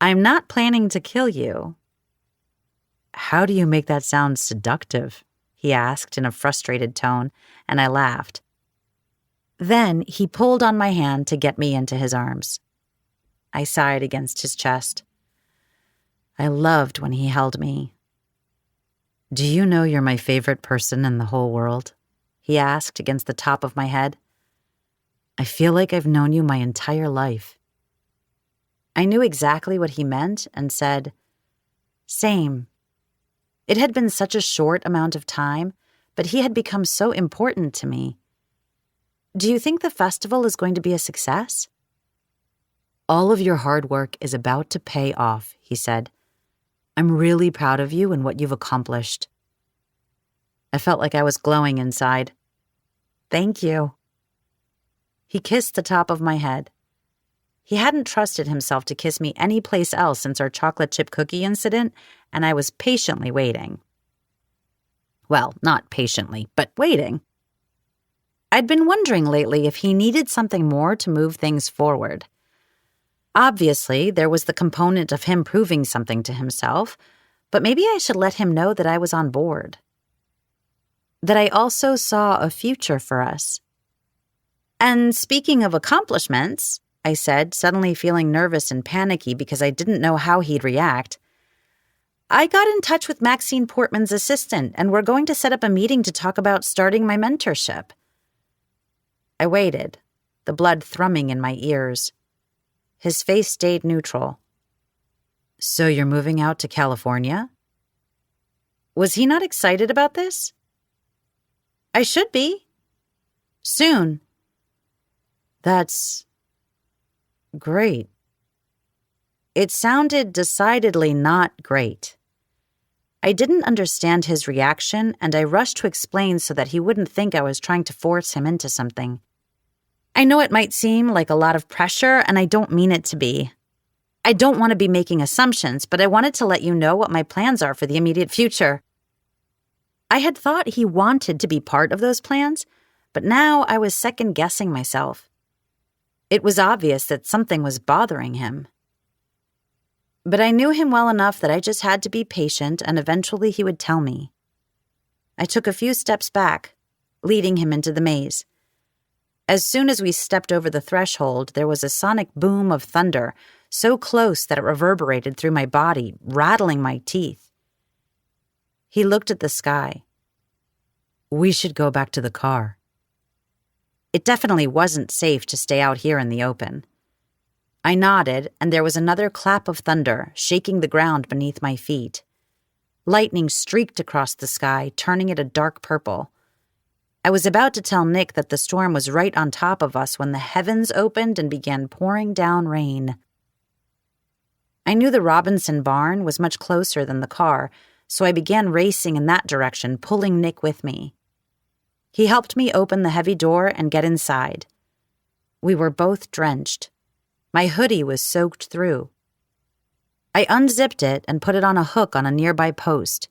"I'm not planning to kill you." "How do you make that sound seductive?" he asked in a frustrated tone, and I laughed. Then he pulled on my hand to get me into his arms. I sighed against his chest. I loved when he held me. "Do you know you're my favorite person in the whole world?" he asked against the top of my head. "I feel like I've known you my entire life." I knew exactly what he meant and said, "Same." It had been such a short amount of time, but he had become so important to me. "Do you think the festival is going to be a success?" "All of your hard work is about to pay off," he said. "I'm really proud of you and what you've accomplished." I felt like I was glowing inside. "Thank you." He kissed the top of my head. He hadn't trusted himself to kiss me any place else since our chocolate chip cookie incident, and I was patiently waiting. Well, not patiently, but waiting. I'd been wondering lately if he needed something more to move things forward. Obviously, there was the component of him proving something to himself, but maybe I should let him know that I was on board. That I also saw a future for us. "And speaking of accomplishments," I said, suddenly feeling nervous and panicky because I didn't know how he'd react, "I got in touch with Maxine Portman's assistant, and we're going to set up a meeting to talk about starting my mentorship." I waited, the blood thrumming in my ears. His face stayed neutral. "So you're moving out to California?" Was he not excited about this? "I should be. Soon." "That's great." It sounded decidedly not great. I didn't understand his reaction, and I rushed to explain so that he wouldn't think I was trying to force him into something. I know it might seem like a lot of pressure, and I don't mean it to be. I don't want to be making assumptions, but I wanted to let you know what my plans are for the immediate future. I had thought he wanted to be part of those plans, but now I was second-guessing myself. It was obvious that something was bothering him. But I knew him well enough that I just had to be patient, and eventually he would tell me. I took a few steps back, leading him into the maze. As soon as we stepped over the threshold, there was a sonic boom of thunder, so close that it reverberated through my body, rattling my teeth. He looked at the sky. "We should go back to the car." It definitely wasn't safe to stay out here in the open. I nodded, and there was another clap of thunder, shaking the ground beneath my feet. Lightning streaked across the sky, turning it a dark purple. I was about to tell Nick that the storm was right on top of us when the heavens opened and began pouring down rain. I knew the Robinson barn was much closer than the car, so I began racing in that direction, pulling Nick with me. He helped me open the heavy door and get inside. We were both drenched. My hoodie was soaked through. I unzipped it and put it on a hook on a nearby post.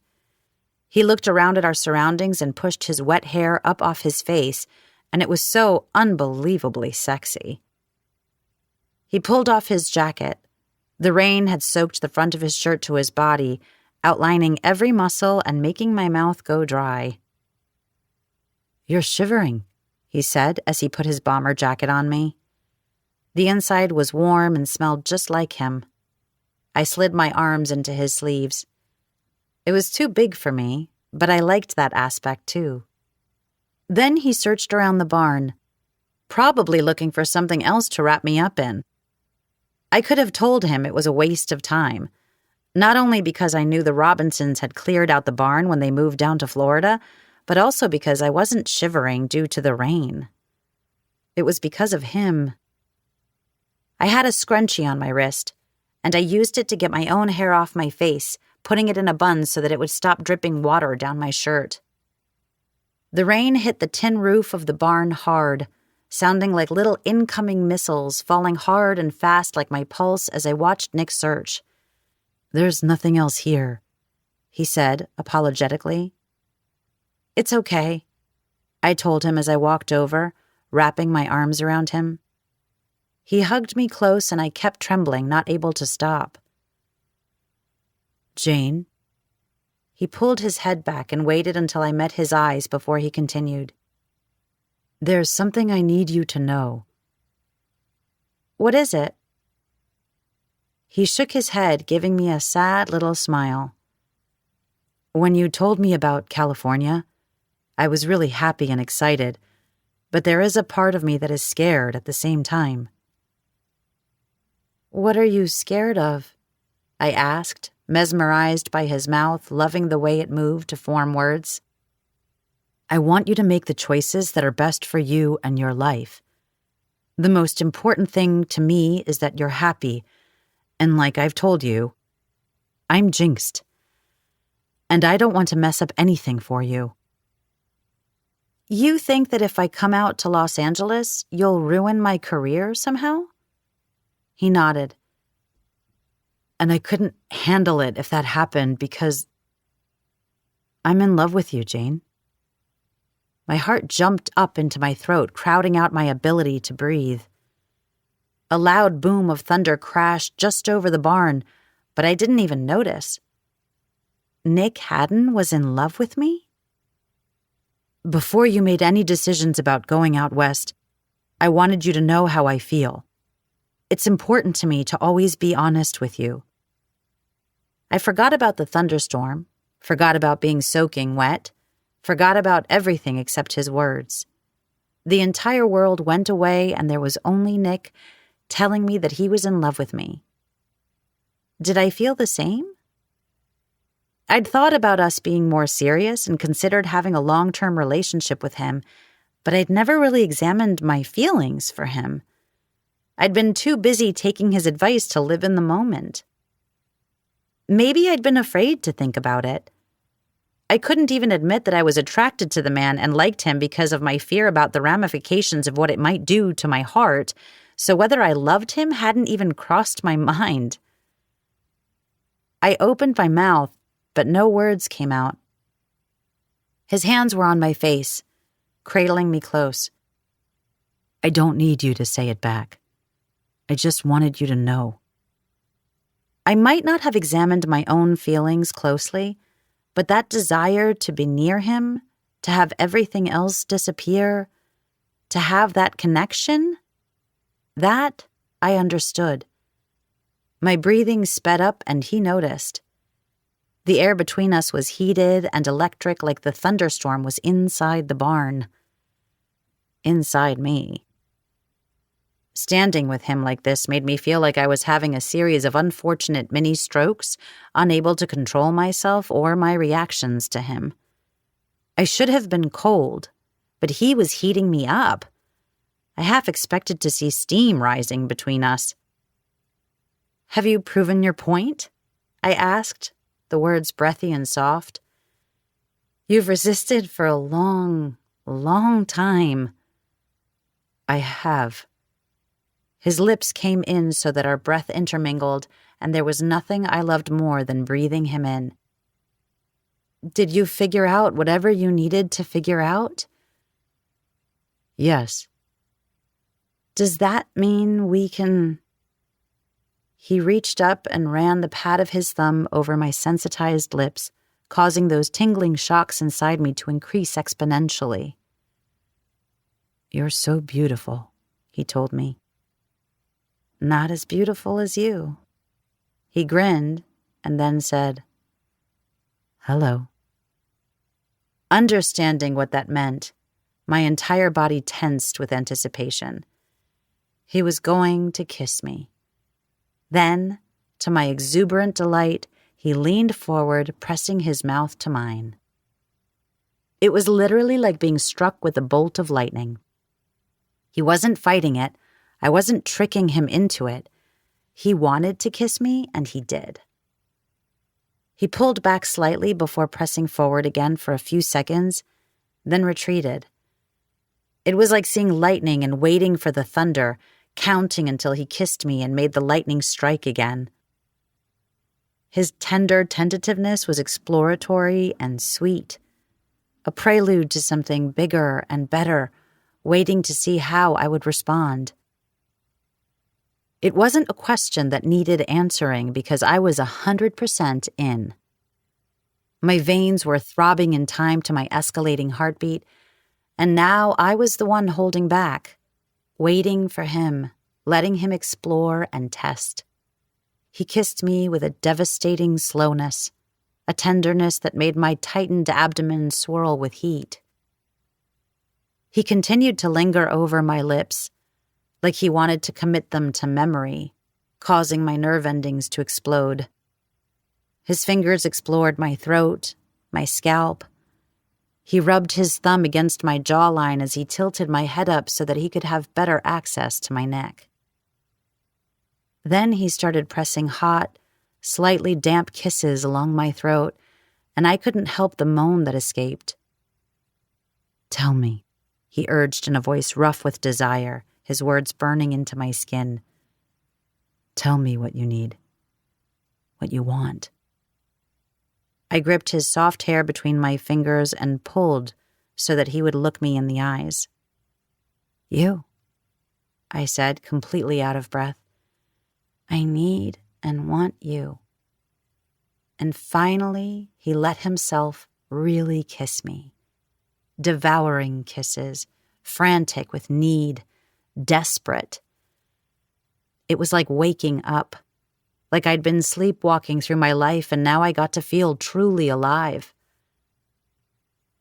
He looked around at our surroundings and pushed his wet hair up off his face, and it was so unbelievably sexy. He pulled off his jacket. The rain had soaked the front of his shirt to his body, outlining every muscle and making my mouth go dry. "You're shivering," he said as he put his bomber jacket on me. The inside was warm and smelled just like him. I slid my arms into his sleeves. It was too big for me, but I liked that aspect too. Then he searched around the barn, probably looking for something else to wrap me up in. I could have told him it was a waste of time, not only because I knew the Robinsons had cleared out the barn when they moved down to Florida, but also because I wasn't shivering due to the rain. It was because of him. I had a scrunchie on my wrist, and I used it to get my own hair off my face, putting it in a bun so that it would stop dripping water down my shirt. The rain hit the tin roof of the barn hard, sounding like little incoming missiles falling hard and fast like my pulse as I watched Nick search. "There's nothing else here," he said apologetically. "It's okay," I told him as I walked over, wrapping my arms around him. He hugged me close and I kept trembling, not able to stop. "Jane?" He pulled his head back and waited until I met his eyes before he continued. "There's something I need you to know." "What is it?" He shook his head, giving me a sad little smile. "When you told me about California, I was really happy and excited, but there is a part of me that is scared at the same time." "What are you scared of?" I asked, mesmerized by his mouth, loving the way it moved to form words. "I want you to make the choices that are best for you and your life. The most important thing to me is that you're happy, and like I've told you, I'm jinxed. And I don't want to mess up anything for you." "You think that if I come out to Los Angeles, you'll ruin my career somehow?" He nodded. "And I couldn't handle it if that happened because I'm in love with you, Jane." My heart jumped up into my throat, crowding out my ability to breathe. A loud boom of thunder crashed just over the barn, but I didn't even notice. Nick Haddon was in love with me? "Before you made any decisions about going out west, I wanted you to know how I feel. It's important to me to always be honest with you." I forgot about the thunderstorm, forgot about being soaking wet, forgot about everything except his words. The entire world went away and there was only Nick telling me that he was in love with me. Did I feel the same? I'd thought about us being more serious and considered having a long-term relationship with him, but I'd never really examined my feelings for him. I'd been too busy taking his advice to live in the moment. Maybe I'd been afraid to think about it. I couldn't even admit that I was attracted to the man and liked him because of my fear about the ramifications of what it might do to my heart, so whether I loved him hadn't even crossed my mind. I opened my mouth, but no words came out. His hands were on my face, cradling me close. I don't need you to say it back. I just wanted you to know. I might not have examined my own feelings closely, but that desire to be near him, to have everything else disappear, to have that connection, that I understood. My breathing sped up and he noticed. The air between us was heated and electric like the thunderstorm was inside the barn. Inside me. Standing with him like this made me feel like I was having a series of unfortunate mini-strokes, unable to control myself or my reactions to him. I should have been cold, but he was heating me up. I half expected to see steam rising between us. Have you proven your point? I asked, the words breathy and soft. You've resisted for a long, long time. I have. His lips came in so that our breath intermingled, and there was nothing I loved more than breathing him in. Did you figure out whatever you needed to figure out? Yes. Does that mean we can... He reached up and ran the pad of his thumb over my sensitized lips, causing those tingling shocks inside me to increase exponentially. You're so beautiful, he told me. Not as beautiful as you. He grinned and then said, Hello. Understanding what that meant, my entire body tensed with anticipation. He was going to kiss me. Then, to my exuberant delight, he leaned forward, pressing his mouth to mine. It was literally like being struck with a bolt of lightning. He wasn't fighting it. I wasn't tricking him into it. He wanted to kiss me, and he did. He pulled back slightly before pressing forward again for a few seconds, then retreated. It was like seeing lightning and waiting for the thunder, counting until he kissed me and made the lightning strike again. His tender tentativeness was exploratory and sweet, a prelude to something bigger and better, waiting to see how I would respond. It wasn't a question that needed answering because I was 100% in. My veins were throbbing in time to my escalating heartbeat, and now I was the one holding back, waiting for him, letting him explore and test. He kissed me with a devastating slowness, a tenderness that made my tightened abdomen swirl with heat. He continued to linger over my lips, like he wanted to commit them to memory, causing my nerve endings to explode. His fingers explored my throat, my scalp. He rubbed his thumb against my jawline as he tilted my head up so that he could have better access to my neck. Then he started pressing hot, slightly damp kisses along my throat, and I couldn't help the moan that escaped. Tell me, he urged in a voice rough with desire, his words burning into my skin. Tell me what you need, what you want. I gripped his soft hair between my fingers and pulled so that he would look me in the eyes. You, I said, completely out of breath. I need and want you. And finally, he let himself really kiss me. Devouring kisses, frantic with need, desperate. It was like waking up, like I'd been sleepwalking through my life and now I got to feel truly alive.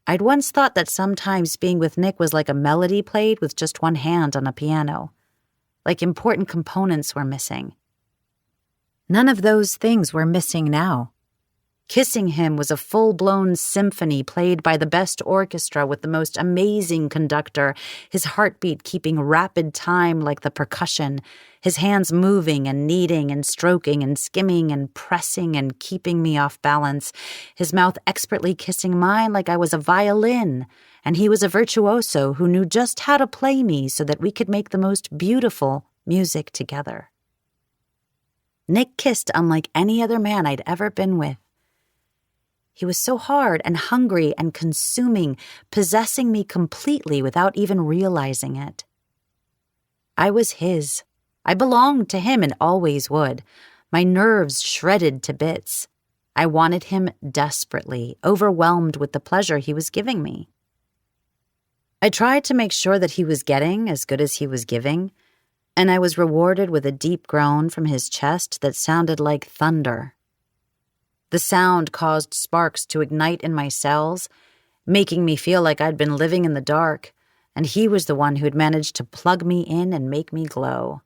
I'd once thought that sometimes being with Nick was like a melody played with just one hand on a piano, like important components were missing. None of those things were missing now. Kissing him was a full-blown symphony played by the best orchestra with the most amazing conductor, his heartbeat keeping rapid time like the percussion, his hands moving and kneading and stroking and skimming and pressing and keeping me off balance, his mouth expertly kissing mine like I was a violin, and he was a virtuoso who knew just how to play me so that we could make the most beautiful music together. Nick kissed unlike any other man I'd ever been with. He was so hard and hungry and consuming, possessing me completely without even realizing it. I was his. I belonged to him and always would. My nerves shredded to bits. I wanted him desperately, overwhelmed with the pleasure he was giving me. I tried to make sure that he was getting as good as he was giving, and I was rewarded with a deep groan from his chest that sounded like thunder. The sound caused sparks to ignite in my cells, making me feel like I'd been living in the dark, and he was the one who'd managed to plug me in and make me glow.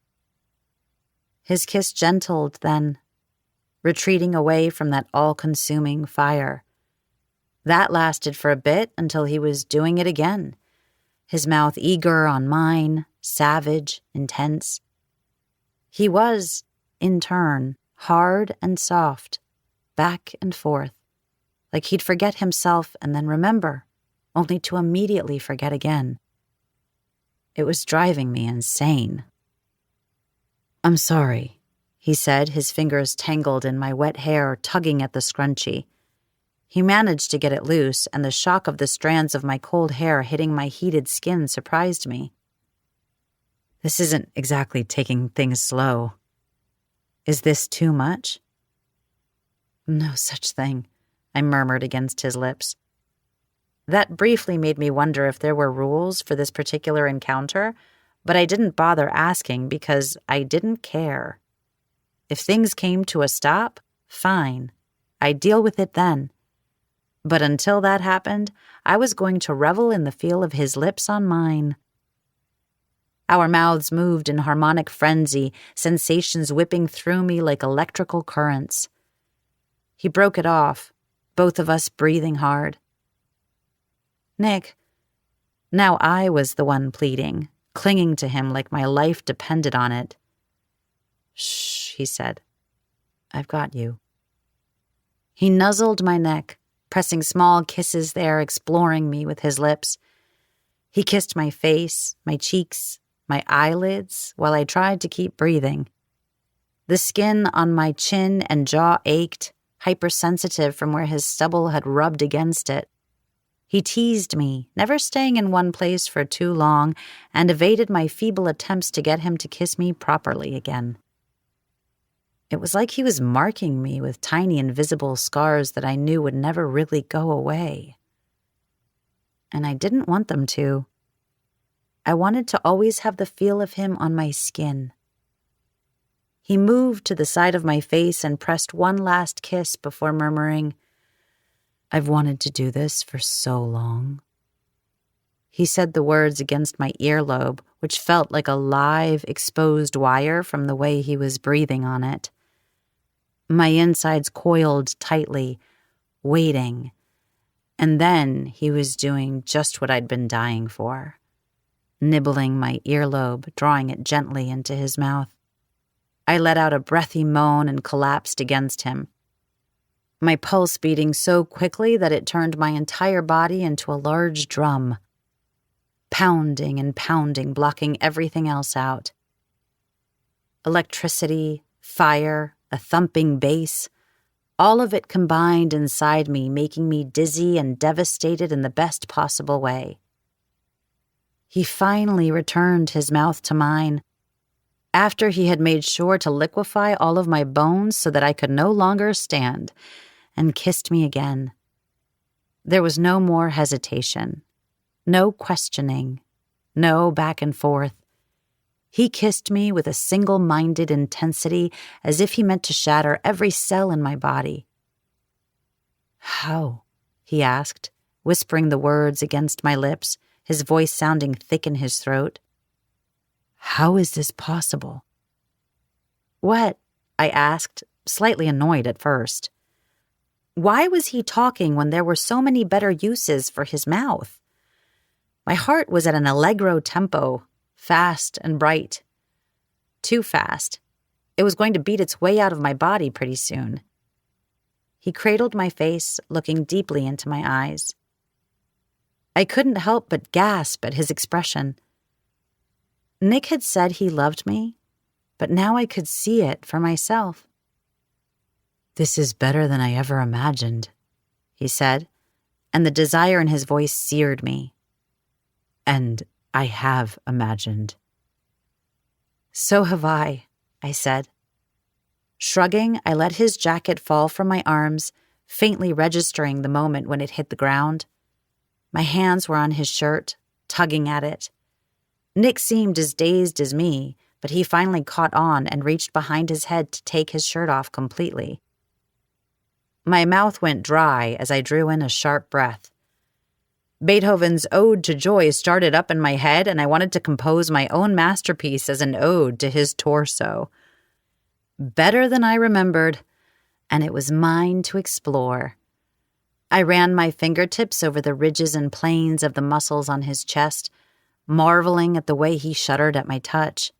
His kiss gentled then, retreating away from that all-consuming fire. That lasted for a bit until he was doing it again, his mouth eager on mine, savage, intense. He was, in turn, hard and soft, back and forth, like he'd forget himself and then remember, only to immediately forget again. It was driving me insane. "I'm sorry," he said, his fingers tangled in my wet hair, tugging at the scrunchie. He managed to get it loose, and the shock of the strands of my cold hair hitting my heated skin surprised me. "This isn't exactly taking things slow. Is this too much?" "No such thing," I murmured against his lips. That briefly made me wonder if there were rules for this particular encounter, but I didn't bother asking because I didn't care. If things came to a stop, fine. I'd deal with it then. But until that happened, I was going to revel in the feel of his lips on mine. Our mouths moved in harmonic frenzy, sensations whipping through me like electrical currents. He broke it off, both of us breathing hard. "Nick." Now I was the one pleading, clinging to him like my life depended on it. "Shh," he said. "I've got you." He nuzzled my neck, pressing small kisses there, exploring me with his lips. He kissed my face, my cheeks, my eyelids, while I tried to keep breathing. The skin on my chin and jaw ached, hypersensitive from where his stubble had rubbed against it. He teased me, never staying in one place for too long, and evaded my feeble attempts to get him to kiss me properly again. It was like he was marking me with tiny invisible scars that I knew would never really go away. And I didn't want them to. I wanted to always have the feel of him on my skin. He moved to the side of my face and pressed one last kiss before murmuring, "I've wanted to do this for so long." He said the words against my earlobe, which felt like a live, exposed wire from the way he was breathing on it. My insides coiled tightly, waiting. And then he was doing just what I'd been dying for, nibbling my earlobe, drawing it gently into his mouth. I let out a breathy moan and collapsed against him, my pulse beating so quickly that it turned my entire body into a large drum, pounding and pounding, blocking everything else out. Electricity, fire, a thumping bass, all of it combined inside me, making me dizzy and devastated in the best possible way. He finally returned his mouth to mine, after he had made sure to liquefy all of my bones so that I could no longer stand, and kissed me again. There was no more hesitation, no questioning, no back and forth. He kissed me with a single-minded intensity as if he meant to shatter every cell in my body. "How?" he asked, whispering the words against my lips, his voice sounding thick in his throat. "How is this possible?" "What?" I asked, slightly annoyed at first. Why was he talking when there were so many better uses for his mouth? My heart was at an allegro tempo, fast and bright. Too fast. It was going to beat its way out of my body pretty soon. He cradled my face, looking deeply into my eyes. I couldn't help but gasp at his expression. Nick had said he loved me, but now I could see it for myself. "This is better than I ever imagined," he said, and the desire in his voice seared me. "And I have imagined." "So have I," I said. Shrugging, I let his jacket fall from my arms, faintly registering the moment when it hit the ground. My hands were on his shirt, tugging at it. Nick seemed as dazed as me, but he finally caught on and reached behind his head to take his shirt off completely. My mouth went dry as I drew in a sharp breath. Beethoven's Ode to Joy started up in my head, and I wanted to compose my own masterpiece as an ode to his torso. Better than I remembered, and it was mine to explore. I ran my fingertips over the ridges and planes of the muscles on his chest, marveling at the way he shuddered at my touch.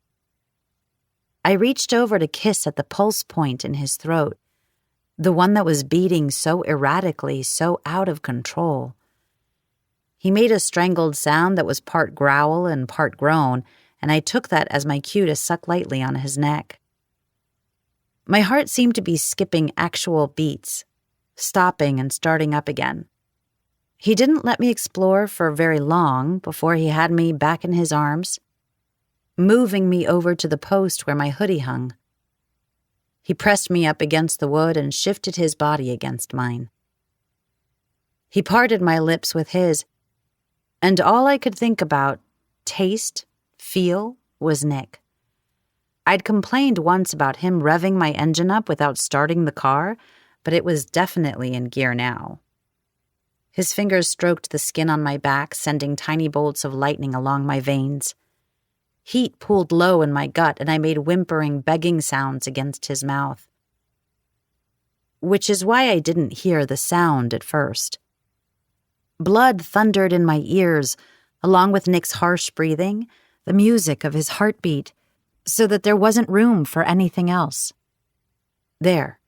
I reached over to kiss at the pulse point in his throat, the one that was beating so erratically, so out of control. He made a strangled sound that was part growl and part groan, and I took that as my cue to suck lightly on his neck. My heart seemed to be skipping actual beats, stopping and starting up again. He didn't let me explore for very long before he had me back in his arms, moving me over to the post where my hoodie hung. He pressed me up against the wood and shifted his body against mine. He parted my lips with his, and all I could think about, taste, feel, was Nick. I'd complained once about him revving my engine up without starting the car, but it was definitely in gear now. His fingers stroked the skin on my back, sending tiny bolts of lightning along my veins. Heat pooled low in my gut, and I made whimpering, begging sounds against his mouth. Which is why I didn't hear the sound at first. Blood thundered in my ears, along with Nick's harsh breathing, the music of his heartbeat, so that there wasn't room for anything else. There.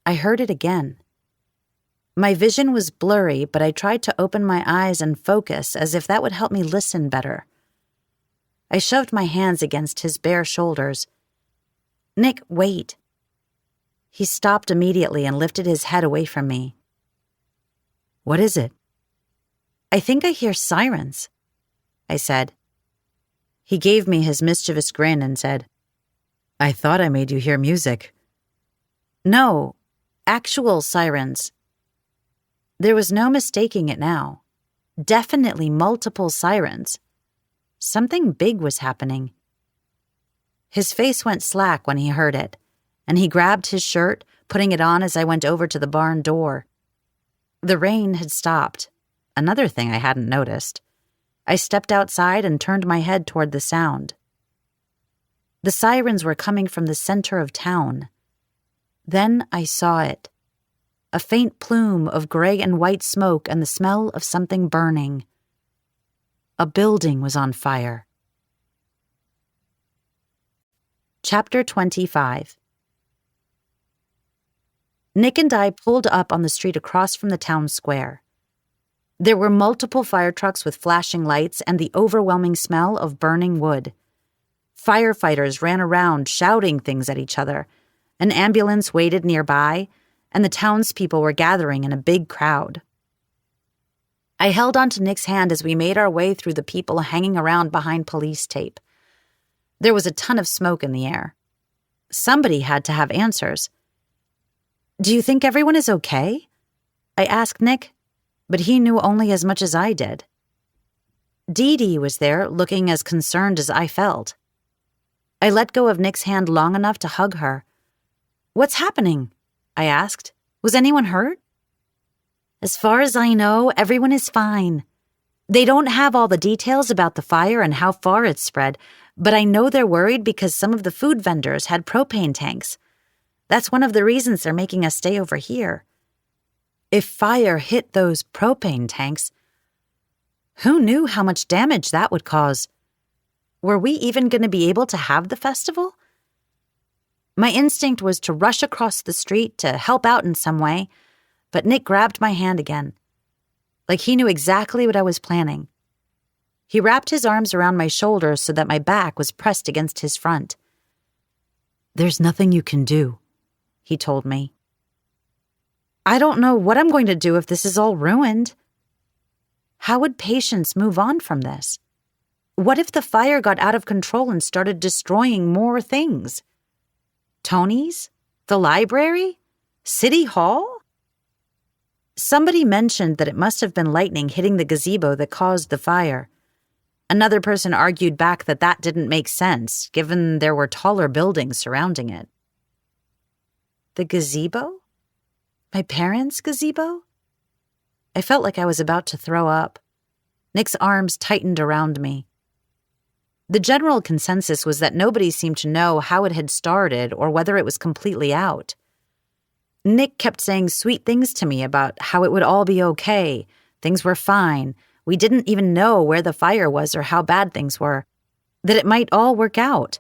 I heard it again. My vision was blurry, but I tried to open my eyes and focus as if that would help me listen better. I shoved my hands against his bare shoulders. "Nick, wait." He stopped immediately and lifted his head away from me. "What is it?" "I think I hear sirens," I said. He gave me his mischievous grin and said, "I thought I made you hear music." "No, actual sirens." There was no mistaking it now. Definitely multiple sirens. Something big was happening. His face went slack when he heard it, and he grabbed his shirt, putting it on as I went over to the barn door. The rain had stopped, another thing I hadn't noticed. I stepped outside and turned my head toward the sound. The sirens were coming from the center of town. Then I saw it. A faint plume of gray and white smoke and the smell of something burning. A building was on fire. Chapter 25. Nick and I pulled up on the street across from the town square. There were multiple fire trucks with flashing lights and the overwhelming smell of burning wood. Firefighters ran around shouting things at each other. An ambulance waited nearby, and the townspeople were gathering in a big crowd. I held onto Nick's hand as we made our way through the people hanging around behind police tape. There was a ton of smoke in the air. Somebody had to have answers. "Do you think everyone is okay?" I asked Nick, but he knew only as much as I did. Dee Dee was there, looking as concerned as I felt. I let go of Nick's hand long enough to hug her. "What's happening?" I asked. "Was anyone hurt?" "As far as I know, everyone is fine. They don't have all the details about the fire and how far it spread, but I know they're worried because some of the food vendors had propane tanks. That's one of the reasons they're making us stay over here. If fire hit those propane tanks, who knew how much damage that would cause? Were we even going to be able to have the festival? My instinct was to rush across the street to help out in some way, but Nick grabbed my hand again, like he knew exactly what I was planning. He wrapped his arms around my shoulders so that my back was pressed against his front. "There's nothing you can do," he told me. I don't know what I'm going to do if this is all ruined. How would patients move on from this? What if the fire got out of control and started destroying more things? Tony's? The library? City Hall? Somebody mentioned that it must have been lightning hitting the gazebo that caused the fire. Another person argued back that that didn't make sense, given there were taller buildings surrounding it. The gazebo? My parents' gazebo? I felt like I was about to throw up. Nick's arms tightened around me. The general consensus was that nobody seemed to know how it had started or whether it was completely out. Nick kept saying sweet things to me about how it would all be okay. Things were fine. We didn't even know where the fire was or how bad things were. That it might all work out.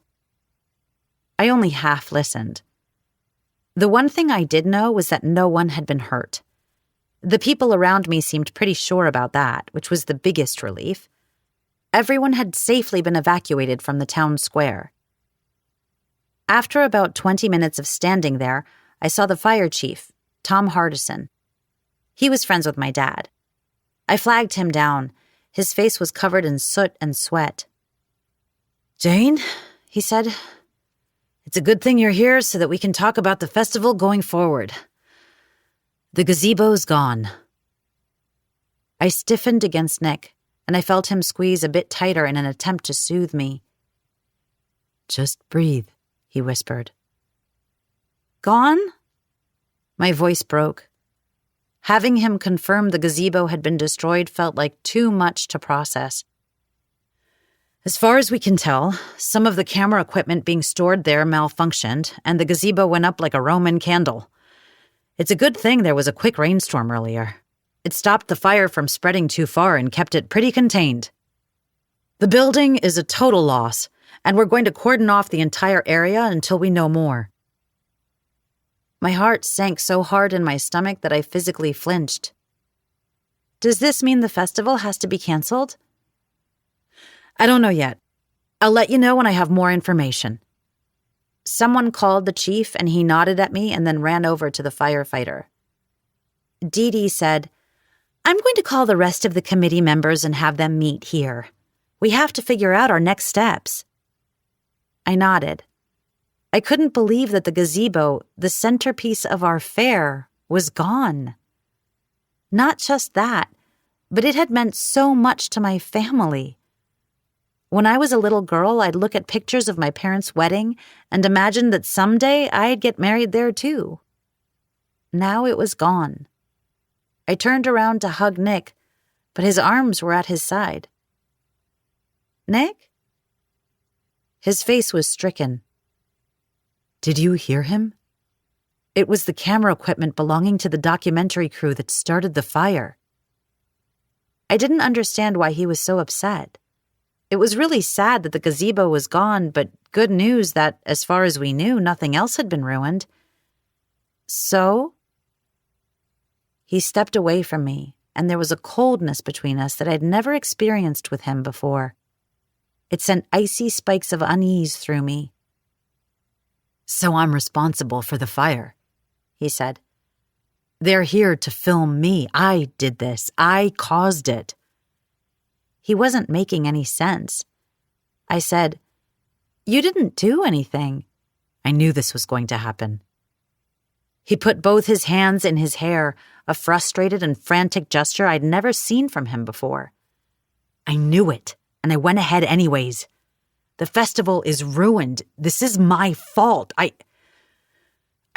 I only half listened. The one thing I did know was that no one had been hurt. The people around me seemed pretty sure about that, which was the biggest relief. Everyone had safely been evacuated from the town square. After about 20 minutes of standing there, I saw the fire chief, Tom Hardison. He was friends with my dad. I flagged him down. His face was covered in soot and sweat. "Jane," he said, "it's a good thing you're here so that we can talk about the festival going forward. The gazebo's gone." I stiffened against Nick, and I felt him squeeze a bit tighter in an attempt to soothe me. "Just breathe," he whispered. "Gone?" My voice broke. Having him confirm the gazebo had been destroyed felt like too much to process. "As far as we can tell, some of the camera equipment being stored there malfunctioned, and the gazebo went up like a Roman candle. It's a good thing there was a quick rainstorm earlier. It stopped the fire from spreading too far and kept it pretty contained. The building is a total loss, and we're going to cordon off the entire area until we know more." My heart sank so hard in my stomach that I physically flinched. "Does this mean the festival has to be canceled?" "I don't know yet. I'll let you know when I have more information." Someone called the chief and he nodded at me and then ran over to the firefighter. Dee Dee said, "I'm going to call the rest of the committee members and have them meet here. We have to figure out our next steps." I nodded. I couldn't believe that the gazebo, the centerpiece of our fair, was gone. Not just that, but it had meant so much to my family. When I was a little girl, I'd look at pictures of my parents' wedding and imagine that someday I'd get married there too. Now it was gone. I turned around to hug Nick, but his arms were at his side. "Nick?" His face was stricken. "Did you hear him? It was the camera equipment belonging to the documentary crew that started the fire." I didn't understand why he was so upset. It was really sad that the gazebo was gone, but good news that, as far as we knew, nothing else had been ruined. "So?" He stepped away from me, and there was a coldness between us that I'd never experienced with him before. It sent icy spikes of unease through me. "So I'm responsible for the fire," he said. "They're here to film me. I did this. I caused it." He wasn't making any sense. I said, "You didn't do anything." I knew this was going to happen. He put both his hands in his hair, a frustrated and frantic gesture I'd never seen from him before. "I knew it, and I went ahead anyways. The festival is ruined. This is my fault. I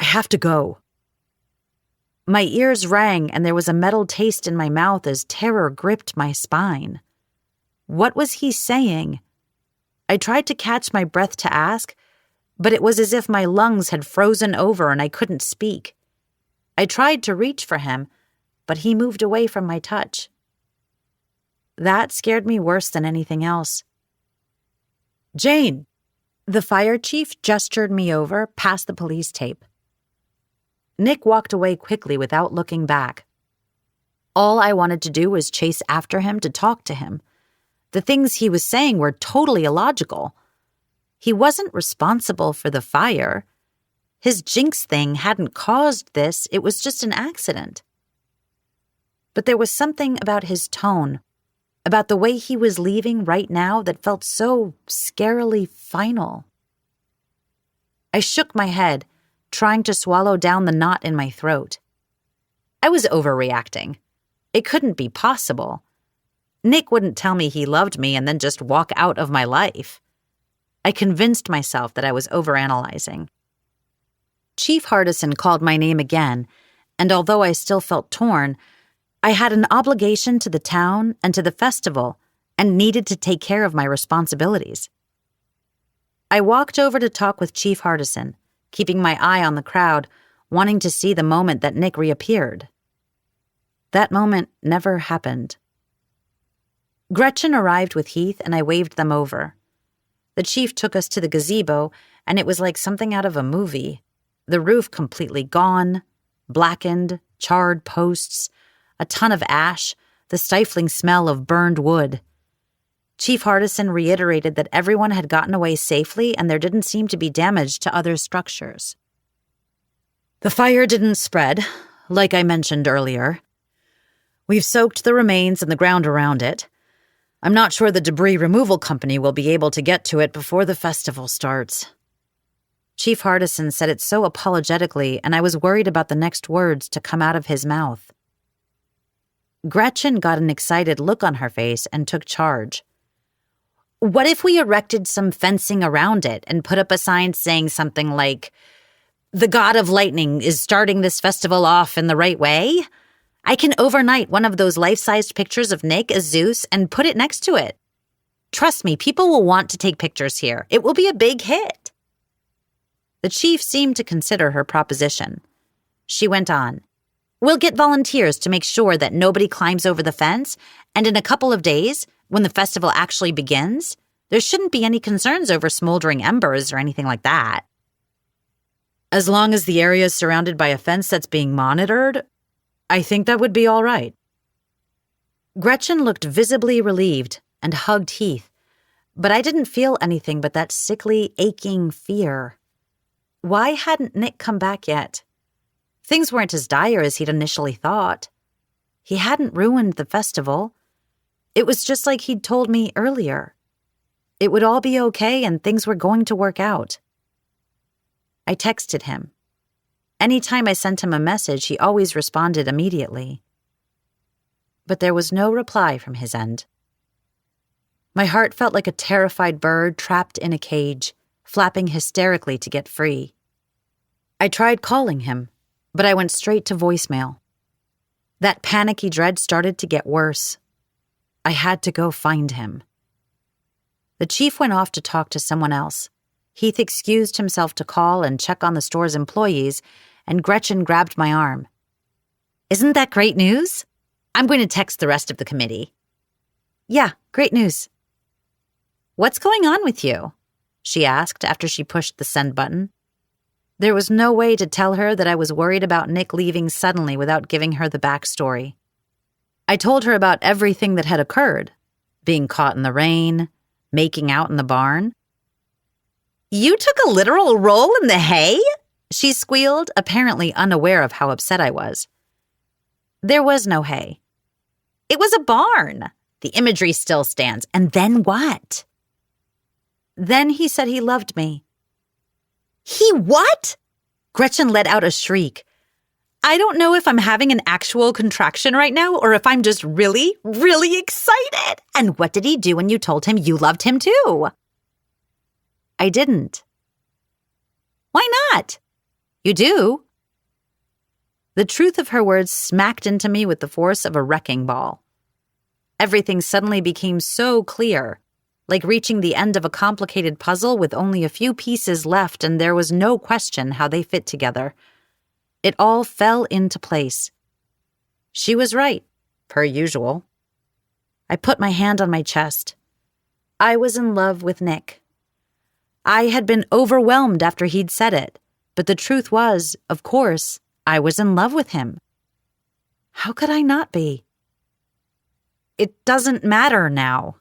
have to go." My ears rang, and there was a metal taste in my mouth as terror gripped my spine. What was he saying? I tried to catch my breath to ask, but it was as if my lungs had frozen over and I couldn't speak. I tried to reach for him, but he moved away from my touch. That scared me worse than anything else. "Jane!" The fire chief gestured me over past the police tape. Nick walked away quickly without looking back. All I wanted to do was chase after him to talk to him. The things he was saying were totally illogical. He wasn't responsible for the fire. His Jinx thing hadn't caused this, it was just an accident. But there was something about his tone, about the way he was leaving right now that felt so scarily final. I shook my head, trying to swallow down the knot in my throat. I was overreacting. It couldn't be possible. Nick wouldn't tell me he loved me and then just walk out of my life. I convinced myself that I was overanalyzing. Chief Hardison called my name again, and although I still felt torn, I had an obligation to the town and to the festival and needed to take care of my responsibilities. I walked over to talk with Chief Hardison, keeping my eye on the crowd, wanting to see the moment that Nick reappeared. That moment never happened. Gretchen arrived with Heath, and I waved them over. The chief took us to the gazebo, and it was like something out of a movie. The roof completely gone, blackened, charred posts, a ton of ash, the stifling smell of burned wood. Chief Hardison reiterated that everyone had gotten away safely and there didn't seem to be damage to other structures. The fire didn't spread, like I mentioned earlier. We've soaked the remains and the ground around it. I'm not sure the debris removal company will be able to get to it before the festival starts. Chief Hardison said it so apologetically, and I was worried about the next words to come out of his mouth. Gretchen got an excited look on her face and took charge. "What if we erected some fencing around it and put up a sign saying something like, 'The God of Lightning is starting this festival off in the right way'? I can overnight one of those life-sized pictures of Nick as Zeus and put it next to it. Trust me, people will want to take pictures here. It will be a big hit." The chief seemed to consider her proposition. She went on, "We'll get volunteers to make sure that nobody climbs over the fence, and in a couple of days, when the festival actually begins, there shouldn't be any concerns over smoldering embers or anything like that. As long as the area is surrounded by a fence that's being monitored, I think that would be all right." Gretchen looked visibly relieved and hugged Heath, but I didn't feel anything but that sickly, aching fear. Why hadn't Nick come back yet? Things weren't as dire as he'd initially thought. He hadn't ruined the festival. It was just like he'd told me earlier. It would all be okay and things were going to work out. I texted him. Anytime I sent him a message, he always responded immediately. But there was no reply from his end. My heart felt like a terrified bird trapped in a cage, flapping hysterically to get free. I tried calling him, but I went straight to voicemail. That panicky dread started to get worse. I had to go find him. The chief went off to talk to someone else. Heath excused himself to call and check on the store's employees, and Gretchen grabbed my arm. "Isn't that great news? I'm going to text the rest of the committee." "Yeah, great news." "What's going on with you?" she asked after she pushed the send button. There was no way to tell her that I was worried about Nick leaving suddenly without giving her the backstory. I told her about everything that had occurred, being caught in the rain, making out in the barn. "You took a literal roll in the hay?" she squealed, apparently unaware of how upset I was. There was no hay. It was a barn. The imagery still stands. And then what? Then he said he loved me. He what? Gretchen let out a shriek. I don't know if I'm having an actual contraction right now or if I'm just really, really excited. And what did he do when you told him you loved him too? I didn't. Why not? You do. The truth of her words smacked into me with the force of a wrecking ball. Everything suddenly became so clear, like reaching the end of a complicated puzzle with only a few pieces left, and there was no question how they fit together. It all fell into place. She was right, per usual. I put my hand on my chest. I was in love with Nick. I had been overwhelmed after he'd said it, but the truth was, of course, I was in love with him. How could I not be? It doesn't matter now.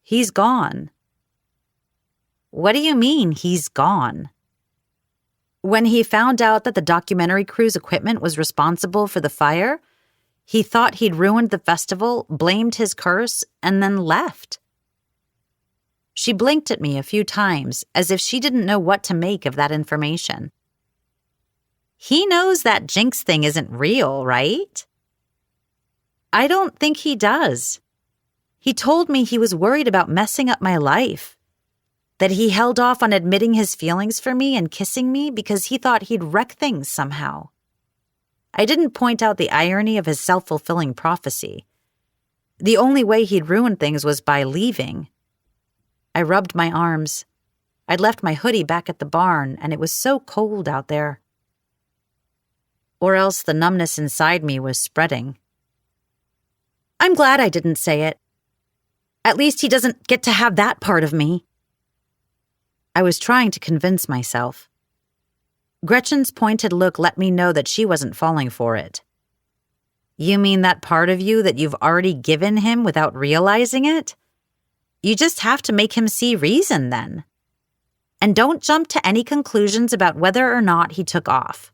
He's gone. What do you mean, he's gone? When he found out that the documentary crew's equipment was responsible for the fire, he thought he'd ruined the festival, blamed his curse, and then left. She blinked at me a few times as if she didn't know what to make of that information. He knows that Jinx thing isn't real, right? I don't think he does. He told me he was worried about messing up my life, that he held off on admitting his feelings for me and kissing me because he thought he'd wreck things somehow. I didn't point out the irony of his self-fulfilling prophecy. The only way he'd ruin things was by leaving. I rubbed my arms. I'd left my hoodie back at the barn, and it was so cold out there. Or else the numbness inside me was spreading. I'm glad I didn't say it. At least he doesn't get to have that part of me. I was trying to convince myself. Gretchen's pointed look let me know that she wasn't falling for it. You mean that part of you that you've already given him without realizing it? You just have to make him see reason then. And don't jump to any conclusions about whether or not he took off.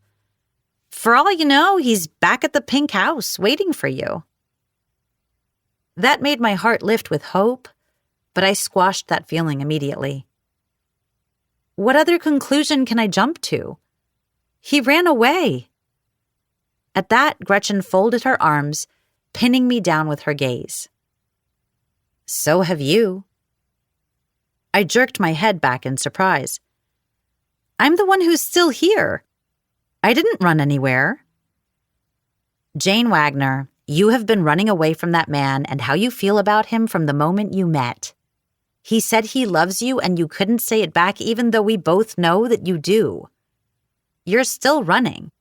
For all you know, he's back at the pink house waiting for you. That made my heart lift with hope, but I squashed that feeling immediately. What other conclusion can I jump to? He ran away. At that, Gretchen folded her arms, pinning me down with her gaze. So have you. I jerked my head back in surprise. I'm the one who's still here. I didn't run anywhere. Jane Wagner, you have been running away from that man and how you feel about him from the moment you met. He said he loves you and you couldn't say it back even though we both know that you do. You're still running.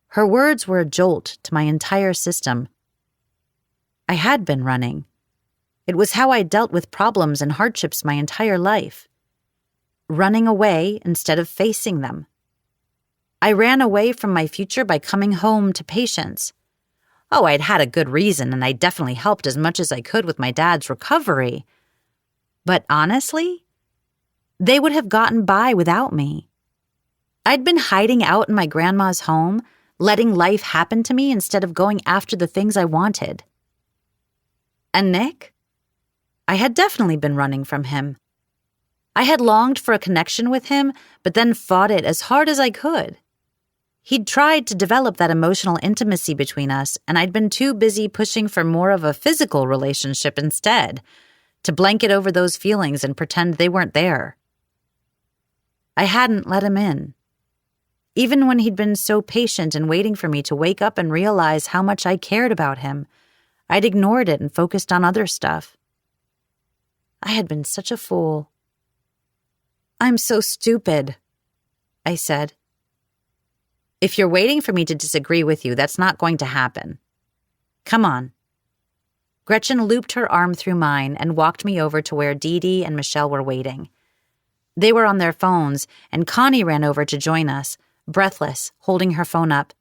Her words were a jolt to my entire system. I had been running. It was how I dealt with problems and hardships my entire life. Running away instead of facing them. I ran away from my future by coming home to patients. Oh, I'd had a good reason, and I definitely helped as much as I could with my dad's recovery. But honestly, they would have gotten by without me. I'd been hiding out in my grandma's home, letting life happen to me instead of going after the things I wanted. And Nick? I had definitely been running from him. I had longed for a connection with him, but then fought it as hard as I could. He'd tried to develop that emotional intimacy between us, and I'd been too busy pushing for more of a physical relationship instead, to blanket over those feelings and pretend they weren't there. I hadn't let him in. Even when he'd been so patient and waiting for me to wake up and realize how much I cared about him, I'd ignored it and focused on other stuff. I had been such a fool. I'm so stupid, I said. If you're waiting for me to disagree with you, that's not going to happen. Come on. Gretchen looped her arm through mine and walked me over to where Dee Dee and Michelle were waiting. They were on their phones, and Connie ran over to join us, breathless, holding her phone up.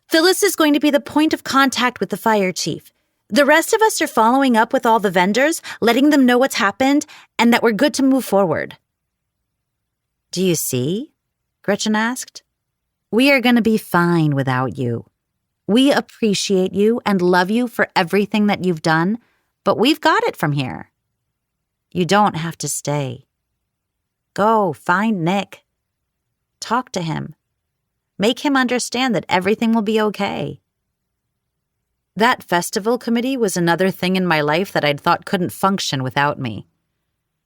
Phyllis is going to be the point of contact with the fire chief. The rest of us are following up with all the vendors, letting them know what's happened, and that we're good to move forward. Do you see? Gretchen asked. We are going to be fine without you. We appreciate you and love you for everything that you've done, but we've got it from here. You don't have to stay. Go, find Nick. Talk to him. Make him understand that everything will be okay. That festival committee was another thing in my life that I'd thought couldn't function without me.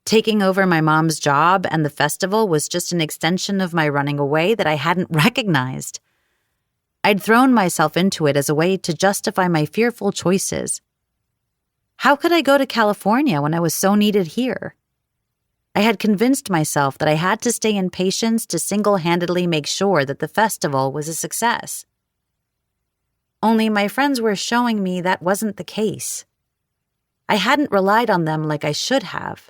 Taking over my mom's job and the festival was just an extension of my running away that I hadn't recognized. I'd thrown myself into it as a way to justify my fearful choices. How could I go to California when I was so needed here? I had convinced myself that I had to stay in patience to single-handedly make sure that the festival was a success. Only my friends were showing me that wasn't the case. I hadn't relied on them like I should have.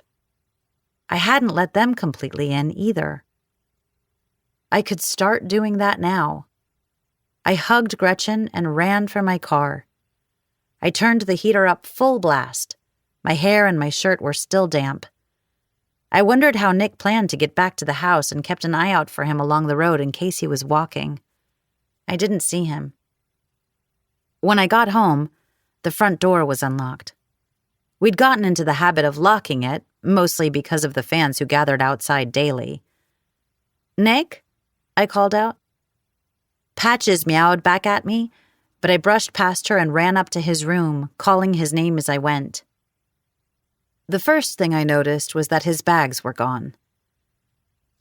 I hadn't let them completely in either. I could start doing that now. I hugged Gretchen and ran for my car. I turned the heater up full blast. My hair and my shirt were still damp. I wondered how Nick planned to get back to the house and kept an eye out for him along the road in case he was walking. I didn't see him. When I got home, the front door was unlocked. We'd gotten into the habit of locking it, mostly because of the fans who gathered outside daily. "Nick?" I called out. Patches meowed back at me, but I brushed past her and ran up to his room, calling his name as I went. The first thing I noticed was that his bags were gone.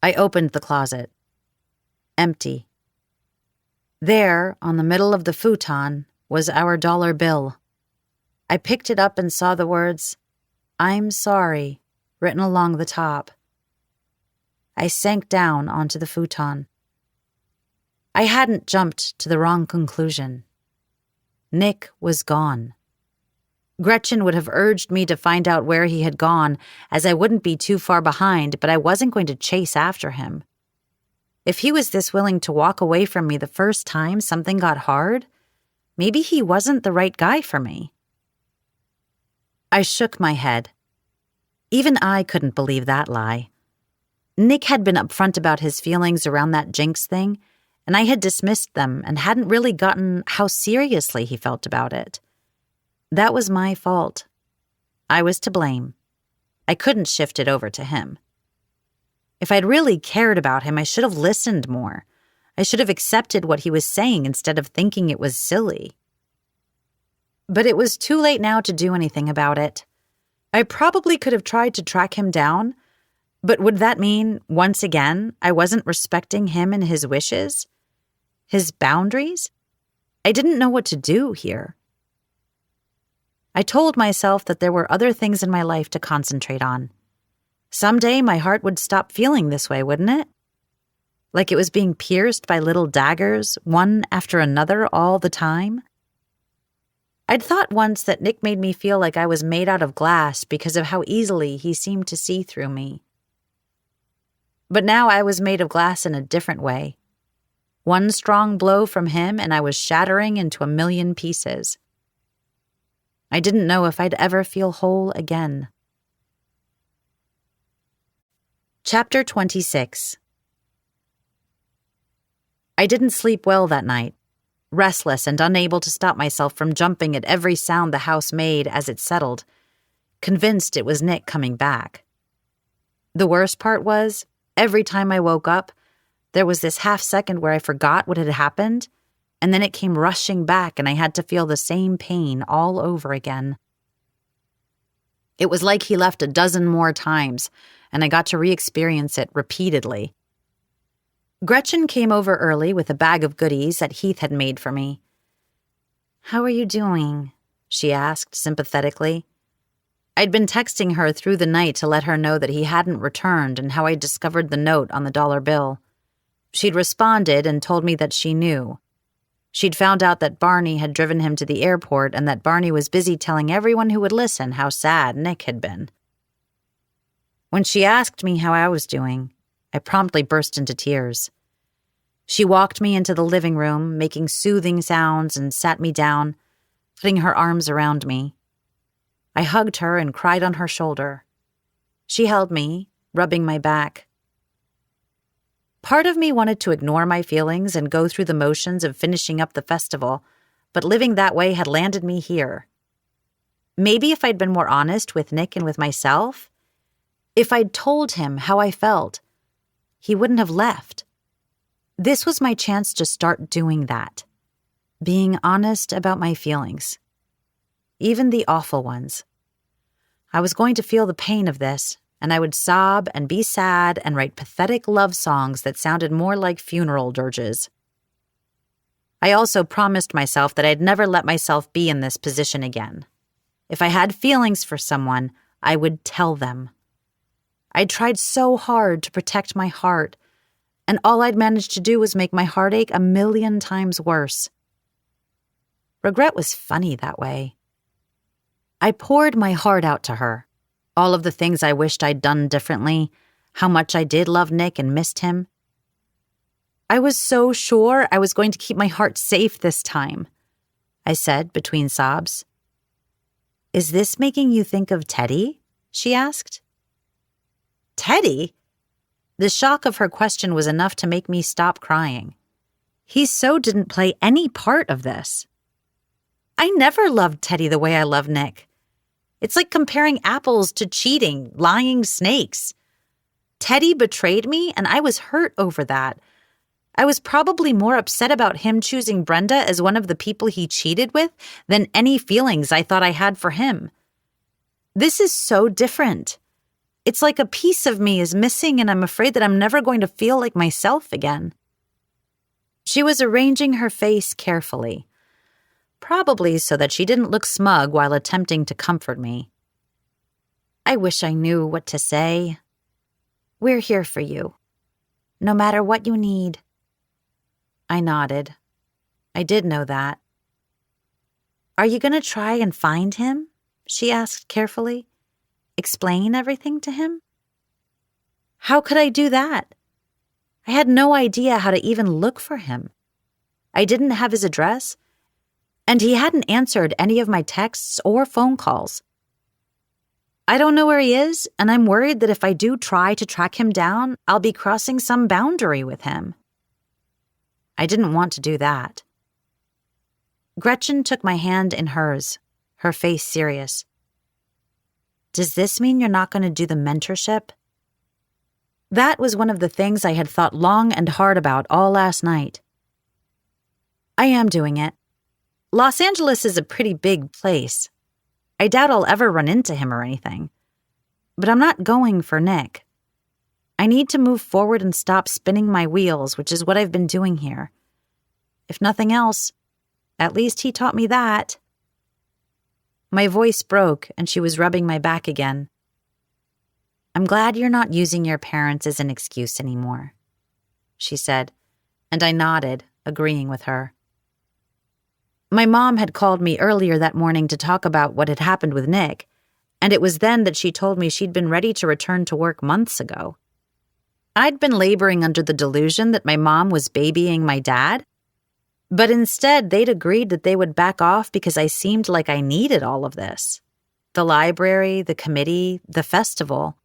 I opened the closet. Empty. There, on the middle of the futon, was our dollar bill. I picked it up and saw the words, "I'm sorry," written along the top. I sank down onto the futon. I hadn't jumped to the wrong conclusion. Nick was gone. Gretchen would have urged me to find out where he had gone, as I wouldn't be too far behind, but I wasn't going to chase after him. If he was this willing to walk away from me the first time something got hard, maybe he wasn't the right guy for me. I shook my head. Even I couldn't believe that lie. Nick had been upfront about his feelings around that Jinx thing, and I had dismissed them and hadn't really gotten how seriously he felt about it. That was my fault. I was to blame. I couldn't shift it over to him. If I'd really cared about him, I should have listened more. I should have accepted what he was saying instead of thinking it was silly. But it was too late now to do anything about it. I probably could have tried to track him down, but would that mean, once again, I wasn't respecting him and his wishes? His boundaries? I didn't know what to do here. I told myself that there were other things in my life to concentrate on. Someday my heart would stop feeling this way, wouldn't it? Like it was being pierced by little daggers, one after another all the time? I'd thought once that Nick made me feel like I was made out of glass because of how easily he seemed to see through me. But now I was made of glass in a different way. One strong blow from him and I was shattering into a million pieces. I didn't know if I'd ever feel whole again. Chapter 26. I didn't sleep well that night, restless and unable to stop myself from jumping at every sound the house made as it settled, convinced it was Nick coming back. The worst part was, every time I woke up, there was this half-second where I forgot what had happened, and then it came rushing back and I had to feel the same pain all over again. It was like he left a dozen more times, and I got to re-experience it repeatedly. Gretchen came over early with a bag of goodies that Heath had made for me. "How are you doing?" she asked sympathetically. I'd been texting her through the night to let her know that he hadn't returned and how I discovered the note on the dollar bill. She'd responded and told me that she knew. She'd found out that Barney had driven him to the airport and that Barney was busy telling everyone who would listen how sad Nick had been. When she asked me how I was doing, I promptly burst into tears. She walked me into the living room, making soothing sounds, and sat me down, putting her arms around me. I hugged her and cried on her shoulder. She held me, rubbing my back. Part of me wanted to ignore my feelings and go through the motions of finishing up the festival, but living that way had landed me here. Maybe if I'd been more honest with Nick and with myself, if I'd told him how I felt, he wouldn't have left. This was my chance to start doing that, being honest about my feelings, even the awful ones. I was going to feel the pain of this, and I would sob and be sad and write pathetic love songs that sounded more like funeral dirges. I also promised myself that I'd never let myself be in this position again. If I had feelings for someone, I would tell them. I'd tried so hard to protect my heart, and all I'd managed to do was make my heartache a million times worse. Regret was funny that way. I poured my heart out to her, all of the things I wished I'd done differently, how much I did love Nick and missed him. I was so sure I was going to keep my heart safe this time, I said between sobs. Is this making you think of Teddy? She asked. Teddy? The shock of her question was enough to make me stop crying. He so didn't play any part of this. I never loved Teddy the way I love Nick. It's like comparing apples to cheating, lying snakes. Teddy betrayed me, and I was hurt over that. I was probably more upset about him choosing Brenda as one of the people he cheated with than any feelings I thought I had for him. This is so different. It's like a piece of me is missing, and I'm afraid that I'm never going to feel like myself again. She was arranging her face carefully, probably so that she didn't look smug while attempting to comfort me. I wish I knew what to say. We're here for you, no matter what you need. I nodded. I did know that. Are you going to try and find him? She asked carefully. Explain everything to him? How could I do that? I had no idea how to even look for him. I didn't have his address, and he hadn't answered any of my texts or phone calls. I don't know where he is, and I'm worried that if I do try to track him down, I'll be crossing some boundary with him. I didn't want to do that. Gretchen took my hand in hers, her face serious. Does this mean you're not going to do the mentorship? That was one of the things I had thought long and hard about all last night. I am doing it. Los Angeles is a pretty big place. I doubt I'll ever run into him or anything. But I'm not going for Nick. I need to move forward and stop spinning my wheels, which is what I've been doing here. If nothing else, at least he taught me that. My voice broke, and she was rubbing my back again. I'm glad you're not using your parents as an excuse anymore, she said, and I nodded, agreeing with her. My mom had called me earlier that morning to talk about what had happened with Nick, and it was then that she told me she'd been ready to return to work months ago. I'd been laboring under the delusion that my mom was babying my dad, but instead they'd agreed that they would back off because I seemed like I needed all of this. The library, the committee, the festival.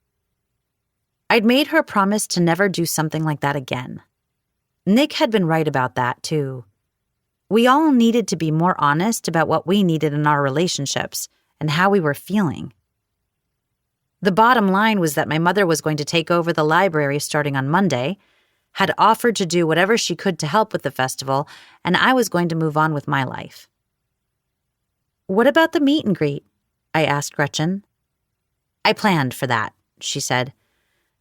I'd made her promise to never do something like that again. Nick had been right about that, too. We all needed to be more honest about what we needed in our relationships and how we were feeling. The bottom line was that my mother was going to take over the library starting on Monday, had offered to do whatever she could to help with the festival, and I was going to move on with my life. What about the meet and greet? I asked Gretchen. I planned for that, she said.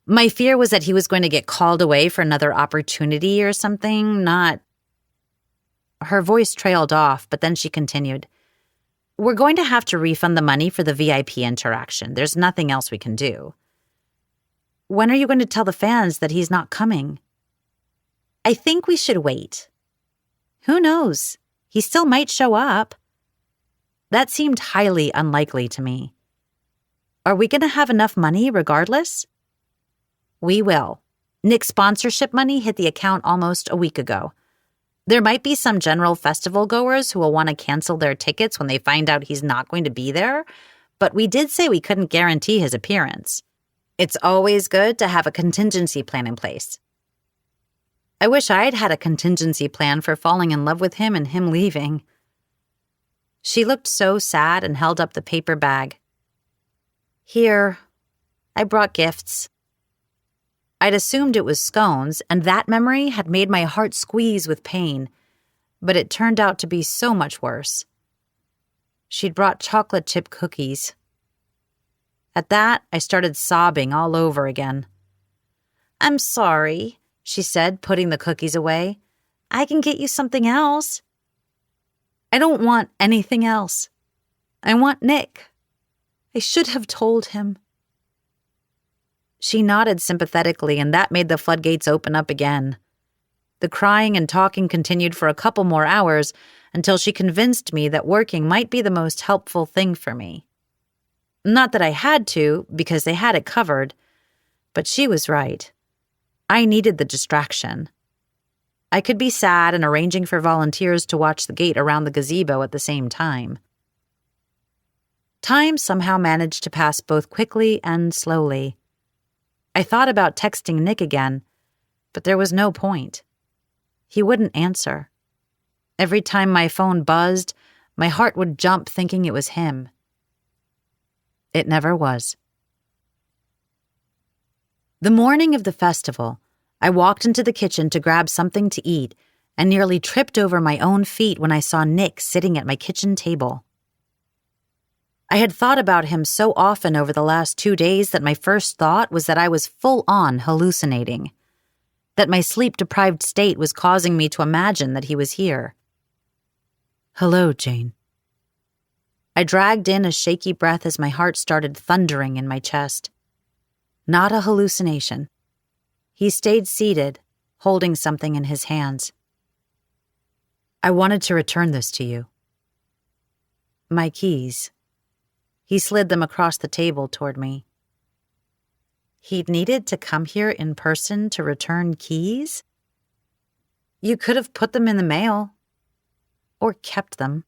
My fear was that he was going to get called away for another opportunity or something, not... Her voice trailed off, but then she continued. We're going to have to refund the money for the VIP interaction. There's nothing else we can do. When are you going to tell the fans that he's not coming? I think we should wait. Who knows? He still might show up. That seemed highly unlikely to me. Are we going to have enough money regardless? We will. Nick's sponsorship money hit the account almost a week ago. There might be some general festival goers who will want to cancel their tickets when they find out he's not going to be there, but we did say we couldn't guarantee his appearance. It's always good to have a contingency plan in place. I wish I'd had a contingency plan for falling in love with him and him leaving. She looked so sad and held up the paper bag. Here, I brought gifts. I'd assumed it was scones, and that memory had made my heart squeeze with pain, but it turned out to be so much worse. She'd brought chocolate chip cookies. At that, I started sobbing all over again. I'm sorry, she said, putting the cookies away. I can get you something else. I don't want anything else. I want Nick. I should have told him. She nodded sympathetically, and that made the floodgates open up again. The crying and talking continued for a couple more hours until she convinced me that working might be the most helpful thing for me. Not that I had to, because they had it covered, but she was right. I needed the distraction. I could be sad and arranging for volunteers to watch the gate around the gazebo at the same time. Time somehow managed to pass both quickly and slowly. I thought about texting Nick again, but there was no point. He wouldn't answer. Every time my phone buzzed, my heart would jump thinking it was him. It never was. The morning of the festival, I walked into the kitchen to grab something to eat and nearly tripped over my own feet when I saw Nick sitting at my kitchen table. I had thought about him so often over the last 2 days that my first thought was that I was full-on hallucinating, that my sleep-deprived state was causing me to imagine that he was here. "Hello, Jane." I dragged in a shaky breath as my heart started thundering in my chest. Not a hallucination. He stayed seated, holding something in his hands. "I wanted to return this to you." My keys. He slid them across the table toward me. He'd needed to come here in person to return keys? You could have put them in the mail. Or kept them.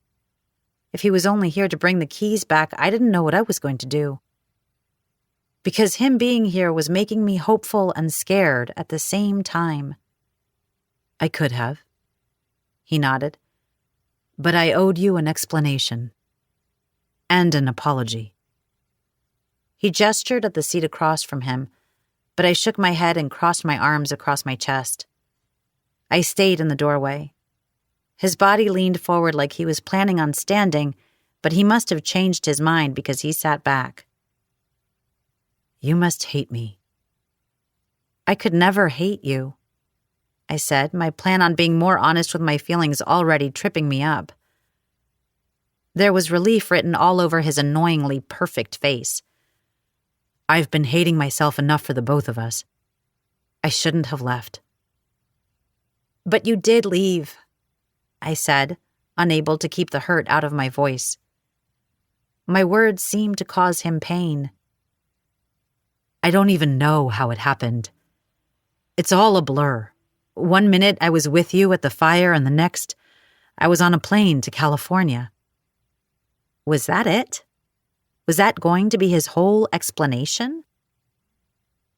If he was only here to bring the keys back, I didn't know what I was going to do. Because him being here was making me hopeful and scared at the same time. "I could have." He nodded. "But I owed you an explanation. And an apology." He gestured at the seat across from him, but I shook my head and crossed my arms across my chest. I stayed in the doorway. His body leaned forward like he was planning on standing, but he must have changed his mind because he sat back. "You must hate me." "I could never hate you," I said, my plan on being more honest with my feelings already tripping me up. There was relief written all over his annoyingly perfect face. "I've been hating myself enough for the both of us. I shouldn't have left." "But you did leave," I said, unable to keep the hurt out of my voice. My words seemed to cause him pain. "I don't even know how it happened. It's all a blur. 1 minute I was with you at the fire and the next, I was on a plane to California." Was that it? Was that going to be his whole explanation?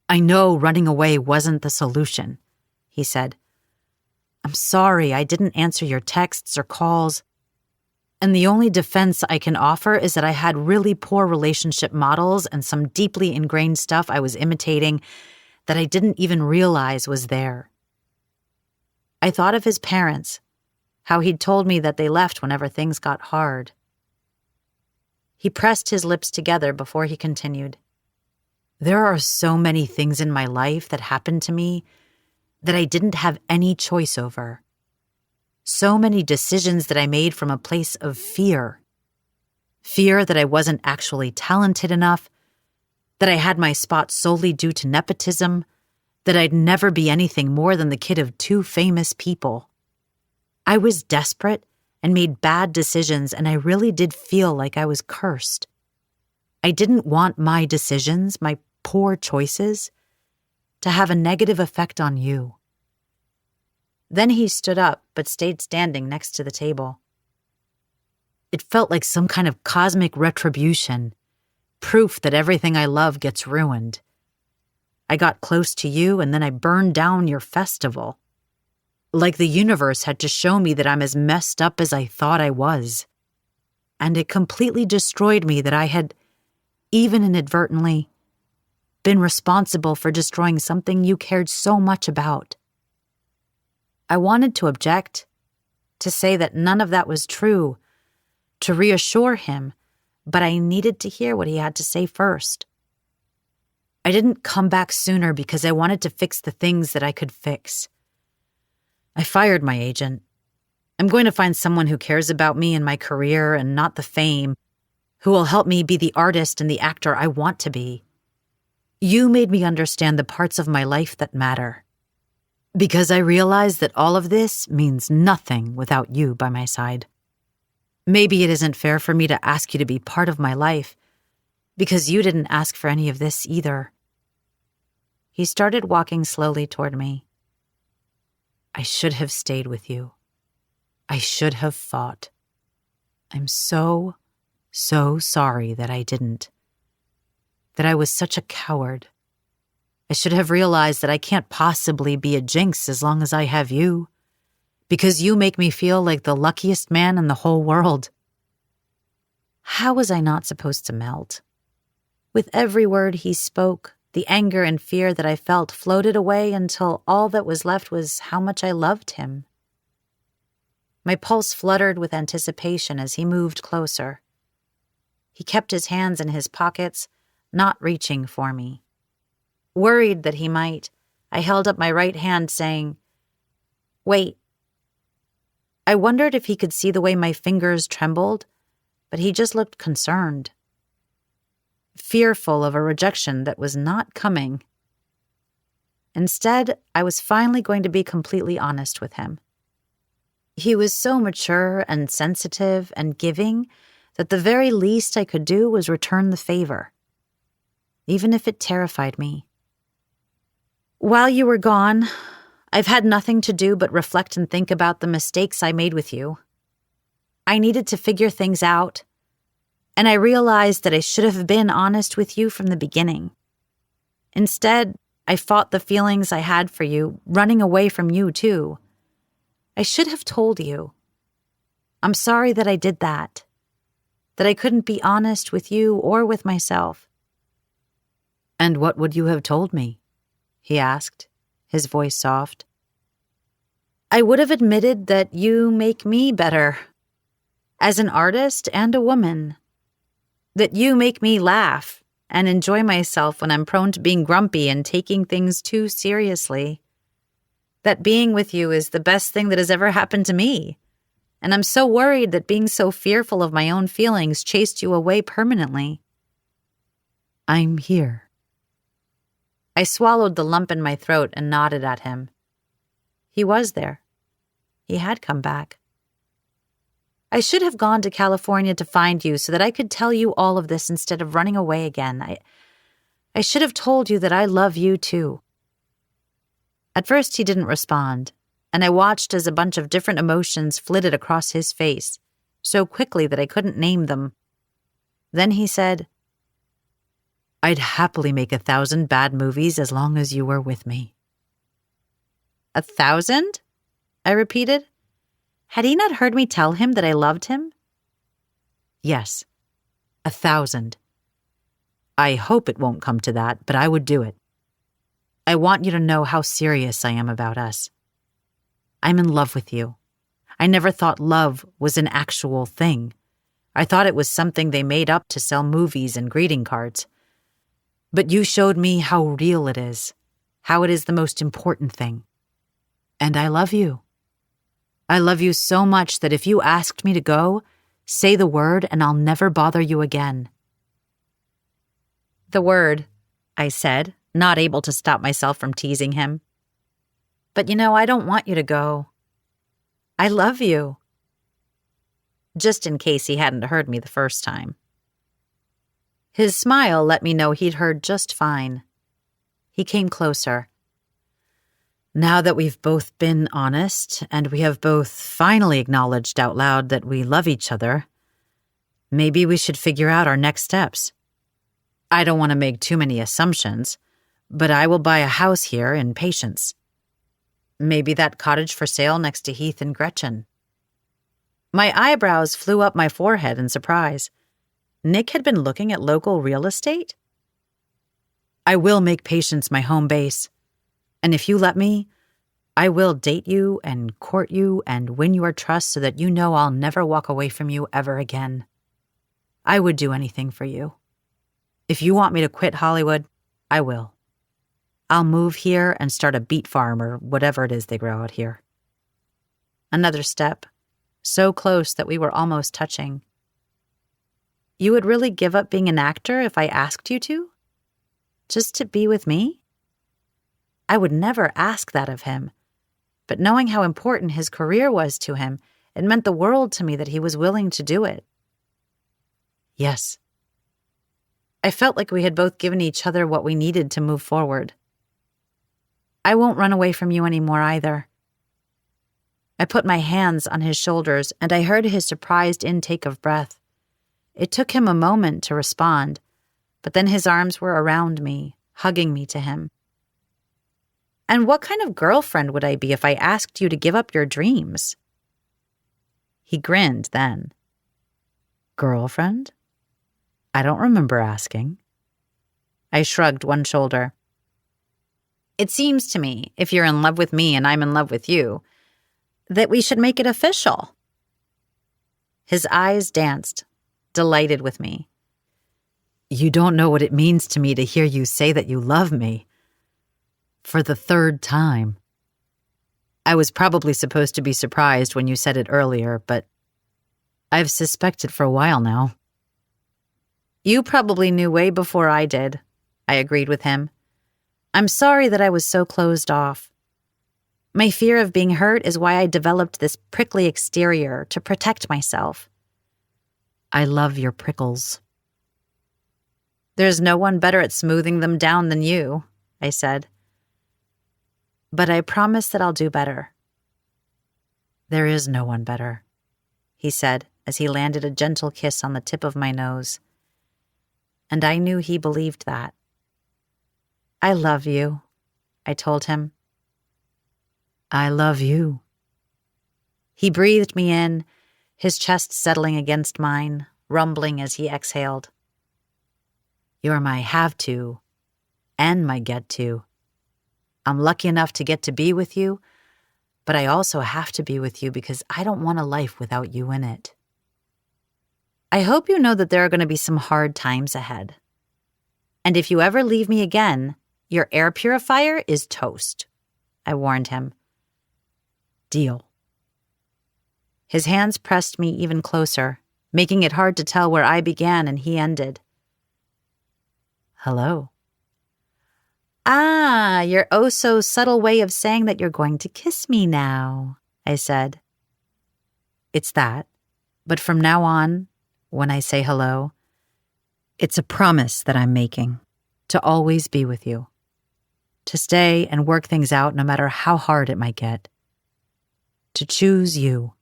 "I know running away wasn't the solution," he said. "I'm sorry I didn't answer your texts or calls. And the only defense I can offer is that I had really poor relationship models and some deeply ingrained stuff I was imitating that I didn't even realize was there." I thought of his parents, how he'd told me that they left whenever things got hard. He pressed his lips together before he continued. "There are so many things in my life that happened to me that I didn't have any choice over. So many decisions that I made from a place of fear. Fear that I wasn't actually talented enough, that I had my spot solely due to nepotism, that I'd never be anything more than the kid of 2 famous people. I was desperate and made bad decisions, and I really did feel like I was cursed. I didn't want my decisions, my poor choices, to have a negative effect on you." Then he stood up, but stayed standing next to the table. "It felt like some kind of cosmic retribution, proof that everything I love gets ruined. I got close to you, and then I burned down your festival. Like the universe had to show me that I'm as messed up as I thought I was. And it completely destroyed me that I had, even inadvertently, been responsible for destroying something you cared so much about." I wanted to object, to say that none of that was true, to reassure him, but I needed to hear what he had to say first. I didn't come back sooner because I wanted to fix the things that I could fix. I fired my agent. I'm going to find someone who cares about me and my career and not the fame, who will help me be the artist and the actor I want to be. You made me understand the parts of my life that matter. Because I realize that all of this means nothing without you by my side. Maybe it isn't fair for me to ask you to be part of my life, because you didn't ask for any of this either. He started walking slowly toward me. I should have stayed with you. I should have fought. I'm so sorry that I didn't. That I was such a coward. I should have realized that I can't possibly be a Jinx as long as I have you, because you make me feel like the luckiest man in the whole world. How was I not supposed to melt? With every word he spoke, the anger and fear that I felt floated away until all that was left was how much I loved him. My pulse fluttered with anticipation as he moved closer. He kept his hands in his pockets, not reaching for me. Worried that he might, I held up my right hand, saying, "Wait." I wondered if he could see the way my fingers trembled, but he just looked concerned, fearful of a rejection that was not coming. Instead, I was finally going to be completely honest with him. He was so mature and sensitive and giving that the very least I could do was return the favor, even if it terrified me. While you were gone, I've had nothing to do but reflect and think about the mistakes I made with you. I needed to figure things out, and I realized that I should have been honest with you from the beginning. Instead, I fought the feelings I had for you, running away from you too. I should have told you. I'm sorry that I did that I couldn't be honest with you or with myself. And what would you have told me? He asked, his voice soft. I would have admitted that you make me better, as an artist and a woman. That you make me laugh and enjoy myself when I'm prone to being grumpy and taking things too seriously. That being with you is the best thing that has ever happened to me. And I'm so worried that being so fearful of my own feelings chased you away permanently. I'm here. I swallowed the lump in my throat and nodded at him. He was there. He had come back. I should have gone to California to find you so that I could tell you all of this instead of running away again. I should have told you that I love you too. At first he didn't respond, and I watched as a bunch of different emotions flitted across his face, so quickly that I couldn't name them. Then he said, I'd happily make 1,000 bad movies as long as you were with me. 1,000? I repeated. Had he not heard me tell him that I loved him? Yes, 1,000. I hope it won't come to that, but I would do it. I want you to know how serious I am about us. I'm in love with you. I never thought love was an actual thing. I thought it was something they made up to sell movies and greeting cards. But you showed me how real it is, how it is the most important thing. And I love you. I love you so much that if you asked me to go, say the word and I'll never bother you again. The word, I said, not able to stop myself from teasing him. But I don't want you to go. I love you. Just in case he hadn't heard me the first time. His smile let me know he'd heard just fine. He came closer. Now that we've both been honest, and we have both finally acknowledged out loud that we love each other, maybe we should figure out our next steps. I don't want to make too many assumptions, but I will buy a house here in Patience. Maybe that cottage for sale next to Heath and Gretchen. My eyebrows flew up my forehead in surprise. Nick had been looking at local real estate? I will make Patience my home base. And if you let me, I will date you and court you and win your trust so that you know I'll never walk away from you ever again. I would do anything for you. If you want me to quit Hollywood, I will. I'll move here and start a beet farm or whatever it is they grow out here. Another step, so close that we were almost touching. You would really give up being an actor if I asked you to? Just to be with me? I would never ask that of him, but knowing how important his career was to him, it meant the world to me that he was willing to do it. Yes. I felt like we had both given each other what we needed to move forward. I won't run away from you anymore either. I put my hands on his shoulders, and I heard his surprised intake of breath. It took him a moment to respond, but then his arms were around me, hugging me to him. And what kind of girlfriend would I be if I asked you to give up your dreams? He grinned then. Girlfriend? I don't remember asking. I shrugged one shoulder. It seems to me, if you're in love with me and I'm in love with you, that we should make it official. His eyes danced, delighted with me. You don't know what it means to me to hear you say that you love me. For the third time. I was probably supposed to be surprised when you said it earlier, but I've suspected for a while now. You probably knew way before I did, I agreed with him. I'm sorry that I was so closed off. My fear of being hurt is why I developed this prickly exterior to protect myself. I love your prickles. There's no one better at smoothing them down than you, I said. But I promise that I'll do better. There is no one better, he said as he landed a gentle kiss on the tip of my nose. And I knew he believed that. I love you, I told him. I love you. He breathed me in, his chest settling against mine, rumbling as he exhaled. You're my have to and my get to. I'm lucky enough to get to be with you, but I also have to be with you because I don't want a life without you in it. I hope you know that there are going to be some hard times ahead. And if you ever leave me again, your air purifier is toast, I warned him. Deal. His hands pressed me even closer, making it hard to tell where I began and he ended. Hello. Ah, your oh-so-subtle way of saying that you're going to kiss me now, I said. It's that, but from now on, when I say hello, it's a promise that I'm making to always be with you, to stay and work things out no matter how hard it might get, to choose you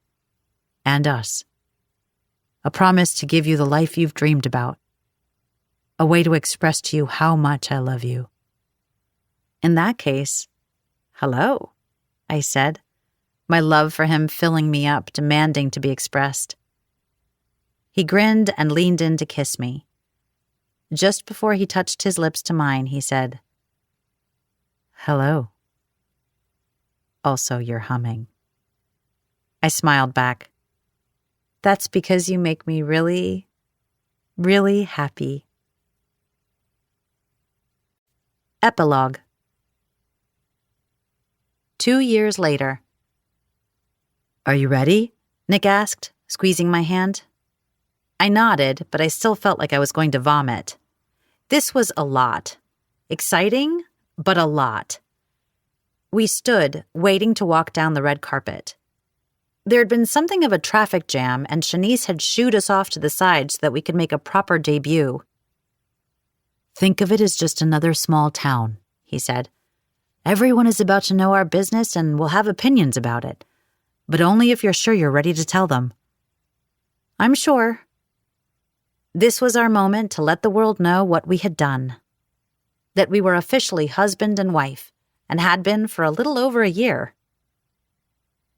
and us, a promise to give you the life you've dreamed about, a way to express to you how much I love you. In that case, hello, I said, my love for him filling me up, demanding to be expressed. He grinned and leaned in to kiss me. Just before he touched his lips to mine, he said, hello. Also, you're humming. I smiled back. That's because you make me really, really happy. Epilogue. 2 years later. Are you ready? Nick asked, squeezing my hand. I nodded, but I still felt like I was going to vomit. This was a lot. Exciting, but a lot. We stood, waiting to walk down the red carpet. There had been something of a traffic jam, and Shanice had shooed us off to the side so that we could make a proper debut. Think of it as just another small town, he said. Everyone is about to know our business and will have opinions about it, but only if you're sure you're ready to tell them. I'm sure. This was our moment to let the world know what we had done. That we were officially husband and wife, and had been for a little over a year.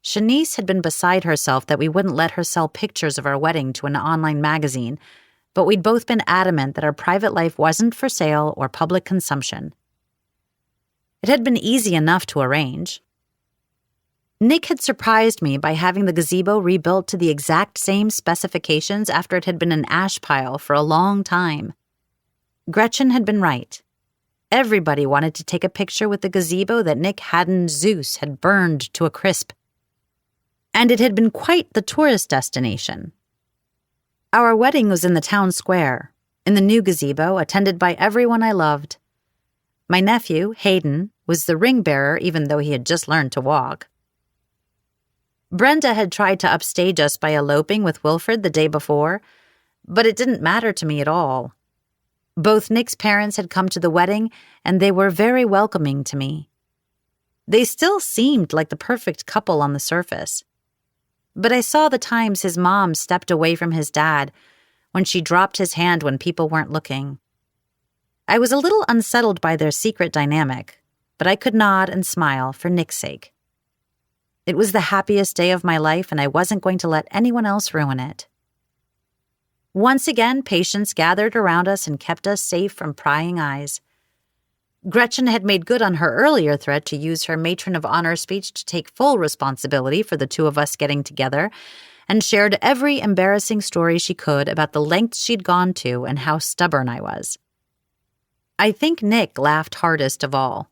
Shanice had been beside herself that we wouldn't let her sell pictures of our wedding to an online magazine, but we'd both been adamant that our private life wasn't for sale or public consumption. It had been easy enough to arrange. Nick had surprised me by having the gazebo rebuilt to the exact same specifications after it had been an ash pile for a long time. Gretchen had been right. Everybody wanted to take a picture with the gazebo that Nick Haddon Zeus had burned to a crisp. And it had been quite the tourist destination. Our wedding was in the town square, in the new gazebo, attended by everyone I loved. My nephew, Hayden, was the ring bearer even though he had just learned to walk. Brenda had tried to upstage us by eloping with Wilfred the day before, but it didn't matter to me at all. Both Nick's parents had come to the wedding, and they were very welcoming to me. They still seemed like the perfect couple on the surface. But I saw the times his mom stepped away from his dad, when she dropped his hand when people weren't looking. I was a little unsettled by their secret dynamic, but I could nod and smile for Nick's sake. It was the happiest day of my life, and I wasn't going to let anyone else ruin it. Once again, patients gathered around us and kept us safe from prying eyes. Gretchen had made good on her earlier threat to use her matron of honor speech to take full responsibility for the two of us getting together, and shared every embarrassing story she could about the lengths she'd gone to and how stubborn I was. I think Nick laughed hardest of all.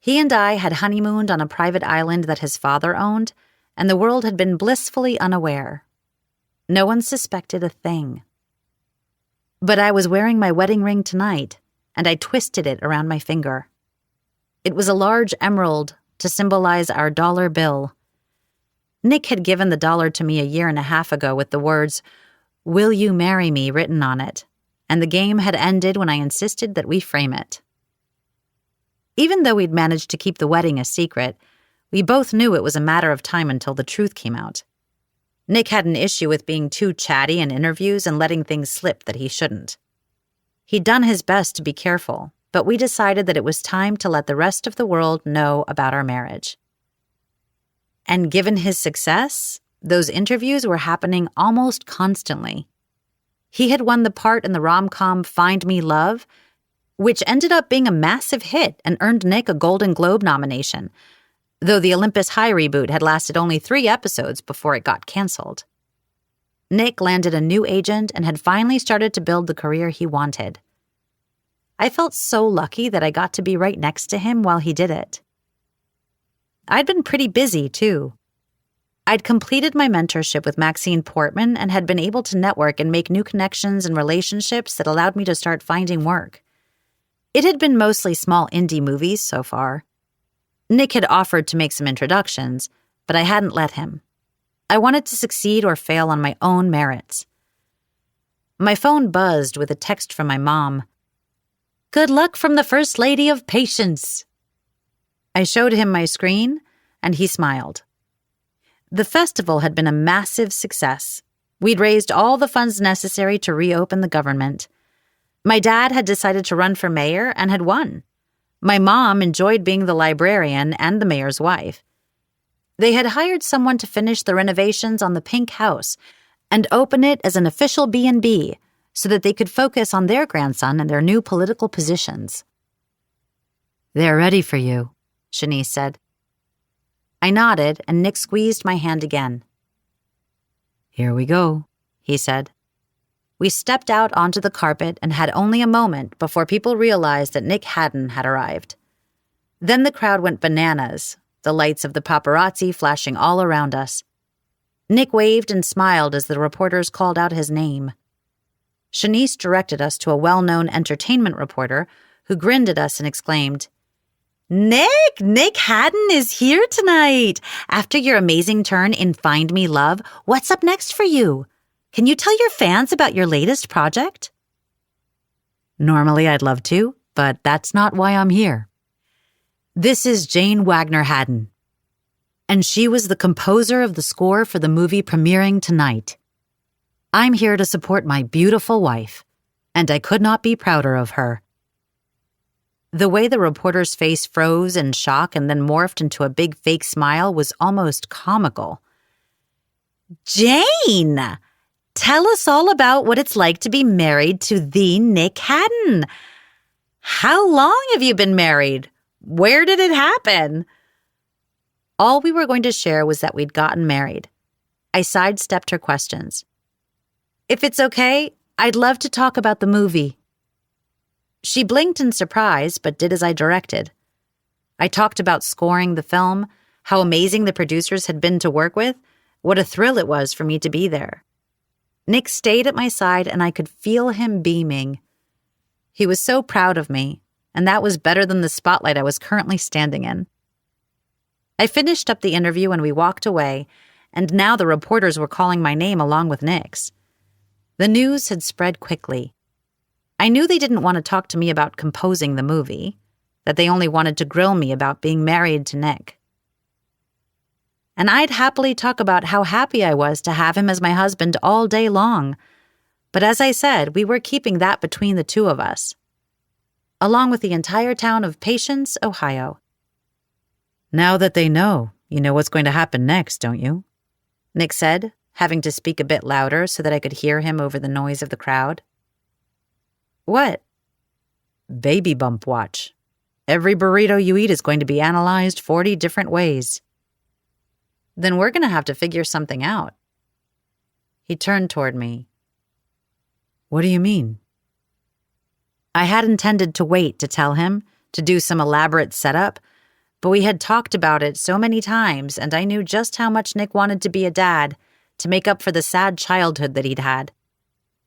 He and I had honeymooned on a private island that his father owned, and the world had been blissfully unaware. No one suspected a thing. But I was wearing my wedding ring tonight, and I twisted it around my finger. It was a large emerald to symbolize our dollar bill. Nick had given the dollar to me 1.5 years ago with the words, "Will you marry me?" written on it, and the game had ended when I insisted that we frame it. Even though we'd managed to keep the wedding a secret, we both knew it was a matter of time until the truth came out. Nick had an issue with being too chatty in interviews and letting things slip that he shouldn't. He'd done his best to be careful, but we decided that it was time to let the rest of the world know about our marriage. And given his success, those interviews were happening almost constantly. He had won the part in the rom-com Find Me Love, which ended up being a massive hit and earned Nick a Golden Globe nomination, though the Olympus High reboot had lasted only 3 episodes before it got canceled. Nick landed a new agent and had finally started to build the career he wanted. I felt so lucky that I got to be right next to him while he did it. I'd been pretty busy, too. I'd completed my mentorship with Maxine Portman and had been able to network and make new connections and relationships that allowed me to start finding work. It had been mostly small indie movies so far. Nick had offered to make some introductions, but I hadn't let him. I wanted to succeed or fail on my own merits. My phone buzzed with a text from my mom. "Good luck from the First Lady of Patience." I showed him my screen, and he smiled. The festival had been a massive success. We'd raised all the funds necessary to reopen the government. My dad had decided to run for mayor and had won. My mom enjoyed being the librarian and the mayor's wife. They had hired someone to finish the renovations on the pink house and open it as an official B&B so that they could focus on their grandson and their new political positions. "They're ready for you," Shanice said. I nodded, and Nick squeezed my hand again. "Here we go," he said. We stepped out onto the carpet and had only a moment before people realized that Nick Haddon had arrived. Then the crowd went bananas, the lights of the paparazzi flashing all around us. Nick waved and smiled as the reporters called out his name. Shanice directed us to a well-known entertainment reporter who grinned at us and exclaimed, Nick Haddon is here tonight. After your amazing turn in Find Me Love, what's up next for you? Can you tell your fans about your latest project?" "Normally I'd love to, but that's not why I'm here. This is Jane Wagner Haddon, and she was the composer of the score for the movie premiering tonight. I'm here to support my beautiful wife, and I could not be prouder of her." The way the reporter's face froze in shock and then morphed into a big fake smile was almost comical. "Jane! Tell us all about what it's like to be married to the Nick Haddon. How long have you been married? Where did it happen?" All we were going to share was that we'd gotten married. I sidestepped her questions. "If it's okay, I'd love to talk about the movie." She blinked in surprise, but did as I directed. I talked about scoring the film, how amazing the producers had been to work with, what a thrill it was for me to be there. Nick stayed at my side, and I could feel him beaming. He was so proud of me, and that was better than the spotlight I was currently standing in. I finished up the interview and we walked away, and now the reporters were calling my name along with Nick's. The news had spread quickly. I knew they didn't want to talk to me about composing the movie, that they only wanted to grill me about being married to Nick. And I'd happily talk about how happy I was to have him as my husband all day long. But as I said, we were keeping that between the two of us, along with the entire town of Patience, Ohio. "Now that they know, you know what's going to happen next, don't you?" Nick said, having to speak a bit louder so that I could hear him over the noise of the crowd. "What?" "Baby bump watch. Every burrito you eat is going to be analyzed 40 different ways." "Then we're going to have to figure something out." He turned toward me. "What do you mean?" I had intended to wait to tell him, to do some elaborate setup, but we had talked about it so many times, and I knew just how much Nick wanted to be a dad, to make up for the sad childhood that he'd had,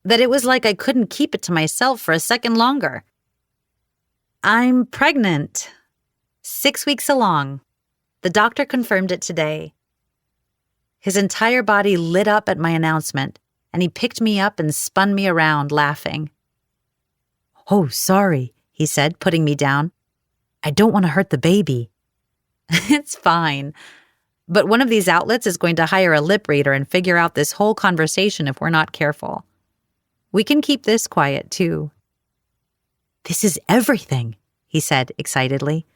that it was like I couldn't keep it to myself for a second longer. "I'm pregnant. 6 weeks along. The doctor confirmed it today." His entire body lit up at my announcement, and he picked me up and spun me around, laughing. "Oh, sorry," he said, putting me down. "I don't want to hurt the baby." "It's fine. But one of these outlets is going to hire a lip reader and figure out this whole conversation if we're not careful. We can keep this quiet, too." "This is everything," he said excitedly.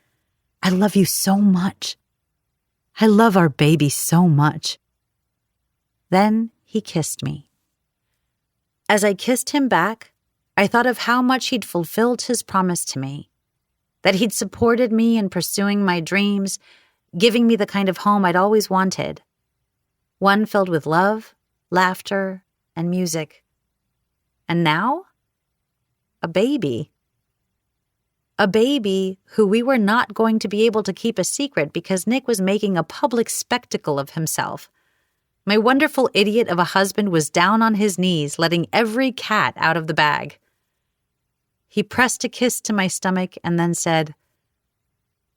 "I love you so much. I love our baby so much." Then he kissed me. As I kissed him back, I thought of how much he'd fulfilled his promise to me, that he'd supported me in pursuing my dreams, giving me the kind of home I'd always wanted, one filled with love, laughter, and music. And now, a baby. A baby who we were not going to be able to keep a secret because Nick was making a public spectacle of himself. My wonderful idiot of a husband was down on his knees, letting every cat out of the bag. He pressed a kiss to my stomach and then said,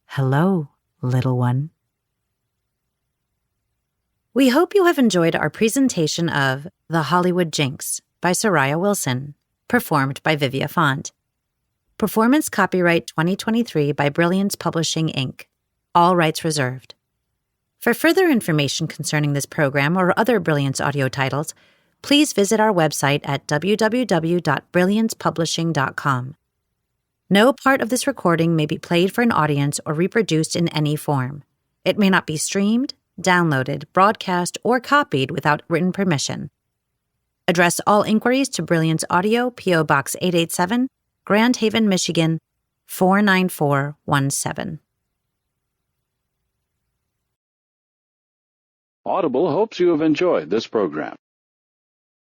"Hello, little one." We hope you have enjoyed our presentation of The Hollywood Jinx by Soraya Wilson, performed by Vivia Font. Performance copyright 2023 by Brilliance Publishing, Inc. All rights reserved. For further information concerning this program or other Brilliance audio titles, please visit our website at www.brilliancepublishing.com. No part of this recording may be played for an audience or reproduced in any form. It may not be streamed, downloaded, broadcast, or copied without written permission. Address all inquiries to Brilliance Audio, P.O. Box 887, Grand Haven, Michigan, 49417. Audible hopes you have enjoyed this program.